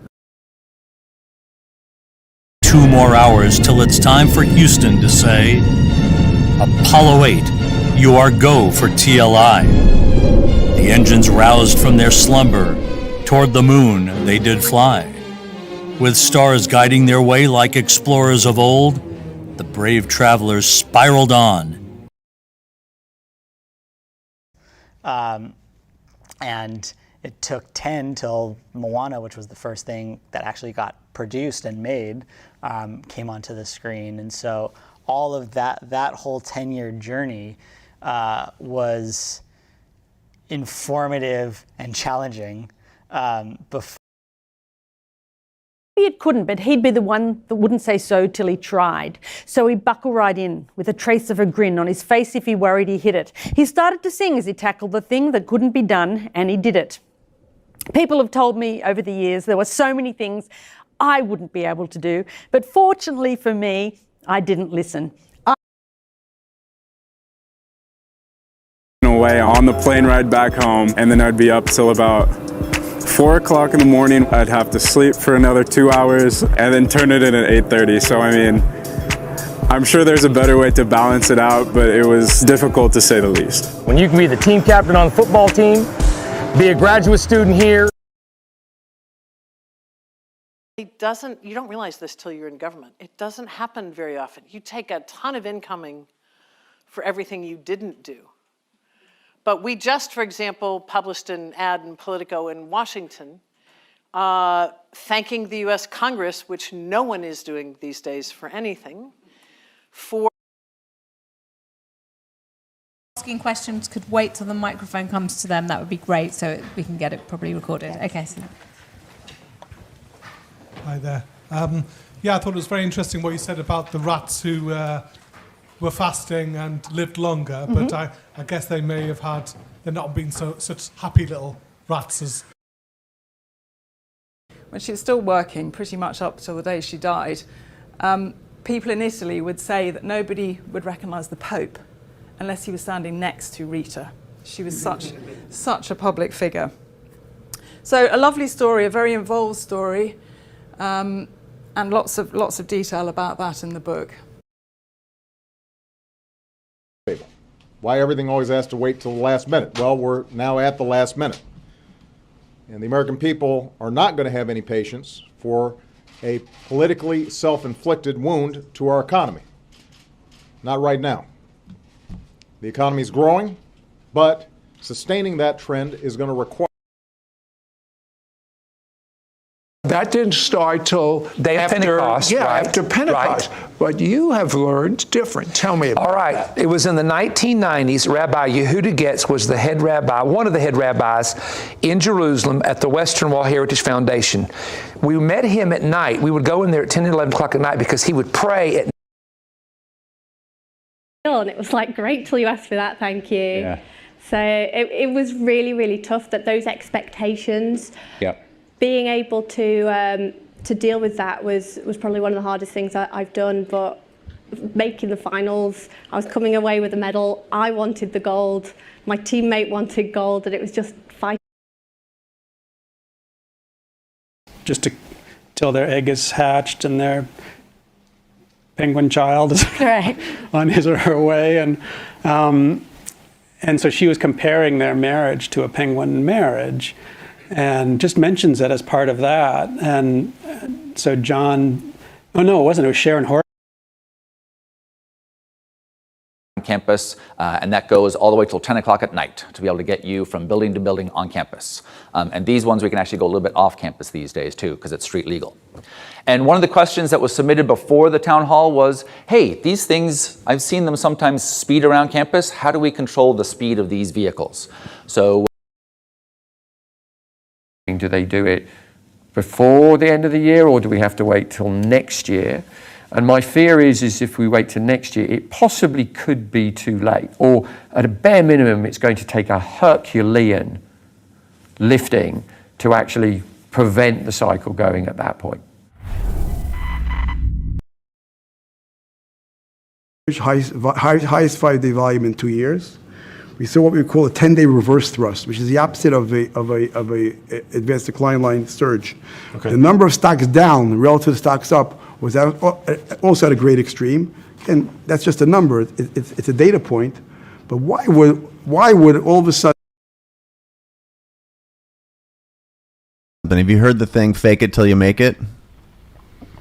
2 more hours till it's time for Houston to say, Apollo 8, you are go for TLI. The engines roused from their slumber, toward the moon they did fly. With stars guiding their way like explorers of old, the brave travelers spiraled on. And it took 10 till Moana, which was the first thing that actually got produced and made, came onto the screen. And so all of that whole 10-year journey was informative and challenging before. Maybe it couldn't, but he'd be the one that wouldn't say so till he tried. So he'd buckle right in, with a trace of a grin on his face if he worried he hit it. He started to sing as he tackled the thing that couldn't be done, and he did it. People have told me over the years there were so many things I wouldn't be able to do, but fortunately for me, I didn't listen. Away on the plane ride back home, and then I'd be up till about 4 o'clock in the morning. I'd have to sleep for another 2 hours and then turn it in at 8:30. So I mean, I'm sure there's a better way to balance it out, but it was difficult to say the least. When you can be the team captain on the football team, be a graduate student here. It doesn't, you don't realize this till you're in government. It doesn't happen very often. You take a ton of incoming for everything you didn't do. But we just, for example, published an ad in Politico in Washington thanking the US Congress, which no one is doing these days for anything, for asking questions could wait till the microphone comes to them. That would be great, so we can get it properly recorded. Okay. So. Hi there. Yeah, I thought it was very interesting what you said about the rats who were fasting and lived longer, but I guess they may have had, they're not been such happy little rats as. When she was still working, pretty much up till the day she died, people in Italy would say that nobody would recognise the Pope unless he was standing next to Rita. She was such a public figure. So a lovely story, a very involved story, and lots of detail about that in the book. Why everything always has to wait till the last minute? Well, we're now at the last minute. And the American people are not going to have any patience for a politically self-inflicted wound to our economy. Not right now. The economy is growing, but sustaining that trend is going to require. That didn't start till day of Pentecost, right? After Pentecost. Right. But you have learned different. Tell me about All right. that. It was in the 1990s. Rabbi Yehuda Getz was the head rabbi, one of the head rabbis in Jerusalem at the Western Wall Heritage Foundation. We met him at night. We would go in there at 10 and 11 o'clock at night because he would pray at. And it was like, great till you asked for that, thank you. Yeah. So it was really, really tough, that those expectations. Yep. Being able to deal with that was probably one of the hardest things I've done, but making the finals, I was coming away with a medal. I wanted the gold, my teammate wanted gold, and it was just fighting. Just till their egg is hatched and their penguin child is right. on his or her way, And so she was comparing their marriage to a penguin marriage and just mentions it as part of that. And so John, oh no, it wasn't, it was Sharon Horton. Campus, and that goes all the way till 10 o'clock at night to be able to get you from building to building on campus. And these ones we can actually go a little bit off campus these days too, because it's street legal. And one of the questions that was submitted before the town hall was, hey, these things, I've seen them sometimes speed around campus. How do we control the speed of these vehicles? So do they do it before the end of the year, or do we have to wait till next year? And my fear is if we wait till next year, it possibly could be too late. Or at a bare minimum, it's going to take a Herculean lifting to actually prevent the cycle going at that point. Highest 5-day volume in 2 years. We saw what we call a 10-day reverse thrust, which is the opposite of a advanced decline line surge. Okay. The number of stocks down relative to stocks up was also at a great extreme, and that's just a number. It's a data point. But why would all of a sudden? Then have you heard the thing "fake it till you make it"?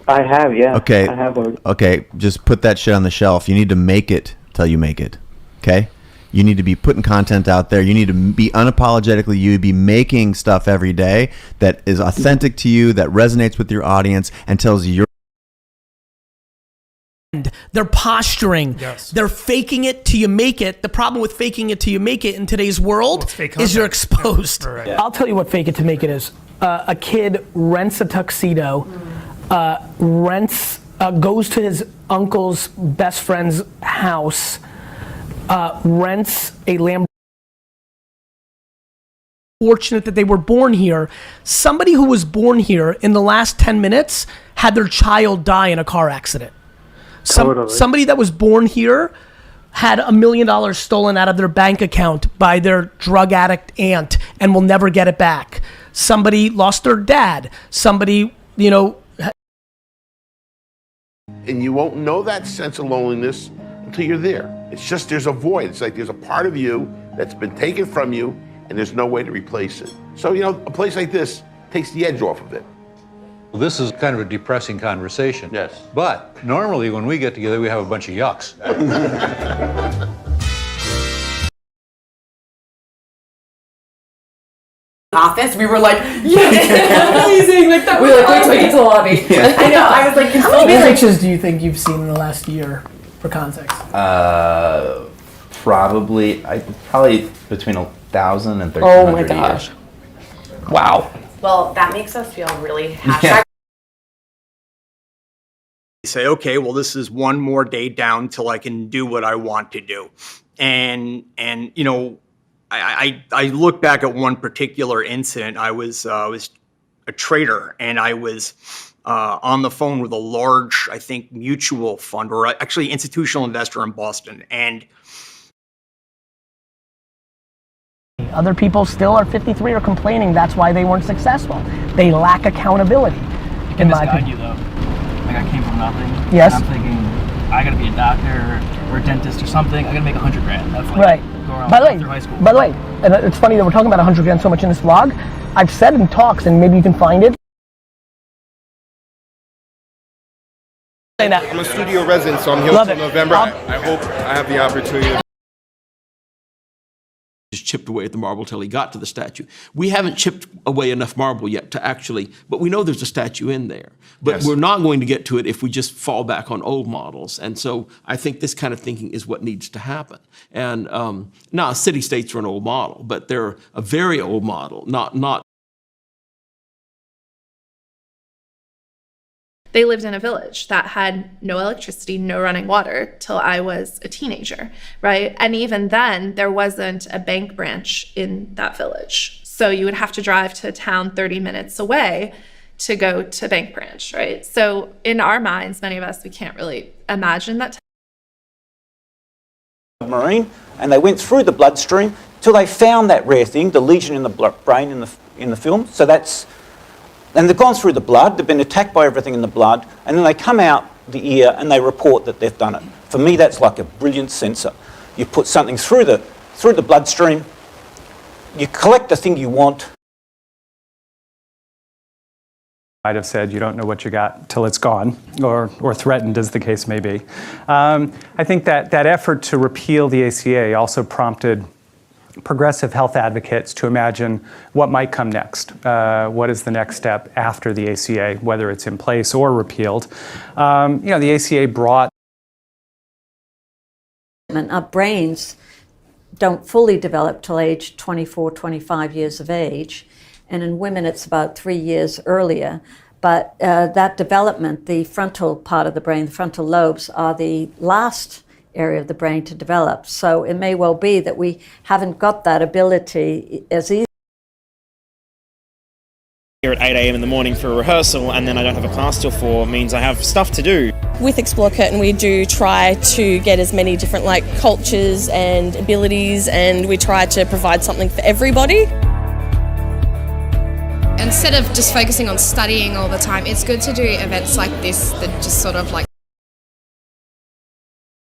I have, yeah. Okay. I have heard. Okay, just put that shit on the shelf. You need to make it till you make it. Okay. You need to be putting content out there. You need to be unapologetically you, be making stuff every day that is authentic to you, that resonates with your audience, and tells you your. They're posturing. Yes. They're faking it till you make it. The problem with faking it till you make it in today's world is you're exposed. Yeah. Right. I'll tell you what fake it to make it is. A kid rents a tuxedo, goes to his uncle's best friend's house, rents a Lamborghini. Fortunate that they were born here. Somebody who was born here in the last 10 minutes had their child die in a car accident. Somebody that was born here had $1 million stolen out of their bank account by their drug addict aunt and will never get it back. Somebody lost their dad. Somebody, And you won't know that sense of loneliness until you're there. It's just there's a void. It's like there's a part of you that's been taken from you and there's no way to replace it. So, a place like this takes the edge off of it. Well, this is kind of a depressing conversation. Yes. But normally when we get together, we have a bunch of yucks. Office, we were like, yeah, amazing, like that. We were like, wait till we get to the lobby. Yeah. I know, I was like, how many pictures do you think you've seen in the last year, for context? Probably between 1,000 and 1,300. Oh my gosh. Wow. Well, that makes us feel really hashtag. Say, okay, well, this is one more day down till I can do what I want to do. And I look back at one particular incident. I was a trader, and I was on the phone with a large, I think, mutual fund, or actually institutional investor in Boston. And other people still are 53 or complaining that's why they weren't successful. They lack accountability. I can misguide you though. Like I came from nothing. Yes. And I'm thinking I gotta be a doctor or a dentist or something. I gotta make $100 grand. That's like right. Go around By through high school. the way, and it's funny that we're talking about 100 grand so much in this vlog. I've said in talks, and maybe you can find it. I'm a studio resident, so I'm here until November. I hope I have the opportunity. Just chipped away at the marble till he got to the statue. We haven't chipped away enough marble yet to actually, but we know there's a statue in there. But Yes. We're not going to get to it if we just fall back on old models. And so I think this kind of thinking is what needs to happen. And now city-states are an old model, but they're a very old model, not. They lived in a village that had no electricity, no running water till I was a teenager, right? And even then, there wasn't a bank branch in that village. So you would have to drive to a town 30 minutes away to go to bank branch, right? So in our minds, many of us, we can't really imagine that. Marine, and they went through the bloodstream till they found that rare thing, the lesion in the brain in the film. So that's. And they've gone through the blood, they've been attacked by everything in the blood, and then they come out the ear and they report that they've done it. For me, that's like a brilliant sensor. You put something through the through the bloodstream. You collect the thing you want. I'd have said you don't know what you got till it's gone, or threatened, as the case may be. I think that effort to repeal the ACA also prompted progressive health advocates to imagine what might come next. What is the next step after the ACA, whether it's in place or repealed? The ACA brought. Our brains don't fully develop till age 24, 25 years of age. And in women, it's about 3 years earlier. But that development, the frontal part of the brain, the frontal lobes, are the last area of the brain to develop. So it may well be that we haven't got that ability as easy. Here at 8 a.m. in the morning for a rehearsal, and then I don't have a class till 4, means I have stuff to do. With Explore Curtain, we do try to get as many different cultures and abilities, and we try to provide something for everybody. Instead of just focusing on studying all the time, it's good to do events like this that just sort of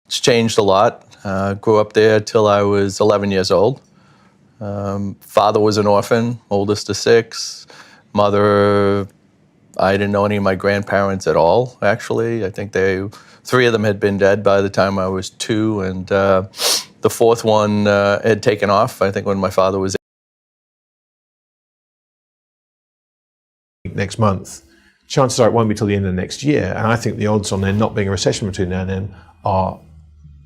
It's changed a lot. Grew up there till I was 11 years old. Father was an orphan, oldest of 6. Mother, I didn't know any of my grandparents at all, actually. I think 3 of them had been dead by the time I was 2, and the 4th one had taken off, I think, when my father was 8. Next month. Chances are it won't be till the end of next year, and I think the odds on there not being a recession between now and then are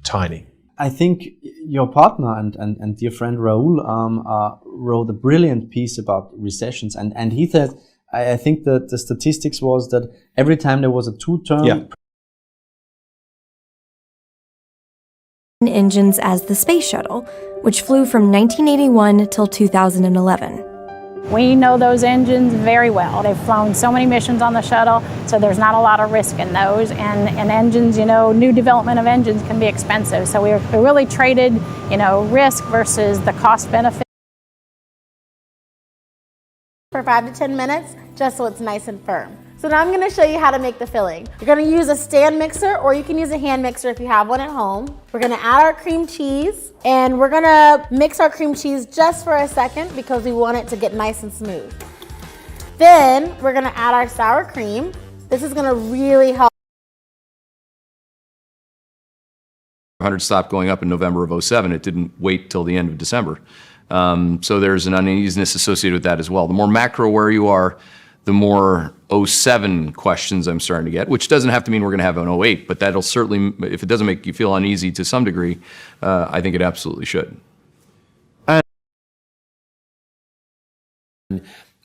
tiny. I think your partner and dear friend Raoul wrote a brilliant piece about recessions, and he said, I think that the statistics was that every time there was a 2-term engines as the space shuttle, which flew from 1981 till 2011. We know those engines very well. They've flown so many missions on the shuttle, so there's not a lot of risk in those. And engines, new development of engines can be expensive. So we really traded, risk versus the cost benefit. For 5 to 10 minutes, just so it's nice and firm. So now I'm going to show you how to make the filling. You're going to use a stand mixer, or you can use a hand mixer if you have one at home. We're going to add our cream cheese, and we're going to mix our cream cheese just for a second because we want it to get nice and smooth. Then we're going to add our sour cream. This is going to really help. 100 stopped going up in November of 07. It didn't wait till the end of December. So there's an uneasiness associated with that as well. The more macro where you are, the more 07 questions I'm starting to get, which doesn't have to mean we're going to have an 08, but that'll certainly, if it doesn't make you feel uneasy to some degree, I think it absolutely should.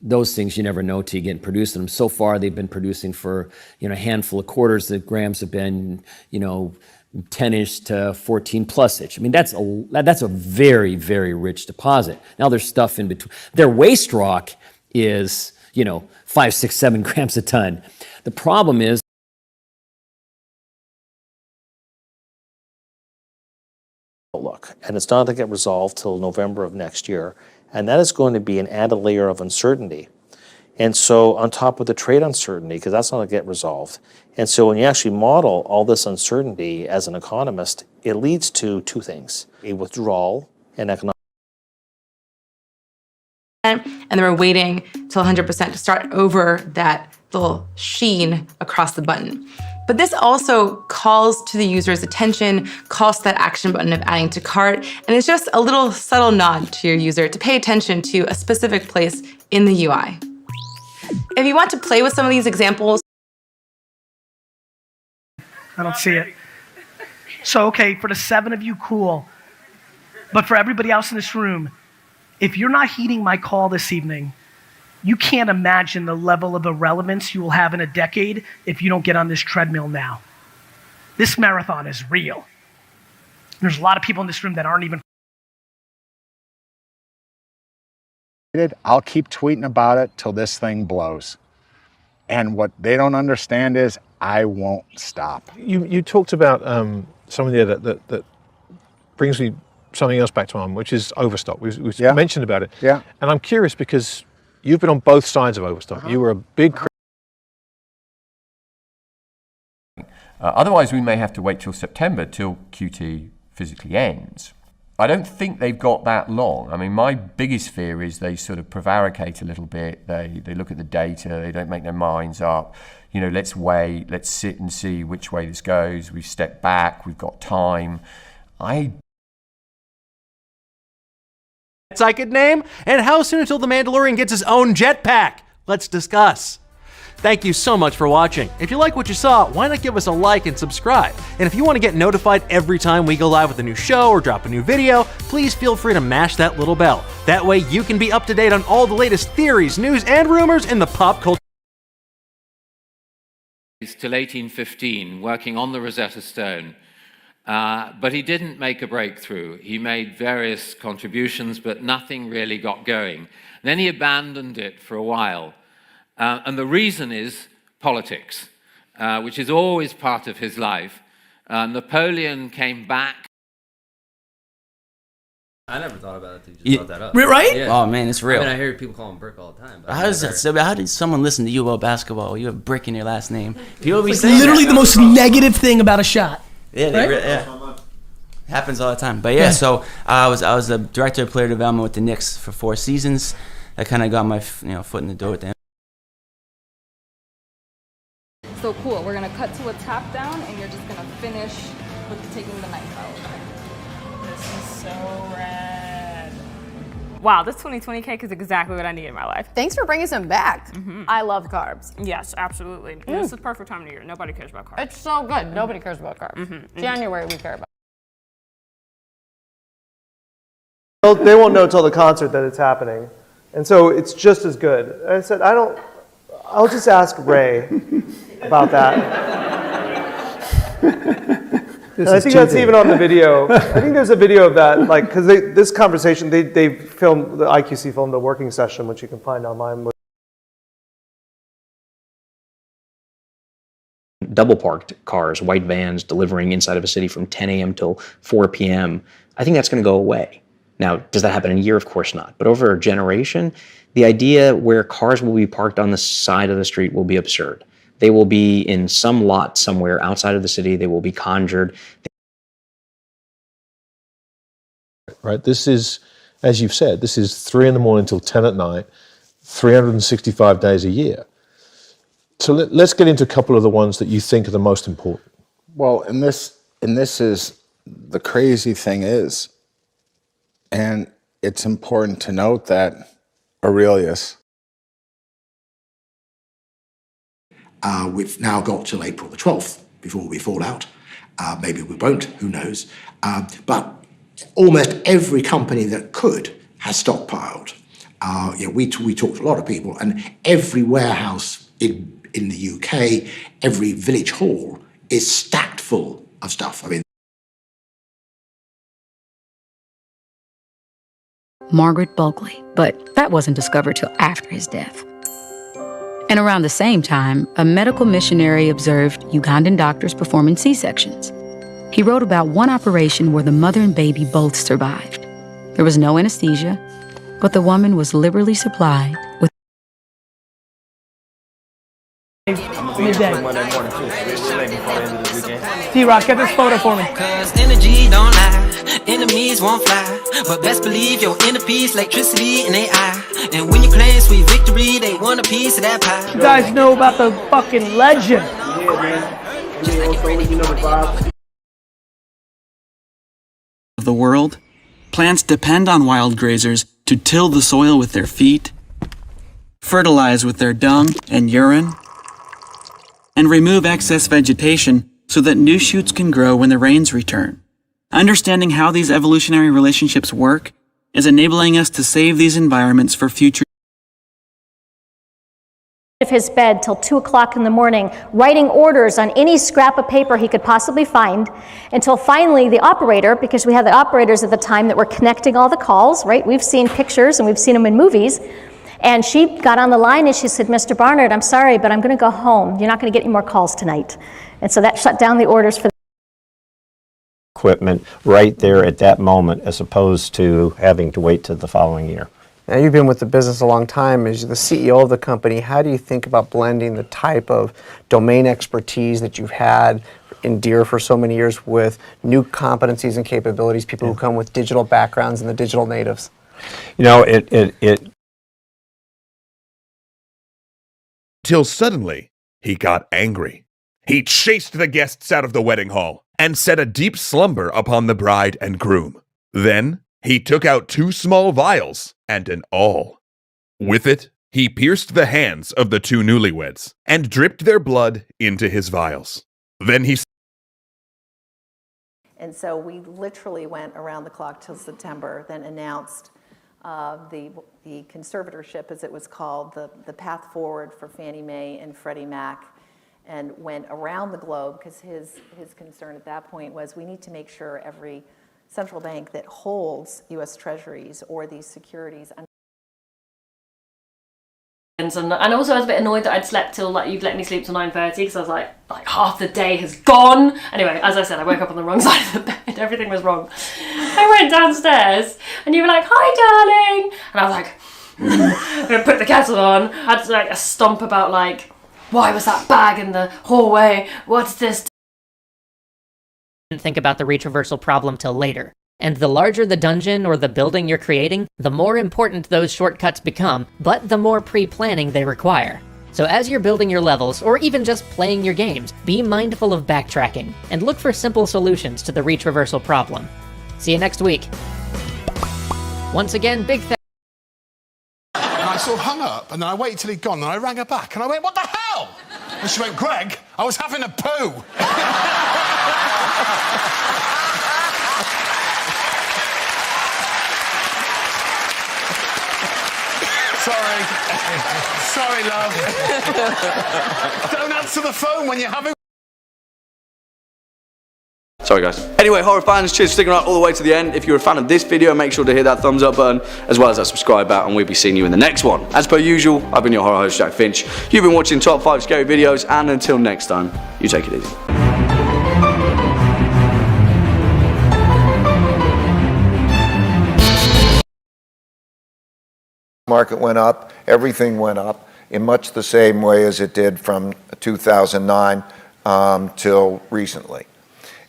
Those things you never know till you get producing them. So far, they've been producing for a handful of quarters. The grams have been 10-ish to 14 plus-ish. I mean, that's a very, very rich deposit. Now there's stuff in between. Their waste rock is 5, 6, 7 grams a ton. The problem is look, and it's not going to get resolved till November of next year, and that is going to be an added layer of uncertainty. And so on top of the trade uncertainty, because that's not going to get resolved, and so when you actually model all this uncertainty as an economist, it leads to 2 things: a withdrawal and economic. And they were waiting till 100% to start over that little sheen across the button. But this also calls to the user's attention, calls to that action button of adding to cart, and it's just a little subtle nod to your user to pay attention to a specific place in the UI. If you want to play with some of these examples. I don't see it. So, okay, for the 7 of you, cool. But for everybody else in this room, if you're not heeding my call this evening, you can't imagine the level of irrelevance you will have in a decade if you don't get on this treadmill now. This marathon is real. There's a lot of people in this room that aren't even. I'll keep tweeting about it till this thing blows. And what they don't understand is I won't stop. You talked about something there that brings me something else back to mind, which is overstock. We mentioned about it. Yeah. And I'm curious because you've been on both sides of overstock. You were a big otherwise, we may have to wait till September till QT physically ends. I don't think they've got that long. I mean, my biggest fear is they sort of prevaricate a little bit. They look at the data, they don't make their minds up. You know, let's wait, let's sit and see which way this goes. We've stepped back, we've got time. I could name, and how soon until the Mandalorian gets his own jetpack? Let's discuss. Thank you so much for watching. If you like what you saw, why not give us a like and subscribe? And if you want to get notified every time we go live with a new show or drop a new video, please feel free to mash that little bell. That way you can be up to date on all the latest theories, news, and rumors in the pop culture. Till 1815, working on the Rosetta Stone. But he didn't make a breakthrough. He made various contributions, but nothing really got going. Then he abandoned it for a while. And the reason is politics, which is always part of his life. Napoleon came back. I never thought about it until you just brought that up. Right? Yeah. Oh man, it's real. I mean, I hear people call him Brick all the time. But How does that? So how did someone listen to you about basketball? You have Brick in your last name. People be It's saying literally that. the most negative thing about a shot. Yeah, right? yeah. Happens all the time. But yeah, so I was the director of player development with the Knicks for 4 seasons. That kind of got my foot in the door with them. So cool, we're gonna cut to a tap down and you're just gonna finish with taking the knife out. This is so rad. Wow, this 2020 cake is exactly what I need in my life. Thanks for bringing some back. I love carbs. Yes, absolutely. This is the perfect time of year. Nobody cares about carbs. It's so good. Nobody cares about carbs. January we care about. They won't know till the concert that it's happening. And so it's just as good. I said, I'll just ask Ray about that. And I think that's even on the video. I think there's a video of that, like, because this conversation, they filmed, the IQC filmed a working session, which you can find online. Double parked cars, white vans delivering inside of a city from 10 a.m. till 4 p.m. I think that's going to go away. Now, does that happen in a year? Of course not. But over a generation, the idea where cars will be parked on the side of the street will be absurd. They will be in some lot somewhere outside of the city. They will be conjured. Right. This is, as you've said, this is 3 in the morning till 10 at night, 365 days a year. So let's get into a couple of the ones that you think are the most important. Well, and this is the crazy thing is, and it's important to note that Aurelius. We've now got till April the 12th before we fall out. Maybe we won't, who knows. But almost every company that could has stockpiled. We talked to a lot of people, and every warehouse in the UK, every village hall is stacked full of stuff. I mean, Margaret Bulkley, but that wasn't discovered till after his death. And around the same time, a medical missionary observed Ugandan doctors performing C-sections. He wrote about one operation where the mother and baby both survived. There was no anesthesia, but the woman was liberally supplied with midday. T-Rock, get this photo for me. Cause energy don't lie, enemies won't fly. But best believe your inner peace, electricity in their eye. And when you claim sweet victory, they want a piece of that pie. You guys know about the fucking legend. Of the world, plants depend on wild grazers to till the soil with their feet, fertilize with their dung and urine, and remove excess vegetation so that new shoots can grow when the rains return. Understanding how these evolutionary relationships work is enabling us to save these environments for future. Of his bed till 2 o'clock in the morning, writing orders on any scrap of paper he could possibly find, until finally the operator, because we had the operators at the time that were connecting all the calls, right? We've seen pictures and we've seen them in movies. And she got on the line and she said, Mr. Barnard, I'm sorry, but I'm going to go home. You're not going to get any more calls tonight. And so that shut down the orders for equipment right there at that moment, as opposed to having to wait till the following year. Now, you've been with the business a long time. As the CEO of the company, how do you think about blending the type of domain expertise that you've had in Deere for so many years with new competencies and capabilities, people who come with digital backgrounds and the digital natives? You know, Till suddenly, he got angry. He chased the guests out of the wedding hall and set a deep slumber upon the bride and groom. Then he took out 2 small vials and an awl. With it, he pierced the hands of the 2 newlyweds and dripped their blood into his vials. Then he... And so we literally went around the clock till September, then announced the conservatorship, as it was called, the path forward for Fannie Mae and Freddie Mac, and went around the globe, because his concern at that point was we need to make sure every central bank that holds U.S. Treasuries or these securities. And also I was a bit annoyed that I'd slept till, like, you'd let me sleep till 9:30, because I was like half the day has gone. Anyway, as I said, I woke up on the wrong side of the bed. Everything was wrong. I went downstairs and you were like, "Hi, darling," and I was like, I'm gonna put the kettle on. I had to, like, a stomp about, like, why was that bag in the hallway? What's this? Didn't think about the reach reversal problem till later. And the larger the dungeon or the building you're creating, the more important those shortcuts become, but the more pre-planning they require. So as you're building your levels, or even just playing your games, be mindful of backtracking, and look for simple solutions to the reach reversal problem. See you next week. Once again, big thanks. And I sort of hung up, and then I waited till he'd gone, and I rang her back, and I went, "What the hell?" And she went, "Greg, I was having a poo." Sorry, love. Don't answer the phone when you're having... Sorry, guys. Anyway, horror fans, cheers for sticking around all the way to the end. If you're a fan of this video, make sure to hit that thumbs up button, as well as that subscribe button, and we'll be seeing you in the next one. As per usual, I've been your horror host, Jack Finch. You've been watching Top 5 Scary Videos, and until next time, you take it easy. Market went up, everything went up in much the same way as it did from 2009 till recently.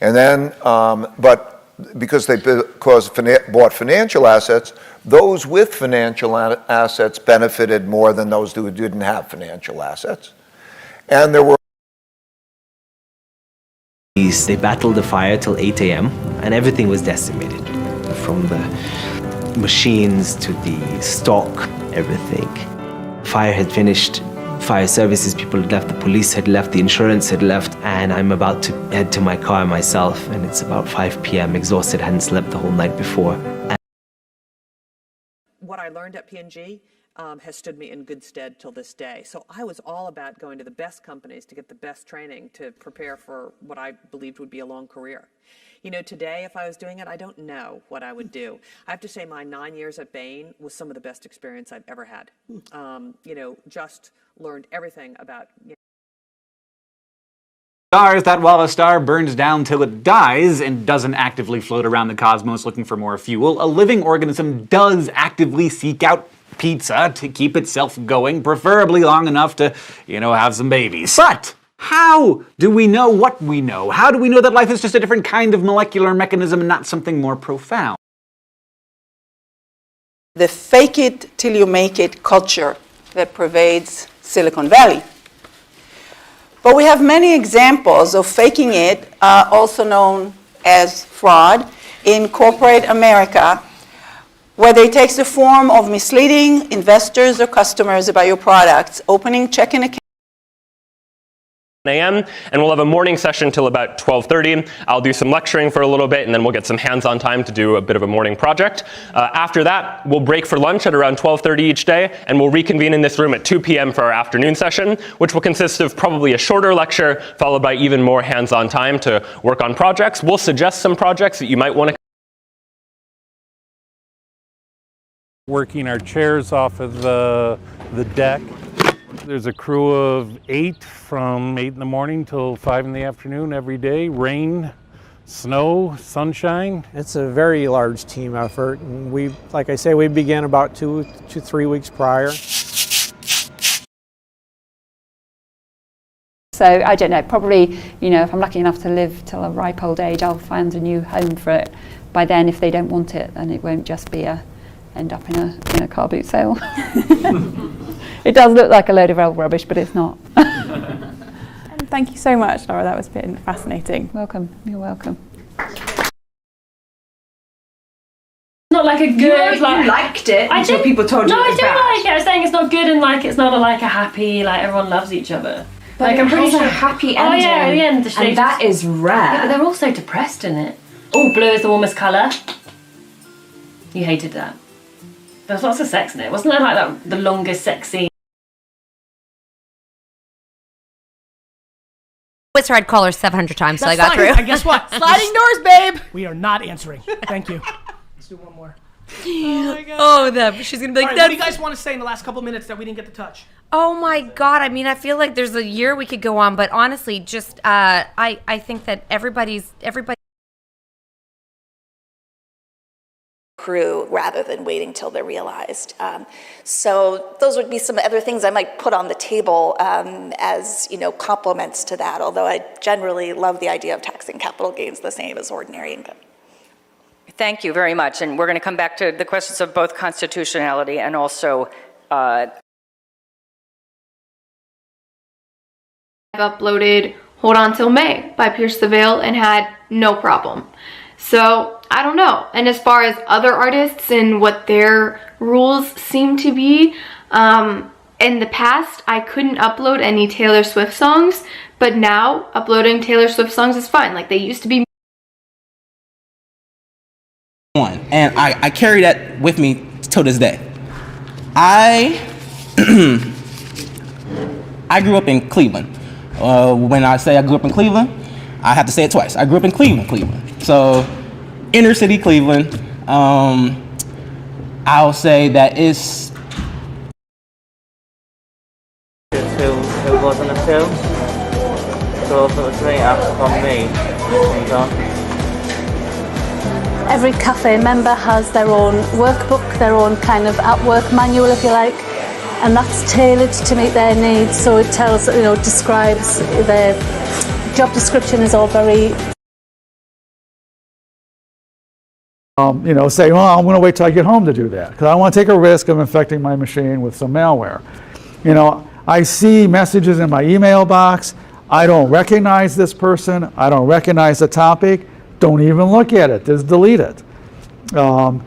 And then, but because they bought financial assets, those with financial assets benefited more than those who didn't have financial assets. And there were... They battled the fire till 8 a.m. and everything was decimated, from the machines to the stock, everything. Fire had finished, fire services people had left, the police had left, the insurance had left, and I'm about to head to my car myself, and it's about 5 p.m. exhausted, hadn't slept the whole night before. What I learned at P&G has stood me in good stead till this day. So I was all about going to the best companies to get the best training to prepare for what I believed would be a long career. You know, today, if I was doing it, I don't know what I would do. I have to say my 9 years at Bain was some of the best experience I've ever had. You know, just learned everything about... Stars that while a star burns down till it dies and doesn't actively float around the cosmos looking for more fuel, a living organism does actively seek out pizza to keep itself going, preferably long enough to, you know, have some babies. But how do we know what we know? How do we know that life is just a different kind of molecular mechanism and not something more profound? The fake it till you make it culture that pervades Silicon Valley. But we have many examples of faking it, also known as fraud, in corporate America, whether it takes the form of misleading investors or customers about your products, opening checking accounts. a.m. and we'll have a morning session till about 12:30. I'll do some lecturing for a little bit and then we'll get some hands-on time to do a bit of a morning project. After that, we'll break for lunch at around 12:30 each day and we'll reconvene in this room at 2 p.m. for our afternoon session, which will consist of probably a shorter lecture followed by even more hands-on time to work on projects. We'll suggest some projects that you might want to working our chairs off of the deck. There's a crew of 8 from 8 in the morning till 5 in the afternoon every day. Rain, snow, sunshine. It's a very large team effort, and like I say, we began about 2 to 3 weeks prior. So I don't know, probably, you know, if I'm lucky enough to live till a ripe old age, I'll find a new home for it. By then, if they don't want it, then it won't just be end up in a car boot sale. It does look like a load of old rubbish, but it's not. Thank you so much, Laura. That was been fascinating. Welcome. You're welcome. Not like a good. You liked it until people told you no, it was I bad. do like it. I was saying it's not good, and like it's not like a happy, like everyone loves each other. But like it I'm pretty has a sure. happy Oh yeah, at the ending, end, and that is rare. Yeah, but they're all so depressed in it. Oh, blue is the warmest colour. You hated that. There's lots of sex in it. Wasn't there like that the longest sex scene? Whisper, I'd call her 700 times till I That's got fine. through. And guess what? Sliding doors, babe. We are not answering. Thank you. Let's do one more. Oh my god. Oh, that she's gonna be like, All right, what do you guys want to say in the last couple minutes that we didn't get to touch? Oh my god. I mean, I feel like there's a year we could go on, but honestly, just I think that everybody crew rather than waiting till they're realized. So those would be some other things I might put on the table as, you know, complements to that, although I generally love the idea of taxing capital gains the same as ordinary income. Thank you very much. And we're going to come back to the questions of both constitutionality and also I've uploaded Hold On Till May by Pierce the Veil and had no problem. So I don't know. And as far as other artists and what their rules seem to be, in the past I couldn't upload any Taylor Swift songs, but now uploading Taylor Swift songs is fine. Like they used to be. And I carry that with me till this day. I grew up in Cleveland. When I say I grew up in Cleveland, I have to say it twice. I grew up in Cleveland. So, inner city Cleveland. I'll say that it's. Who was on the film? So it was named after me. Every cafe member has their own workbook, their own kind of at-work manual, if you like, and that's tailored to meet their needs. So it tells, you know, describes their job description is all very. You know, say, well, I'm going to wait till I get home to do that because I don't want to take a risk of infecting my machine with some malware. You know, I see messages in my email box. I don't recognize this person. I don't recognize the topic. Don't even look at it. Just delete it. So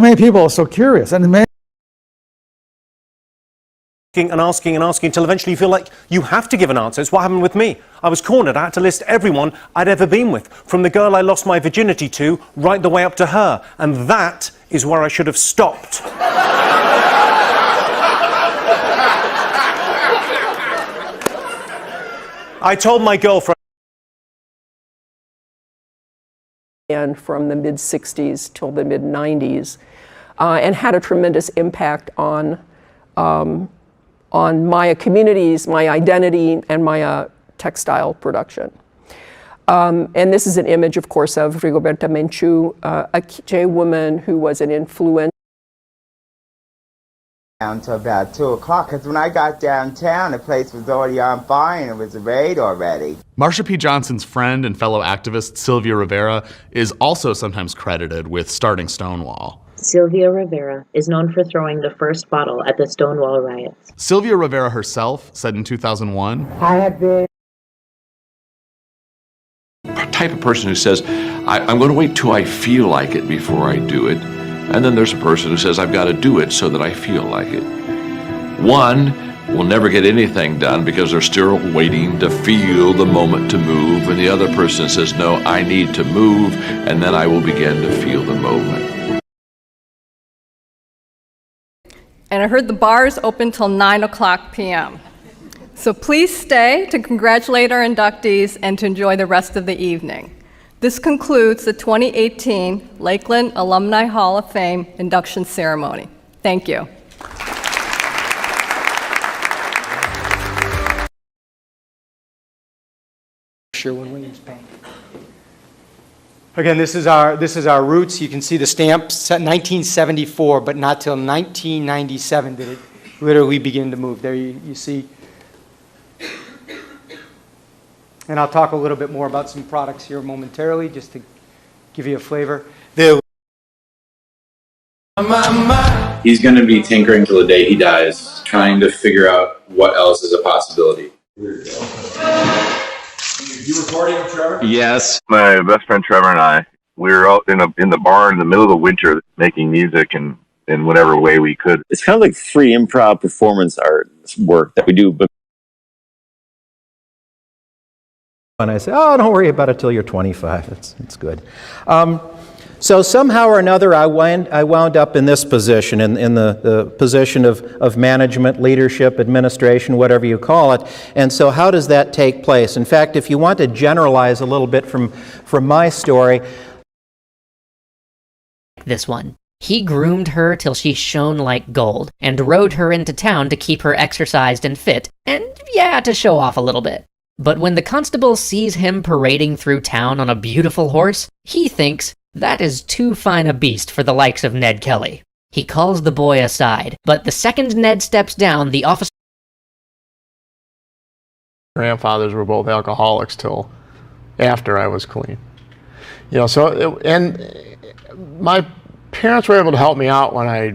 many people are so curious. And asking until eventually you feel like you have to give an answer. It's what happened with me. I was cornered. I had to list everyone I'd ever been with, from the girl I lost my virginity to right the way up to her. And that is where I should have stopped. I told my girlfriend. And from the mid-60s till the mid-90s, and had a tremendous impact on Maya communities, my identity, and Maya textile production. And this is an image, of course, of Rigoberta Menchú, a Quiché woman who was an influential. Down to about 2 o'clock, because when I got downtown, the place was already on fire and it was a raid already. Marsha P. Johnson's friend and fellow activist Sylvia Rivera is also sometimes credited with starting Stonewall. Sylvia Rivera is known for throwing the first bottle at the Stonewall riots. Sylvia Rivera herself said in 2001, I have been a type of person who says, I'm going to wait till I feel like it before I do it. And then there's a person who says, I've got to do it so that I feel like it. One will never get anything done because they're still waiting to feel the moment to move. And the other person says, no, I need to move, and then I will begin to feel the moment. And I heard the bars open till 9 o'clock p.m. So please stay to congratulate our inductees and to enjoy the rest of the evening. This concludes the 2018 Lakeland Alumni Hall of Fame induction ceremony. Thank you. Sherwin-Williams Bank. Again, this is our roots. You can see the stamp, 1974, but not till 1997 did it literally begin to move. There you see. And I'll talk a little bit more about some products here momentarily, just to give you a flavor. He's going to be tinkering till the day he dies, trying to figure out what else is a possibility. You recording, Trevor? Yes. My best friend Trevor and I, we were out in the barn in the middle of the winter making music in whatever way we could. It's kind of like free improv performance art work that we do. But and I say, oh, don't worry about it till you're 25. It's good. So somehow or another, I wound up in this position, in the position of management, leadership, administration, whatever you call it. And so how does that take place? In fact, if you want to generalize a little bit from my story. This one. He groomed her till she shone like gold, and rode her into town to keep her exercised and fit, and yeah, to show off a little bit. But when the constable sees him parading through town on a beautiful horse, he thinks, that is too fine a beast for the likes of Ned Kelly. He calls the boy aside, but the second Ned steps down, the officer... Grandfathers were both alcoholics till after I was clean. You know, so, and my parents were able to help me out when I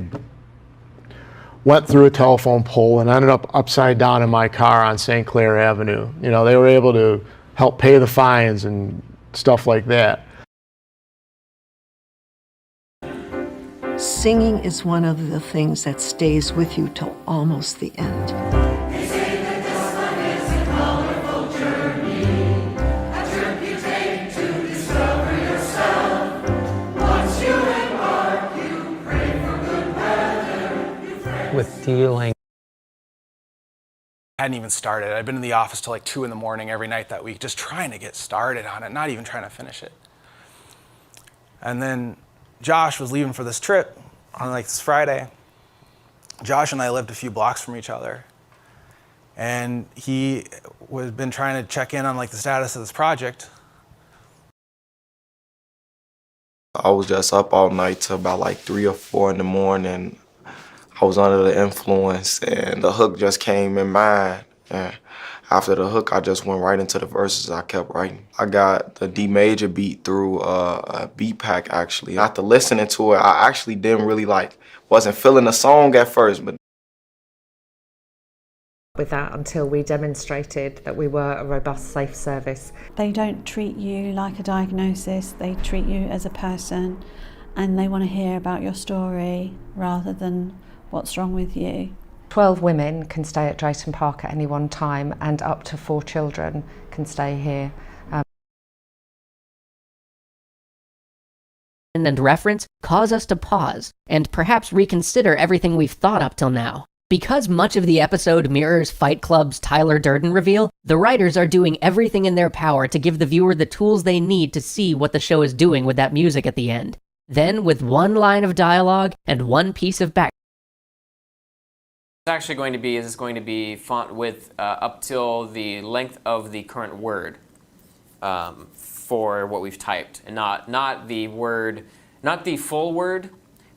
went through a telephone pole and ended up upside down in my car on St. Clair Avenue. You know, they were able to help pay the fines and stuff like that. Singing is one of the things that stays with you till almost the end. They say that this life is a colorful journey, a trip you take to discover yourself. Once you embark, you pray for good weather, you pray with dealing. I hadn't even started. I'd been in the office till like 2 in the morning every night that week, just trying to get started on it, not even trying to finish it. And then Josh was leaving for this trip on like this Friday. Josh and I lived a few blocks from each other. And he was been trying to check in on like the status of this project. I was just up all night till about like 3 or 4 in the morning. I was under the influence and the hook just came in mind. And after the hook, I just went right into the verses. I kept writing. I got the D major beat through a beat pack, actually. After listening to it, I actually didn't really wasn't feeling the song at first. But with that until we demonstrated that we were a robust, safe service. They don't treat you like a diagnosis, they treat you as a person, and they want to hear about your story rather than what's wrong with you. 12 women can stay at Drayton Park at any one time, and up to 4 children can stay here. And reference cause us to pause and perhaps reconsider everything we've thought up till now. Because much of the episode mirrors Fight Club's Tyler Durden reveal, the writers are doing everything in their power to give the viewer the tools they need to see what the show is doing with that music at the end. Then, with one line of dialogue and one piece of back. It's actually going to be, is it's going to be font width up till the length of the current word for what we've typed, and not the word, not the full word,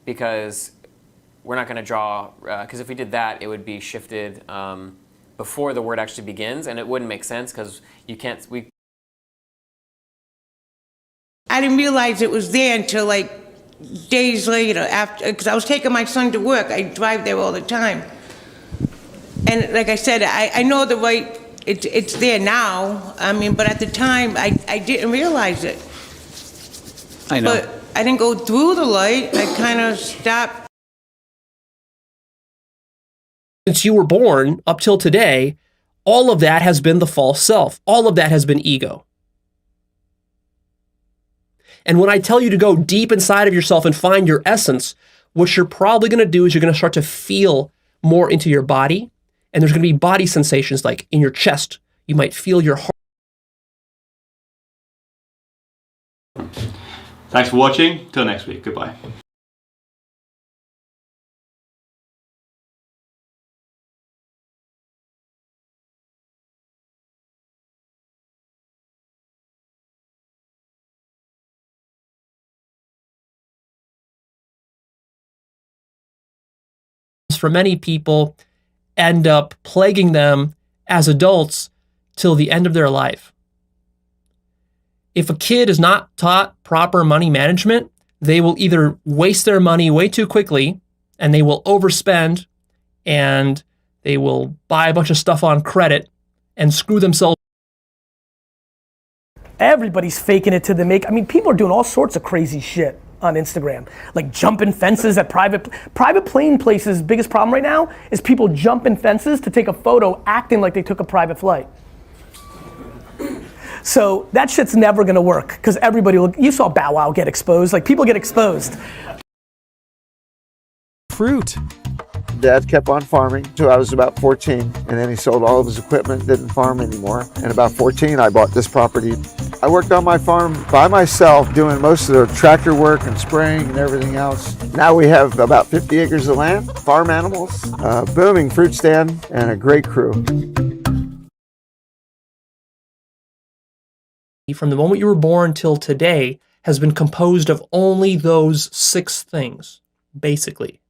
because we're not going to draw, because if we did that, it would be shifted before the word actually begins, and it wouldn't make sense because you can't. I didn't realize it was there until like days later, after, because I was taking my son to work. I drive there all the time. And like I said, I know the right, it's there now. I mean, but at the time, I didn't realize it. I know. But I didn't go through the light. I kind of stopped. Since you were born up till today, all of that has been the false self. All of that has been ego. And when I tell you to go deep inside of yourself and find your essence, what you're probably going to do is you're going to start to feel more into your body. And there's going to be body sensations like in your chest. You might feel your heart. Thanks for watching. Till next week. Goodbye. for many people end up plaguing them as adults till the end of their life. If a kid is not taught proper money management, they will either waste their money way too quickly, and they will overspend, and they will buy a bunch of stuff on credit and screw themselves. Everybody's faking it till they make. I mean, people are doing all sorts of crazy shit on Instagram, like jumping fences at private plane places. Biggest problem right now is people jumping fences to take a photo, acting like they took a private flight. So that shit's never gonna work because everybody will. You saw Bow Wow get exposed. Like people get exposed. Fruit. Dad kept on farming until I was about 14, and then he sold all of his equipment, didn't farm anymore. And about 14, I bought this property. I worked on my farm by myself, doing most of the tractor work and spraying and everything else. Now we have about 50 acres of land, farm animals, a booming fruit stand, and a great crew. From the moment you were born till today has been composed of only those 6 things, basically,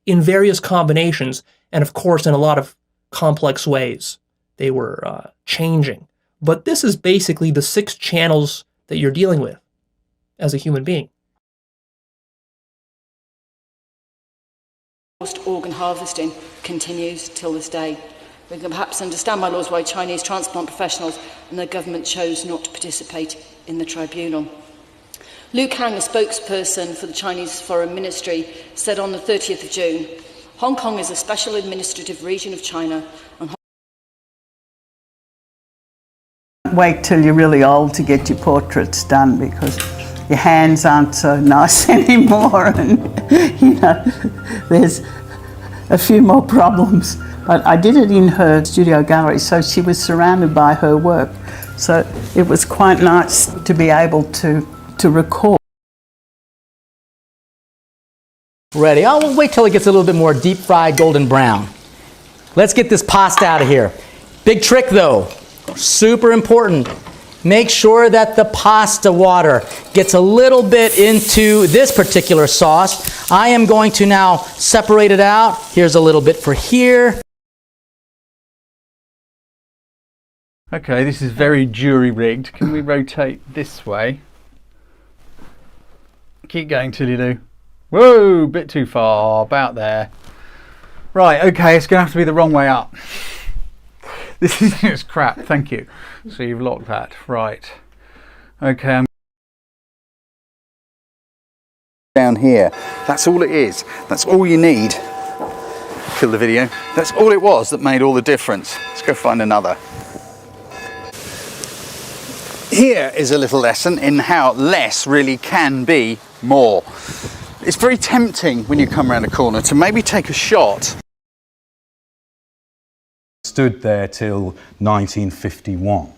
in various combinations, and of course in a lot of complex ways. They were changing. But this is basically the 6 channels that you're dealing with as a human being. Forced organ harvesting continues till this day. We can perhaps understand, my lords, why Chinese transplant professionals and their government chose not to participate in the tribunal. Liu Kang, a spokesperson for the Chinese Foreign Ministry, said on the 30th of June, Hong Kong is a special administrative region of China. And wait till you're really old to get your portraits done because your hands aren't so nice anymore, and there's a few more problems. But I did it in her studio gallery, so she was surrounded by her work. So it was quite nice to be able to record. Ready? Oh, we'll wait till it gets a little bit more deep fried golden brown. Let's get this pasta out of here. Big trick though, super important. Make sure that the pasta water gets a little bit into this particular sauce. I am going to now separate it out. Here's a little bit for here. Okay, this is very jury-rigged. Can we rotate this way? Keep going till you do. Whoa, bit too far, about there. Right, okay, it's going to have to be the wrong way up. This is just crap, thank you. So you've locked that, right. Okay, I'm down here. That's all it is. That's all you need. Kill the video. That's all it was that made all the difference. Let's go find another. Here is a little lesson in how less really can be more. It's very tempting when you come around a corner to maybe take a shot. Stood there till 1951,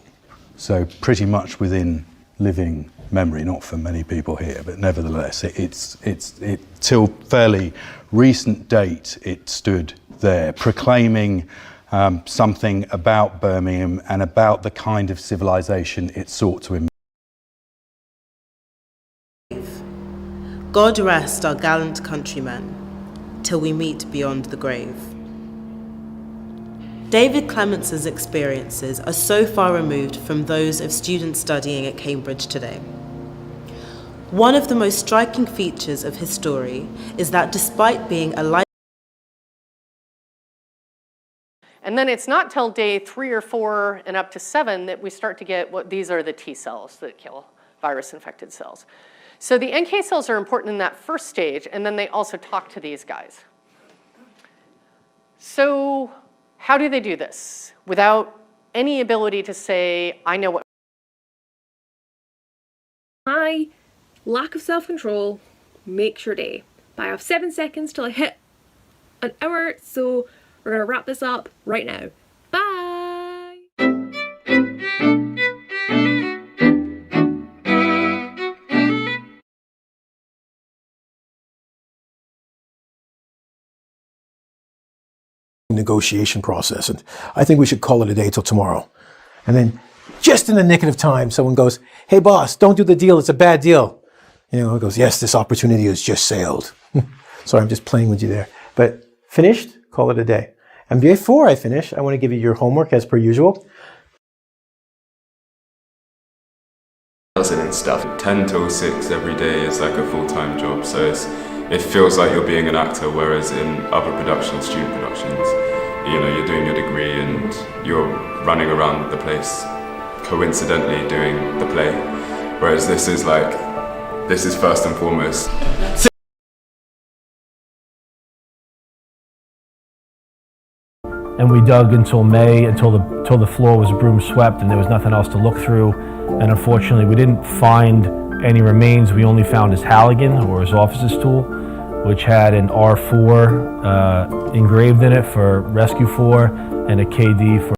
so pretty much within living memory, not for many people here, but nevertheless, it's till fairly recent date it stood there, proclaiming something about Birmingham and about the kind of civilization it sought to embody. God rest our gallant countrymen, till we meet beyond the grave. David Clemence's experiences are so far removed from those of students studying at Cambridge today. One of the most striking features of his story is that despite being a life. And then it's not till day 3 or 4 and up to 7 that we start to get what these are the T cells that kill virus-infected cells. So the NK cells are important in that first stage, and then they also talk to these guys. So how do they do this without any ability to say, I know what? My lack of self-control makes your day. But I have 7 seconds till I hit an hour, so we're gonna wrap this up right now. Bye! Negotiation process, and I think we should call it a day till tomorrow. And then just in the nick of time, someone goes, hey boss, don't do the deal, it's a bad deal. You know, it goes, yes, this opportunity has just sailed. Sorry, I'm just playing with you there. But Finished, call it a day. And before I finish, I want to give you your homework as per usual. And stuff. 10 till 6 every day is like a full-time job, so it feels like you're being an actor, whereas in other productions, student productions, you know, you're doing your degree and you're running around the place coincidentally doing the play, whereas this is first and foremost. And we dug until May, until the floor was broom swept and there was nothing else to look through. And unfortunately, we didn't find any remains. We only found his Halligan, or his officer's tool, which had an R4 engraved in it for Rescue 4 and a KD for...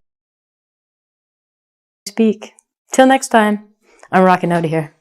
Speak. Till next time, I'm rocking out of here.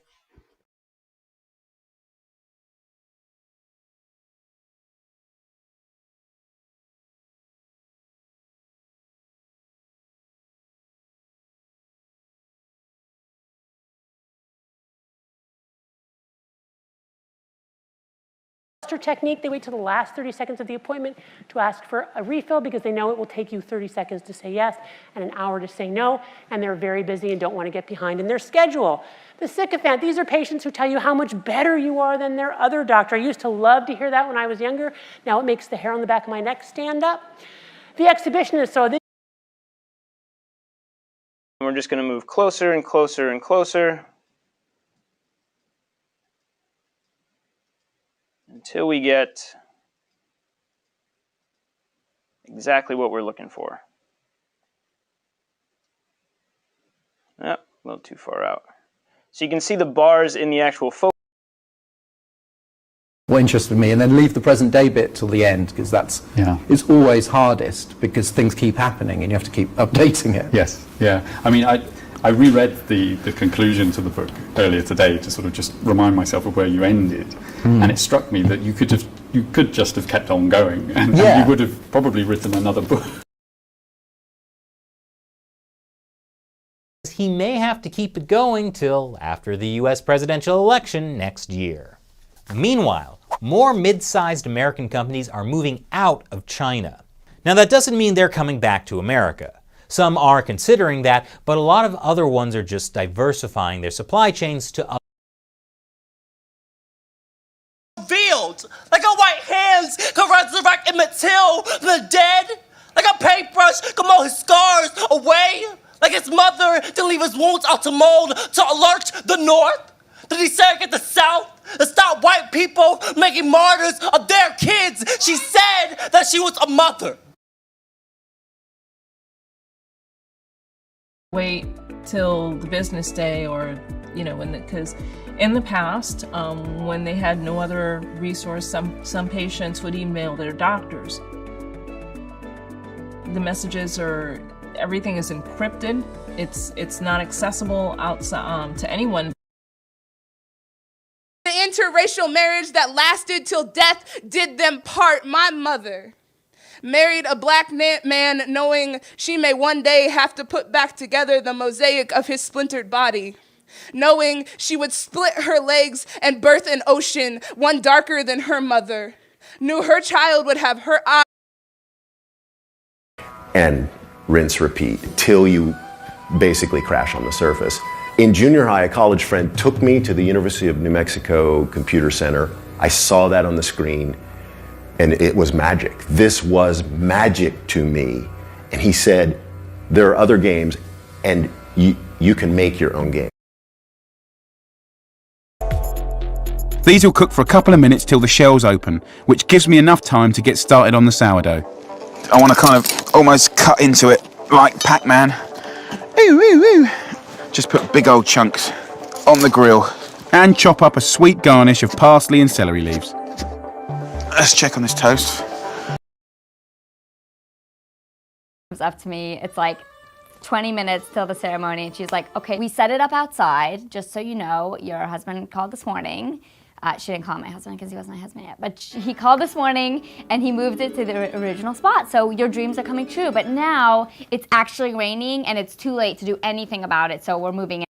Technique, they wait till the last 30 seconds of the appointment to ask for a refill because they know it will take you 30 seconds to say yes and an hour to say no, and they're very busy and don't want to get behind in their schedule. The sycophant, these are patients who tell you how much better you are than their other doctor. I used to love to hear that when I was younger. Now it makes the hair on the back of my neck stand up. The exhibitionist, so we're just going to move closer and closer and closer until we get exactly what we're looking for. Yep, a little too far out. So you can see the bars in the actual photo. What interested me, and then leave the present day bit till the end, because that's it's always hardest, because things keep happening and you have to keep updating it. Yes, yeah. I mean, I reread the conclusion to the book earlier today to sort of just remind myself of where you ended, and it struck me that you could just have kept on going, and you would have probably written another book. He may have to keep it going till after the US presidential election next year. Meanwhile, more mid-sized American companies are moving out of China. Now that doesn't mean they're coming back to America. Some are considering that, but a lot of other ones are just diversifying their supply chains to other. Revealed, like a white hands can resurrect Emmett Till from the dead, like a paintbrush can mow his scars away, like his mother to leave his wounds out to mold, to alert the North, to desegregate the South, to stop white people making martyrs of their kids. She said that she was a mother. Wait till the business day, or because in the past, when they had no other resource, some patients would email their doctors. The messages are, everything is encrypted. It's not accessible outside to anyone. The interracial marriage that lasted till death did them part. My mother married a black man knowing she may one day have to put back together the mosaic of his splintered body, knowing she would split her legs and birth an ocean, one darker than her mother, knew her child would have her eyes. And rinse, repeat, till you basically crash on the surface. In junior high, a college friend took me to the University of New Mexico Computer Center. I saw that on the screen, and it was magic. This was magic to me. And he said, there are other games, and you can make your own game. These will cook for a couple of minutes till the shells open, which gives me enough time to get started on the sourdough. I want to kind of almost cut into it like Pac-Man. Ooh, ooh, ooh. Just put big old chunks on the grill and chop up a sweet garnish of parsley and celery leaves. Let's check on this toast. Comes up to me, it's like 20 minutes till the ceremony, and she's like, okay, we set it up outside, just so you know, your husband called this morning. She didn't call my husband because he wasn't my husband yet, but he called this morning and he moved it to the original spot. So your dreams are coming true, but now it's actually raining and it's too late to do anything about it, so we're moving it.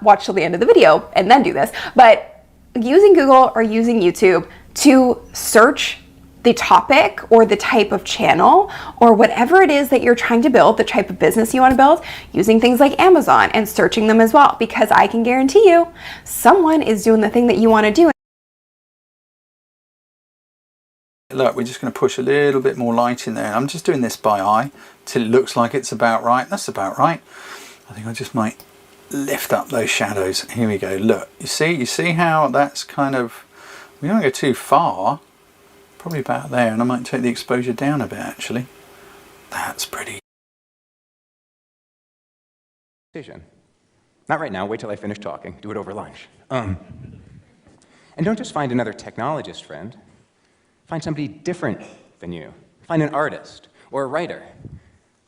Watch till the end of the video and then do this, but using Google or using YouTube to search the topic or the type of channel or whatever it is that you're trying to build, the type of business you want to build, using things like Amazon and searching them as well, because I can guarantee you someone is doing the thing that you want to do. Look, we're just going to push a little bit more light in there. I'm just doing this by eye till it looks like it's about right. That's about right. I think I just might lift up those shadows. Here we go. Look, you see how that's kind of, we don't go too far. Probably about there, and I might take the exposure down a bit actually. That's pretty. Not right now, wait till I finish talking. Do it over lunch. And don't just find another technologist friend. Find somebody different than you. Find an artist or a writer.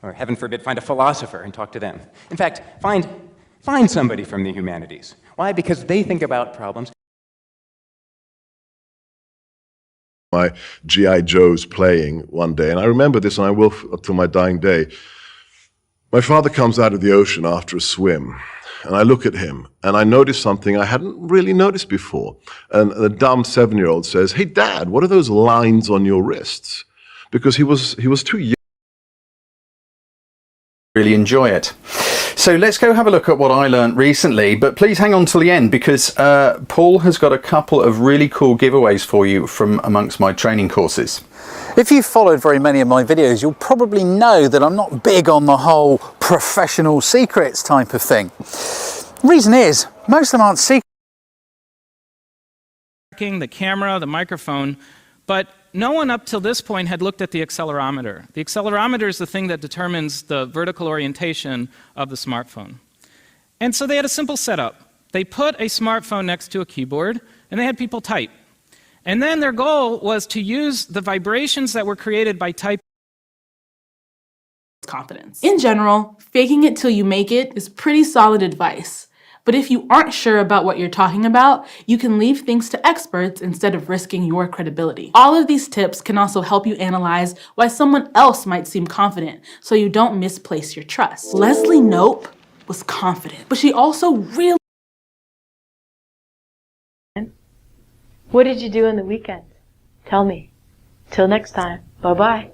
Or heaven forbid, find a philosopher and talk to them. In fact, find somebody from the humanities. Why? Because they think about problems. My G.I. Joes playing one day, and I remember this, and I will up till my dying day. My father comes out of the ocean after a swim, and I look at him, and I notice something I hadn't really noticed before. And the dumb 7-year-old says, "Hey, Dad, what are those lines on your wrists?" Because he was too young. Really enjoy it. So let's go have a look at what I learned recently, but please hang on till the end because Paul has got a couple of really cool giveaways for you from amongst my training courses. If you've followed very many of my videos, you'll probably know that I'm not big on the whole professional secrets type of thing. The reason is, most of them aren't secrets. The camera, the microphone, but no one up till this point had looked at the accelerometer. The accelerometer is the thing that determines the vertical orientation of the smartphone. And so they had a simple setup. They put a smartphone next to a keyboard, and they had people type. And then their goal was to use the vibrations that were created by typing. Confidence. In general, faking it till you make it is pretty solid advice. But if you aren't sure about what you're talking about, you can leave things to experts instead of risking your credibility. All of these tips can also help you analyze why someone else might seem confident, so you don't misplace your trust. Leslie Knope was confident, but she also really... What did you do on the weekend? Tell me. Till next time. Bye-bye.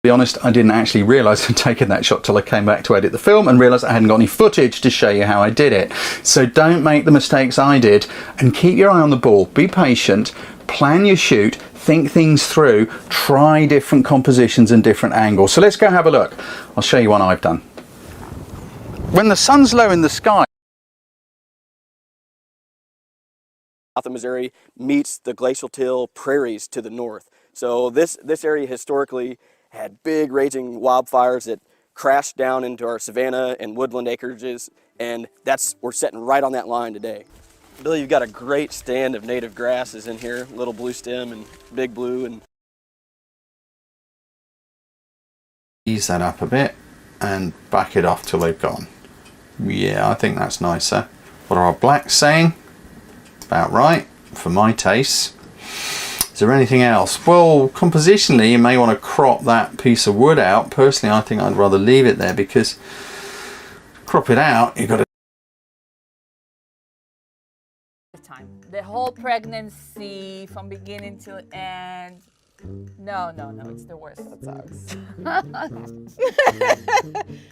To be honest, I didn't actually realise I'd taken that shot till I came back to edit the film and realised I hadn't got any footage to show you how I did it. So don't make the mistakes I did and keep your eye on the ball. Be patient, plan your shoot, think things through, try different compositions and different angles. So let's go have a look. I'll show you one I've done. When the sun's low in the sky, South of Missouri meets the glacial till prairies to the north. So this area historically had big raging wildfires that crashed down into our savanna and woodland acreages, and we're sitting right on that line today. Billy, you've got a great stand of native grasses in here, little blue stem and big blue. And ease that up a bit and back it off till they've gone. Yeah, I think that's nicer. What are our blacks saying? About right for my taste. Is there anything else? Well, compositionally, you may want to crop that piece of wood out. Personally, I think I'd rather leave it there because crop it out, you've got to... The whole pregnancy from beginning to end. No, it's the worst. That sucks.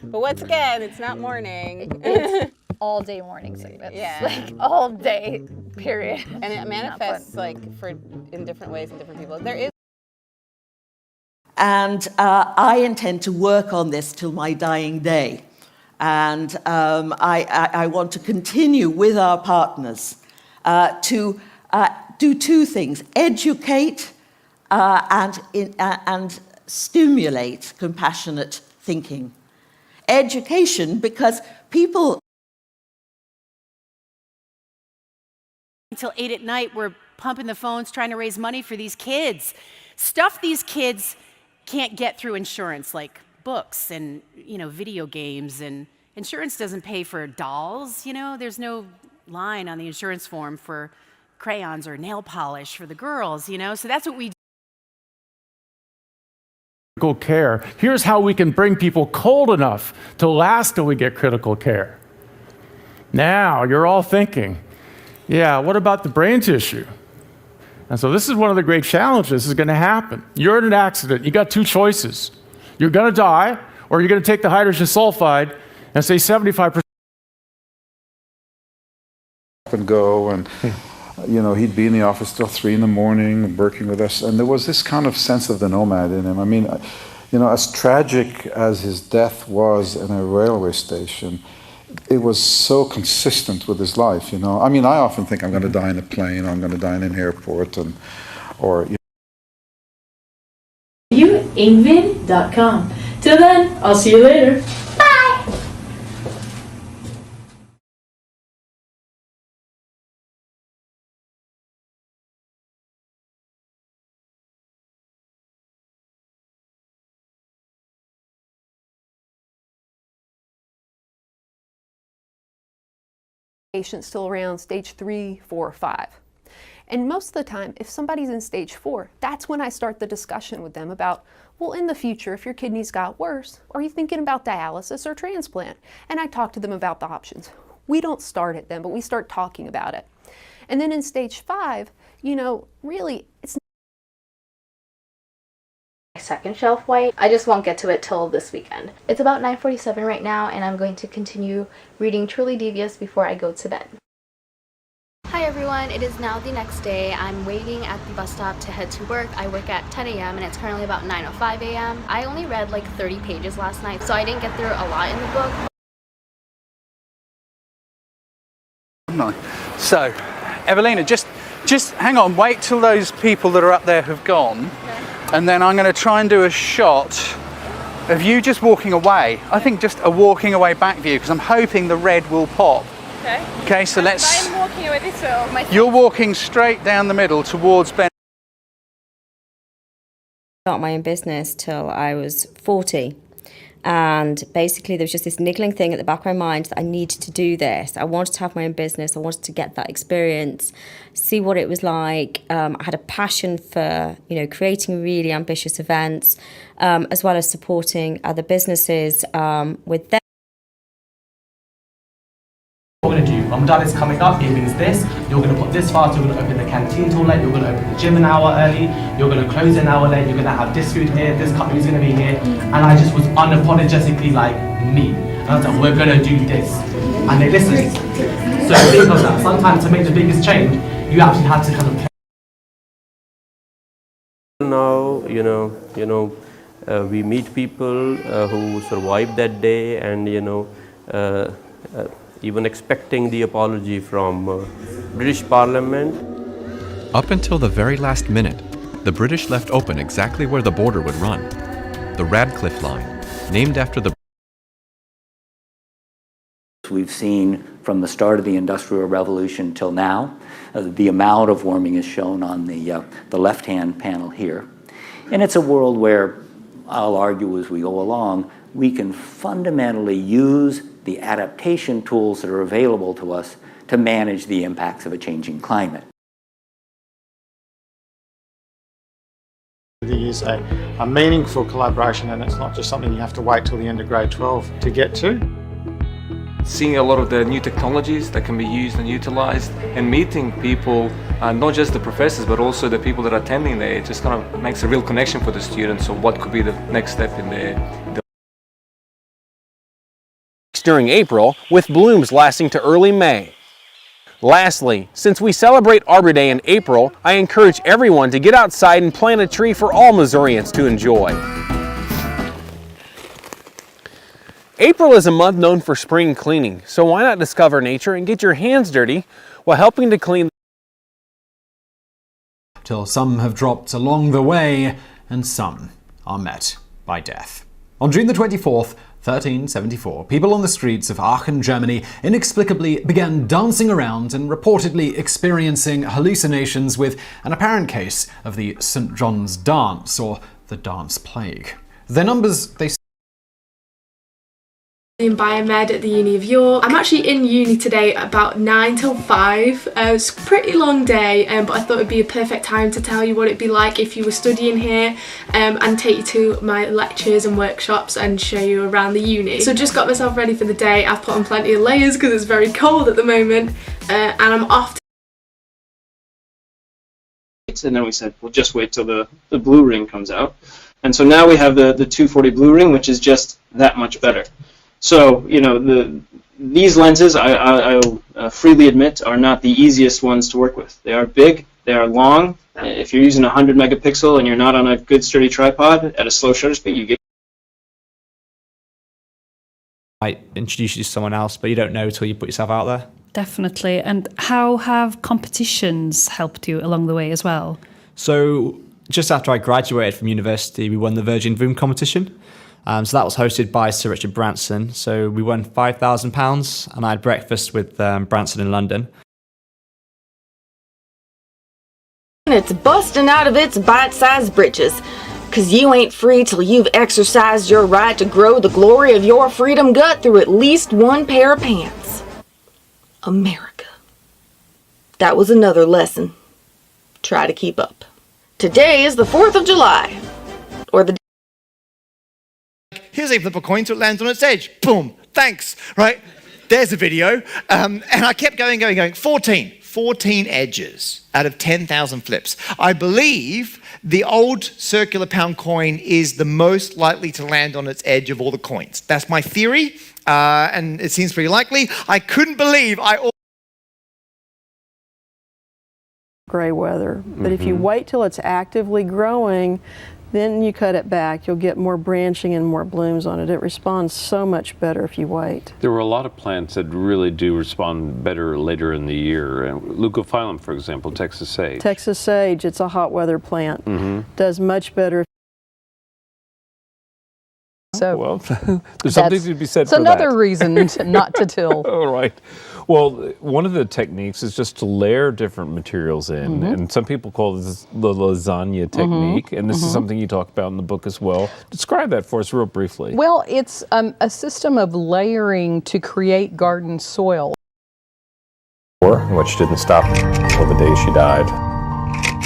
But once again, it's not morning. It's all day morning sickness. Yeah. Like all day, period. And it manifests in different ways in different people. There is. And I intend to work on this till my dying day. And I want to continue with our partners to do two things: educate and stimulate compassionate thinking. Education, because people... Until 8 at night, we're pumping the phones trying to raise money for these kids. Stuff these kids can't get through insurance, like books and, video games. And insurance doesn't pay for dolls, There's no line on the insurance form for crayons or nail polish for the girls, you know? So that's what we do. Critical care. Here's how we can bring people cold enough to last till we get critical care. Now, you're all thinking, yeah, what about the brain tissue? And so this is one of the great challenges this is going to happen. You're in an accident. You got two choices. You're going to die, or you're going to take the hydrogen sulfide and say 75%. And go, and you know, he'd be in the office till 3 in the morning working with us, and there was this kind of sense of the nomad in him. I mean, you know, as tragic as his death was in a railway station, it was so consistent with his life, you know. I mean, I often think I'm going to die in a plane, or I'm going to die in an airport, or audio-vidéo.com. Till then, I'll see you later. Patients still around stage 3, 4, 5. And most of the time, if somebody's in stage 4, that's when I start the discussion with them about, well, in the future, if your kidneys got worse, are you thinking about dialysis or transplant? And I talk to them about the options. We don't start at them, but we start talking about it. And then in stage 5, you know, really, it's second shelf white. I just won't get to it till this weekend. It's about 9:47 right now, and I'm going to continue reading Truly Devious before I go to bed. Hi everyone, it is now the next day. I'm waiting at the bus stop to head to work. I work at 10 a.m. and it's currently about 9:05 a.m. I only read like 30 pages last night, so I didn't get through a lot in the book. No. So, Evelina, just hang on, wait till those people that are up there have gone. And then I'm going to try and do a shot of you just walking away. I think just a walking away back view, because I'm hoping the red will pop. Okay. Okay, so let's... I'm walking away this way. You're walking straight down the middle towards Ben. Start my own business till I was 40. And basically there was just this niggling thing at the back of my mind that I needed to do this. I wanted to have my own business. I wanted to get that experience, see what it was like. I had a passion for, you know, creating really ambitious events, as well as supporting other businesses with them. What we're going to do, Ramadan is coming up, it means this. You're going to put this fast, you're going to open the canteen till late, you're going to open the gym an hour early, you're going to close an hour late, you're going to have this food here, this cutlery is going to be here. And I just was unapologetically like me. And I was like, we're going to do this. And they listened. So think of that. Sometimes to make the biggest change, you actually have to kind of... Now, we meet people who survived that day, and even expecting the apology from British Parliament. Up until the very last minute, the British left open exactly where the border would run. The Radcliffe Line, named after the... We've seen from the start of the Industrial Revolution till now, the amount of warming is shown on the left-hand panel here. And it's a world where, I'll argue as we go along, we can fundamentally use the adaptation tools that are available to us to manage the impacts of a changing climate. It is a meaningful collaboration, and it's not just something you have to wait till the end of grade 12 to get to. Seeing a lot of the new technologies that can be used and utilized, and meeting people, not just the professors but also the people that are attending there, it just kind of makes a real connection for the students of what could be the next step in the during April, with blooms lasting to early May. Lastly, since we celebrate Arbor Day in April, I encourage everyone to get outside and plant a tree for all Missourians to enjoy. April is a month known for spring cleaning, so why not discover nature and get your hands dirty while helping to clean. Till some have dropped along the way, and some are met by death. On June the 24th, 1374, people on the streets of Aachen, Germany, inexplicably began dancing around and reportedly experiencing hallucinations with an apparent case of the St. John's dance, or the dance plague. Their numbers, they In biomed at the Uni of York. I'm actually in uni today about 9 till 5. It's a pretty long day, but I thought it'd be a perfect time to tell you what it'd be like if you were studying here, and take you to my lectures and workshops and show you around the uni. So just got myself ready for the day. I've put on plenty of layers because it's very cold at the moment, and I'm off. And then we said, we'll just wait till the blue ring comes out. And so now we have the 240 blue ring, which is just that much better. So, you know, these lenses, I'll freely admit, are not the easiest ones to work with. They are big, they are long. If you're using 100 megapixel and you're not on a good sturdy tripod at a slow shutter speed, you get... I introduce you to someone else, but you don't know till you put yourself out there. Definitely. And how have competitions helped you along the way as well? So just after I graduated from university, we won the Virgin Voom competition. So that was hosted by Sir Richard Branson. So we won £5,000 and I had breakfast with Branson in London. It's busting out of its bite-sized britches. 'Cause you ain't free till you've exercised your right to grow the glory of your freedom gut through at least one pair of pants. America. That was another lesson. Try to keep up. Today is the 4th of July. Or the... Here's a flip a coin till it lands on its edge. Boom. Thanks. Right? There's a video. And I kept going. 14 edges out of 10,000 flips. I believe the old circular pound coin is the most likely to land on its edge of all the coins. That's my theory, and it seems pretty likely. I couldn't believe gray weather. But if you wait till it's actively growing, then you cut it back. You'll get more branching and more blooms on it. It responds so much better if you wait. There were a lot of plants that really do respond better later in the year. Leucophyllum, for example, Texas sage. Texas sage, it's a hot weather plant. Does much better. So, well, there's something to be said for that. It's another reason not to till. All right. Well, one of the techniques is just to layer different materials in, and some people call this the lasagna technique, and this is something you talk about in the book as well. Describe that for us real briefly. Well, it's a system of layering to create garden soil. Which didn't stop until the day she died.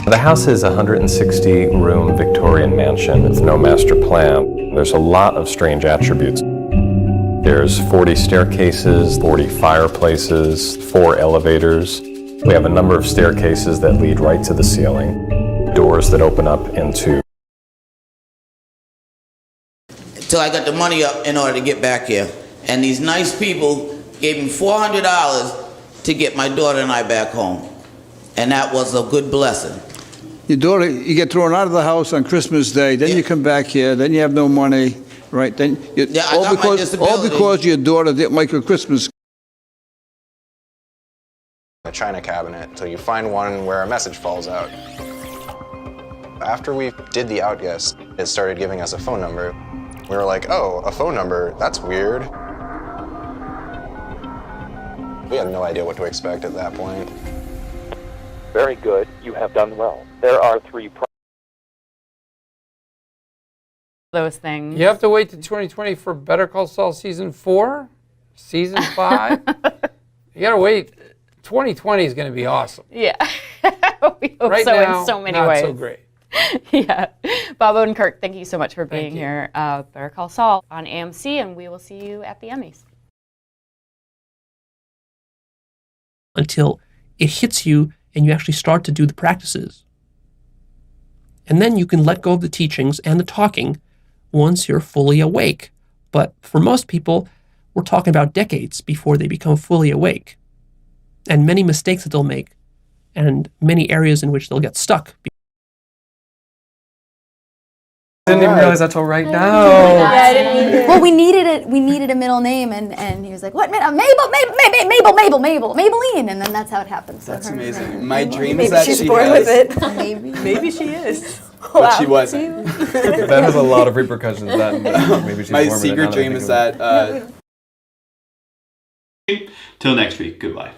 The house is a 160-room Victorian mansion with no master plan. There's a lot of strange attributes. There's 40 staircases, 40 fireplaces, 4 elevators. We have a number of staircases that lead right to the ceiling, doors that open up into... Till I got the money up in order to get back here. And these nice people gave me $400 to get my daughter and I back home. And that was a good blessing. Your daughter, you get thrown out of the house on Christmas Day, then you come back here, then you have no money. Right, then all because your daughter didn't like her Christmas. A china cabinet until you find one where a message falls out. After we did the outguess, it started giving us a phone number. We were like, oh, a phone number, that's weird. We had no idea what to expect at that point. Very good, you have done well. There are 3 those things. You have to wait to 2020 for Better Call Saul season 4, season 5. You gotta wait. 2020 is gonna be awesome. Yeah, we hope right so now, in so many not ways. so great. Yeah, Bobo and Kirk, thank you so much for being here. Better Call Saul on AMC, and we will see you at the Emmys. Until it hits you and you actually start to do the practices. And then you can let go of the teachings and the talking once you're fully awake. But for most people, we're talking about decades before they become fully awake. And many mistakes that they'll make, and many areas in which they'll get stuck. I didn't even realize that's all right now. Yeah, I didn't either. Well, we needed a middle name, and he was like, "What? Maybelline," and then that's how it happened. So that's her, amazing. My dream maybe is that she's she born has. with it. Maybe she is. But Wow. she wasn't. That has a lot of repercussions. That maybe she's my born with it, secret now that I dream think is of it. that. Till next week. Goodbye.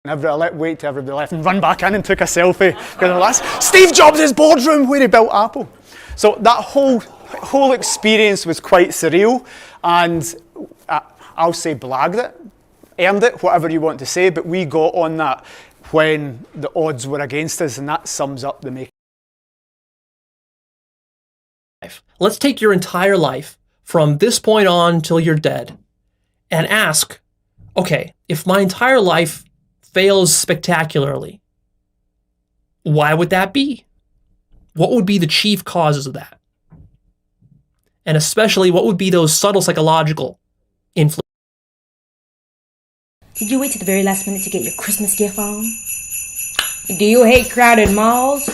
Wait till everybody left and run back in and took a selfie. Because Steve Jobs' boardroom where he built Apple. So that whole experience was quite surreal, and I'll say blagged it, earned it, whatever you want to say, but we got on that when the odds were against us, and that sums up the making. Let's take your entire life from this point on till you're dead and ask, okay, if my entire life fails spectacularly, why would that be? What would be the chief causes of that? And especially, what would be those subtle psychological influences? Did you wait to the very last minute to get your Christmas gift on? Do you hate crowded malls?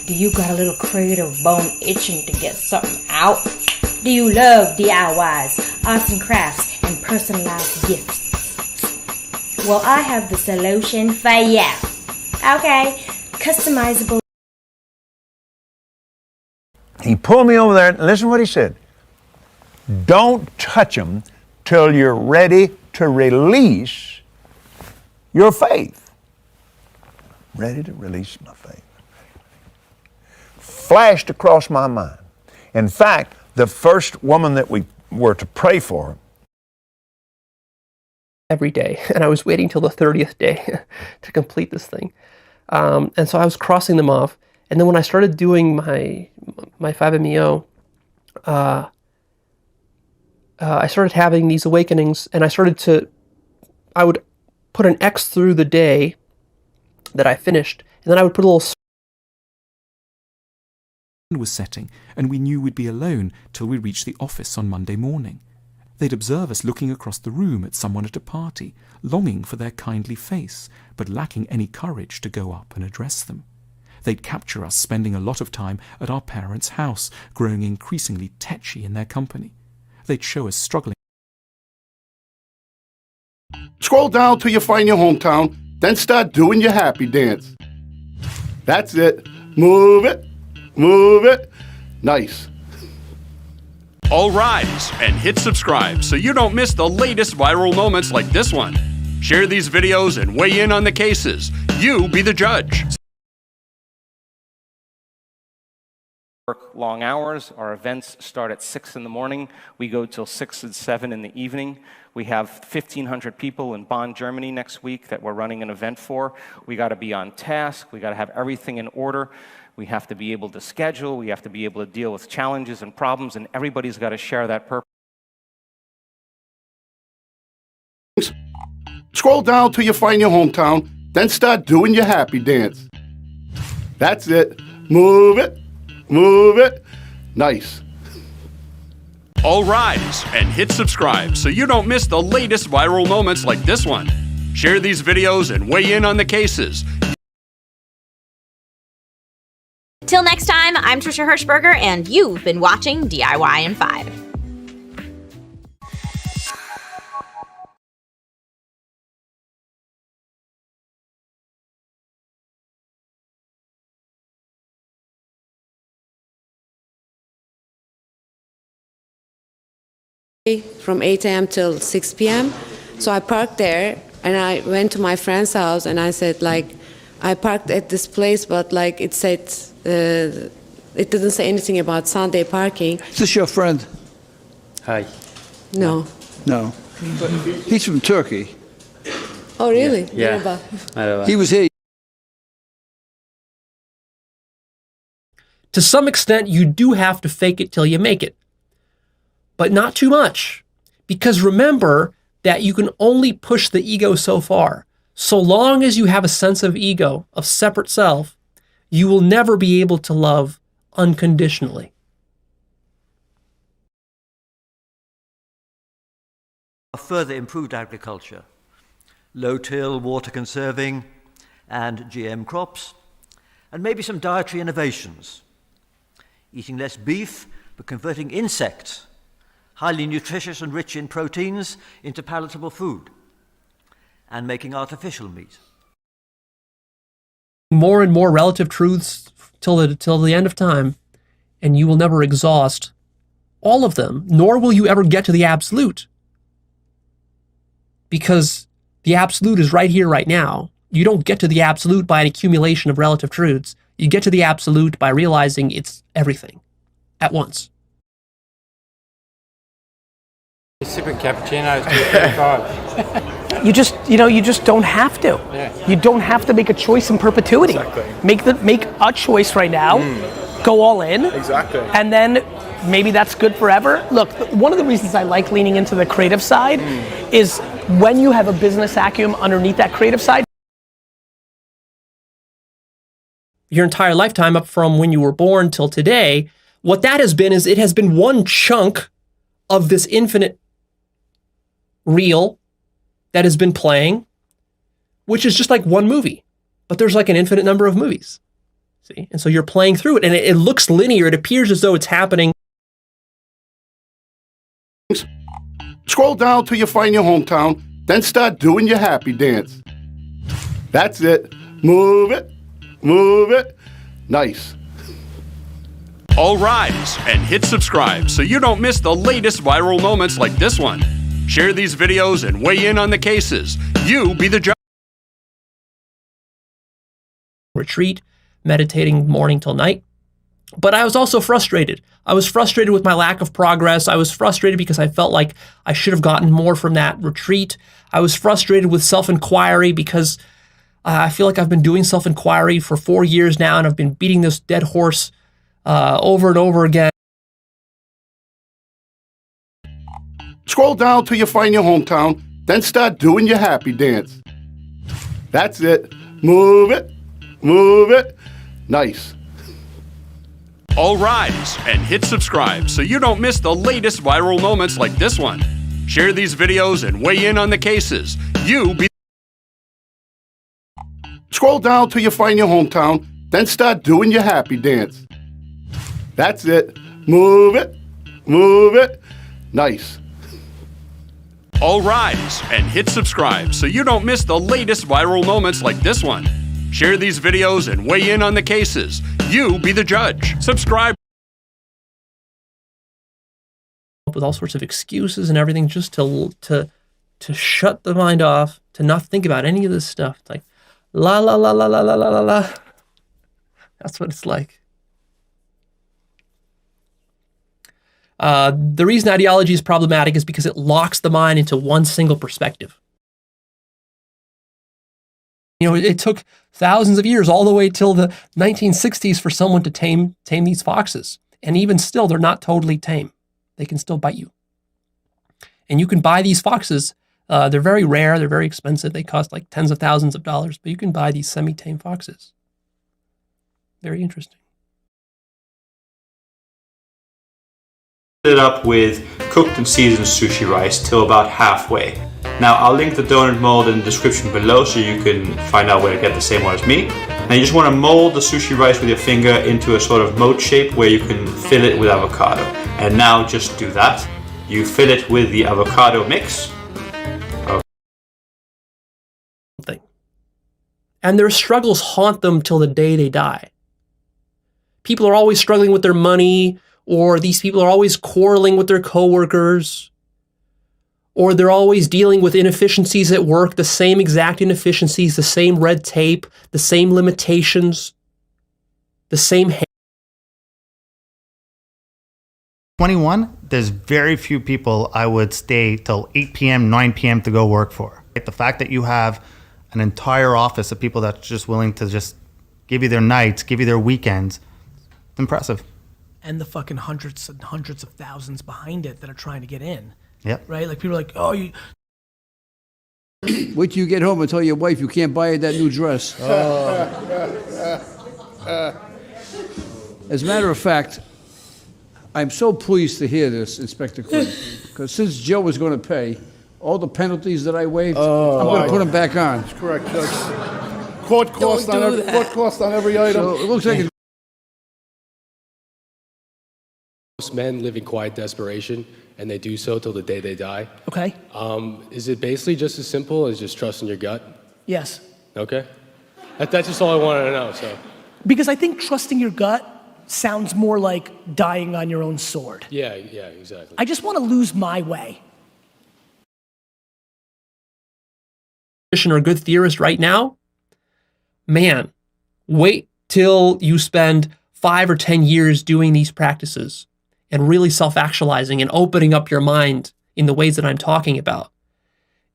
Do you got a little creative bone itching to get something out? Do you love DIYs, arts and crafts, and personalized gifts? Well, I have the solution for you. Okay, customizable. He pulled me over there, and listen to what he said. Don't touch them till you're ready to release your faith. Ready to release my faith. Flashed across my mind. In fact, the first woman that we were to pray for every day, and I was waiting till the 30th day to complete this thing. And so I was crossing them off, and then when I started doing my 5MEO, I started having these awakenings, and I would put an X through the day that I finished, and then I would put a little was setting, and we knew we'd be alone till we reached the office on Monday morning. They'd observe us looking across the room at someone at a party, longing for their kindly face, but lacking any courage to go up and address them. They'd capture us spending a lot of time at our parents' house, growing increasingly tetchy in their company. They'd show us struggling. Scroll down till you find your hometown, then start doing your happy dance. That's it. Move it. Move it. Nice. All rise and hit subscribe so you don't miss the latest viral moments like this one. Share these videos and weigh in on the cases. You be the judge. Work long hours. Our events start at 6 in the morning. We go till 6 and 7 in the evening. We have 1,500 people in Bonn, Germany next week that we're running an event for. We got to be on task. We got to have everything in order. We have to be able to schedule. We have to be able to deal with challenges and problems, and everybody's got to share that purpose. Scroll down till you find your hometown, then start doing your happy dance. That's it. Move it. Move it. Nice. All rise and hit subscribe so you don't miss the latest viral moments like this one. Share these videos and weigh in on the cases. Till next time, I'm Trisha Hirschberger, and you've been watching DIY in 5. From 8 a.m. till 6 p.m. So I parked there, and I went to my friend's house, and I said, like, I parked at this place, but like it said, it didn't say anything about Sunday parking. Is this your friend? Hi. No. No. He's from Turkey. Oh, really? Yeah. He was here. To some extent, you do have to fake it till you make it. But not too much. Because remember that you can only push the ego so far. So long as you have a sense of ego, of separate self, you will never be able to love unconditionally. Further improved agriculture, low-till, water conserving, and GM crops, and maybe some dietary innovations. Eating less beef, but converting insects, highly nutritious and rich in proteins, into palatable food, and making artificial meat. More and more relative truths till the end of time, and you will never exhaust all of them, nor will you ever get to the absolute. Because the absolute is right here, right now. You don't get to the absolute by an accumulation of relative truths. You get to the absolute by realizing it's everything at once. Sipping cappuccinos, 2.35. You just don't have to. Yeah. You don't have to make a choice in perpetuity. Exactly. Make a choice right now. Go all in. Exactly. And then maybe that's good forever. Look, one of the reasons I like leaning into the creative side is when you have a business acumen underneath that creative side. Your entire lifetime, up from when you were born till today, what that has been is it has been one chunk of this infinite reel that has been playing, which is just like one movie, but there's like an infinite number of movies. See? And so you're playing through it, and it looks linear. It appears as though it's happening. Scroll down till you find your hometown, then start doing your happy dance. That's it. Move it. Move it. Nice. All rise and hit subscribe so you don't miss the latest viral moments like this one. Share these videos and weigh in on the cases. You be the judge. Retreat, meditating morning till night. But I was also frustrated. I was frustrated with my lack of progress. I was frustrated because I felt like I should have gotten more from that retreat. I was frustrated with self-inquiry because I feel like I've been doing self-inquiry for 4 years now, and I've been beating this dead horse over and over again. Scroll down till you find your hometown, then start doing your happy dance. That's it. Move it. Move it. Nice. All rise and hit subscribe so you don't miss the latest viral moments like this one. Share these videos and weigh in on the cases. You be. Scroll down till you find your hometown, then start doing your happy dance. That's it. Move it. Move it. Nice. All rise and hit subscribe so you don't miss the latest viral moments like this one. Share these videos and weigh in on the cases. You be the judge. Subscribe. With all sorts of excuses and everything just to shut the mind off, to not think about any of this stuff. It's like, la la la la la la la la la. That's what it's like. The reason ideology is problematic is because it locks the mind into one single perspective. You know, it took thousands of years, all the way till the 1960s, for someone to tame these foxes. And even still, they're not totally tame. They can still bite you. And you can buy these foxes. They're very rare. They're very expensive. They cost like tens of thousands of dollars. But you can buy these semi-tame foxes. Very interesting. It up with cooked and seasoned sushi rice till about halfway. Now I'll link the donut mold in the description below so you can find out where to get the same one as me. Now you just want to mold the sushi rice with your finger into a sort of moat shape where you can fill it with avocado. And now just do that. You fill it with the avocado mix. And their struggles haunt them till the day they die. People are always struggling with their money, or these people are always quarreling with their coworkers, or they're always dealing with inefficiencies at work, the same exact inefficiencies, the same red tape, the same limitations, the same hate. 21, there's very few people I would stay till 8 p.m., 9 p.m. to go work for. The fact that you have an entire office of people that's just willing to just give you their nights, give you their weekends, it's impressive. And the fucking hundreds and hundreds of thousands behind it that are trying to get in. Yep. Right? Like people are like, oh, you. Wait till you get home and tell your wife you can't buy her that new dress. As a matter of fact, I'm so pleased to hear this, Inspector Quinn, because since Joe was going to pay all the penalties that I waived, I'm going to put them back on. That's correct, Judge. Court cost on every item. So it looks like it's Most men live in quiet desperation, and they do so till the day they die. Okay. Is it basically just as simple as just trusting your gut? Yes. Okay. That's just all I wanted to know. So. Because I think trusting your gut sounds more like dying on your own sword. Yeah, exactly. I just want to lose my way. Or a good theorist right now, man, wait till you spend 5 or 10 years doing these practices and really self-actualizing and opening up your mind in the ways that I'm talking about.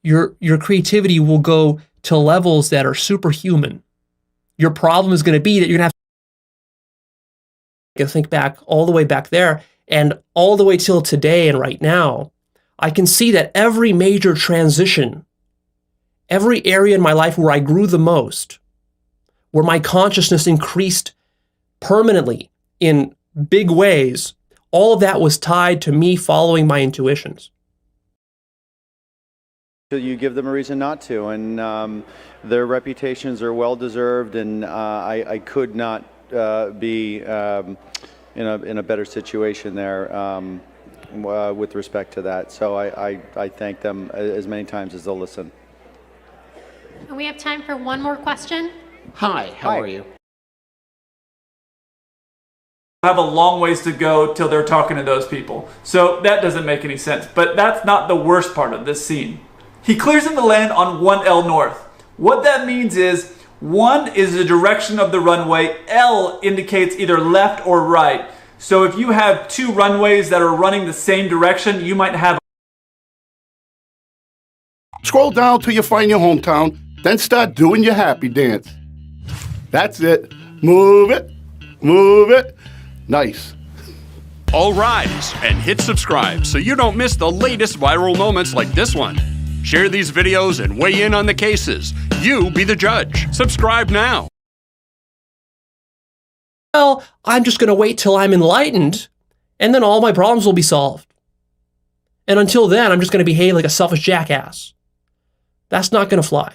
Your creativity will go to levels that are superhuman. Your problem is going to be that you're going to have to think back all the way back there and all the way till today and right now. I can see that every major transition, every area in my life where I grew the most, where my consciousness increased permanently in big ways, all of that was tied to me following my intuitions. You give them a reason not to, and their reputations are well deserved, and I could not be in a better situation there with respect to that. So I thank them as many times as they'll listen. And we have time for one more question. Hi, how are you? Have a long ways to go till they're talking to those people. So that doesn't make any sense. But that's not the worst part of this scene. He clears in the land on 1L North. What that means is 1 is the direction of the runway, L indicates either left or right. So if you have 2 runways that are running the same direction, you might have. Scroll down till you find your hometown, then start doing your happy dance. That's it. Move it. Move it. Nice. All rise and hit subscribe so you don't miss the latest viral moments like this one. Share these videos and weigh in on the cases. You be the judge. Subscribe now. Well, I'm just going to wait till I'm enlightened, and then all my problems will be solved. And until then, I'm just going to behave like a selfish jackass. That's not going to fly.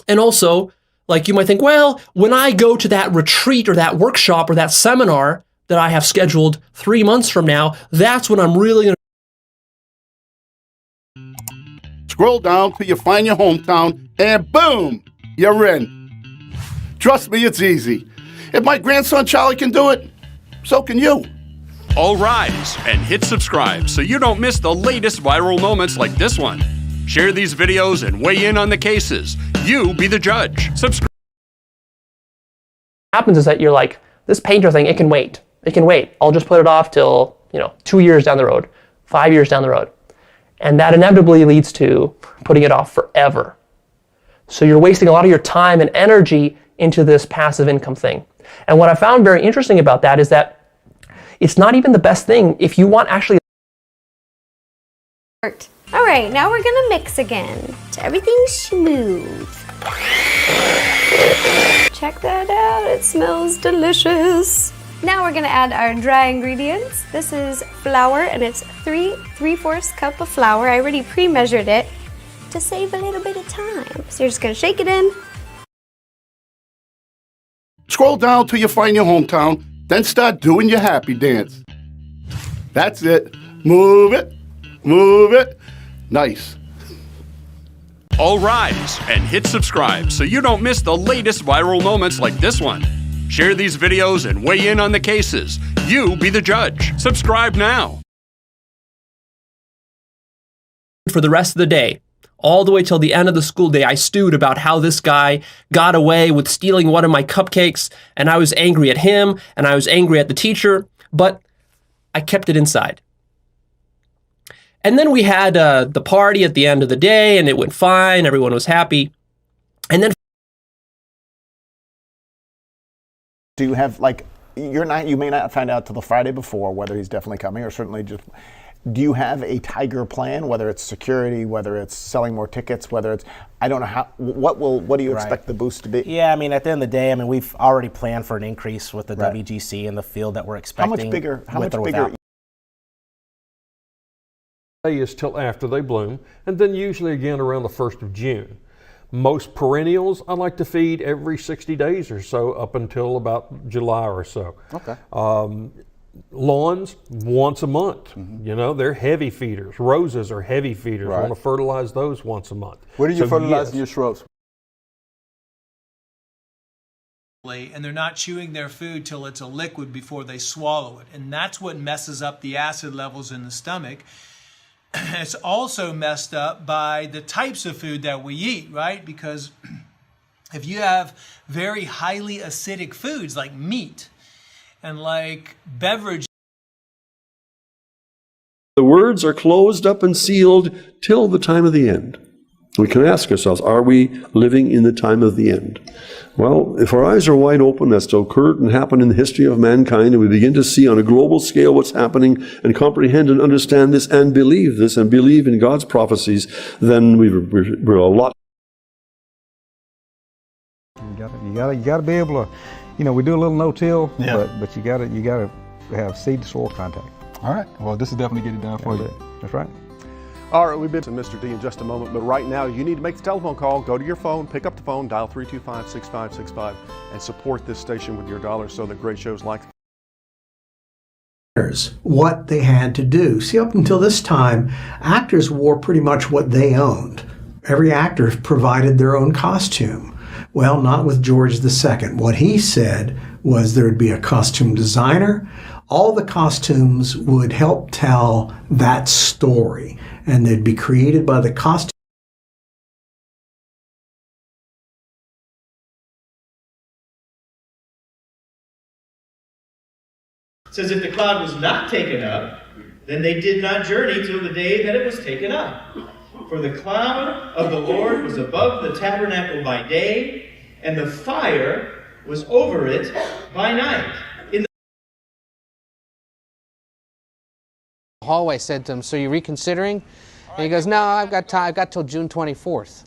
And also, like you might think, well, when I go to that retreat or that workshop or that seminar that I have scheduled 3 months from now, that's when I'm really going to. Scroll down till you find your hometown, and boom, you're in. Trust me, it's easy. If my grandson Charlie can do it, so can you. All rise and hit subscribe so you don't miss the latest viral moments like this one. Share these videos and weigh in on the cases. You be the judge. Subscribe. What happens is that you're like, this painter thing, it can wait. It can wait. I'll just put it off till, 2 years down the road, 5 years down the road. And that inevitably leads to putting it off forever. So you're wasting a lot of your time and energy into this passive income thing. And what I found very interesting about that is that it's not even the best thing if you want actually. All right, now we're gonna mix again to everything's smooth. Check that out, it smells delicious. Now we're gonna add our dry ingredients. This is flour, and it's 3/4 cup of flour. I already pre-measured it to save a little bit of time. So you're just gonna shake it in. Scroll down till you find your hometown, then start doing your happy dance. That's it. Move it. Move it. Nice. All rise and hit subscribe so you don't miss the latest viral moments like this one. Share these videos and weigh in on the cases. You be the judge. Subscribe now. For the rest of the day, all the way till the end of the school day, I stewed about how this guy got away with stealing one of my cupcakes, and I was angry at him, and I was angry at the teacher, but I kept it inside. And then we had the party at the end of the day, and it went fine. Everyone was happy. And then do you have, like, you may not find out till the Friday before whether he's definitely coming, or certainly just, do you have a tiger plan, whether it's security, whether it's selling more tickets, whether it's, I don't know how, what do you expect the boost to be? Yeah, I mean, at the end of the day, we've already planned for an increase with the WGC and the field that we're expecting. How much bigger? Is till after they bloom, and then usually again around the 1st of June. Most perennials I like to feed every 60 days or so up until about July or so. Okay. Lawns once a month. They're heavy feeders. Roses are heavy feeders. I want to fertilize those once a month. Where do you fertilize your shrubs? And they're not chewing their food till it's a liquid before they swallow it. And that's what messes up the acid levels in the stomach. It's also messed up by the types of food that we eat, right? Because If you have very highly acidic foods like meat and like beverage. The words are closed up and sealed till the time of the end. We can ask ourselves, are we living in the time of the end? Well, if our eyes are wide open as to occurred and happened in the history of mankind, and we begin to see on a global scale what's happening and comprehend and understand this and believe in God's prophecies, then we're a lot. You gotta be able to, we do a little no-till, but you gotta have seed to soil contact. All right. Well, this will definitely get it done for you. That's right. All right, we've been to Mr. D in just a moment, but right now you need to make the telephone call. Go to your phone, pick up the phone, dial 325-6565, and support this station with your dollar so that great shows like what they had to do. See, up until this time, actors wore pretty much what they owned. Every actor provided their own costume. Well, not with George II. What he said was there would be a costume designer. All the costumes would help tell that story, and they'd be created by the costume. It says if the cloud was not taken up, then they did not journey till the day that it was taken up. For the cloud of the Lord was above the tabernacle by day, and the fire was over it by night. Hallway said to him, "So you're reconsidering?" And he goes, "No, I've got time. I've got till June 24th."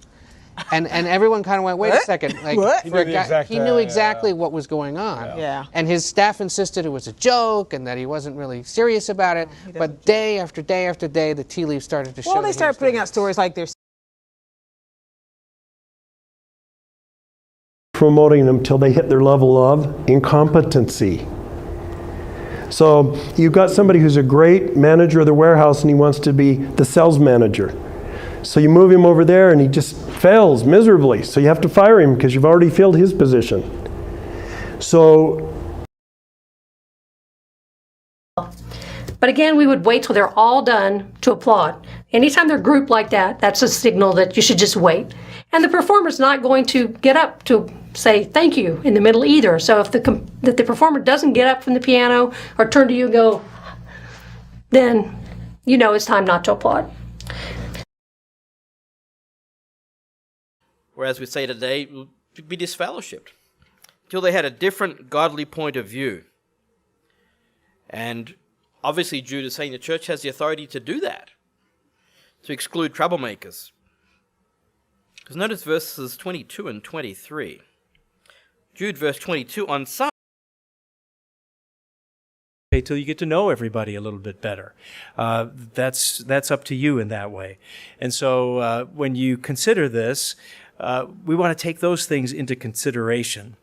And everyone kind of went, "Wait a second!" Like, What? He knew exactly what was going on. Yeah. And his staff insisted it was a joke and that he wasn't really serious about it. But day after day after day, the tea leaves started to show. Well, they started putting out stories like this. Promoting them till they hit their level of incompetency. So you've got somebody who's a great manager of the warehouse and he wants to be the sales manager. So you move him over there and he just fails miserably. So you have to fire him because you've already filled his position. So. But again, we would wait till they're all done to applaud. Anytime they're grouped like that, that's a signal that you should just wait. And the performer's not going to get up to say thank you in the middle either. So if the performer doesn't get up from the piano or turn to you and go, then you know it's time not to applaud. Whereas we say today, to be disfellowshipped until they had a different godly point of view. And obviously Jude is saying the church has the authority to do that, to exclude troublemakers. Because notice verses 22 and 23. Jude verse 22, on some till you get to know everybody a little bit better. That's up to you in that way. And so when you consider this, we want to take those things into consideration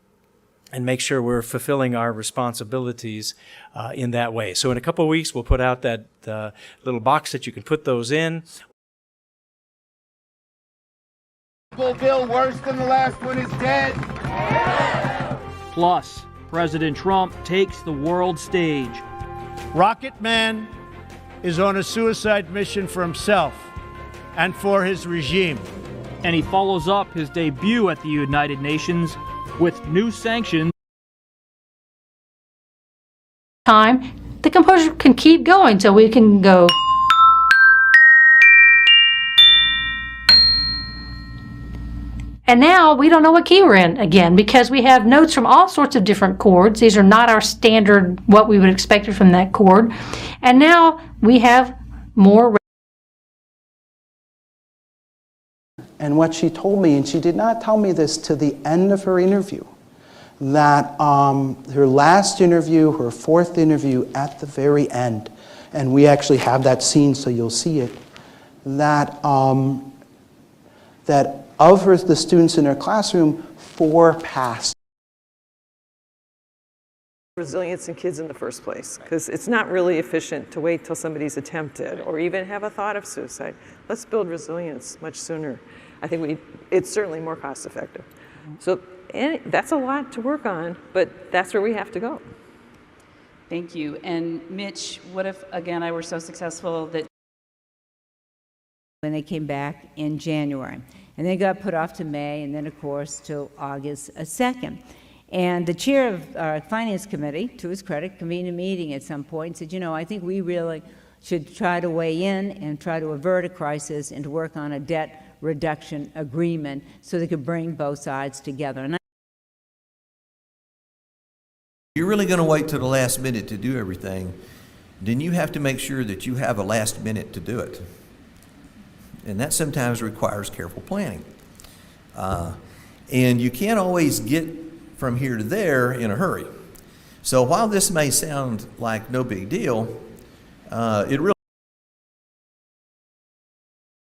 and make sure we're fulfilling our responsibilities in that way. So in a couple of weeks, we'll put out that little box that you can put those in. Bill worse than the last one is dead. Plus, President Trump takes the world stage. Rocket Man is on a suicide mission for himself and for his regime. And he follows up his debut at the United Nations with new sanctions. Time, the composer can keep going till we can go. And now we don't know what key we're in again because we have notes from all sorts of different chords. These are not our standard, what we would expect from that chord. And now we have more. And what she told me, and she did not tell me this to the end of her interview, that her last interview, her fourth interview at the very end, and we actually have that scene so you'll see it, that that of the students in her classroom, 4 passed. Resilience in kids in the first place, because it's not really efficient to wait till somebody's attempted or even have a thought of suicide. Let's build resilience much sooner. I think it's certainly more cost effective. So that's a lot to work on, but that's where we have to go. Thank you. And Mitch, what if, again, I were so successful that when they came back in January. And then it got put off to May, and then, of course, till August 2nd. And the chair of our finance committee, to his credit, convened a meeting at some point and said, you know, I think we really should try to weigh in and try to avert a crisis and to work on a debt reduction agreement so they could bring both sides together. And you're really going to wait till the last minute to do everything, then you have to make sure that you have a last minute to do it. And that sometimes requires careful planning. And you can't always get from here to there in a hurry. So while this may sound like no big deal, it really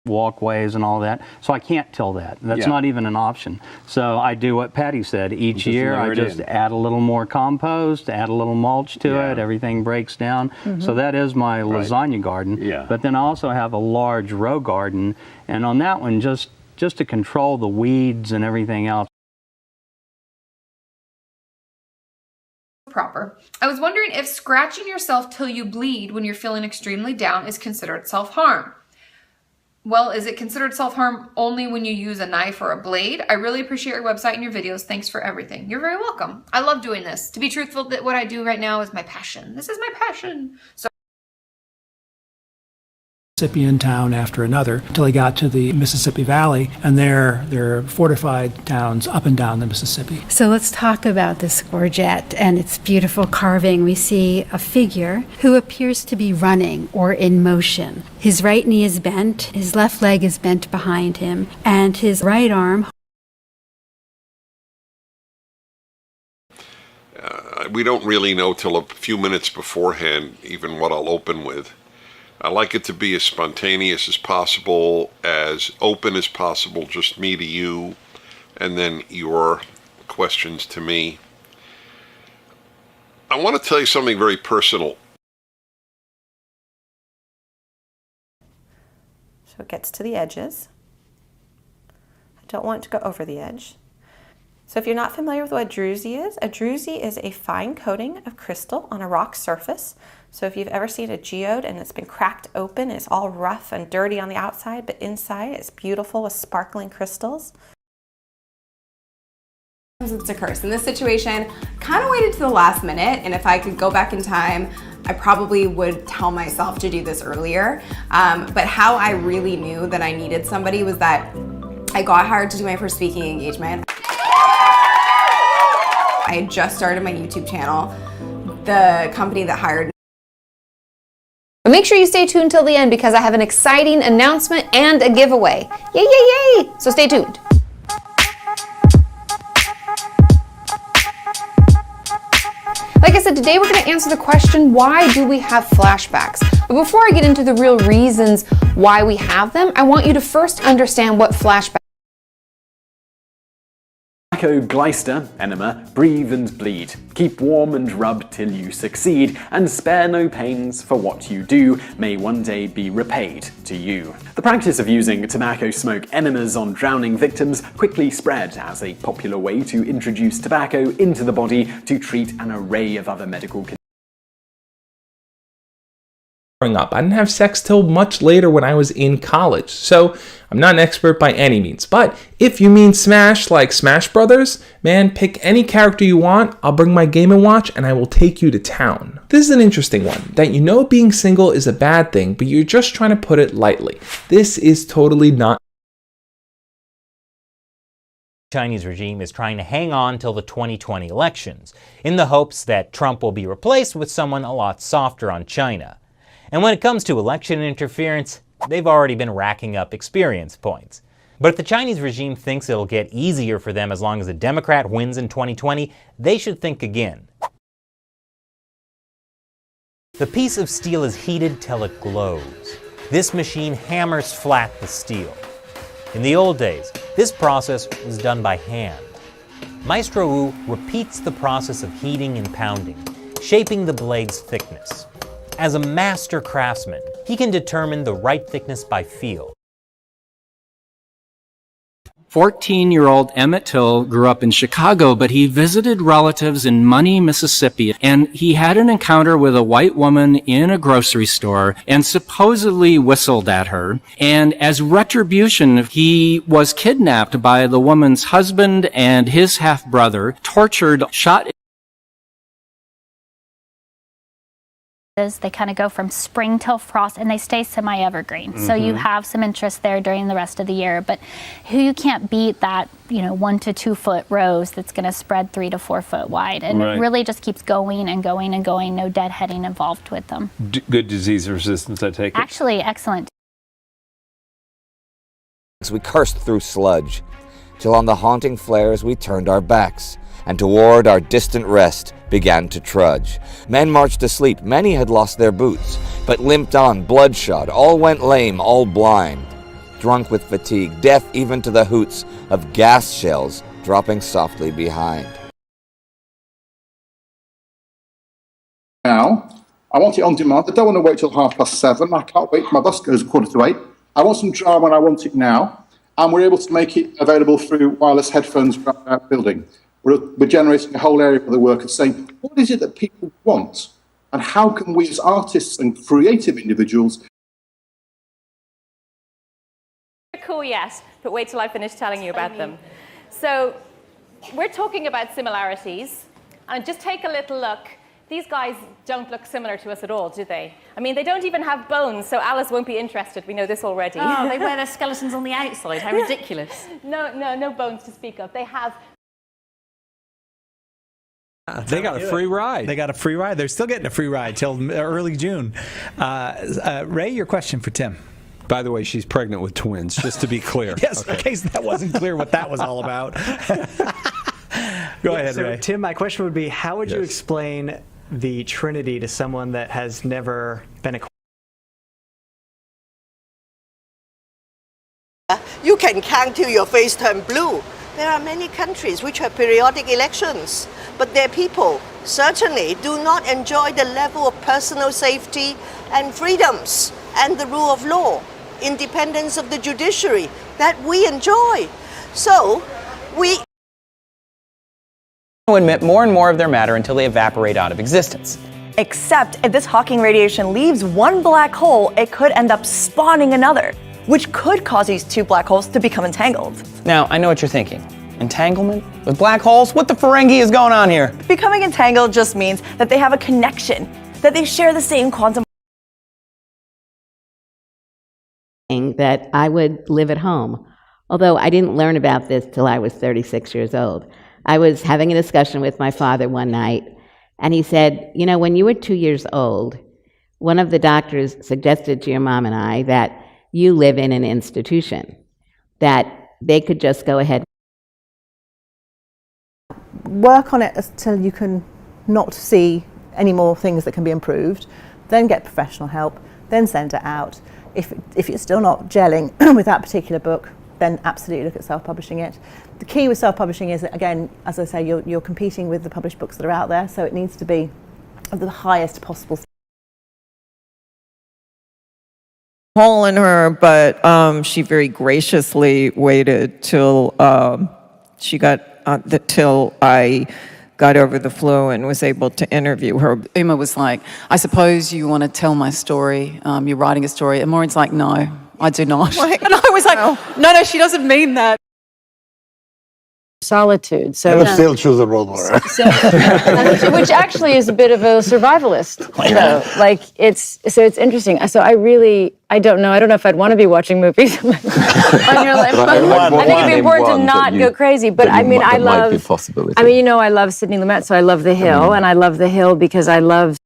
walkways and all that, so I can't till that. That's not even an option. So I do what Patty said. Each year I just add a little more compost, add a little mulch to it, everything breaks down. So that is my lasagna garden. But then I also have a large row garden, and on that one, just to control the weeds and everything else. Proper. I was wondering if scratching yourself till you bleed when you're feeling extremely down is considered self-harm. Well, is it considered self-harm only when you use a knife or a blade? I really appreciate your website and your videos. Thanks for everything. You're very welcome. I love doing this. To be truthful, that what I do right now is my passion. This is my passion. So Mississippian town after another until he got to the Mississippi Valley, and there are fortified towns up and down the Mississippi. So let's talk about this gorget and its beautiful carving. We see a figure who appears to be running or in motion. His right knee is bent, his left leg is bent behind him, and his right arm. We don't really know till a few minutes beforehand even what I'll open with. I like it to be as spontaneous as possible, as open as possible, just me to you, and then your questions to me. I want to tell you something very personal. So it gets to the edges. I don't want it to go over the edge. So if you're not familiar with what a druzy is a fine coating of crystal on a rock surface. So if you've ever seen a geode and it's been cracked open, it's all rough and dirty on the outside, but inside it's beautiful with sparkling crystals. It's a curse. In this situation, kind of waited to the last minute, and if I could go back in time, I probably would tell myself to do this earlier. But how I really knew that I needed somebody was that I got hired to do my first speaking engagement. I had just started my YouTube channel. The company that hired me. But make sure you stay tuned till the end because I have an exciting announcement and a giveaway. Yay, yay, yay! So stay tuned. Like I said, today we're going to answer the question, why do we have flashbacks? But before I get into the real reasons why we have them, I want you to first understand what flashbacks. Gleister, enema, breathe and bleed. Keep warm and rub till you succeed, and spare no pains, for what you do may one day be repaid to you. The practice of using tobacco smoke enemas on drowning victims quickly spread as a popular way to introduce tobacco into the body to treat an array of other medical conditions. Growing up, I didn't have sex till much later when I was in college, so I'm not an expert by any means. But if you mean Smash like Smash Brothers, man, pick any character you want, I'll bring my Game & Watch and I will take you to town. This is an interesting one, that you know being single is a bad thing, but you're just trying to put it lightly. This is totally not. The Chinese regime is trying to hang on till the 2020 elections, in the hopes that Trump will be replaced with someone a lot softer on China. And when it comes to election interference, they've already been racking up experience points. But if the Chinese regime thinks it'll get easier for them as long as a Democrat wins in 2020, they should think again. The piece of steel is heated till it glows. This machine hammers flat the steel. In the old days, this process was done by hand. Maestro Wu repeats the process of heating and pounding, shaping the blade's thickness. As a master craftsman, he can determine the right thickness by feel. 14-year-old Emmett Till grew up in Chicago, but he visited relatives in Money, Mississippi, and he had an encounter with a white woman in a grocery store and supposedly whistled at her. And as retribution, he was kidnapped by the woman's husband and his half-brother, tortured, shot. They kind of go from spring till frost, and they stay semi-evergreen. So you have some interest there during the rest of the year, but you can't beat that, 1 to 2 foot rose that's going to spread 3 to 4 foot wide, and it really just keeps going and going and going. No deadheading involved with them. Good disease resistance, I take it. Actually, excellent. We cursed through sludge, till on the haunting flares we turned our backs, and toward our distant rest began to trudge. Men marched asleep, many had lost their boots, but limped on, bloodshot, all went lame, all blind, drunk with fatigue, deaf even to the hoots of gas shells dropping softly behind. Now, I want it on demand. I don't want to wait till 7:30. I can't wait. My bus goes 7:45. I want some drama and I want it now. And we're able to make it available through wireless headphones around our building. We're generating a whole area for the work of saying, what is it that people want? And how can we as artists and creative individuals... Cool, yes, but wait till I finish telling you about them. So we're talking about similarities, and just take a little look. These guys don't look similar to us at all, do they? I mean, they don't even have bones, so Alice won't be interested. We know this already. Oh, they wear their skeletons on the outside. How ridiculous. No bones to speak of. They have... They got a free ride. They got a free ride. They're still getting a free ride till early June. Ray, your question for Tim. By the way, she's pregnant with twins, just to be clear. Yes, in case that wasn't clear what that was all about. Go ahead, Ray. Tim, my question would be, how would you explain the Trinity to someone that has never been You can count till your face turn blue. There are many countries which have periodic elections, but their people certainly do not enjoy the level of personal safety and freedoms and the rule of law, independence of the judiciary that we enjoy. So we emit more and more of their matter until they evaporate out of existence. Except if this Hawking radiation leaves one black hole, it could end up spawning another, which could cause these two black holes to become entangled. Now, I know what you're thinking. Entanglement with black holes? What the Ferengi is going on here? Becoming entangled just means that they have a connection, that they share the same quantum. That I would live at home, although I didn't learn about this till I was 36 years old. I was having a discussion with my father one night, and he said, when you were 2 years old, one of the doctors suggested to your mom and I that you live in an institution, that they could just go ahead. Work on it until you can not see any more things that can be improved, then get professional help, then send it out. If you're still not gelling with that particular book, then absolutely look at self-publishing it. The key with self-publishing is that, again, as I say, you're competing with the published books that are out there, so it needs to be of the highest possible. Calling her, but she very graciously waited till till I got over the flu and was able to interview her. Uma was like, I suppose you want to tell my story, you're writing a story. And Maureen's like, no, I do not. And I was like, no, she doesn't mean that. Solitude. So I still choose the road warrior. Which actually is a bit of a survivalist. Like it's interesting. So I don't know. I don't know if I'd want to be watching movies on your life. I think it'd be important to not go crazy. But I mean, I love Sidney Lumet, so I love The Hill, and I love The Hill because I love.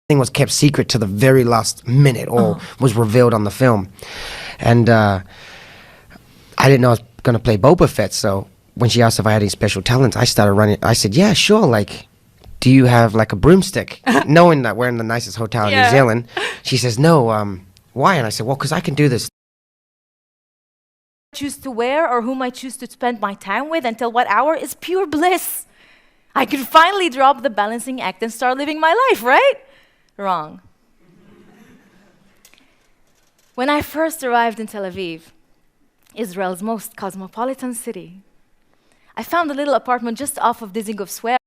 Thing was kept secret to the very last minute, or was revealed on the film, and I didn't know I was going to play Boba Fett. So when she asked if I had any special talents, I started running. I said, "Yeah, sure. Like, do you have like a broomstick?" Knowing that we're in the nicest hotel in New Zealand, she says, "No. Why?" And I said, "Well, because I can do this." Choose to wear or whom I choose to spend my time with until what hour is pure bliss. I could finally drop the balancing act and start living my life, right? Wrong. When I first arrived in Tel Aviv, Israel's most cosmopolitan city. I found a little apartment just off of Dizengoff Square.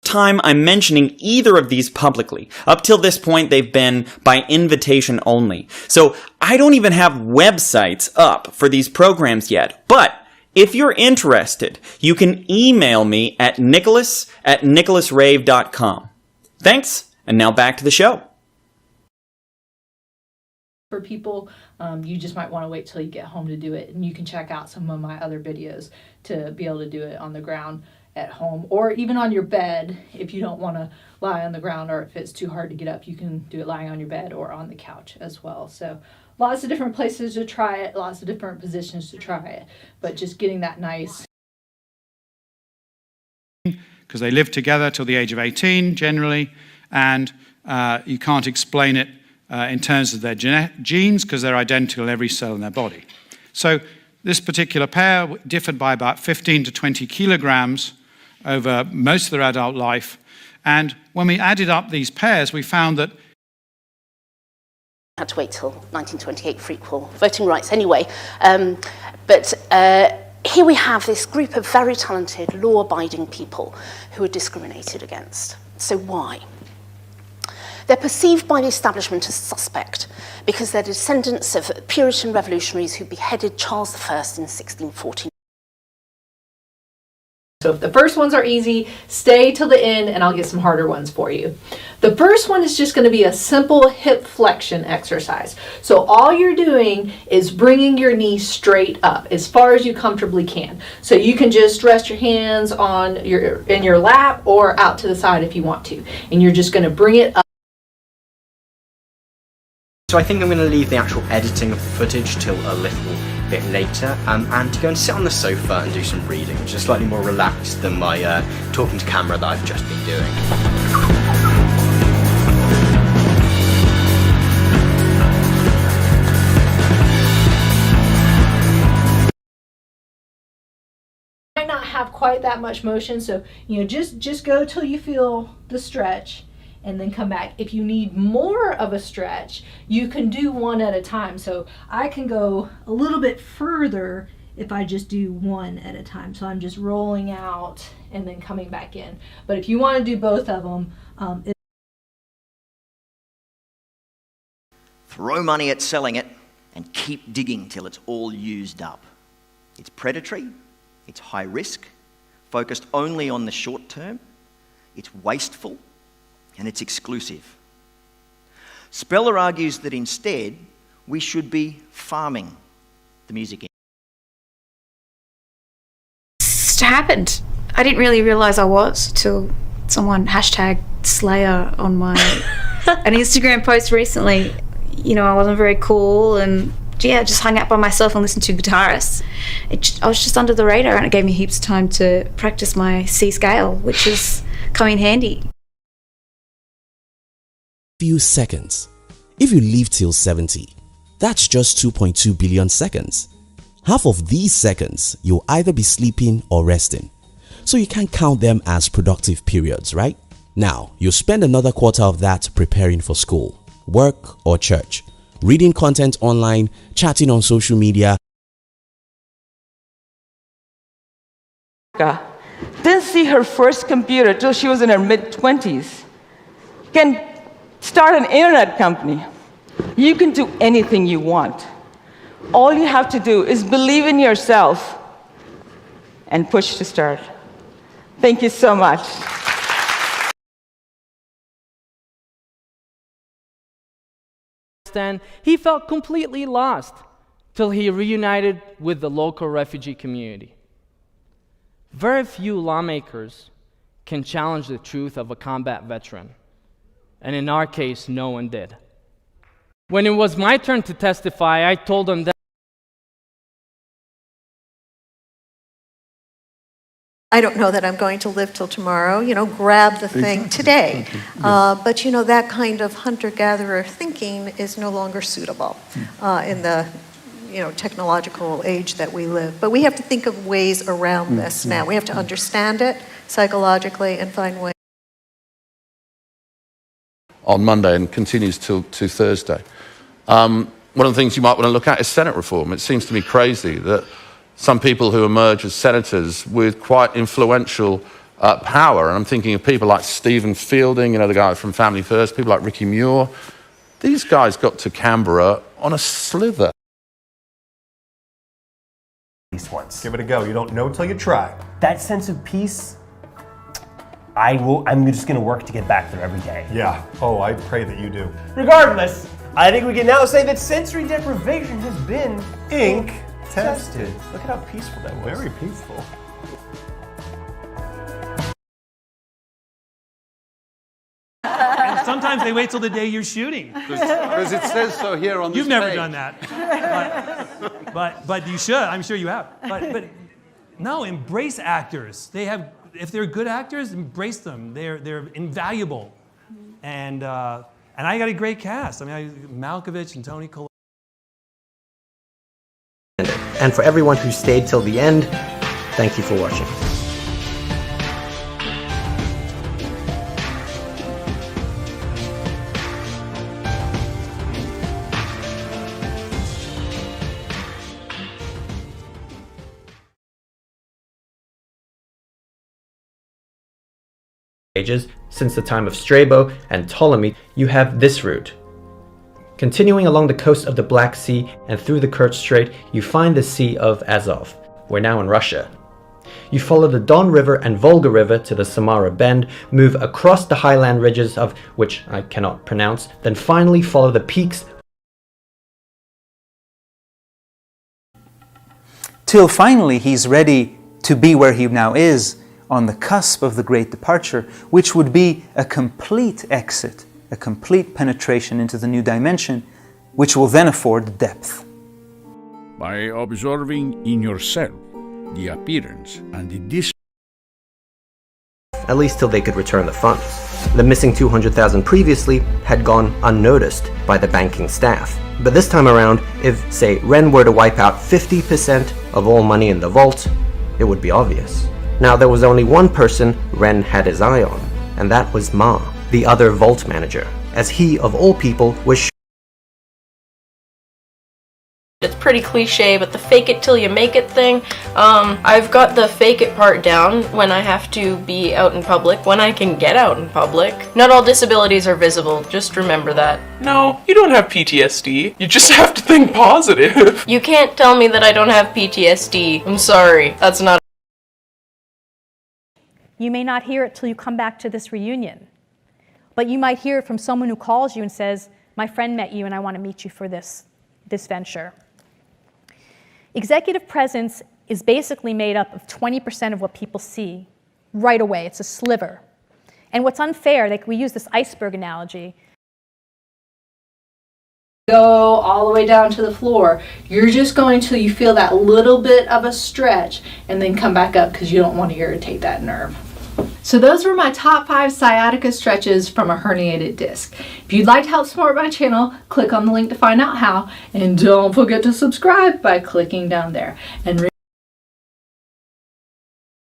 Time I'm mentioning either of these publicly. Up till this point, they've been by invitation only. So I don't even have websites up for these programs yet. But if you're interested, you can email me at nicholas@nicholasrave.com. Thanks, and now back to the show. For people, you just might want to wait till you get home to do it, and you can check out some of my other videos to be able to do it on the ground at home, or even on your bed if you don't want to lie on the ground, or if it's too hard to get up, you can do it lying on your bed or on the couch as well. So lots of different places to try it, lots of different positions to try it, but just getting that nice. Because they live together till the age of 18 generally, and you can't explain it in terms of their genes because they're identical in every cell in their body. So this particular pair differed by about 15 to 20 kilograms over most of their adult life. And when we added up these pairs, we found that had to wait till 1928 for equal voting rights anyway. But here we have this group of very talented, law-abiding people who are discriminated against. So why? They're perceived by the establishment as suspect because they're descendants of Puritan revolutionaries who beheaded Charles I in 1614. So if the first ones are easy, stay till the end and I'll get some harder ones for you. The first one is just going to be a simple hip flexion exercise. So all you're doing is bringing your knee straight up as far as you comfortably can. So you can just rest your hands on in your lap or out to the side if you want to. And you're just going to bring it up. So I think I'm going to leave the actual editing of the footage till a little bit later and to go and sit on the sofa and do some reading, which is slightly more relaxed than my talking to camera that I've just been doing. Might not have quite that much motion, so just go till you feel the stretch and then come back. If you need more of a stretch, you can do one at a time. So I can go a little bit further if I just do one at a time. So I'm just rolling out and then coming back in. But if you want to do both of them, throw money at selling it and keep digging till it's all used up. It's predatory, it's high risk, focused only on the short term, it's wasteful, and it's exclusive. Speller argues that instead, we should be farming the music industry. It happened. I didn't really realise I was till someone hashtag Slayer on my an Instagram post recently. I wasn't very cool and just hung out by myself and listened to guitarists. I was just under the radar and it gave me heaps of time to practice my C scale, which is come in handy. Few seconds. If you live till 70, that's just 2.2 billion seconds. Half of these seconds you'll either be sleeping or resting, so you can't count them as productive periods, right? Now, you'll spend another quarter of that preparing for school, work or church, reading content online, chatting on social media. Didn't see her first computer till she was in her mid-20s. Can start an internet company. You can do anything you want. All you have to do is believe in yourself and push to start. Thank you so much. Then he felt completely lost till he reunited with the local refugee community. Very few lawmakers can challenge the truth of a combat veteran, and in our case, no one did. When it was my turn to testify, I told them that I don't know that I'm going to live till tomorrow, grab the thing today. But, that kind of hunter-gatherer thinking is no longer suitable in the, technological age that we live. But we have to think of ways around this now. We have to understand it psychologically and find ways. On Monday and continues till to Thursday. one of the things you might want to look at is Senate reform. It seems to me crazy that some people who emerge as senators with quite influential power, and I'm thinking of people like Stephen Fielding, you know, the guy from Family First, people like Ricky Muir, these guys got to Canberra on a slither. Once. Give it a go. You don't know till you try. That sense of peace, I'm just going to work to get back there every day. Yeah. Oh, I pray that you do. Regardless, I think we can now say that sensory deprivation has been ink tested. Look at how peaceful that was. Very peaceful. And sometimes they wait till the day you're shooting. Because it says so here on this You've never page. done that. But you should. I'm sure you have. But no, embrace actors. If they're good actors, embrace them. They're invaluable. And I got a great cast. I mean, Malkovich and Toni Collette. And for everyone who stayed till the end, thank you for watching. Since the time of Strabo and Ptolemy, you have this route. Continuing along the coast of the Black Sea and through the Kerch Strait, you find the Sea of Azov. We're now in Russia. You follow the Don River and Volga River to the Samara Bend, move across the highland ridges of which I cannot pronounce, then finally follow the peaks till finally he's ready to be where he now is, on the cusp of the great departure, which would be a complete exit, a complete penetration into the new dimension, which will then afford depth. By observing in yourself the appearance and the distance, at least till they could return the funds. The missing 200,000 previously had gone unnoticed by the banking staff. But this time around, if, say, Ren were to wipe out 50% of all money in the vault, it would be obvious. Now, there was only one person Ren had his eye on, and that was Ma, the other vault manager, as he, of all people, was It's pretty cliche, but the fake it till you make it thing, I've got the fake it part down when I have to be out in public, when I can get out in public. Not all disabilities are visible, just remember that. No, you don't have PTSD. You just have to think positive. You can't tell me that I don't have PTSD. I'm sorry, that's not. You may not hear it till you come back to this reunion, but you might hear it from someone who calls you and says, my friend met you and I want to meet you for this venture. Executive presence is basically made up of 20% of what people see right away. It's a sliver. And what's unfair, like we use this iceberg analogy, go all the way down to the floor. You're just going till you feel that little bit of a stretch and then come back up because you don't want to irritate that nerve. So those were my top 5 sciatica stretches from a herniated disc. If you'd like to help support my channel, click on the link to find out how, and don't forget to subscribe by clicking down there. And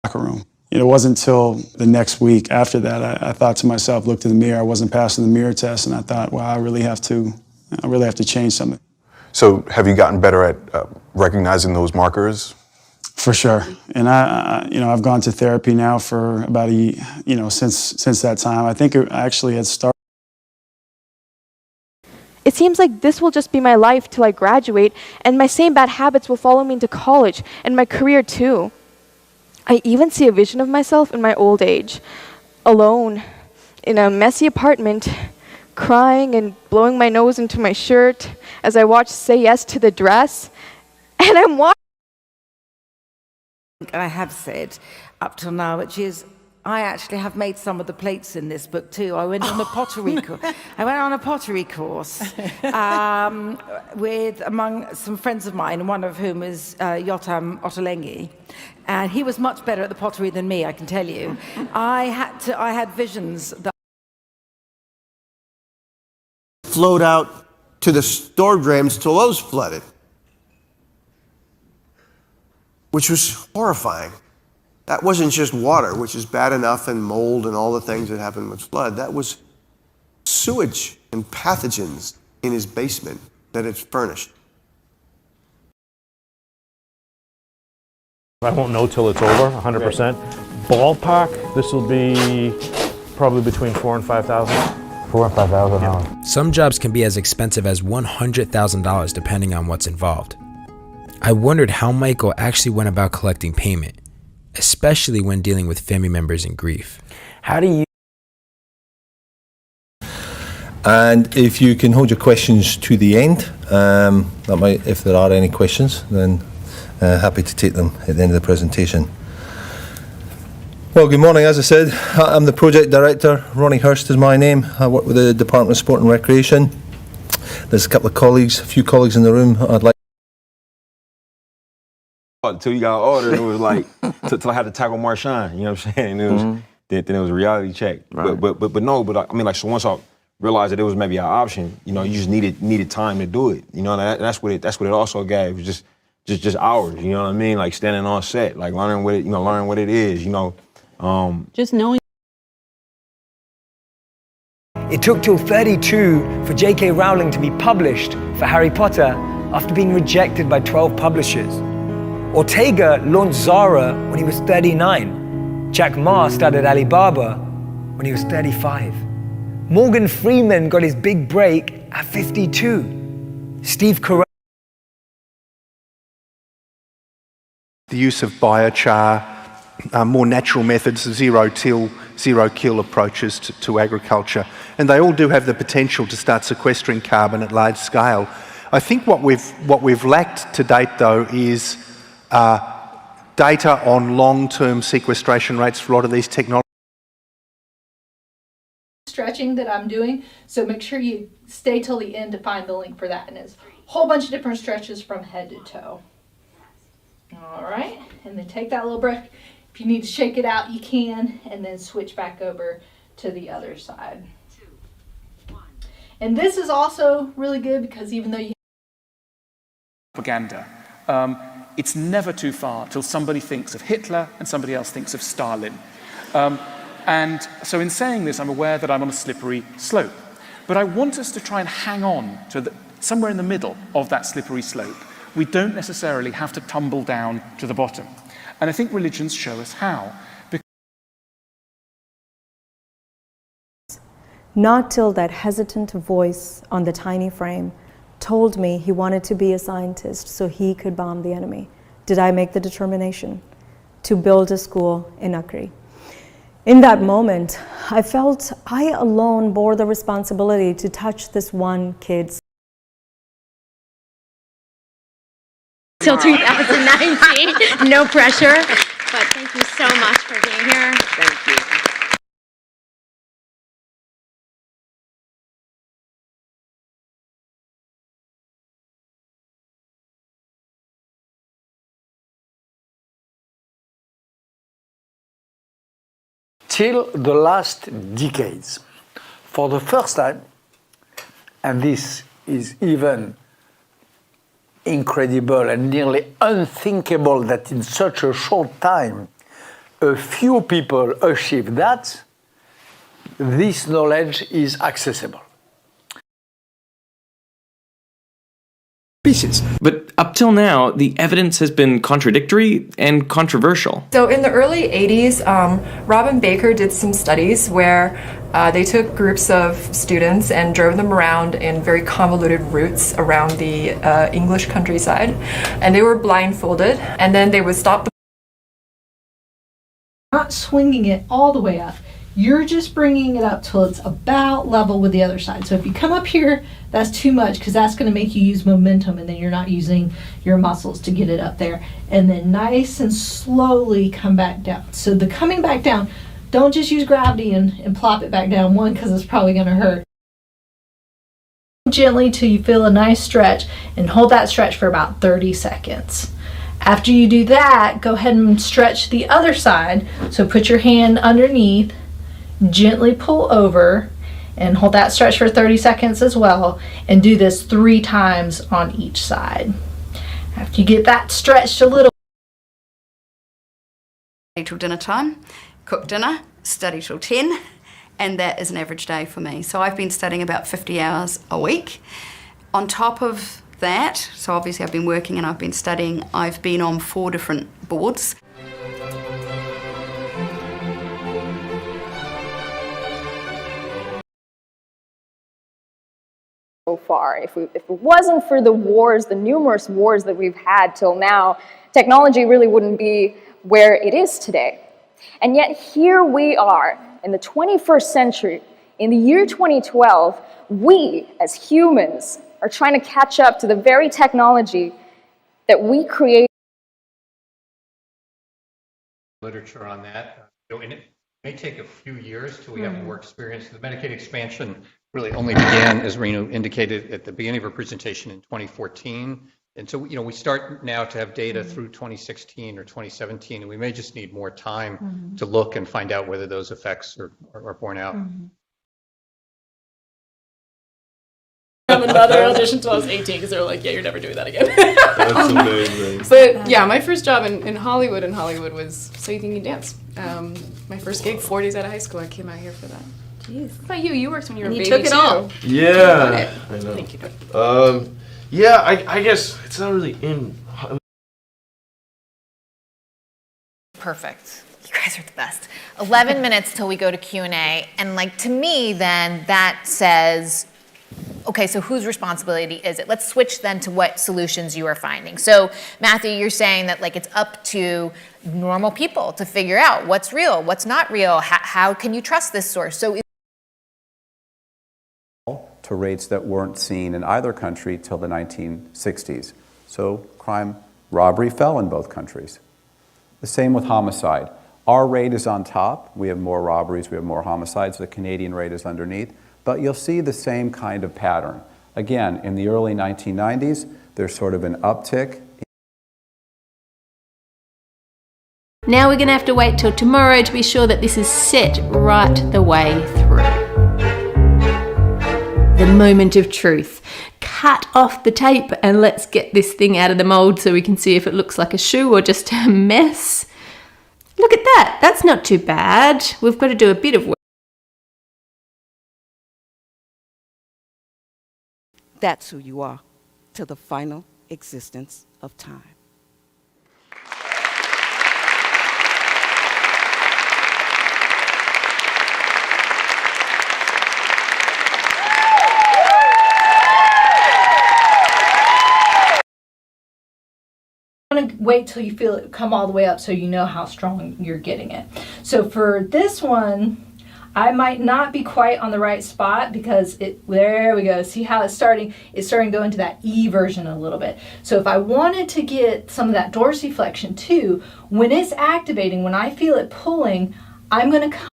locker room. It wasn't until the next week after that I thought to myself, looked in the mirror, I wasn't passing the mirror test, and I thought, wow, I really have to change something. So have you gotten better at recognizing those markers? For sure. And I've gone to therapy now for about since that time. I think it actually had started. It seems like this will just be my life till I graduate, and my same bad habits will follow me into college and my career too. I even see a vision of myself in my old age, alone, in a messy apartment, crying and blowing my nose into my shirt as I watch Say Yes to the Dress, and I'm watching. I have said up till now, which is I actually have made some of the plates in this book too. I went on a pottery course with among some friends of mine, one of whom is Yotam Ottolenghi, and he was much better at the pottery than me, I can tell you. I had visions that flowed out to the storm drains till those flooded, which was horrifying. That wasn't just water, which is bad enough, and mold and all the things that happen with flood. That was sewage and pathogens in his basement. that it's furnished. I won't know till it's over, 100%. Ballpark, this will be probably between $4,000 and $5,000. $4,000 and $5,000. Some jobs can be as expensive as $100,000 depending on what's involved. I wondered how Michael actually went about collecting payment, especially when dealing with family members in grief. How do you... And if you can hold your questions to the end, if there are any questions, then happy to take them at the end of the presentation. Well, good morning. As I said, I'm the project director. Ronnie Hurst is my name. I work with the Department of Sport and Recreation. There's a few colleagues in the room I'd like. Until you got older, it was like till I had to tackle Marshawn. You know what I'm saying? It was then it was a reality check. Right. But I mean, like, so once I realized that it was maybe an option, you know, you just needed time to do it. You know, and that's what it also gave. It was just hours. You know what I mean? Like standing on set, like learning what it is. You know, just knowing. It took till 32 for J.K. Rowling to be published for Harry Potter after being rejected by 12 publishers. Ortega launched Zara when he was 39. Jack Ma started Alibaba when he was 35. Morgan Freeman got his big break at 52. Steve Carell. The use of biochar, more natural methods, zero-till, zero-kill approaches to agriculture. And they all do have the potential to start sequestering carbon at large scale. I think what we've lacked to date, though, is data on long-term sequestration rates for a lot of these technologies. Stretching that I'm doing, so make sure you stay till the end to find the link for that, and it's a whole bunch of different stretches from head to toe. All right, and then take that little breath. If you need to shake it out, you can, and then switch back over to the other side. And this is also really good because even though you propaganda, it's never too far till somebody thinks of Hitler and somebody else thinks of Stalin. And so in saying this, I'm aware that I'm on a slippery slope. But I want us to try and hang on to somewhere in the middle of that slippery slope. We don't necessarily have to tumble down to the bottom. And I think religions show us how. Not till that hesitant voice on the tiny frame told me he wanted to be a scientist so he could bomb the enemy, did I make the determination to build a school in Acre. In that moment, I felt I alone bore the responsibility to touch this one kid's. Till 2019, no pressure, but thank you so much for being here. Thank you. Till the last decades, for the first time, and this is even incredible and nearly unthinkable that in such a short time a few people achieve that, this knowledge is accessible. Pieces. But up till now, the evidence has been contradictory and controversial. So in the early 80s, Robin Baker did some studies where they took groups of students and drove them around in very convoluted routes around the English countryside. And they were blindfolded, and then they would stop the... Not swinging it all the way up. You're just bringing it up till it's about level with the other side. So if you come up here, that's too much because that's going to make you use momentum and then you're not using your muscles to get it up there. And then nice and slowly come back down. So the coming back down, don't just use gravity and plop it back down, one, because it's probably going to hurt. Gently till you feel a nice stretch and hold that stretch for about 30 seconds. After you do that, go ahead and stretch the other side. So put your hand underneath, gently pull over, and hold that stretch for 30 seconds as well, and do this 3 times on each side. After you get that stretched a little. Till dinner time, cook dinner, study till 10, and that is an average day for me. So I've been studying about 50 hours a week, On top of that, so obviously I've been working and I've been studying, I've been on 4 different boards. So far. If it wasn't for the wars, the numerous wars that we've had till now, technology really wouldn't be where it is today. And yet here we are in the 21st century, in the year 2012, we as humans are trying to catch up to the very technology that we create. Literature on that, and it may take a few years till we have more experience. The Medicaid expansion really only began, as Renu indicated at the beginning of her presentation, in 2014. And so, we start now to have data through 2016 or 2017, and we may just need more time to look and find out whether those effects are borne out. I have another audition until I was 18 because they were like, yeah, you're never doing that again. That's amazing. But yeah, my first job in Hollywood was So You Think You Can Dance. My first gig, 4 days out of high school, I came out here for that. Jeez. What about you? You worked when you were a baby, took it too. all. Yeah. I know. Thank you. Yeah, I guess it's not really in. Perfect. You guys are the best. 11 minutes till we go to Q&A. And like, to me, then that says, okay, so whose responsibility is it? Let's switch then to what solutions you are finding. So Matthew, you're saying that like it's up to normal people to figure out what's real, what's not real, how can you trust this source? So to rates that weren't seen in either country till the 1960s. So crime, robbery fell in both countries. The same with homicide. Our rate is on top. We have more robberies, we have more homicides. The Canadian rate is underneath. But you'll see the same kind of pattern. Again, in the early 1990s, there's sort of an uptick. Now we're going to have to wait till tomorrow to be sure that this is set right the way through. The moment of truth. Cut off the tape and let's get this thing out of the mold so we can see if it looks like a shoe or just a mess. Look at that. That's not too bad. We've got to do a bit of work. That's who you are, till the final existence of time. I want to wait till you feel it come all the way up so you know how strong you're getting it. So for this one, I might not be quite on the right spot because there we go. See how it's starting to go into that E version a little bit. So if I wanted to get some of that dorsiflexion too, when it's activating, when I feel it pulling, I'm going to come.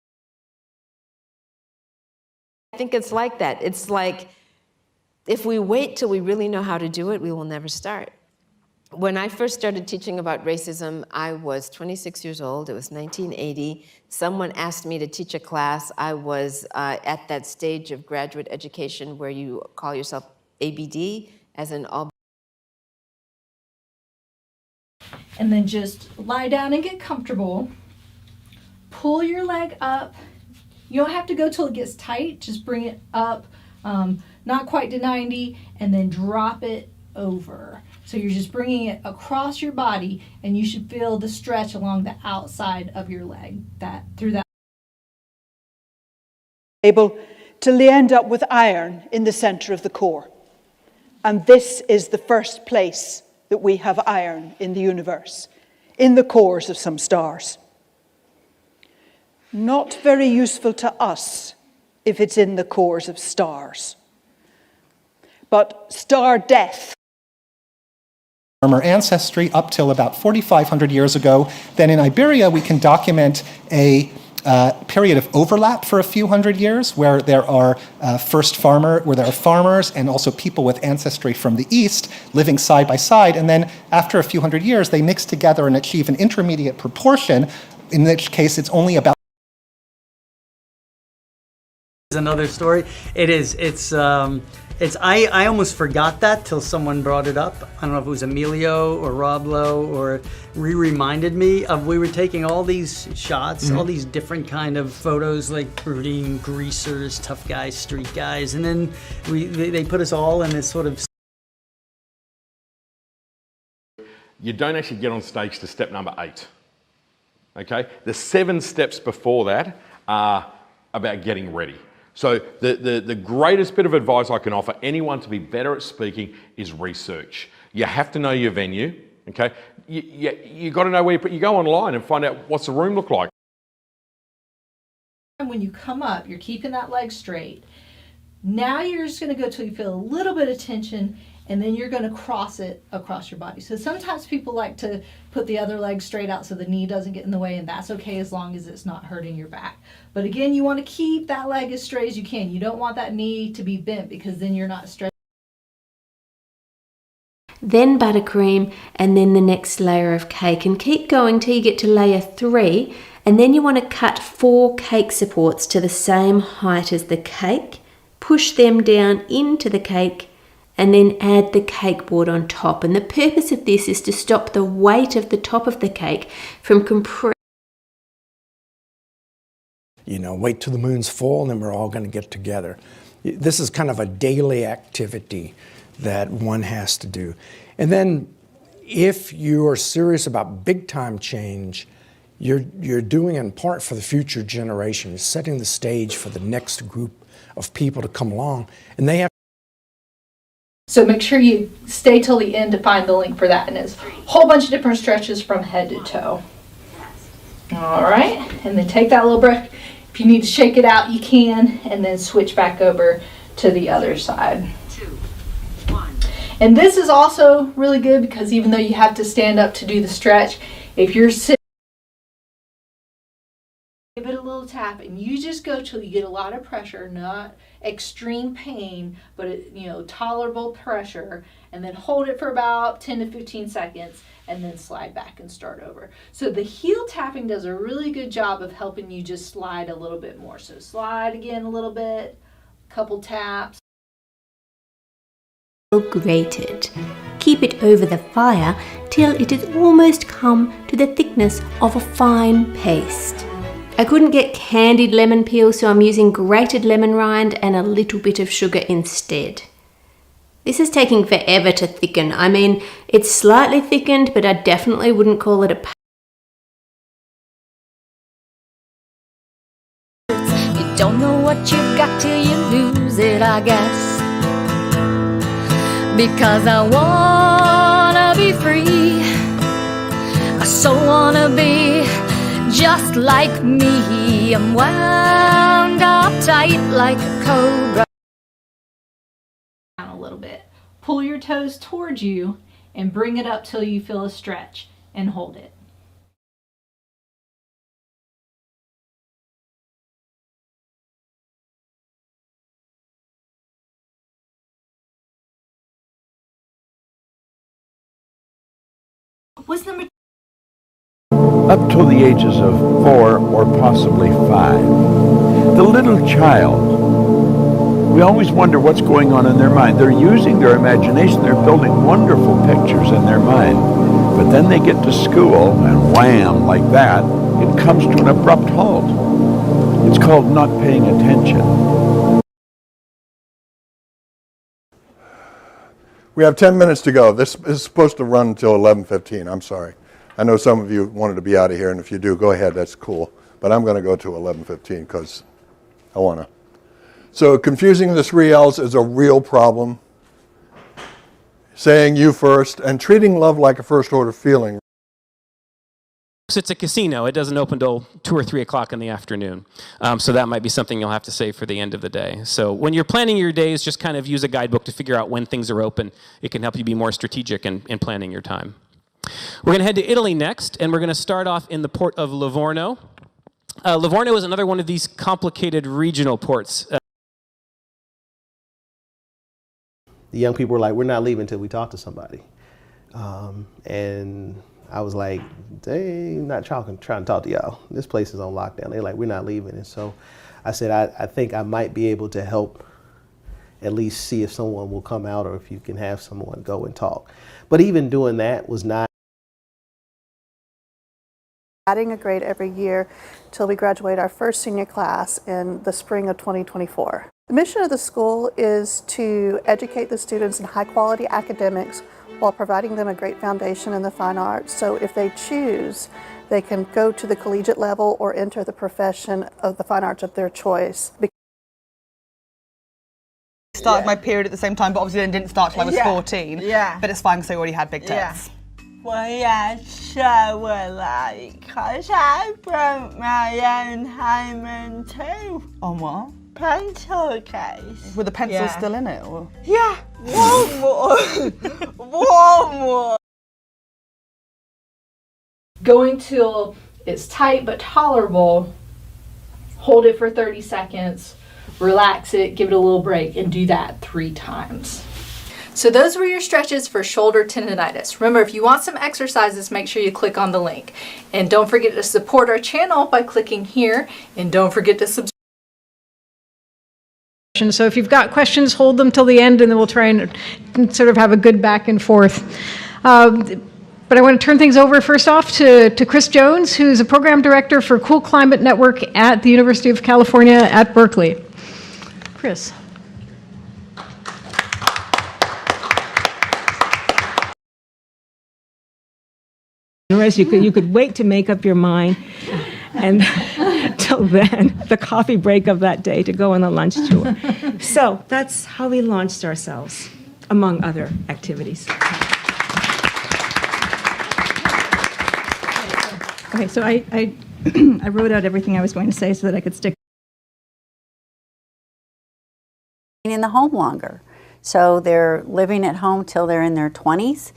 I think it's like that. It's like if we wait till we really know how to do it, we will never start. When I first started teaching about racism, I was 26 years old. It was 1980. Someone asked me to teach a class. I was at that stage of graduate education where you call yourself ABD, as in all. And then just lie down and get comfortable. Pull your leg up. You don't have to go till it gets tight. Just bring it up, not quite to 90, and then drop it over. So you're just bringing it across your body, and you should feel the stretch along the outside of your leg, through that. Able till they end up with iron in the center of the core. And this is the first place that we have iron in the universe, in the cores of some stars. Not very useful to us if it's in the cores of stars. But star death. Our ancestry up till about 4,500 years ago. Then in Iberia, we can document a period of overlap for a few hundred years where there are farmers and also people with ancestry from the east living side by side. And then after a few hundred years, they mix together and achieve an intermediate proportion, in which case it's only about. Another story. I almost forgot that till someone brought it up. I don't know if it was Emilio or Rob Lowe or reminded me of, we were taking all these shots, all these different kind of photos, like brooding greasers, tough guys, street guys, and then they put us all in this sort of you don't actually get on stage to step number 8. Okay? The 7 steps before that are about getting ready. So the greatest bit of advice I can offer anyone to be better at speaking is research. You have to know your venue, okay? You got to know where you go online and find out what's the room look like. When you come up, you're keeping that leg straight. Now you're just going to go till you feel a little bit of tension, and then you're going to cross it across your body. So sometimes people like to put the other leg straight out so the knee doesn't get in the way, and that's okay as long as it's not hurting your back. But again, you want to keep that leg as straight as you can. You don't want that knee to be bent because then you're not stretching. Then buttercream, and then the next layer of cake, and keep going till you get to layer 3, and then you want to cut 4 cake supports to the same height as the cake, push them down into the cake, and then add the cake board on top. And the purpose of this is to stop the weight of the top of the cake from compressing. You know, wait till the moon's full and then we're all going to get together. This is kind of a daily activity that one has to do. And then if you are serious about big time change, you're doing it in part for the future generation. You're setting the stage for the next group of people to come along, and they have. So make sure you stay till the end to find the link for that, and it's a whole bunch of different stretches from head to toe. All right, and then take that little breath. If you need to shake it out, you can, and then switch back over to the other side. 2, 1. And this is also really good because even though you have to stand up to do the stretch, if you're sitting, give it a little tap, and you just go till you get a lot of pressure, not extreme pain, but tolerable pressure, and then hold it for about 10 to 15 seconds, and then slide back and start over. So the heel tapping does a really good job of helping you just slide a little bit more. So slide again a little bit, couple taps. Grated. Keep it over the fire till it has almost come to the thickness of a fine paste. I couldn't get candied lemon peel, so I'm using grated lemon rind and a little bit of sugar instead. This is taking forever to thicken. I mean, it's slightly thickened, but I definitely wouldn't call it a paste. You don't know what you've got till you lose it, I guess. Because I wanna be free, I so wanna be just like me. I'm wound up tight like a cobra. Down a little bit. Pull your toes towards you and bring it up till you feel a stretch and hold it. What's number? Up till the ages of 4 or possibly 5. The little child, we always wonder what's going on in their mind. They're using their imagination, they're building wonderful pictures in their mind. But then they get to school and wham, like that, it comes to an abrupt halt. It's called not paying attention. We have 10 minutes to go. This is supposed to run until 11:15. I'm sorry. I know some of you wanted to be out of here, and if you do, go ahead. That's cool. But I'm going to go to 11:15 because I want to. So confusing the 3 L's is a real problem. Saying you first and treating love like a first-order feeling. It's a casino. It doesn't open till 2 or 3 o'clock in the afternoon. So that might be something you'll have to save for the end of the day. So when you're planning your days, just kind of use a guidebook to figure out when things are open. It can help you be more strategic in planning your time. We're going to head to Italy next, and we're going to start off in the port of Livorno. Livorno is another one of these complicated regional ports. The young people were like, we're not leaving until we talk to somebody. And I was like, they not trying to talk to y'all. This place is on lockdown. They're like, we're not leaving. And so I said, I think I might be able to help at least see if someone will come out or if you can have someone go and talk. But even doing that was not. Adding a grade every year till we graduate our first senior class in the spring of 2024. The mission of the school is to educate the students in high quality academics while providing them a great foundation in the fine arts. So if they choose, they can go to the collegiate level or enter the profession of the fine arts of their choice. Started my period at the same time, but obviously then didn't start till I was 14. Yeah. But it's fine because I already had big tits. Well, yeah, so will I, because I broke my own hymen too. On what? Pencil case. With the pencil still in it? Or? Yeah. One more. One more. Going till it's tight but tolerable, hold it for 30 seconds, relax it, give it a little break, and do that 3 times. So those were your stretches for shoulder tendonitis. Remember, if you want some exercises, make sure you click on the link. And don't forget to support our channel by clicking here, and don't forget to subscribe. So if you've got questions, hold them till the end, and then we'll try and sort of have a good back and forth. But I want to turn things over first off to Chris Jones, who's a program director for Cool Climate Network at the University of California at Berkeley. Chris. You could wait to make up your mind, and till then, the coffee break of that day to go on the lunch tour. So that's how we launched ourselves, among other activities. Okay, so I wrote out everything I was going to say so that I could stick. In the home longer. So they're living at home till they're in their 20s,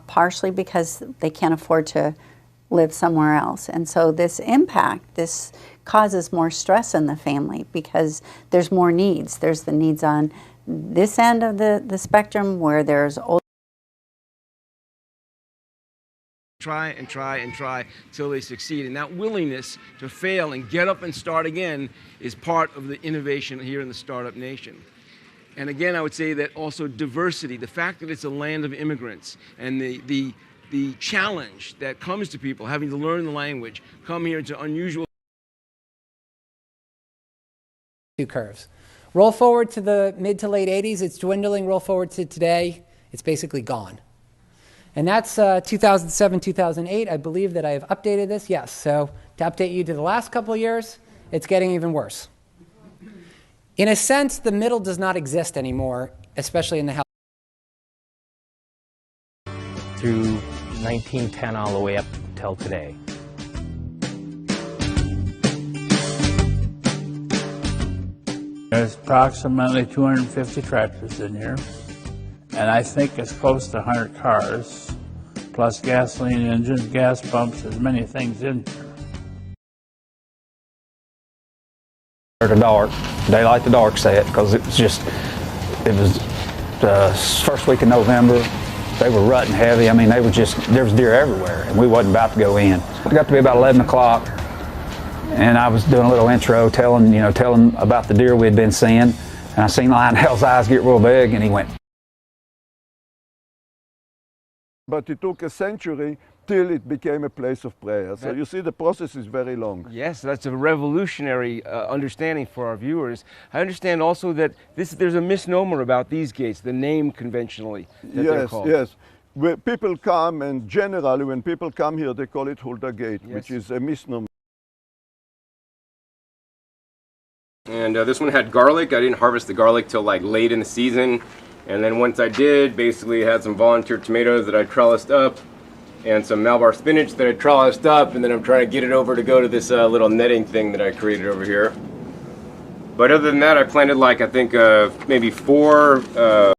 partially because they can't afford to live somewhere else. And so this causes more stress in the family because there's more needs. There's the needs on this end of the spectrum where there's old. Try and try and try till they succeed. And that willingness to fail and get up and start again is part of the innovation here in the startup nation. And again, I would say that also diversity, the fact that it's a land of immigrants and the challenge that comes to people having to learn the language, come here to unusual. 2 curves. Roll forward to the mid to late 80s, it's dwindling. Roll forward to today, it's basically gone. And that's 2007, 2008. I believe that I have updated this. Yes, so to update you to the last couple of years, it's getting even worse. In a sense, the middle does not exist anymore, especially in the health. Through 1910 all the way up till today. There's approximately 250 tractors in here. And I think it's close to 100 cars, plus gasoline engines, gas pumps, there's many things in here. The dark, daylight to dark set, because it was the first week of November. They were rutting heavy. I mean, there was deer everywhere, and we wasn't about to go in. It got to be about 11 o'clock, and I was doing a little intro telling about the deer we'd been seeing, and I seen Lionel's eyes get real big, and he went. But it took a century till it became a place of prayer. So you see, the process is very long. Yes, that's a revolutionary understanding for our viewers. I understand also that there's a misnomer about these gates, the name conventionally that they're called. Yes. When people come, and generally when people come here, they call it Hulda Gate, which is a misnomer. And this one had garlic. I didn't harvest the garlic till like late in the season. And then once I did, basically had some volunteer tomatoes that I trellised up and some Malabar spinach that I trellised up, and then I'm trying to get it over to go to this little netting thing that I created over here. But other than that, I planted like, I think maybe 4.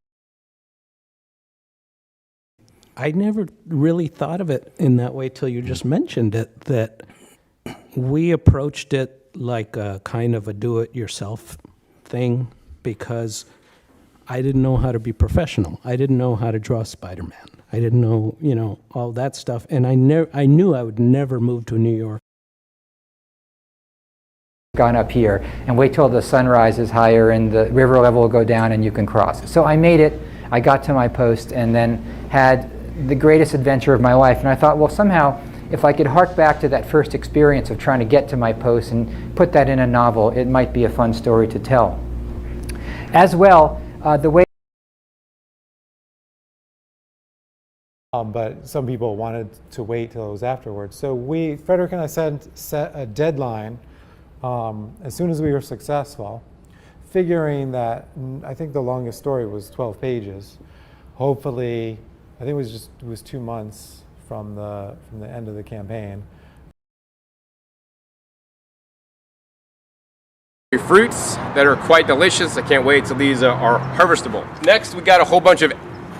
I never really thought of it in that way till you just mentioned it, that we approached it like a kind of a do-it-yourself thing because I didn't know how to be professional. I didn't know how to draw Spider-Man. I didn't know, all that stuff. And I knew I would never move to New York. Gone up here and wait till the sun rises higher and the river level will go down and you can cross. So I made it. I got to my post and then had the greatest adventure of my life. And I thought, well, somehow, if I could hark back to that first experience of trying to get to my post and put that in a novel, it might be a fun story to tell. As well, the way But some people wanted to wait till it was afterwards. So Frederick and I set a deadline as soon as we were successful, figuring that I think the longest story was 12 pages. Hopefully, I think it was 2 months from the end of the campaign. Fruits that are quite delicious. I can't wait till these are harvestable. Next, we got a whole bunch of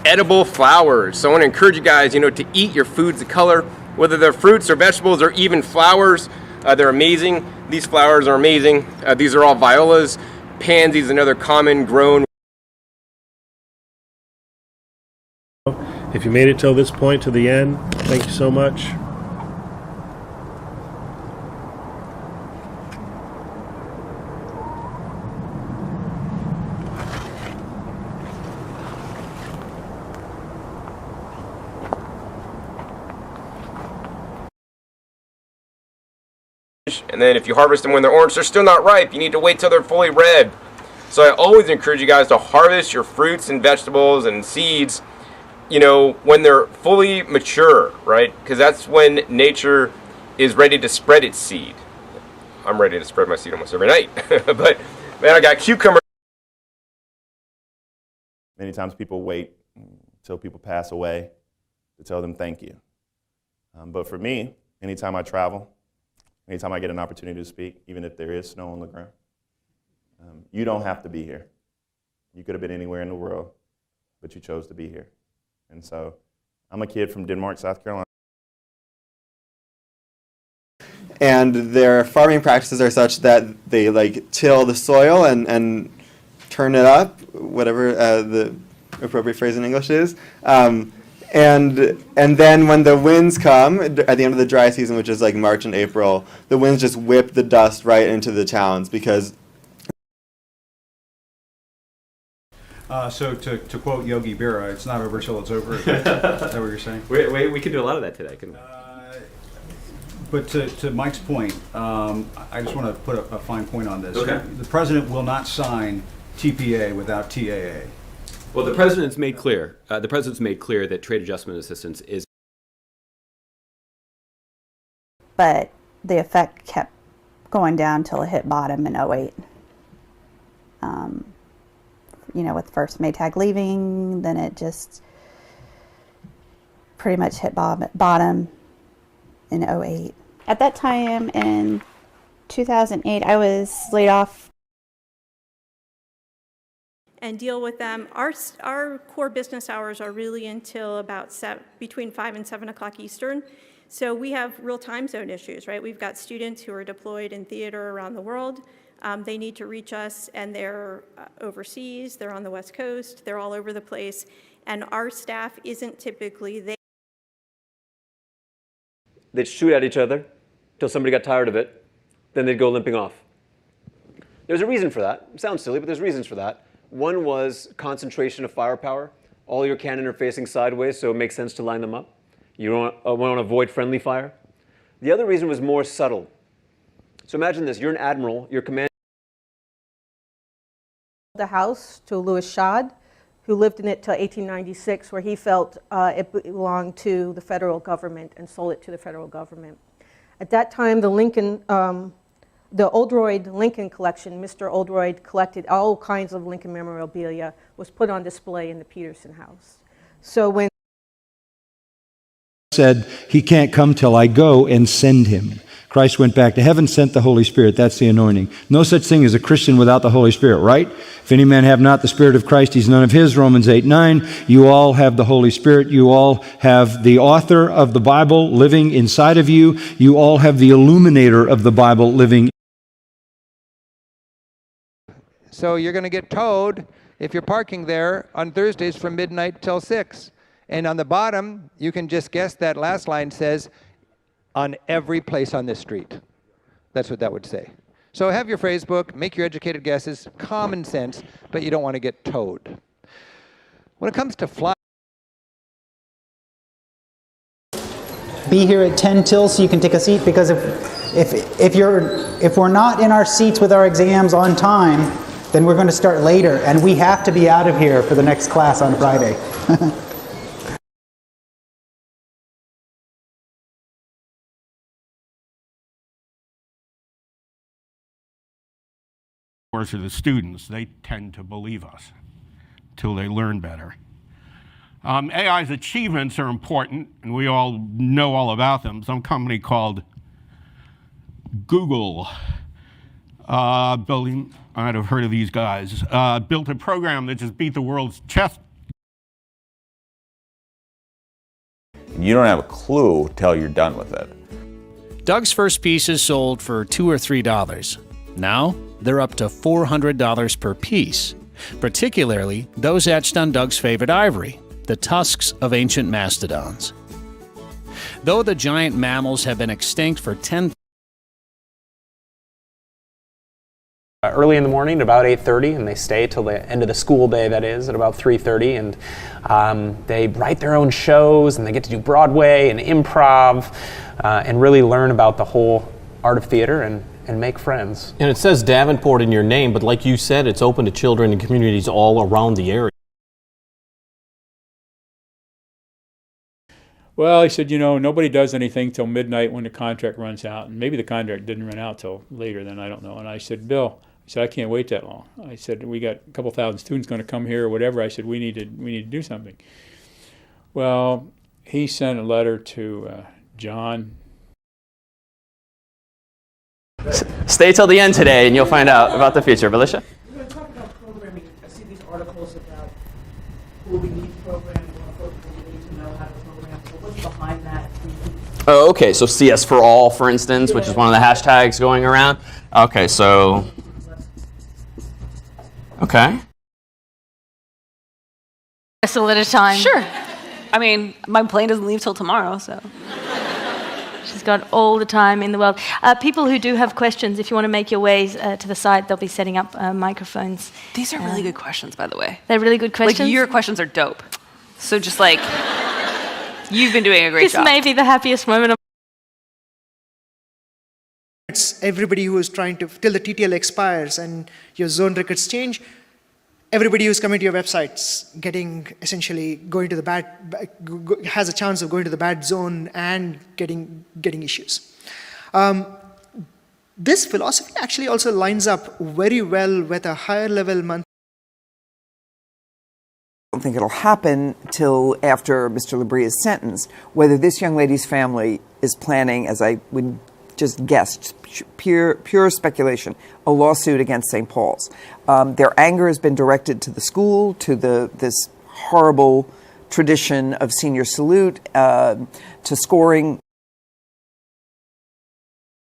edible flowers. So I want to encourage you guys, to eat your foods of color, whether they're fruits or vegetables or even flowers. They're amazing. These flowers are amazing. These are all violas. Pansies, another common grown. If you made it till this point, to the end, thank you so much. And then if you harvest them when they're orange, they're still not ripe. You need to wait till they're fully red. So I always encourage you guys to harvest your fruits and vegetables and seeds, when they're fully mature, right? Because that's when nature is ready to spread its seed. I'm ready to spread my seed almost every night. But man, I got cucumber. Many times people wait until people pass away to tell them thank you. But for me, anytime I travel, anytime I get an opportunity to speak, even if there is snow on the ground, you don't have to be here. You could have been anywhere in the world, but you chose to be here. And so I'm a kid from Denmark, South Carolina. And their farming practices are such that they till the soil and turn it up, whatever the appropriate phrase in English is. And then when the winds come at the end of the dry season, which is like March and April, the winds just whip the dust right into the towns because. So to quote Yogi Berra, it's not over till it's over. Is that what you're saying? We can do a lot of that today. But to Mike's point, I just want to put a fine point on this. Okay. The president will not sign TPA without TAA. Well, the president's made clear. That trade adjustment assistance is. But the effect kept going down till it hit bottom in 2008. With first Maytag leaving, then it just pretty much hit bottom in 2008. At that time in 2008, I was laid off. And deal with them. Our core business hours are really until about between 5 and 7 o'clock Eastern. So we have real time zone issues, right? We've got students who are deployed in theater around the world. They need to reach us, and they're overseas, they're on the West Coast, they're all over the place, and our staff isn't typically there. They'd shoot at each other till somebody got tired of it, then they'd go limping off. There's a reason for that. It sounds silly, but there's reasons for that. One was concentration of firepower. All your cannon are facing sideways, so it makes sense to line them up. You want to avoid friendly fire. The other reason was more subtle. So imagine this, you're an admiral, your command. The house to Louis Schad, who lived in it till 1896, where he felt it belonged to the federal government and sold it to the federal government. At that time, the Oldroyd Lincoln collection, Mr. Oldroyd collected all kinds of Lincoln memorabilia, was put on display in the Peterson house. So when said, he can't come till I go and send him. Christ went back to heaven, sent the Holy Spirit. That's the anointing. No such thing as a Christian without the Holy Spirit, right? If any man have not the Spirit of Christ, he's none of his, Romans 8:9. You all have the Holy Spirit. You all have the author of the Bible living inside of you. You all have the illuminator of the Bible living. So you're going to get towed if you're parking there on Thursdays from midnight till 6. And on the bottom, you can just guess that last line says, on every place on this street. That's what that would say. So have your phrase book, make your educated guesses, common sense, but you don't want to get towed. When it comes to flying, be here at 10 till so you can take a seat, because if we're not in our seats with our exams on time, then we're going to start later, and we have to be out of here for the next class on Friday. course, are the students. They tend to believe us till they learn better. AI's achievements are important, and we all know all about them. Some company called Google, building, I might have heard of these guys, built a program that just beat the world's chess. You don't have a clue till you're done with it. Doug's first pieces sold for $2 or $3. Now, they're up to $400 per piece, particularly those etched on Doug's favorite ivory, the tusks of ancient mastodons. Though the giant mammals have been extinct for 10,000 early in the morning, about 8:30, and they stay till the end of the school day, that is, at about 3:30, and they write their own shows, and they get to do Broadway and improv, and really learn about the whole art of theater and make friends. And it says Davenport in your name, but like you said, it's open to children and communities all around the area. Well, he said, you know, nobody does anything till midnight when the contract runs out. And maybe the contract didn't run out till later, then I don't know. And I said, Bill, I said, I can't wait that long. I said, we got a couple thousand students going to come here or whatever. I said, we need to do something. Well, he sent a letter to John. Stay till the end today and you'll find out about the future. Felicia? We're going to talk about programming. I see these articles about who we need to program, what we need to know how to program. So what's behind that? Oh, okay. So CS for all, for instance, which is one of the hashtags going around. Okay, so... Okay. A little time. Sure. I mean, my plane doesn't leave till tomorrow, so. She's got all the time in the world. People who do have questions, if you want to make your way to the site, they'll be setting up microphones. These are really good questions, by the way. They're really good questions? Like, your questions are dope. So just like, you've been doing a great job. This may be the happiest moment of It's everybody who is trying to, till the TTL expires and your zone records change, everybody who's coming to your websites essentially going to the bad, has a chance of going to the bad zone and getting issues. This philosophy actually also lines up very well with a higher level month. I don't think it'll happen till after Mr. Labrie is sentenced. Whether this young lady's family is planning, as I would just guess, pure speculation, a lawsuit against St. Paul's. Their anger has been directed to the school, to this horrible tradition of senior salute, to scoring.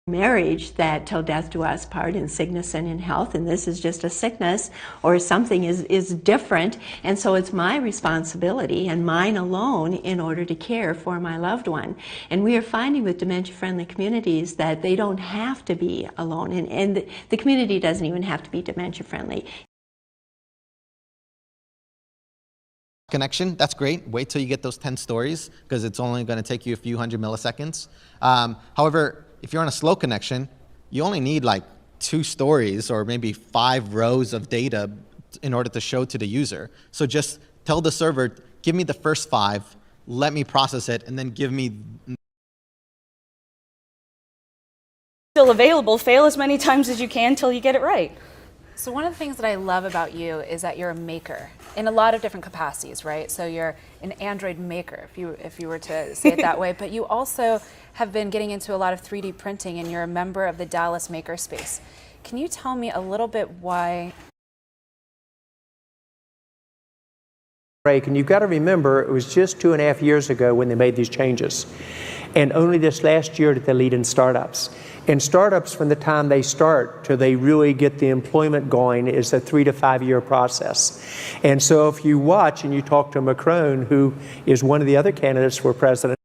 Marriage that till death do us part, in sickness and in health, and this is just a sickness or something is different, and so it's my responsibility and mine alone in order to care for my loved one. And we are finding with dementia-friendly communities that they don't have to be alone, and the community doesn't even have to be dementia-friendly. Connection, that's great. Wait till you get those 10 stories, because it's only going to take you a few hundred milliseconds. However, if you're on a slow connection, you only need like 2 stories or maybe 5 rows of data in order to show to the user. So just tell the server, give me the first 5, let me process it, and then give me... Still available, fail as many times as you can till you get it right. So one of the things that I love about you is that you're a maker in a lot of different capacities, right? So you're an Android maker, if you were to say it that way, but you also have been getting into a lot of 3D printing, and you're a member of the Dallas Makerspace. Can you tell me a little bit why? And you've got to remember, it was just 2.5 years ago when they made these changes. And only this last year did they lead in startups. And startups, from the time they start till they really get the employment going, is a 3 to 5 year process. And so if you watch and you talk to Macron, who is one of the other candidates for president,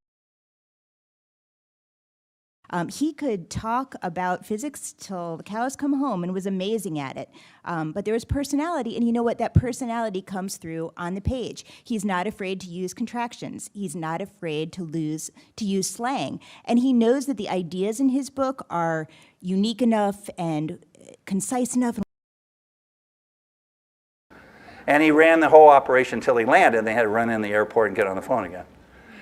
he could talk about physics till the cows come home and was amazing at it. But there was personality, and you know what? That personality comes through on the page. He's not afraid to use contractions. He's not afraid to use slang. And he knows that the ideas in his book are unique enough and concise enough. And he ran the whole operation until he landed, and they had to run in the airport and get on the phone again.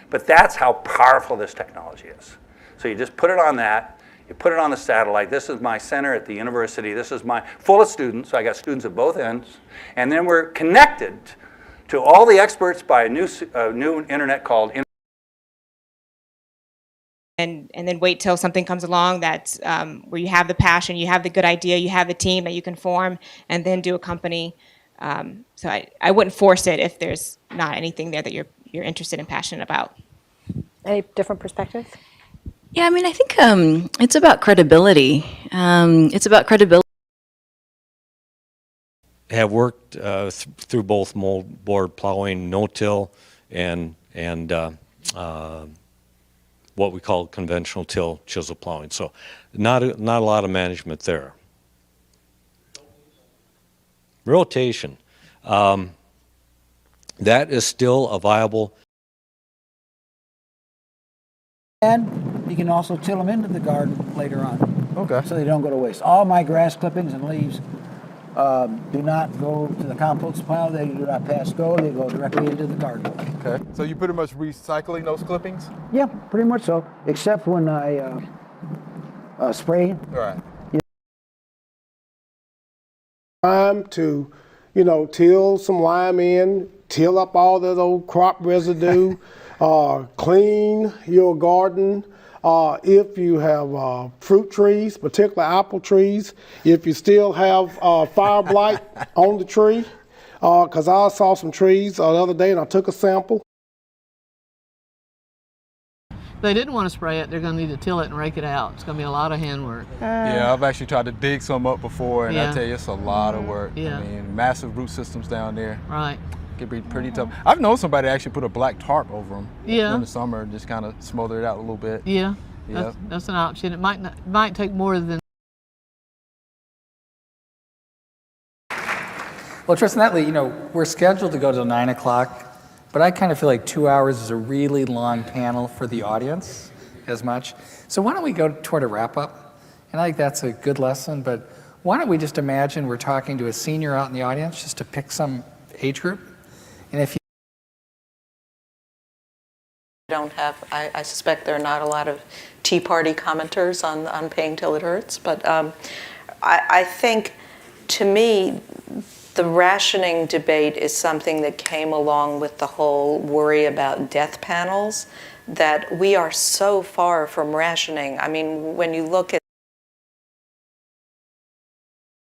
But that's how powerful this technology is. So you just put it on that, You put it on the satellite. This is my center at the university. This is my full of students. So I got students at both ends. And then we're connected to all the experts by a new internet called and then wait till something comes along that's where you have the passion, you have the good idea, you have the team that you can form, and then do a company. So I wouldn't force it if there's not anything there that you're interested and passionate about. Any different perspectives? Yeah, I mean, I think it's about credibility. It's about credibility. Have worked through both moldboard plowing, no-till, and what we call conventional till chisel plowing. So not a lot of management there. Rotation. That is still a viable. And you can also till them into the garden later on. Okay. So they don't go to waste. All my grass clippings and leaves do not go to the compost pile. They do not pass go. They go directly into the garden. Okay. So you're pretty much recycling those clippings? Yeah, pretty much so. Except when I spray. Right. Time to, till some lime in, till up all that old crop residue, clean your garden. If you have fruit trees, particularly apple trees, if you still have fire blight on the tree, because I saw some trees the other day and I took a sample. If they didn't want to spray it, they're going to need to till it and rake it out. It's going to be a lot of hand work. Yeah, I've actually tried to dig some up before, and I tell you, it's a lot of work. Yeah. I mean, massive root systems down there. Right. Could be pretty tough. I've known somebody actually put a black tarp over them in the summer and just kind of smother it out a little bit. Yeah. Yep. That's an option. It might take more than. Well, incidentally, we're scheduled to go till 9 o'clock, but I kind of feel like 2 hours is a really long panel for the audience as much. So why don't we go toward a wrap up? And I think that's a good lesson, but why don't we just imagine we're talking to a senior out in the audience just to pick some age group? And if you don't have, I suspect there are not a lot of Tea Party commenters on Paying Till It Hurts, but I think, to me, the rationing debate is something that came along with the whole worry about death panels, that we are so far from rationing. I mean, when you look at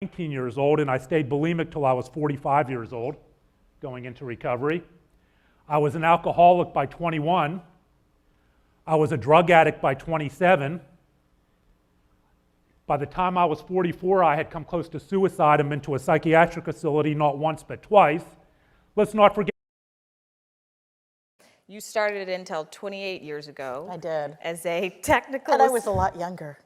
19 years old, and I stayed bulimic till I was 45 years old, going into recovery. I was an alcoholic by 21. I was a drug addict by 27. By the time I was 44, I had come close to suicide and been to a psychiatric facility not once but twice. Let's not forget. You started Intel 28 years ago. I did. As a technical. And I was a lot younger.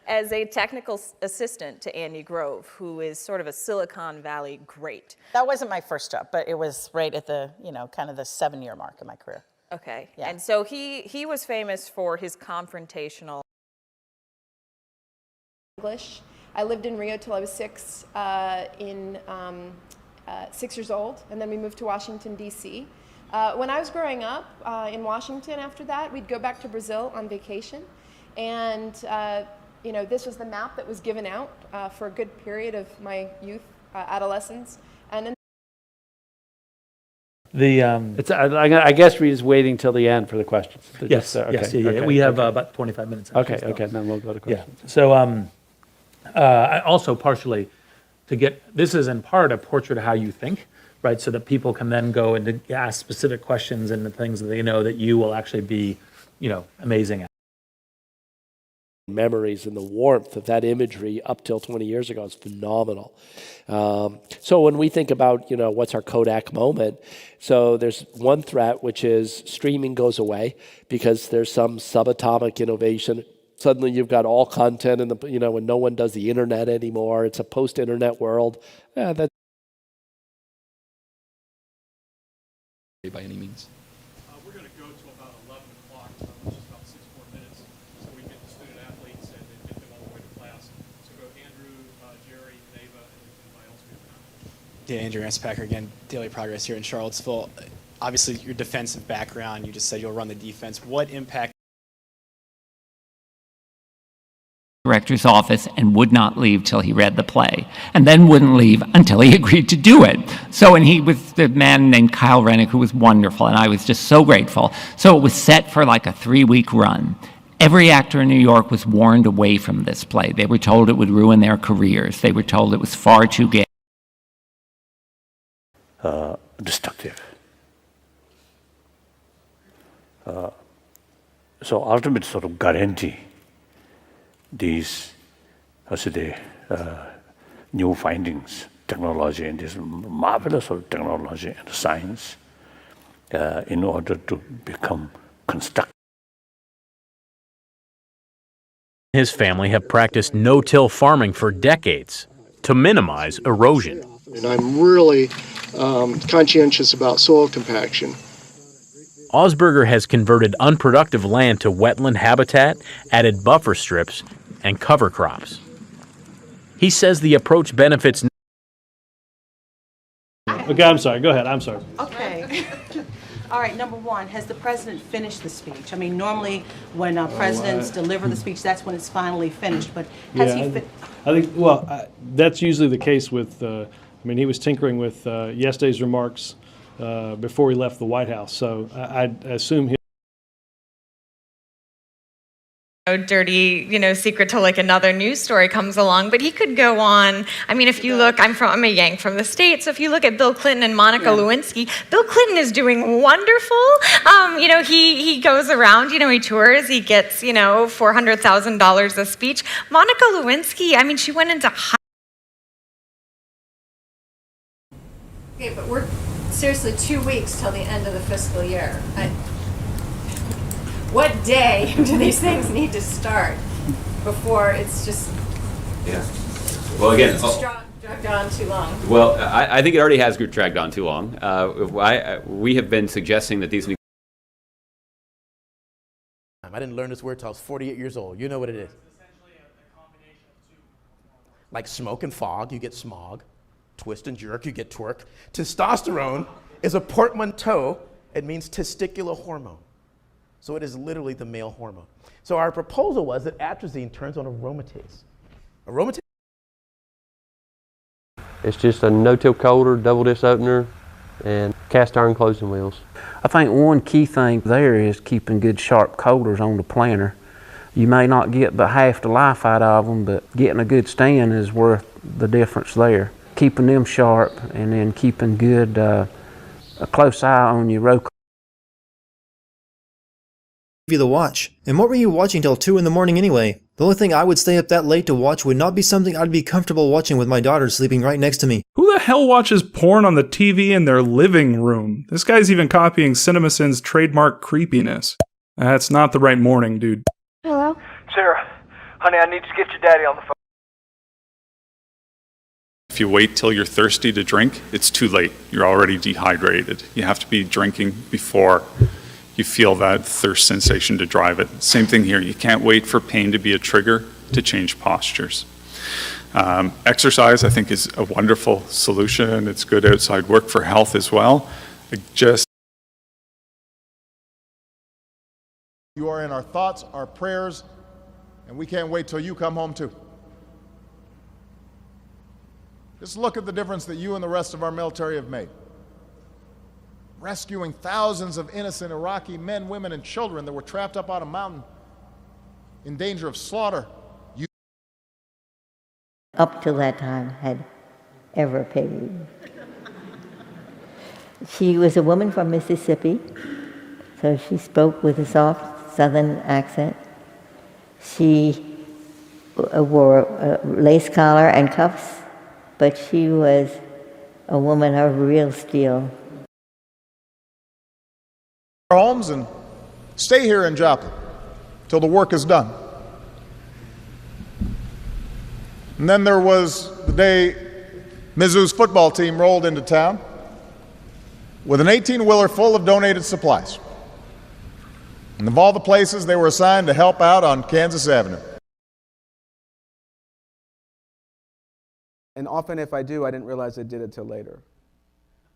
As a technical assistant to Andy Grove, who is sort of a Silicon Valley great. That wasn't my first job, but it was right at the, kind of the 7-year mark of my career. Okay. Yeah. And so he was famous for his confrontational English. I lived in Rio till I was 6 years old, and then we moved to Washington, D.C. When I was growing up in Washington after that, we'd go back to Brazil on vacation, and this was the map that was given out for a good period of my youth, adolescence, and then I guess we're just waiting till the end for the questions. Yes, okay. yes, yeah. Okay, We have okay. about 25 minutes. Okay, actually, okay, then we'll go to questions. Yeah. So, I also partially this is in part a portrait of how you think, right? So that people can then go and ask specific questions and the things that they know that you will actually be, amazing at. Memories and the warmth of that imagery up till 20 years ago is phenomenal. So when we think about, what's our Kodak moment, so there's one threat, which is streaming goes away because there's some subatomic innovation. Suddenly you've got all content and when no one does the internet anymore, it's a post-internet world. That by any means. We're going to go to about 11 o'clock, so just about 6 more minutes, so we get the student athletes and then get them all the way to class. So go Andrew, Jerry, Neva, and anybody else we have time. Yeah, Andrew Anspacker again, Daily Progress here in Charlottesville. Obviously, your defensive background, you just said you'll run the defense. What impact director's office and would not leave till he read the play, and then wouldn't leave until he agreed to do it. So, and he was the man named Kyle Rennick, who was wonderful, and I was just so grateful. So it was set for like a 3-week run. Every actor in New York was warned away from this play. They were told it would ruin their careers. They were told it was far too gay. Destructive. So ultimate sort of guarantee these, new findings, technology, and this marvelous sort of technology and science in order to become constructive. His family have practiced no-till farming for decades to minimize erosion. And I'm really conscientious about soil compaction. Osberger has converted unproductive land to wetland habitat, added buffer strips, and cover crops. He says the approach benefits. Okay, I'm sorry. Go ahead. I'm sorry. Okay. All right, number one, has the president finished the speech? I mean, normally when presidents deliver the speech, that's when it's finally finished, but has he I think, well, that's usually the case with, I mean, he was tinkering with yesterday's remarks before he left the White House, so I assume he dirty, secret to like another news story comes along, but he could go on. I mean, if you look, I'm a Yank from the States, so if you look at Bill Clinton and Monica Lewinsky, Bill Clinton is doing wonderful. He goes around, he tours, he gets, $400,000 a speech. Monica Lewinsky, I mean, she went into Okay, but we're seriously 2 weeks till the end of the fiscal year. What day do these things need to start before it's just Well, again, dragged on too long? well, I think it already has dragged on too long. We have been suggesting that these. I didn't learn this word until I was 48 years old. You know what it is. Like smoke and fog, you get smog. Twist and jerk, you get twerk. Testosterone is a portmanteau. It means testicular hormone. So it is literally the male hormone. So our proposal was that atrazine turns on aromatase. Aromatase. It's just a no-till coulter, double disc opener, and cast iron closing wheels. I think one key thing there is keeping good sharp coulters on the planter. You may not get but half the life out of them, but getting a good stand is worth the difference there. Keeping them sharp and then keeping good, a close eye on your row. You to watch. And what were you watching till 2 in the morning anyway? The only thing I would stay up that late to watch would not be something I'd be comfortable watching with my daughter sleeping right next to me. Who the hell watches porn on the TV in their living room? This guy's even copying CinemaSin's trademark creepiness. That's not the right morning, dude. Hello? Sarah, honey, I need to get your daddy on the phone. If you wait till you're thirsty to drink, it's too late. You're already dehydrated. You have to be drinking before you feel that thirst sensation to drive it. Same thing here. You can't wait for pain to be a trigger to change postures. Exercise, I think, is a wonderful solution. It's good outside work for health as well. You are in our thoughts, our prayers, and we can't wait till you come home too. Just look at the difference that you and the rest of our military have made. Rescuing thousands of innocent Iraqi men, women, and children that were trapped up on a mountain in danger of slaughter. Up till that time had ever paid. She was a woman from Mississippi, so she spoke with a soft southern accent. She wore a lace collar and cuffs, but she was a woman of real steel. Homes and stay here in Joplin till the work is done. And then there was the day Mizzou's football team rolled into town with an 18-wheeler full of donated supplies. And of all the places they were assigned to help out on Kansas Avenue. And often if I do, I didn't realize I did it till later.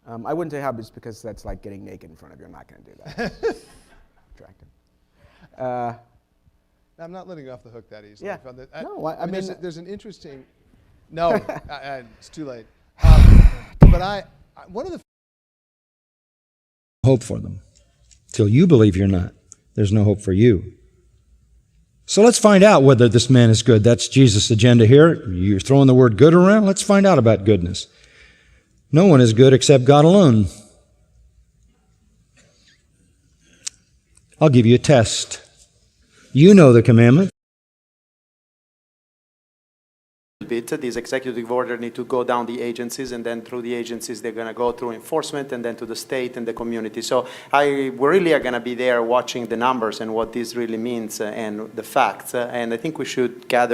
I wouldn't say hobbies because that's like getting naked in front of you. I'm not going to do that. Attractive. I'm not letting you off the hook that easily. Yeah. No, I mean, there's an interesting. No, it's too late. But one of the hope for them. Till you believe you're not, there's no hope for you. So let's find out whether this man is good. That's Jesus' agenda here. You're throwing the word good around. Let's find out about goodness. No one is good except God alone. I'll give you a test. You know the commandment. These executive orders need to go down the agencies, and then through the agencies they're going to go through enforcement, and then to the state and the community. So we really are going to be there watching the numbers and what this really means and the facts. And I think we should gather